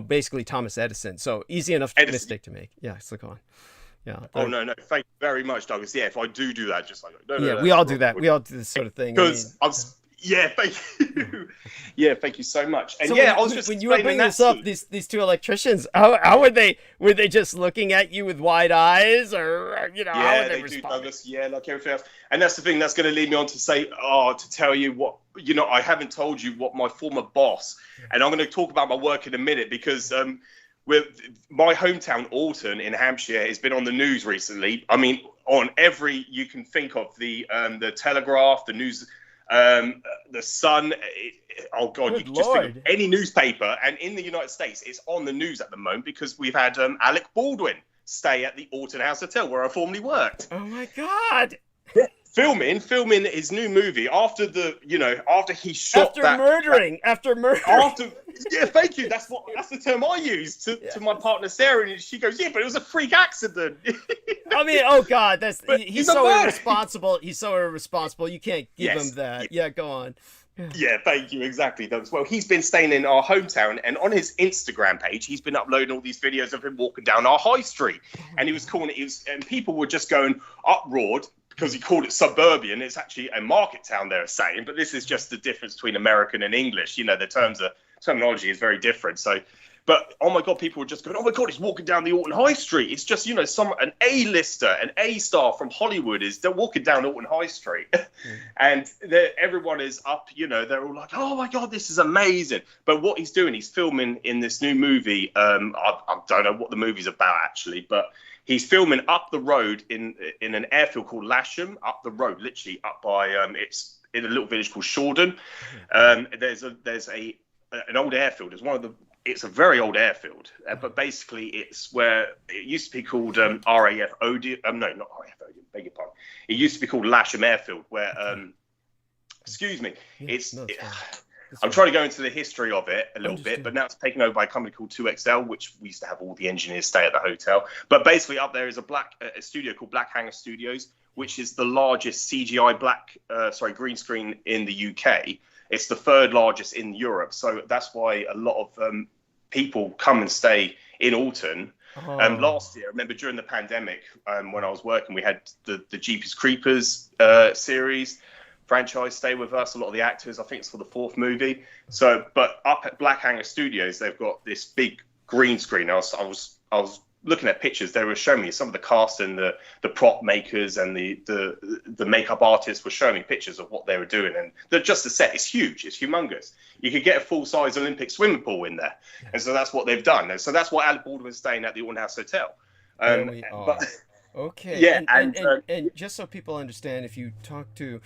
basically Thomas Edison. So easy enough mistake to make. Yeah, so go on. Yeah. Oh, no. Thank you very much, Douglas. Yeah, if I do that, just like, we all do that. We all do this sort of thing. Because thank you. Yeah, thank you so much. And so I was just when you were bringing this up, these two electricians, how were they? Were they just looking at you with wide eyes, or how were they responding? Douglas. Yeah, like everything else. And that's the thing that's going to lead me on to say, to tell you what, I haven't told you what my former boss, and I'm going to talk about my work in a minute, because with my hometown, Alton in Hampshire, has been on the news recently. I mean, on every you can think of, the Telegraph, the news. The Sun, just think of any newspaper, and in the United States, it's on the news at the moment because we've had Alec Baldwin stay at the Alton House Hotel where I formerly worked. Oh my God! Filming his new movie after he shot after murdering. Yeah, thank you. That's the term I use to my partner Sarah, and she goes, "Yeah, but it was a freak accident." I mean, oh God, he's so irresponsible. He's so irresponsible. You can't give him that. Yeah, go on. Yeah, thank you. Exactly. Well, he's been staying in our hometown, and on his Instagram page, he's been uploading all these videos of him walking down our high street, and he was calling it. And people were just going uproared because he called it suburban. It's actually a market town, they're saying, but this is just the difference between American and English. The terminology is very different. So, but oh my God, people were just going, oh my God, he's walking down the Alton High Street. It's just, an A-lister, an A-star from Hollywood they're walking down Alton High Street. And everyone is up, they're all like, oh my God, this is amazing. But what he's doing, he's filming in this new movie. I don't know what the movie's about actually, but he's filming up the road in an airfield called Lasham, up the road, literally up by, it's in a little village called Shorden. There's an old airfield. It's a very old airfield, but basically it's where it used to be called RAF Odeon. No, not RAF Odeon, beg your pardon. It used to be called Lasham Airfield, where, excuse me, I'm trying to go into the history of it a little bit, but now it's taken over by a company called 2XL, which we used to have all the engineers stay at the hotel. But basically up there is a studio called Black Hanger Studios, which is the largest CGI green screen in the UK. It's the third largest in Europe. So that's why a lot of people come and stay in Alton. Last year, I remember during the pandemic, when I was working, we had the Jeepers Creepers series franchise stay with us. A lot of the actors, I think it's for the fourth movie. So, but up at Black Hanger Studios, they've got this big green screen. I was looking at pictures. They were showing me some of the cast and the prop makers and the makeup artists were showing me pictures of what they were doing. And just the set is huge. It's humongous. You could get a full-size Olympic swimming pool in there. And so that's what they've done. And so that's why Alec Baldwin's staying at the Alton House Hotel. Okay. Yeah, and just so people understand, if you talk to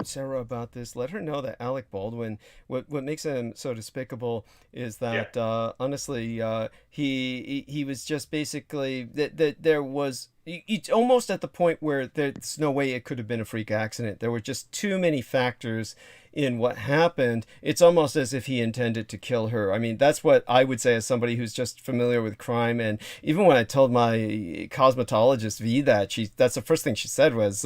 Sarah about this, let her know that Alec Baldwin, what makes him so despicable is that honestly, he was just basically that there was. It's almost at the point where there's no way it could have been a freak accident. There were just too many factors in what happened. It's almost as if he intended to kill her. I mean, that's what I would say as somebody who's just familiar with crime. And even when I told my cosmetologist V that's the first thing she said was,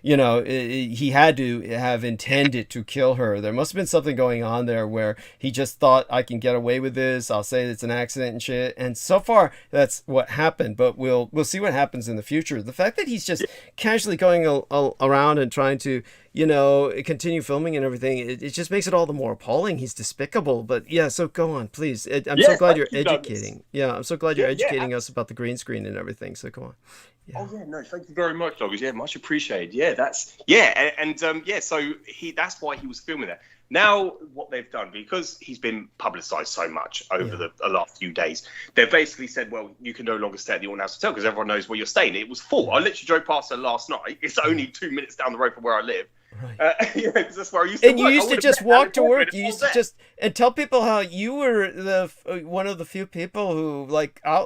he had to have intended to kill her. There must have been something going on there where he just thought, I can get away with this. I'll say it's an accident and shit. And so far, that's what happened. But we'll see what happens in the future. The fact that he's just casually going around and trying to continue filming and everything, it just makes it all the more appalling. He's despicable. But yeah, so go on, please. I'm so glad you're educating. Yeah, I'm so glad you're educating us about the green screen and everything. So go on. Yeah. Oh yeah, no, thank you very much, Douglas. Yeah, much appreciated. Yeah, that's so that's why he was filming that. Now, what they've done, because he's been publicised so much over the last few days, they've basically said, well, you can no longer stay at the All-House Hotel because everyone knows where you're staying. It was full. I literally drove past there last night. It's only 2 minutes down the road from where I live. Right. That's where I used to work. You used to just walk to work. You used to just and tell people how you were one of the few people who,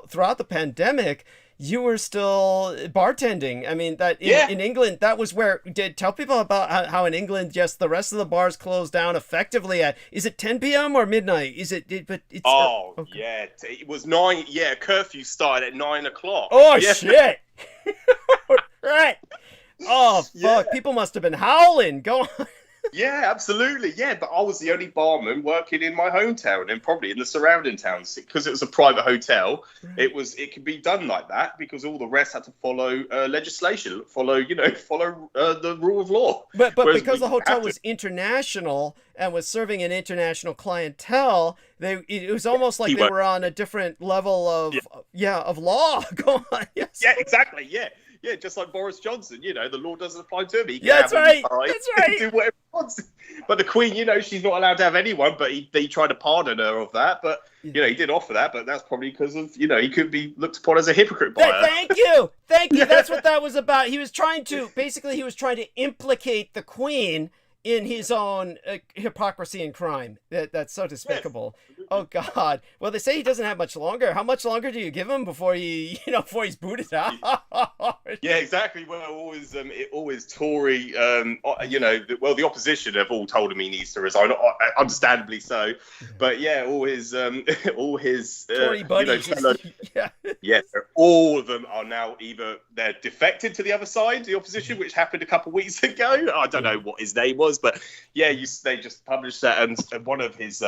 throughout the pandemic, you were still bartending. I mean, that in England, that was where. Tell people about how in England, just the rest of the bars closed down effectively at, is it 10 p.m. or midnight? But it's. Yeah, it was 9. Yeah, curfew started at 9 o'clock. Oh shit! Right. Oh fuck! People must have been howling. Go on. Yeah, absolutely. Yeah, but I was the only barman working in my hometown and probably in the surrounding towns because it was a private hotel. Right. It could be done like that because all the rest had to follow legislation, follow the rule of law. But because the hotel was international and was serving an international clientele, it was almost like they were on a different level of law. Go on. Yes. Yeah, exactly. Yeah. Yeah, just like Boris Johnson, the law doesn't apply to him. He can that's right. Do whatever he wants. But the Queen, she's not allowed to have anyone. But they tried to pardon her of that. But he did offer that. But that's probably because of he could be looked upon as a hypocrite by her. Thank you. That's what that was about. He was trying to implicate the Queen in his own hypocrisy and crime. That's so despicable. Yes. Oh God. Well, they say he doesn't have much longer. How much longer do you give him before before he's booted out? Yeah, exactly. Well, always Tory. The opposition have all told him he needs to resign, understandably so. But yeah, all his Tory buddies. All of them are now either they're defected to the other side, the opposition, which happened a couple of weeks ago. I don't know what his name was. But yeah, they just published that, and one of his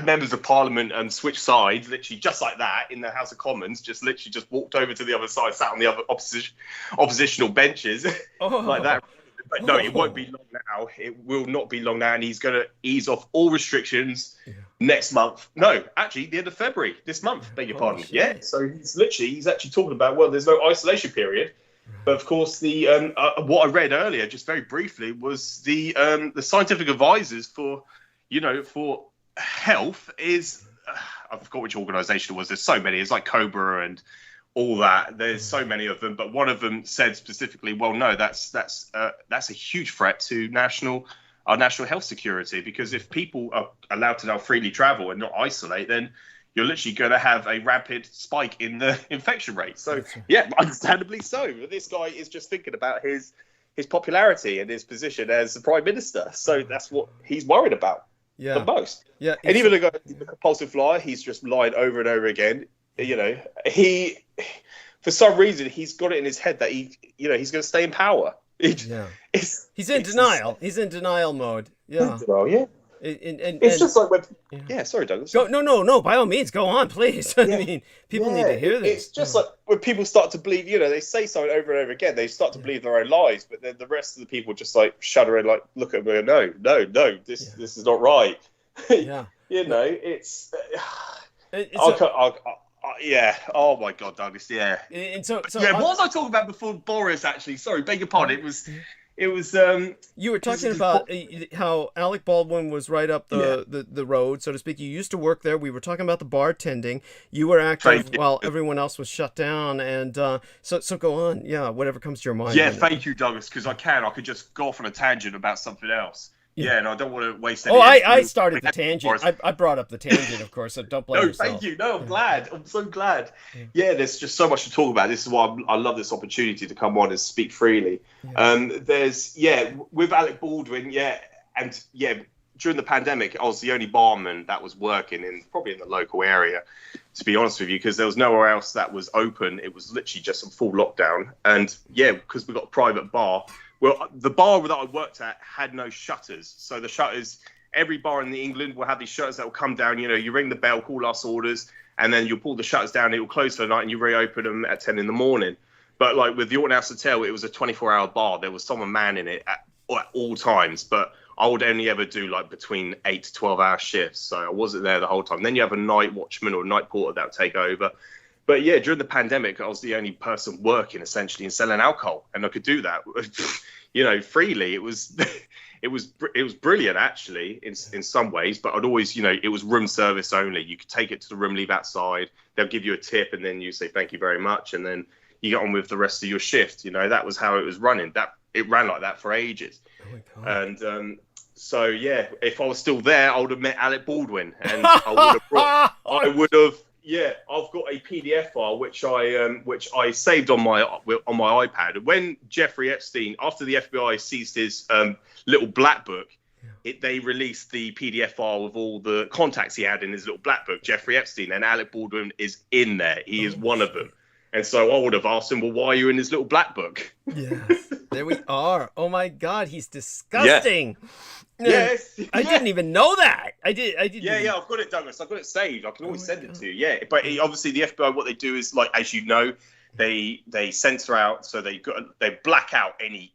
members of Parliament switched sides, literally just like that, in the House of Commons. Just walked over to the other side, sat on the other oppositional benches, like that. But no, it won't be long now. It will not be long now, and he's going to ease off all restrictions next month. No, actually, the end of February, this month. Beg your pardon. Shit. Yeah, so he's actually talking about there's no isolation period. But of course, the what I read earlier, just very briefly, was the scientific advisors for health is I forgot which organisation it was. There's so many. It's like Cobra and all that. There's so many of them. But one of them said specifically, well, no, that's a huge threat to our national health security, because if people are allowed to now freely travel and not isolate, then you're literally going to have a rapid spike in the infection rate. So, yeah, understandably so. This guy is just thinking about his popularity and his position as the Prime Minister. So that's what he's worried about the most. Yeah, and even the compulsive liar, he's just lied over and over again. For some reason, he's got it in his head that he's going to stay in power. He's in denial. He's in denial mode. Yeah. Yeah. It's just like when sorry, Douglas. No, by all means, go on, please. I mean, people need to hear this. It's just like when people start to believe, they say something over and over again, they start to believe their own lies, but then the rest of the people just like shudder and like look at me and no, this is not right. Yeah. It's oh my God, Douglas, yeah. And so what was I talking about before Boris, actually? Sorry, beg your pardon. it was. You were talking about how Alec Baldwin was right up the road, so to speak. You used to work there. We were talking about the bartending. You were active while everyone else was shut down, and so go on. Yeah, whatever comes to your mind. Yeah, thank you, Douglas, because I could just go off on a tangent about something else. Yeah, and I don't want to waste any. Oh, I started the tangent. I brought up the tangent, of course, so don't blame yourself. Thank you. No, I'm glad. I'm so glad. Yeah, there's just so much to talk about. This is why I love this opportunity to come on and speak freely. There's, with Alec Baldwin, during the pandemic, I was the only barman that was working probably in the local area, to be honest with you, because there was nowhere else that was open. It was literally just a full lockdown. And because we got a private bar, well, the bar that I worked at had no shutters. So the shutters, every bar in England will have these shutters that will come down. You know, you ring the bell, call us orders, and then you'll pull the shutters down. It will close for the night, and you reopen them at 10 in the morning. But like with the Yùhuáng Hotel, it was a 24-hour bar. There was someone manning it at all times. But I would only ever do like between 8 to 12-hour shifts. So I wasn't there the whole time. Then you have a night watchman or a night porter that would take over. But yeah, during the pandemic, I was the only person working essentially and selling alcohol, and I could do that, you know, freely. It was brilliant actually in some ways. But I'd always, you know, it was room service only. You could take it to the room, leave outside. They'll give you a tip, and then you say thank you very much, and then you get on with the rest of your shift. You know, that was how it was running. It ran like that for ages. Oh my God. And so yeah, if I was still there, I would have met Alec Baldwin, and I would have. Yeah, I've got a PDF file which I saved on my iPad. When Jeffrey Epstein, after the FBI seized his little black book, they released the PDF file of all the contacts he had in his little black book. Jeffrey Epstein, and Alec Baldwin is in there. He is one of them. And so I would have asked him, well, why are you in his little black book? Yes, there we are. Oh my God, he's disgusting. Yeah. Yes, I didn't even know that. I did. Yeah, I've got it, Douglas. I've got it saved. I can always send it to you. Yeah, but obviously the FBI, what they do is, like, as you know, they censor out, so they black out any,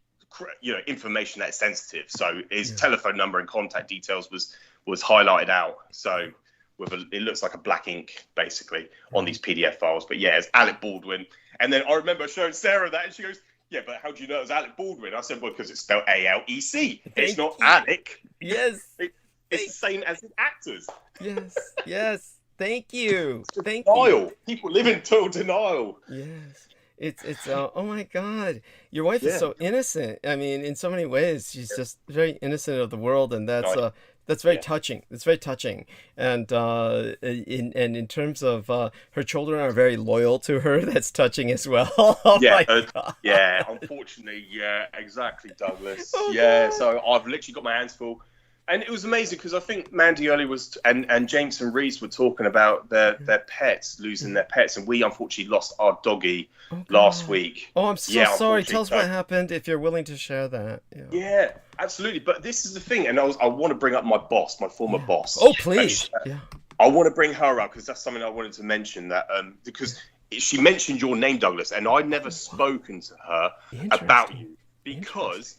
you know, information that's sensitive. So his telephone number and contact details was highlighted out. So it looks like a black ink basically on these PDF files. But yeah, it's Alec Baldwin. And then I remember showing Sarah that, and she goes, yeah, but how do you know it was Alec Baldwin? I said, well, because it's spelled A-L-E-C. It's not Alec. Yes. It's the same as the actors. Yes. Thank you. Thank denial. you. People live in total denial. Yes. It's oh my God. Your wife is so innocent. I mean, in so many ways, she's just very innocent of the world, and that's very touching. It's very touching, and in terms of her children are very loyal to her. That's touching as well. Unfortunately, exactly, Douglas. So I've literally got my hands full, and it was amazing because I think Mandy earlier was and James and Reese were talking about their pets losing their pets, and we unfortunately lost our doggy last week. Oh, I'm so sorry. Tell us what happened if you're willing to share that. Yeah, absolutely. But this is the thing, and I want to bring up my boss, my former boss. Oh, please. I want to bring her up because that's something I wanted to mention, that because she mentioned your name, Douglas, and I'd never spoken to her about you because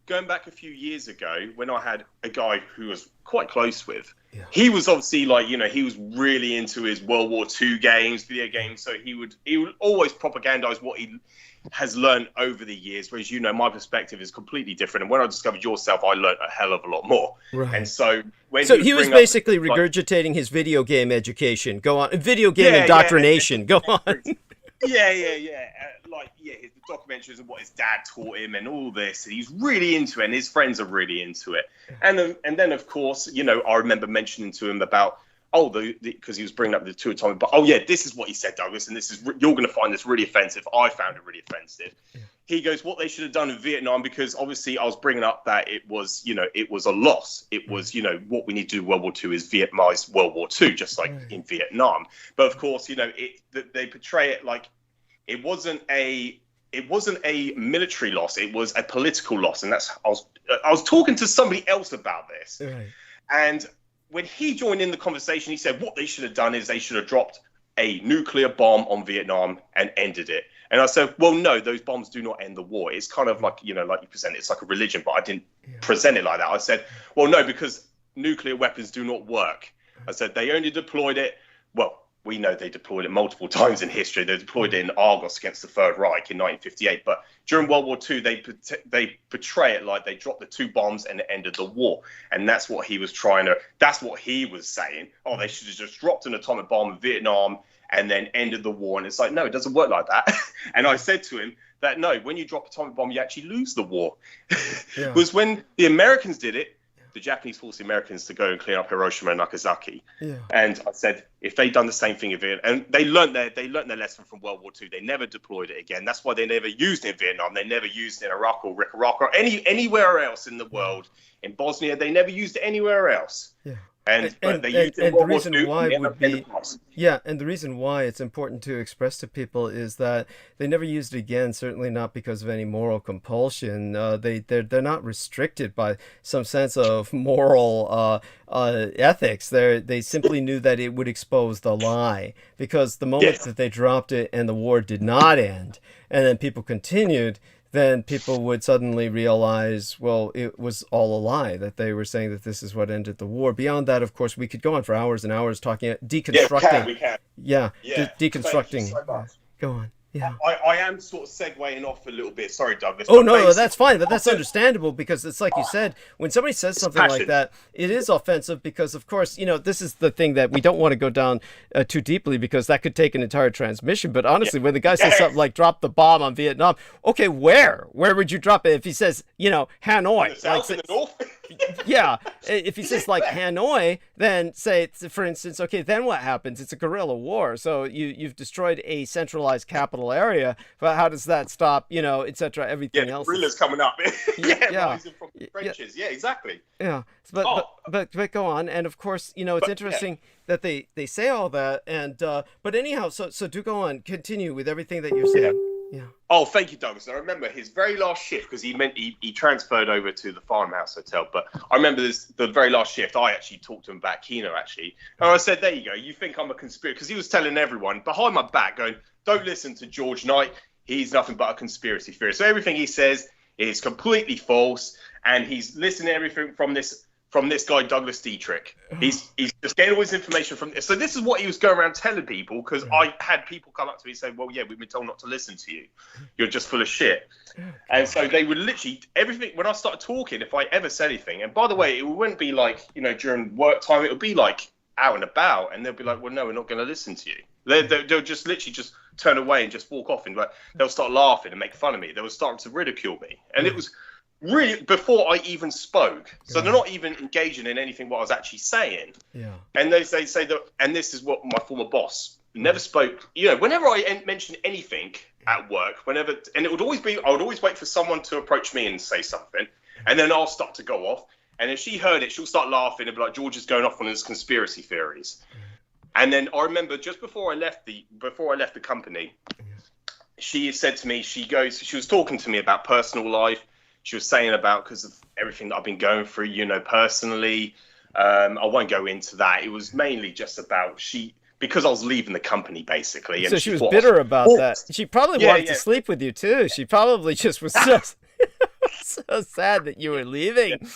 going back a few years ago when I had a guy who was quite close with, he was obviously like, you know, he was really into his World War II games, video games. So he would always propagandize what he has learned over the years. Whereas, you know, my perspective is completely different. And when I discovered yourself, I learned a hell of a lot more. Right. And so when he was basically regurgitating his video game education. Go on. Video game indoctrination. Go on. His documentaries and what his dad taught him and all this, and he's really into it, and his friends are really into it. And then of course, you know, I remember mentioning to him about because he was bringing up the two atomic, but this is what he said, Douglas, and you're going to find this really offensive. I found it really offensive. He goes, what they should have done in Vietnam, because obviously I was bringing up that it was, you know, it was a loss. It was, you know, what we need to do in World War II is Vietnamese World War II, just like in Vietnam. But of course, you know, they portray it like it wasn't a military loss. It was a political loss. And I was talking to somebody else about this. Right. And when he joined in the conversation, he said what they should have done is they should have dropped a nuclear bomb on Vietnam and ended it. And I said, well, no, those bombs do not end the war. It's kind of like, you know, like you present it, it's like a religion, but I didn't present it like that. I said, well, no, because nuclear weapons do not work. I said they only deployed it. Well, we know they deployed it multiple times in history. They deployed it in Argos against the Third Reich in 1958. But during World War II, they portray it like they dropped the 2 bombs and it ended the war. And that's what he was that's what he was saying. Oh, they should have just dropped an atomic bomb in Vietnam and then ended the war. And it's like, no, it doesn't work like that. And I said to him that, no, when you drop an atomic bomb, you actually lose the war. Because when the Americans did it, the Japanese forced the Americans to go and clean up Hiroshima and Nagasaki. And I said, if they'd done the same thing in Vietnam, and they learned their lesson from World War II, they never deployed it again. That's why they never used it in Vietnam. They never used it in Iraq or Iraq or anywhere else in the world. In Bosnia, they never used it anywhere else. And the reason why would be, and the reason why it's important to express to people is that they never used it again, certainly not because of any moral compulsion. They're not restricted by some sense of moral ethics. They simply knew that it would expose the lie, because the moment that they dropped it and the war did not end, and then people continued, then people would suddenly realize, well, it was all a lie, that they were saying that this is what ended the war. Beyond that, of course, we could go on for hours and hours talking, deconstructing. We can. Deconstructing. So go on. Yeah. I am sort of segueing off a little bit. Sorry, Douglas. Oh, no, that's fine. But that's understandable, because it's like you said, when somebody says something like that, it is offensive because, of course, this is the thing that we don't want to go down too deeply, because that could take an entire transmission. But honestly, when the guy says something like drop the bomb on Vietnam, okay, where? Where would you drop it? If he says, Hanoi. In the south, in the north? If he says like Hanoi, then say, for instance, okay, then what happens? It's a guerrilla war. So you've destroyed a centralized capital area, but how does that stop, etc., everything else? Guerrillas coming up. Rising from the trenches. Yeah, exactly. Yeah, but go on. And of course, it's interesting that they say all that, and but anyhow, so do go on, continue with everything that you're saying. Yeah. Oh, thank you, Douglas. I remember his very last shift, because he transferred over to the farmhouse hotel. But I remember the very last shift, I actually talked to him about Kino, actually. And I said, there you go. You think I'm a conspiracy? Because he was telling everyone behind my back, going, don't listen to George Knight. He's nothing but a conspiracy theorist. So everything he says is completely false. And he's listening to everything from this guy, Douglas Dietrich. He's just getting all his information from this. So this is what he was going around telling people, because I had people come up to me and say, well, yeah, we've been told not to listen to you. You're just full of shit. And so they would literally, everything, when I started talking, if I ever said anything, and by the way, it wouldn't be like, during work time, it would be like out and about, and they'll be like, well, no, we're not going to listen to you. They'll just literally just turn away and just walk off, and they'll start laughing and make fun of me. They were starting to ridicule me. And it was really before I even spoke. So they're not even engaging in anything what I was actually saying. Yeah. And they say that, and this is what my former boss never spoke. Whenever I mentioned anything at work, and it would always be, I would always wait for someone to approach me and say something, and then I'll start to go off. And if she heard it, she'll start laughing and be like, George is going off on his conspiracy theories. And then I remember just before I left the company, she said to me, she was talking to me about personal life. She was saying about, because of everything that I've been going through, personally. I won't go into that. It was mainly just about because I was leaving the company, basically. And so she was bitter about that. She probably wanted to sleep with you, too. She probably just was so sad that you were leaving.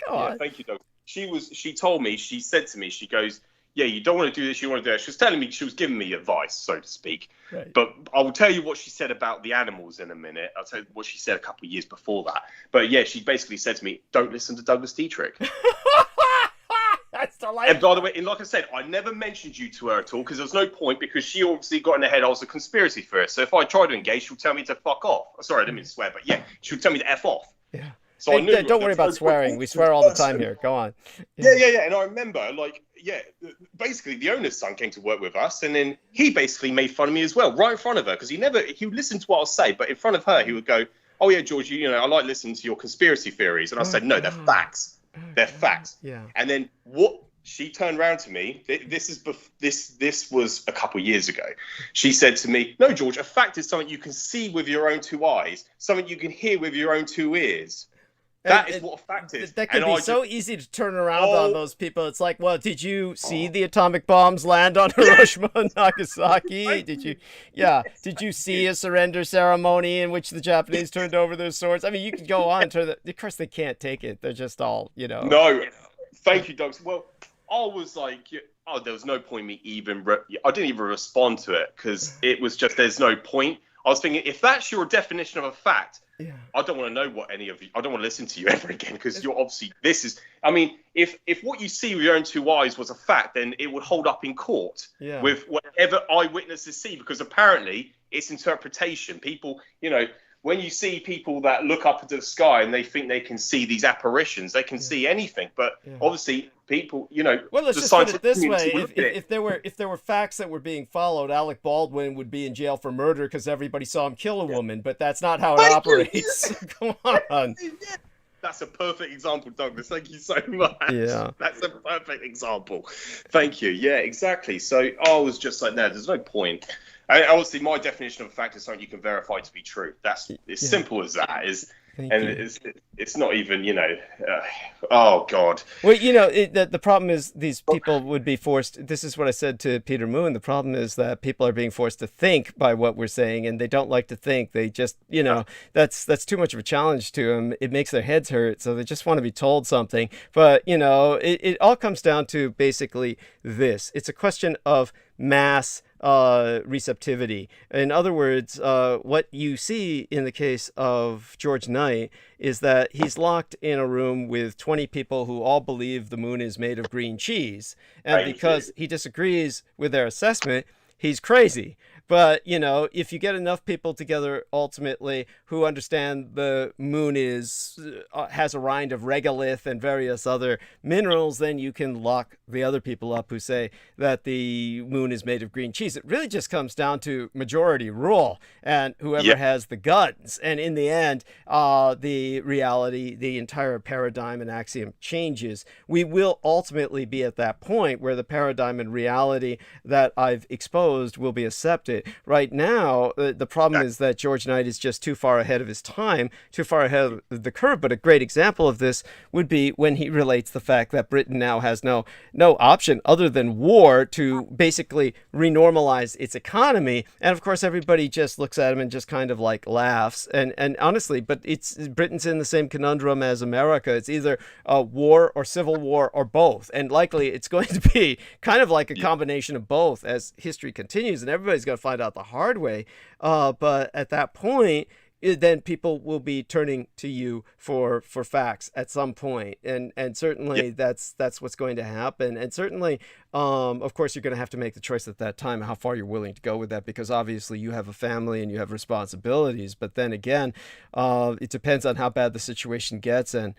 Go on. Thank you, Doug. She told me, she said to me, she goes, yeah, you don't want to do this, you want to do that. She was telling me, she was giving me advice, so to speak. Right. But I will tell you what she said about the animals in a minute. I'll tell you what she said a couple of years before that. But yeah, she basically said to me, don't listen to Douglas Dietrich. That's delightful. And by the way, and like I said, I never mentioned you to her at all, because there's no point, because she obviously got in her head I was a conspiracy theorist. So if I tried to engage, she'll tell me to fuck off. Sorry, I didn't mean to swear, but yeah, she'll tell me to F off. Yeah. So I knew, don't worry about swearing. We swear all the time here. Go on. Yeah. And I remember, basically the owner's son came to work with us, and then he basically made fun of me as well, right in front of her, because he would listen to what I'll say, but in front of her, he would go, oh yeah, George, I like listening to your conspiracy theories. And I said, no, they're facts. They're facts. Yeah. And then what she turned around to me, this was a couple of years ago. She said to me, no, George, a fact is something you can see with your own two eyes, something you can hear with your own two ears. That is what a fact is. That could be so easy to turn around on those people. It's like, well, did you see the atomic bombs land on Hiroshima and Nagasaki? Did you see a surrender ceremony in which the Japanese turned over their swords? I mean, you could go on. Of course, they can't take it. They're just all, No, thank you, Doug. Well, I was like, oh, there was no point me even. I didn't even respond to it because it was just there's no point. I was thinking, if that's your definition of a fact, I don't want to know what any of you. I don't want to listen to you ever again because you're obviously. This is. I mean, if what you see with your own two eyes was a fact, then it would hold up in court with whatever eyewitnesses see, because apparently it's interpretation. People, when you see people that look up into the sky and they think they can see these apparitions, they can see anything. But obviously, people, Well, let's just put it this way: if there were facts that were being followed, Alec Baldwin would be in jail for murder because everybody saw him kill a woman. But that's not how it operates. Come on. That's a perfect example, Douglas. Thank you so much. Yeah. That's a perfect example. Thank you. Yeah, exactly. So I was just like, no, there's no point. And obviously, my definition of a fact is something you can verify to be true. That's as simple as that is. It's not even, oh, God. Well, the problem is these people would be forced. This is what I said to Peter Moon. The problem is that people are being forced to think by what we're saying, and they don't like to think. They just, that's too much of a challenge to them. It makes their heads hurt, so they just want to be told something. But, it all comes down to basically this. It's a question of mass receptivity. In other words, what you see in the case of George Knight is that he's locked in a room with 20 people who all believe the moon is made of green cheese. And because he disagrees with their assessment, he's crazy. But, if you get enough people together ultimately who understand the moon has a rind of regolith and various other minerals, then you can lock the other people up who say that the moon is made of green cheese. It really just comes down to majority rule and whoever has the guns. And in the end, the reality, the entire paradigm and axiom changes. We will ultimately be at that point where the paradigm and reality that I've exposed will be accepted. Right now, the problem is that George Knight is just too far ahead of his time, too far ahead of the curve. But a great example of this would be when he relates the fact that Britain now has no option other than war to basically renormalize its economy. And of course, everybody just looks at him and just kind of like laughs. And honestly, but Britain's in the same conundrum as America. It's either war or civil war or both. And likely it's going to be kind of like a combination of both as history continues. And everybody's going to find out the hard way. But at that point, then people will be turning to you for facts at some point. And certainly that's what's going to happen. And certainly, of course, you're going to have to make the choice at that time how far you're willing to go with that, because obviously you have a family and you have responsibilities. But then again, it depends on how bad the situation gets. And,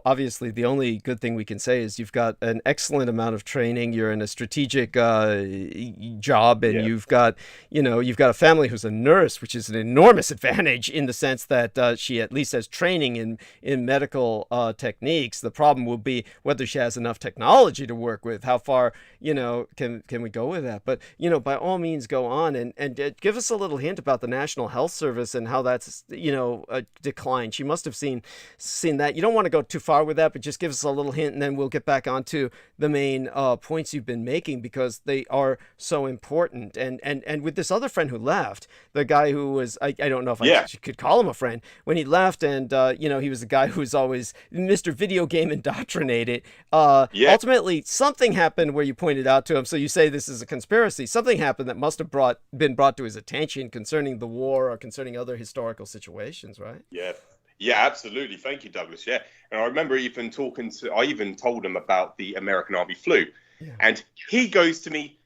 obviously the only good thing we can say is you've got an excellent amount of training. You're in a strategic job, and you've got a family who's a nurse, which is an enormous advantage in the sense that she at least has training in medical techniques. The problem will be whether she has enough technology to work with. How far, can we go with that? But, by all means, go on and give us a little hint about the National Health Service and how that's, declined. She must have seen that. You don't want to go too far with that, but just give us a little hint, and then we'll get back onto the main points you've been making, because they are so important. And with this other friend who left, the guy who was, I don't know if I could call him a friend, when he left, and, he was a guy who was always Mr. Video Game indoctrinated. Ultimately, something happened where you pointed out to him, so you say this is a conspiracy. Something happened that must have been brought to his attention concerning the war or concerning other historical situations, right? Yeah, absolutely. Thank you, Douglas. Yeah. And I remember I even told him about the American Army flu. And he goes to me,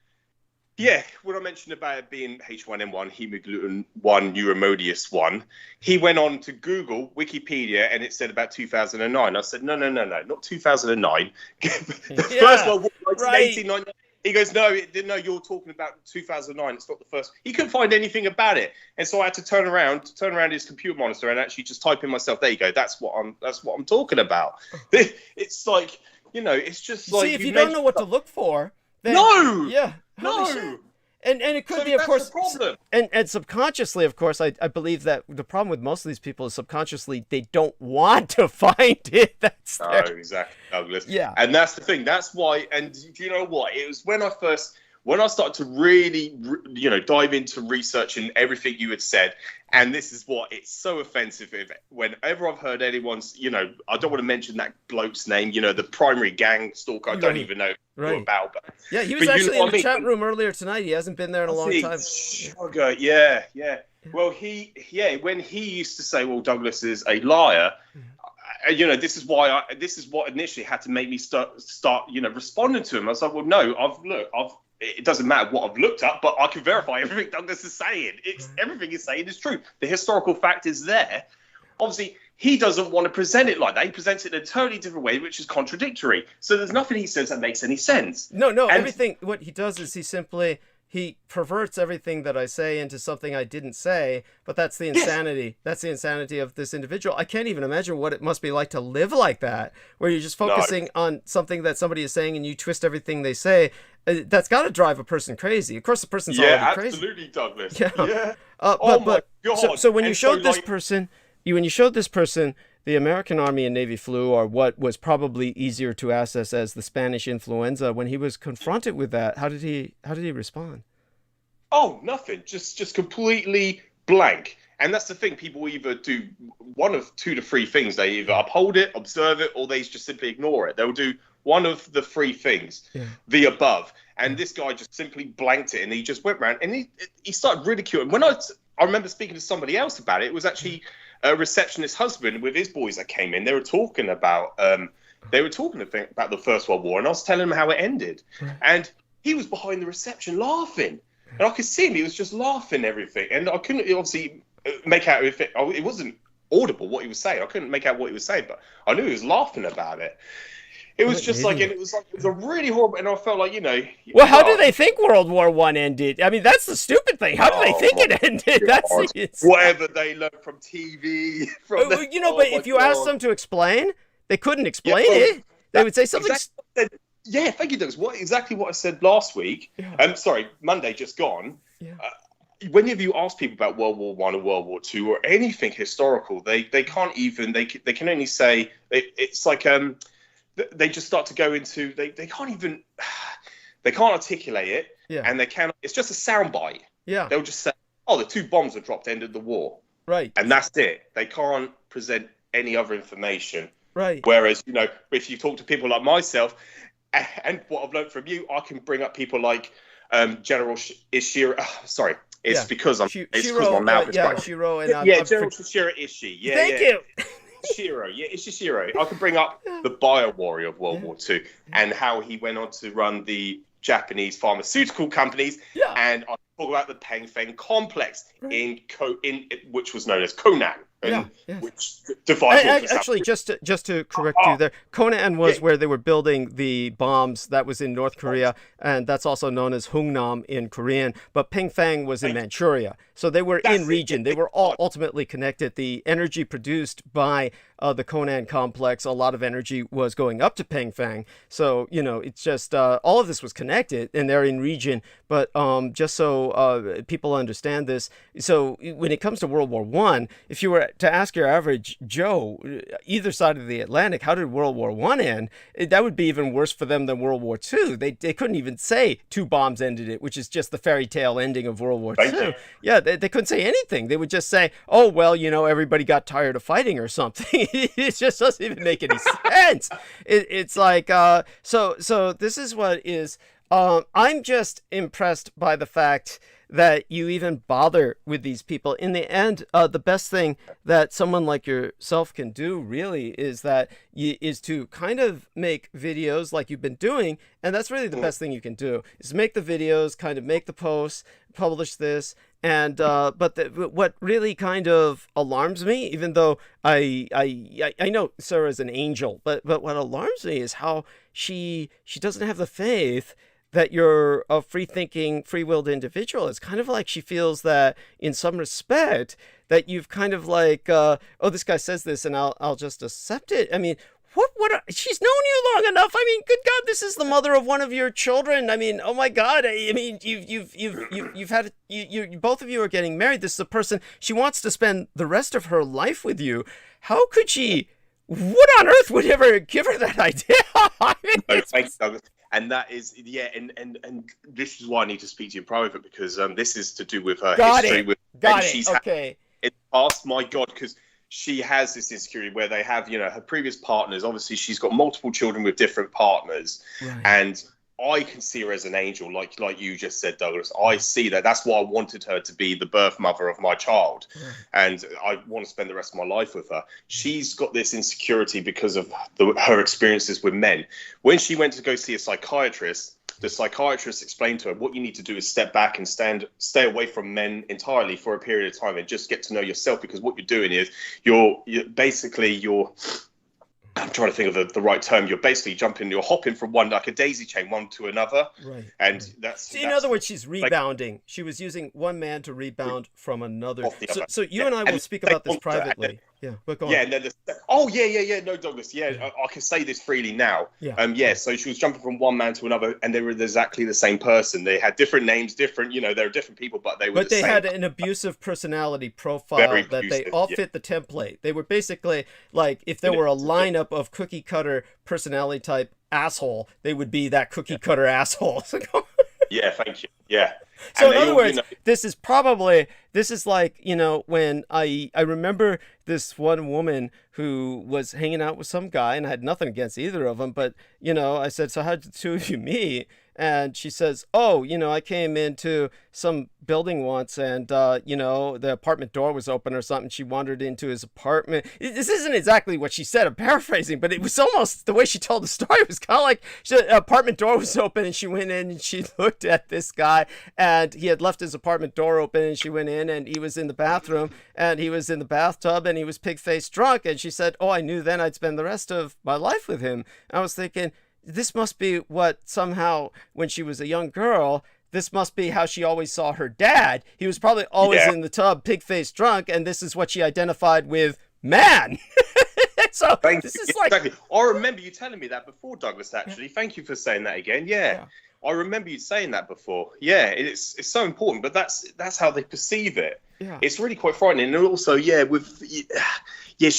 when I mentioned about it being H1N1, hemagglutinin 1, Neuromodius 1, he went on to Google, Wikipedia, and it said about 2009. I said, no, not 2009. First World War, 1989. He goes, no, you're talking about 2009. It's not the first. He couldn't find anything about it. And so I had to turn around his computer monitor and actually just type in myself, there you go, that's what I'm talking about. It's like, it's just like... See, if you don't know what to look for, then... No! Yeah. No! And it could be, of course, and subconsciously, of course, I believe that the problem with most of these people is subconsciously they don't want to find it. That's exactly, Douglas. Yeah. And that's the thing. That's why. And do you know what? It was when when I started to really, dive into researching everything you had said, and this is what it's so offensive. Whenever I've heard anyone's, I don't want to mention that bloke's name, the primary gang stalker, I don't even know about. But yeah, he was actually in the chat room earlier tonight. He hasn't been there in a long time. Sugar, yeah. Well, when he used to say, well, Douglas is a liar, this is what initially had to make me start, responding to him. I was like, well, no, it doesn't matter what I've looked up, but I can verify everything Douglas is saying. Everything he's saying is true. The historical fact is there. Obviously, he doesn't want to present it like that. He presents it in a totally different way, which is contradictory. So there's nothing he says that makes any sense. No, everything, what he does is he perverts everything that I say into something I didn't say, but that's the insanity. Yes. That's the insanity of this individual. I can't even imagine what it must be like to live like that, where you're just focusing on something that somebody is saying and you twist everything they say. That's got to drive a person crazy. Of course, the person's already crazy. Yeah, absolutely, Douglas. Yeah. My God. So when you showed this person, the American Army and Navy flu, or what was probably easier to access as the Spanish influenza, when he was confronted with that, how did he respond? Oh, nothing. Just completely blank. And that's the thing. People either do one of 2 to 3 things. They either uphold it, observe it, or they just simply ignore it. They'll do one of the 3 things, the above. And this guy just simply blanked it, and he just went around and he started ridiculing. When I remember speaking to somebody else about it, it was actually a receptionist's husband with his boys that came in. They were talking about the First World War, and I was telling him how it ended. And he was behind the reception laughing. And I could see him, he was just laughing everything. And I couldn't obviously make out if it wasn't audible what he was saying. I couldn't make out what he was saying, but I knew he was laughing about it. It was just like, and it was a really horrible, and I felt like, Well, how do they think World War I ended? I mean, that's the stupid thing. How do they think it ended? That's whatever they learned from TV. But if you asked them to explain, they couldn't explain it. They would say something. Yeah, thank you, Douglas. Exactly what I said last week. Sorry, Monday just gone. Yeah. Whenever you ask people about World War I or World War II or anything historical, they can't even. They can only say it's like they just start to go into they can't articulate it, and they cannot. It's just a soundbite. Yeah, they'll just say, "Oh, the 2 bombs were dropped, ended the war." Right, and that's it. They can't present any other information. Right. Whereas if you talk to people like myself. And what I've learned from you, I can bring up people like General Ishiro. Sorry, because I'm. It's because my mouth is right. Shiro and General Shiro Ishii. Yeah, Thank you. Shiro, Ishishiro. I can bring up the bio warrior of World War II and how he went on to run the Japanese pharmaceutical companies, and I talk about the Peng Feng complex in which was known as Conan. Which divided actually, just to correct you there, Conan was where they were building the bombs. That was in North Korea, and that's also known as Hungnam in Korean. But Peng Feng was in Manchuria, so they were in region. They were all ultimately connected. The energy produced by the Conan complex, a lot of energy was going up to Peng Feng. So it's just all of this was connected, and they're in region. But just so people understand this, so when it comes to World War I, if you were to ask your average Joe, either side of the Atlantic, how did World War I end? That would be even worse for them than World War II. They couldn't even say 2 bombs ended it, which is just the fairy tale ending of World War II. Yeah, they couldn't say anything. They would just say, oh, well, everybody got tired of fighting or something. It just doesn't even make any sense. It's like, so this is what is, I'm just impressed by the fact that you even bother with these people. In the end, the best thing that someone like yourself can do really is to kind of make videos like you've been doing, and that's really the best thing you can do, is make the videos, kind of make the posts, publish this, and what really kind of alarms me, even though I know Sarah's an angel, but what alarms me is how she doesn't have the faith that you're a free-thinking, free-willed individual. It's kind of like she feels that, in some respect, that you've kind of like, oh, this guy says this, and I'll just accept it. I mean, she's known you long enough. I mean, good God, this is the mother of one of your children. I mean, oh my God. I mean, you've had both of you are getting married. This is a person, she wants to spend the rest of her life with you. How could she? What on earth would ever give her that idea? I mean, And that is, yeah, and this is why I need to speak to you in private, because this is to do with her Got history. it. With Got it. she's Okay. in the past, my God, because she has this insecurity where they have, you know, her previous partners. Obviously, she's got multiple children with different partners, Right. and I can see her as an angel, like you just said, Douglas. I see that. That's why I wanted her to be the birth mother of my child, and I want to spend the rest of my life with her. She's got this insecurity because of her experiences with men. When she went to go see a psychiatrist, the psychiatrist explained to her, what you need to do is step back and stay away from men entirely for a period of time and just get to know yourself, because what you're doing is you're I'm trying to think of the right term. You're basically you're hopping from one, like a daisy chain, one to another. Right. And right. that's... So in other words, she's rebounding. She was using one man to rebound from another. So you and I will speak about this privately. Yeah, but go on. Yeah, no, Douglas. Yeah, I can say this freely now. Yeah. So she was jumping from one man to another, and they were exactly the same person. They had different names, different, you know, they were different people, but they were But they had an abusive personality profile that they all fit the template. They were basically like, if there were a lineup of cookie cutter personality type asshole, they would be that cookie cutter asshole. Yeah, thank you. Yeah. So in other words, this is like, you know, when I remember this one woman who was hanging out with some guy, and I had nothing against either of them, but, you know, I said, so how did the two of you meet? And she says, oh, you know, I came into some building once, and, you know, the apartment door was open or something. She wandered into his apartment. This isn't exactly what she said. I'm paraphrasing, but it was almost the way she told the story. It was kind of like the apartment door was open, and she went in and she looked at this guy, and he had left his apartment door open, and she went in, and he was in the bathroom, and he was in the bathtub, and he was pig-faced drunk. And she said, oh, I knew then I'd spend the rest of my life with him. I was thinking, this must be what somehow, when she was a young girl, this must be how she always saw her dad. He was probably always in the tub, pig-faced drunk, and this is what she identified with man. So this is like... Exactly. I remember you telling me that before, Douglas, actually. Thank you for saying that again. Yeah. I remember you saying that before. Yeah, it's so important, but that's how they perceive it. Yeah. It's really quite frightening. And also, she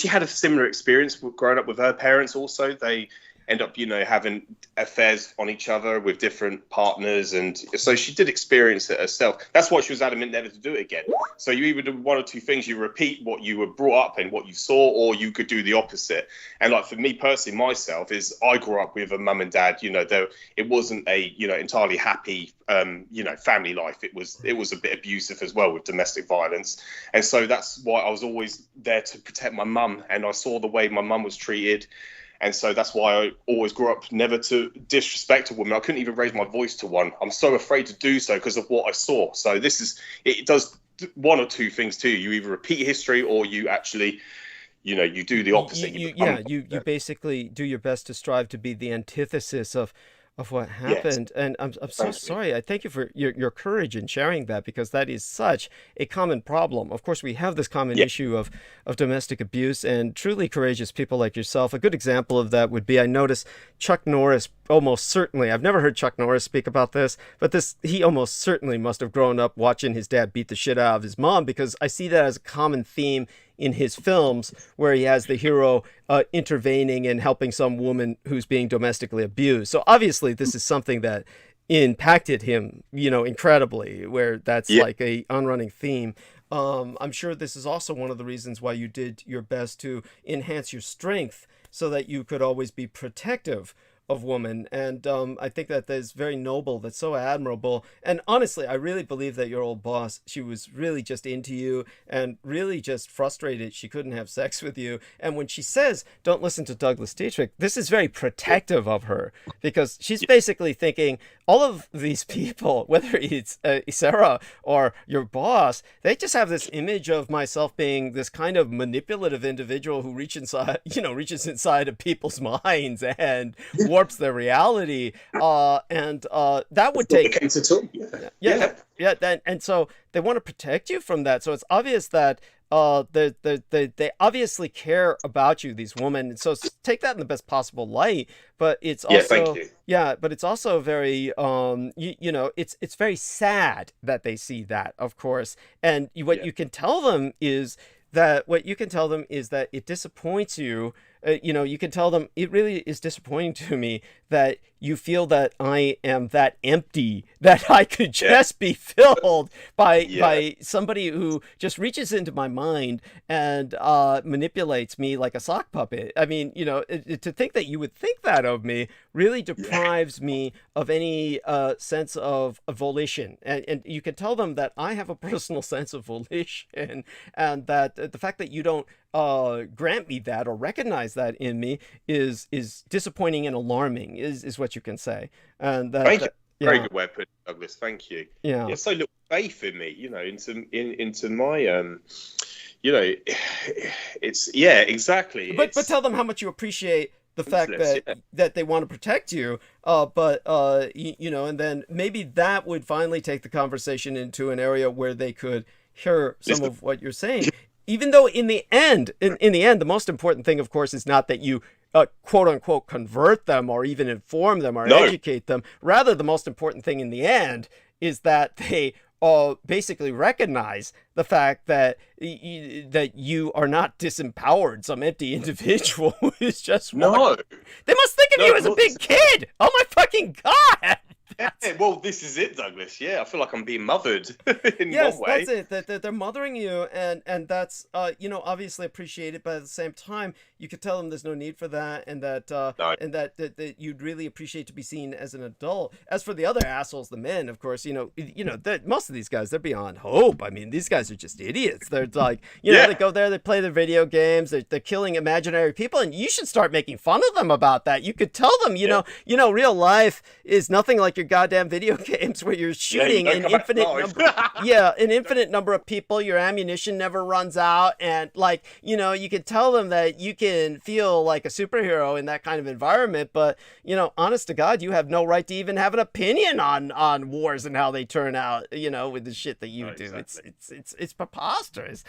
had a similar experience growing up with her parents also. They end up, you know, having affairs on each other with different partners, and so she did experience it herself. That's why she was adamant never to do it again. So you either do one or two things: you repeat what you were brought up in, what you saw, or you could do the opposite. And like for me personally, myself, is I grew up with a mum and dad. You know, it wasn't a, you know, entirely happy you know, family life. It was a bit abusive as well, with domestic violence. And so that's why I was always there to protect my mum, and I saw the way my mum was treated. And so that's why I always grew up never to disrespect a woman. I couldn't even raise my voice to one. I'm so afraid to do so because of what I saw. So it does one or two things too. You either repeat history, or you actually, you know, you do the opposite. You basically do your best to strive to be the antithesis of what happened. Yes. And I'm so sorry. I thank you for your courage in sharing that, because that is such a common problem. Of course, we have this common issue of domestic abuse, and truly courageous people like yourself. A good example of that would be, I noticed Chuck Norris almost certainly, I've never heard Chuck Norris speak about this, but he almost certainly must have grown up watching his dad beat the shit out of his mom, because I see that as a common theme in his films, where he has the hero intervening and helping some woman who's being domestically abused. So obviously this is something that impacted him, you know, incredibly, where that's like a unrunning theme. I'm sure this is also one of the reasons why you did your best to enhance your strength, so that you could always be protective of women. And I think that is very noble. That's so admirable. And honestly, I really believe that your old boss, she was really just into you and really just frustrated she couldn't have sex with you. And when she says, don't listen to Douglas Dietrich, this is very protective of her, because she's basically thinking, all of these people, whether it's Sarah or your boss, they just have this image of myself being this kind of manipulative individual who reaches inside of people's minds and warps their reality. And that would take... And so they want to protect you from that. So it's obvious that they obviously care about you, these women. So take that in the best possible light. But it's also but it's also very it's very sad that they see that, of course. And what you can tell them is that it disappoints you. You can tell them, it really is disappointing to me that you feel that I am that empty, that I could just be filled by somebody who just reaches into my mind and manipulates me like a sock puppet. I mean, you know, to think that you would think that of me really deprives me of any sense of volition. And you can tell them that I have a personal sense of volition, and that the fact that you don't grant me that or recognize that in me is disappointing and alarming, is what you can say. And that, Thank you. Very good way of putting it, Douglas. Thank you. Yeah. You have so little faith in me, you know, into my you know, it's exactly. But tell them how much you appreciate the fact that they want to protect you, but you know, and then maybe that would finally take the conversation into an area where they could hear some of what you're saying. Even though in the end, the most important thing, of course, is not that you quote unquote convert them or even inform them or educate them. Rather, the most important thing in the end is that they basically recognize the fact that you are not disempowered, some empty individual who is just They must think of you as a big kid. Oh my fucking God. Yeah, well, this is it, Douglas. Yeah, I feel like I'm being mothered in one way. That's it. That they're mothering you, and that's you know, obviously appreciated, but at the same time, you could tell them there's no need for that, and that that you'd really appreciate to be seen as an adult. As for the other assholes, the men, of course, you know, most of these guys, they're beyond hope. I mean, these guys are just idiots. They're like, you know, they go there, they play their video games, they're killing imaginary people, and you should start making fun of them about that. You could tell them, you know, real life is nothing like your goddamn video games where you're shooting an infinite number of people. Your ammunition never runs out, and like, you know, you could tell them that you can feel like a superhero in that kind of environment, but you know, honest to God, you have no right to even have an opinion on wars and how they turn out, you know, with the shit that you do. Exactly. It's preposterous.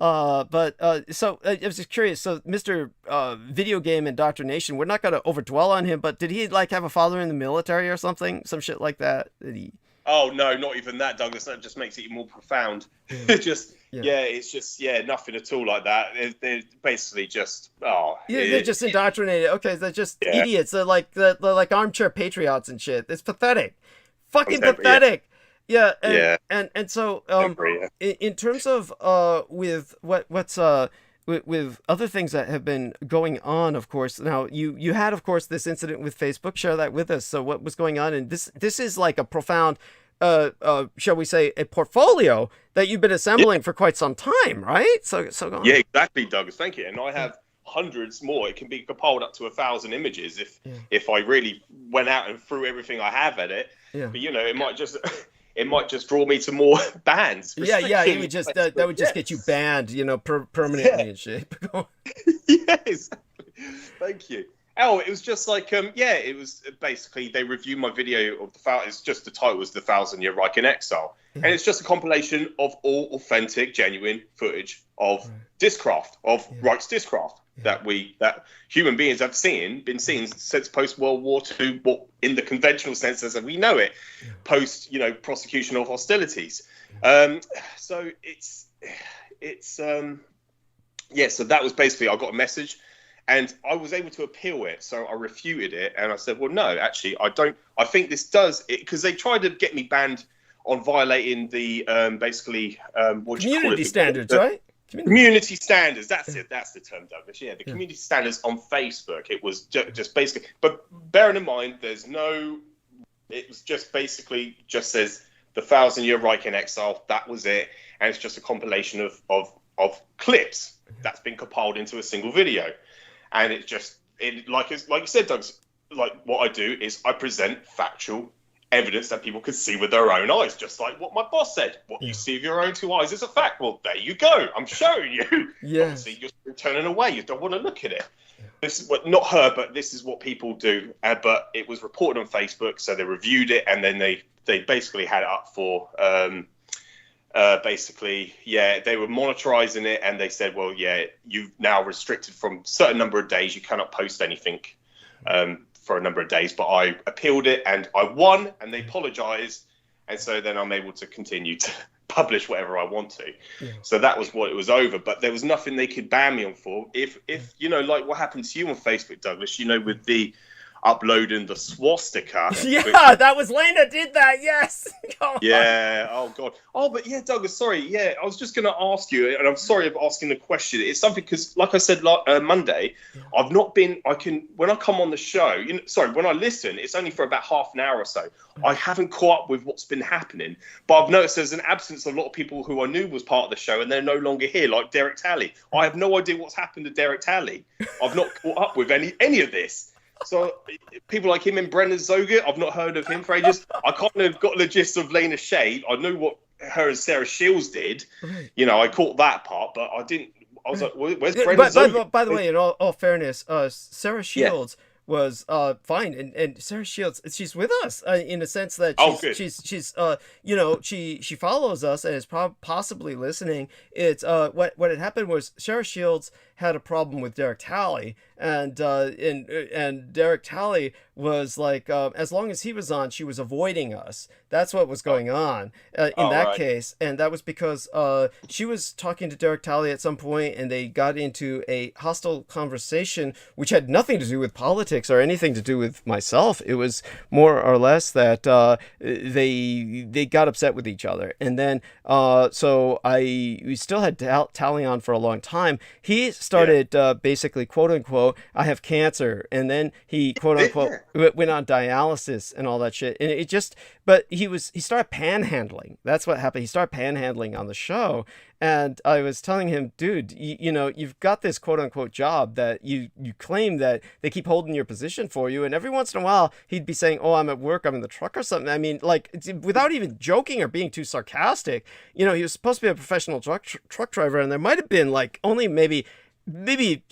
So I was just curious. So Mr. Video Game Indoctrination, we're not going to overdwell on him, but did he like have a father in the military or something? Some shit like that? Did he? Oh, no, not even that, Douglas. That just makes it even more profound. It's just nothing at all like that. They're basically just, they're just indoctrinated. Okay, they're just idiots. They're like armchair patriots and shit. It's pathetic. Fucking pathetic. Yeah, and so in terms of with what's with other things that have been going on, of course. Now you had, of course, this incident with Facebook. Share that with us. So what was going on? And this is like a profound, shall we say, a portfolio that you've been assembling for quite some time, right? So go on. Yeah, exactly, Douglas. Thank you. And I have hundreds more. It can be compiled up to 1,000 images if I really went out and threw everything I have at it. Yeah. But you know, it might just draw me to more bans. Yeah, it would just that would just get you banned, you know, permanently and shit. Yes, thank you. Oh, it was just like it was basically they reviewed my video of it's just the title was The 1,000-Year Reich in Exile, and it's just a compilation of all authentic, genuine footage of discraft, of Reich's discraft that human beings have been seeing since post World War II, in the conventional sense as we know it, post prosecution of hostilities. So so that was basically, I got a message and I was able to appeal it. So I refuted it and I said, well, no, actually, I think this does it, because they tried to get me banned on violating the community standards, right? Community standards. That's it. That's the term, Douglas. Yeah, the community standards on Facebook. It was just basically, but bearing in mind, it was just basically just says The 1,000-Year Reich in Exile. That was it, and it's just a compilation of clips that's been compiled into a single video, and like you said, Douglas. Like what I do is I present factual evidence that people could see with their own eyes, just like what my boss said. What you see with your own two eyes is a fact. Well, there you go. I'm showing you. Yes. Obviously, you're turning away. You don't want to look at it. This is what, not her, but this is what people do. But it was reported on Facebook, so they reviewed it, and then they basically had it up for they were monitorizing it, and they said, well, you've now restricted from certain number of days. You cannot post anything for a number of days, but I appealed it and I won, and they apologized, and so then I'm able to continue to publish whatever I want to. So that was what it was over, but there was nothing they could ban me on for. If like what happened to you on Facebook, Douglas, with the uploading the swastika. Yeah, that was Lena did that. Yes. Yeah. Oh God. Oh, but yeah, Douglas. Sorry. Yeah, I was just going to ask you, and I'm sorry of asking the question. It's something because, like I said, Monday, I've not been. I can when I come on the show. When I listen, it's only for about half an hour or so. I haven't caught up with what's been happening, but I've noticed there's an absence of a lot of people who I knew was part of the show, and they're no longer here, like Derek Talley. I have no idea what's happened to Derek Talley. I've not caught up with any of this. So people like him and Brendan Zoget, I've not heard of him for ages. I kind of got the gist of Lena Shade. I knew what her and Sarah Shields did. I caught that part, but I didn't. I was like, where's Brendan Zoget? By the way, in all fairness, Sarah Shields was fine, and Sarah Shields, she's with us in a sense that she's she follows us and is possibly listening. It's what had happened was Sarah Shields had a problem with Derek Talley, and Derek Talley was like, as long as he was on, she was avoiding us. That's what was going on in that case, and that was because she was talking to Derek Talley at some point, and they got into a hostile conversation, which had nothing to do with politics or anything to do with myself. It was more or less that they got upset with each other, and then we still had Talley on for a long time. He started basically, quote unquote, I have cancer, and then he quote unquote went on dialysis and all that shit, and it just. But he started panhandling. That's what happened. He started panhandling on the show. And I was telling him, dude, you've got this quote unquote job that you claim that they keep holding your position for you. And every once in a while he'd be saying, oh, I'm at work, I'm in the truck or something. I mean, like, without even joking or being too sarcastic, he was supposed to be a professional truck driver. And there might have been like only maybe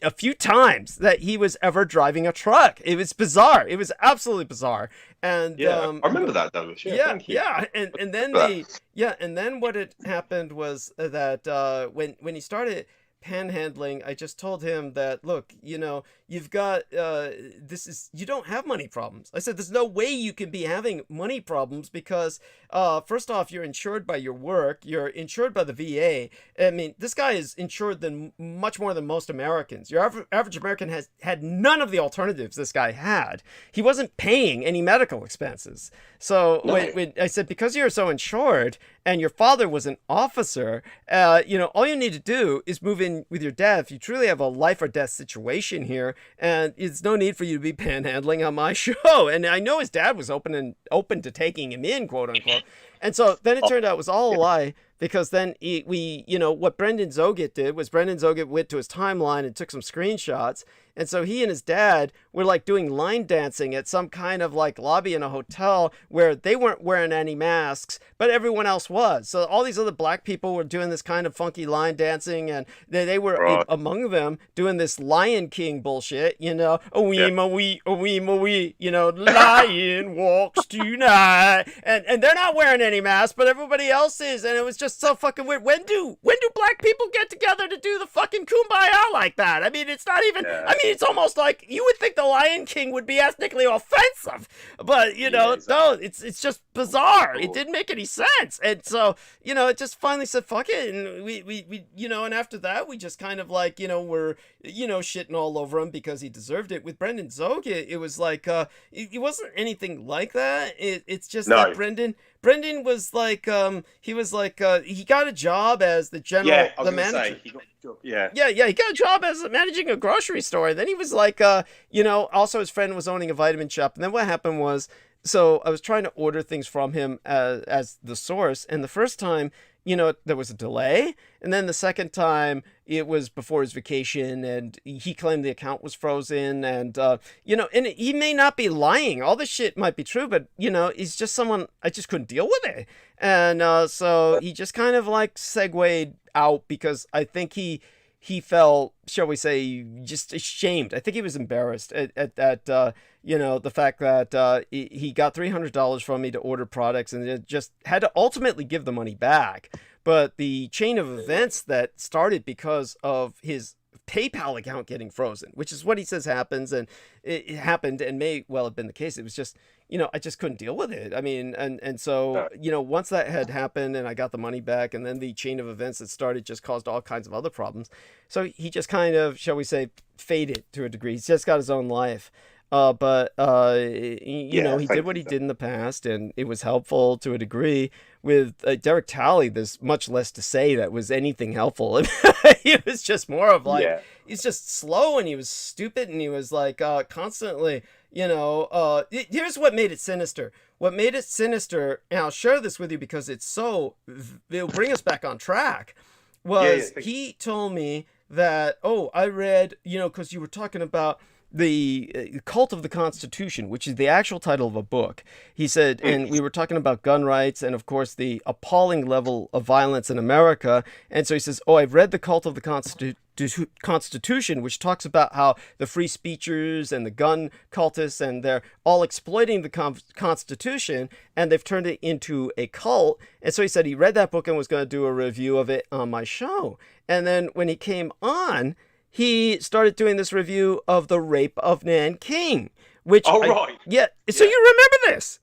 a few times that he was ever driving a truck. It was bizarre. It was absolutely bizarre. And I remember that, Douglas. Thank you. And then what had happened was that when he started panhandling, I just told him that, look, you've got you don't have money problems. I said, there's no way you can be having money problems because first off, you're insured by your work, you're insured by the VA. I mean, this guy is insured much more than most Americans. Your average American has had none of the alternatives this guy had. He wasn't paying any medical expenses. So when I said, because you're so insured and your father was an officer, all you need to do is move in with your dad if you truly have a life or death situation here, and it's no need for you to be panhandling on my show. And I know his dad was open to taking him in, quote unquote. And so then it turned out it was all a lie, because then what Brendan Zoget did was Brendan Zoget went to his timeline and took some screenshots. And so he and his dad were like doing line dancing at some kind of like lobby in a hotel where they weren't wearing any masks, but everyone else was. So all these other black people were doing this kind of funky line dancing, and they were among them doing this Lion King bullshit, lion walks tonight. And they're not wearing any masks, but everybody else is. And it was just so fucking weird. When do black people get together to do the fucking kumbaya like that? I mean, it's not even, it's almost like you would think the Lion King would be ethnically offensive, but no, it's just bizarre. It didn't make any sense. And so, it just finally said, fuck it. And we and after that, we just kind of like, were, shitting all over him because he deserved it. With Brendan Zoget, it was like, it wasn't anything like that. It's just that Brendan was like, he got a job as the manager. He got a job as managing a grocery store. And then he was like, also his friend was owning a vitamin shop. And then what happened was, so I was trying to order things from him as the source. And the first time, there was a delay. And then the second time, it was before his vacation, and he claimed the account was frozen. And, and he may not be lying. All this shit might be true, but, he's just someone, I just couldn't deal with it. And so he just kind of like segued out, because I think he felt, shall we say, just ashamed. I think he was embarrassed at that, the fact that he got $300 from me to order products, and it just had to ultimately give the money back. But the chain of events that started because of his PayPal account getting frozen, which is what he says happens, and it happened and may well have been the case. It was just, I just couldn't deal with it. I mean, and so, once that had happened and I got the money back, and then the chain of events that started just caused all kinds of other problems. So he just kind of, shall we say, faded to a degree. He's just got his own life. But you know, he did what he did in the past, and it was helpful to a degree. With Derek Talley, there's much less to say that was anything helpful. He was just more of like, he's just slow, and he was stupid, and he was like constantly, you know, here's what made it sinister. What made it sinister, and I'll share this with you because it'll bring us back on track, was he told me that, oh, I read, you know, because you were talking about the Cult of the Constitution, which is the actual title of a book. He said, and we were talking about gun rights and, of course, the appalling level of violence in America. And so he says, oh, I've read the Cult of the Constitution, which talks about how the free speechers and the gun cultists, and they're all exploiting the Constitution, and they've turned it into a cult. And so he said he read that book and was going to do a review of it on my show. And then when he came on, he started doing this review of the Rape of Nanking, which so you remember this?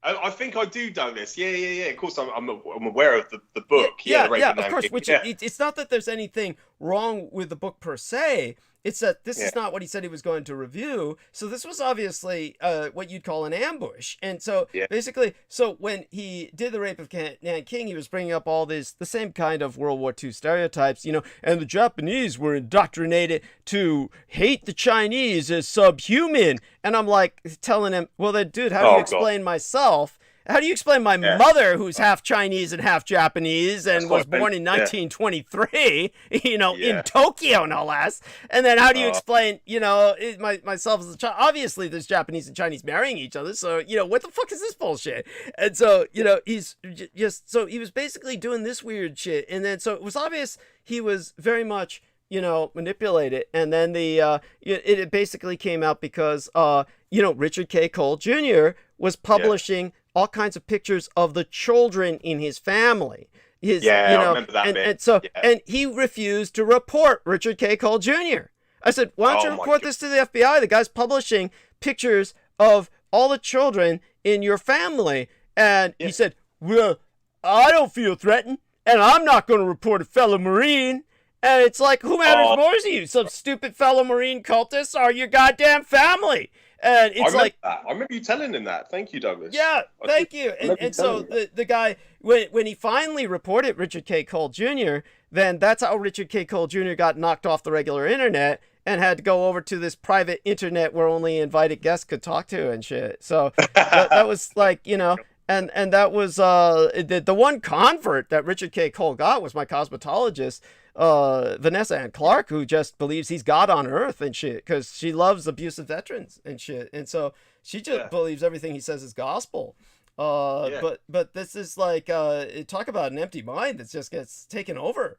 I think I do know this. Yeah. Of course, I'm aware of the book. Of course. Which it's not that there's anything wrong with the book per se. It's that this is not what he said he was going to review. So this was obviously what you'd call an ambush. And so basically, so when he did the Rape of Nanking, he was bringing up all the same kind of World War II stereotypes, you know, and the Japanese were indoctrinated to hate the Chinese as subhuman. And I'm like telling him, well, then, dude, how do you explain myself? How do you explain my mother, who's half Chinese and half Japanese and was born in 1923, you know, in Tokyo, no less? And then how do you explain, you know, myself as a child? Obviously, there's Japanese and Chinese marrying each other. So, you know, what the fuck is this bullshit? And so, you know, he's just, so he was basically doing this weird shit. And then, so it was obvious he was very much, you know, manipulated. And then it basically came out because, you know, Richard K. Cole Jr. was publishing all kinds of pictures of the children in his family. I remember that bit. And so, and he refused to report Richard K. Cole Jr. I said, why don't you report this to the FBI? The guy's publishing pictures of all the children in your family. And he said, well, I don't feel threatened, and I'm not going to report a fellow Marine. And it's like, who matters more to you? Some stupid fellow Marine cultists or your goddamn family? And it's I remember you telling him that. Thank you, Douglas. Yeah, thank you. And so the guy, when he finally reported Richard K. Cole Jr., then that's how Richard K. Cole Jr. got knocked off the regular internet and had to go over to this private internet where only invited guests could talk to and shit. So that was like, you know, and that was the one convert that Richard K. Cole got was my cosmetologist, Vanessa Ann Clark, who just believes he's God on earth and shit because she loves abusive veterans and shit, and so she just believes everything he says is gospel. But this is like talk about an empty mind that just gets taken over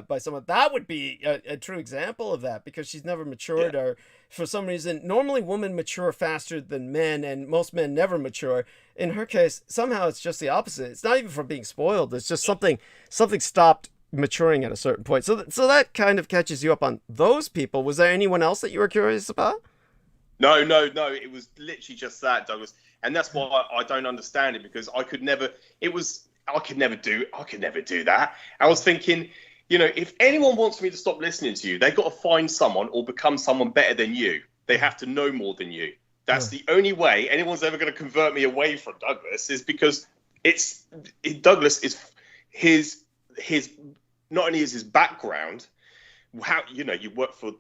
by someone. That would be a true example of that because she's never matured or for some reason normally women mature faster than men and most men never mature. In her case, somehow it's just the opposite. It's not even from being spoiled. It's just something stopped maturing at a certain point. So that kind of catches you up on those people. Was there anyone else that you were curious about? No. It was literally just that, Douglas. And that's why I don't understand it because I could never do that. I was thinking, you know, if anyone wants me to stop listening to you, they've got to find someone or become someone better than you. They have to know more than you. That's the only way anyone's ever going to convert me away from Douglas is because Douglas is his not only is his background, how, you know, you work for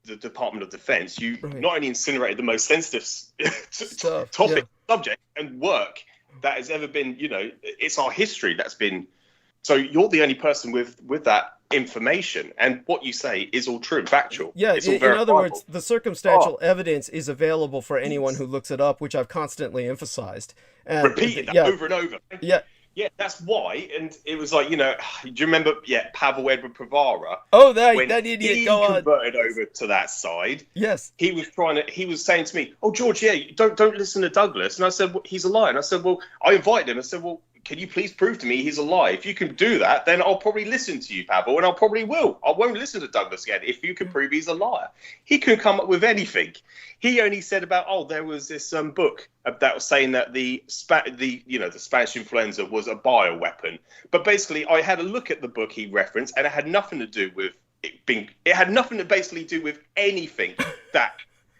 the Department of Defense, you not only incinerated the most sensitive subject and work that has ever been, you know, it's our history that's been, so you're the only person with that information, and what you say is all true and factual. Yeah, in other words, the circumstantial evidence is available for anyone who looks it up, which I've constantly emphasized. And repeated that over and over. Yeah, that's why. And it was like, you know, do you remember, Pavel Edward Pravara? Oh, that idiot. He converted over to that side. Yes. He was saying to me, oh, George, don't listen to Douglas. And I said, well, he's a liar. And I said, well, I invited him. I said, well, can you please prove to me he's a lie? If you can do that, then I'll probably listen to you, Pavel, and I'll probably will. I won't listen to Douglas again if you can prove he's a liar. He couldn't come up with anything. He only said about, there was this book that was saying that the Spanish influenza was a bioweapon. But basically, I had a look at the book he referenced, and it had nothing to do with it had nothing to basically do with anything that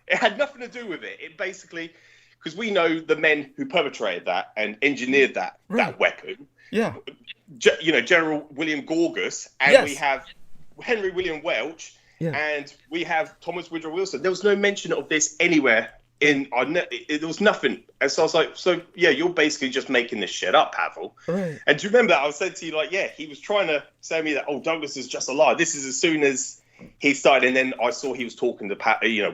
It had nothing to do with it. It basically, because we know the men who perpetrated that and engineered that weapon. Yeah. General William Gorgas, and we have Henry William Welch, and we have Thomas Woodrow Wilson. There was no mention of this anywhere there was nothing. And so I was like, you're basically just making this shit up, Pavel. Right. And do you remember that I said to you, like, he was trying to say to me that, Douglas is just a lie. This is as soon as he started, and then I saw he was talking to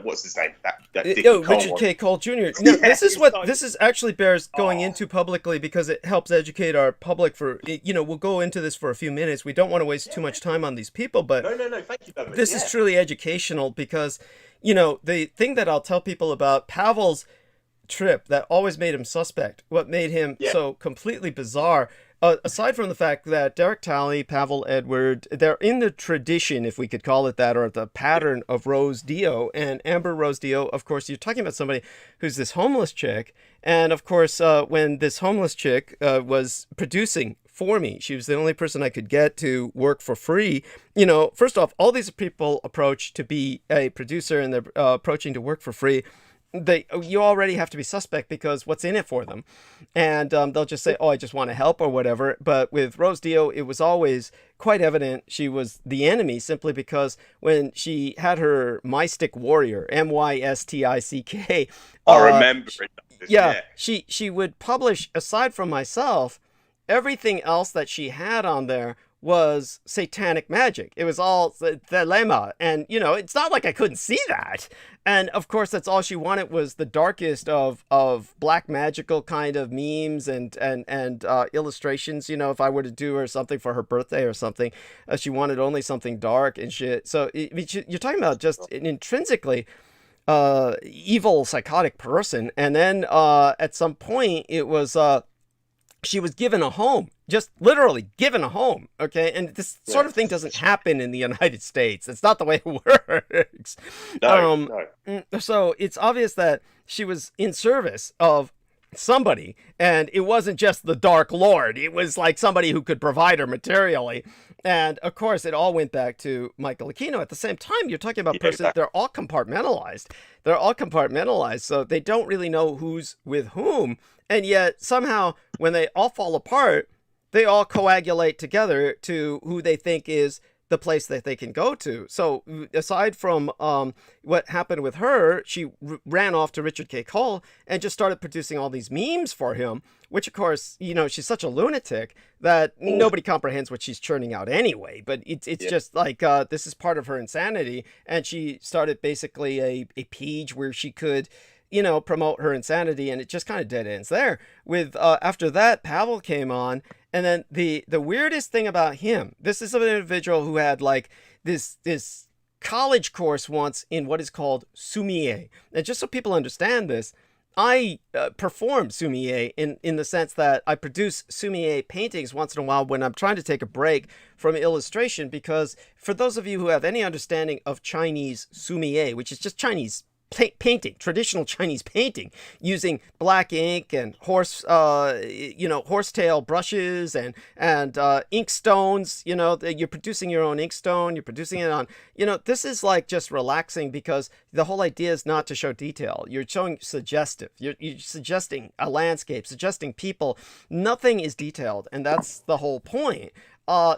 what's his name? Richard K. Cole Jr. No, this is actually bears going into publicly because it helps educate our public for, we'll go into this for a few minutes. We don't want to waste too much time on these people, but no, thank you, Douglas. This is truly educational because, the thing that I'll tell people about Pavel's trip that always made him suspect, what made him so completely bizarre, aside from the fact that Derek Talley, Pavel Edward, they're in the tradition, if we could call it that, or the pattern of Rose Dio. And Amber Rose Dio, of course, you're talking about somebody who's this homeless chick. And of course, when this homeless chick was producing for me, she was the only person I could get to work for free. First off, all these people approach to be a producer and they're approaching to work for free. You already have to be suspect because what's in it for them, and they'll just say, I just want to help or whatever. But with Rose Dio, it was always quite evident she was the enemy, simply because when she had her Mystic Warrior, MYSTICK, I remember it. She would publish, aside from myself, everything else that she had on there was satanic magic. It was all the lemma, and it's not like I couldn't see that. And of course, that's all she wanted was the darkest of black magical kind of memes and illustrations. If I were to do her something for her birthday or something, she wanted only something dark and shit. So you're talking about just an intrinsically evil, psychotic person. And then at some point, it was she was given a home. Just literally given a home, okay? And this sort of thing doesn't happen in the United States. It's not the way it works. No. So it's obvious that she was in service of somebody, and it wasn't just the Dark Lord. It was like somebody who could provide her materially. And of course, it all went back to Michael Aquino. At the same time, you're talking about persons, they're all compartmentalized. So they don't really know who's with whom. And yet, somehow, when they all fall apart, they all coagulate together to who they think is the place that they can go to. So aside from what happened with her, she ran off to Richard K. Cole and just started producing all these memes for him, which of course, she's such a lunatic that nobody comprehends what she's churning out anyway. But it's just like, this is part of her insanity. And she started basically a page where she could promote her insanity, and it just kind of dead ends there. With after that, Pavel came on, and then the weirdest thing about him, this is an individual who had like this college course once in what is called sommelier. And just so people understand this, I perform sommelier in the sense that I produce sommelier paintings once in a while when I'm trying to take a break from illustration, because for those of you who have any understanding of Chinese sommelier, which is just Chinese painting, traditional Chinese painting, using black ink and horsetail brushes and ink stones. You're producing your own ink stone. You're producing it on. This is like just relaxing, because the whole idea is not to show detail. You're showing suggestive. You're suggesting a landscape, suggesting people. Nothing is detailed, and that's the whole point.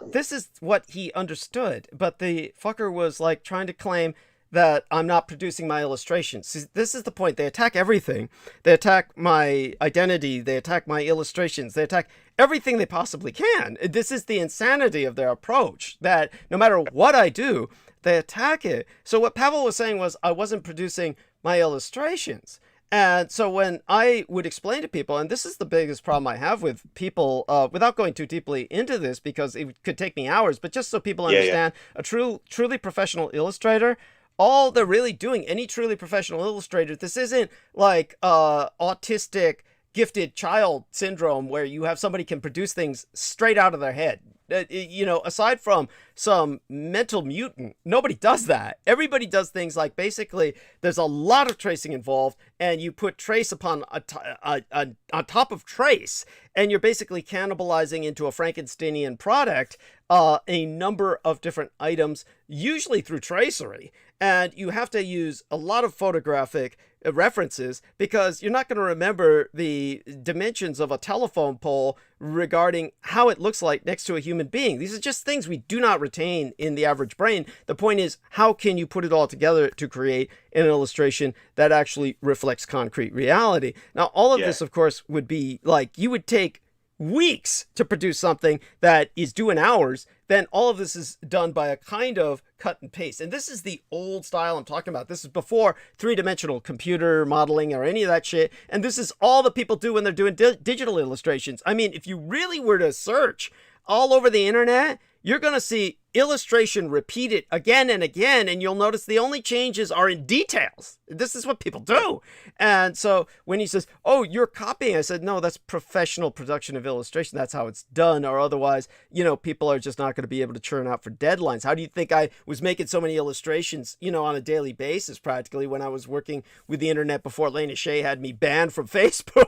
This is what he understood, but the fucker was like trying to claim that I'm not producing my illustrations. See, this is the point. They attack everything. They attack my identity. They attack my illustrations. They attack everything they possibly can. This is the insanity of their approach, that no matter what I do, they attack it. So what Pavel was saying was, I wasn't producing my illustrations. And so when I would explain to people, and this is the biggest problem I have with people, without going too deeply into this, because it could take me hours, but just so people understand, a truly professional illustrator, all they're really doing, any truly professional illustrator, this isn't like autistic gifted child syndrome where you have somebody can produce things straight out of their head. Aside from some mental mutant, nobody does that. Everybody does things like, basically, there's a lot of tracing involved, and you put trace upon on top of trace, and you're basically cannibalizing into a Frankensteinian product a number of different items, usually through tracery. and you have to use a lot of photographic references because you're not going to remember the dimensions of a telephone pole regarding how it looks like next to a human being. These are just things we do not retain in the average brain. The point is, how can you put it all together to create an illustration that actually reflects concrete reality? Now, all of this, of course, would be like, you would take weeks to produce something that is due in hours. Then all of this is done by a kind of cut and paste. And this is the old style I'm talking about. This is before three-dimensional computer modeling or any of that shit. And this is all that people do when they're doing digital illustrations. I mean, if you really were to search all over the internet, you're going to see illustration repeated again and again, and you'll notice the only changes are in details. This is what people do. And so when he says, oh, you're copying, I said, no, that's professional production of illustration. That's how it's done. Or otherwise, you know, people are just not going to be able to churn out for deadlines. How do you think I was making so many illustrations, you know, on a daily basis practically when I was working with the internet before Lena Shea had me banned from Facebook?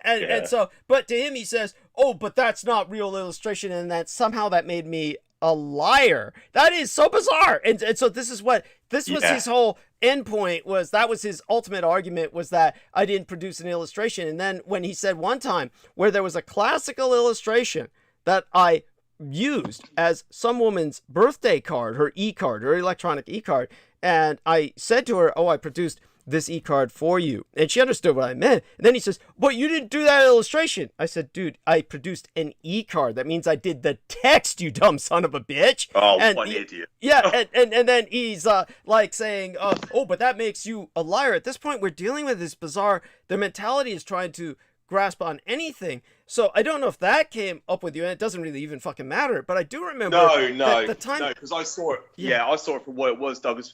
And so, but to him, he says, oh, but that's not real illustration, and that somehow that made me a liar. That is so bizarre. And so this is what, this was his whole endpoint, was that was his ultimate argument, was that I didn't produce an illustration. And then when he said one time where there was a classical illustration that I used as some woman's birthday card, her e-card, her electronic e-card, and I said to her, oh, I produced this e-card for you. And she understood what I meant. And then he says, but you didn't do that illustration. I said, dude, I produced an e-card. That means I did the text, you dumb son of a bitch. Oh, and what an idiot. Yeah, and then he's like saying, oh, but that makes you a liar. At this point, we're dealing with this bizarre, the mentality is trying to grasp on anything. So I don't know if that came up with you, and it doesn't really even fucking matter, but I do remember the time. No, because I saw it. Yeah, I saw it for what it was, Douglas.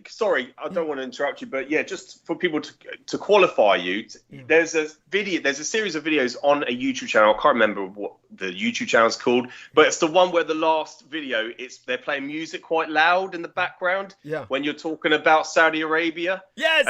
Sorry, I don't want to interrupt you, but yeah, just for people to qualify you, there's a series of videos on a YouTube channel. I can't remember what the YouTube channel is called, but it's the one where the last video, they're playing music quite loud in the background. Yeah. When you're talking about Saudi Arabia. Yes.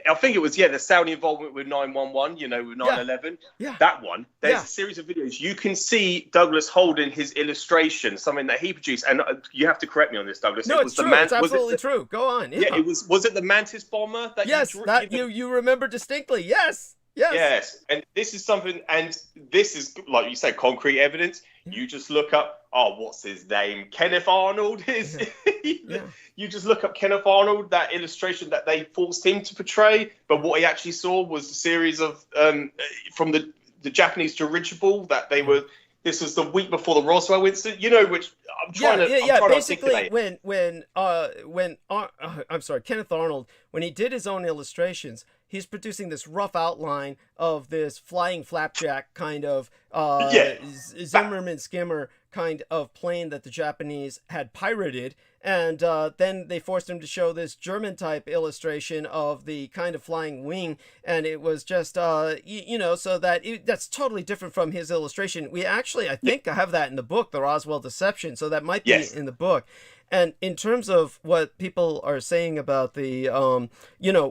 I think it was the Saudi involvement with 911. You know, with 9/11. Yeah. That one. There's a series of videos. You can see Douglas holding his illustration, something that he produced, and you have to correct me on this, Douglas. No, it's true. It's absolutely true. Go on. Yeah, it was. Was it the Mantis bomber that? Yes, you remember distinctly. Yes. Yes, and this is something, and this is, like you said, concrete evidence. You just look up, what's his name? Kenneth Arnold is. You just look up Kenneth Arnold, that illustration that they forced him to portray, but what he actually saw was a series of from the Japanese dirigible that they were. This was the week before the Roswell incident, you know, which I'm trying to basically, when I'm sorry, Kenneth Arnold, when he did his own illustrations, he's producing this rough outline of this flying flapjack kind of Zimmerman skimmer kind of plane that the Japanese had pirated. And then they forced him to show this German type illustration of the kind of flying wing. And it was just, so that's totally different from his illustration. We actually, I think I have that in the book, The Roswell Deception. So that might be in the book. And in terms of what people are saying about the,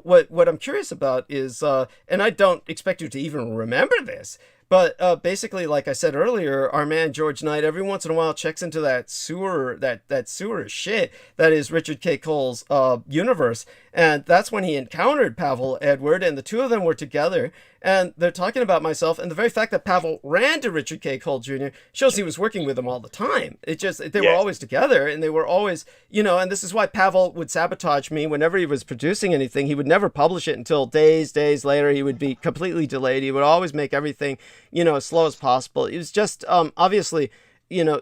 what I'm curious about is, and I don't expect you to even remember this, but basically, like I said earlier, our man George Knight every once in a while checks into that sewer, that sewer shit that is Richard K. Cole's universe. And that's when he encountered Pavel Edward, and the two of them were together. And they're talking about myself, and the very fact that Pavel ran to Richard K. Cole Jr. shows he was working with him all the time. It just, they were always together, and they were always, and this is why Pavel would sabotage me whenever he was producing anything. He would never publish it until days later. He would be completely delayed. He would always make everything, as slow as possible. It was just, obviously,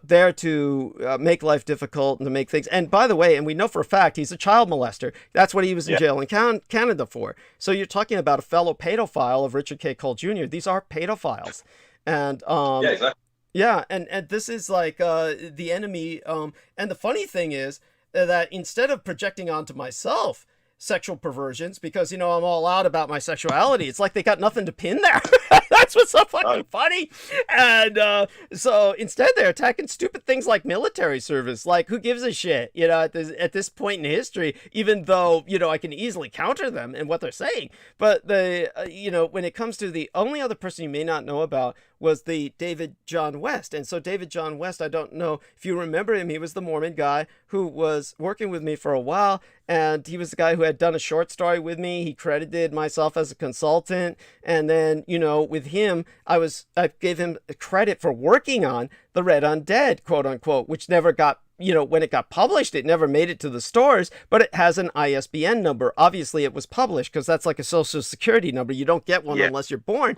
there to make life difficult and to make things. And by the way, and we know for a fact, he's a child molester. That's what he was in jail in Canada for. So you're talking about a fellow pedophile of Richard K. Cole Jr. These are pedophiles. And exactly. Yeah, and this is like the enemy. And the funny thing is that instead of projecting onto myself sexual perversions, because I'm all out about my sexuality, it's like they got nothing to pin there. That's what's so fucking funny. And so instead they're attacking stupid things like military service. Like, who gives a shit, at this point in history, even though, I can easily counter them and what they're saying. But when it comes to the only other person you may not know about was the David John West. And so David John West, I don't know if you remember him, he was the Mormon guy who was working with me for a while, and he was the guy who had done a short story with me. He credited myself as a consultant, and then, you know, with him, I gave him credit for working on the Red Undead, quote unquote, which never got, you know, when it got published, it never made it to the stores, but it has an ISBN number. Obviously, it was published because that's like a social security number. You don't get one unless you're born.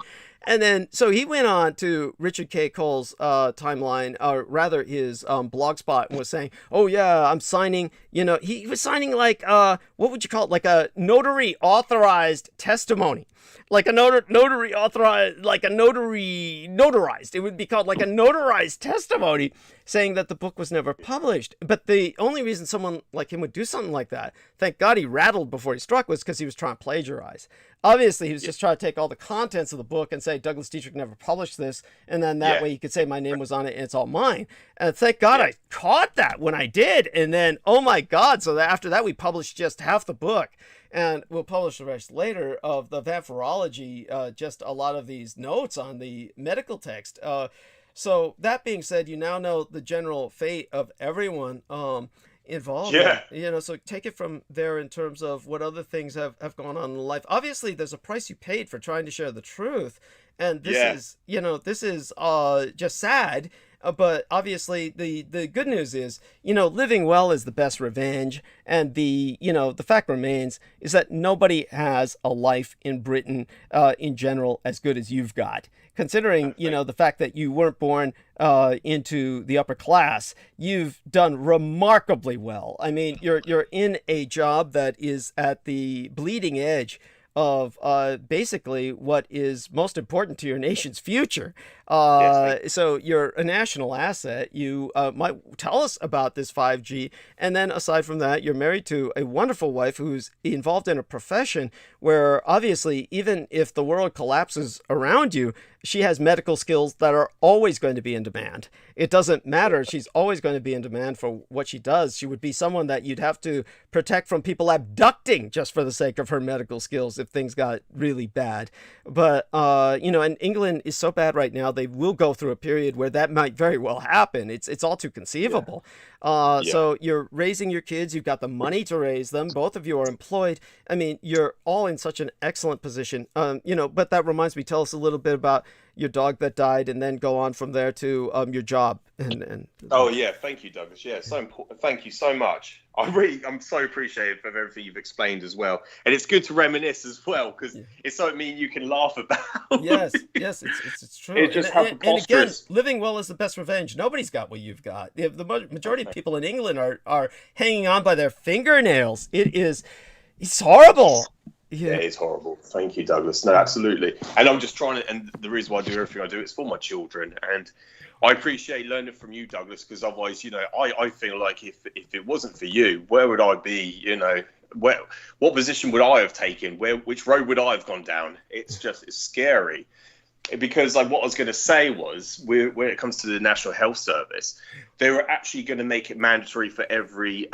And then, so he went on to Richard K. Cole's timeline, or rather his blogspot, and was saying, oh yeah, I'm signing, you know, he was signing like, what would you call it? Like a notary authorized testimony. Like a notary authorized, like a notary notarized. It would be called like a notarized testimony saying that the book was never published. But the only reason someone like him would do something like that, thank God he rattled before he struck, was because he was trying to plagiarize. Obviously, he was just trying to take all the contents of the book and say, Douglas Dietrich never published this. And then that way he could say my name was on it and it's all mine. And thank God I caught that when I did. And then, oh my God. So after that, we published just half the book. And we'll publish the rest later of the Vampirology, just a lot of these notes on the medical text. So that being said, you now know the general fate of everyone involved. Yeah. You know, so take it from there in terms of what other things have gone on in life. Obviously, there's a price you paid for trying to share the truth. And this is, you know, this is just sad. But obviously the good news is, you know, living well is the best revenge. And the fact remains is that nobody has a life in Britain in general as good as you've got. Considering, you know, the fact that you weren't born into the upper class, you've done remarkably well. I mean, you're in a job that is at the bleeding edge of basically what is most important to your nation's future. So you're a national asset. You might tell us about this 5G. And then aside from that, you're married to a wonderful wife who's involved in a profession where obviously, even if the world collapses around you, she has medical skills that are always going to be in demand. It doesn't matter. She's always going to be in demand for what she does. She would be someone that you'd have to protect from people abducting just for the sake of her medical skills if things got really bad. But, you know, and England is so bad right now, they will go through a period where that might very well happen. It's all too conceivable. So you're raising your kids. You've got the money to raise them. Both of you are employed. I mean, you're all in such an excellent position. You know, but that reminds me, tell us a little bit about your dog that died, and then go on from there to your job. And oh yeah, thank you, Douglas. Yeah, so important. Thank you so much. I'm so appreciative of everything you've explained as well, and it's good to reminisce as well because it's something me and you can laugh about. yes, it's true. It's just and again, living well is the best revenge. Nobody's got what you've got. The majority of people in England are hanging on by their fingernails. It's horrible. Yeah, it's horrible. Thank you, Douglas. No, absolutely. And I'm just trying to, and the reason why I do everything I do, it's for my children. And I appreciate learning from you, Douglas, because otherwise, you know, I feel like if it wasn't for you, where would I be? You know, what position would I have taken? Which road would I have gone down? It's scary. Because like what I was going to say was, when it comes to the National Health Service, they were actually going to make it mandatory for every.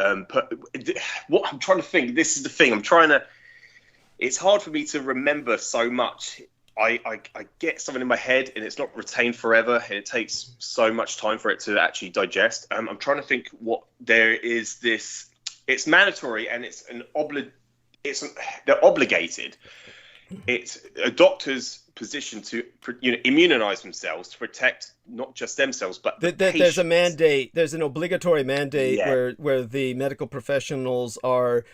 What I'm trying to think. This is the thing. I'm trying to. It's hard for me to remember so much. I get something in my head and it's not retained forever, and it takes so much time for it to actually digest. I'm trying to think what there is. This it's mandatory and it's they're obligated. It's a doctor's position to immunize themselves to protect not just themselves but there's a mandate. There's an obligatory mandate where the medical professionals are.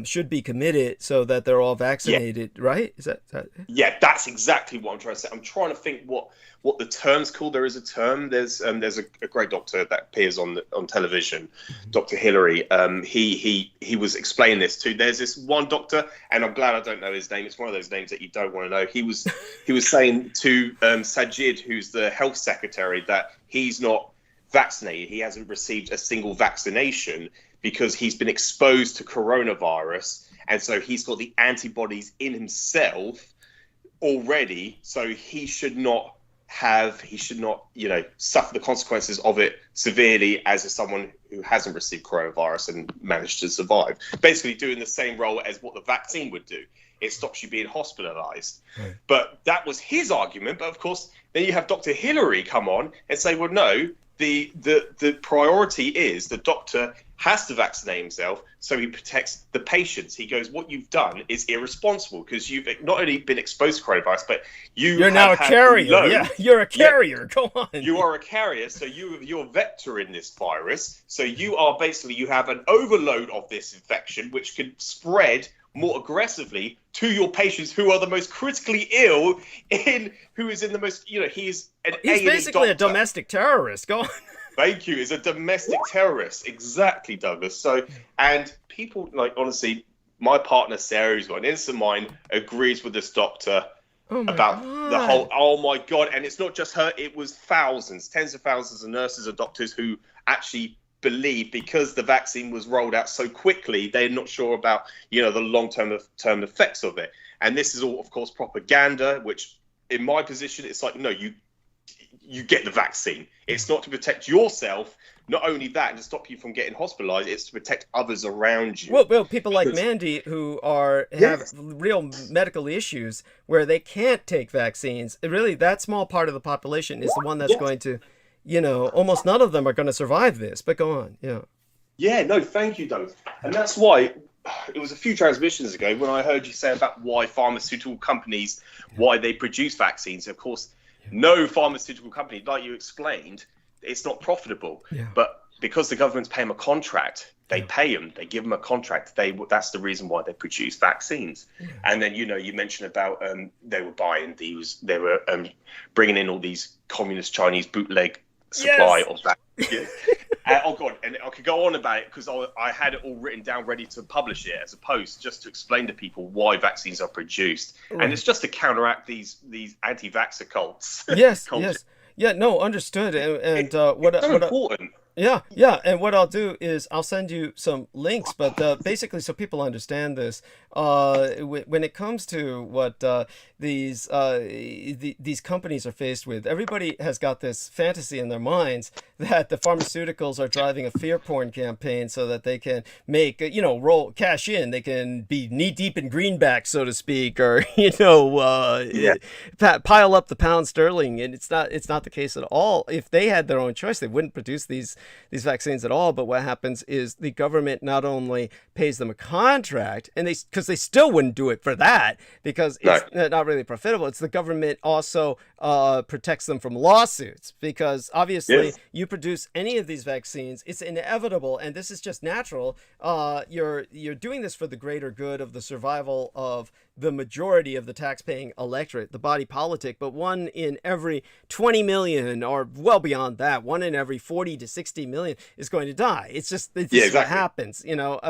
Should be committed so that they're all vaccinated, right? Is that? Yeah, that's exactly what I'm trying to say. I'm trying to think what the term's called. There is a term. There's a great doctor that appears on television, Dr. Hillary. He was explaining this too. There's this one doctor, and I'm glad I don't know his name. It's one of those names that you don't want to know. He was saying to Sajid, who's the health secretary, that he's not vaccinated. He hasn't received a single vaccination because he's been exposed to coronavirus, and so he's got the antibodies in himself already. So he should not, suffer the consequences of it severely as someone who hasn't received coronavirus and managed to survive. Basically doing the same role as what the vaccine would do. It stops you being hospitalized. Right. But that was his argument. But of course, Then you have Dr. Hillary come on and say, well, no, the priority is the doctor has to vaccinate himself so he protects the patients. He goes, what you've done is irresponsible because you've not only been exposed to coronavirus, but you're now a carrier. Yeah, you're a carrier. Yeah. Go on. You are a carrier, so you're vectoring this virus. So you are basically, you have an overload of this infection, which can spread more aggressively to your patients who are the most critically ill, who is in the most, he's basically a domestic terrorist. Go on. Thank you. Is a domestic terrorist. Exactly, Douglas. So, and people, honestly, my partner Sarah, who's got an innocent mind, agrees with this doctor about the whole, oh my God. And it's not just her, it was thousands, tens of thousands of nurses and doctors who actually believe, because the vaccine was rolled out so quickly, they're not sure about, the long-term effects of it. And this is all, of course, propaganda, which in my position, it's like, no, you get the vaccine. It's not to protect yourself. Not only that, and to stop you from getting hospitalized, it's to protect others around you. Well, people like Mandy who have real medical issues where they can't take vaccines. Really, that small part of the population is the one that's going to, almost none of them are going to survive this. But go on, Yeah, no, thank you, Doug. And that's why it was a few transmissions ago when I heard you say about why pharmaceutical companies, why they produce vaccines. Of course, no pharmaceutical company, like you explained, it's not profitable. Yeah. But because the government's paying them a contract, they pay them, they give them a contract. That's the reason why they produce vaccines. Yeah. And then, you mentioned about they were bringing in all these communist Chinese bootleg supply of that. Oh God, and I could go on about it because I had it all written down ready to publish it as a post just to explain to people why vaccines are produced. Right. And it's just to counteract these anti-vaxxer cults. Yes, yes. Yeah, no, understood. And what important. Yeah. And what I'll do is I'll send you some links, but basically, so people understand this, when it comes to what these companies are faced with, everybody has got this fantasy in their minds that the pharmaceuticals are driving a fear porn campaign so that they can make, cash in. They can be knee deep in greenbacks, so to speak, or pile up the pound sterling. And it's not the case at all. If they had their own choice, they wouldn't produce these vaccines at all. But what happens is the government not only pays them a contract, and because they still wouldn't do it for that because it's not really profitable. It's the government also protects them from lawsuits because obviously you produce any of these vaccines, it's inevitable, and this is just natural. You're doing this for the greater good of the survival of the majority of the tax-paying electorate, the body politic, but 1 in every 20 million, or well beyond that, 1 in every 40 to 60 million is going to die. It's just what happens.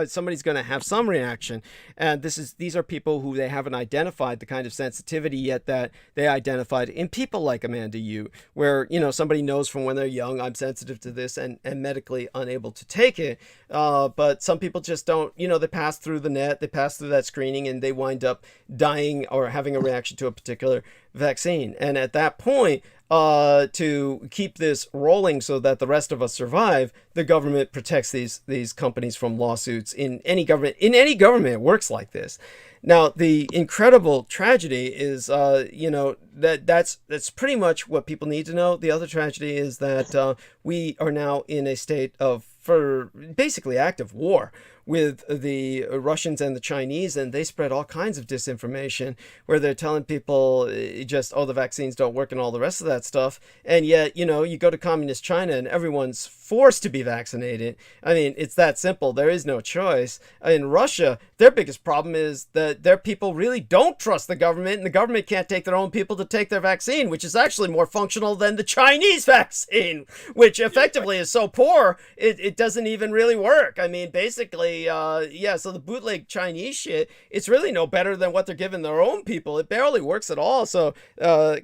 Somebody's going to have some reaction, and these are people who they haven't identified the kind of sensitivity yet that they identified in people like Amanda Yu, where somebody knows from when they're young, I'm sensitive to this and medically unable to take it. But some people just don't. They pass through the net, they pass through that screening, and they wind up dying or having a reaction to a particular vaccine. And at that point, to keep this rolling so that the rest of us survive, the government protects these companies from lawsuits. In any government, it works like this. Now, the incredible tragedy is, that's pretty much what people need to know. The other tragedy is that we are now in a state for basically active war with the Russians and the Chinese, and they spread all kinds of disinformation where they're telling people the vaccines don't work and all the rest of that stuff. And yet, you go to communist China and everyone's forced to be vaccinated. I mean, it's that simple. There is no choice. In Russia, their biggest problem is that their people really don't trust the government, and the government can't take their own people to take their vaccine, which is actually more functional than the Chinese vaccine, which effectively is so poor, it doesn't even really work. I mean, basically, so the bootleg Chinese shit, it's really no better than what they're giving their own people. It barely works at all. So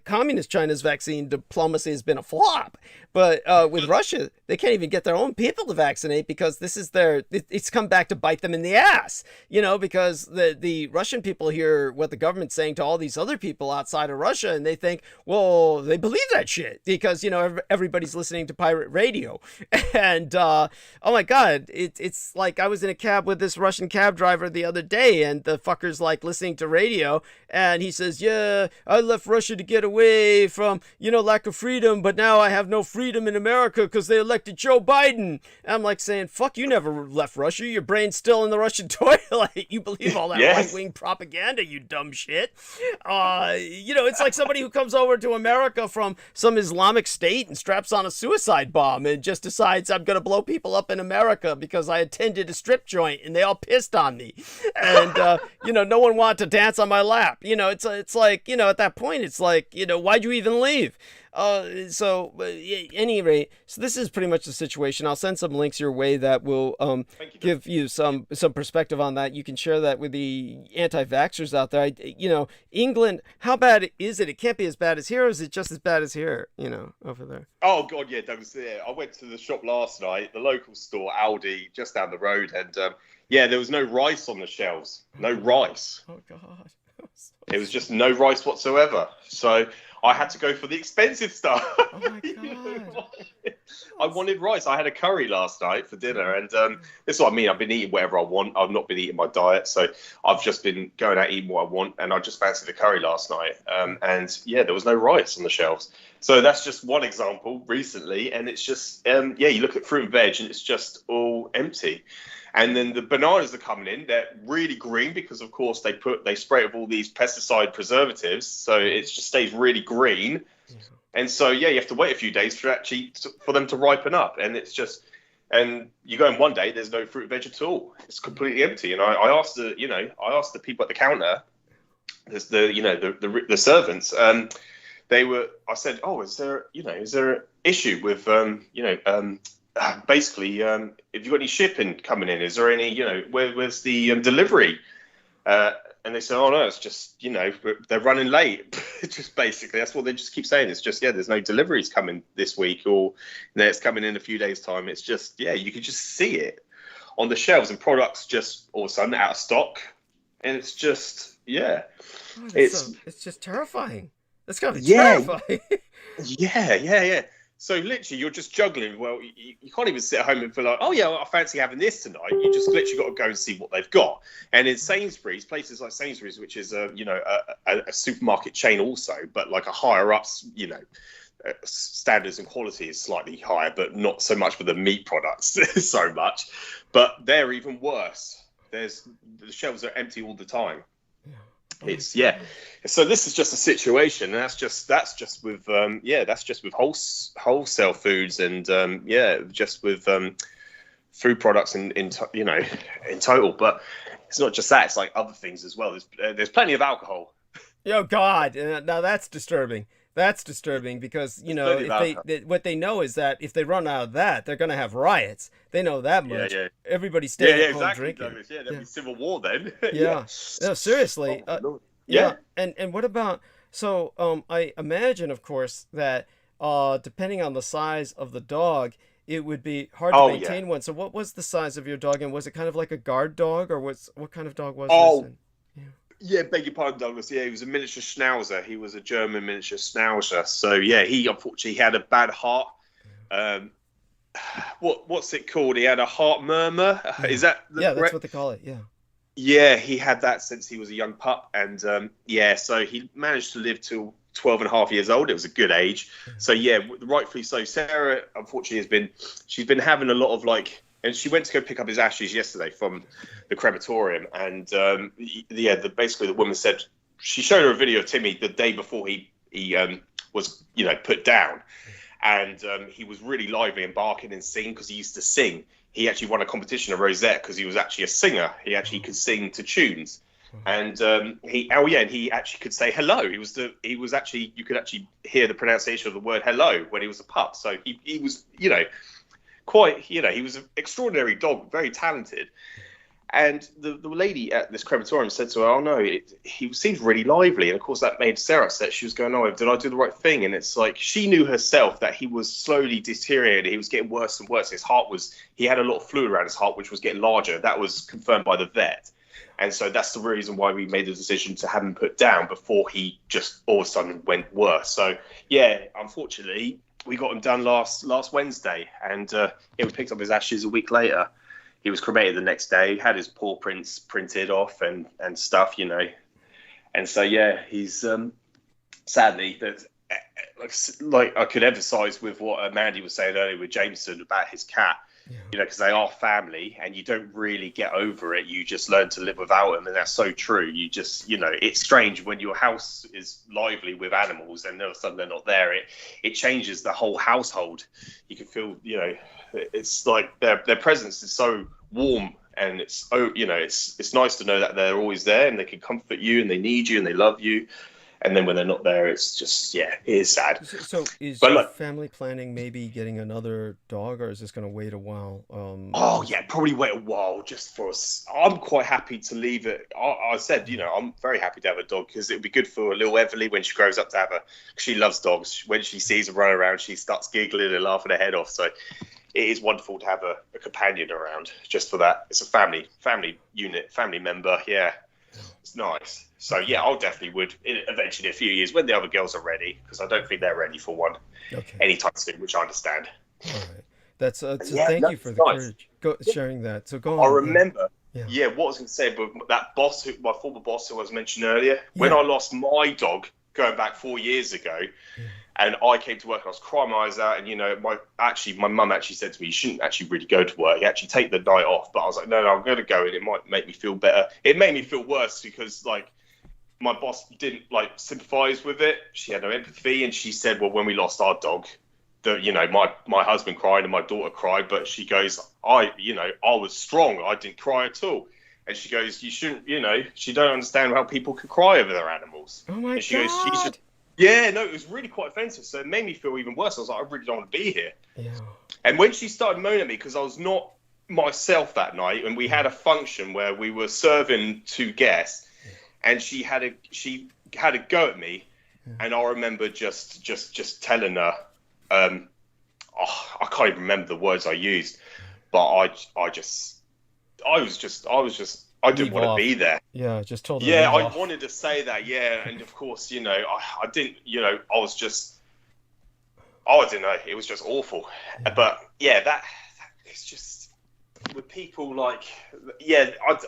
communist China's vaccine diplomacy has been a flop. But with Russia, they can't even get their own people to vaccinate because this is it's come back to bite them in the ass, because the Russian people hear what the government's saying to all these other people outside of Russia, and they think, well, they believe that shit because, everybody's listening to pirate radio. And, oh my God, it's like I was in a cab with this Russian cab driver the other day, and the fucker's like listening to radio, and he says, yeah, I left Russia to get away from, lack of freedom, but now I have no freedom in America because they elected Joe Biden. And I'm like saying, fuck, you never left Russia. Your brain's still in the Russian toilet. You believe all that right-wing propaganda, you dumb shit. It's like somebody who comes over to America from some Islamic state and straps on a suicide bomb and just decides I'm going to blow people up in America because I attended a strip joint and they all pissed on me. And, no one wanted to dance on my lap. It's like, at that point, it's like, why'd you even leave? Any rate, so this is pretty much the situation. I'll send some links your way that will give you some perspective on that. You can share that with the anti-vaxxers out there. England, how bad is it? It can't be as bad as here, or is it just as bad as here, over there? Oh, God, yeah, Douglas. Yeah. I went to the shop last night, the local store, Aldi, just down the road, and there was no rice on the shelves. No rice. Oh, God. It was just no rice whatsoever. So I had to go for the expensive stuff. Oh my God. I wanted rice. I had a curry last night for dinner, and this is what I mean. I've been eating whatever I want. I've not been eating my diet, so I've just been going out eating what I want, and I just fancied a curry last night. There was no rice on the shelves. So that's just one example recently, and it's just you look at fruit and veg, and it's just all empty. And then the bananas are coming in. They're really green because, of course, they spray it with all these pesticide preservatives, so it just stays really green. Yeah. And so, you have to wait a few days for them to ripen up. And it's just, and you go in one day, there's no fruit and veg at all. It's completely empty. And I asked the people at the counter, the servants, I said, oh, is there an issue with basically, if you've got any shipping coming in, is there any, where's the delivery? And they say, oh, no, it's just, they're running late. Just basically, that's what they just keep saying. It's just, there's no deliveries coming this week, or it's coming in a few days' time. It's just, you could just see it on the shelves, and products just all of a sudden out of stock. And it's just, Oh, it's just terrifying. That's got to be terrifying. Yeah. So literally, you're just juggling. Well, you can't even sit at home and feel like, oh yeah, I fancy having this tonight. You just literally got to go and see what they've got. And in Sainsbury's, places like Sainsbury's, which is a supermarket chain also, but like a higher ups, standards and quality is slightly higher, but not so much for the meat products so much. But they're even worse. The shelves are empty all the time. It's So this is just a situation, and that's just with wholesale foods, and just with food products in total. But it's not just that; it's like other things as well. There's plenty of alcohol. Oh God! Now that's disturbing. That's disturbing because what they know is that if they run out of that, they're going to have riots. They know that much. Everybody's staying at home drinking. Douglas. There'll be civil war then. No, seriously. And what about? So I imagine, of course, that depending on the size of the dog, it would be hard to maintain one. So what was the size of your dog, and was it kind of like a guard dog, or what kind of dog was this? Yeah, beg your pardon, Douglas. Yeah, he was a miniature schnauzer. He was a German miniature schnauzer. So he unfortunately had a bad heart. What's it called? He had a heart murmur. Is that that's what they call it. Yeah, he had that since he was a young pup, and so he managed to live till 12 and a half years old. It was a good age. So rightfully so. Sarah, unfortunately, she's been having a lot of and she went to go pick up his ashes yesterday from the crematorium. And basically the woman said, she showed her a video of Timmy the day before he was, put down. And he was really lively and barking and singing because he used to sing. He actually won a competition at Rosette because he was actually a singer. He actually could sing to tunes. And he actually could say hello. You could actually hear the pronunciation of the word hello when he was a pup. So he was, he was an extraordinary dog, very talented. And the lady at this crematorium said to her, oh no, he seems really lively. And of course that made Sarah upset. She was going, oh, did I do the right thing? And it's like, she knew herself that he was slowly deteriorating. He was getting worse and worse. He had a lot of fluid around his heart, which was getting larger. That was confirmed by the vet. And so that's the reason why we made the decision to have him put down before he just all of a sudden went worse. So yeah, unfortunately, we got him done last Wednesday, and we picked up his ashes a week later. He was cremated the next day, had his paw prints printed off and stuff, you know. And so yeah, he's sadly, that like I could emphasize with what Mandy was saying earlier with Jameson about his cat. You know, because they are family, and you don't really get over it. You just learn to live without them, and that's so true. You just, you know, it's strange when your house is lively with animals, and all of a sudden they're not there. It changes the whole household. You can feel, you know, it's like their presence is so warm, and it's it's nice to know that they're always there, and they can comfort you, and they need you, and they love you. And then when they're not there, it's just, it is sad. So is your family planning maybe getting another dog, or is this going to wait a while? Probably wait a while just for us. I'm quite happy to leave it. I said, you know, I'm very happy to have a dog because it would be good for little Everly when she grows up to have her. She loves dogs. When she sees them run around, she starts giggling and laughing her head off. So it is wonderful to have a companion around just for that. It's a family unit, family member. Yeah, it's nice. So yeah, I'll definitely would eventually in a few years when the other girls are ready, because I don't think they're ready for one anytime soon, which I understand. All right, that's thank you for the courage sharing that. So go on. I remember, what I was going to say, but that boss, my former boss who I was mentioning earlier, when I lost my dog going back 4 years ago, and I came to work and I was crying my eyes out, and you know, my mum actually said to me, you shouldn't actually really go to work, you actually take the night off. But I was like, no, I'm going to go, and it might make me feel better. It made me feel worse because like my boss didn't like sympathize with it. She had no empathy, and she said, well, when we lost our dog, my husband cried and my daughter cried, but she goes, I was strong, I didn't cry at all. And she goes, you shouldn't, she don't understand how people can cry over their animals. Oh my and she God. goes, it was really quite offensive. So it made me feel even worse. I was like, I really don't want to be here. Yeah. And when she started moaning at me, because I was not myself that night, and we had a function where we were serving 2 guests, and she had a go at me, and I remember just telling her, I can't even remember the words I used, but I didn't want to be there. Yeah, just told her. Yeah, I wanted to say that. Yeah, and of course, I didn't. I was just. I didn't know. It was just awful. Yeah. But yeah, that it's just with people like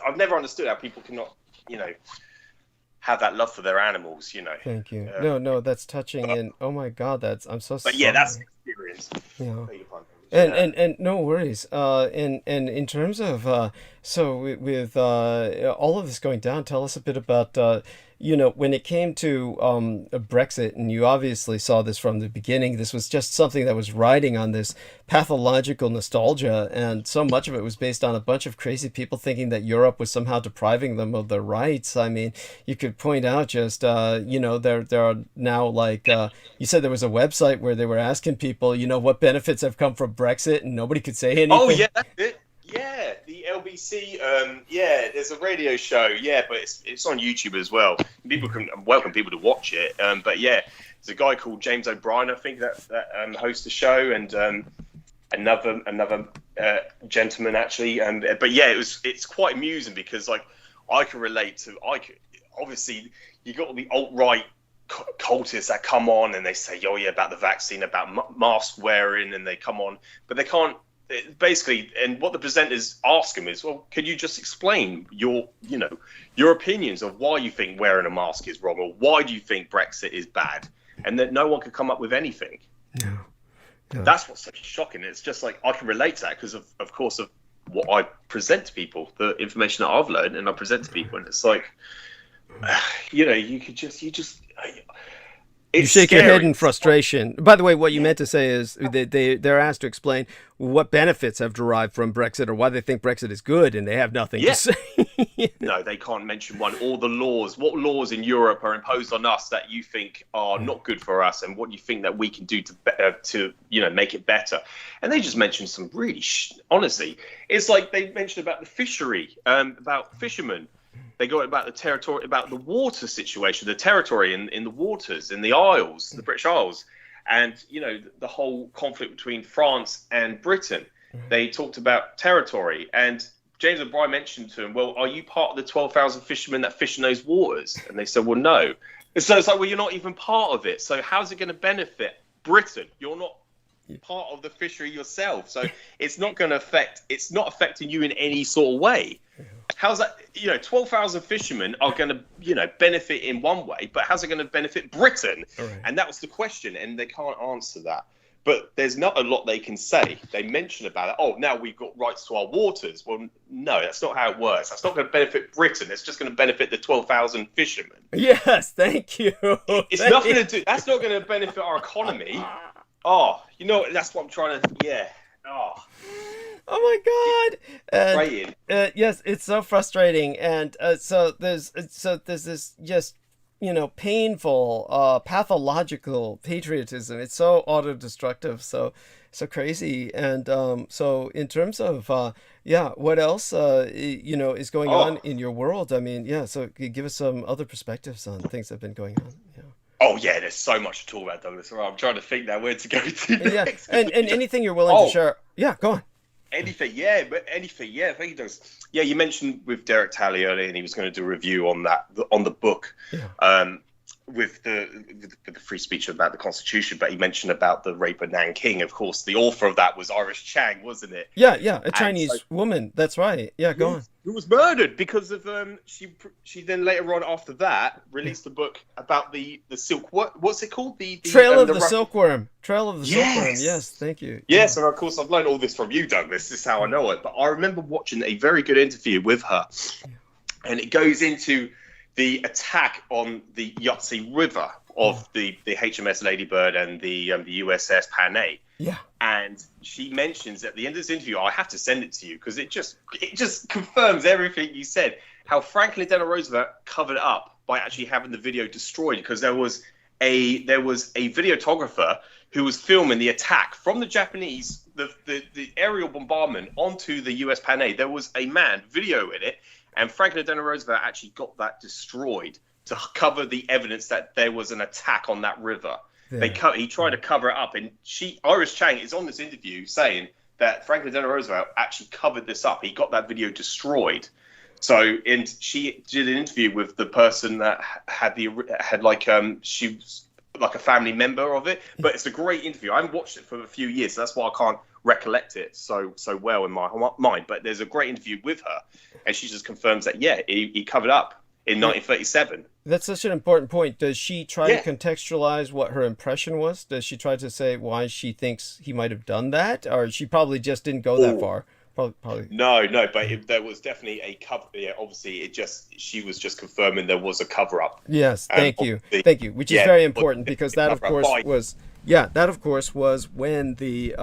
I've never understood how people cannot have that love for their animals. Thank you. No, that's touching, and oh my God, I'm so sorry. But yeah, that's an experience. Yeah. And no worries. And in terms of so with all of this going down, tell us a bit about when it came to Brexit, and you obviously saw this from the beginning. This was just something that was riding on this pathological nostalgia, and so much of it was based on a bunch of crazy people thinking that Europe was somehow depriving them of their rights. I mean, you could point out just there are now, like you said, there was a website where they were asking people, what benefits have come from Brexit, and nobody could say anything. Oh yeah, that's it. Yeah, the LBC. There's a radio show. Yeah, but it's on YouTube as well. People can welcome people to watch it. But yeah, there's a guy called James O'Brien, I think, that hosts the show, and another gentleman actually. But yeah, it's quite amusing because like I can relate to. Obviously you got all the alt-right cultists that come on and they say, oh yeah, about the vaccine, about mask wearing, and they come on, but they can't. Basically, and what the presenters ask them is, well, can you just explain your opinions of why you think wearing a mask is wrong, or why do you think Brexit is bad? And that no one could come up with anything. No. That's what's so shocking. It's just like I can relate to that because of course of what I present to people, the information that I've learned, and I present to people, and it's like, you just. You shake your head in frustration. By the way, what you meant to say is they're asked to explain what benefits have derived from Brexit, or why they think Brexit is good, and they have nothing to say. No, they can't mention one. All the laws, what laws in Europe are imposed on us that you think are not good for us, and what you think that we can do to make it better. And they just mentioned some really, honestly, it's like they mentioned about the fishery, about fishermen. They go about the territory, about the water situation, the territory in the waters, in the Isles, the British Isles, and the whole conflict between France and Britain. They talked about territory, and James and Brian mentioned to him, well, are you part of the 12,000 fishermen that fish in those waters? And they said, well, no. And so it's like, well, you're not even part of it. So how's it going to benefit Britain? You're not part of the fishery yourself. So it's not affecting you in any sort of way. How's that? 12,000 fishermen are going to, benefit in one way, but how's it going to benefit Britain? Right. And that was the question, and they can't answer that. But there's not a lot they can say. They mention about it. Oh, now we've got rights to our waters. Well, no, that's not how it works. That's not going to benefit Britain. It's just going to benefit the 12,000 fishermen. Yes, thank you. It's nothing to do. That's not going to benefit our economy. Oh, that's what I'm trying to. Yeah. Oh my God! Yes, it's so frustrating, and so there's this just painful, pathological patriotism. It's so auto-destructive, so crazy, and so in terms of what else is going on in your world? I mean, so give us some other perspectives on things that have been going on. Oh yeah, there's so much to talk about, Douglas. All right, I'm trying to think now where to go to next. And anything you're willing to share. Yeah, go on. Anything. Thank you, Douglas. Yeah, you mentioned with Derek Talley earlier, and he was going to do a review on the book, with the free speech about the Constitution. But he mentioned about the rape of Nanking. Of course, the author of that was Iris Chang, wasn't it? Yeah, a Chinese woman. That's right. Yeah, go on. Who was murdered because of she then later on after that released a book about the silk. What's it called? The Trail of the Silkworm. Trail of the Silkworm. Yes, thank you. Yes, and of course I've learned all this from you, Douglas. This is how I know it. But I remember watching a very good interview with her, and it goes into the attack on the Yangtze River of the HMS Ladybird and the USS Panay. Yeah. And she mentions at the end of this interview, I have to send it to you because it just confirms everything you said, how Franklin Delano Roosevelt covered up by actually having the video destroyed because there was a videographer who was filming the attack from the Japanese, the aerial bombardment onto the US Panay. There was a man videoing it, and Franklin Delano Roosevelt actually got that destroyed to cover the evidence that there was an attack on that river. Yeah. He tried to cover it up, and Iris Chang is on this interview saying that Franklin Delano Roosevelt actually covered this up. He got that video destroyed. So, and she did an interview with the person that she was like a family member of it. But it's a great interview. I haven't watched it for a few years, so that's why I can't recollect it so well in my mind. But there's a great interview with her, and she just confirms that he covered up in 1937. That's such an important point. Does she try to contextualize what her impression was? Does she try to say why she thinks he might have done that? Or she probably just didn't go that far? Probably. No, but there was definitely a cover. Yeah, obviously, she was just confirming there was a cover-up. Yes, thank you, which is very important because that, of course, was... Yeah, that of course was when the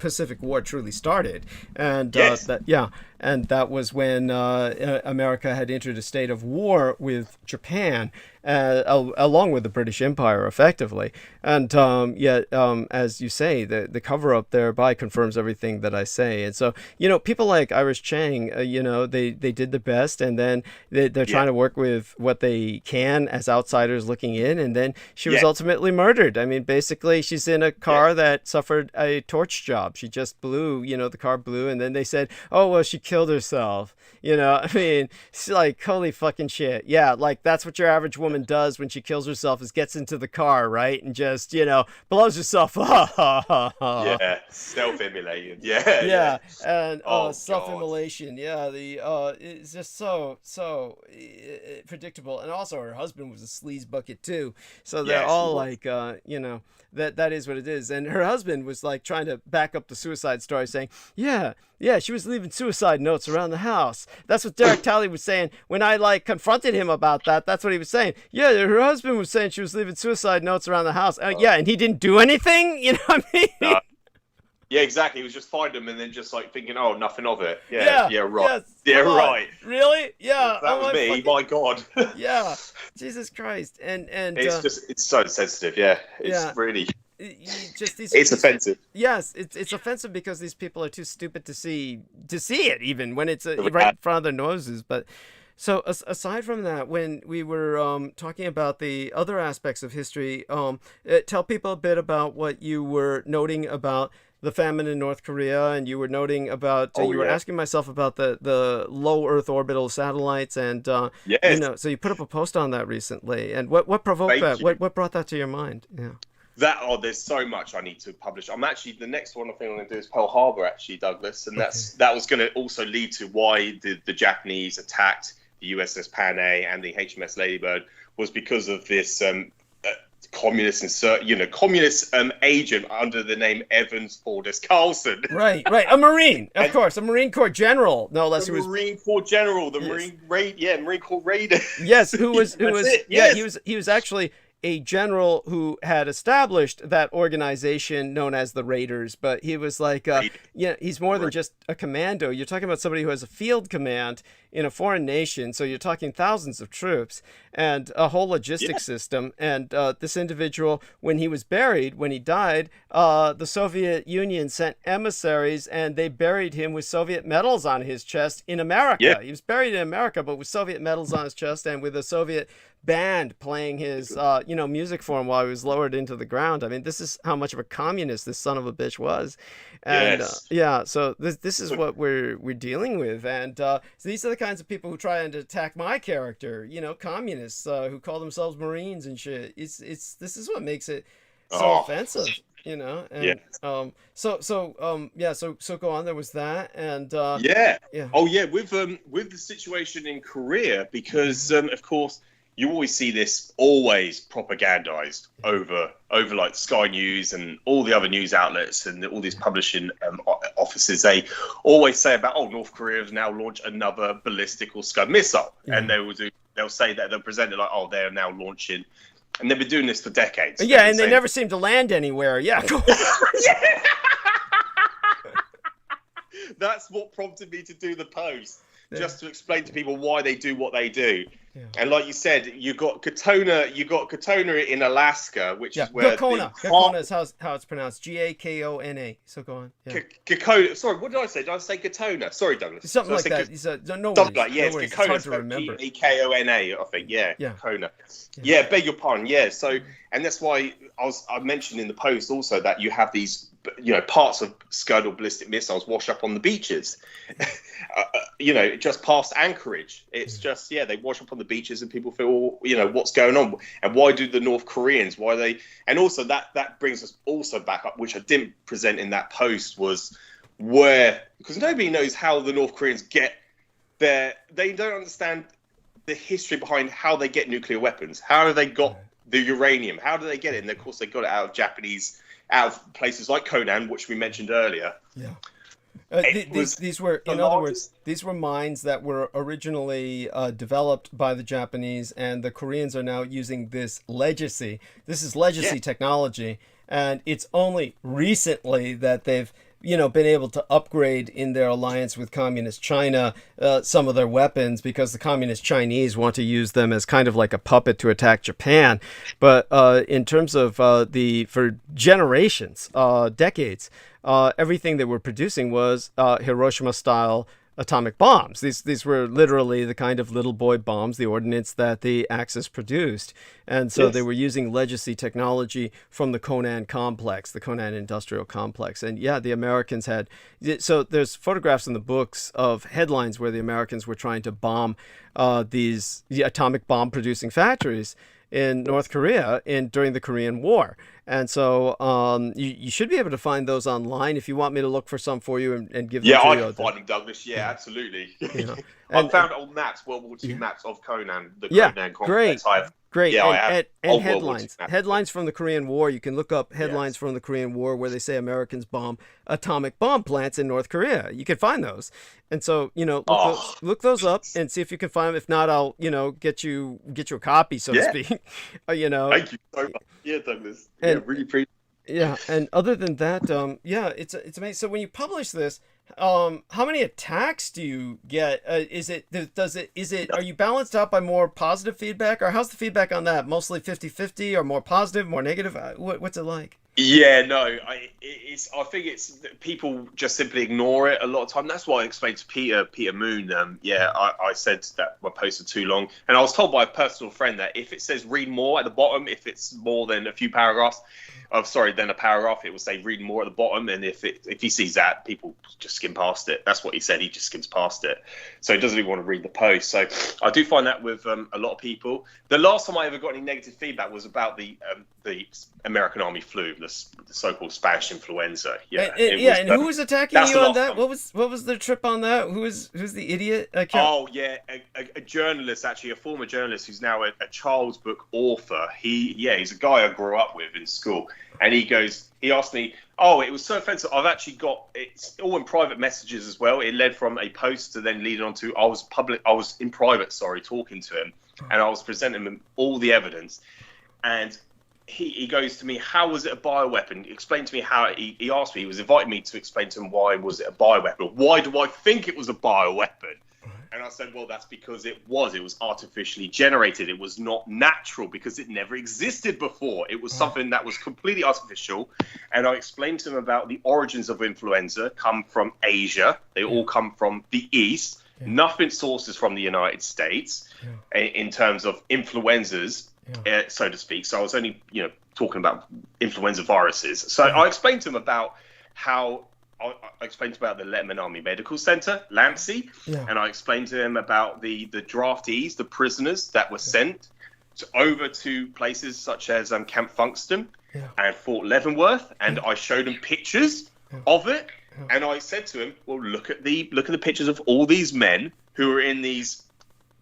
Pacific War truly started, and that was when America had entered a state of war with Japan, along with the British Empire, effectively. And as you say, the cover up thereby confirms everything that I say. And so people like Iris Chang, they did the best, and then they're trying to work with what they can as outsiders looking in, and then she was ultimately murdered. I mean, basically, she's in a car that suffered a torch job. She just blew, the car blew, and then they said, oh, well, she killed herself. I mean, it's like, holy fucking shit. Yeah, like, that's what your average woman does when she kills herself, is gets into the car, right? And just, blows herself up. Yeah, self-immolating. Yeah. And self-immolation. Yeah, it's just so predictable. And also her husband was a sleaze bucket too. So they're all like, that is what it is. And her husband was like trying to back up the suicide story, saying, yeah, she was leaving suicide notes around the house. That's what Derek Talley was saying when I confronted him about that. That's what he was saying. Yeah, her husband was saying she was leaving suicide notes around the house. And he didn't do anything. You know what I mean? Yeah, exactly. He was just finding them and then just thinking, oh, nothing of it. Yeah, right. Yes, yeah, right. Really? Yeah. That was me. My God. Yeah. Jesus Christ. And it's so sensitive. Yeah. It's really. It's offensive. Yes, it's offensive because these people are too stupid to see it, even when it's right in front of their noses. But So aside from that, when we were talking about the other aspects of history, tell people a bit about what you were noting about the famine in North Korea, and you were noting about you were asking myself about the low Earth orbital satellites, and you know, so you put up a post on that recently, and what provoked that? What brought that to your mind? Yeah. There's so much I need to publish. I'm actually, the next one I think I'm going to do is Pearl Harbor, actually, Douglas, and that was going to also lead to why the Japanese attacked the USS Pan A and the HMS Ladybird, was because of this communist agent under the name Evans Fordyce Carlson. Right, a Marine, of course, a Marine Corps general, no less. Marine Corps general, Marine Corps raider. Yes, he was actually a general who had established that organization known as the Raiders, but he was like, he's more than just a commando. You're talking about somebody who has a field command in a foreign nation, so you're talking thousands of troops and a whole logistics system. And this individual, when he died, the Soviet Union sent emissaries, and they buried him with Soviet medals on his chest in America. Yeah. He was buried in America, but with Soviet medals on his chest and with a Soviet band playing his music for him while he was lowered into the ground. I mean, this is how much of a communist this son of a bitch was. And so this is what we're dealing with. And so these are the kinds of people who try and attack my character, communists who call themselves Marines and shit. This is what makes it so offensive, and so go on. There was that, and with the situation in Korea, because of course you always see this propagandized over like Sky News and all the other news outlets and all these publishing offices. They always say about, North Korea has now launched another ballistic or Scud missile, and they'll say that they'll present it like, they are now launching, and they've been doing this for decades. Yeah, and they never seem to land anywhere. Yeah. That's what prompted me to do the post. Just to explain to people why they do what they do. Yeah. And like you said, you got Gakona in Alaska, which is where Gakona is how it's pronounced. Gakona. So go on. Yeah. Gakona. Sorry, what did I say? Did I say Gatona? Sorry, Douglas. Something like that. Something like, it's Gakona. It's hard to remember. Gakona, I think. Yeah. Gakona. Yeah, beg your pardon. Yeah. So, and that's why I mentioned in the post also that you have these, parts of Scud or ballistic missiles wash up on the beaches, just past Anchorage. It's just, they wash up on the beaches and people feel, what's going on, and why do the North Koreans, and also that brings us also back up, which I didn't present in that post, was because nobody knows how the North Koreans get they don't understand the history behind how they get nuclear weapons, how they got the uranium, how do they get it, and of course they got it out of places like Conan, which we mentioned earlier. Yeah. These were, in other words, these were mines that were originally developed by the Japanese, and the Koreans are now using this legacy. This is legacy technology, and it's only recently that they've been able to upgrade in their alliance with communist China some of their weapons, because the communist Chinese want to use them as kind of like a puppet to attack Japan. But in terms of for generations, decades, everything they were producing was Hiroshima-style atomic bombs. These were literally the kind of little boy bombs, the ordnance that the Axis produced. And so they were using legacy technology from the Conan complex, the Conan industrial complex. And the Americans had, so there's photographs in the books of headlines where the Americans were trying to bomb these atomic bomb producing factories in North Korea during the Korean War. And so you should be able to find those online if you want me to look for some for you and give them to you. I can find them, Douglas. Yeah, absolutely. I found old maps, World War II maps of Conan, the Conan complex. Great. Yeah, and headlines. Headlines from the Korean War. You can look up headlines from the Korean War where they say Americans bomb atomic bomb plants in North Korea. You can find those. And so, look those up and see if you can find them. If not, I'll, get you a copy, so to speak. Thank you so much. Yeah, Douglas. Really appreciate it. Yeah, and other than that, it's amazing. So when you publish this, how many attacks do you get? Are you balanced out by more positive feedback, or how's the feedback on that? Mostly 50-50, or more positive, more negative? What's it like? Yeah, no, I think it's people just simply ignore it a lot of time. That's why I explained to Peter Moon. I said that my posts are too long, and I was told by a personal friend that if it says read more at the bottom, if it's more than a few paragraphs, than a paragraph, it will say read more at the bottom, and if he sees that, people just skim past it. That's what he said. He just skims past it, so he doesn't even want to read the post. So I do find that with a lot of people. The last time I ever got any negative feedback was about the American Army flu, the so-called Spanish influenza. And who was attacking you on that? What was the trip on that? Who's the idiot? A journalist, actually, a former journalist who's now a child's book author. He's a guy I grew up with in school, and he asked me, it was so offensive. I've actually got it's all in private messages as well. It led from a post to then leading on to I was in private, talking to him, and I was presenting him all the evidence, and he goes to me, how was it a bioweapon? Explain to me how he asked me, he was inviting me to explain to him why was it a bioweapon? Why do I think it was a bioweapon? And I said, well, that's because it was artificially generated. It was not natural because it never existed before. It was something that was completely artificial. And I explained to him about the origins of influenza come from Asia. They all come from the East. Nothing sources from the United States in terms of influenzas. So to speak. So I was only, talking about influenza viruses. So I explained to him about how I explained about the Letterman Army Medical Center, LAMSI, and I explained to him about the draftees, the prisoners that were sent over to places such as Camp Funkston and Fort Leavenworth, and I showed him pictures of it, and I said to him, well, look at the pictures of all these men who are in these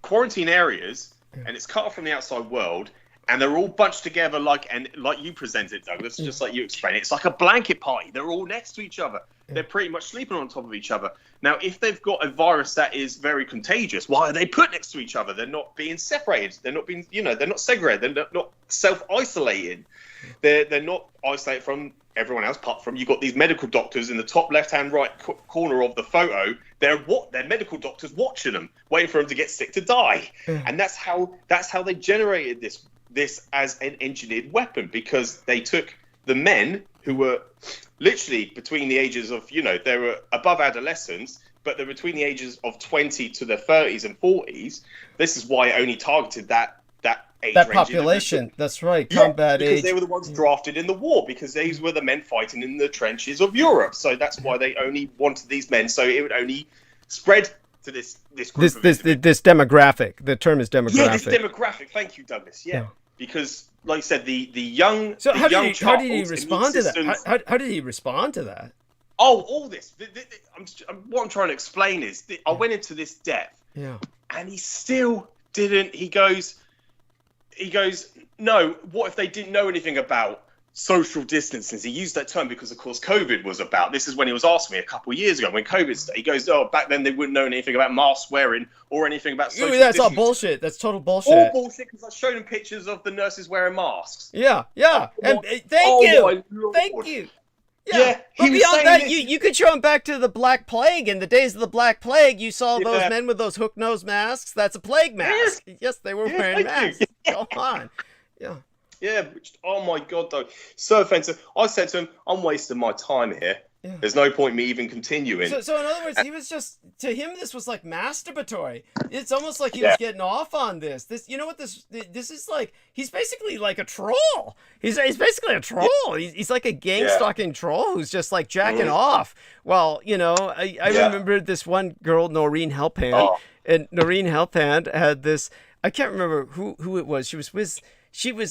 quarantine areas. And it's cut off from the outside world, and they're all bunched together like you presented, Douglas, just like you explained. It's like a blanket party. They're all next to each other. They're pretty much sleeping on top of each other. Now, if they've got a virus that is very contagious, why are they put next to each other? They're not being separated. They're not being, they're not segregated. They're not self-isolating. They're not isolated from everyone else, apart from you've got these medical doctors in the top left-hand right corner of the photo. They're medical doctors watching them, waiting for them to get sick to die. And that's how they generated this as an engineered weapon, because they took the men who were literally between the ages of, they were above adolescence, but they're between the ages of 20 to their 30s and 40s. This is why it only targeted that age that range population. That's right. Combat because age. They were the ones drafted in the war, because these were the men fighting in the trenches of Europe. So that's why they only wanted these men. So it would only spread to this group this demographic. The term is demographic. Yeah, this demographic. Thank you, Douglas. Yeah. Because, like I said, the young. So how did he respond to that? How did he respond to that? Oh, all this. What I'm trying to explain is I went into this depth. Yeah. And he still didn't. He goes, no, what if they didn't know anything about social distancing? He used that term because, of course, COVID was about. This is when he was asking me a couple of years ago when COVID started. He goes, back then they wouldn't know anything about mask wearing or anything about social That's distancing. all bullshit. That's total bullshit. All bullshit, because I showed him pictures of the nurses wearing masks. Yeah. And thank you. Yeah, but beyond that, you could show him back to the Black Plague. In the days of the Black Plague, you saw those men with those hook-nosed masks. That's a plague mask. Yes, they were wearing masks. Go on. Yeah. Yeah, oh my God, though. So offensive. I said to him, I'm wasting my time here. Yeah. There's no point me even continuing. So in other words, he was just, to him, this was like masturbatory. It's almost like he was getting off on this. You know what this is like? He's basically like a troll. He's basically a troll. He's like a gang-stalking troll who's just like jacking off. Well, I remember this one girl, Noreen Helphand, and Noreen Helphand had this, I can't remember who it was.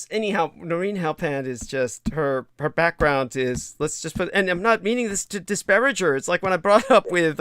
Anyhow, Noreen Helphand is just, her background is, let's just put, and I'm not meaning this to disparage her. It's like when I brought up with,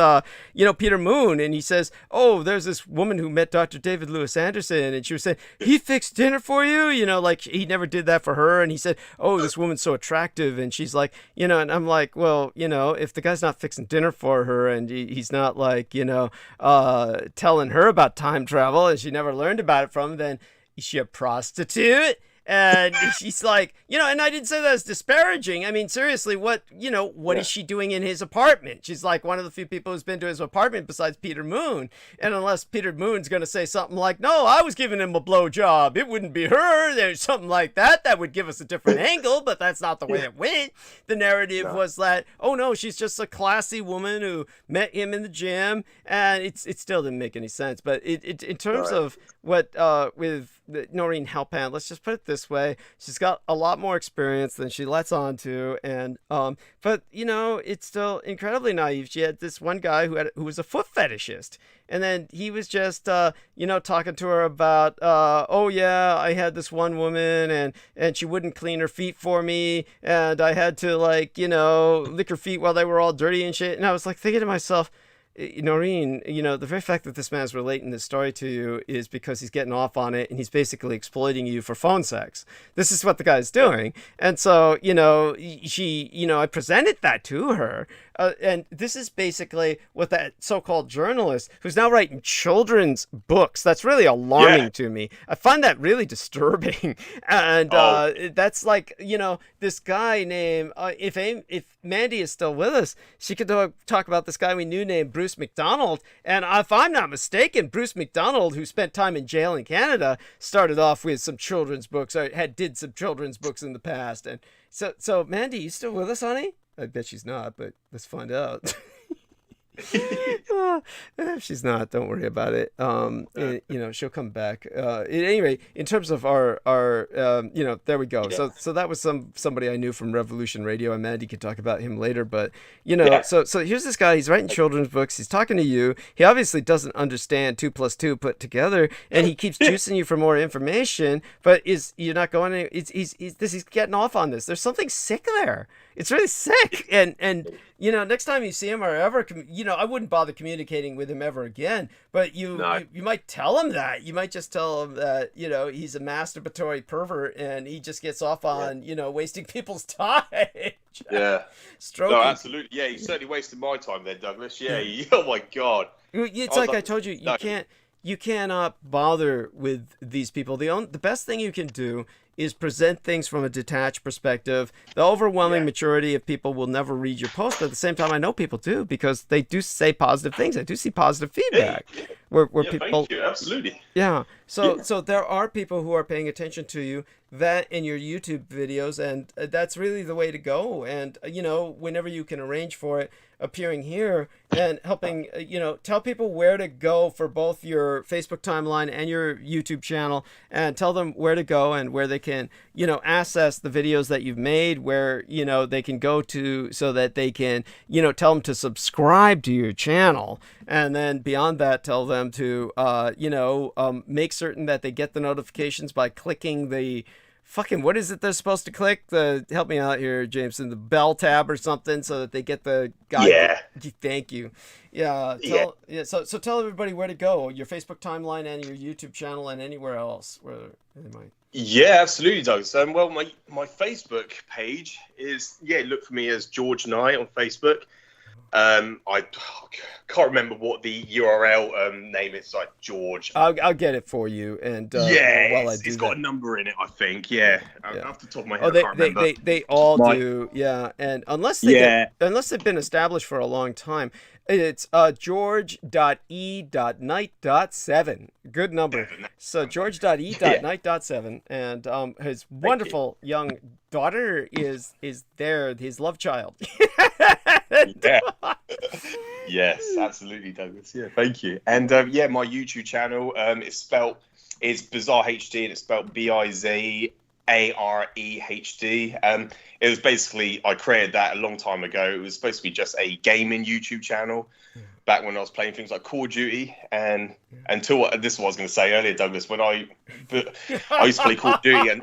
Peter Moon, and he says, there's this woman who met Dr. David Lewis Anderson, and she was saying, he fixed dinner for you, like he never did that for her. And he said, this woman's so attractive. And she's like, and I'm like, well, if the guy's not fixing dinner for her, and he's not like, telling her about time travel, and she never learned about it from him, then is she a prostitute? And she's like, and I didn't say that as disparaging. I mean, seriously, what is she doing in his apartment? She's like one of the few people who's been to his apartment besides Peter Moon. And unless Peter Moon's going to say something like, no, I was giving him a blowjob, it wouldn't be her. There's something like that would give us a different angle, but that's not the way it went. The narrative was that, oh no, she's just a classy woman who met him in the gym, and it still didn't make any sense. But it in terms of what with Noreen Halpern, let's just put it this way, she's got a lot more experience than she lets on to, and but it's still incredibly naive. She had this one guy who was a foot fetishist, and then he was just talking to her about oh yeah, I had this one woman and she wouldn't clean her feet for me, and I had to lick her feet while they were all dirty and shit. And I was like thinking to myself, Noreen, the very fact that this man's relating this story to you is because he's getting off on it, and he's basically exploiting you for phone sex. This is what the guy's doing. And so, she, I presented that to her. And this is basically what that so-called journalist who's now writing children's books. That's really alarming to me. I find that really disturbing. And that's like, this guy named, if Mandy is still with us, she could talk about this guy we knew named Bruce McDonald. And if I'm not mistaken, Bruce McDonald, who spent time in jail in Canada, started off with some children's books, or did some children's books in the past. And so Mandy, you still with us, honey? I bet she's not, but let's find out. If she's not, don't worry about it. She'll come back. At any rate, in terms of our there we go. Yeah. So that was somebody I knew from Revolution Radio, and Mandy could talk about him later. But so here's this guy. He's writing children's books. He's talking to you. He obviously doesn't understand 2 + 2 put together, and he keeps juicing you for more information. But you're not going? He's getting off on this. There's something sick there. It's really sick. And next time you see him or ever, I wouldn't bother communicating with him ever again. But you might tell him that. You might just tell him that, he's a masturbatory pervert and he just gets off on, wasting people's time. Yeah. Stroking. No, absolutely. Yeah, he certainly wasted my time then, Douglas. Yeah. Oh my God. It's like I told you, you cannot bother with these people. The best thing you can do is present things from a detached perspective. The overwhelming majority of people will never read your post, but at the same time, I know people do, because they do say positive things. I do see positive feedback. Where people, thank you. Absolutely. Yeah. So there are people who are paying attention to you, that in your YouTube videos, and that's really the way to go. And whenever you can arrange for it, appearing here and helping tell people where to go for both your Facebook timeline and your YouTube channel, and tell them where to go and where they can access the videos that you've made, where they can go to, so that they can tell them to subscribe to your channel, and then beyond that, tell them to make certain that they get the notifications by clicking the what is it they're supposed to click? Help me out here, Jameson. The bell tab or something, so that they get the guide. Yeah. Thank you. Yeah. So tell everybody where to go. Your Facebook timeline and your YouTube channel, and anywhere else where they might. Yeah, absolutely, Doug. So, well, my Facebook page is look for me as George Knight on Facebook. I can't remember what the URL name is. Like George. I'll get it for you. And it's got a number in it, I think. Yeah, off the top of my head, I can't remember. They all do. Yeah, and unless they've been established for a long time, it's George.E.Knight.7. Good number. So George.E.Knight.7, and his wonderful young daughter is there, his love child. Yes, absolutely, Douglas. Yeah, thank you. And my YouTube channel is Bizarre HD, and it's spelled BIZAREHD. It was basically, I created that a long time ago. It was supposed to be just a gaming YouTube channel back when I was playing things like Call of Duty, and this is what I was going to say earlier, Douglas, when I used to play Call of Duty, and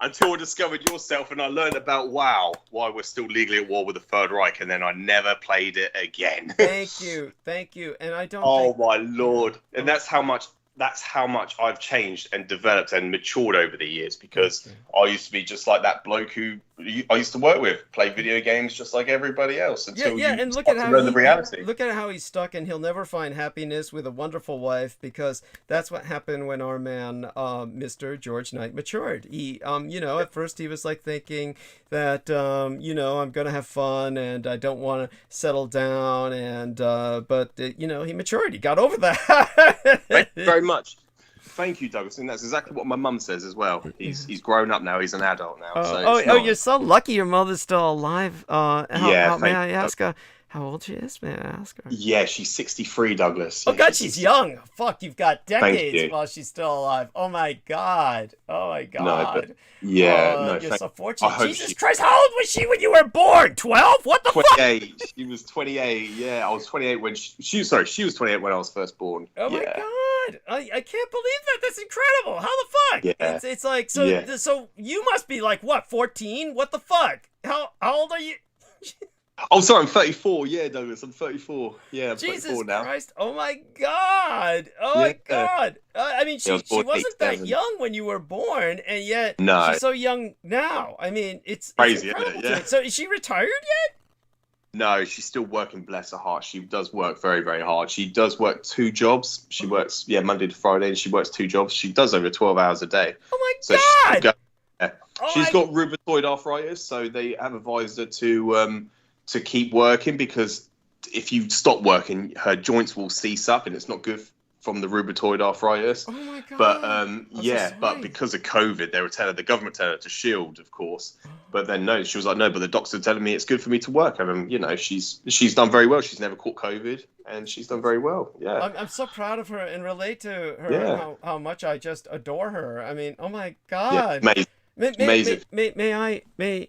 until I discovered yourself and I learned about why we're still legally at war with the Third Reich, and then I never played it again. Thank you. And I don't. Oh my Lord! And that's how much I've changed and developed and matured over the years, because I used to be just like that bloke who I used to work with, play video games just like everybody else until and look start at to how learn the reality. look at how he's stuck, and he'll never find happiness with a wonderful wife, because that's what happened when our man, Mr. George Knight, matured. He, at first he was like thinking that, I'm gonna have fun and I don't want to settle down, and but he matured. He got over that. Thank you very much. Thank you, Douglas. And that's exactly what my mum says as well. He's grown up now. He's an adult now. You're so lucky your mother's still alive. May I ask her how old she is? May I ask her? Yeah, she's 63, Douglas. Oh, God, she's young. Fuck, you've got decades while she's still alive. Oh, my God. No, you're so fortunate. Jesus Christ, how old was she when you were born? 12? What the 28. fuck? She was 28. Yeah, I was 28 when she was 28 when I was first born. Oh, my God. I can't believe that. That's incredible. How the fuck? Yeah. It's like, so you must be like, what, 14? What the fuck? How old are you? Oh, sorry, I'm 34. Yeah, Douglas, I'm 34. Yeah, I'm Jesus 34 now. Christ. Oh, my God. Oh, my God. I mean, she wasn't that young when you were born, and yet she's so young now. I mean, it's crazy, incredible. isn't it? Yeah. So is she retired yet? No, she's still working, bless her heart. She does work very, very hard. She does work 2 jobs. She works, Monday to Friday, and she works 2 jobs. She does over 12 hours a day. Oh, my God. She's got rheumatoid arthritis, so they have advised her to keep working, because if you stop working, her joints will seize up, and it's not good from the rheumatoid arthritis. Oh my God. But but because of COVID, the government telling her to shield, of course. But then no, she was like, no, but the doctors are telling me it's good for me to work. I mean, she's done very well. She's never caught COVID, and she's done very well. Yeah. I'm so proud of her, and relate to her how much I just adore her. I mean, oh my God. Yeah, amazing. May I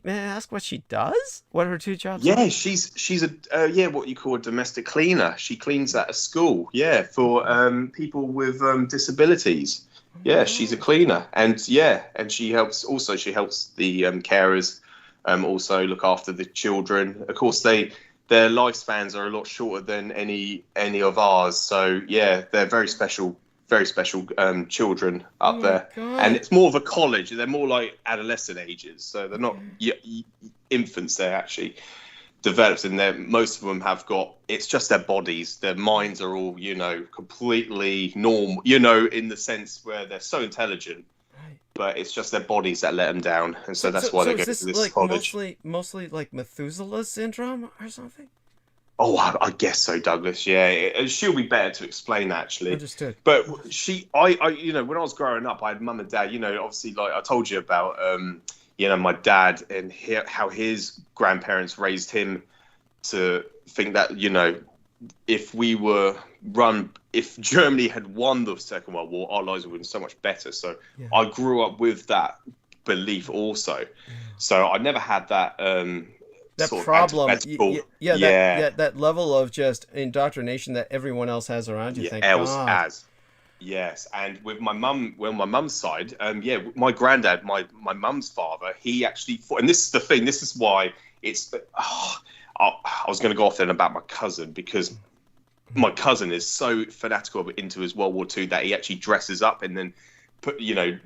ask what she does? What are her 2 jobs? Yeah, she's a what you call a domestic cleaner. She cleans at a school. Yeah, for people with disabilities. Yeah, she's a cleaner, and she helps the carers also look after the children. Of course, their lifespans are a lot shorter than any of ours. So yeah, they're very special children up there. God. And it's more of a college. They're more like adolescent ages, so they're not infants. They're actually developed, and most of them have got, it's just their bodies, their minds are all completely normal, in the sense where they're so intelligent, but it's just their bodies that let them down, and so that's why they go to this like college. Mostly like Methuselah syndrome or something? Oh, I guess so, Douglas. Yeah, she'll be better to explain, actually. Understood. But I when I was growing up, I had mum and dad. Obviously, like I told you about, my dad and how his grandparents raised him to think that, if Germany had won the Second World War, our lives would have been so much better. So I grew up with that belief also. So I never had that. That problem, that level of just indoctrination that everyone else has around you. Yes, and with my mum's side, my granddad, my mum's father, he actually fought, and this is the thing. This is why it's. I was going to go off then about my cousin, because my cousin is so fanatical into his World War II that he actually dresses up and then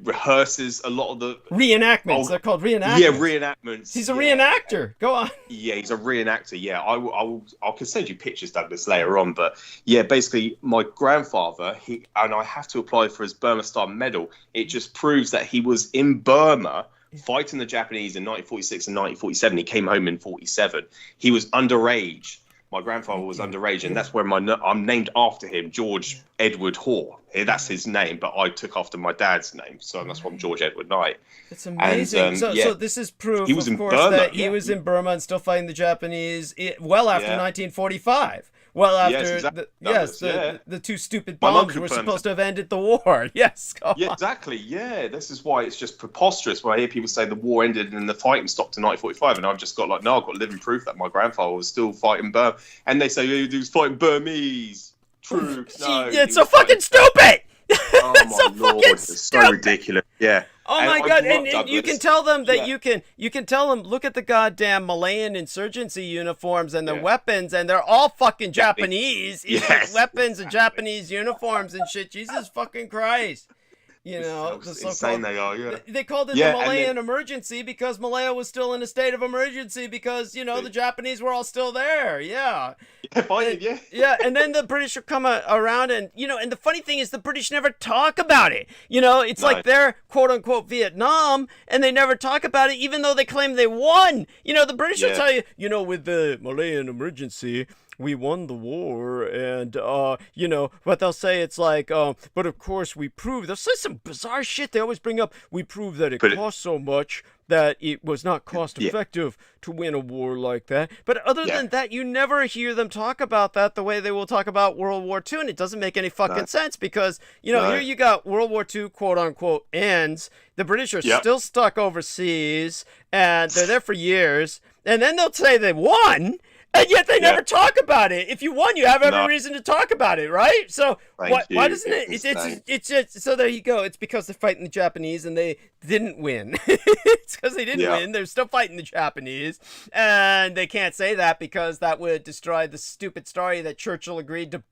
rehearses a lot of the reenactments. They're called reenactments. Yeah, reenactments. He's a reenactor. Go on. Yeah, he's a reenactor. Yeah, I can send you pictures, Douglas, later on. But yeah, basically, my grandfather, and I have to apply for his Burma Star Medal. It just proves that he was in Burma fighting the Japanese in 1946 and 1947. He came home in 47. He was underage. My grandfather was underage, and that's where I'm named after him, George Edward Hoare. That's his name, but I took after my dad's name, so that's why I'm George Edward Knight. It's amazing. And, so this is proof, he was of course, Burma, that he was in Burma and still fighting the Japanese well after 1945. Well after the 2 stupid bombs were supposed to have ended the war. Yes. Exactly. Yeah, this is why it's just preposterous when I hear people say the war ended and the fighting stopped in 1945, and I've just got I've got living proof that my grandfather was still fighting Burma, and they say he was fighting Burmese. True. No, it's so fucking stupid. Oh my lord, it's so ridiculous. Yeah. Oh my God! And you can tell them that you can tell them, look at the goddamn Malayan insurgency uniforms and their weapons, and they're all fucking Japanese. Weapons and Japanese uniforms and shit. Jesus fucking Christ! You know, the insane they are. Yeah. They called it the Malayan emergency because Malaya was still in a state of emergency because the Japanese were all still there. Yeah. Yeah, and then the British will come around and and the funny thing is the British never talk about it. It's like they're quote unquote Vietnam and they never talk about it even though they claim they won. The British will tell you, with the Malayan emergency, we won the war, and, but they'll say it's like, but of course we proved, they'll say some bizarre shit. They always bring up, we proved that it cost so much that it was not cost effective to win a war like that. But other than that, you never hear them talk about that the way they will talk about World War II, and it doesn't make any fucking sense because, here you got World War II, quote unquote, ends. The British are still stuck overseas, and they're there for years, and then they'll say they won. And yet they never talk about it. If you won, you have every reason to talk about it, right? So why doesn't it? It's just so there you go. It's because they're fighting the Japanese and they didn't win. It's because they didn't win. They're still fighting the Japanese, and they can't say that because that would destroy the stupid story that Churchill agreed to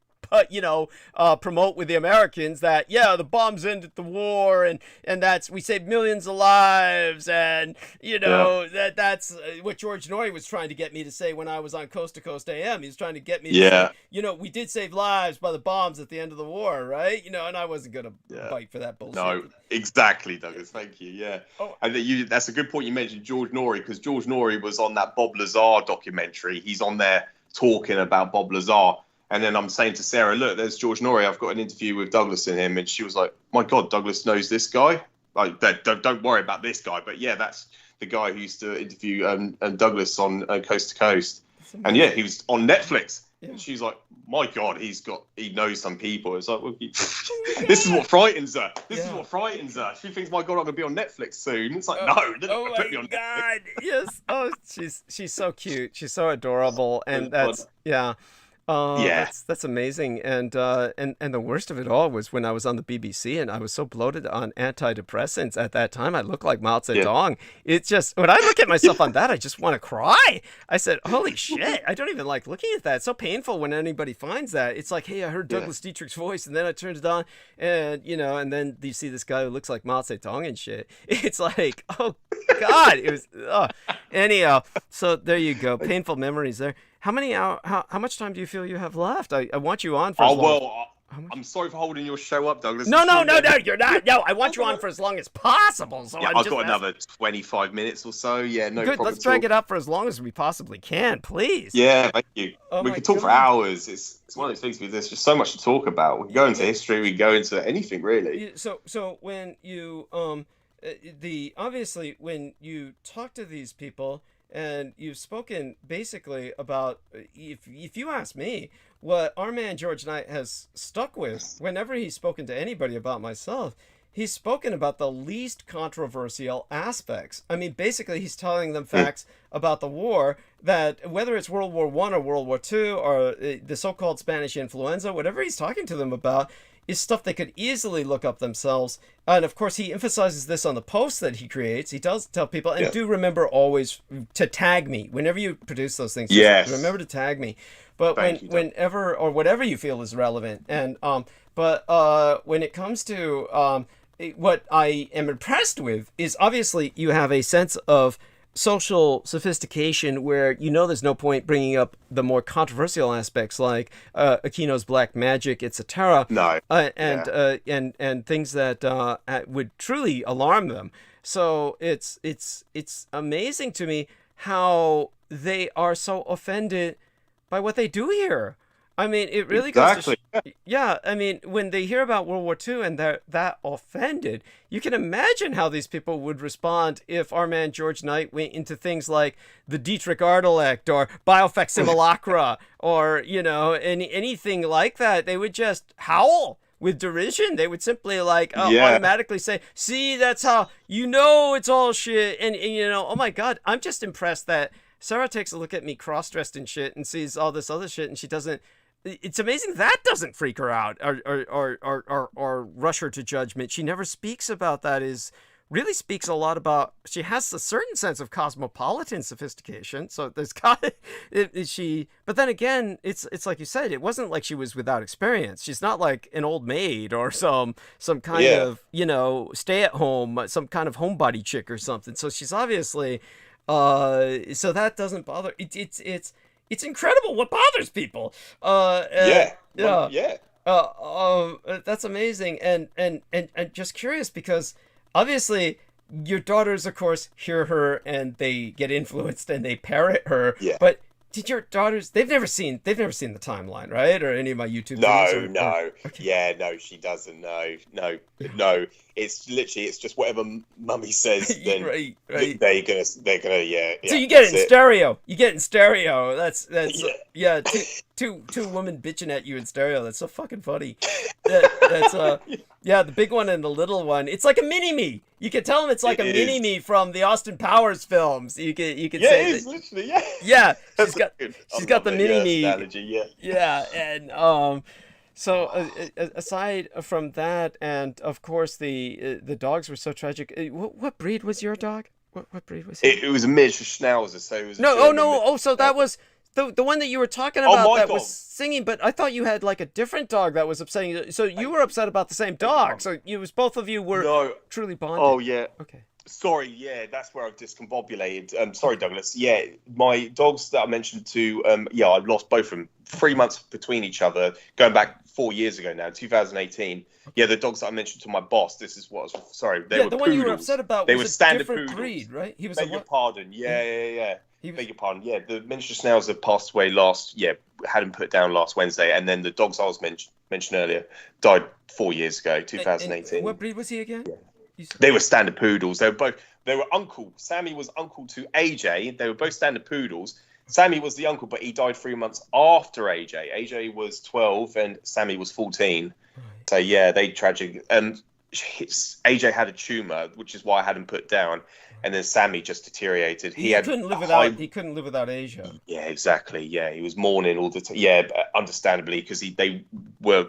promote with the Americans that the bombs ended the war and that's we saved millions of lives and that's what George Norrie was trying to get me to say when I was on Coast to Coast AM. He was trying to get me to say, we did save lives by the bombs at the end of the war, right? And I wasn't gonna fight for that bullshit. No, exactly, Douglas. Thank you. Yeah, and that's a good point you mentioned George Norrie because George Norrie was on that Bob Lazar documentary. He's on there talking about Bob Lazar. And then I'm saying to Sarah, look, there's George Norrie. I've got an interview with Douglas and him. And she was like, my God, Douglas knows this guy. Like, don't worry about this guy. But yeah, that's the guy who used to interview Douglas on Coast to Coast. And yeah, he was on Netflix. Yeah. And she's like, my God, he knows some people. It's like, well, this is what frightens her. This is what frightens her. She thinks, my God, I'm going to be on Netflix soon. It's like, no, put me on God. Netflix. Yes. Oh, she's so cute. She's so adorable. And that's, that's amazing. And the worst of it all was when I was on the BBC and I was so bloated on antidepressants at that time. I looked like Mao Zedong. It's just, when I look at myself on that, I just want to cry. I said, holy shit, I don't even like looking at that. It's so painful when anybody finds that. It's like, hey, I heard Douglas Dietrich's voice and then I turned it on and, and then you see this guy who looks like Mao Zedong and shit. It's like, oh God, it was, anyhow. So there you go. Painful memories there. How much time do you feel you have left? I want you on for as long. I'm sorry for holding your show up, Douglas. No, you're not. No, I want you on for as long as possible. So I've got another 25 minutes or so. Yeah, no problem. Let's drag it up for as long as we possibly can, please. Yeah, thank you. We can talk for hours. It's one of those things where there's just so much to talk about. We can go into history. We can go into anything, really. So when you obviously when you talk to these people. And you've spoken basically about, if you ask me, what our man George Knight has stuck with whenever he's spoken to anybody about myself, he's spoken about the least controversial aspects. I mean, basically, he's telling them facts about the war that whether it's World War I or World War II or the so-called Spanish influenza, whatever he's talking to them about, is stuff they could easily look up themselves. And of course, he emphasizes this on the posts that he creates. He does tell people, and do remember always to tag me whenever you produce those things. Yes. Remember to tag me. But whenever or whatever you feel is relevant. And but when it comes to what I am impressed with is obviously you have a sense of social sophistication where there's no point bringing up the more controversial aspects like Aquino's black magic, etc. No. And things that would truly alarm them. So it's amazing to me how they are so offended by what they do here. I mean, it really goes to I mean, when they hear about World War II and they're that offended, you can imagine how these people would respond if our man George Knight went into things like the Dietrich Artelect or Biofacsimilacra or, anything like that. They would just howl with derision. They would simply automatically say, see, that's how, it's all shit. And oh my God, I'm just impressed that Sarah takes a look at me cross-dressed and shit and sees all this other shit and she doesn't. It's amazing that doesn't freak her out or rush her to judgment. She never speaks about that as really speaks a lot about, she has a certain sense of cosmopolitan sophistication. So there's but then again, it's like you said, it wasn't like she was without experience. She's not like an old maid or some kind of, stay at home, some kind of homebody chick or something. So she's obviously, so that doesn't bother. It's incredible what bothers people. That's amazing. And just curious because obviously your daughters, of course, hear her and they get influenced and they parrot her. Yeah. But did your daughters, they've never seen the timeline, right? Or any of my YouTube videos? No. Okay. Yeah, no, she doesn't. No. It's literally, it's just whatever mummy says. Then right. they're gonna, yeah. So you get it in stereo. You get it in stereo. That's yeah. Two women bitching at you in stereo. That's so fucking funny. That's the big one and the little one. It's like a mini me. You can tell them it's like a mini me from the Austin Powers films. You can say it is literally yeah. She's got the mini me analogy, and so aside from that, and of course the dogs were so tragic. What breed was your dog? What breed was he? It was a miniature schnauzer, so it was so that was the one that you were talking about that dog was singing, but I thought you had like a different dog that was upsetting you. So you were upset about the same dog. So both of you were truly bonded. Oh yeah. Okay. Sorry, that's where I've discombobulated. Sorry, Douglas. Yeah, my dogs that I mentioned to, I've lost both of them 3 months between each other, going back 4 years ago now, 2018. Yeah, the dogs that I mentioned to my boss, this is what I was, sorry, they were the poodles. one you were upset about they was were a standard different poodles. breed, right? He was Beg your pardon. Yeah. Beg your pardon. Yeah, the miniature schnauzer passed away had him put down last Wednesday, and then the dogs I was mentioned earlier died 4 years ago, 2018. And what breed was he again? Yeah. They were standard poodles. They were uncle. Sammy was uncle to AJ. They were both standard poodles. Sammy was the uncle, but he died 3 months after AJ. AJ was 12 and Sammy was 14. Right. So yeah, they tragic. AJ had a tumor, which is why I had him put down. And then Sammy just deteriorated. He couldn't live without Asia. Yeah, exactly. Yeah, he was mourning all the time. Yeah, understandably, because they were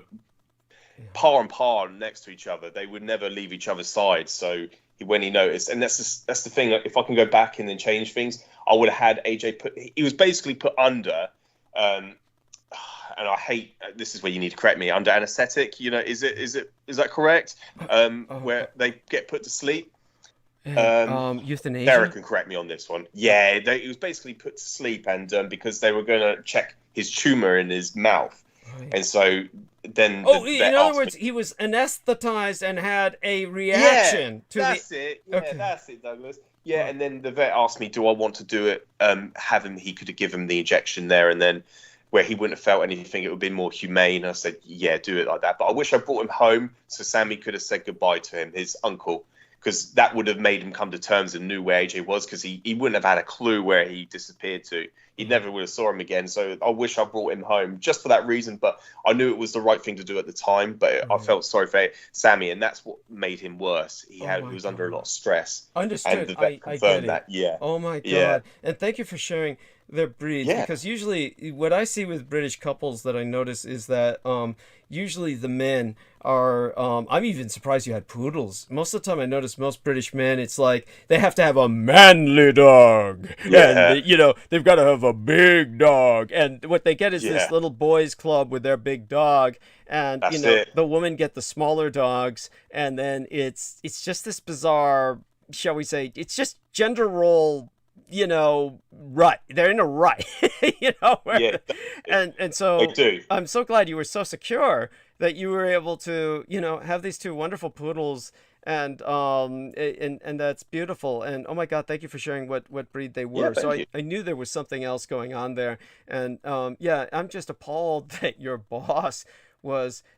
par and par next to each other. They would never leave each other's side. So when he noticed, and that's the thing. If I can go back and then change things, I would have had AJ he was basically put under, and I hate, this is where you need to correct me, under anesthetic. Is that correct? Where they get put to sleep. Euthanasia. Sarah can correct me on this one. Yeah, he was basically put to sleep, and because they were going to check his tumor in his mouth. Right. And so then in other words, he was anesthetized and had a reaction to that's it. Yeah, that's it, Douglas. Yeah, and then the vet asked me, do I want to do it? He could have given the injection there, and then where he wouldn't have felt anything, it would have been more humane. I said, yeah, do it like that. But I wish I brought him home so Sammy could have said goodbye to him, his uncle, because that would have made him come to terms and knew where AJ was, because he wouldn't have had a clue where he disappeared to. He never would have saw him again. So I wish I brought him home just for that reason. But I knew it was the right thing to do at the time. But I felt sorry for Sammy, and that's what made him worse. He was under a lot of stress. Understood. And the vet confirmed that. Yeah. Oh my God. Yeah. And thank you for sharing their breeds, because usually what I see with British couples that I notice is that usually the men are I'm even surprised you had poodles. Most of the time I notice most British men, it's like they have to have a manly dog, and they've got to have a big dog, and what they get is this little boys club with their big dog, and the women get the smaller dogs, and then it's just this bizarre, shall we say, it's just gender role, rut. They're in a rut, and so they do. I'm so glad you were so secure that you were able to, have these two wonderful poodles, and that's beautiful. And oh my God, thank you for sharing what breed they were. Yeah, so I knew there was something else going on there, and I'm just appalled that your boss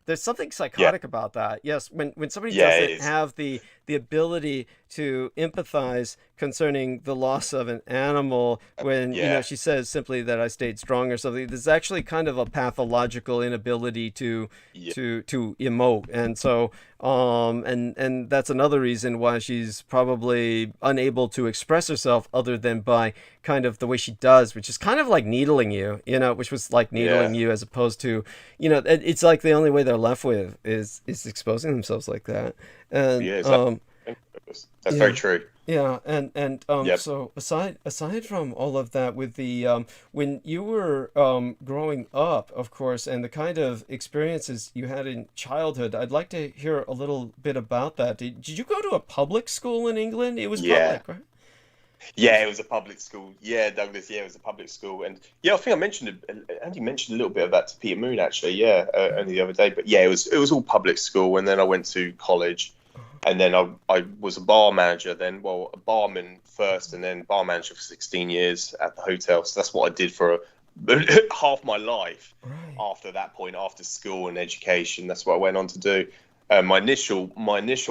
there's something psychotic about that. Yes, when somebody doesn't have the ability to empathize concerning the loss of an animal, when she says simply that I stayed strong or something, there's actually kind of a pathological inability to emote, and so and that's another reason why she's probably unable to express herself other than by kind of the way she does, which is kind of like needling you, which was like needling you, as opposed to, it's like the only way they're left with is exposing themselves like that. And Douglas. That's very true. Yeah, and Yep. so aside from all of that, with the when you were growing up, of course, and the kind of experiences you had in childhood, I'd like to hear a little bit about that. Did you go to a public school in England? It was Yeah. public, right? Yeah, it was a public school. Yeah, Douglas. Yeah, it was a public school, and yeah, I think I mentioned Andy mentioned a little bit of that to Peter Moon actually. Yeah, only the other day. But yeah, it was all public school, and then I went to college, and then I was a bar manager then. Well, a barman first, and then bar manager for 16 years at the hotel. So that's what I did for half my life. Right. After that point, after school and education, that's what I went on to do. My initial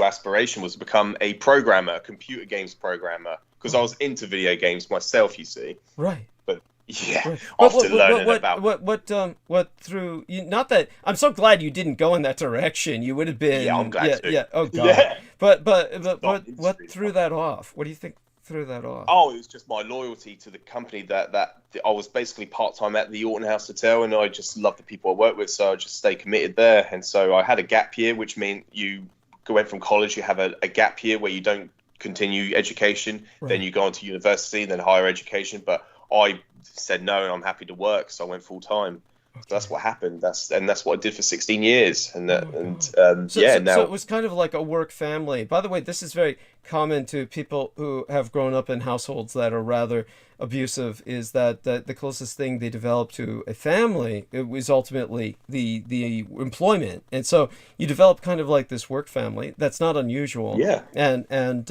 aspiration was to become a programmer, a computer games programmer, because I was into video games myself, you see. Right. But yeah, Right. after learning about what through you, not that I'm so glad you didn't go in that direction. You would have been. Yeah, I'm glad to. Yeah. Oh God. Yeah. But Not what industry. threw that off? What do you think threw that off? Oh, it was just my loyalty to the company that I was basically part-time at the Orton House Hotel, and I just loved the people I worked with, so I just stayed committed there. And so I had a gap year, which meant you went from college, you have a gap year where you don't continue education, then you go on to university, then higher education. But I said no, and I'm happy to work, so I went full-time. So that's what happened. That's what I did for 16 years, and now So it was kind of like a work family. By the way, this is very common to people who have grown up in households that are rather abusive. Is that the closest thing they develop to a family, it was ultimately the employment, and so you develop kind of like this work family. That's not unusual. Yeah. And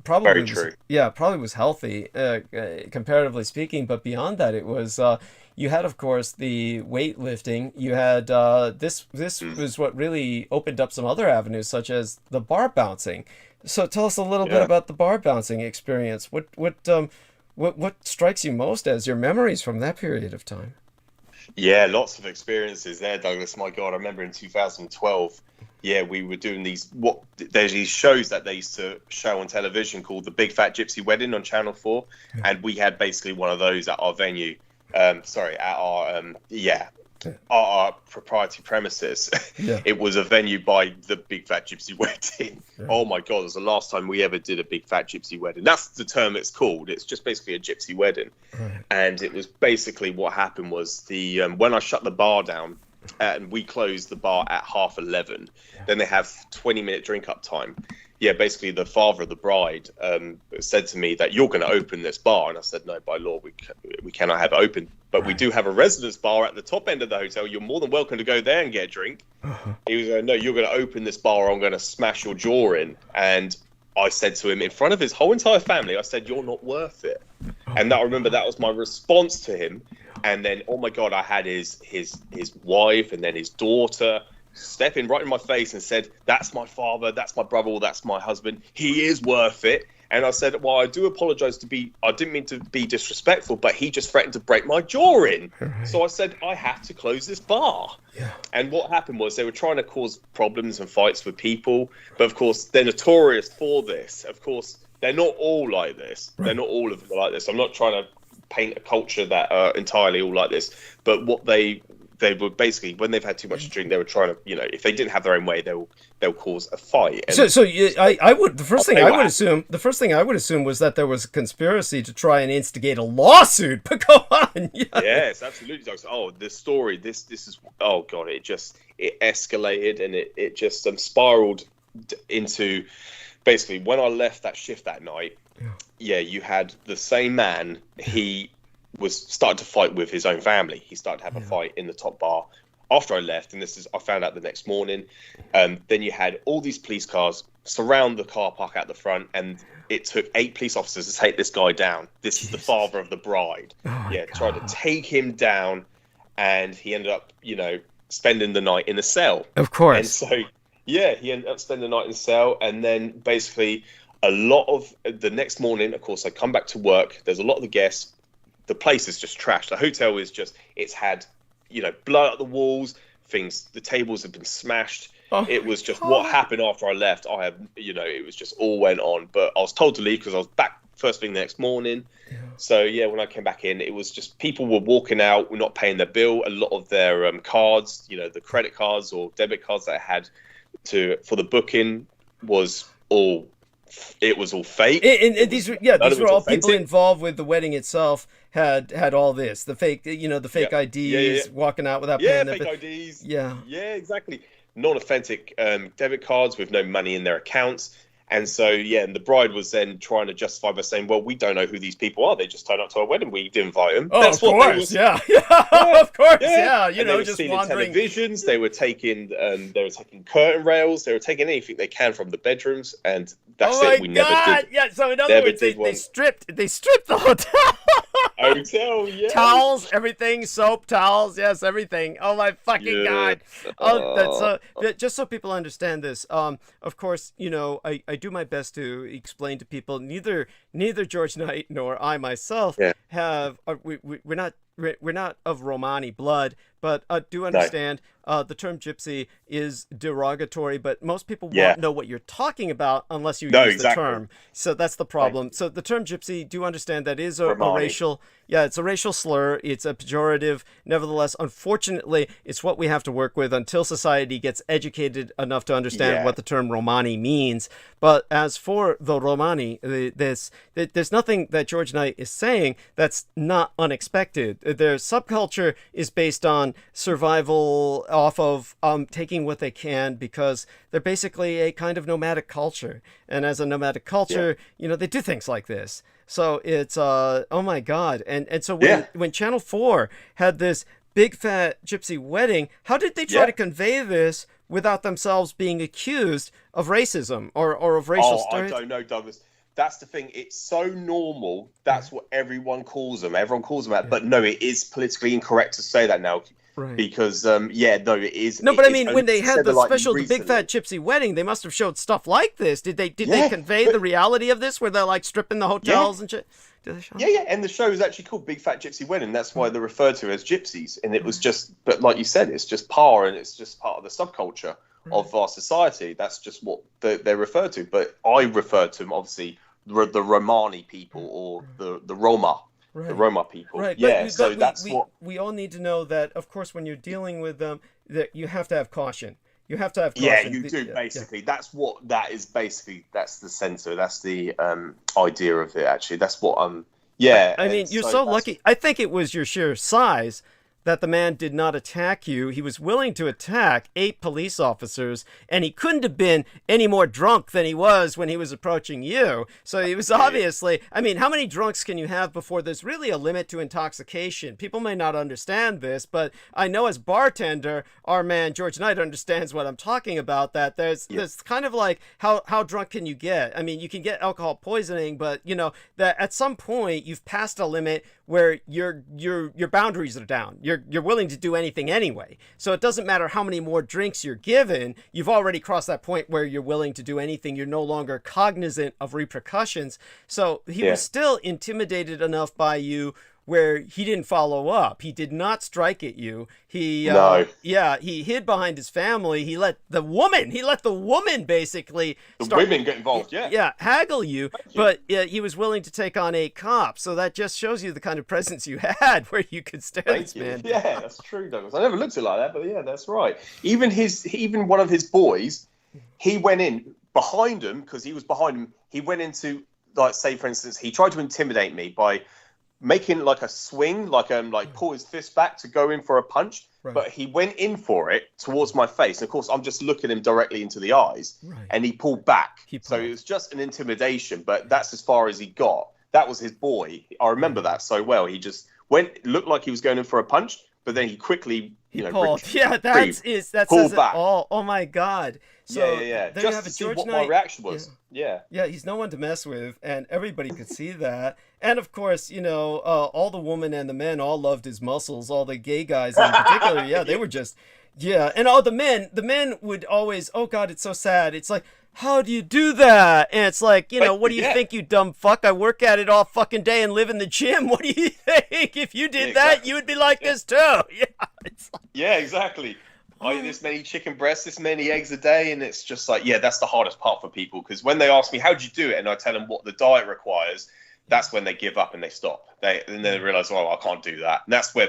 probably Very true. Probably was healthy, comparatively speaking. But beyond that, it was. You had, of course, the weightlifting. You had this was what really opened up some other avenues, such as the bar bouncing. So tell us a little bit about the bar bouncing experience. What strikes you most as your memories from that period of time? Yeah, lots of experiences there, Douglas. My God, I remember in 2012. Yeah, we were doing there's these shows that they used to show on television called The Big Fat Gypsy Wedding on Channel 4, and we had basically one of those at our venue. Our proprietary premises. Yeah. It was a venue by the Big Fat Gypsy Wedding. Yeah. Oh my God, it was the last time we ever did a Big Fat Gypsy Wedding. That's the term it's called. It's just basically a gypsy wedding. Right. And it was basically what happened was when I shut the bar down, and we closed the bar at 11:30, then they have 20-minute drink up time. Yeah, basically the father of the bride said to me that you're going to open this bar, and I said no, by law we cannot have it open, but we do have a residence bar at the top end of the hotel. You're more than welcome to go there and get a drink. He was like, no, you're going to open this bar, or I'm going to smash your jaw in. And I said to him in front of his whole entire family, I said, you're not worth it. And I remember that was my response to him. And then, oh my God, I had his wife and then his daughter stepping right in my face and said, that's my father, that's my brother, or that's my husband. He is worth it. And I said, well, I do apologize I didn't mean to be disrespectful, but he just threatened to break my jaw in. Right. So I said, I have to close this bar. Yeah. And what happened was they were trying to cause problems and fights with people. But of course, they're notorious for this. Of course, they're not all like this. Right. They're not all of them like this. I'm not trying to paint a culture that are entirely all like this. But what they were basically, when they've had too much to drink, they were trying to, if they didn't have their own way, they'll cause a fight. And the first thing I would assume was that there was a conspiracy to try and instigate a lawsuit. But go on. Yeah. Yes, absolutely. Oh, this story, this is, oh God, it escalated, and it just spiraled into, basically, when I left that shift that night, you had the same man, he was starting to fight with his own family. He started to have a fight in the top bar after I left, and I found out the next morning. Then you had all these police cars surround the car park at the front, and it took 8 police officers to take this guy down. This is the father of the bride. Tried to take him down, and he ended up, spending the night in a cell. Of course. And so, he ended up spending the night in a cell, and then basically a lot of the next morning, of course, I come back to work. There's a lot of the guests. The place is just trashed. The hotel is it's had, blood up the walls, the tables have been smashed. It was just what happened after I left. It was just all went on. But I was told to leave because I was back first thing the next morning. Yeah. So, when I came back in, it was just people were walking out, were not paying their bill. A lot of their cards, the credit cards or debit cards that I had for the booking was all fake. And these were all people involved with the wedding itself. Had all this, the fake, the fake IDs, walking out without paying fake IDs. Yeah, exactly. Non-authentic debit cards with no money in their accounts. And so, and the bride was then trying to justify by saying, well, we don't know who these people are. They just turned up to our wedding. We didn't invite them. Oh, of course, of course, yeah. They were just seeing wandering. Televisions. They were taking curtain rails. They were taking anything they can from the bedrooms, and that's it. We never did. Yeah. So in other words, they stripped the hotel. Hotel, yeah. Towels, everything, soap, towels, yes, everything. Oh my fucking god! Oh, that's just so people understand this. Of course, I do my best to explain to people. Neither George Knight nor I myself have. We're not of Romani blood, but do understand the term gypsy is derogatory, but most people won't know what you're talking about unless you use the term. So that's the problem. Right. So the term gypsy, do understand that is a racial, it's a racial slur. It's a pejorative. Nevertheless, unfortunately, it's what we have to work with until society gets educated enough to understand what the term Romani means. But as for the Romani, there's nothing that George Knight is saying that's not unexpected. Their subculture is based on survival off of taking what they can, because they're basically a kind of nomadic culture. And as a nomadic culture, they do things like this. So it's, oh my God. And so when Channel 4 had this big fat gypsy wedding, how did they try to convey this without themselves being accused of racism or of racial stereotypes? I don't know, Douglas. That's the thing. It's so normal. That's what everyone calls them. Everyone calls them that. But no, it is politically incorrect to say that now. Right. Because, it is. No, but I mean, when they had the big fat gypsy wedding, they must have showed stuff like this. Did they convey the reality of this, where they're like stripping the hotels and shit? Did they show? Yeah. And the show is actually called Big Fat Gypsy Wedding. That's why they're referred to as gypsies. And it was just, but like you said, it's just par, and it's just part of the subculture of our society. That's just what they refer to. But I refer to them, obviously, the Romani people or the Roma. Right. The Roma people. Right. But that's what we all need to know, that of course when you're dealing with them, that you have to have caution. You have to have caution. Yeah, you do, basically. That's what that is, basically. That's the center. That's the idea of it, actually. That's what I mean, you're so lucky. I think it was your sheer size that the man did not attack you. He was willing to attack 8 police officers, and he couldn't have been any more drunk than he was when he was approaching you. So he was obviously, I mean, how many drunks can you have before there's really a limit to intoxication? People may not understand this, but I know as bartender, our man George Knight understands what I'm talking about, that there's kind of like, how drunk can you get? I mean, you can get alcohol poisoning, but that at some point you've passed a limit where your boundaries are down. You're willing to do anything anyway. So it doesn't matter how many more drinks you're given. You've already crossed that point where you're willing to do anything. You're no longer cognizant of repercussions. So he was still intimidated enough by you where he didn't follow up. He did not strike at you. He hid behind his family. He let the woman basically women get involved. Haggle you. But he was willing to take on 8 cops. So that just shows you the kind of presence you had, where you could stare this man. Yeah, that's true, Douglas. I never looked at it like that, but yeah, that's right. Even one of his boys, he went in behind him, because he was behind him. He went into, like, say for instance, he tried to intimidate me by making like a swing, like pull his fist back to go in for a punch, but he went in for it towards my face. And of course, I'm just looking him directly into the eyes, and he pulled back. So it was just an intimidation, but that's as far as he got. That was his boy. I remember that so well. He just looked like he was going in for a punch, but then he quickly, pulled. That says it all. Oh my God. So just to see what my reaction was. Yeah, he's no one to mess with, and everybody could see that. And of course, all the women and the men all loved his muscles. All the gay guys in particular, they were just, and all the men would always, oh God, it's so sad. It's like, how do you do that? And it's like, what do you think, you dumb fuck? I work at it all fucking day and live in the gym. What do you think? If you did that, you would be like this too. Exactly. I eat this many chicken breasts, this many eggs a day, and it's just like, that's the hardest part for people, because when they ask me, how'd you do it? And I tell them what the diet requires, that's when they give up and they stop. Then they realize, I can't do that. And that's where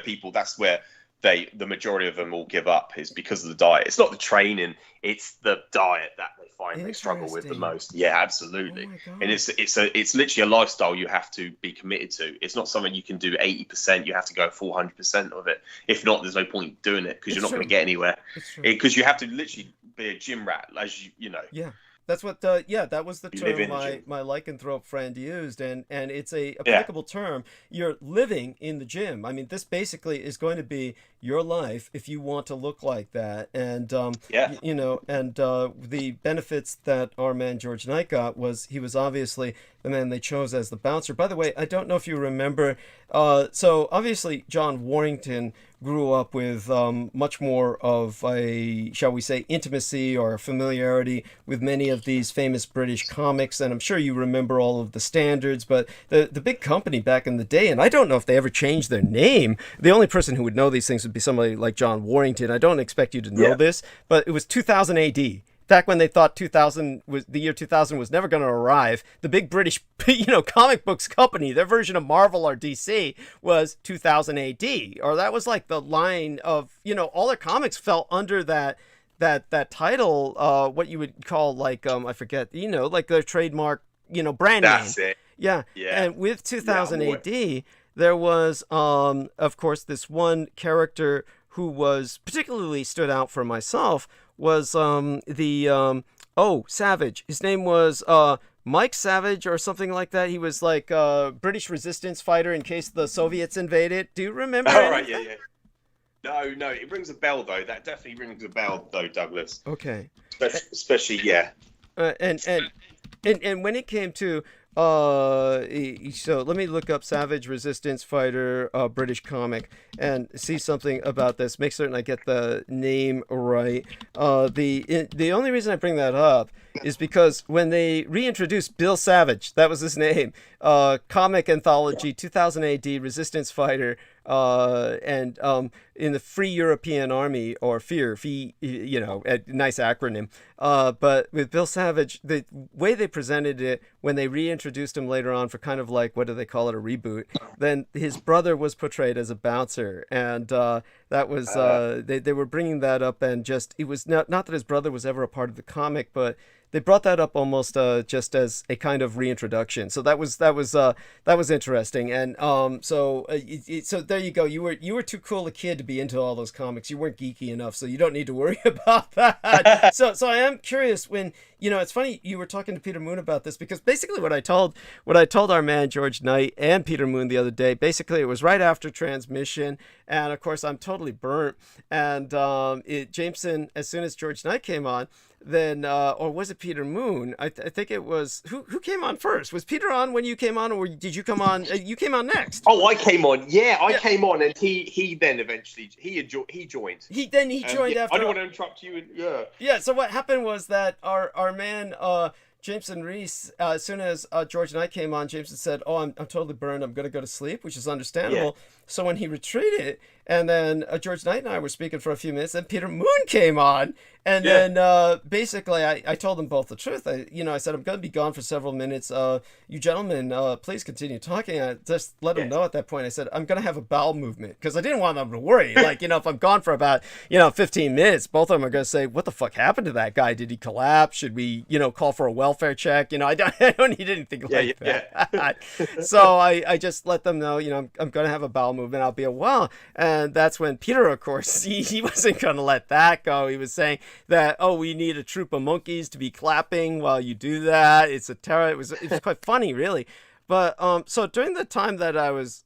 the majority of them all give up is because of the diet. It's not the training, it's the diet that they find they struggle with the most. Yeah, absolutely. And it's literally a lifestyle you have to be committed to. It's not something you can do 80%. You have to go 400% of it. If not, there's no point doing it because you're not going to get anywhere. Because you have to literally be a gym rat, as you know. Yeah. That's what, that was the term my lycanthrope friend used, and it's a applicable term. You're living in the gym. I mean, this basically is going to be your life if you want to look like that. And, you know, and the benefits that our man George Knight got was he was obviously the man they chose as the bouncer. By the way, I don't know if you remember, so obviously John Warrington grew up with much more of a, shall we say, intimacy or familiarity with many of these famous British comics, and I'm sure you remember all of the standards, but the big company back in the day, and I don't know if they ever changed their name, the only person who would know these things would be somebody like John Warrington. I don't expect you to know this, but it was 2000 AD. Back when they thought the year 2000 was never going to arrive, the big British, comic books company, their version of Marvel or DC was 2000 AD, or that was like the line of, all their comics fell under that title, what you would call like, I forget, like their trademark, brand name. That's it. Yeah. And with 2000 AD, there was, of course, this one character who was particularly stood out for myself was Savage. His name was Mike Savage or something like that. He was like a British resistance fighter in case the Soviets invaded. Do you remember? Oh, right, yeah. No, it rings a bell though. That definitely rings a bell though, Douglas. Okay. Especially, yeah. And when it came to so let me look up Savage Resistance Fighter British comic and see something about this. Make certain I get the name right. The only reason I bring that up is because when they reintroduced Bill Savage, that was his name, comic anthology 2000 AD Resistance Fighter, and in the Free European Army, or FEAR, a nice acronym. But with Bill Savage, the way they presented it when they reintroduced him later on for kind of like, what do they call it, a reboot, then his brother was portrayed as a bouncer. And that was, they were bringing that up, and just, it was not that his brother was ever a part of the comic, but they brought that up almost just as a kind of reintroduction. So that was interesting. And so there you go. You were too cool a kid to be into all those comics. You weren't geeky enough, so you don't need to worry about that. so I am curious when, it's funny you were talking to Peter Moon about this, because basically what I told our man George Knight and Peter Moon the other day, basically it was right after transmission, and of course I'm totally burnt. And Jameson, as soon as George Knight came on, then or was it Peter Moon? I think it was who came on first. Was Peter on when you came on, or did you come on? You came on next. Oh, I came on. Yeah, I came on, and he then eventually he joined. He joined after. I don't want to interrupt you. Yeah. So what happened was that our man Jameson Reese, as soon as George and I came on, Jameson said, "Oh, I'm totally burned. I'm going to go to sleep," which is understandable. Yeah. So when he retreated, and then George Knight and I were speaking for a few minutes, and Peter Moon came on, and then basically I told them both the truth. I said, I'm going to be gone for several minutes. You gentlemen, please continue talking. I just let them know at that point. I said, I'm going to have a bowel movement, because I didn't want them to worry. Like, if I'm gone for about 15 minutes, both of them are going to say, what the fuck happened to that guy? Did he collapse? Should we call for a welfare check? I don't need anything like that. So I just let them know, I'm going to have a bowel movement. I'll be a while. And that's when Peter, of course, he wasn't going to let that go. He was saying that, we need a troop of monkeys to be clapping while you do that. It's a terror. It was quite funny, really. But so during the time that I was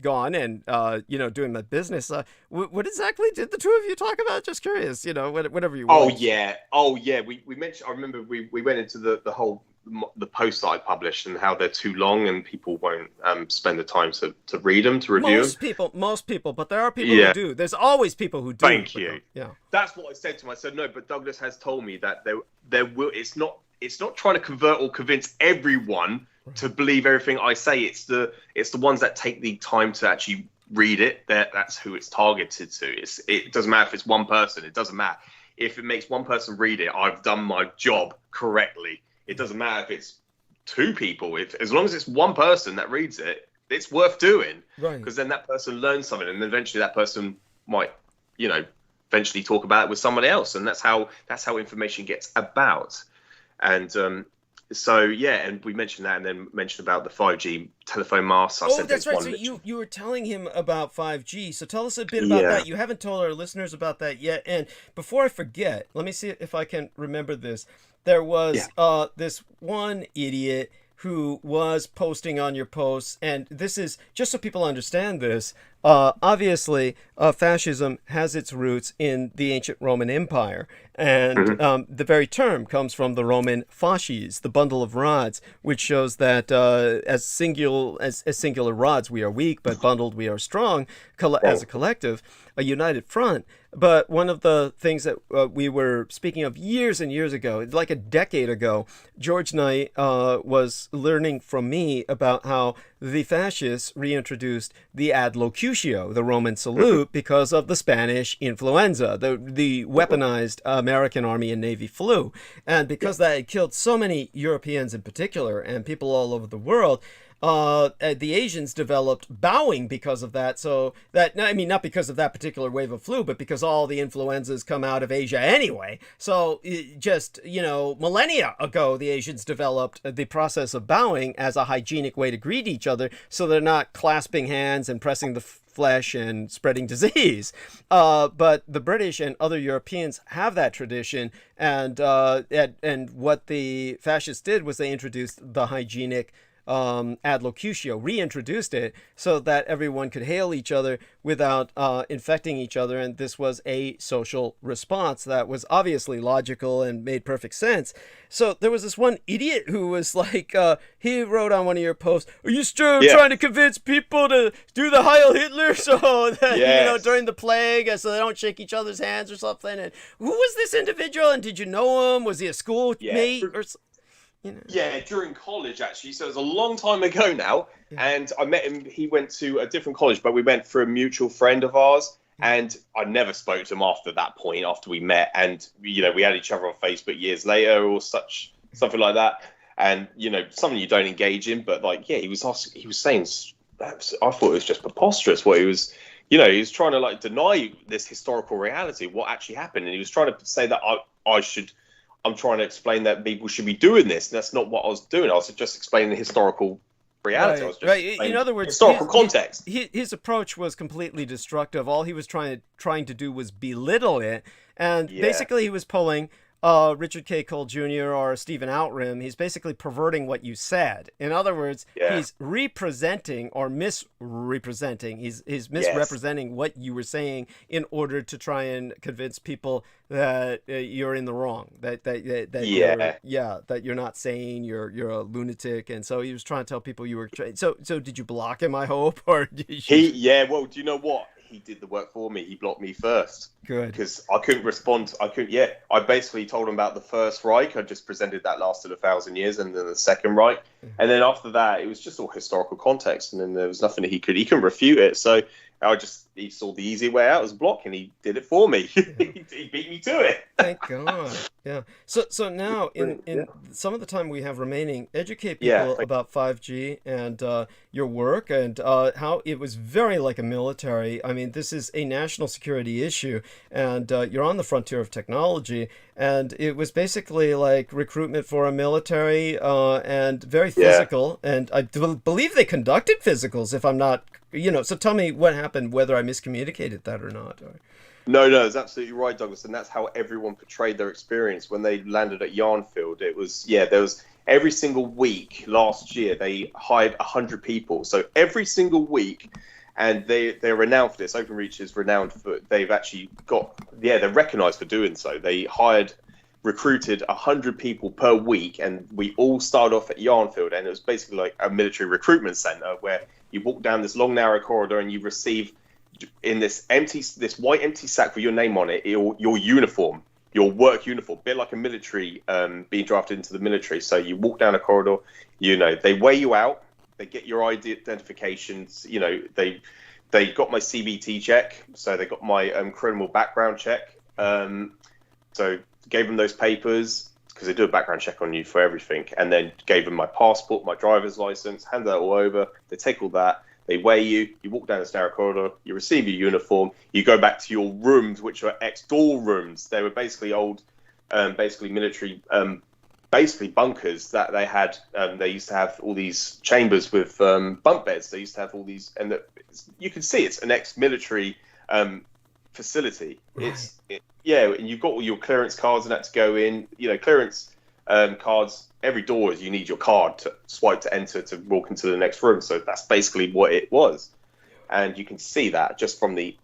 gone and doing my business, what exactly did the two of you talk about? Just curious, whatever you want. Oh yeah. We mentioned. I remember we went into the whole the posts that I published and how they're too long and people won't spend the time to read them, to review them. Most people, but there are people who do. There's always people who do. Thank you. Yeah, that's what I said to him. I said no, but Douglas has told me that there will. It's not trying to convert or convince everyone to believe everything I say. It's the ones that take the time to actually read it. That's who it's targeted to. It doesn't matter if it's one person. It doesn't matter if it makes one person read it. I've done my job correctly. It doesn't matter if it's two people. As long as it's one person that reads it, it's worth doing. Right. Because then that person learns something, and eventually that person might, eventually talk about it with somebody else, and that's how information gets about. And and we mentioned that, and then mentioned about the 5G telephone masts. That's right. So you were telling him about 5G. So tell us a bit about that. You haven't told our listeners about that yet. And before I forget, let me see if I can remember this. There was this one idiot who was posting on your posts, and this is just so people understand this. Obviously, fascism has its roots in the ancient Roman Empire, and the very term comes from the Roman fasces, the bundle of rods, which shows that as singular rods we are weak, but bundled we are strong. As a collective, a united front. But one of the things that we were speaking of years and years ago, like a decade ago, George Knight was learning from me about how the fascists reintroduced the adlocutio, the Roman salute, because of the Spanish influenza, the weaponized American Army and Navy flu. And because that had killed so many Europeans in particular and people all over the world, the Asians developed bowing because of that. So that, I mean, not because of that particular wave of flu, but because all the influenzas come out of Asia anyway. So just, millennia ago, the Asians developed the process of bowing as a hygienic way to greet each other, so they're not clasping hands and pressing the flesh and spreading disease. But the British and other Europeans have that tradition, and what the fascists did was they introduced the hygienic adlocutio, reintroduced it so that everyone could hail each other without infecting each other, and this was a social response that was obviously logical and made perfect sense. So there was this one idiot who was like, he wrote on one of your posts, "Are you still trying to convince people to do the Heil Hitler so that during the plague, so they don't shake each other's hands or something?" And who was this individual, and did you know him? Was he a schoolmate or something? Yeah, during college, actually. So it was a long time ago now. And I met him. He went to a different college, but we went for a mutual friend of ours. And I never spoke to him after that point, after we met. And, we had each other on Facebook years later or something like that. And, something you don't engage in. But, he was saying, I thought it was just preposterous what he was, he was trying to, deny this historical reality, what actually happened. And he was trying to say that I'm trying to explain that people should be doing this. And that's not what I was doing. I was just explaining the historical reality. Right. In other words, historical context. His approach was completely destructive. All he was trying to do was belittle it. And basically he was pulling Richard K. Cole Jr. or Stephen Outram. He's basically perverting what you said. In other words, he's representing or misrepresenting. He's misrepresenting what you were saying in order to try and convince people that you're in the wrong. That you're not sane. You're a lunatic. And so he was trying to tell people you were. So did you block him? I hope, or did you... Well, do you know what? He did the work for me. He blocked me first. Good. Because I couldn't respond. I basically told him about the First Reich. I just presented that lasted 1,000 years, and then the Second Reich. And then after that, it was just all historical context, and then there was nothing that he couldn't refute it. So he saw the easy way out as block, and he did it for me. He beat me to it. Thank God. Yeah. So now, in some of the time we have remaining, educate people about 5G and your work and how it was very like a military. I mean, this is a national security issue, and you're on the frontier of technology, and it was basically like recruitment for a military and very physical. And I believe they conducted physicals, if I'm not, so tell me what happened, whether I miscommunicated that or not. No, it's absolutely right, Douglas, and that's how everyone portrayed their experience when they landed at Yarnfield. It was, there was every single week last year they hired 100 people. So every single week, and they're renowned for this. OpenReach is renowned for, they've actually got, they're recognized for doing so. They recruited 100 people per week, and we all started off at Yarnfield, and it was basically like a military recruitment center where you walk down this long, narrow corridor and you receive in this white empty sack with your name on it, your uniform, your work uniform, a bit like a military, being drafted into the military. So you walk down a corridor, they weigh you out, they get your identifications, they got my CBT check, so they got my criminal background check. So gave them those papers, because they do a background check on you for everything, and then gave them my passport, my driver's license, hand that all over. They take all that. They weigh you. You walk down this narrow corridor. You receive your uniform. You go back to your rooms, which are ex-door rooms. They were basically old, basically military, basically bunkers that they had. They used to have all these chambers with bunk beds. They used to have all these, and you can see it's an ex-military facility. Right. And you've got all your clearance cards and that to go in. Clearance cards. Every door you need your card to swipe to enter to walk into the next room. So that's basically what it was, and you can see that just from the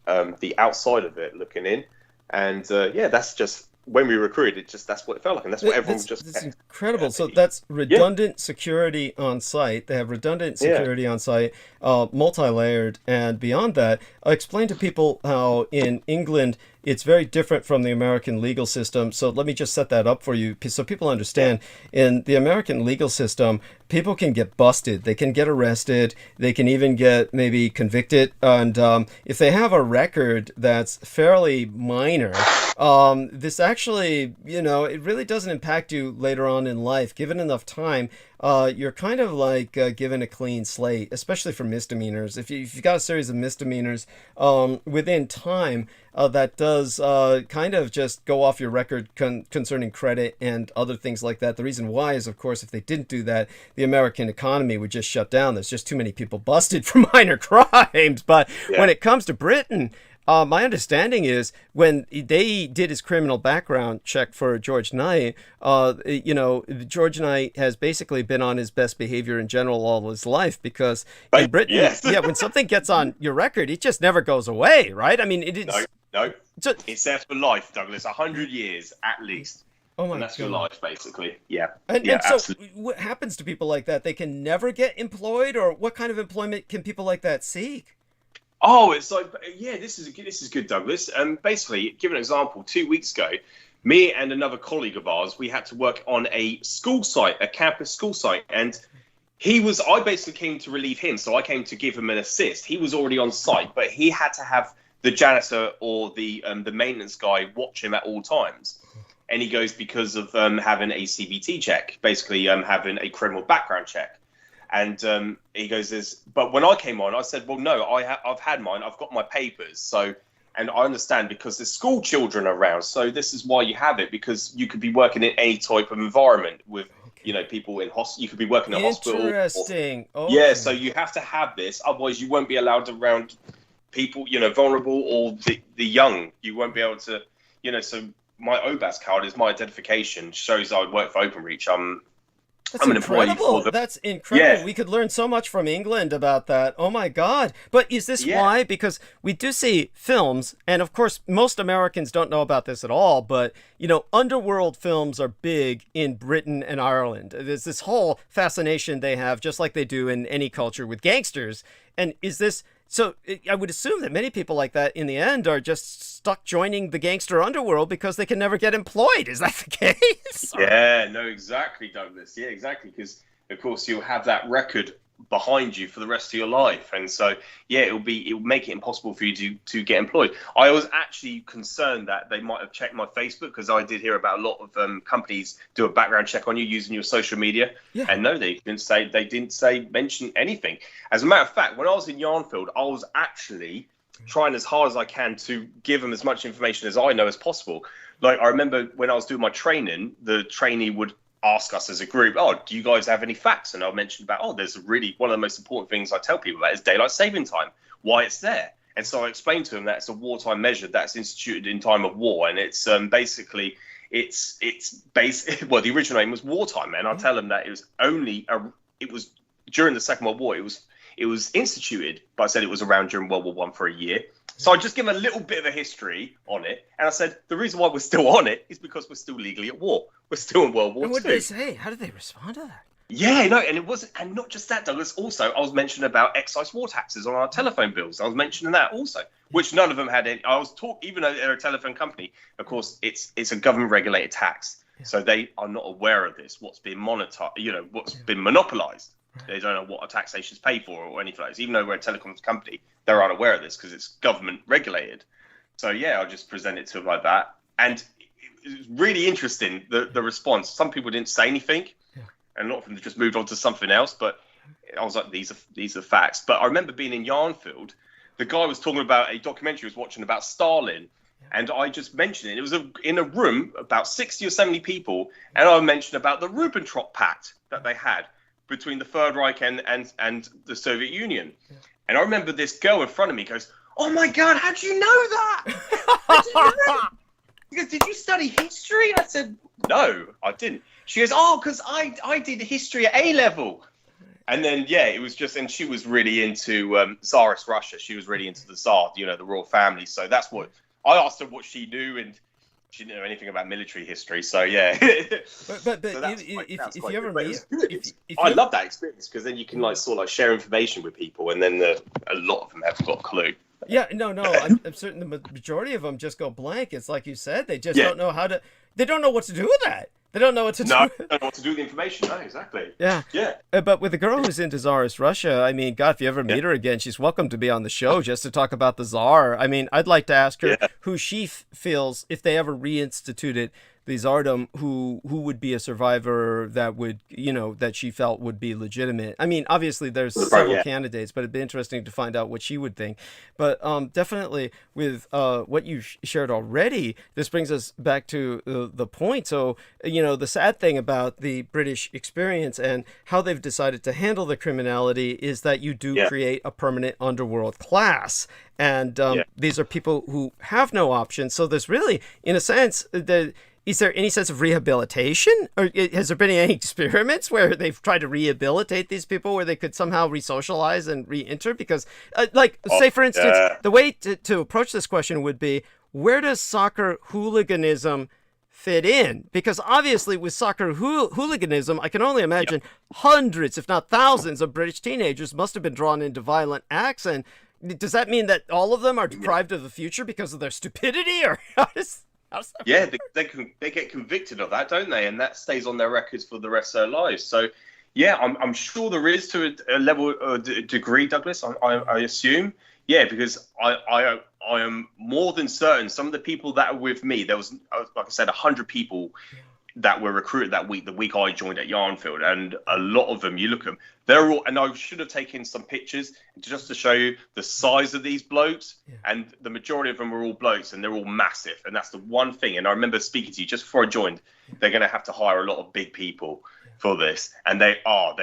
outside of it looking in. And that's just when we recruited. That's what it felt like, and that's what everyone That's incredible. So that's redundant security on site. They have redundant security on site, multi-layered, and beyond that, explain to people how in England it's very different from the American legal system. So let me just set that up for you so people understand. In the American legal system, people can get busted. They can get arrested. They can even get maybe convicted. And if they have a record that's fairly minor, this actually, it really doesn't impact you later on in life. Given enough time, you're kind of like given a clean slate, especially for misdemeanors. If you've got a series of misdemeanors, within time, that does kind of just go off your record concerning credit and other things like that. The reason why is, of course, if they didn't do that, the American economy would just shut down. There's just too many people busted for minor crimes. But when it comes to Britain, my understanding is when they did his criminal background check for George Knight, George Knight has basically been on his best behavior in general all his life, because in Britain, when something gets on your record, it just never goes away, right? I mean, No, it's there for life, Douglas. 100 years at least. Oh my and that's God. your life, basically. Yeah. And so absolutely. what happens to people like that? They can never get employed, or what kind of employment can people like that seek? Oh, it's like, this is good, Douglas. Basically, give an example. 2 weeks ago, me and another colleague of ours, we had to work on a school site, a campus school site, and I basically came to relieve him, so I came to give him an assist. He was already on site, but he had to have the janitor or the maintenance guy watch him at all times. And he goes, because of having a CBT check, basically having a criminal background check. And he goes, but when I came on, I said, well, no, I've had mine. I've got my papers. So, and I understand because there's school children around. So this is why you have it, because you could be working in any type of environment with, people in hospital. You could be working in a hospital. Interesting. Yeah, so you have to have this. Otherwise, you won't be allowed around people, vulnerable or the young. You won't be able to, so my OBAS card is my identification, shows I work for OpenReach. I'm an employee for them. That's incredible. We could learn so much from England about that. Oh my God. But is this why? Because we do see films, and of course, most Americans don't know about this at all, but, underworld films are big in Britain and Ireland. There's this whole fascination they have, just like they do in any culture with gangsters. And so I would assume that many people like that in the end are just stuck joining the gangster underworld because they can never get employed. Is that the case? Yeah, no, exactly, Douglas. Yeah, exactly. Because, of course, you'll have that record behind you for the rest of your life. And so, it will make it impossible for you to get employed. I was actually concerned that they might have checked my Facebook, because I did hear about a lot of companies do a background check on you using your social media. Yeah. And no, they didn't mention anything. As a matter of fact, when I was in Yarnfield, I was actually trying as hard as I can to give them as much information as I know as possible. Like, I remember when I was doing my training, the trainee would ask us as a group, do you guys have any facts? And I mentioned about, there's really one of the most important things I tell people about is daylight saving time, why it's there. And so I explained to them that it's a wartime measure that's instituted in time of war. And it's basically, the original name was wartime. And I tell them that it was during the Second World War, it was instituted, but I said it was around during World War I for a year. So I just give them a little bit of a history on it. And I said, the reason why we're still on it is because we're still legally at war. We're still in World War II. And what did they say? How did they respond to that? Yeah, no, and it wasn't, and not just that, Douglas. Also, I was mentioning about excise war taxes on our telephone bills. I was mentioning that also, which none of them had any. I was even though they're a telephone company, of course, it's a government regulated tax. Yeah. So they are not aware of this, what's been monetized, what's been monopolized. They don't know what our taxation's paid for or anything like this. Even though we're a telecoms company, they're unaware of this because it's government regulated. So yeah, I'll just present it to them like that. And it was really interesting, the response. Some people didn't say anything, and a lot of them just moved on to something else. But I was like, these are facts. But I remember being in Yarnfield. The guy was talking about a documentary he was watching about Stalin. And I just mentioned it. It was in a room, about 60 or 70 people. And I mentioned about the Ribbentrop Pact that they had between the Third Reich and the Soviet Union. Yeah. And I remember this girl in front of me goes, "Oh my God, how do you know that? How do you know that?" She goes, "Did you study history?" I said, "No, I didn't." She goes, "Oh, because I did history at A level." And then, yeah, it was just, and she was really into Tsarist Russia. She was really into the Tsar, the royal family. So that's what, I asked her what she knew, and she didn't know anything about military history. So, yeah. but so if you ever meet... I love that experience, because then you can, share information with people, and then a lot of them haven't got a clue. Yeah, no, I'm certain the majority of them just go blank. It's like you said, they just don't know they don't know what to do with that. They don't know what to do. No, they don't know what to do with the information. No, exactly. Yeah. Yeah. But with the girl who's into Tsarist Russia, I mean, God, if you ever meet her again, she's welcome to be on the show just to talk about the Tsar. I mean, I'd like to ask her who she feels, if they ever reinstituted the Tsardom, who would be a survivor that would, that she felt would be legitimate. I mean, obviously there's several candidates, but it'd be interesting to find out what she would think. But definitely with what you shared already, this brings us back to the point. So, the sad thing about the British experience and how they've decided to handle the criminality is that you do create a permanent underworld class. And these are people who have no options. So there's really, in a sense, is there any sense of rehabilitation? Or has there been any experiments where they've tried to rehabilitate these people where they could somehow re-socialize and re-enter? Because, say, for instance, the way to approach this question would be, where does soccer hooliganism fit in? Because obviously with soccer hooliganism, I can only imagine hundreds, if not thousands, of British teenagers must have been drawn into violent acts. And does that mean that all of them are deprived of the future because of their stupidity? Or they get convicted of that, don't they? And that stays on their records for the rest of their lives. So, yeah, I'm sure there is to a level, degree, Douglas. I assume, because I am more than certain. Some of the people that are with me, there was, like I said, 100 people that were recruited that week. The week I joined at Yarnfield, and a lot of them, you look at them, they're all. And I should have taken some pictures just to show you the size of these blokes. And the majority of them are all blokes, and they're all massive. And that's the one thing. And I remember speaking to you just before I joined. They're going to have to hire a lot of big people for this, and they all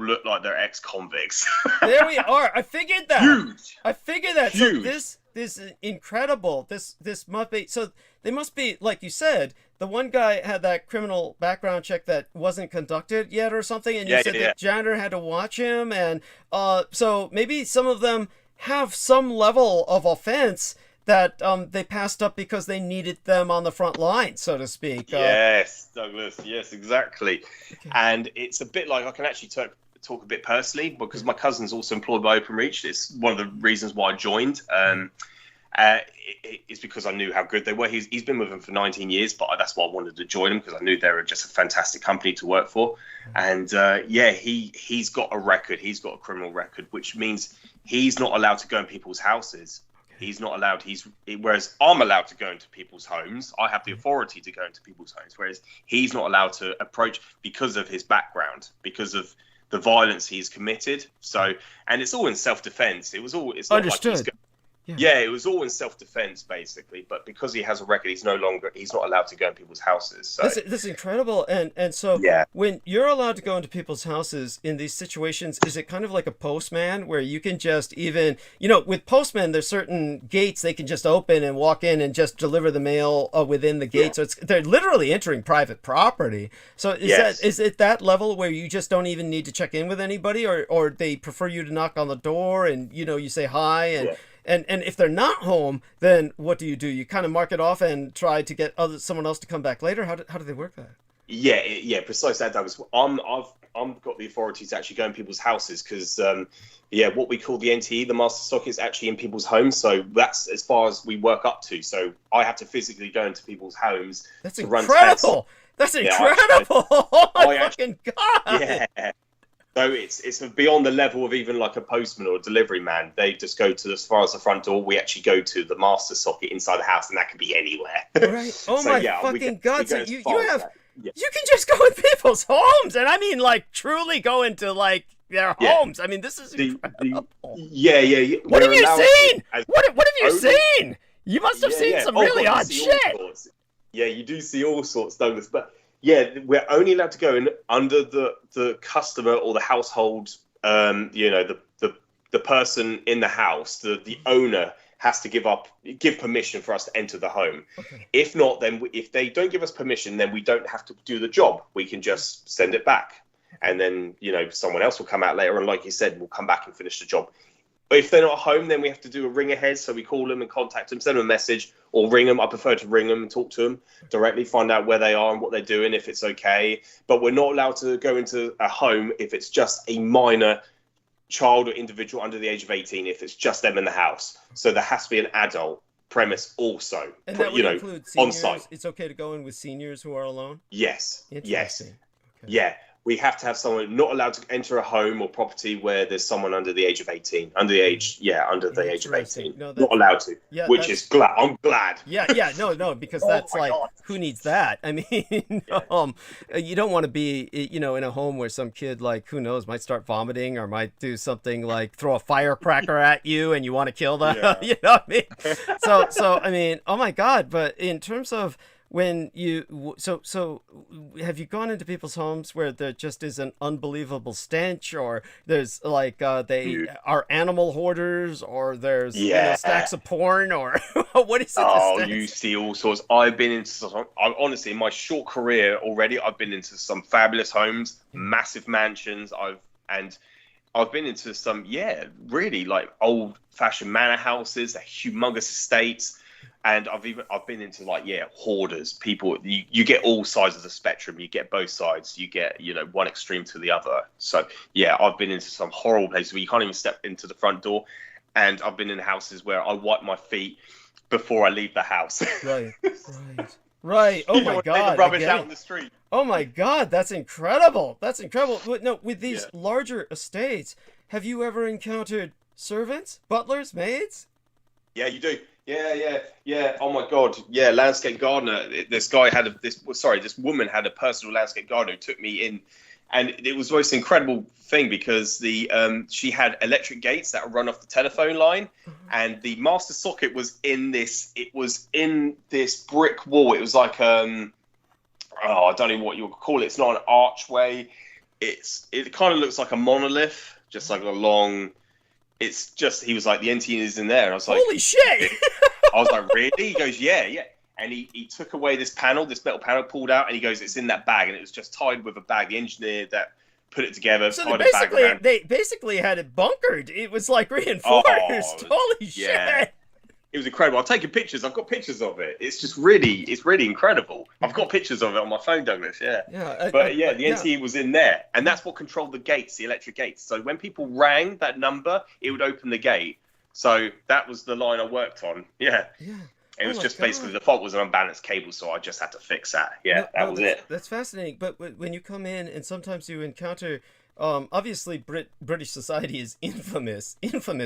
look like they're ex-convicts. There we are. I figured that. Huge. I figured that. Huge. So this is incredible. This must be, so they must be, like you said, the one guy had that criminal background check that wasn't conducted yet or something, and you said the janitor had to watch him, and so maybe some of them have some level of offense that they passed up because they needed them on the front line, so to speak. Yes, Douglas. Yes, exactly. Okay. And it's a bit like, I can actually talk a bit personally, because my cousin's also employed by OpenReach. It's one of the reasons why I joined. It's because I knew how good they were. He's been with them for 19 years, but that's why I wanted to join them, because I knew they were just a fantastic company to work for. And he's got a record. He's got a criminal record, which means he's not allowed to go in people's houses. He's not allowed. Whereas I'm allowed to go into people's homes. I have the authority to go into people's homes. Whereas he's not allowed to approach because of his background, because of the violence he's committed. So, and it's all in self-defense. It's not understood. Like it was all in self-defense, basically. But because he has a record, he's not allowed to go in people's houses. So that's incredible. And so when you're allowed to go into people's houses in these situations, is it kind of like a postman where you can just even, with postmen, there's certain gates they can just open and walk in and just deliver the mail within the gate. So they're literally entering private property. So is it that level where you just don't even need to check in with anybody, or they prefer you to knock on the door and you say hi and. And if they're not home, then what do? You kind of mark it off and try to get someone else to come back later? How do they work that? Yeah, precisely that, Douglas. I've got the authority to actually go in people's houses, because what we call the NTE, the master stock, is actually in people's homes. So that's as far as we work up to. So I have to physically go into people's homes. That's incredible. That's incredible. Oh my fucking God. Yeah. So it's beyond the level of even like a postman or a delivery man. They just go to as far as the front door. We actually go to the master socket inside the house, and that can be anywhere. Right. Oh my fucking God. So you can just go in people's homes, and I mean like truly go into like their homes. I mean, this is incredible. Yeah. What have you seen? What have you seen? You must have seen some really odd shit. Yeah, you do see all sorts, Douglas. But yeah, we're only allowed to go in under the customer or the household. The person in the house, the owner has to give permission for us to enter the home. Okay. If not, then if they don't give us permission, then we don't have to do the job. We can just send it back. And then, someone else will come out later. And like you said, we'll come back and finish the job. But if they're not home, then we have to do a ring ahead. So we call them and contact them, send them a message or ring them. I prefer to ring them and talk to them directly, find out where they are and what they're doing, if it's okay. But we're not allowed to go into a home if it's just a minor child or individual under the age of 18, if it's just them in the house. So there has to be an adult premise also, and that would include seniors. On site. It's okay to go in with seniors who are alone? Yes. Okay. Yeah. We have to have someone not allowed to enter a home or property where there's someone under the age of 18. Under the age of 18. No, not allowed to. Yeah, which is glad. I'm glad. Yeah. No, because that's like, God. Who needs that? I mean, you don't want to be, in a home where some kid, like, who knows, might start vomiting or might do something like throw a firecracker at you and you want to kill them. Yeah. You know what I mean? So I mean, oh my God. But in terms of, when you so have you gone into people's homes where there just is an unbelievable stench, or there's like they are animal hoarders, or there's stacks of porn, or what is it? Oh, you see all sorts. I've been into honestly in my short career already. I've been into some fabulous homes, massive mansions. I've been into some really like old-fashioned manor houses, humongous estates. And I've been into like hoarders, people. You get all sides of the spectrum. You get both sides. You get one extreme to the other. So I've been into some horrible places where you can't even step into the front door, and I've been in houses where I wipe my feet before I leave the house. Right. Oh my God! Take the rubbish out in the street. Oh my God, that's incredible. But no, with these larger estates, have you ever encountered servants, butlers, maids? Yeah, you do. Yeah. Oh my God. Yeah, landscape gardener. This woman had a personal landscape gardener who took me in, and it was the most incredible thing because she had electric gates that run off the telephone line, and the master socket was in this. It was in this brick wall. It was like I don't know what you would call it. It's not an archway. It kind of looks like a monolith, just like a long. It's just, he was like, the NT is in there. And I was like, holy shit. I was like, really? He goes, yeah. And he took away this metal panel, pulled out, and he goes, it's in that bag. And it was just tied with a bag. The engineer that put it together, so they basically had it bunkered. It was like reinforced. Holy shit. It was incredible. I've taken pictures. I've got pictures of it. It's really incredible. I've got pictures of it on my phone, Douglas. The NT was in there, and that's what controlled the gates, the electric gates. So when people rang that number, it would open the gate. So that was the line I worked on. Yeah. It was just basically the fault was an unbalanced cable, so I just had to fix that. That was it. That's fascinating. But when you come in, and sometimes you encounter. Obviously, British society is infamous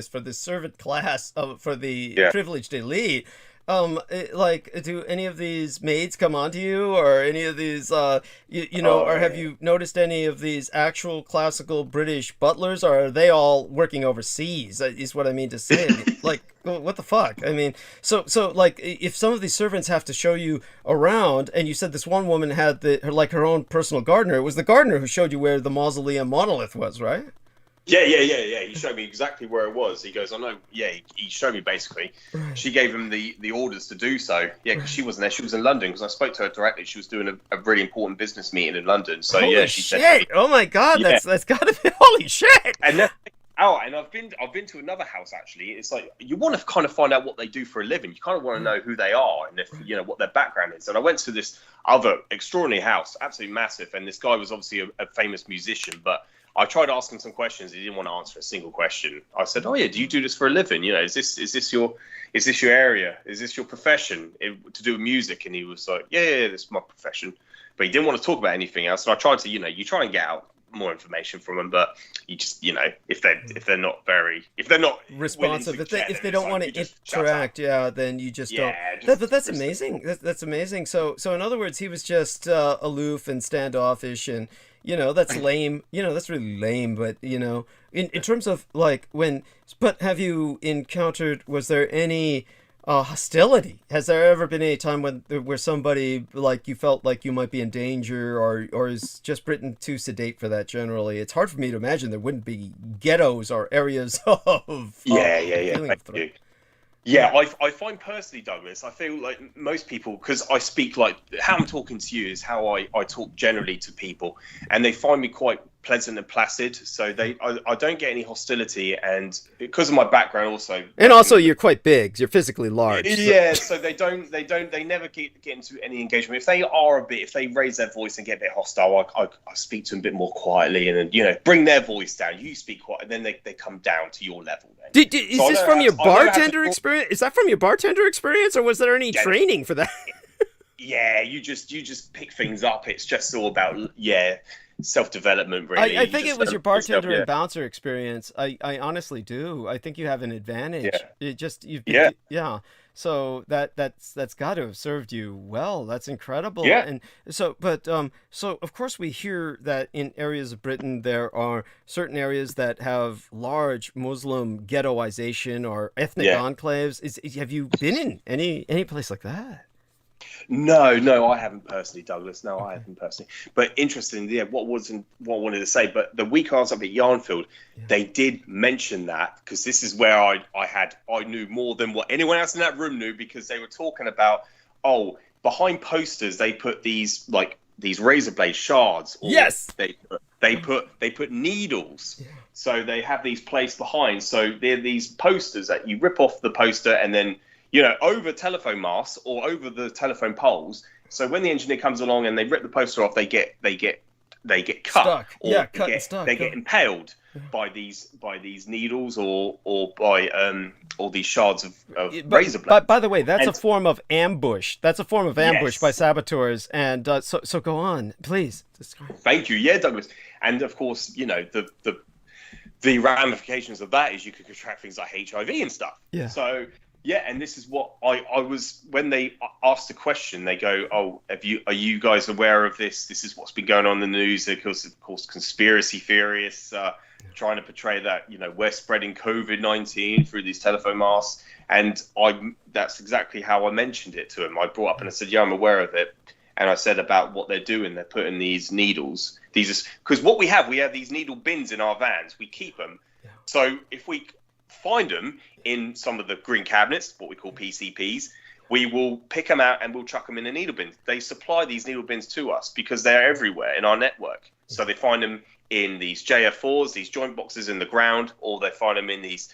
for the servant class, for the privileged elite. Do any of these maids come onto you, or any of these, or have you noticed any of these actual classical British butlers, or are they all working overseas? Is what I mean to say. Like, what the fuck? I mean, so like, if some of these servants have to show you around, and you said this one woman had her own personal gardener. It was the gardener who showed you where the mausoleum monolith was, right? Yeah. He showed me exactly where it was. He goes, I know. Yeah, he showed me basically. Right. She gave him the orders to do so. Yeah, because she wasn't there. She was in London because I spoke to her directly. She was doing a really important business meeting in London. So holy she shit. said, oh my God, that's got to be holy shit. And I've been to another house actually. It's like you want to kind of find out what they do for a living. You kind of want to know who they are and if what their background is. And I went to this other extraordinary house, absolutely massive. And this guy was obviously a famous musician, but I tried asking some questions. He didn't want to answer a single question. I said, "Oh yeah, do you do this for a living? Is this your area? Is this your profession to do with music?" And he was like, "Yeah, this is my profession." But he didn't want to talk about anything else. And I tried to, you try and get out more information from them. But you just, if they're not responsive, if they don't want to interact, then you just don't. But that's amazing. That's amazing. So in other words, he was just aloof and standoffish, and that's lame. That's really lame. But in terms of like but have you encountered? Was there any hostility? Has there ever been any time where somebody like you felt like you might be in danger, or is just Britain too sedate for that? Generally, it's hard for me to imagine there wouldn't be ghettos or areas of I find personally, Douglas, I feel like most people, because I speak like how I'm talking to you is how I talk generally to people, and they find me quite pleasant and placid. So I don't get any hostility, and because of my background also. And also, you're quite big. You're physically large. Yeah, so they never get into any engagement. If they raise their voice and get a bit hostile, I speak to them a bit more quietly, and bring their voice down. You speak quiet, and then they come down to your level. Then. Is this from your bartender experience? Is that from your bartender experience, or was there any training for that? Yeah, you just pick things up. It's just all about self-development, really. I think it was your bartender and bouncer experience. I honestly do. I think you have an advantage. So that's got to have served you well. That's incredible. Yeah. And so of course we hear that in areas of Britain there are certain areas that have large Muslim ghettoization or ethnic enclaves. Have you been in any place like that? No, I haven't personally, Douglas. No, I haven't personally. But interestingly, what I wanted to say. But the week I was up at Yarnfield, they did mention that, because this is where I knew more than what anyone else in that room knew, because they were talking about behind posters they put these razor blade shards. Or they put needles. Yeah. So they have these placed behind. So they're these posters that you rip off the poster and then. Over telephone masts or over the telephone poles. So when the engineer comes along and they rip the poster off, they get cut. Stuck. Or cut and stuck. They get impaled by these needles or by all these shards of razor blades. By the way, that's a form of ambush. That's a form of ambush by saboteurs. And so go on, please. Thank you. Douglas. And of course, the ramifications of that is you could contract things like HIV and stuff. Yeah. So. Yeah, and this is what I was, when they asked the question, they go, are you guys aware of this? This is what's been going on in the news. Of course, conspiracy theorists trying to portray that, we're spreading COVID-19 through these telephone masts. And that's exactly how I mentioned it to him. I brought up and I said, I'm aware of it. And I said about what they're doing. They're putting these needles. Because what we have these needle bins in our vans. We keep them. Yeah. So if we find them in some of the green cabinets, what we call PCPs, we will pick them out and we'll chuck them in a needle bin. They supply these needle bins to us because they're everywhere in our network. So they find them in these JF4s, these joint boxes in the ground, or they find them in these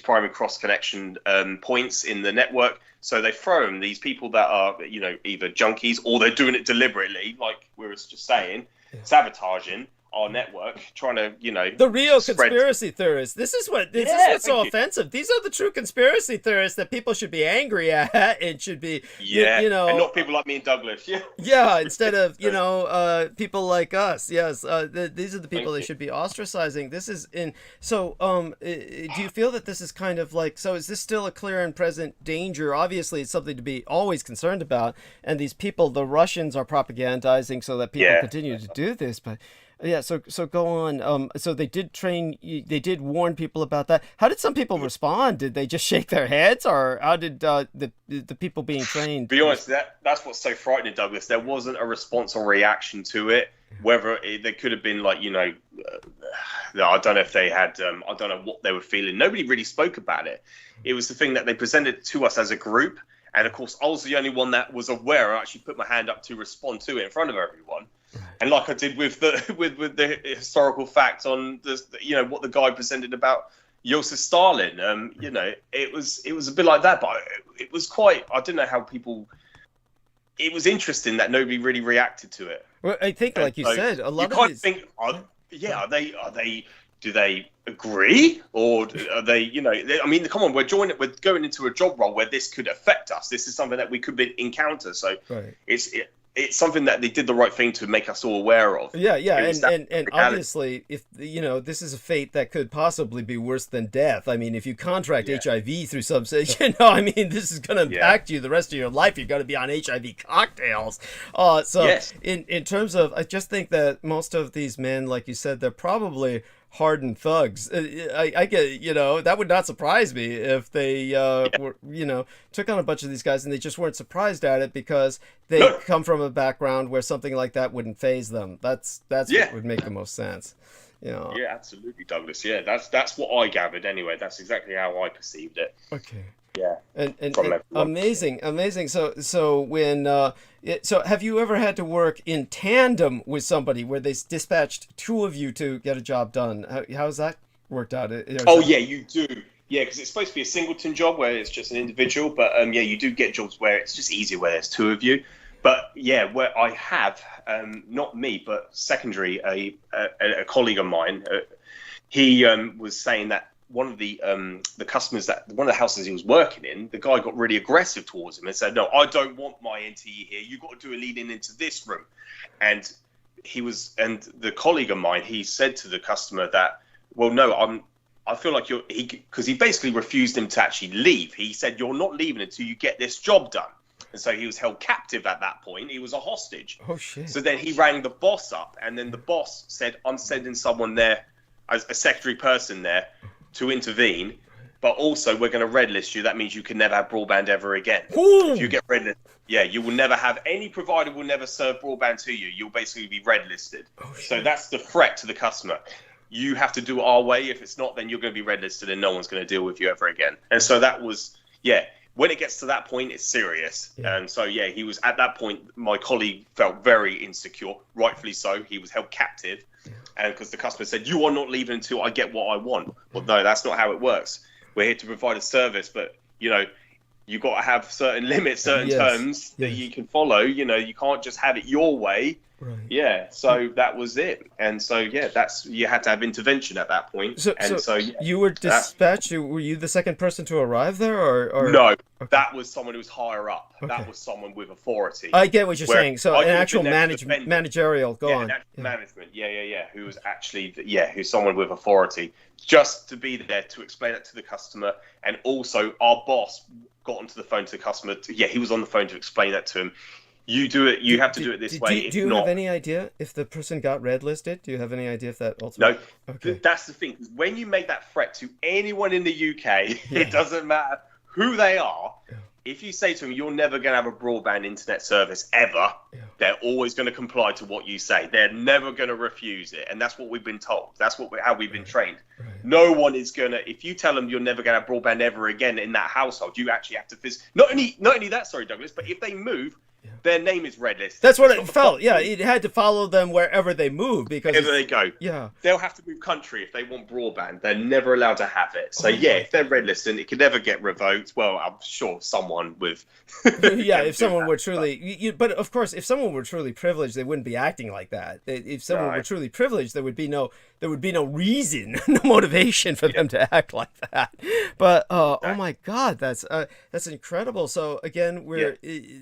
primary cross connection points in the network. So they throw them, these people that are, either junkies or they're doing it deliberately, like we were just saying, sabotaging our network, trying to, the real conspiracy theorists. This is what's so offensive. These are the true conspiracy theorists that people should be angry at. It should be, and not people like me and Douglas. Instead of people like us. Yes, these are the people they should be ostracizing. This is in. So, do you feel that this is kind of like? So, is this still a clear and present danger? Obviously, it's something to be always concerned about. And these people, the Russians, are propagandizing so that people continue to do this, but. Yeah, so go on. So they did warn people about that. How did some people respond? Did they just shake their heads, or how did the people being trained? Be honest, that's what's so frightening, Douglas. There wasn't a response or reaction to it. Whether there could have been I don't know if they had, I don't know what they were feeling. Nobody really spoke about it. It was the thing that they presented to us as a group. And of course, I was the only one that was aware. I actually put my hand up to respond to it in front of everyone. And like I did with the historical facts on what the guy presented about Joseph Stalin, it was a bit like that, but it was quite. I don't know how people. It was interesting that nobody really reacted to it. Well, I think, like you said, a lot of these. Are they? Do they agree, or are they? I mean, come on, we're going into a job role where this could affect us. This is something that we could encounter. So it's something that they did the right thing to make us all aware of. Yeah, It was and obviously, if this is a fate that could possibly be worse than death. I mean, if you contract HIV through some stage, I mean, this is going to impact you the rest of your life. You're going to be on HIV cocktails. In terms of, I just think that most of these men, like you said, they're probably hardened thugs. I get, that would not surprise me if they were, took on a bunch of these guys and they just weren't surprised at it because they come from a background where something like that wouldn't faze them. That's what would make the most sense. Yeah, absolutely, Douglas. Yeah, that's what I gathered anyway. That's exactly how I perceived it. Okay. Yeah. And amazing. So when so have you ever had to work in tandem with somebody where they dispatched two of you to get a job done? How's that worked out? Yeah, you do. Yeah, because it's supposed to be a singleton job where it's just an individual, but you do get jobs where it's just easier where there's two of you. But yeah, where I have not me, but secondary, a colleague of mine, he was saying that one of the customers one of the houses he was working in, the guy got really aggressive towards him and said, "No, I don't want my NTE here. You've got to do a lead in into this room." And the colleague of mine, he said to the customer that, "Well, no, I feel like because he basically refused him to actually leave. He said, "You're not leaving until you get this job done." And so he was held captive at that point. He was a hostage. Oh shit! So then he rang the boss up, and then the boss said, "I'm sending someone there, as a secondary person there, to intervene, but also we're going to red list you. That means you can never have broadband ever again." Ooh. If you get red listed, you will never have any provider will never serve broadband to you. You'll basically be red listed. So that's the threat to the customer. You have to do it our way. If it's not, then you're going to be red listed and no one's going to deal with you ever again. And so that was, when it gets to that point, it's serious. Yeah. And so, he was at that point, my colleague felt very insecure, rightfully so. He was held captive. And because the customer said, "You are not leaving until I get what I want." Well, no, that's not how it works. We're here to provide a service, but, you've got to have certain limits, certain terms that you can follow. You can't just have it your way. Right. Yeah, so that was it. And so, you had to have intervention at that point. So you were dispatched. Were you the second person to arrive there, or? No, that was someone who was higher up. Okay. That was someone with authority. I get what you're saying. So an actual managerial. Management. Who was actually, who's someone with authority, just to be there to explain it to the customer. And also our boss got onto the phone to the customer. He was on the phone to explain that to him. You do it. You have to do it this way. Do you have any idea if the person got red listed? Do you have any idea if that ultimately? No. Okay. That's the thing. When you make that threat to anyone in the UK, it doesn't matter who they are. Yeah. If you say to them, "You're never going to have a broadband internet service ever," they're always going to comply to what you say. They're never going to refuse it, and that's what we've been told. That's how we've been trained. Right. No one is going to. If you tell them you're never going to have broadband ever again in that household, you actually have to not only that. Sorry, Douglas, but if they move. Their name is red listed. That's what it felt. Yeah, it had to follow them wherever they move because wherever they go. Yeah, they'll have to move country if they want broadband. They're never allowed to have it. So if they're red listed, it can never get revoked. Well, I'm sure someone with. If someone were truly, but of course, if someone were truly privileged, they wouldn't be acting like that. If someone were truly privileged, there would be no reason, no motivation for them to act like that. But oh my God, that's incredible. So again,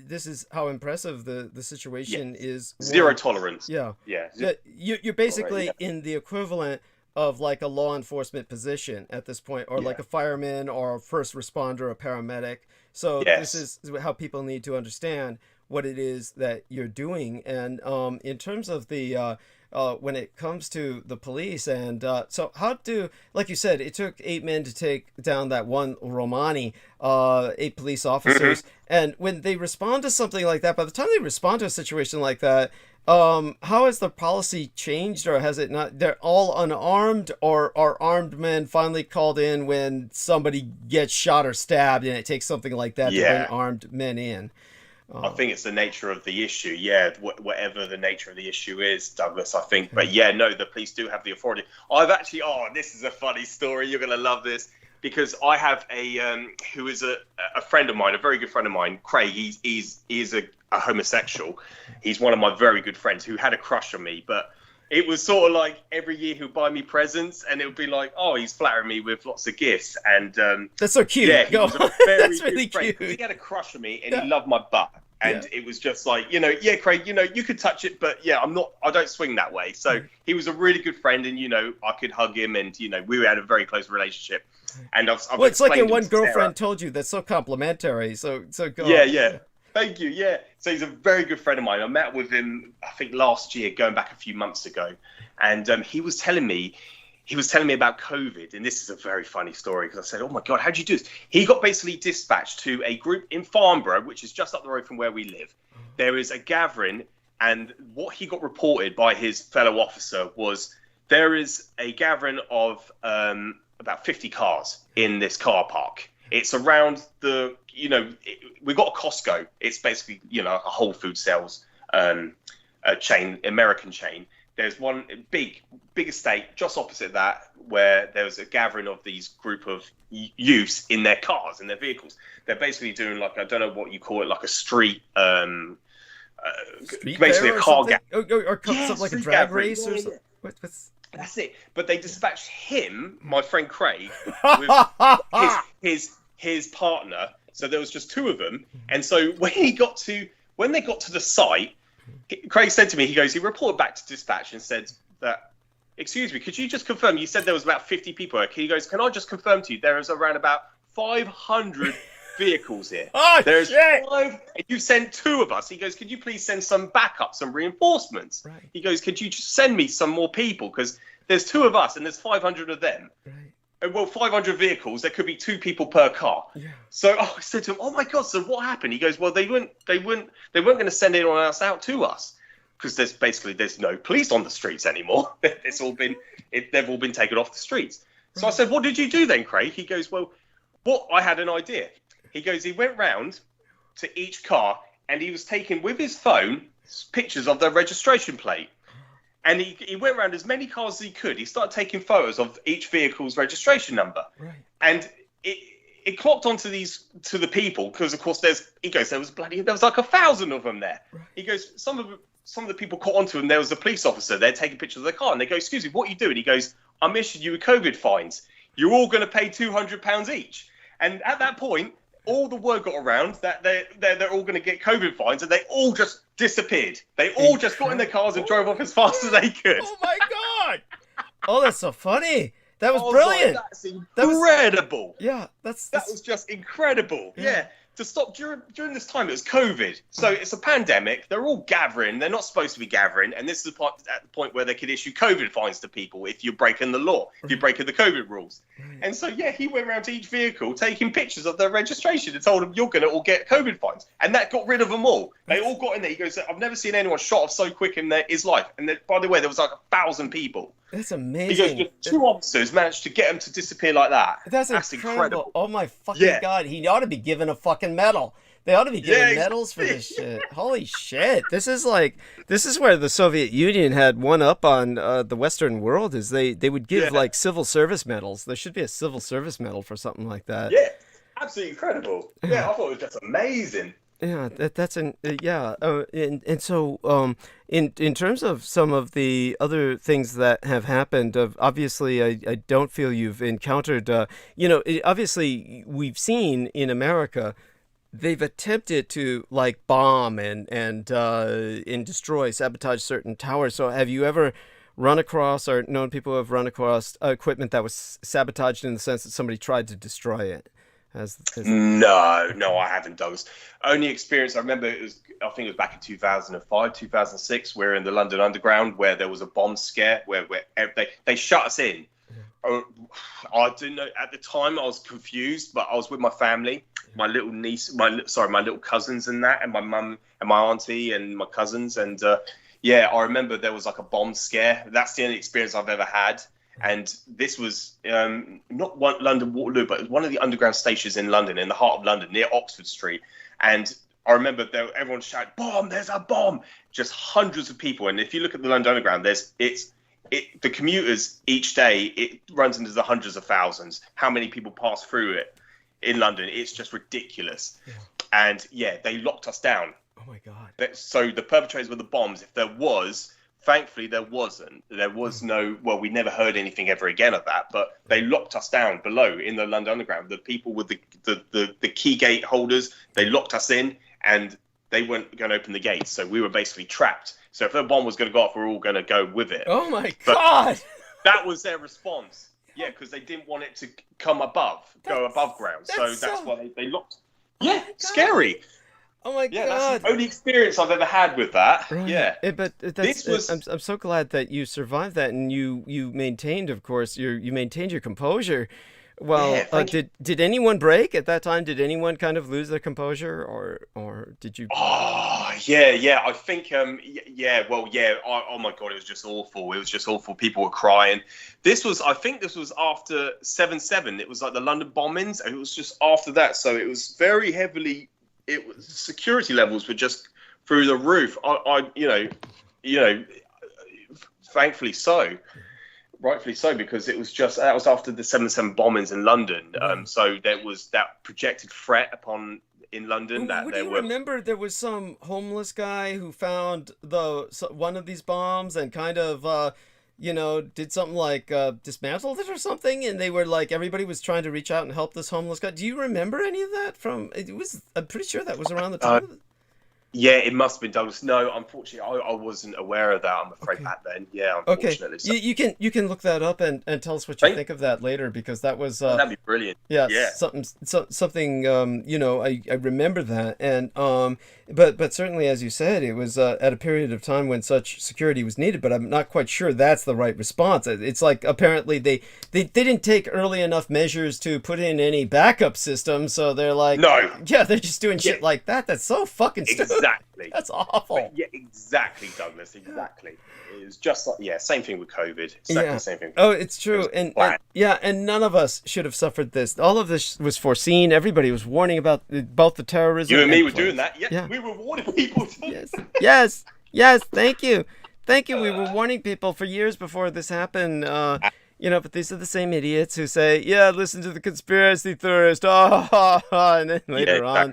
this is how impressive the situation is. Zero tolerance. You're basically in the equivalent of like a law enforcement position at this point, or like a fireman or a first responder, a paramedic. So this is how people need to understand what it is that you're doing. And in terms of the when it comes to the police, and so like you said, it took 8 men to take down that one Romani, 8 police officers. Mm-hmm. And when they respond to something like that, by the time they respond to a situation like that, how has the policy changed, or has it not? They're all unarmed, or are armed men finally called in when somebody gets shot or stabbed, and it takes something like that to bring armed men in? I think it's the nature of the issue. Whatever the nature of the issue is, Douglas, I think. But the police do have the authority. I've actually, this is a funny story. You're going to love this, because I have who is a friend of mine, a very good friend of mine, Craig. He's a homosexual. He's one of my very good friends who had a crush on me, but it was sort of like every year he'd buy me presents, and it would be like, he's flattering me with lots of gifts. And that's so cute. Yeah, he was a very that's really good friend. cute. He had a crush on me, and he loved my butt. And it was just like, yeah, Craig, you could touch it, but yeah, I don't swing that way. So he was a really good friend, and, I could hug him, and, we had a very close relationship. And I've it's like your explained one to Sarah. girlfriend told you. That's so complimentary. So go. Yeah. Thank you. Yeah. So he's a very good friend of mine. I met with him, I think last year, going back a few months ago. And he was telling me about COVID. And this is a very funny story, because I said, oh my God, how'd you do this? He got basically dispatched to a group in Farnborough, which is just up the road from where we live. There is a gathering, and what he got reported by his fellow officer was there is a gathering of about 50 cars in this car park. It's around we've got a Costco. It's basically, a Whole Food sales a chain, American chain. There's one big estate just opposite that, where there was a gathering of these group of youths in their cars, in their vehicles. They're basically doing, like, I don't know what you call it, like a street basically a car gathering. Or something like a drag race or something. That's it. But they dispatched him, my friend Craig, with his partner. So there was just two of them. And so when they got to the site, Craig said to me, he reported back to dispatch and said that, excuse me, could you just confirm? You said there was about 50 people here. He goes, can I just confirm to you, there is around about 500 vehicles here. Oh, there's shit. 5, and you sent 2 of us. He goes, could you please send some backup, some reinforcements? Right. He goes, could you just send me some more people? Because there's 2 of us and there's 500 of them. Right. And, well, 500 vehicles, there could be 2 people per car. Yeah. So I said to him, oh my God, so what happened? He goes, well, they weren't going to send anyone else out to us, because there's no police on the streets anymore. They've all been taken off the streets. So I said, what did you do then, Craig? He goes, well, I had an idea. He goes, he went round to each car and he was taking with his phone pictures of their registration plate. And he went around as many cars as he could. He started taking photos of each vehicle's registration number. Right. And it clocked onto to the people, because of course there was like 1,000 of them there. Right. He goes, some of the people caught onto him. There was a police officer. They're taking pictures of their car, and they go, excuse me, what are you doing? He goes, I'm issuing you COVID fines. You're all going to pay £200 each. And at that point, all the word got around that they're all going to get COVID fines, and they all just disappeared. They all just got in their cars and drove off as fast as they could. Oh my God! Oh, that's so funny. That was brilliant. Like, that's incredible. That was just incredible. Yeah. To stop during this time, it was COVID. So it's a pandemic. They're all gathering. They're not supposed to be gathering. And this is at the point where they could issue COVID fines to people if you're breaking the law, if you're breaking the COVID rules. And so, he went around to each vehicle taking pictures of their registration and told them, you're going to all get COVID fines. And that got rid of them all. They all got in there. He goes, I've never seen anyone shot off so quick in his life. And then, by the way, there was like 1,000 people. That's amazing. He goes, just 2 officers managed to get them to disappear like that. That's incredible. Oh my fucking God. He ought to be given a fucking medal. They ought to be giving medals for this shit. Holy shit. This is where the Soviet Union had one up on the Western world, is they would give like civil service medals. There should be a civil service medal for something like that. Yeah. Absolutely incredible. Yeah, I thought it was just amazing. Yeah, and so in terms of some of the other things that have happened, obviously I don't feel you've encountered, obviously we've seen in America, they've attempted to like bomb and destroy, sabotage certain towers. So have you ever run across or known people who have run across equipment that was sabotaged in the sense that somebody tried to destroy it? No, I haven't, Douglas. Only experience I remember, I think it was back in 2005, 2006. We're in the London Underground, where there was a bomb scare where they shut us in. I didn't know at the time. I was confused, but I was with my family, my little niece, my little cousins and that, and my mum and my auntie and my cousins. And I remember there was like a bomb scare. That's the only experience I've ever had. And this was not one London Waterloo, but it was one of the underground stations in London, in the heart of London, near Oxford Street. And I remember everyone shouted, "Bomb! There's a bomb!" Just hundreds of people. And if you look at the London Underground, the commuters each day, it runs into the hundreds of thousands. How many people pass through it in London? It's just ridiculous. Yeah. And they locked us down. Oh my God! So the perpetrators were the bombs. If there was. Thankfully, there wasn't. There was no. Well, we never heard anything ever again of that. But they locked us down below in the London Underground. The people with the key gate holders, they locked us in, and they weren't going to open the gates, so we were basically trapped. So if the bomb was going to go off, we were all going to go with it. Oh my God! That was their response. Yeah, because they didn't want it to come go above ground. So that's why they locked. Yeah, scary. Oh my God! That's the only experience I've ever had with that. Right. Yeah, I'm so glad that you survived that, and you maintained, of course, you maintained your composure. Well, did anyone break at that time? Did anyone kind of lose their composure, or did you? Oh yeah. I think Oh my God, it was just awful. It was just awful. People were crying. I think this was after 7/7. It was like the London bombings, and it was just after that. So it was very heavily. Security levels were just through the roof. Thankfully so. Rightfully so, because that was after the 7/7 bombings in London. So there was that projected threat in London. Remember there was some homeless guy who found one of these bombs and kind of did something like dismantled it or something, and they were like, everybody was trying to reach out and help this homeless guy. Do you remember any of that I'm pretty sure that was around the time. Yeah, it must have been Douglas. No, unfortunately, I wasn't aware of that. I'm afraid back then. Yeah, unfortunately. Okay, you can look that up and tell us what you think of that later, because that was that'd be brilliant. Yeah. Something. I remember that, and but certainly, as you said, it was at a period of time when such security was needed. But I'm not quite sure that's the right response. It's like apparently they didn't take early enough measures to put in any backup system, so they're like, no, yeah, they're just doing shit like that. That's so fucking stupid. Exactly. That's awful. But yeah, exactly, Douglas. Exactly. It was just like, same thing with COVID. Exactly the same thing. Oh, it's true. And none of us should have suffered this. All of this was foreseen. Everybody was warning about both the terrorism. You and me were doing that. Yeah, we were warning people. Yes. Thank you. We were warning people for years before this happened. But these are the same idiots who say, yeah, listen to the conspiracy theorist. And then later on.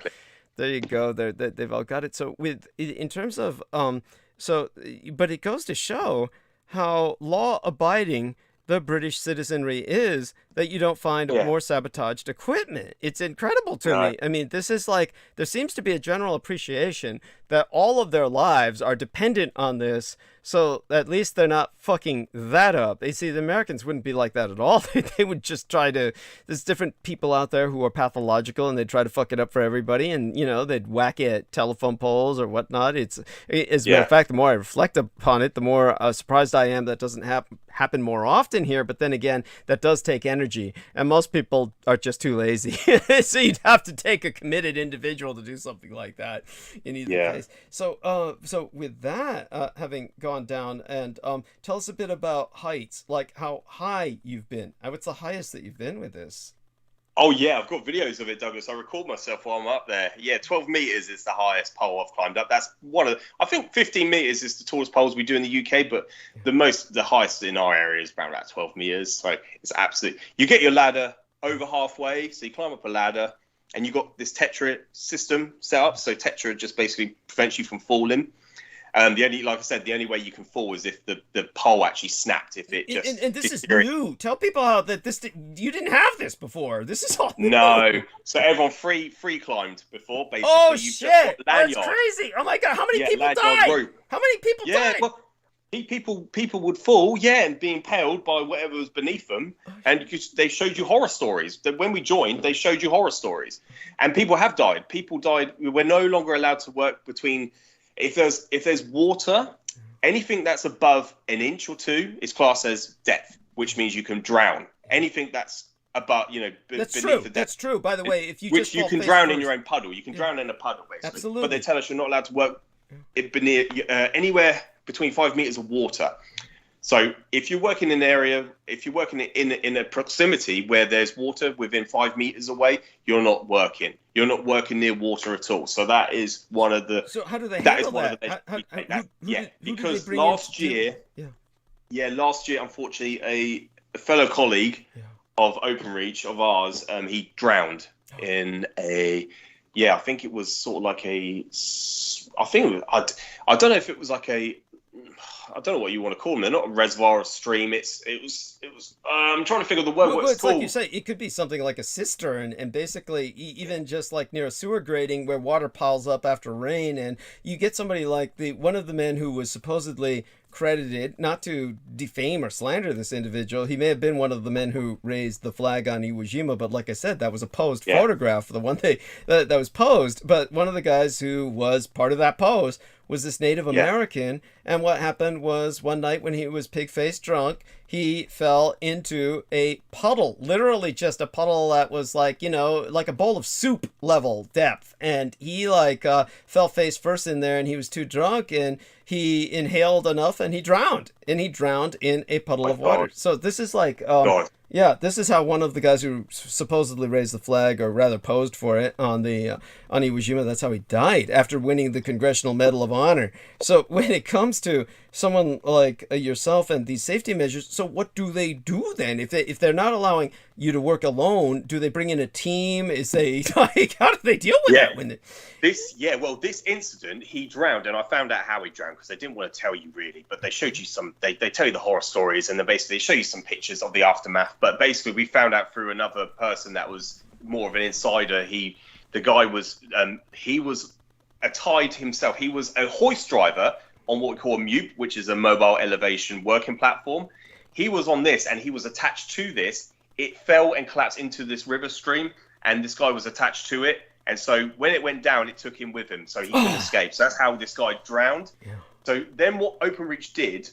There you go. They've all got it. So in terms of but it goes to show how law-abiding the British citizenry is, that you don't find more sabotaged equipment. It's incredible to me. I mean, this is like, there seems to be a general appreciation that all of their lives are dependent on this, so at least they're not fucking that up. You see, the Americans wouldn't be like that at all. They would just try to, there's different people out there who are pathological, and they try to fuck it up for everybody, and, they'd whack it at telephone poles or whatnot. As a matter of fact, the more I reflect upon it, the more surprised I am that doesn't happen more often here. But then again, that does take energy, and most people are just too lazy. So you'd have to take a committed individual to do something like that in either case. So with that having gone down, and tell us a bit about heights, like how high you've been. What's the highest that you've been with this? Oh yeah, I've got videos of it, Douglas. I record myself while I'm up there. Yeah, 12 meters is the highest pole I've climbed up. That's I think 15 meters is the tallest poles we do in the UK, but the highest in our area is around about 12 meters. So it's absolute. You get your ladder over halfway, so you climb up a ladder, and you got this Tetra system set up. So Tetra just basically prevents you from falling. The only way you can fall is if the pole actually snapped. If it just and this is new. Tell people how you didn't have this before. This is all new. No, so everyone free climbed before. Basically, oh shit! That's crazy. Oh my god, how many people died? Rope. How many people died? Well, people would fall, and be impaled by whatever was beneath them, and they showed you horror stories. When we joined, they showed you horror stories, and people have died. People died. We're no longer allowed to work between. If there's water, anything that's above an inch or two is classed as depth, which means you can drown. Anything that's above, that's beneath true. the depth. That's true. By the way, if you which you can drown in your own puddle. You can drown in a puddle, basically. Absolutely. But they tell us you're not allowed to work anywhere between 5 meters of water. So if you're working in an area, if you're working in a proximity where there's water within 5 meters away, you're not working. You're not working near water at all. So that is one of the. So how do they handle that? Because last year, unfortunately, a fellow colleague of OpenReach of ours, he drowned in a. Yeah, I think it was sort of like I don't know if it was like a. I don't know what you want to call them. They're not a reservoir or stream. It was. I'm trying to figure the word. Well, what it's it's called. like you say, it could be something like a cistern, and basically even just like near a sewer grating where water piles up after rain, and you get somebody like one of the men who was supposedly credited, not to defame or slander this individual, he may have been one of the men who raised the flag on Iwo Jima, but like I said, that was a posed photograph, the one that was posed. But one of the guys who was part of that pose was this Native American, and what happened was one night when he was pig-faced drunk, he fell into a puddle, literally just a puddle that was like, like a bowl of soup level depth, and he fell face first in there, and he was too drunk, and he inhaled enough, and he drowned in a puddle of water. So this is like, this is how one of the guys who supposedly raised the flag, or rather posed for it on Iwo Jima, that's how he died after winning the Congressional Medal of Honor. So when it comes to someone like yourself and these safety measures, so what do they do then? If they're not allowing you to work alone, do they bring in a team? How do they deal with that? This incident, he drowned, and I found out how he drowned because they didn't want to tell you really, but they showed you they tell you the horror stories, and then basically they show you some pictures of the aftermath. But basically we found out through another person that was more of an insider. He was tied himself. He was a hoist driver on what we call a MUP, which is a mobile elevation working platform. He was on this, and he was attached to this. It fell and collapsed into this river stream, and this guy was attached to it. And so when it went down, it took him with him, so he couldn't escape. So that's how this guy drowned. Yeah. So then what OpenReach did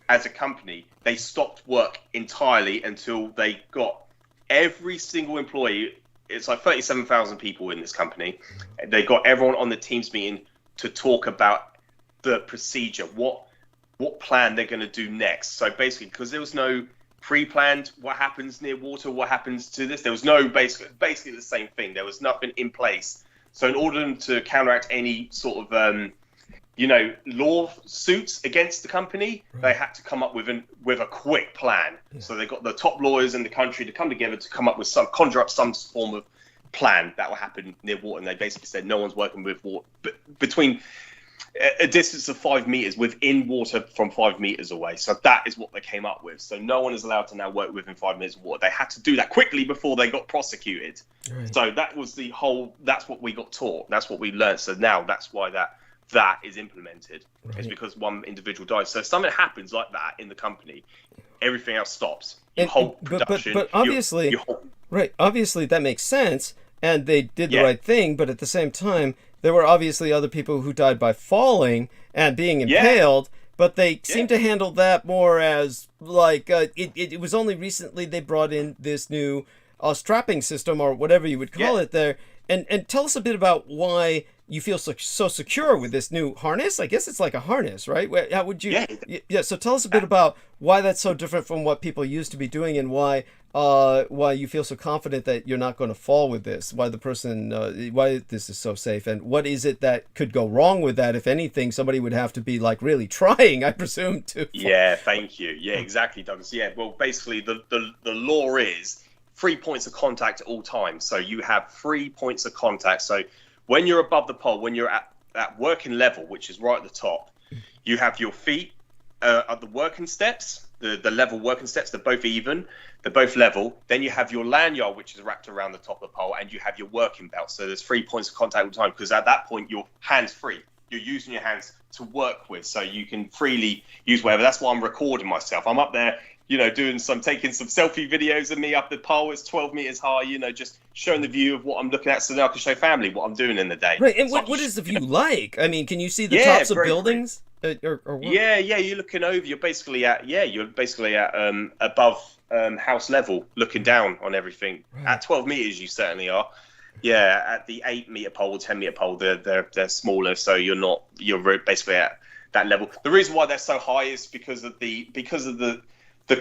as a company, they stopped work entirely until they got every single employee. It's like 37,000 people in this company. They got everyone on the Teams meeting to talk about the procedure, what plan they're going to do next. So basically, because there was no pre-planned what happens near water, what happens to this, there was no basically the same thing. There was nothing in place. So in order to counteract any sort of lawsuits against the company, they had to come up with a quick plan. So they got the top lawyers in the country to come together to come up with conjure up some form of plan that will happen near water. And they basically said no one's working with water between a distance of 5 meters within water from 5 meters away. So that is what they came up with. So no one is allowed to now work within 5 meters of water. They had to do that quickly before they got prosecuted. Right. So that was that's what we got taught. That's what we learned. So now that's why that is implemented. Right. It's because one individual dies. So if something happens like that in the company, everything else stops. Production. But obviously, obviously that makes sense, and they did the right thing. But at the same time, there were obviously other people who died by falling and being impaled, but they seem to handle that more as like it was only recently they brought in this new strapping system, or whatever you would call it there. And tell us a bit about why you feel so secure with this new harness. I guess it's like a harness, right? How would you? Yeah. So tell us a bit about why that's so different from what people used to be doing, and why you feel so confident that you're not going to fall with this. Why this is so safe, and what is it that could go wrong with that? If anything, somebody would have to be like really trying, I presume, to. Yeah. Thank you. Yeah. Exactly, Douglas. Yeah. Well, basically, the law is 3 points of contact at all times. So you have 3 points of contact. So when you're above the pole, when you're at working level, which is right at the top, you have your feet at the working steps, the level working steps. They're both even, they're both level. Then you have your lanyard, which is wrapped around the top of the pole, and you have your working belt. So there's 3 points of contact all the time, because at that point your hands free. You're using your hands to work with, so you can freely use whatever. That's why I'm recording myself. I'm up there, taking some selfie videos of me up the pole. It's 12 meters high, just showing the view of what I'm looking at, so that I can show family what I'm doing in the day. Right, and what is the view like? I mean, can you see the tops of buildings? Or what? Yeah, you're looking over. You're basically at above house level, looking down on everything. Right. At 12 meters, you certainly are. Yeah, at the 8 meter pole, 10 meter pole, they're smaller, so you're basically at that level. The reason why they're so high is because of the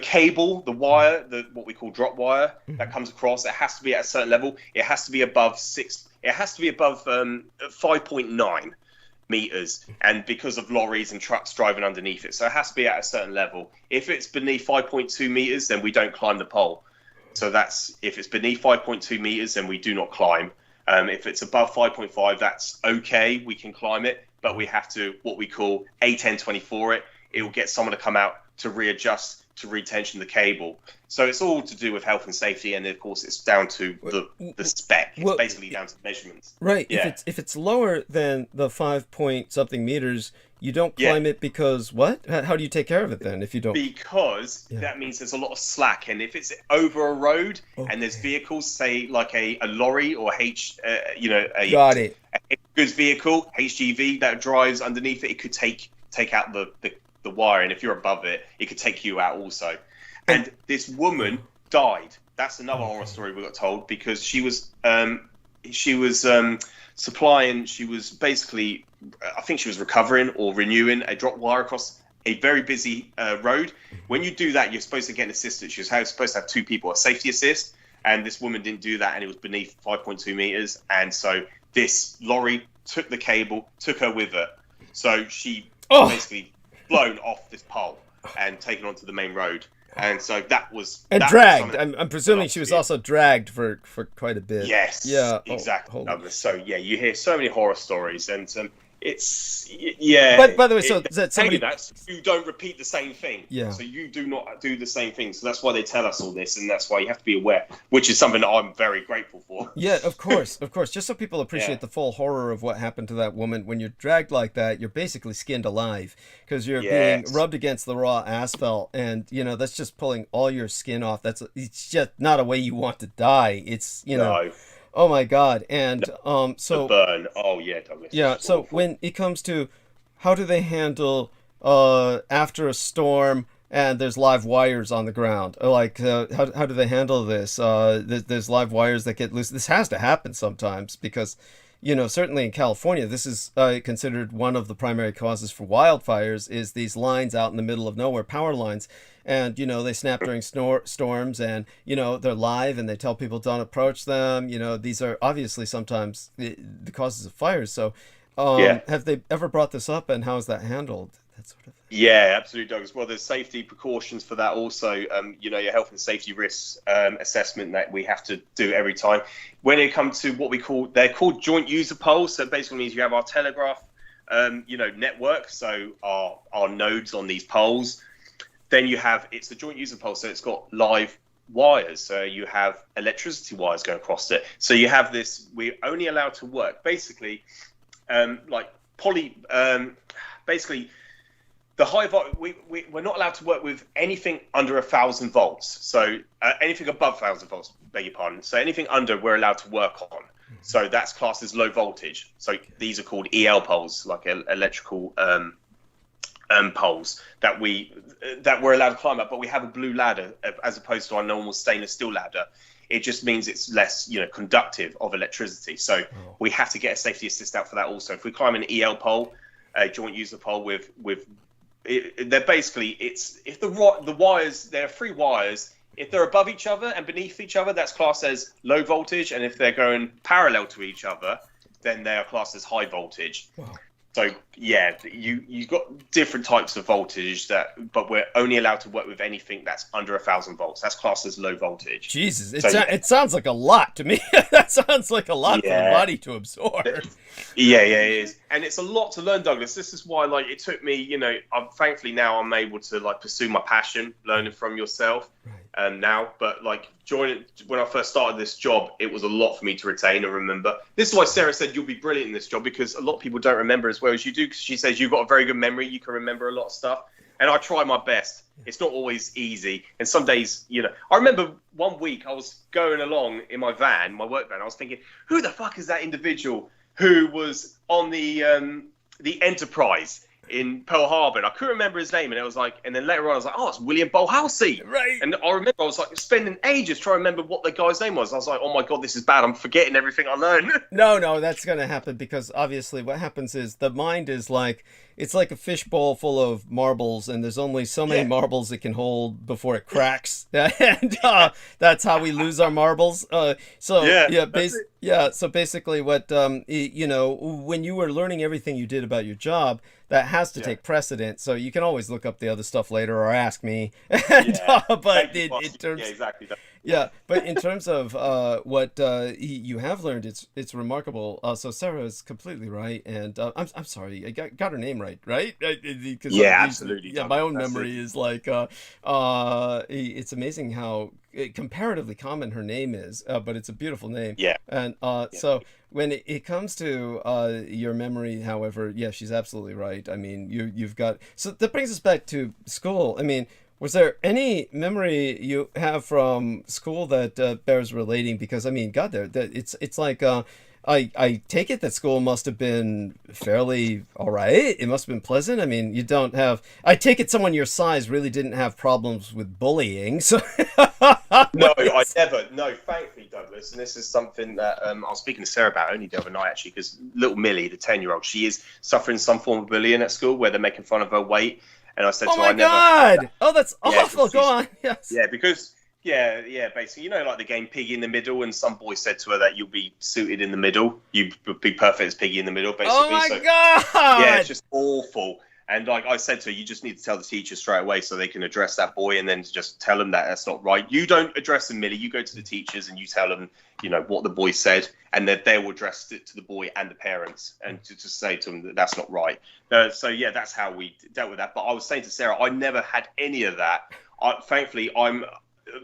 cable, the wire, what we call drop wire that comes across. It has to be at a certain level. It has to be above 5.9 meters, and because of lorries and trucks driving underneath it, so it has to be at a certain level. If it's beneath 5.2 meters, then we don't climb the pole. So if it's beneath 5.2 meters, then we do not climb. If it's above 5.5, that's okay, we can climb it, but we have to what we call A1024 it. it will get someone to come out to readjust, to retension the cable. So it's all to do with health and safety, and of course it's down to the spec. It's basically down to measurements. Right. Yeah. If it's lower than the 5 point something meters, you don't climb it because what? How do you take care of it then if you don't? Because that means there's a lot of slack, and if it's over a road and there's vehicles, say like a lorry or a goods vehicle, HGV that drives underneath it, it could take out the wire, and if you're above it, it could take you out also. And this woman died. That's another horror story we got told, because she was supplying. She was basically, I think she was recovering or renewing a drop wire across a very busy road. When you do that, you're supposed to get an assistant. She was supposed to have 2 people, a safety assist, and this woman didn't do that, and it was beneath 5.2 meters. And so this lorry took the cable, took her with her. So she basically blown off this pole and taken onto the main road. And so that was dragged. I'm presuming she was also dragged for quite a bit. Yes. Yeah. Exactly. So yeah, you hear so many horror stories, and it's But by the way, so that somebody you don't repeat the same thing. Yeah. So you do not do the same thing. So that's why they tell us all this, and that's why you have to be aware, which is something that I'm very grateful for. Yeah, of course, just so people appreciate the full horror of what happened to that woman. When you're dragged like that, you're basically skinned alive because you're being rubbed against the raw asphalt, and that's just pulling all your skin off. It's just not a way you want to die. It's No. Oh my God! And so the burn. Oh yeah, Douglas. Yeah. So awful. When it comes to how do they handle after a storm and there's live wires on the ground, like how do they handle this? There's live wires that get loose. This has to happen sometimes because certainly in California, this is considered one of the primary causes for wildfires. Is these lines out in the middle of nowhere, power lines. And, they snap during storms, and, they're live, and they tell people don't approach them. These are obviously sometimes the causes of fires. So have they ever brought this up, and how is that handled? That sort of thing. Yeah, absolutely, Douglas. Well, there's safety precautions for that also. Your health and safety risks assessment that we have to do every time. When it comes to what they're called joint user poles. So basically means you have our telegraph, network. So our nodes on these poles. Then it's a joint user pole, so it's got live wires. So you have electricity wires going across it. So you have this. We're only allowed to work basically, basically, the high we're not allowed to work with anything under 1,000 volts. So anything above 1,000 volts, beg your pardon. So anything under, we're allowed to work on. So that's classed as low voltage. So these are called EL poles, like electrical. Poles that we're allowed to climb up, but we have a blue ladder as opposed to our normal stainless steel ladder. It just means it's less, conductive of electricity. So we have to get a safety assist out for that also. If we climb an EL pole, a joint user pole they're basically if the wires, there are 3 wires. If they're above each other and beneath each other, that's classed as low voltage, and if they're going parallel to each other, then they are classed as high voltage. Wow. So yeah, you've got different types of voltage but we're only allowed to work with anything that's under 1,000 volts. That's classed as low voltage. Jesus, it sounds like a lot to me. That sounds like a lot for the body to absorb. Yeah, it is, and it's a lot to learn, Douglas. This is why, it took me. Thankfully now I'm able to pursue my passion, learning from yourself. Now, but when I first started this job, it was a lot for me to retain and remember. This is why Sarah said you'll be brilliant in this job, because a lot of people don't remember as well as you do. Because she says you've got a very good memory, you can remember a lot of stuff, and I try my best. It's not always easy, and some days, I remember one week I was going along in my van, my work van. I was thinking, who the fuck is that individual who was on the Enterprise in Pearl Harbor? And I couldn't remember his name, and it was and then later on I was like, oh, it's William Bolhousie. Right. And I remember I was spending ages trying to remember what the guy's name was. I was like, oh my God, this is bad. I'm forgetting everything I learned. No, that's going to happen, because obviously what happens is the mind is it's like a fishbowl full of marbles, and there's only so many marbles it can hold before it cracks. And that's how we lose our marbles. So basically what, when you were learning everything you did about your job, that has to take precedent. So you can always look up the other stuff later or ask me. But it turns... Yeah, exactly. Yeah, but in terms of what you have learned, it's remarkable. So Sarah is completely right, and I'm sorry, I got her name right? Because absolutely. Yeah, my own memory is like it's amazing how comparatively common her name is, but it's a beautiful name. Yeah, and so when it comes to your memory, however, yeah, she's absolutely right. I mean, you've got, so that brings us back to school. I mean, was there any memory you have from school that bears relating? Because I mean, God, it's like I take it that school must have been fairly all right. It must have been pleasant. I mean, you don't have. I take it someone your size really didn't have problems with bullying. So no, I never. No, thankfully, Douglas. And this is something that I was speaking to Sarah about only the other night, actually, because little Millie, the 10-year-old, she is suffering some form of bullying at school where they're making fun of her weight. And I said to her, "Oh my God! Oh, that's awful. Go on." Yes. Yeah, because basically, you know, like the game Piggy in the Middle, and some boy said to her that you'll be suited in the middle. You be perfect as Piggy in the Middle, basically. Oh my God! Yeah, it's just awful. And like I said to her, you just need to tell the teacher straight away so they can address that boy, and then just tell them that that's not right. You don't address them, Millie. You go to the teachers and you tell them, you know, what the boy said, and then they will address it to the boy and the parents, and to say to them that that's not right. So yeah, that's how we dealt with that. But I was saying to Sarah, I never had any of that. Thankfully, I'm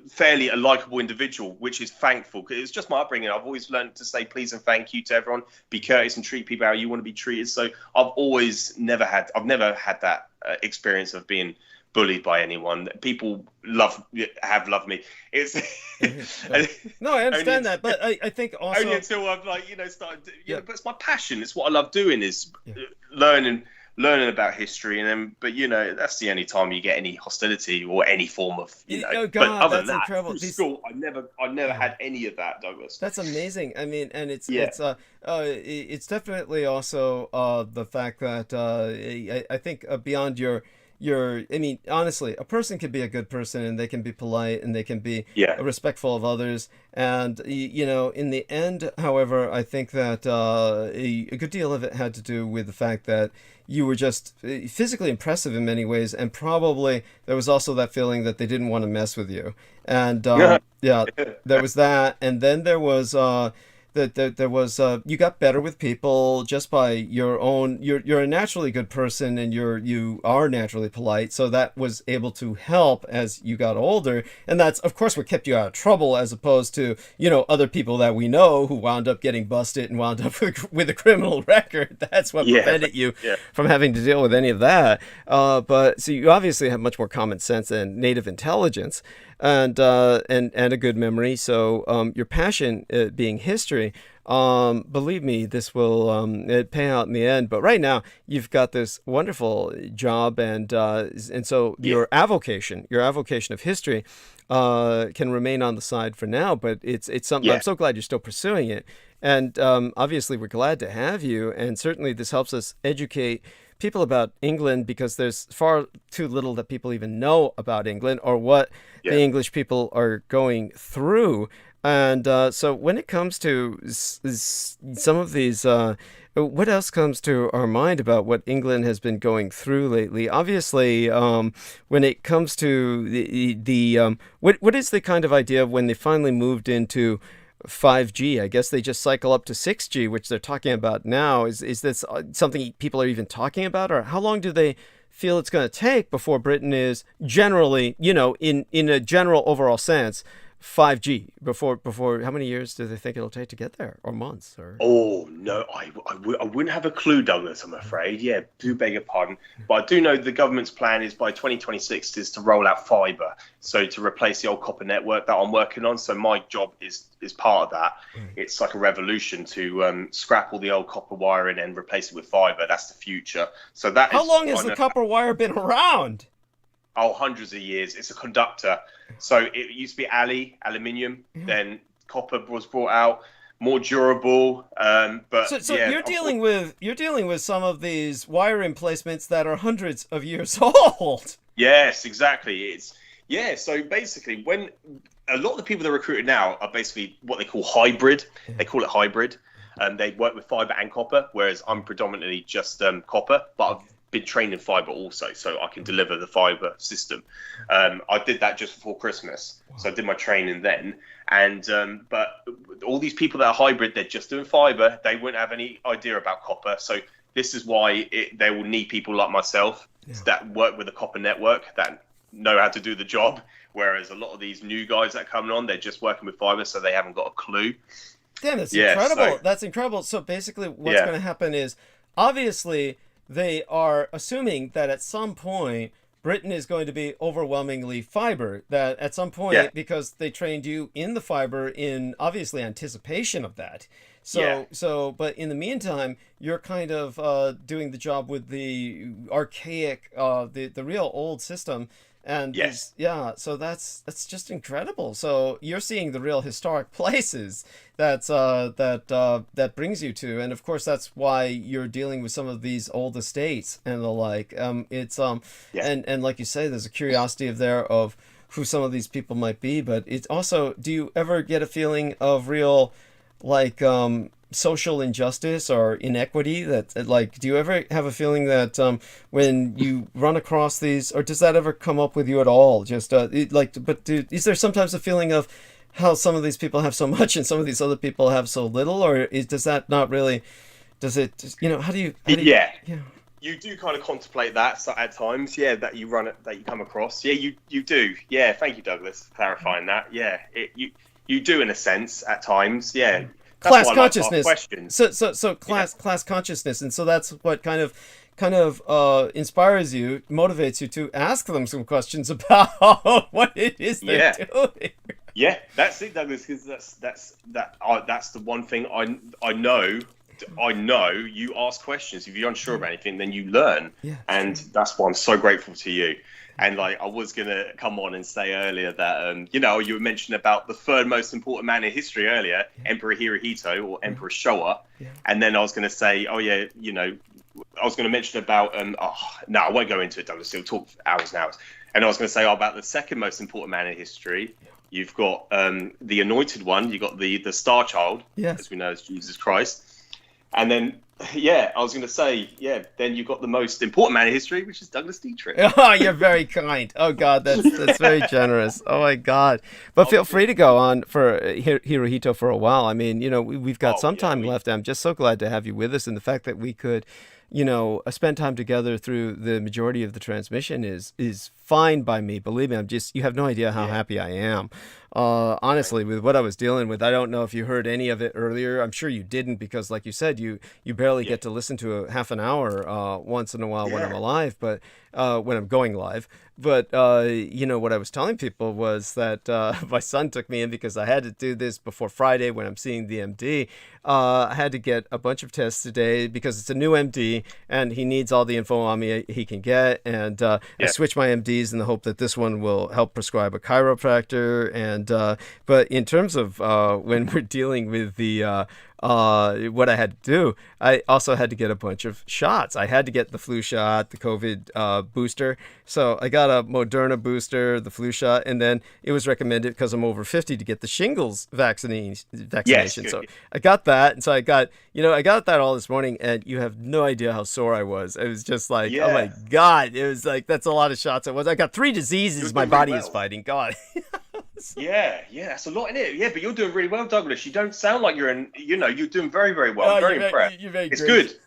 fairly a likable individual, which is thankful, because it's just my upbringing. I've always learned to say please and thank you to everyone, be courteous and treat people how you want to be treated. So I've never had that experience of being bullied by anyone. People have loved me. It's no, I understand that, but I think also only until I've started. But it's my passion. It's what I love doing is learning about history, and then, but that's the only time you get any hostility or any form of Oh God, but other that's than that, incredible. School, I never had any of that, Douglas. That's amazing. I mean, and it's definitely also the fact that I think beyond your I mean, honestly, a person can be a good person, and they can be polite, and they can be respectful of others. And, in the end, however, I think that a good deal of it had to do with the fact that you were just physically impressive in many ways. And probably there was also that feeling that they didn't want to mess with you. And, there was that. And then there was... there was you got better with people just by your own. You're a naturally good person, and you are naturally polite, so that was able to help as you got older, and that's of course what kept you out of trouble, as opposed to other people that we know who wound up getting busted and wound up with a criminal record. That's what prevented you from having to deal with any of that. But so you obviously have much more common sense and native intelligence. And a good memory. So your passion being history, believe me, this will pay out in the end. But right now, you've got this wonderful job, and so your avocation of history can remain on the side for now. But it's something I'm so glad you're still pursuing it. And obviously, we're glad to have you. And certainly, this helps us educate people about England, because there's far too little that people even know about England or what the English people are going through. And so when it comes to some of these, what else comes to our mind about what England has been going through lately? Obviously, when it comes to what is the kind of idea of when they finally moved into 5G? I guess they just cycle up to 6G, which they're talking about now. Is this something people are even talking about, or how long do they feel it's going to take before Britain is generally, in a general overall sense, 5G? Before how many years do they think it'll take to get there, or months? Or oh no, I wouldn't have a clue, Douglas, I'm afraid. Yeah, do beg your pardon, but I do know the government's plan is by 2026 is to roll out fibre, so to replace the old copper network that I'm working on. So my job is part of that. It's like a revolution to scrap all the old copper wiring and replace it with fibre. That's the future. So that how long has the copper wire been around? Oh, hundreds of years. It's a conductor. So it used to be aluminium, then copper was brought out, more durable. But so you're dealing with some of these wire emplacements that are hundreds of years old. Yes, exactly. So basically, when a lot of the people that are recruited now are basically what they call hybrid. They call it hybrid. They work with fibre and copper, whereas I'm predominantly just copper. But been trained in fiber also, so I can deliver the fiber system. I did that just before Christmas, so I did my training then. And but all these people that are hybrid, they're just doing fiber. They wouldn't have any idea about copper. So this is why they will need people like myself that work with the copper network, that know how to do the job. Whereas a lot of these new guys that are coming on, they're just working with fiber, so they haven't got a clue. Damn, that's incredible. That's incredible. So basically what's going to happen is, obviously, they are assuming that at some point, Britain is going to be overwhelmingly fiber, that at some point, because they trained you in the fiber in obviously anticipation of that. So, but in the meantime, you're kind of doing the job with the archaic, the real old system. And so that's just incredible. So you're seeing the real historic places that brings you to, and of course that's why you're dealing with some of these old estates and the like. And like you say, there's a curiosity of who some of these people might be, but it's also, do you ever get a feeling of real social injustice or inequity, that like, do you ever have a feeling that when you run across these, or does that ever come up with you at all? Just is there sometimes a feeling of how some of these people have so much and some of these other people have so little, or does that not really, does it, how do you you do kind of contemplate that at times, that you come across. You do. Thank you, Douglas, for clarifying that. You do in a sense at times. Class consciousness. So class consciousness, and so that's what kind of inspires you, motivates you to ask them some questions about what it is they're doing. Yeah, that's it, Douglas. Because that's the one thing I know. I know you ask questions. If you're unsure about anything, then you learn, and that's why I'm so grateful to you. And I was gonna come on and say earlier that you were mentioning about the third most important man in history earlier, Emperor Hirohito or Emperor Showa, and then I was gonna say, I was gonna mention about no, I won't go into it, Douglas. It'll talk for hours and hours. And I was gonna say about the second most important man in history. You've got the anointed one. You got the Star Child, as we know as Jesus Christ, and then. I was going to say, then you've got the most important man in history, which is Douglas Dietrich. Oh, you're very kind. Oh, God, that's very generous. Oh, my God. But feel free to go on for Hirohito for a while. I mean, we've got some time left. I'm just so glad to have you with us. And the fact that we could, spend time together through the majority of the transmission is fine by me. Believe me, you have no idea how happy I am. Honestly, with what I was dealing with, I don't know if you heard any of it earlier. I'm sure you didn't, because like you said, you barely get to listen to a half an hour once in a while when I'm alive, but when I'm going live. But what I was telling people was that my son took me in because I had to do this before Friday when I'm seeing the MD. I had to get a bunch of tests today because it's a new MD and he needs all the info on me he can get. And I switched my MDs in the hope that this one will help prescribe a chiropractor. And but in terms of when we're dealing with the what I had to do, I also had to get a bunch of shots. I had to get the flu shot, the COVID booster. So I got a Moderna booster, the flu shot, and then it was recommended because I'm over 50 to get the shingles vaccination. Yes, so I got that, and so I got that all this morning, and you have no idea how sore I was. It was just like, oh my God, it was like, that's a lot of shots at once. I got 3 diseases my body is fighting. God. That's a lot in it. But you're doing really well, Douglas. You don't sound like you're doing very, very well. I'm very impressed. You're very it's gracious. Good.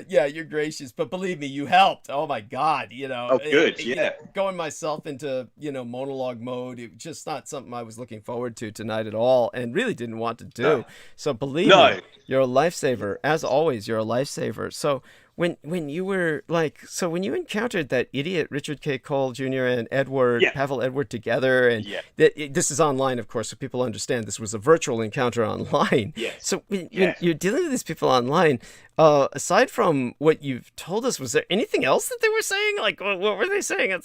Yeah, you're gracious, but believe me, you helped. Oh my God, Oh, good. Going myself into monologue mode, it was just not something I was looking forward to tonight at all, and really didn't want to do. No. So believe me, you're a lifesaver. As always, you're a lifesaver. So when you were when you encountered that idiot Richard K. Cole Jr. and Pavel Edward together, and this is online, of course, so people understand this was a virtual encounter online. So when you're dealing with these people online, aside from what you've told us, was there anything else that they were saying? Like, what were they saying?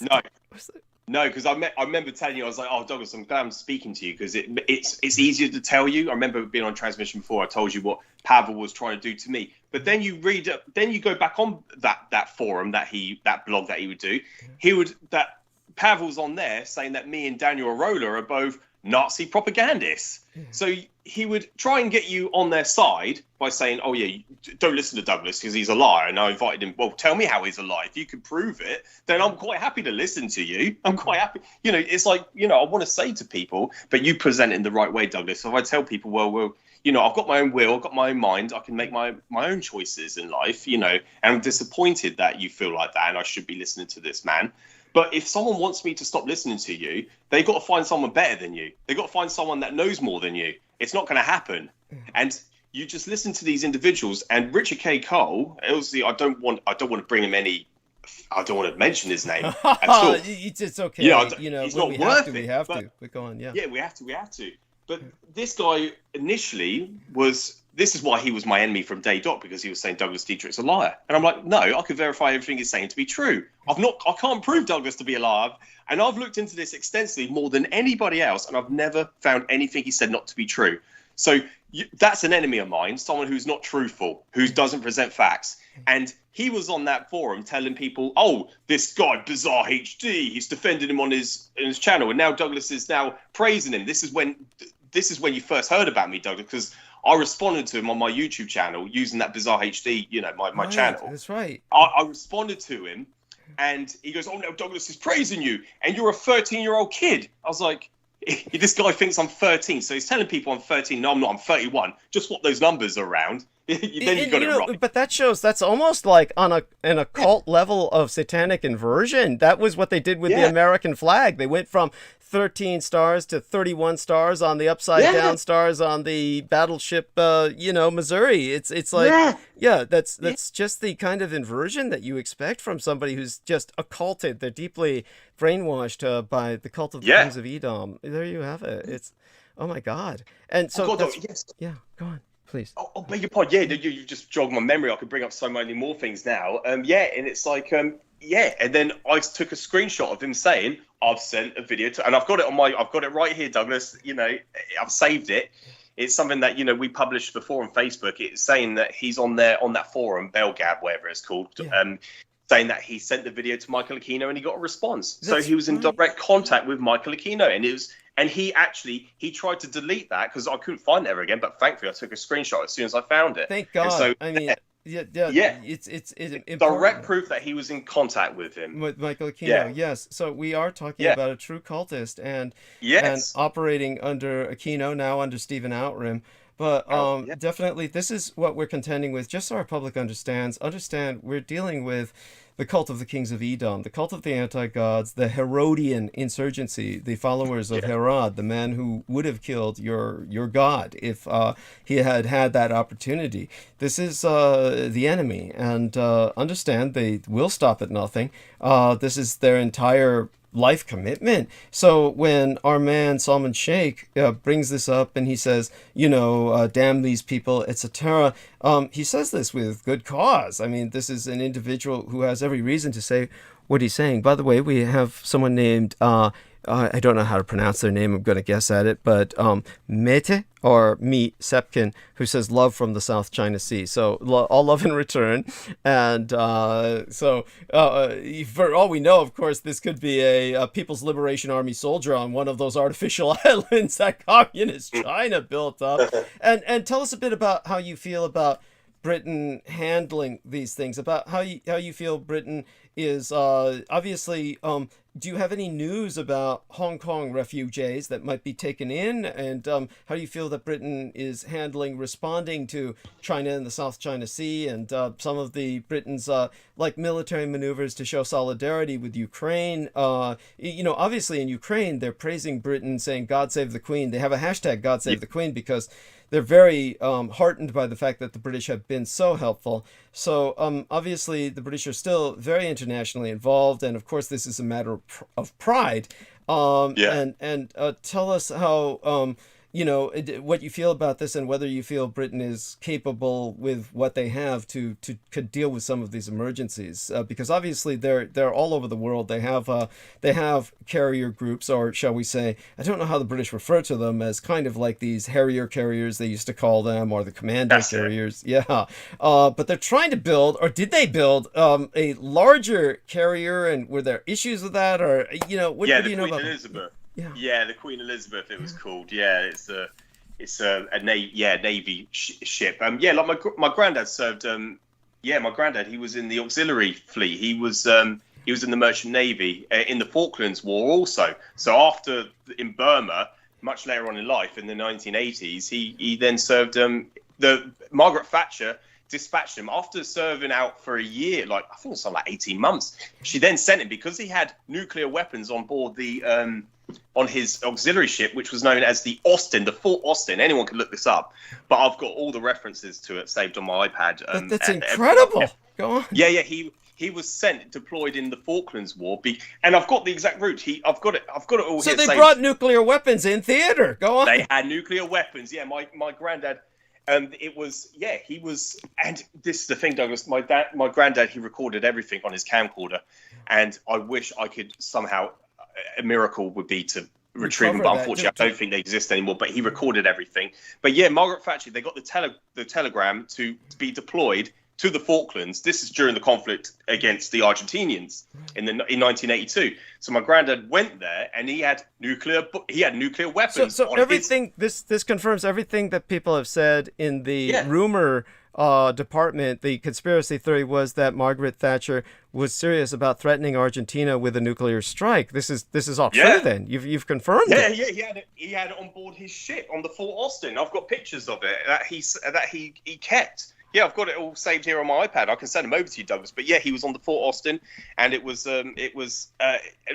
No, because I remember telling you, I was like, oh, Douglas, I'm glad I'm speaking to you because it's easier to tell you. I remember being on transmission before, I told you what Pavel was trying to do to me. But then you you go back on that forum, that blog that he would do. Pavel's on there saying that me and Daniel Arola are both Nazi propagandists. So he would try and get you on their side by saying, oh, yeah, don't listen to Douglas because he's a liar. And I invited him, well, tell me how he's a liar. If you can prove it, then I'm quite happy to listen to you. I'm quite happy. You know, it's like, you know, I want to say to people, but you present it in the right way, Douglas. So if I tell people, well, you know, I've got my own will, I've got my own mind, I can make my own choices in life, you know, and I'm disappointed that you feel like that and I should be listening to this man. But if someone wants me to stop listening to you, they've got to find someone better than you. They've got to find someone that knows more than you. It's not going to happen. And you just listen to these individuals. And Richard K. Cole, obviously, I don't want to bring him any. I don't want to mention his name at all. It's okay. Yeah, you know, he's when not we worth have to, it. we have to. But go on, yeah. Yeah, we have to. But this guy initially was. This is why he was my enemy from day dot, because he was saying Douglas Dietrich's a liar. And I'm like, no, I could verify everything he's saying to be true. I can't prove Douglas to be a liar. And I've looked into this extensively more than anybody else, and I've never found anything he said not to be true. So that's an enemy of mine, someone who's not truthful, who doesn't present facts. And he was on that forum telling people, oh, this guy, Bizarre HD, he's defending him on his channel. And now Douglas is now praising him. This is when you first heard about me, Douglas, because I responded to him on my YouTube channel using that Bizarre HD, you know, my channel. That's right. I responded to him and he goes, oh, no, Douglas is praising you and you're a 13-year-old kid. I was like, this guy thinks I'm 13. So he's telling people I'm 13. No, I'm not. I'm 31. Just swap those numbers around. Then you got it right. But that's almost like on an occult level of satanic inversion. That was what they did with the American flag. They went from 13 stars to 31 stars on the upside down stars on the battleship, Missouri. It's like, that's just the kind of inversion that you expect from somebody who's just occulted. They're deeply brainwashed by the cult of the kings of Edom. There you have it. It's, oh my God. And so, go on. Please. Oh, beg your pardon. Yeah, you just jogged my memory. I could bring up so many more things now. And it's like, and then I took a screenshot of him saying, I've sent a video to, and I've got it right here, Douglas. You know, I've saved it. It's something that, you know, we published before on Facebook. It's saying that he's on that forum, Belgab, whatever it's called, saying that he sent the video to Michael Aquino and he got a response. So he was in direct contact with Michael Aquino, and he tried to delete that because I couldn't find it ever again. But thankfully, I took a screenshot as soon as I found it. Thank God. So, I mean, it's direct proof that he was in contact with him. With Michael Aquino, yes. So we are talking about a true cultist and operating under Aquino, now under Stephen Outram. But definitely, this is what we're contending with. Just so our public understand, we're dealing with the cult of the kings of Edom, the cult of the anti-gods, the Herodian insurgency, the followers of Herod, the man who would have killed your God if he had had that opportunity. This is the enemy, and understand they will stop at nothing. This is their entire life commitment. So when our man Salman Sheikh brings this up and he says, damn these people, etc., he says this with good cause. I mean, this is an individual who has every reason to say what he's saying. By the way, we have someone named I don't know how to pronounce their name. I'm going to guess at it, but Mete or Mi Sepkin, who says love from the South China Sea. So all love in return. And for all we know, of course, this could be a People's Liberation Army soldier on one of those artificial islands that communist China built up. And tell us a bit about how you feel about Britain handling these things, about how you feel Britain is obviously. Do you have any news about Hong Kong refugees that might be taken in? And how do you feel that Britain is responding to China in the South China Sea and some of the Britain's military maneuvers to show solidarity with Ukraine? Obviously in Ukraine, they're praising Britain, saying, God save the Queen. They have a hashtag, God save the Queen, because they're very heartened by the fact that the British have been so helpful. So obviously the British are still very internationally involved. And of course, this is a matter of pride. And tell us how, what you feel about this and whether you feel Britain is capable with what they have to deal with some of these emergencies. Because obviously they're all over the world. They have carrier groups, or shall we say, I don't know how the British refer to them, as kind of like these Harrier carriers, they used to call them, or the Commando carriers. But they're trying to build, or did they build, a larger carrier, and were there issues with that, or what do you know about Elizabeth. Yeah, the Queen Elizabeth, it was called. Yeah, It's a Navy ship. Like my granddad served. My granddad, he was in the auxiliary fleet. He was in the merchant navy in the Falklands War also. So after in Burma, much later on in life, in the 1980s, he then served. The Margaret Thatcher dispatched him after serving out for a year, like I think it was something like 18 months. She then sent him because he had nuclear weapons on board the on his auxiliary ship, which was known as the Austin, the Fort Austin. Anyone can look this up, but I've got all the references to it saved on my iPad. That's incredible. Go on. Yeah. He was deployed in the Falklands War, and I've got the exact route. I've got it all. So here they saved. brought nuclear weapons in theater. Go on. They had nuclear weapons. Yeah, my granddad. He was, and this is the thing, Douglas. My granddad, he recorded everything on his camcorder, and I wish I could somehow. A miracle would be to retrieve them, but unfortunately, I don't think they exist anymore. But he recorded everything. But yeah, Margaret Thatcher, they got the telegram to be deployed to the Falklands. This is during the conflict against the Argentinians in 1982. So my granddad went there, and he had nuclear weapons. So everything this confirms everything that people have said in the rumor department. The conspiracy theory was that Margaret Thatcher was serious about threatening Argentina with a nuclear strike. This is all true. Then you've confirmed it. Yeah, he had it on board his ship on the Fort Austin. I've got pictures of it that he kept. Yeah, I've got it all saved here on my iPad. I can send them over to you, Douglas. But yeah, he was on the Fort Austin, and it was an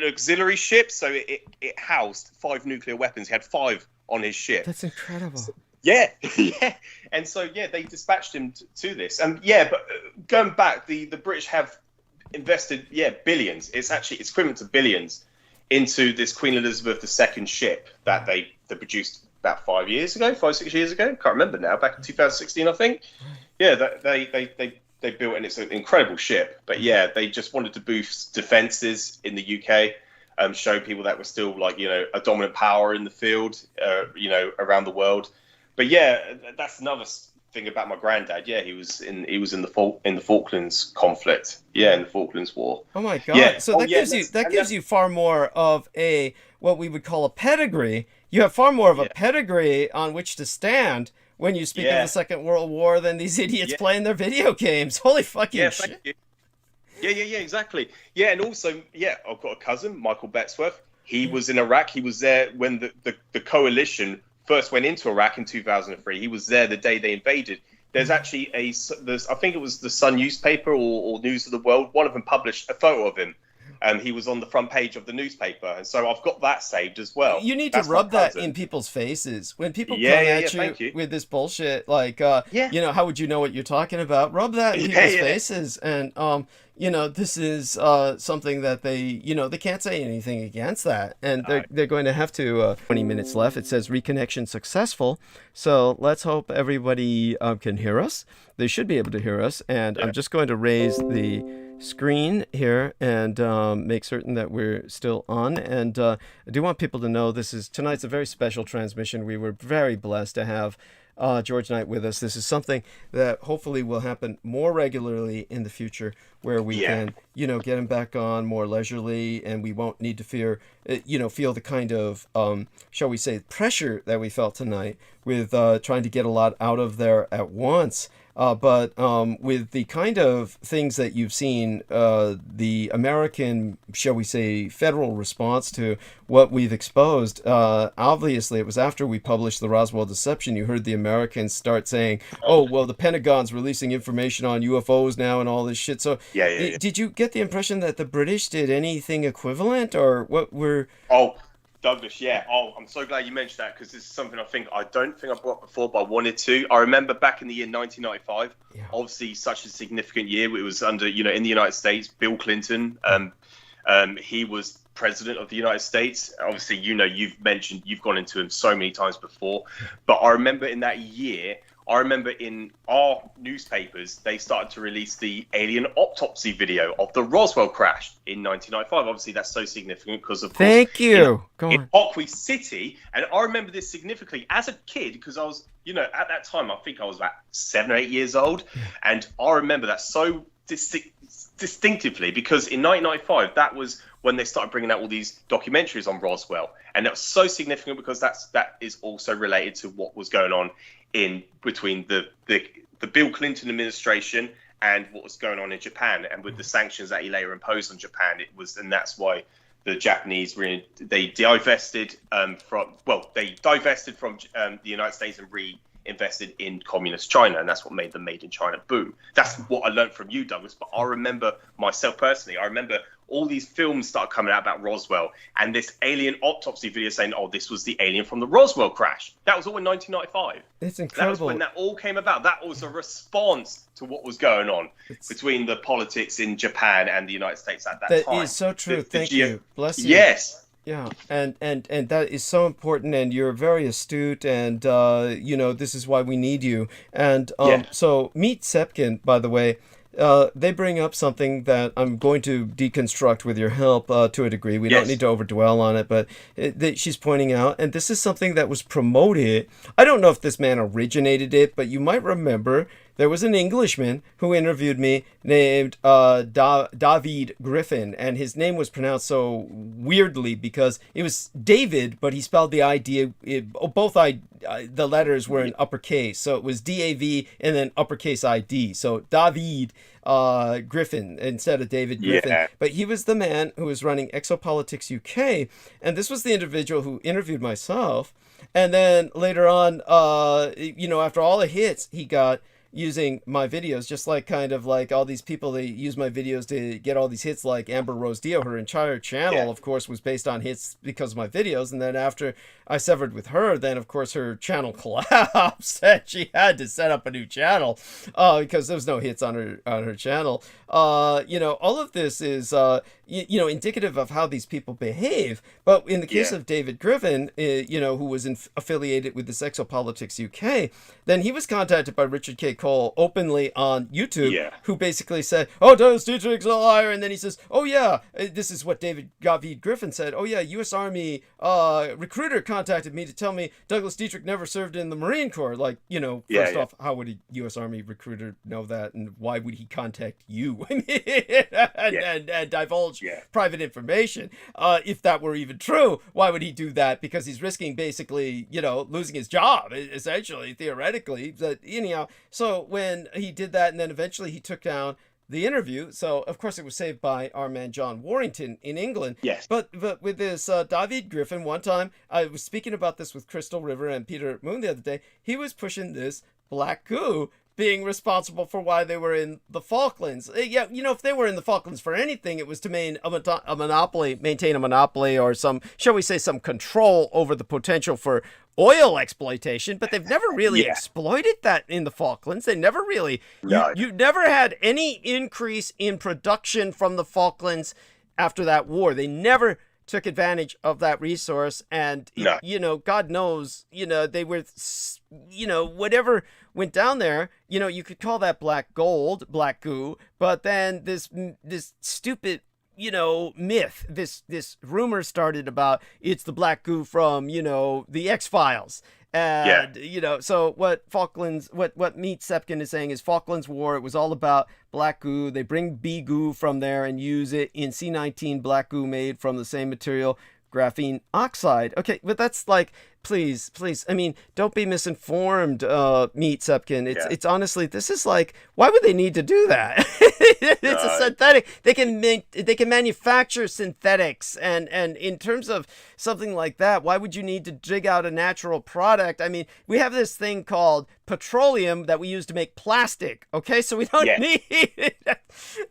auxiliary ship, so it housed 5 nuclear weapons. He had 5 on his ship. That's incredible. Yeah. And so they dispatched him to this. And but going back, the British have invested billions. It's equivalent to billions into this Queen Elizabeth II ship that they produced about 5, 6 years ago. Can't remember now. Back in 2016, I think. Yeah, they built, and it's an incredible ship. But they just wanted to boost defences in the UK, show people that we're still a dominant power in the field, around the world. But that's another thing about my granddad. Yeah, he was in the Falklands conflict. Yeah, in the Falklands War. Oh my God! Yeah. So that gives you far more of what we would call a pedigree. You have far more of a pedigree on which to stand when you speak of the Second World War than these idiots playing their video games. Holy fucking shit! Yeah, exactly. Yeah, and also, I've got a cousin, Michael Bettesworth. He was in Iraq. He was there when the coalition first went into Iraq in 2003. He was there the day they invaded. There's actually I think it was the Sun newspaper or News of the World. One of them published a photo of him. He was on the front page of the newspaper, and so I've got that saved as well. You need to rub that in people's faces when people come at you with this bullshit. How would you know what you're talking about? Rub that in people's faces, and this is something that they can't say anything against that, and they're going to have to. 20 minutes left. It says reconnection successful, so let's hope everybody can hear us. They should be able to hear us, and I'm just going to raise the screen here and make certain that we're still on. And I do want people to know tonight's a very special transmission. We were very blessed to have George Knight with us. This is something that hopefully will happen more regularly in the future, where we can, get him back on more leisurely, and we won't need to feel the kind of, shall we say, pressure that we felt tonight with trying to get a lot out of there at once. But with the kind of things that you've seen, the American, shall we say, federal response to what we've exposed, obviously it was after we published the Roswell Deception, you heard the Americans start saying, oh, well, the Pentagon's releasing information on UFOs now and all this shit. So did you get the impression that the British did anything equivalent, or what were... Oh, Douglas, I'm so glad you mentioned that, because this is something I don't think I brought up before, but I wanted to. I remember back in the year 1995, obviously such a significant year. It was under, in the United States, Bill Clinton. He was president of the United States. Obviously, you've gone into him so many times before. But I remember in that year, in our newspapers, they started to release the alien autopsy video of the Roswell crash in 1995. Obviously, that's so significant because, of course... Thank you. In Otway City, and I remember this significantly as a kid, because I was, at that time, I think I was about 7 or 8 years old, and I remember that so distinctively, because in 1995, that was when they started bringing out all these documentaries on Roswell, and that was so significant because that is also related to what was going on in between the Bill Clinton administration and what was going on in Japan, and with the sanctions that he later imposed on Japan, and that's why the Japanese divested from the United States and reinvested in communist China, and that's what made the Made in China boom. That's what I learned from you, Douglas. But I remember myself personally, all these films started coming out about Roswell, and this alien autopsy video saying, "Oh, this was the alien from the Roswell crash." That was all in 1995. It's incredible. That was when that all came about. That was a response to what was going on between the politics in Japan and the United States at that time. That is so true. Thank you. Bless you. Yes. Yeah, and that is so important, and you're very astute, and this is why we need you. And so Meet Sepkin, by the way, they bring up something that I'm going to deconstruct with your help to a degree. We don't need to overdwell on it, but she's pointing out, and this is something that was promoted. I don't know if this man originated it, but you might remember there was an Englishman who interviewed me named David Griffin, and his name was pronounced so weirdly because it was David, but he spelled the ID, the letters were in uppercase, so it was DAV and then uppercase ID, so David Griffin instead of David Griffin. Yeah. But he was the man who was running Exopolitics UK, and this was the individual who interviewed myself, and then later on, after all the hits he got using my videos, just like kind of like all these people, they use my videos to get all these hits, like Amber Rose Dio. Her entire channel, of course, was based on hits because of my videos. And then after I severed with her, then of course her channel collapsed and she had to set up a new channel because there was no hits on her channel. All of this is indicative of how these people behave. But in the case of David Griffin, who was affiliated with this Exopolitics UK, then he was contacted by Richard K. Cole openly on YouTube, who basically said, "Oh, Douglas Dietrich's a liar," and then he says, "Oh yeah, this is what David Griffin said. Oh yeah, U.S. Army recruiter contacted me to tell me Douglas Dietrich never served in the Marine Corps." Like, first off, how would a U.S. Army recruiter know that, and why would he contact you and divulge private information? If that were even true, why would he do that? Because he's risking basically, losing his job, essentially, theoretically. But anyhow, so when he did that, and then eventually he took down the interview. So of course it was saved by our man John Warrington in England. Yes. But with this David Griffin, one time I was speaking about this with Crystal River and Peter Moon the other day. He was pushing this black goo being responsible for why they were in the Falklands. If they were in the Falklands for anything, it was to maintain a monopoly, or some, shall we say, some control over the potential for oil exploitation. But they've never really exploited that in the Falklands. They never really, you never had any increase in production from the Falklands after that war. They never took advantage of that resource, and God knows, they were, whatever went down there, you could call that black gold, black goo, but then this stupid myth, this rumor started about it's the black goo from the X-Files. And so what Meet Sepkin is saying is Falklands War, it was all about black goo. They bring B goo from there and use it in C19 black goo made from the same material, graphene oxide. Okay, but that's like, please, I mean, don't be misinformed, Meet Sepkin. It's honestly, this is like, why would they need to do that? It's a synthetic. They can manufacture synthetics, and in terms of something like that, why would you need to dig out a natural product? I mean, we have this thing called petroleum that we use to make plastic. Okay, so we don't need it.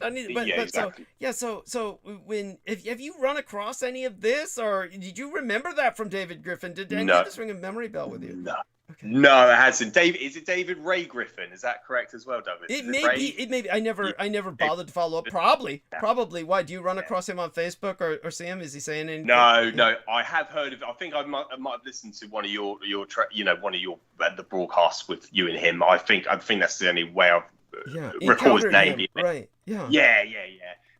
Exactly. So when have you run across any of this, or did you remember that from David Griffin? Did any of this ring a memory bell with you? No. Okay. No, it hasn't. Is it David Ray Griffin? Is that correct as well, Douglas? It may be. I never bothered to follow up. Probably. Why? Do you run across him on Facebook or see him? Is he saying anything? No. I have heard of it. I think I might have listened to one of your the broadcasts with you and him. I think that's the only way I've recalled his name. Right. Yeah. Yeah.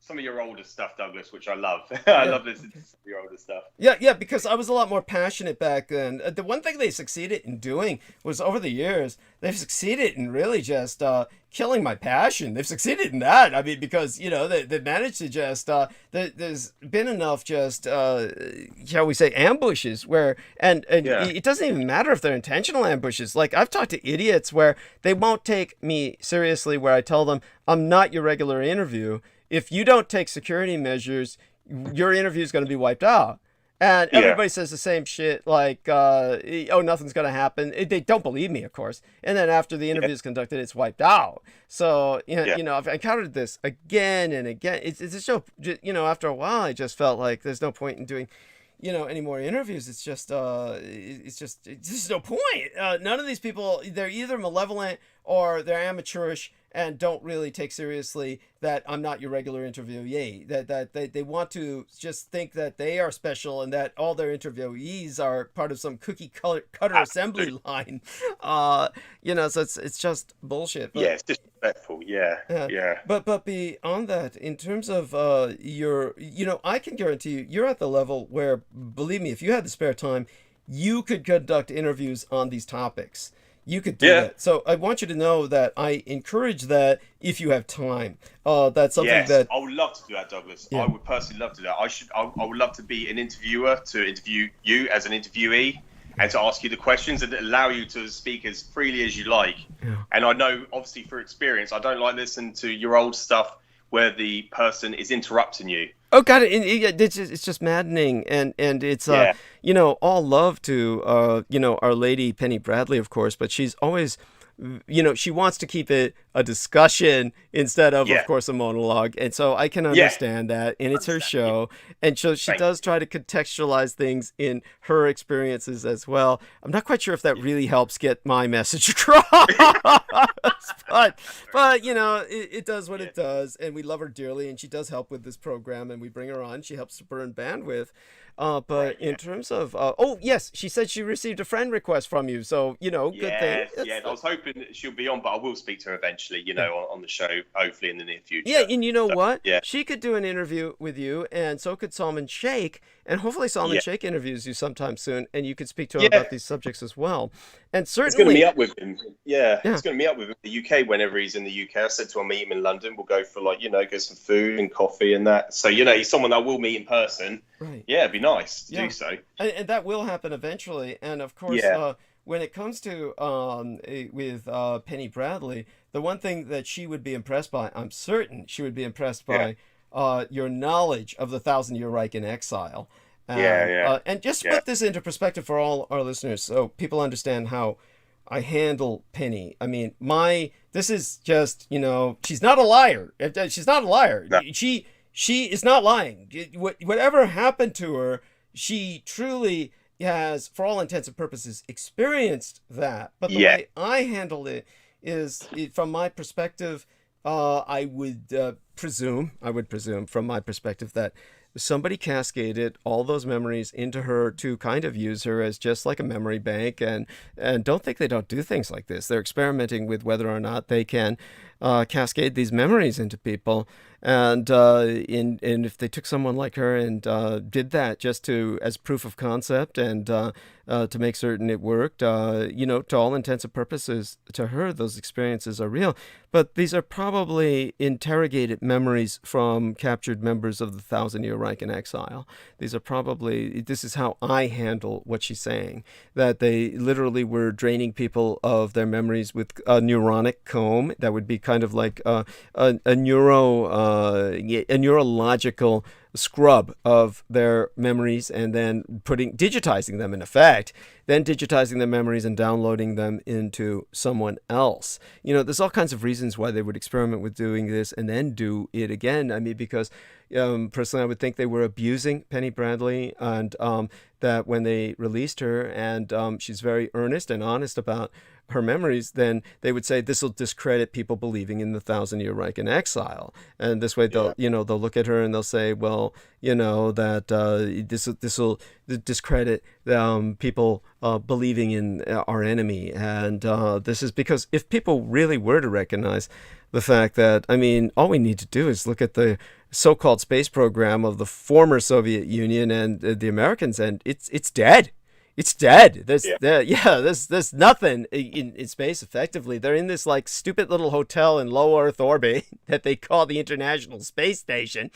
some of your older stuff, Douglas, which I love. I love listening to some of your older stuff. Yeah, because I was a lot more passionate back then. The one thing they succeeded in doing was, over the years, they've succeeded in really just killing my passion. They've succeeded in that. I mean, because, they've managed to just, there's been enough just, shall we say, ambushes where, and it doesn't even matter if they're intentional ambushes. Like, I've talked to idiots where they won't take me seriously, where I tell them, I'm not your regular interview. If you don't take security measures, your interview is going to be wiped out. And everybody says the same shit, like, oh, nothing's going to happen. They don't believe me, of course. And then after the interview is conducted, it's wiped out. So, I've encountered this again and again. It's just so, after a while, I just felt like there's no point in doing, any more interviews. It's just, there's no point. None of these people, they're either malevolent or they're amateurish and don't really take seriously that I'm not your regular interviewee. That they want to just think that they are special and that all their interviewees are part of some cookie cutter assembly line. So it's just bullshit. But, it's disrespectful. Yeah. But beyond that, in terms of I can guarantee you're at the level where, believe me, if you had the spare time, you could conduct interviews on these topics. You could do that. So I want you to know that I encourage that if you have time. That's something that I would love to do that, Douglas. I would personally love to do that. I would love to be an interviewer, to interview you as an interviewee, and to ask you the questions and allow you to speak as freely as you like. Yeah. And I know, obviously, through experience, I don't like listening to your old stuff where the person is interrupting you. Oh God, it's just maddening, and it's all love to Our Lady Penny Bradley, of course, but she's always, she wants to keep it a discussion instead of course, a monologue, and so I can understand that, and it's her show, and so she does try to contextualize things in her experiences as well. I'm not quite sure if that really helps get my message across, but it does what it does, and we love her dearly, and she does help with this program, and we bring her on. She helps to burn bandwidth. In terms of, she said she received a friend request from you, so, good thing. I was hoping she'll be on, but I will speak to her eventually, on the show, hopefully in the near future. Yeah, and you know what? Yeah. She could do an interview with you, and so could Salman Sheikh, and hopefully Salman Sheikh interviews you sometime soon, and you could speak to her about these subjects as well. And certainly... It's going to meet up with him. It's going to meet up with him in the UK whenever he's in the UK. I said to him, meet him in London. We'll go for, get some food and coffee and that. So, he's someone I will meet in person. Right. Yeah, it'd be nice to do so. And that will happen eventually. And, of course, when it comes to with Penny Bradley, the one thing that she would be impressed by, I'm certain she would be impressed by your knowledge of the 1,000-Year Reich in Exile. And just put this into perspective for all our listeners so people understand how I handle Penny. I mean, this is just, she's not a liar. She's not a liar. No. She is not lying. Whatever happened to her, she truly has, for all intents and purposes, experienced that. But the way I handle it is, from my perspective, I would presume from my perspective that somebody cascaded all those memories into her to kind of use her as just like a memory bank, and don't think they don't do things like this. They're experimenting with whether or not they can cascade these memories into people. And if they took someone like her and did that just as proof of concept and to make certain it worked, to all intents and purposes, to her, those experiences are real. But these are probably interrogated memories from captured members of the 1,000-Year Reich in Exile. This is how I handle what she's saying, that they literally were draining people of their memories with a neuronic comb that would be kind of like a neurological scrub of their memories, and then digitizing them, in effect, then digitizing their memories and downloading them into someone else. There's all kinds of reasons why they would experiment with doing this and then do it again. I mean, because personally, I would think they were abusing Penny Bradley, and that when they released her, and she's very earnest and honest about her memories, then they would say this will discredit people believing in the 1,000-Year Reich in Exile, and this way they'll look at her and they'll say, well, that this will discredit people believing in our enemy, and this is because if people really were to recognize the fact that, I mean, all we need to do is look at the so-called space program of the former Soviet Union and the Americans, and it's dead. It's dead. There's nothing in space effectively. They're in this like stupid little hotel in low Earth orbit that they call the International Space Station.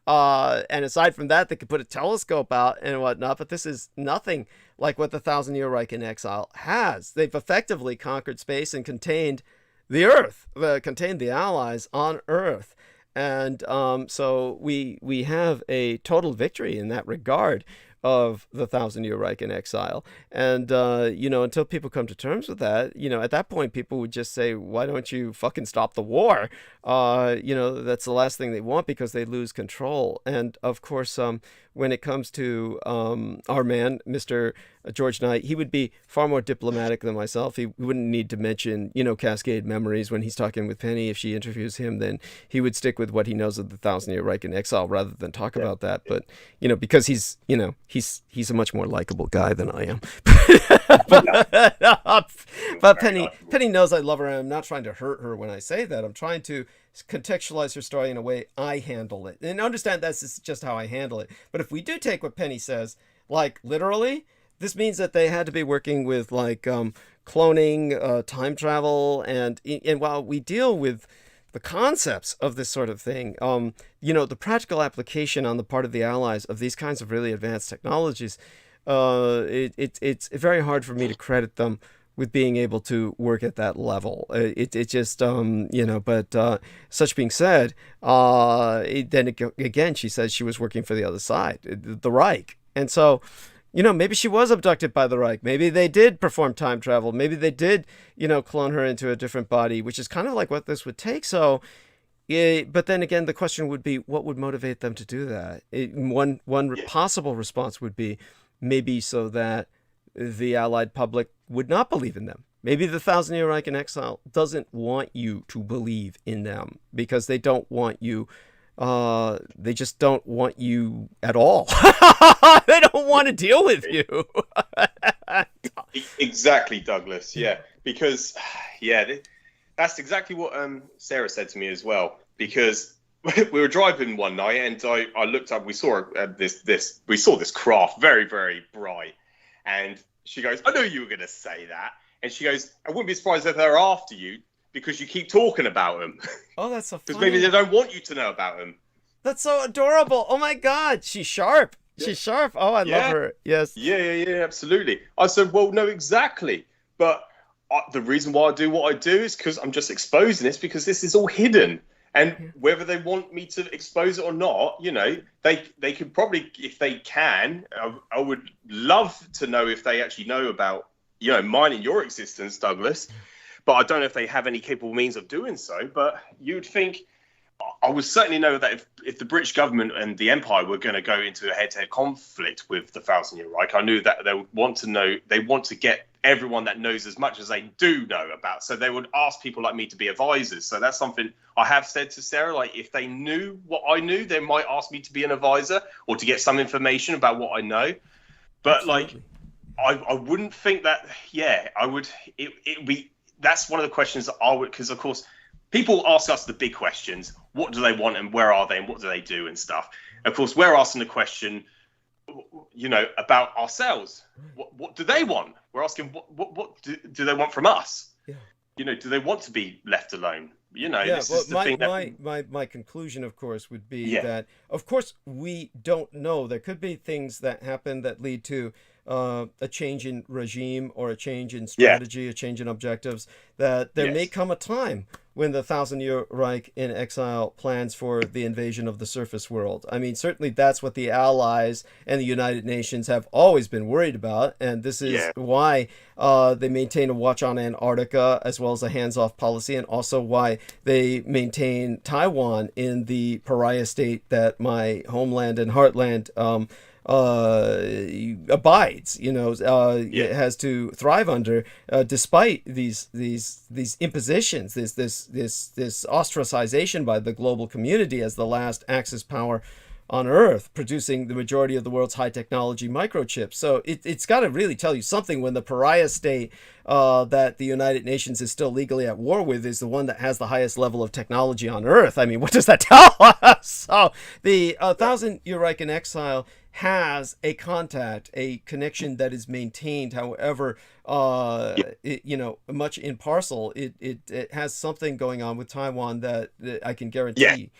And aside from that, they could put a telescope out and whatnot, but this is nothing like what the Thousand-Year Reich in Exile has. They've effectively conquered space and contained the Earth, contained the Allies on Earth. And so we have a total victory in that regard of the Thousand-Year Reich in Exile. And, until people come to terms with that, at that point, people would just say, why don't you fucking stop the war? That's the last thing they want because they lose control. And, of course, when it comes to our man, Mr. George Knight, he would be far more diplomatic than myself. He wouldn't need to mention, Cascade Memories when he's talking with Penny. If she interviews him, then he would stick with what he knows of the Thousand-Year Reich in Exile rather than talk about that. But, because he's a much more likable guy than I am. But Penny knows I love her, and I'm not trying to hurt her when I say that. I'm trying to contextualize her story in a way I handle it. And understand that's just how I handle it. But if we do take what Penny says, like, literally, this means that they had to be working with, like, cloning, time travel, and while we deal with the concepts of this sort of thing, the practical application on the part of the Allies of these kinds of really advanced technologies, it's very hard for me to credit them with being able to work at that level. It just, but such being said, again, she says she was working for the other side, the Reich. And so, maybe she was abducted by the Reich. Maybe they did perform time travel. Maybe they did, clone her into a different body, which is kind of like what this would take. So, but then again, the question would be, what would motivate them to do that? One possible response would be maybe so that the Allied public would not believe in them. Maybe the Thousand-Year Reich in Exile doesn't want you to believe in them because they don't want you. They just don't want you at all. They don't want to deal with you. Exactly, Douglas. Yeah, because that's exactly what Sarah said to me as well. Because we were driving one night, and I looked up. We saw this craft, very, very bright, and she goes, "I knew you were going to say that." And she goes, "I wouldn't be surprised if they're after you because you keep talking about them." Oh, that's so funny. Because maybe they don't want you to know about them. That's so adorable. Oh my God, she's sharp. Yeah. She's sharp. Oh, I love her. Yes. Yeah, absolutely. I said, well, no, exactly. But the reason why I do what I do is because I'm just exposing this because this is all hidden. And whether they want me to expose it or not, they could probably, if they can, I would love to know if they actually know about, mine and your existence, Douglas. But I don't know if they have any capable means of doing so. But you'd think, I would certainly know that if the British government and the Empire were going to go into a head-to-head conflict with the Thousand-Year Reich, I knew that they would want to know, they want to get everyone that knows as much as they do know about. So they would ask people like me to be advisors. So that's something I have said to Sarah, like if they knew what I knew, they might ask me to be an advisor or to get some information about what I know. But absolutely. I wouldn't think that, I would, it be, that's one of the questions that I would, because of course, people ask us the big questions. What do they want and where are they and what do they do and stuff? Of course, we're asking the question, about ourselves. What do they want? We're asking what do they want from us? Yeah. Do they want to be left alone? This is the thing that my conclusion, of course, would be that, of course, we don't know. There could be things that happen that lead to a change in regime or a change in strategy, a change in objectives, that there may come a time when the Thousand-Year Reich in Exile plans for the invasion of the surface world. I mean, certainly that's what the Allies and the United Nations have always been worried about, and this is why they maintain a watch on Antarctica as well as a hands-off policy, and also why they maintain Taiwan in the pariah state that my homeland and heartland abides, it has to thrive under, despite these impositions, this ostracization by the global community as the last Axis power on Earth, producing the majority of the world's high technology microchips. So it's got to really tell you something when the pariah state that the United Nations is still legally at war with is the one that has the highest level of technology on Earth. I mean, what does that tell us? So the 1,000-Year Reich in Exile has a contact, a connection that is maintained, however, much in parcel. It has something going on with Taiwan that I can guarantee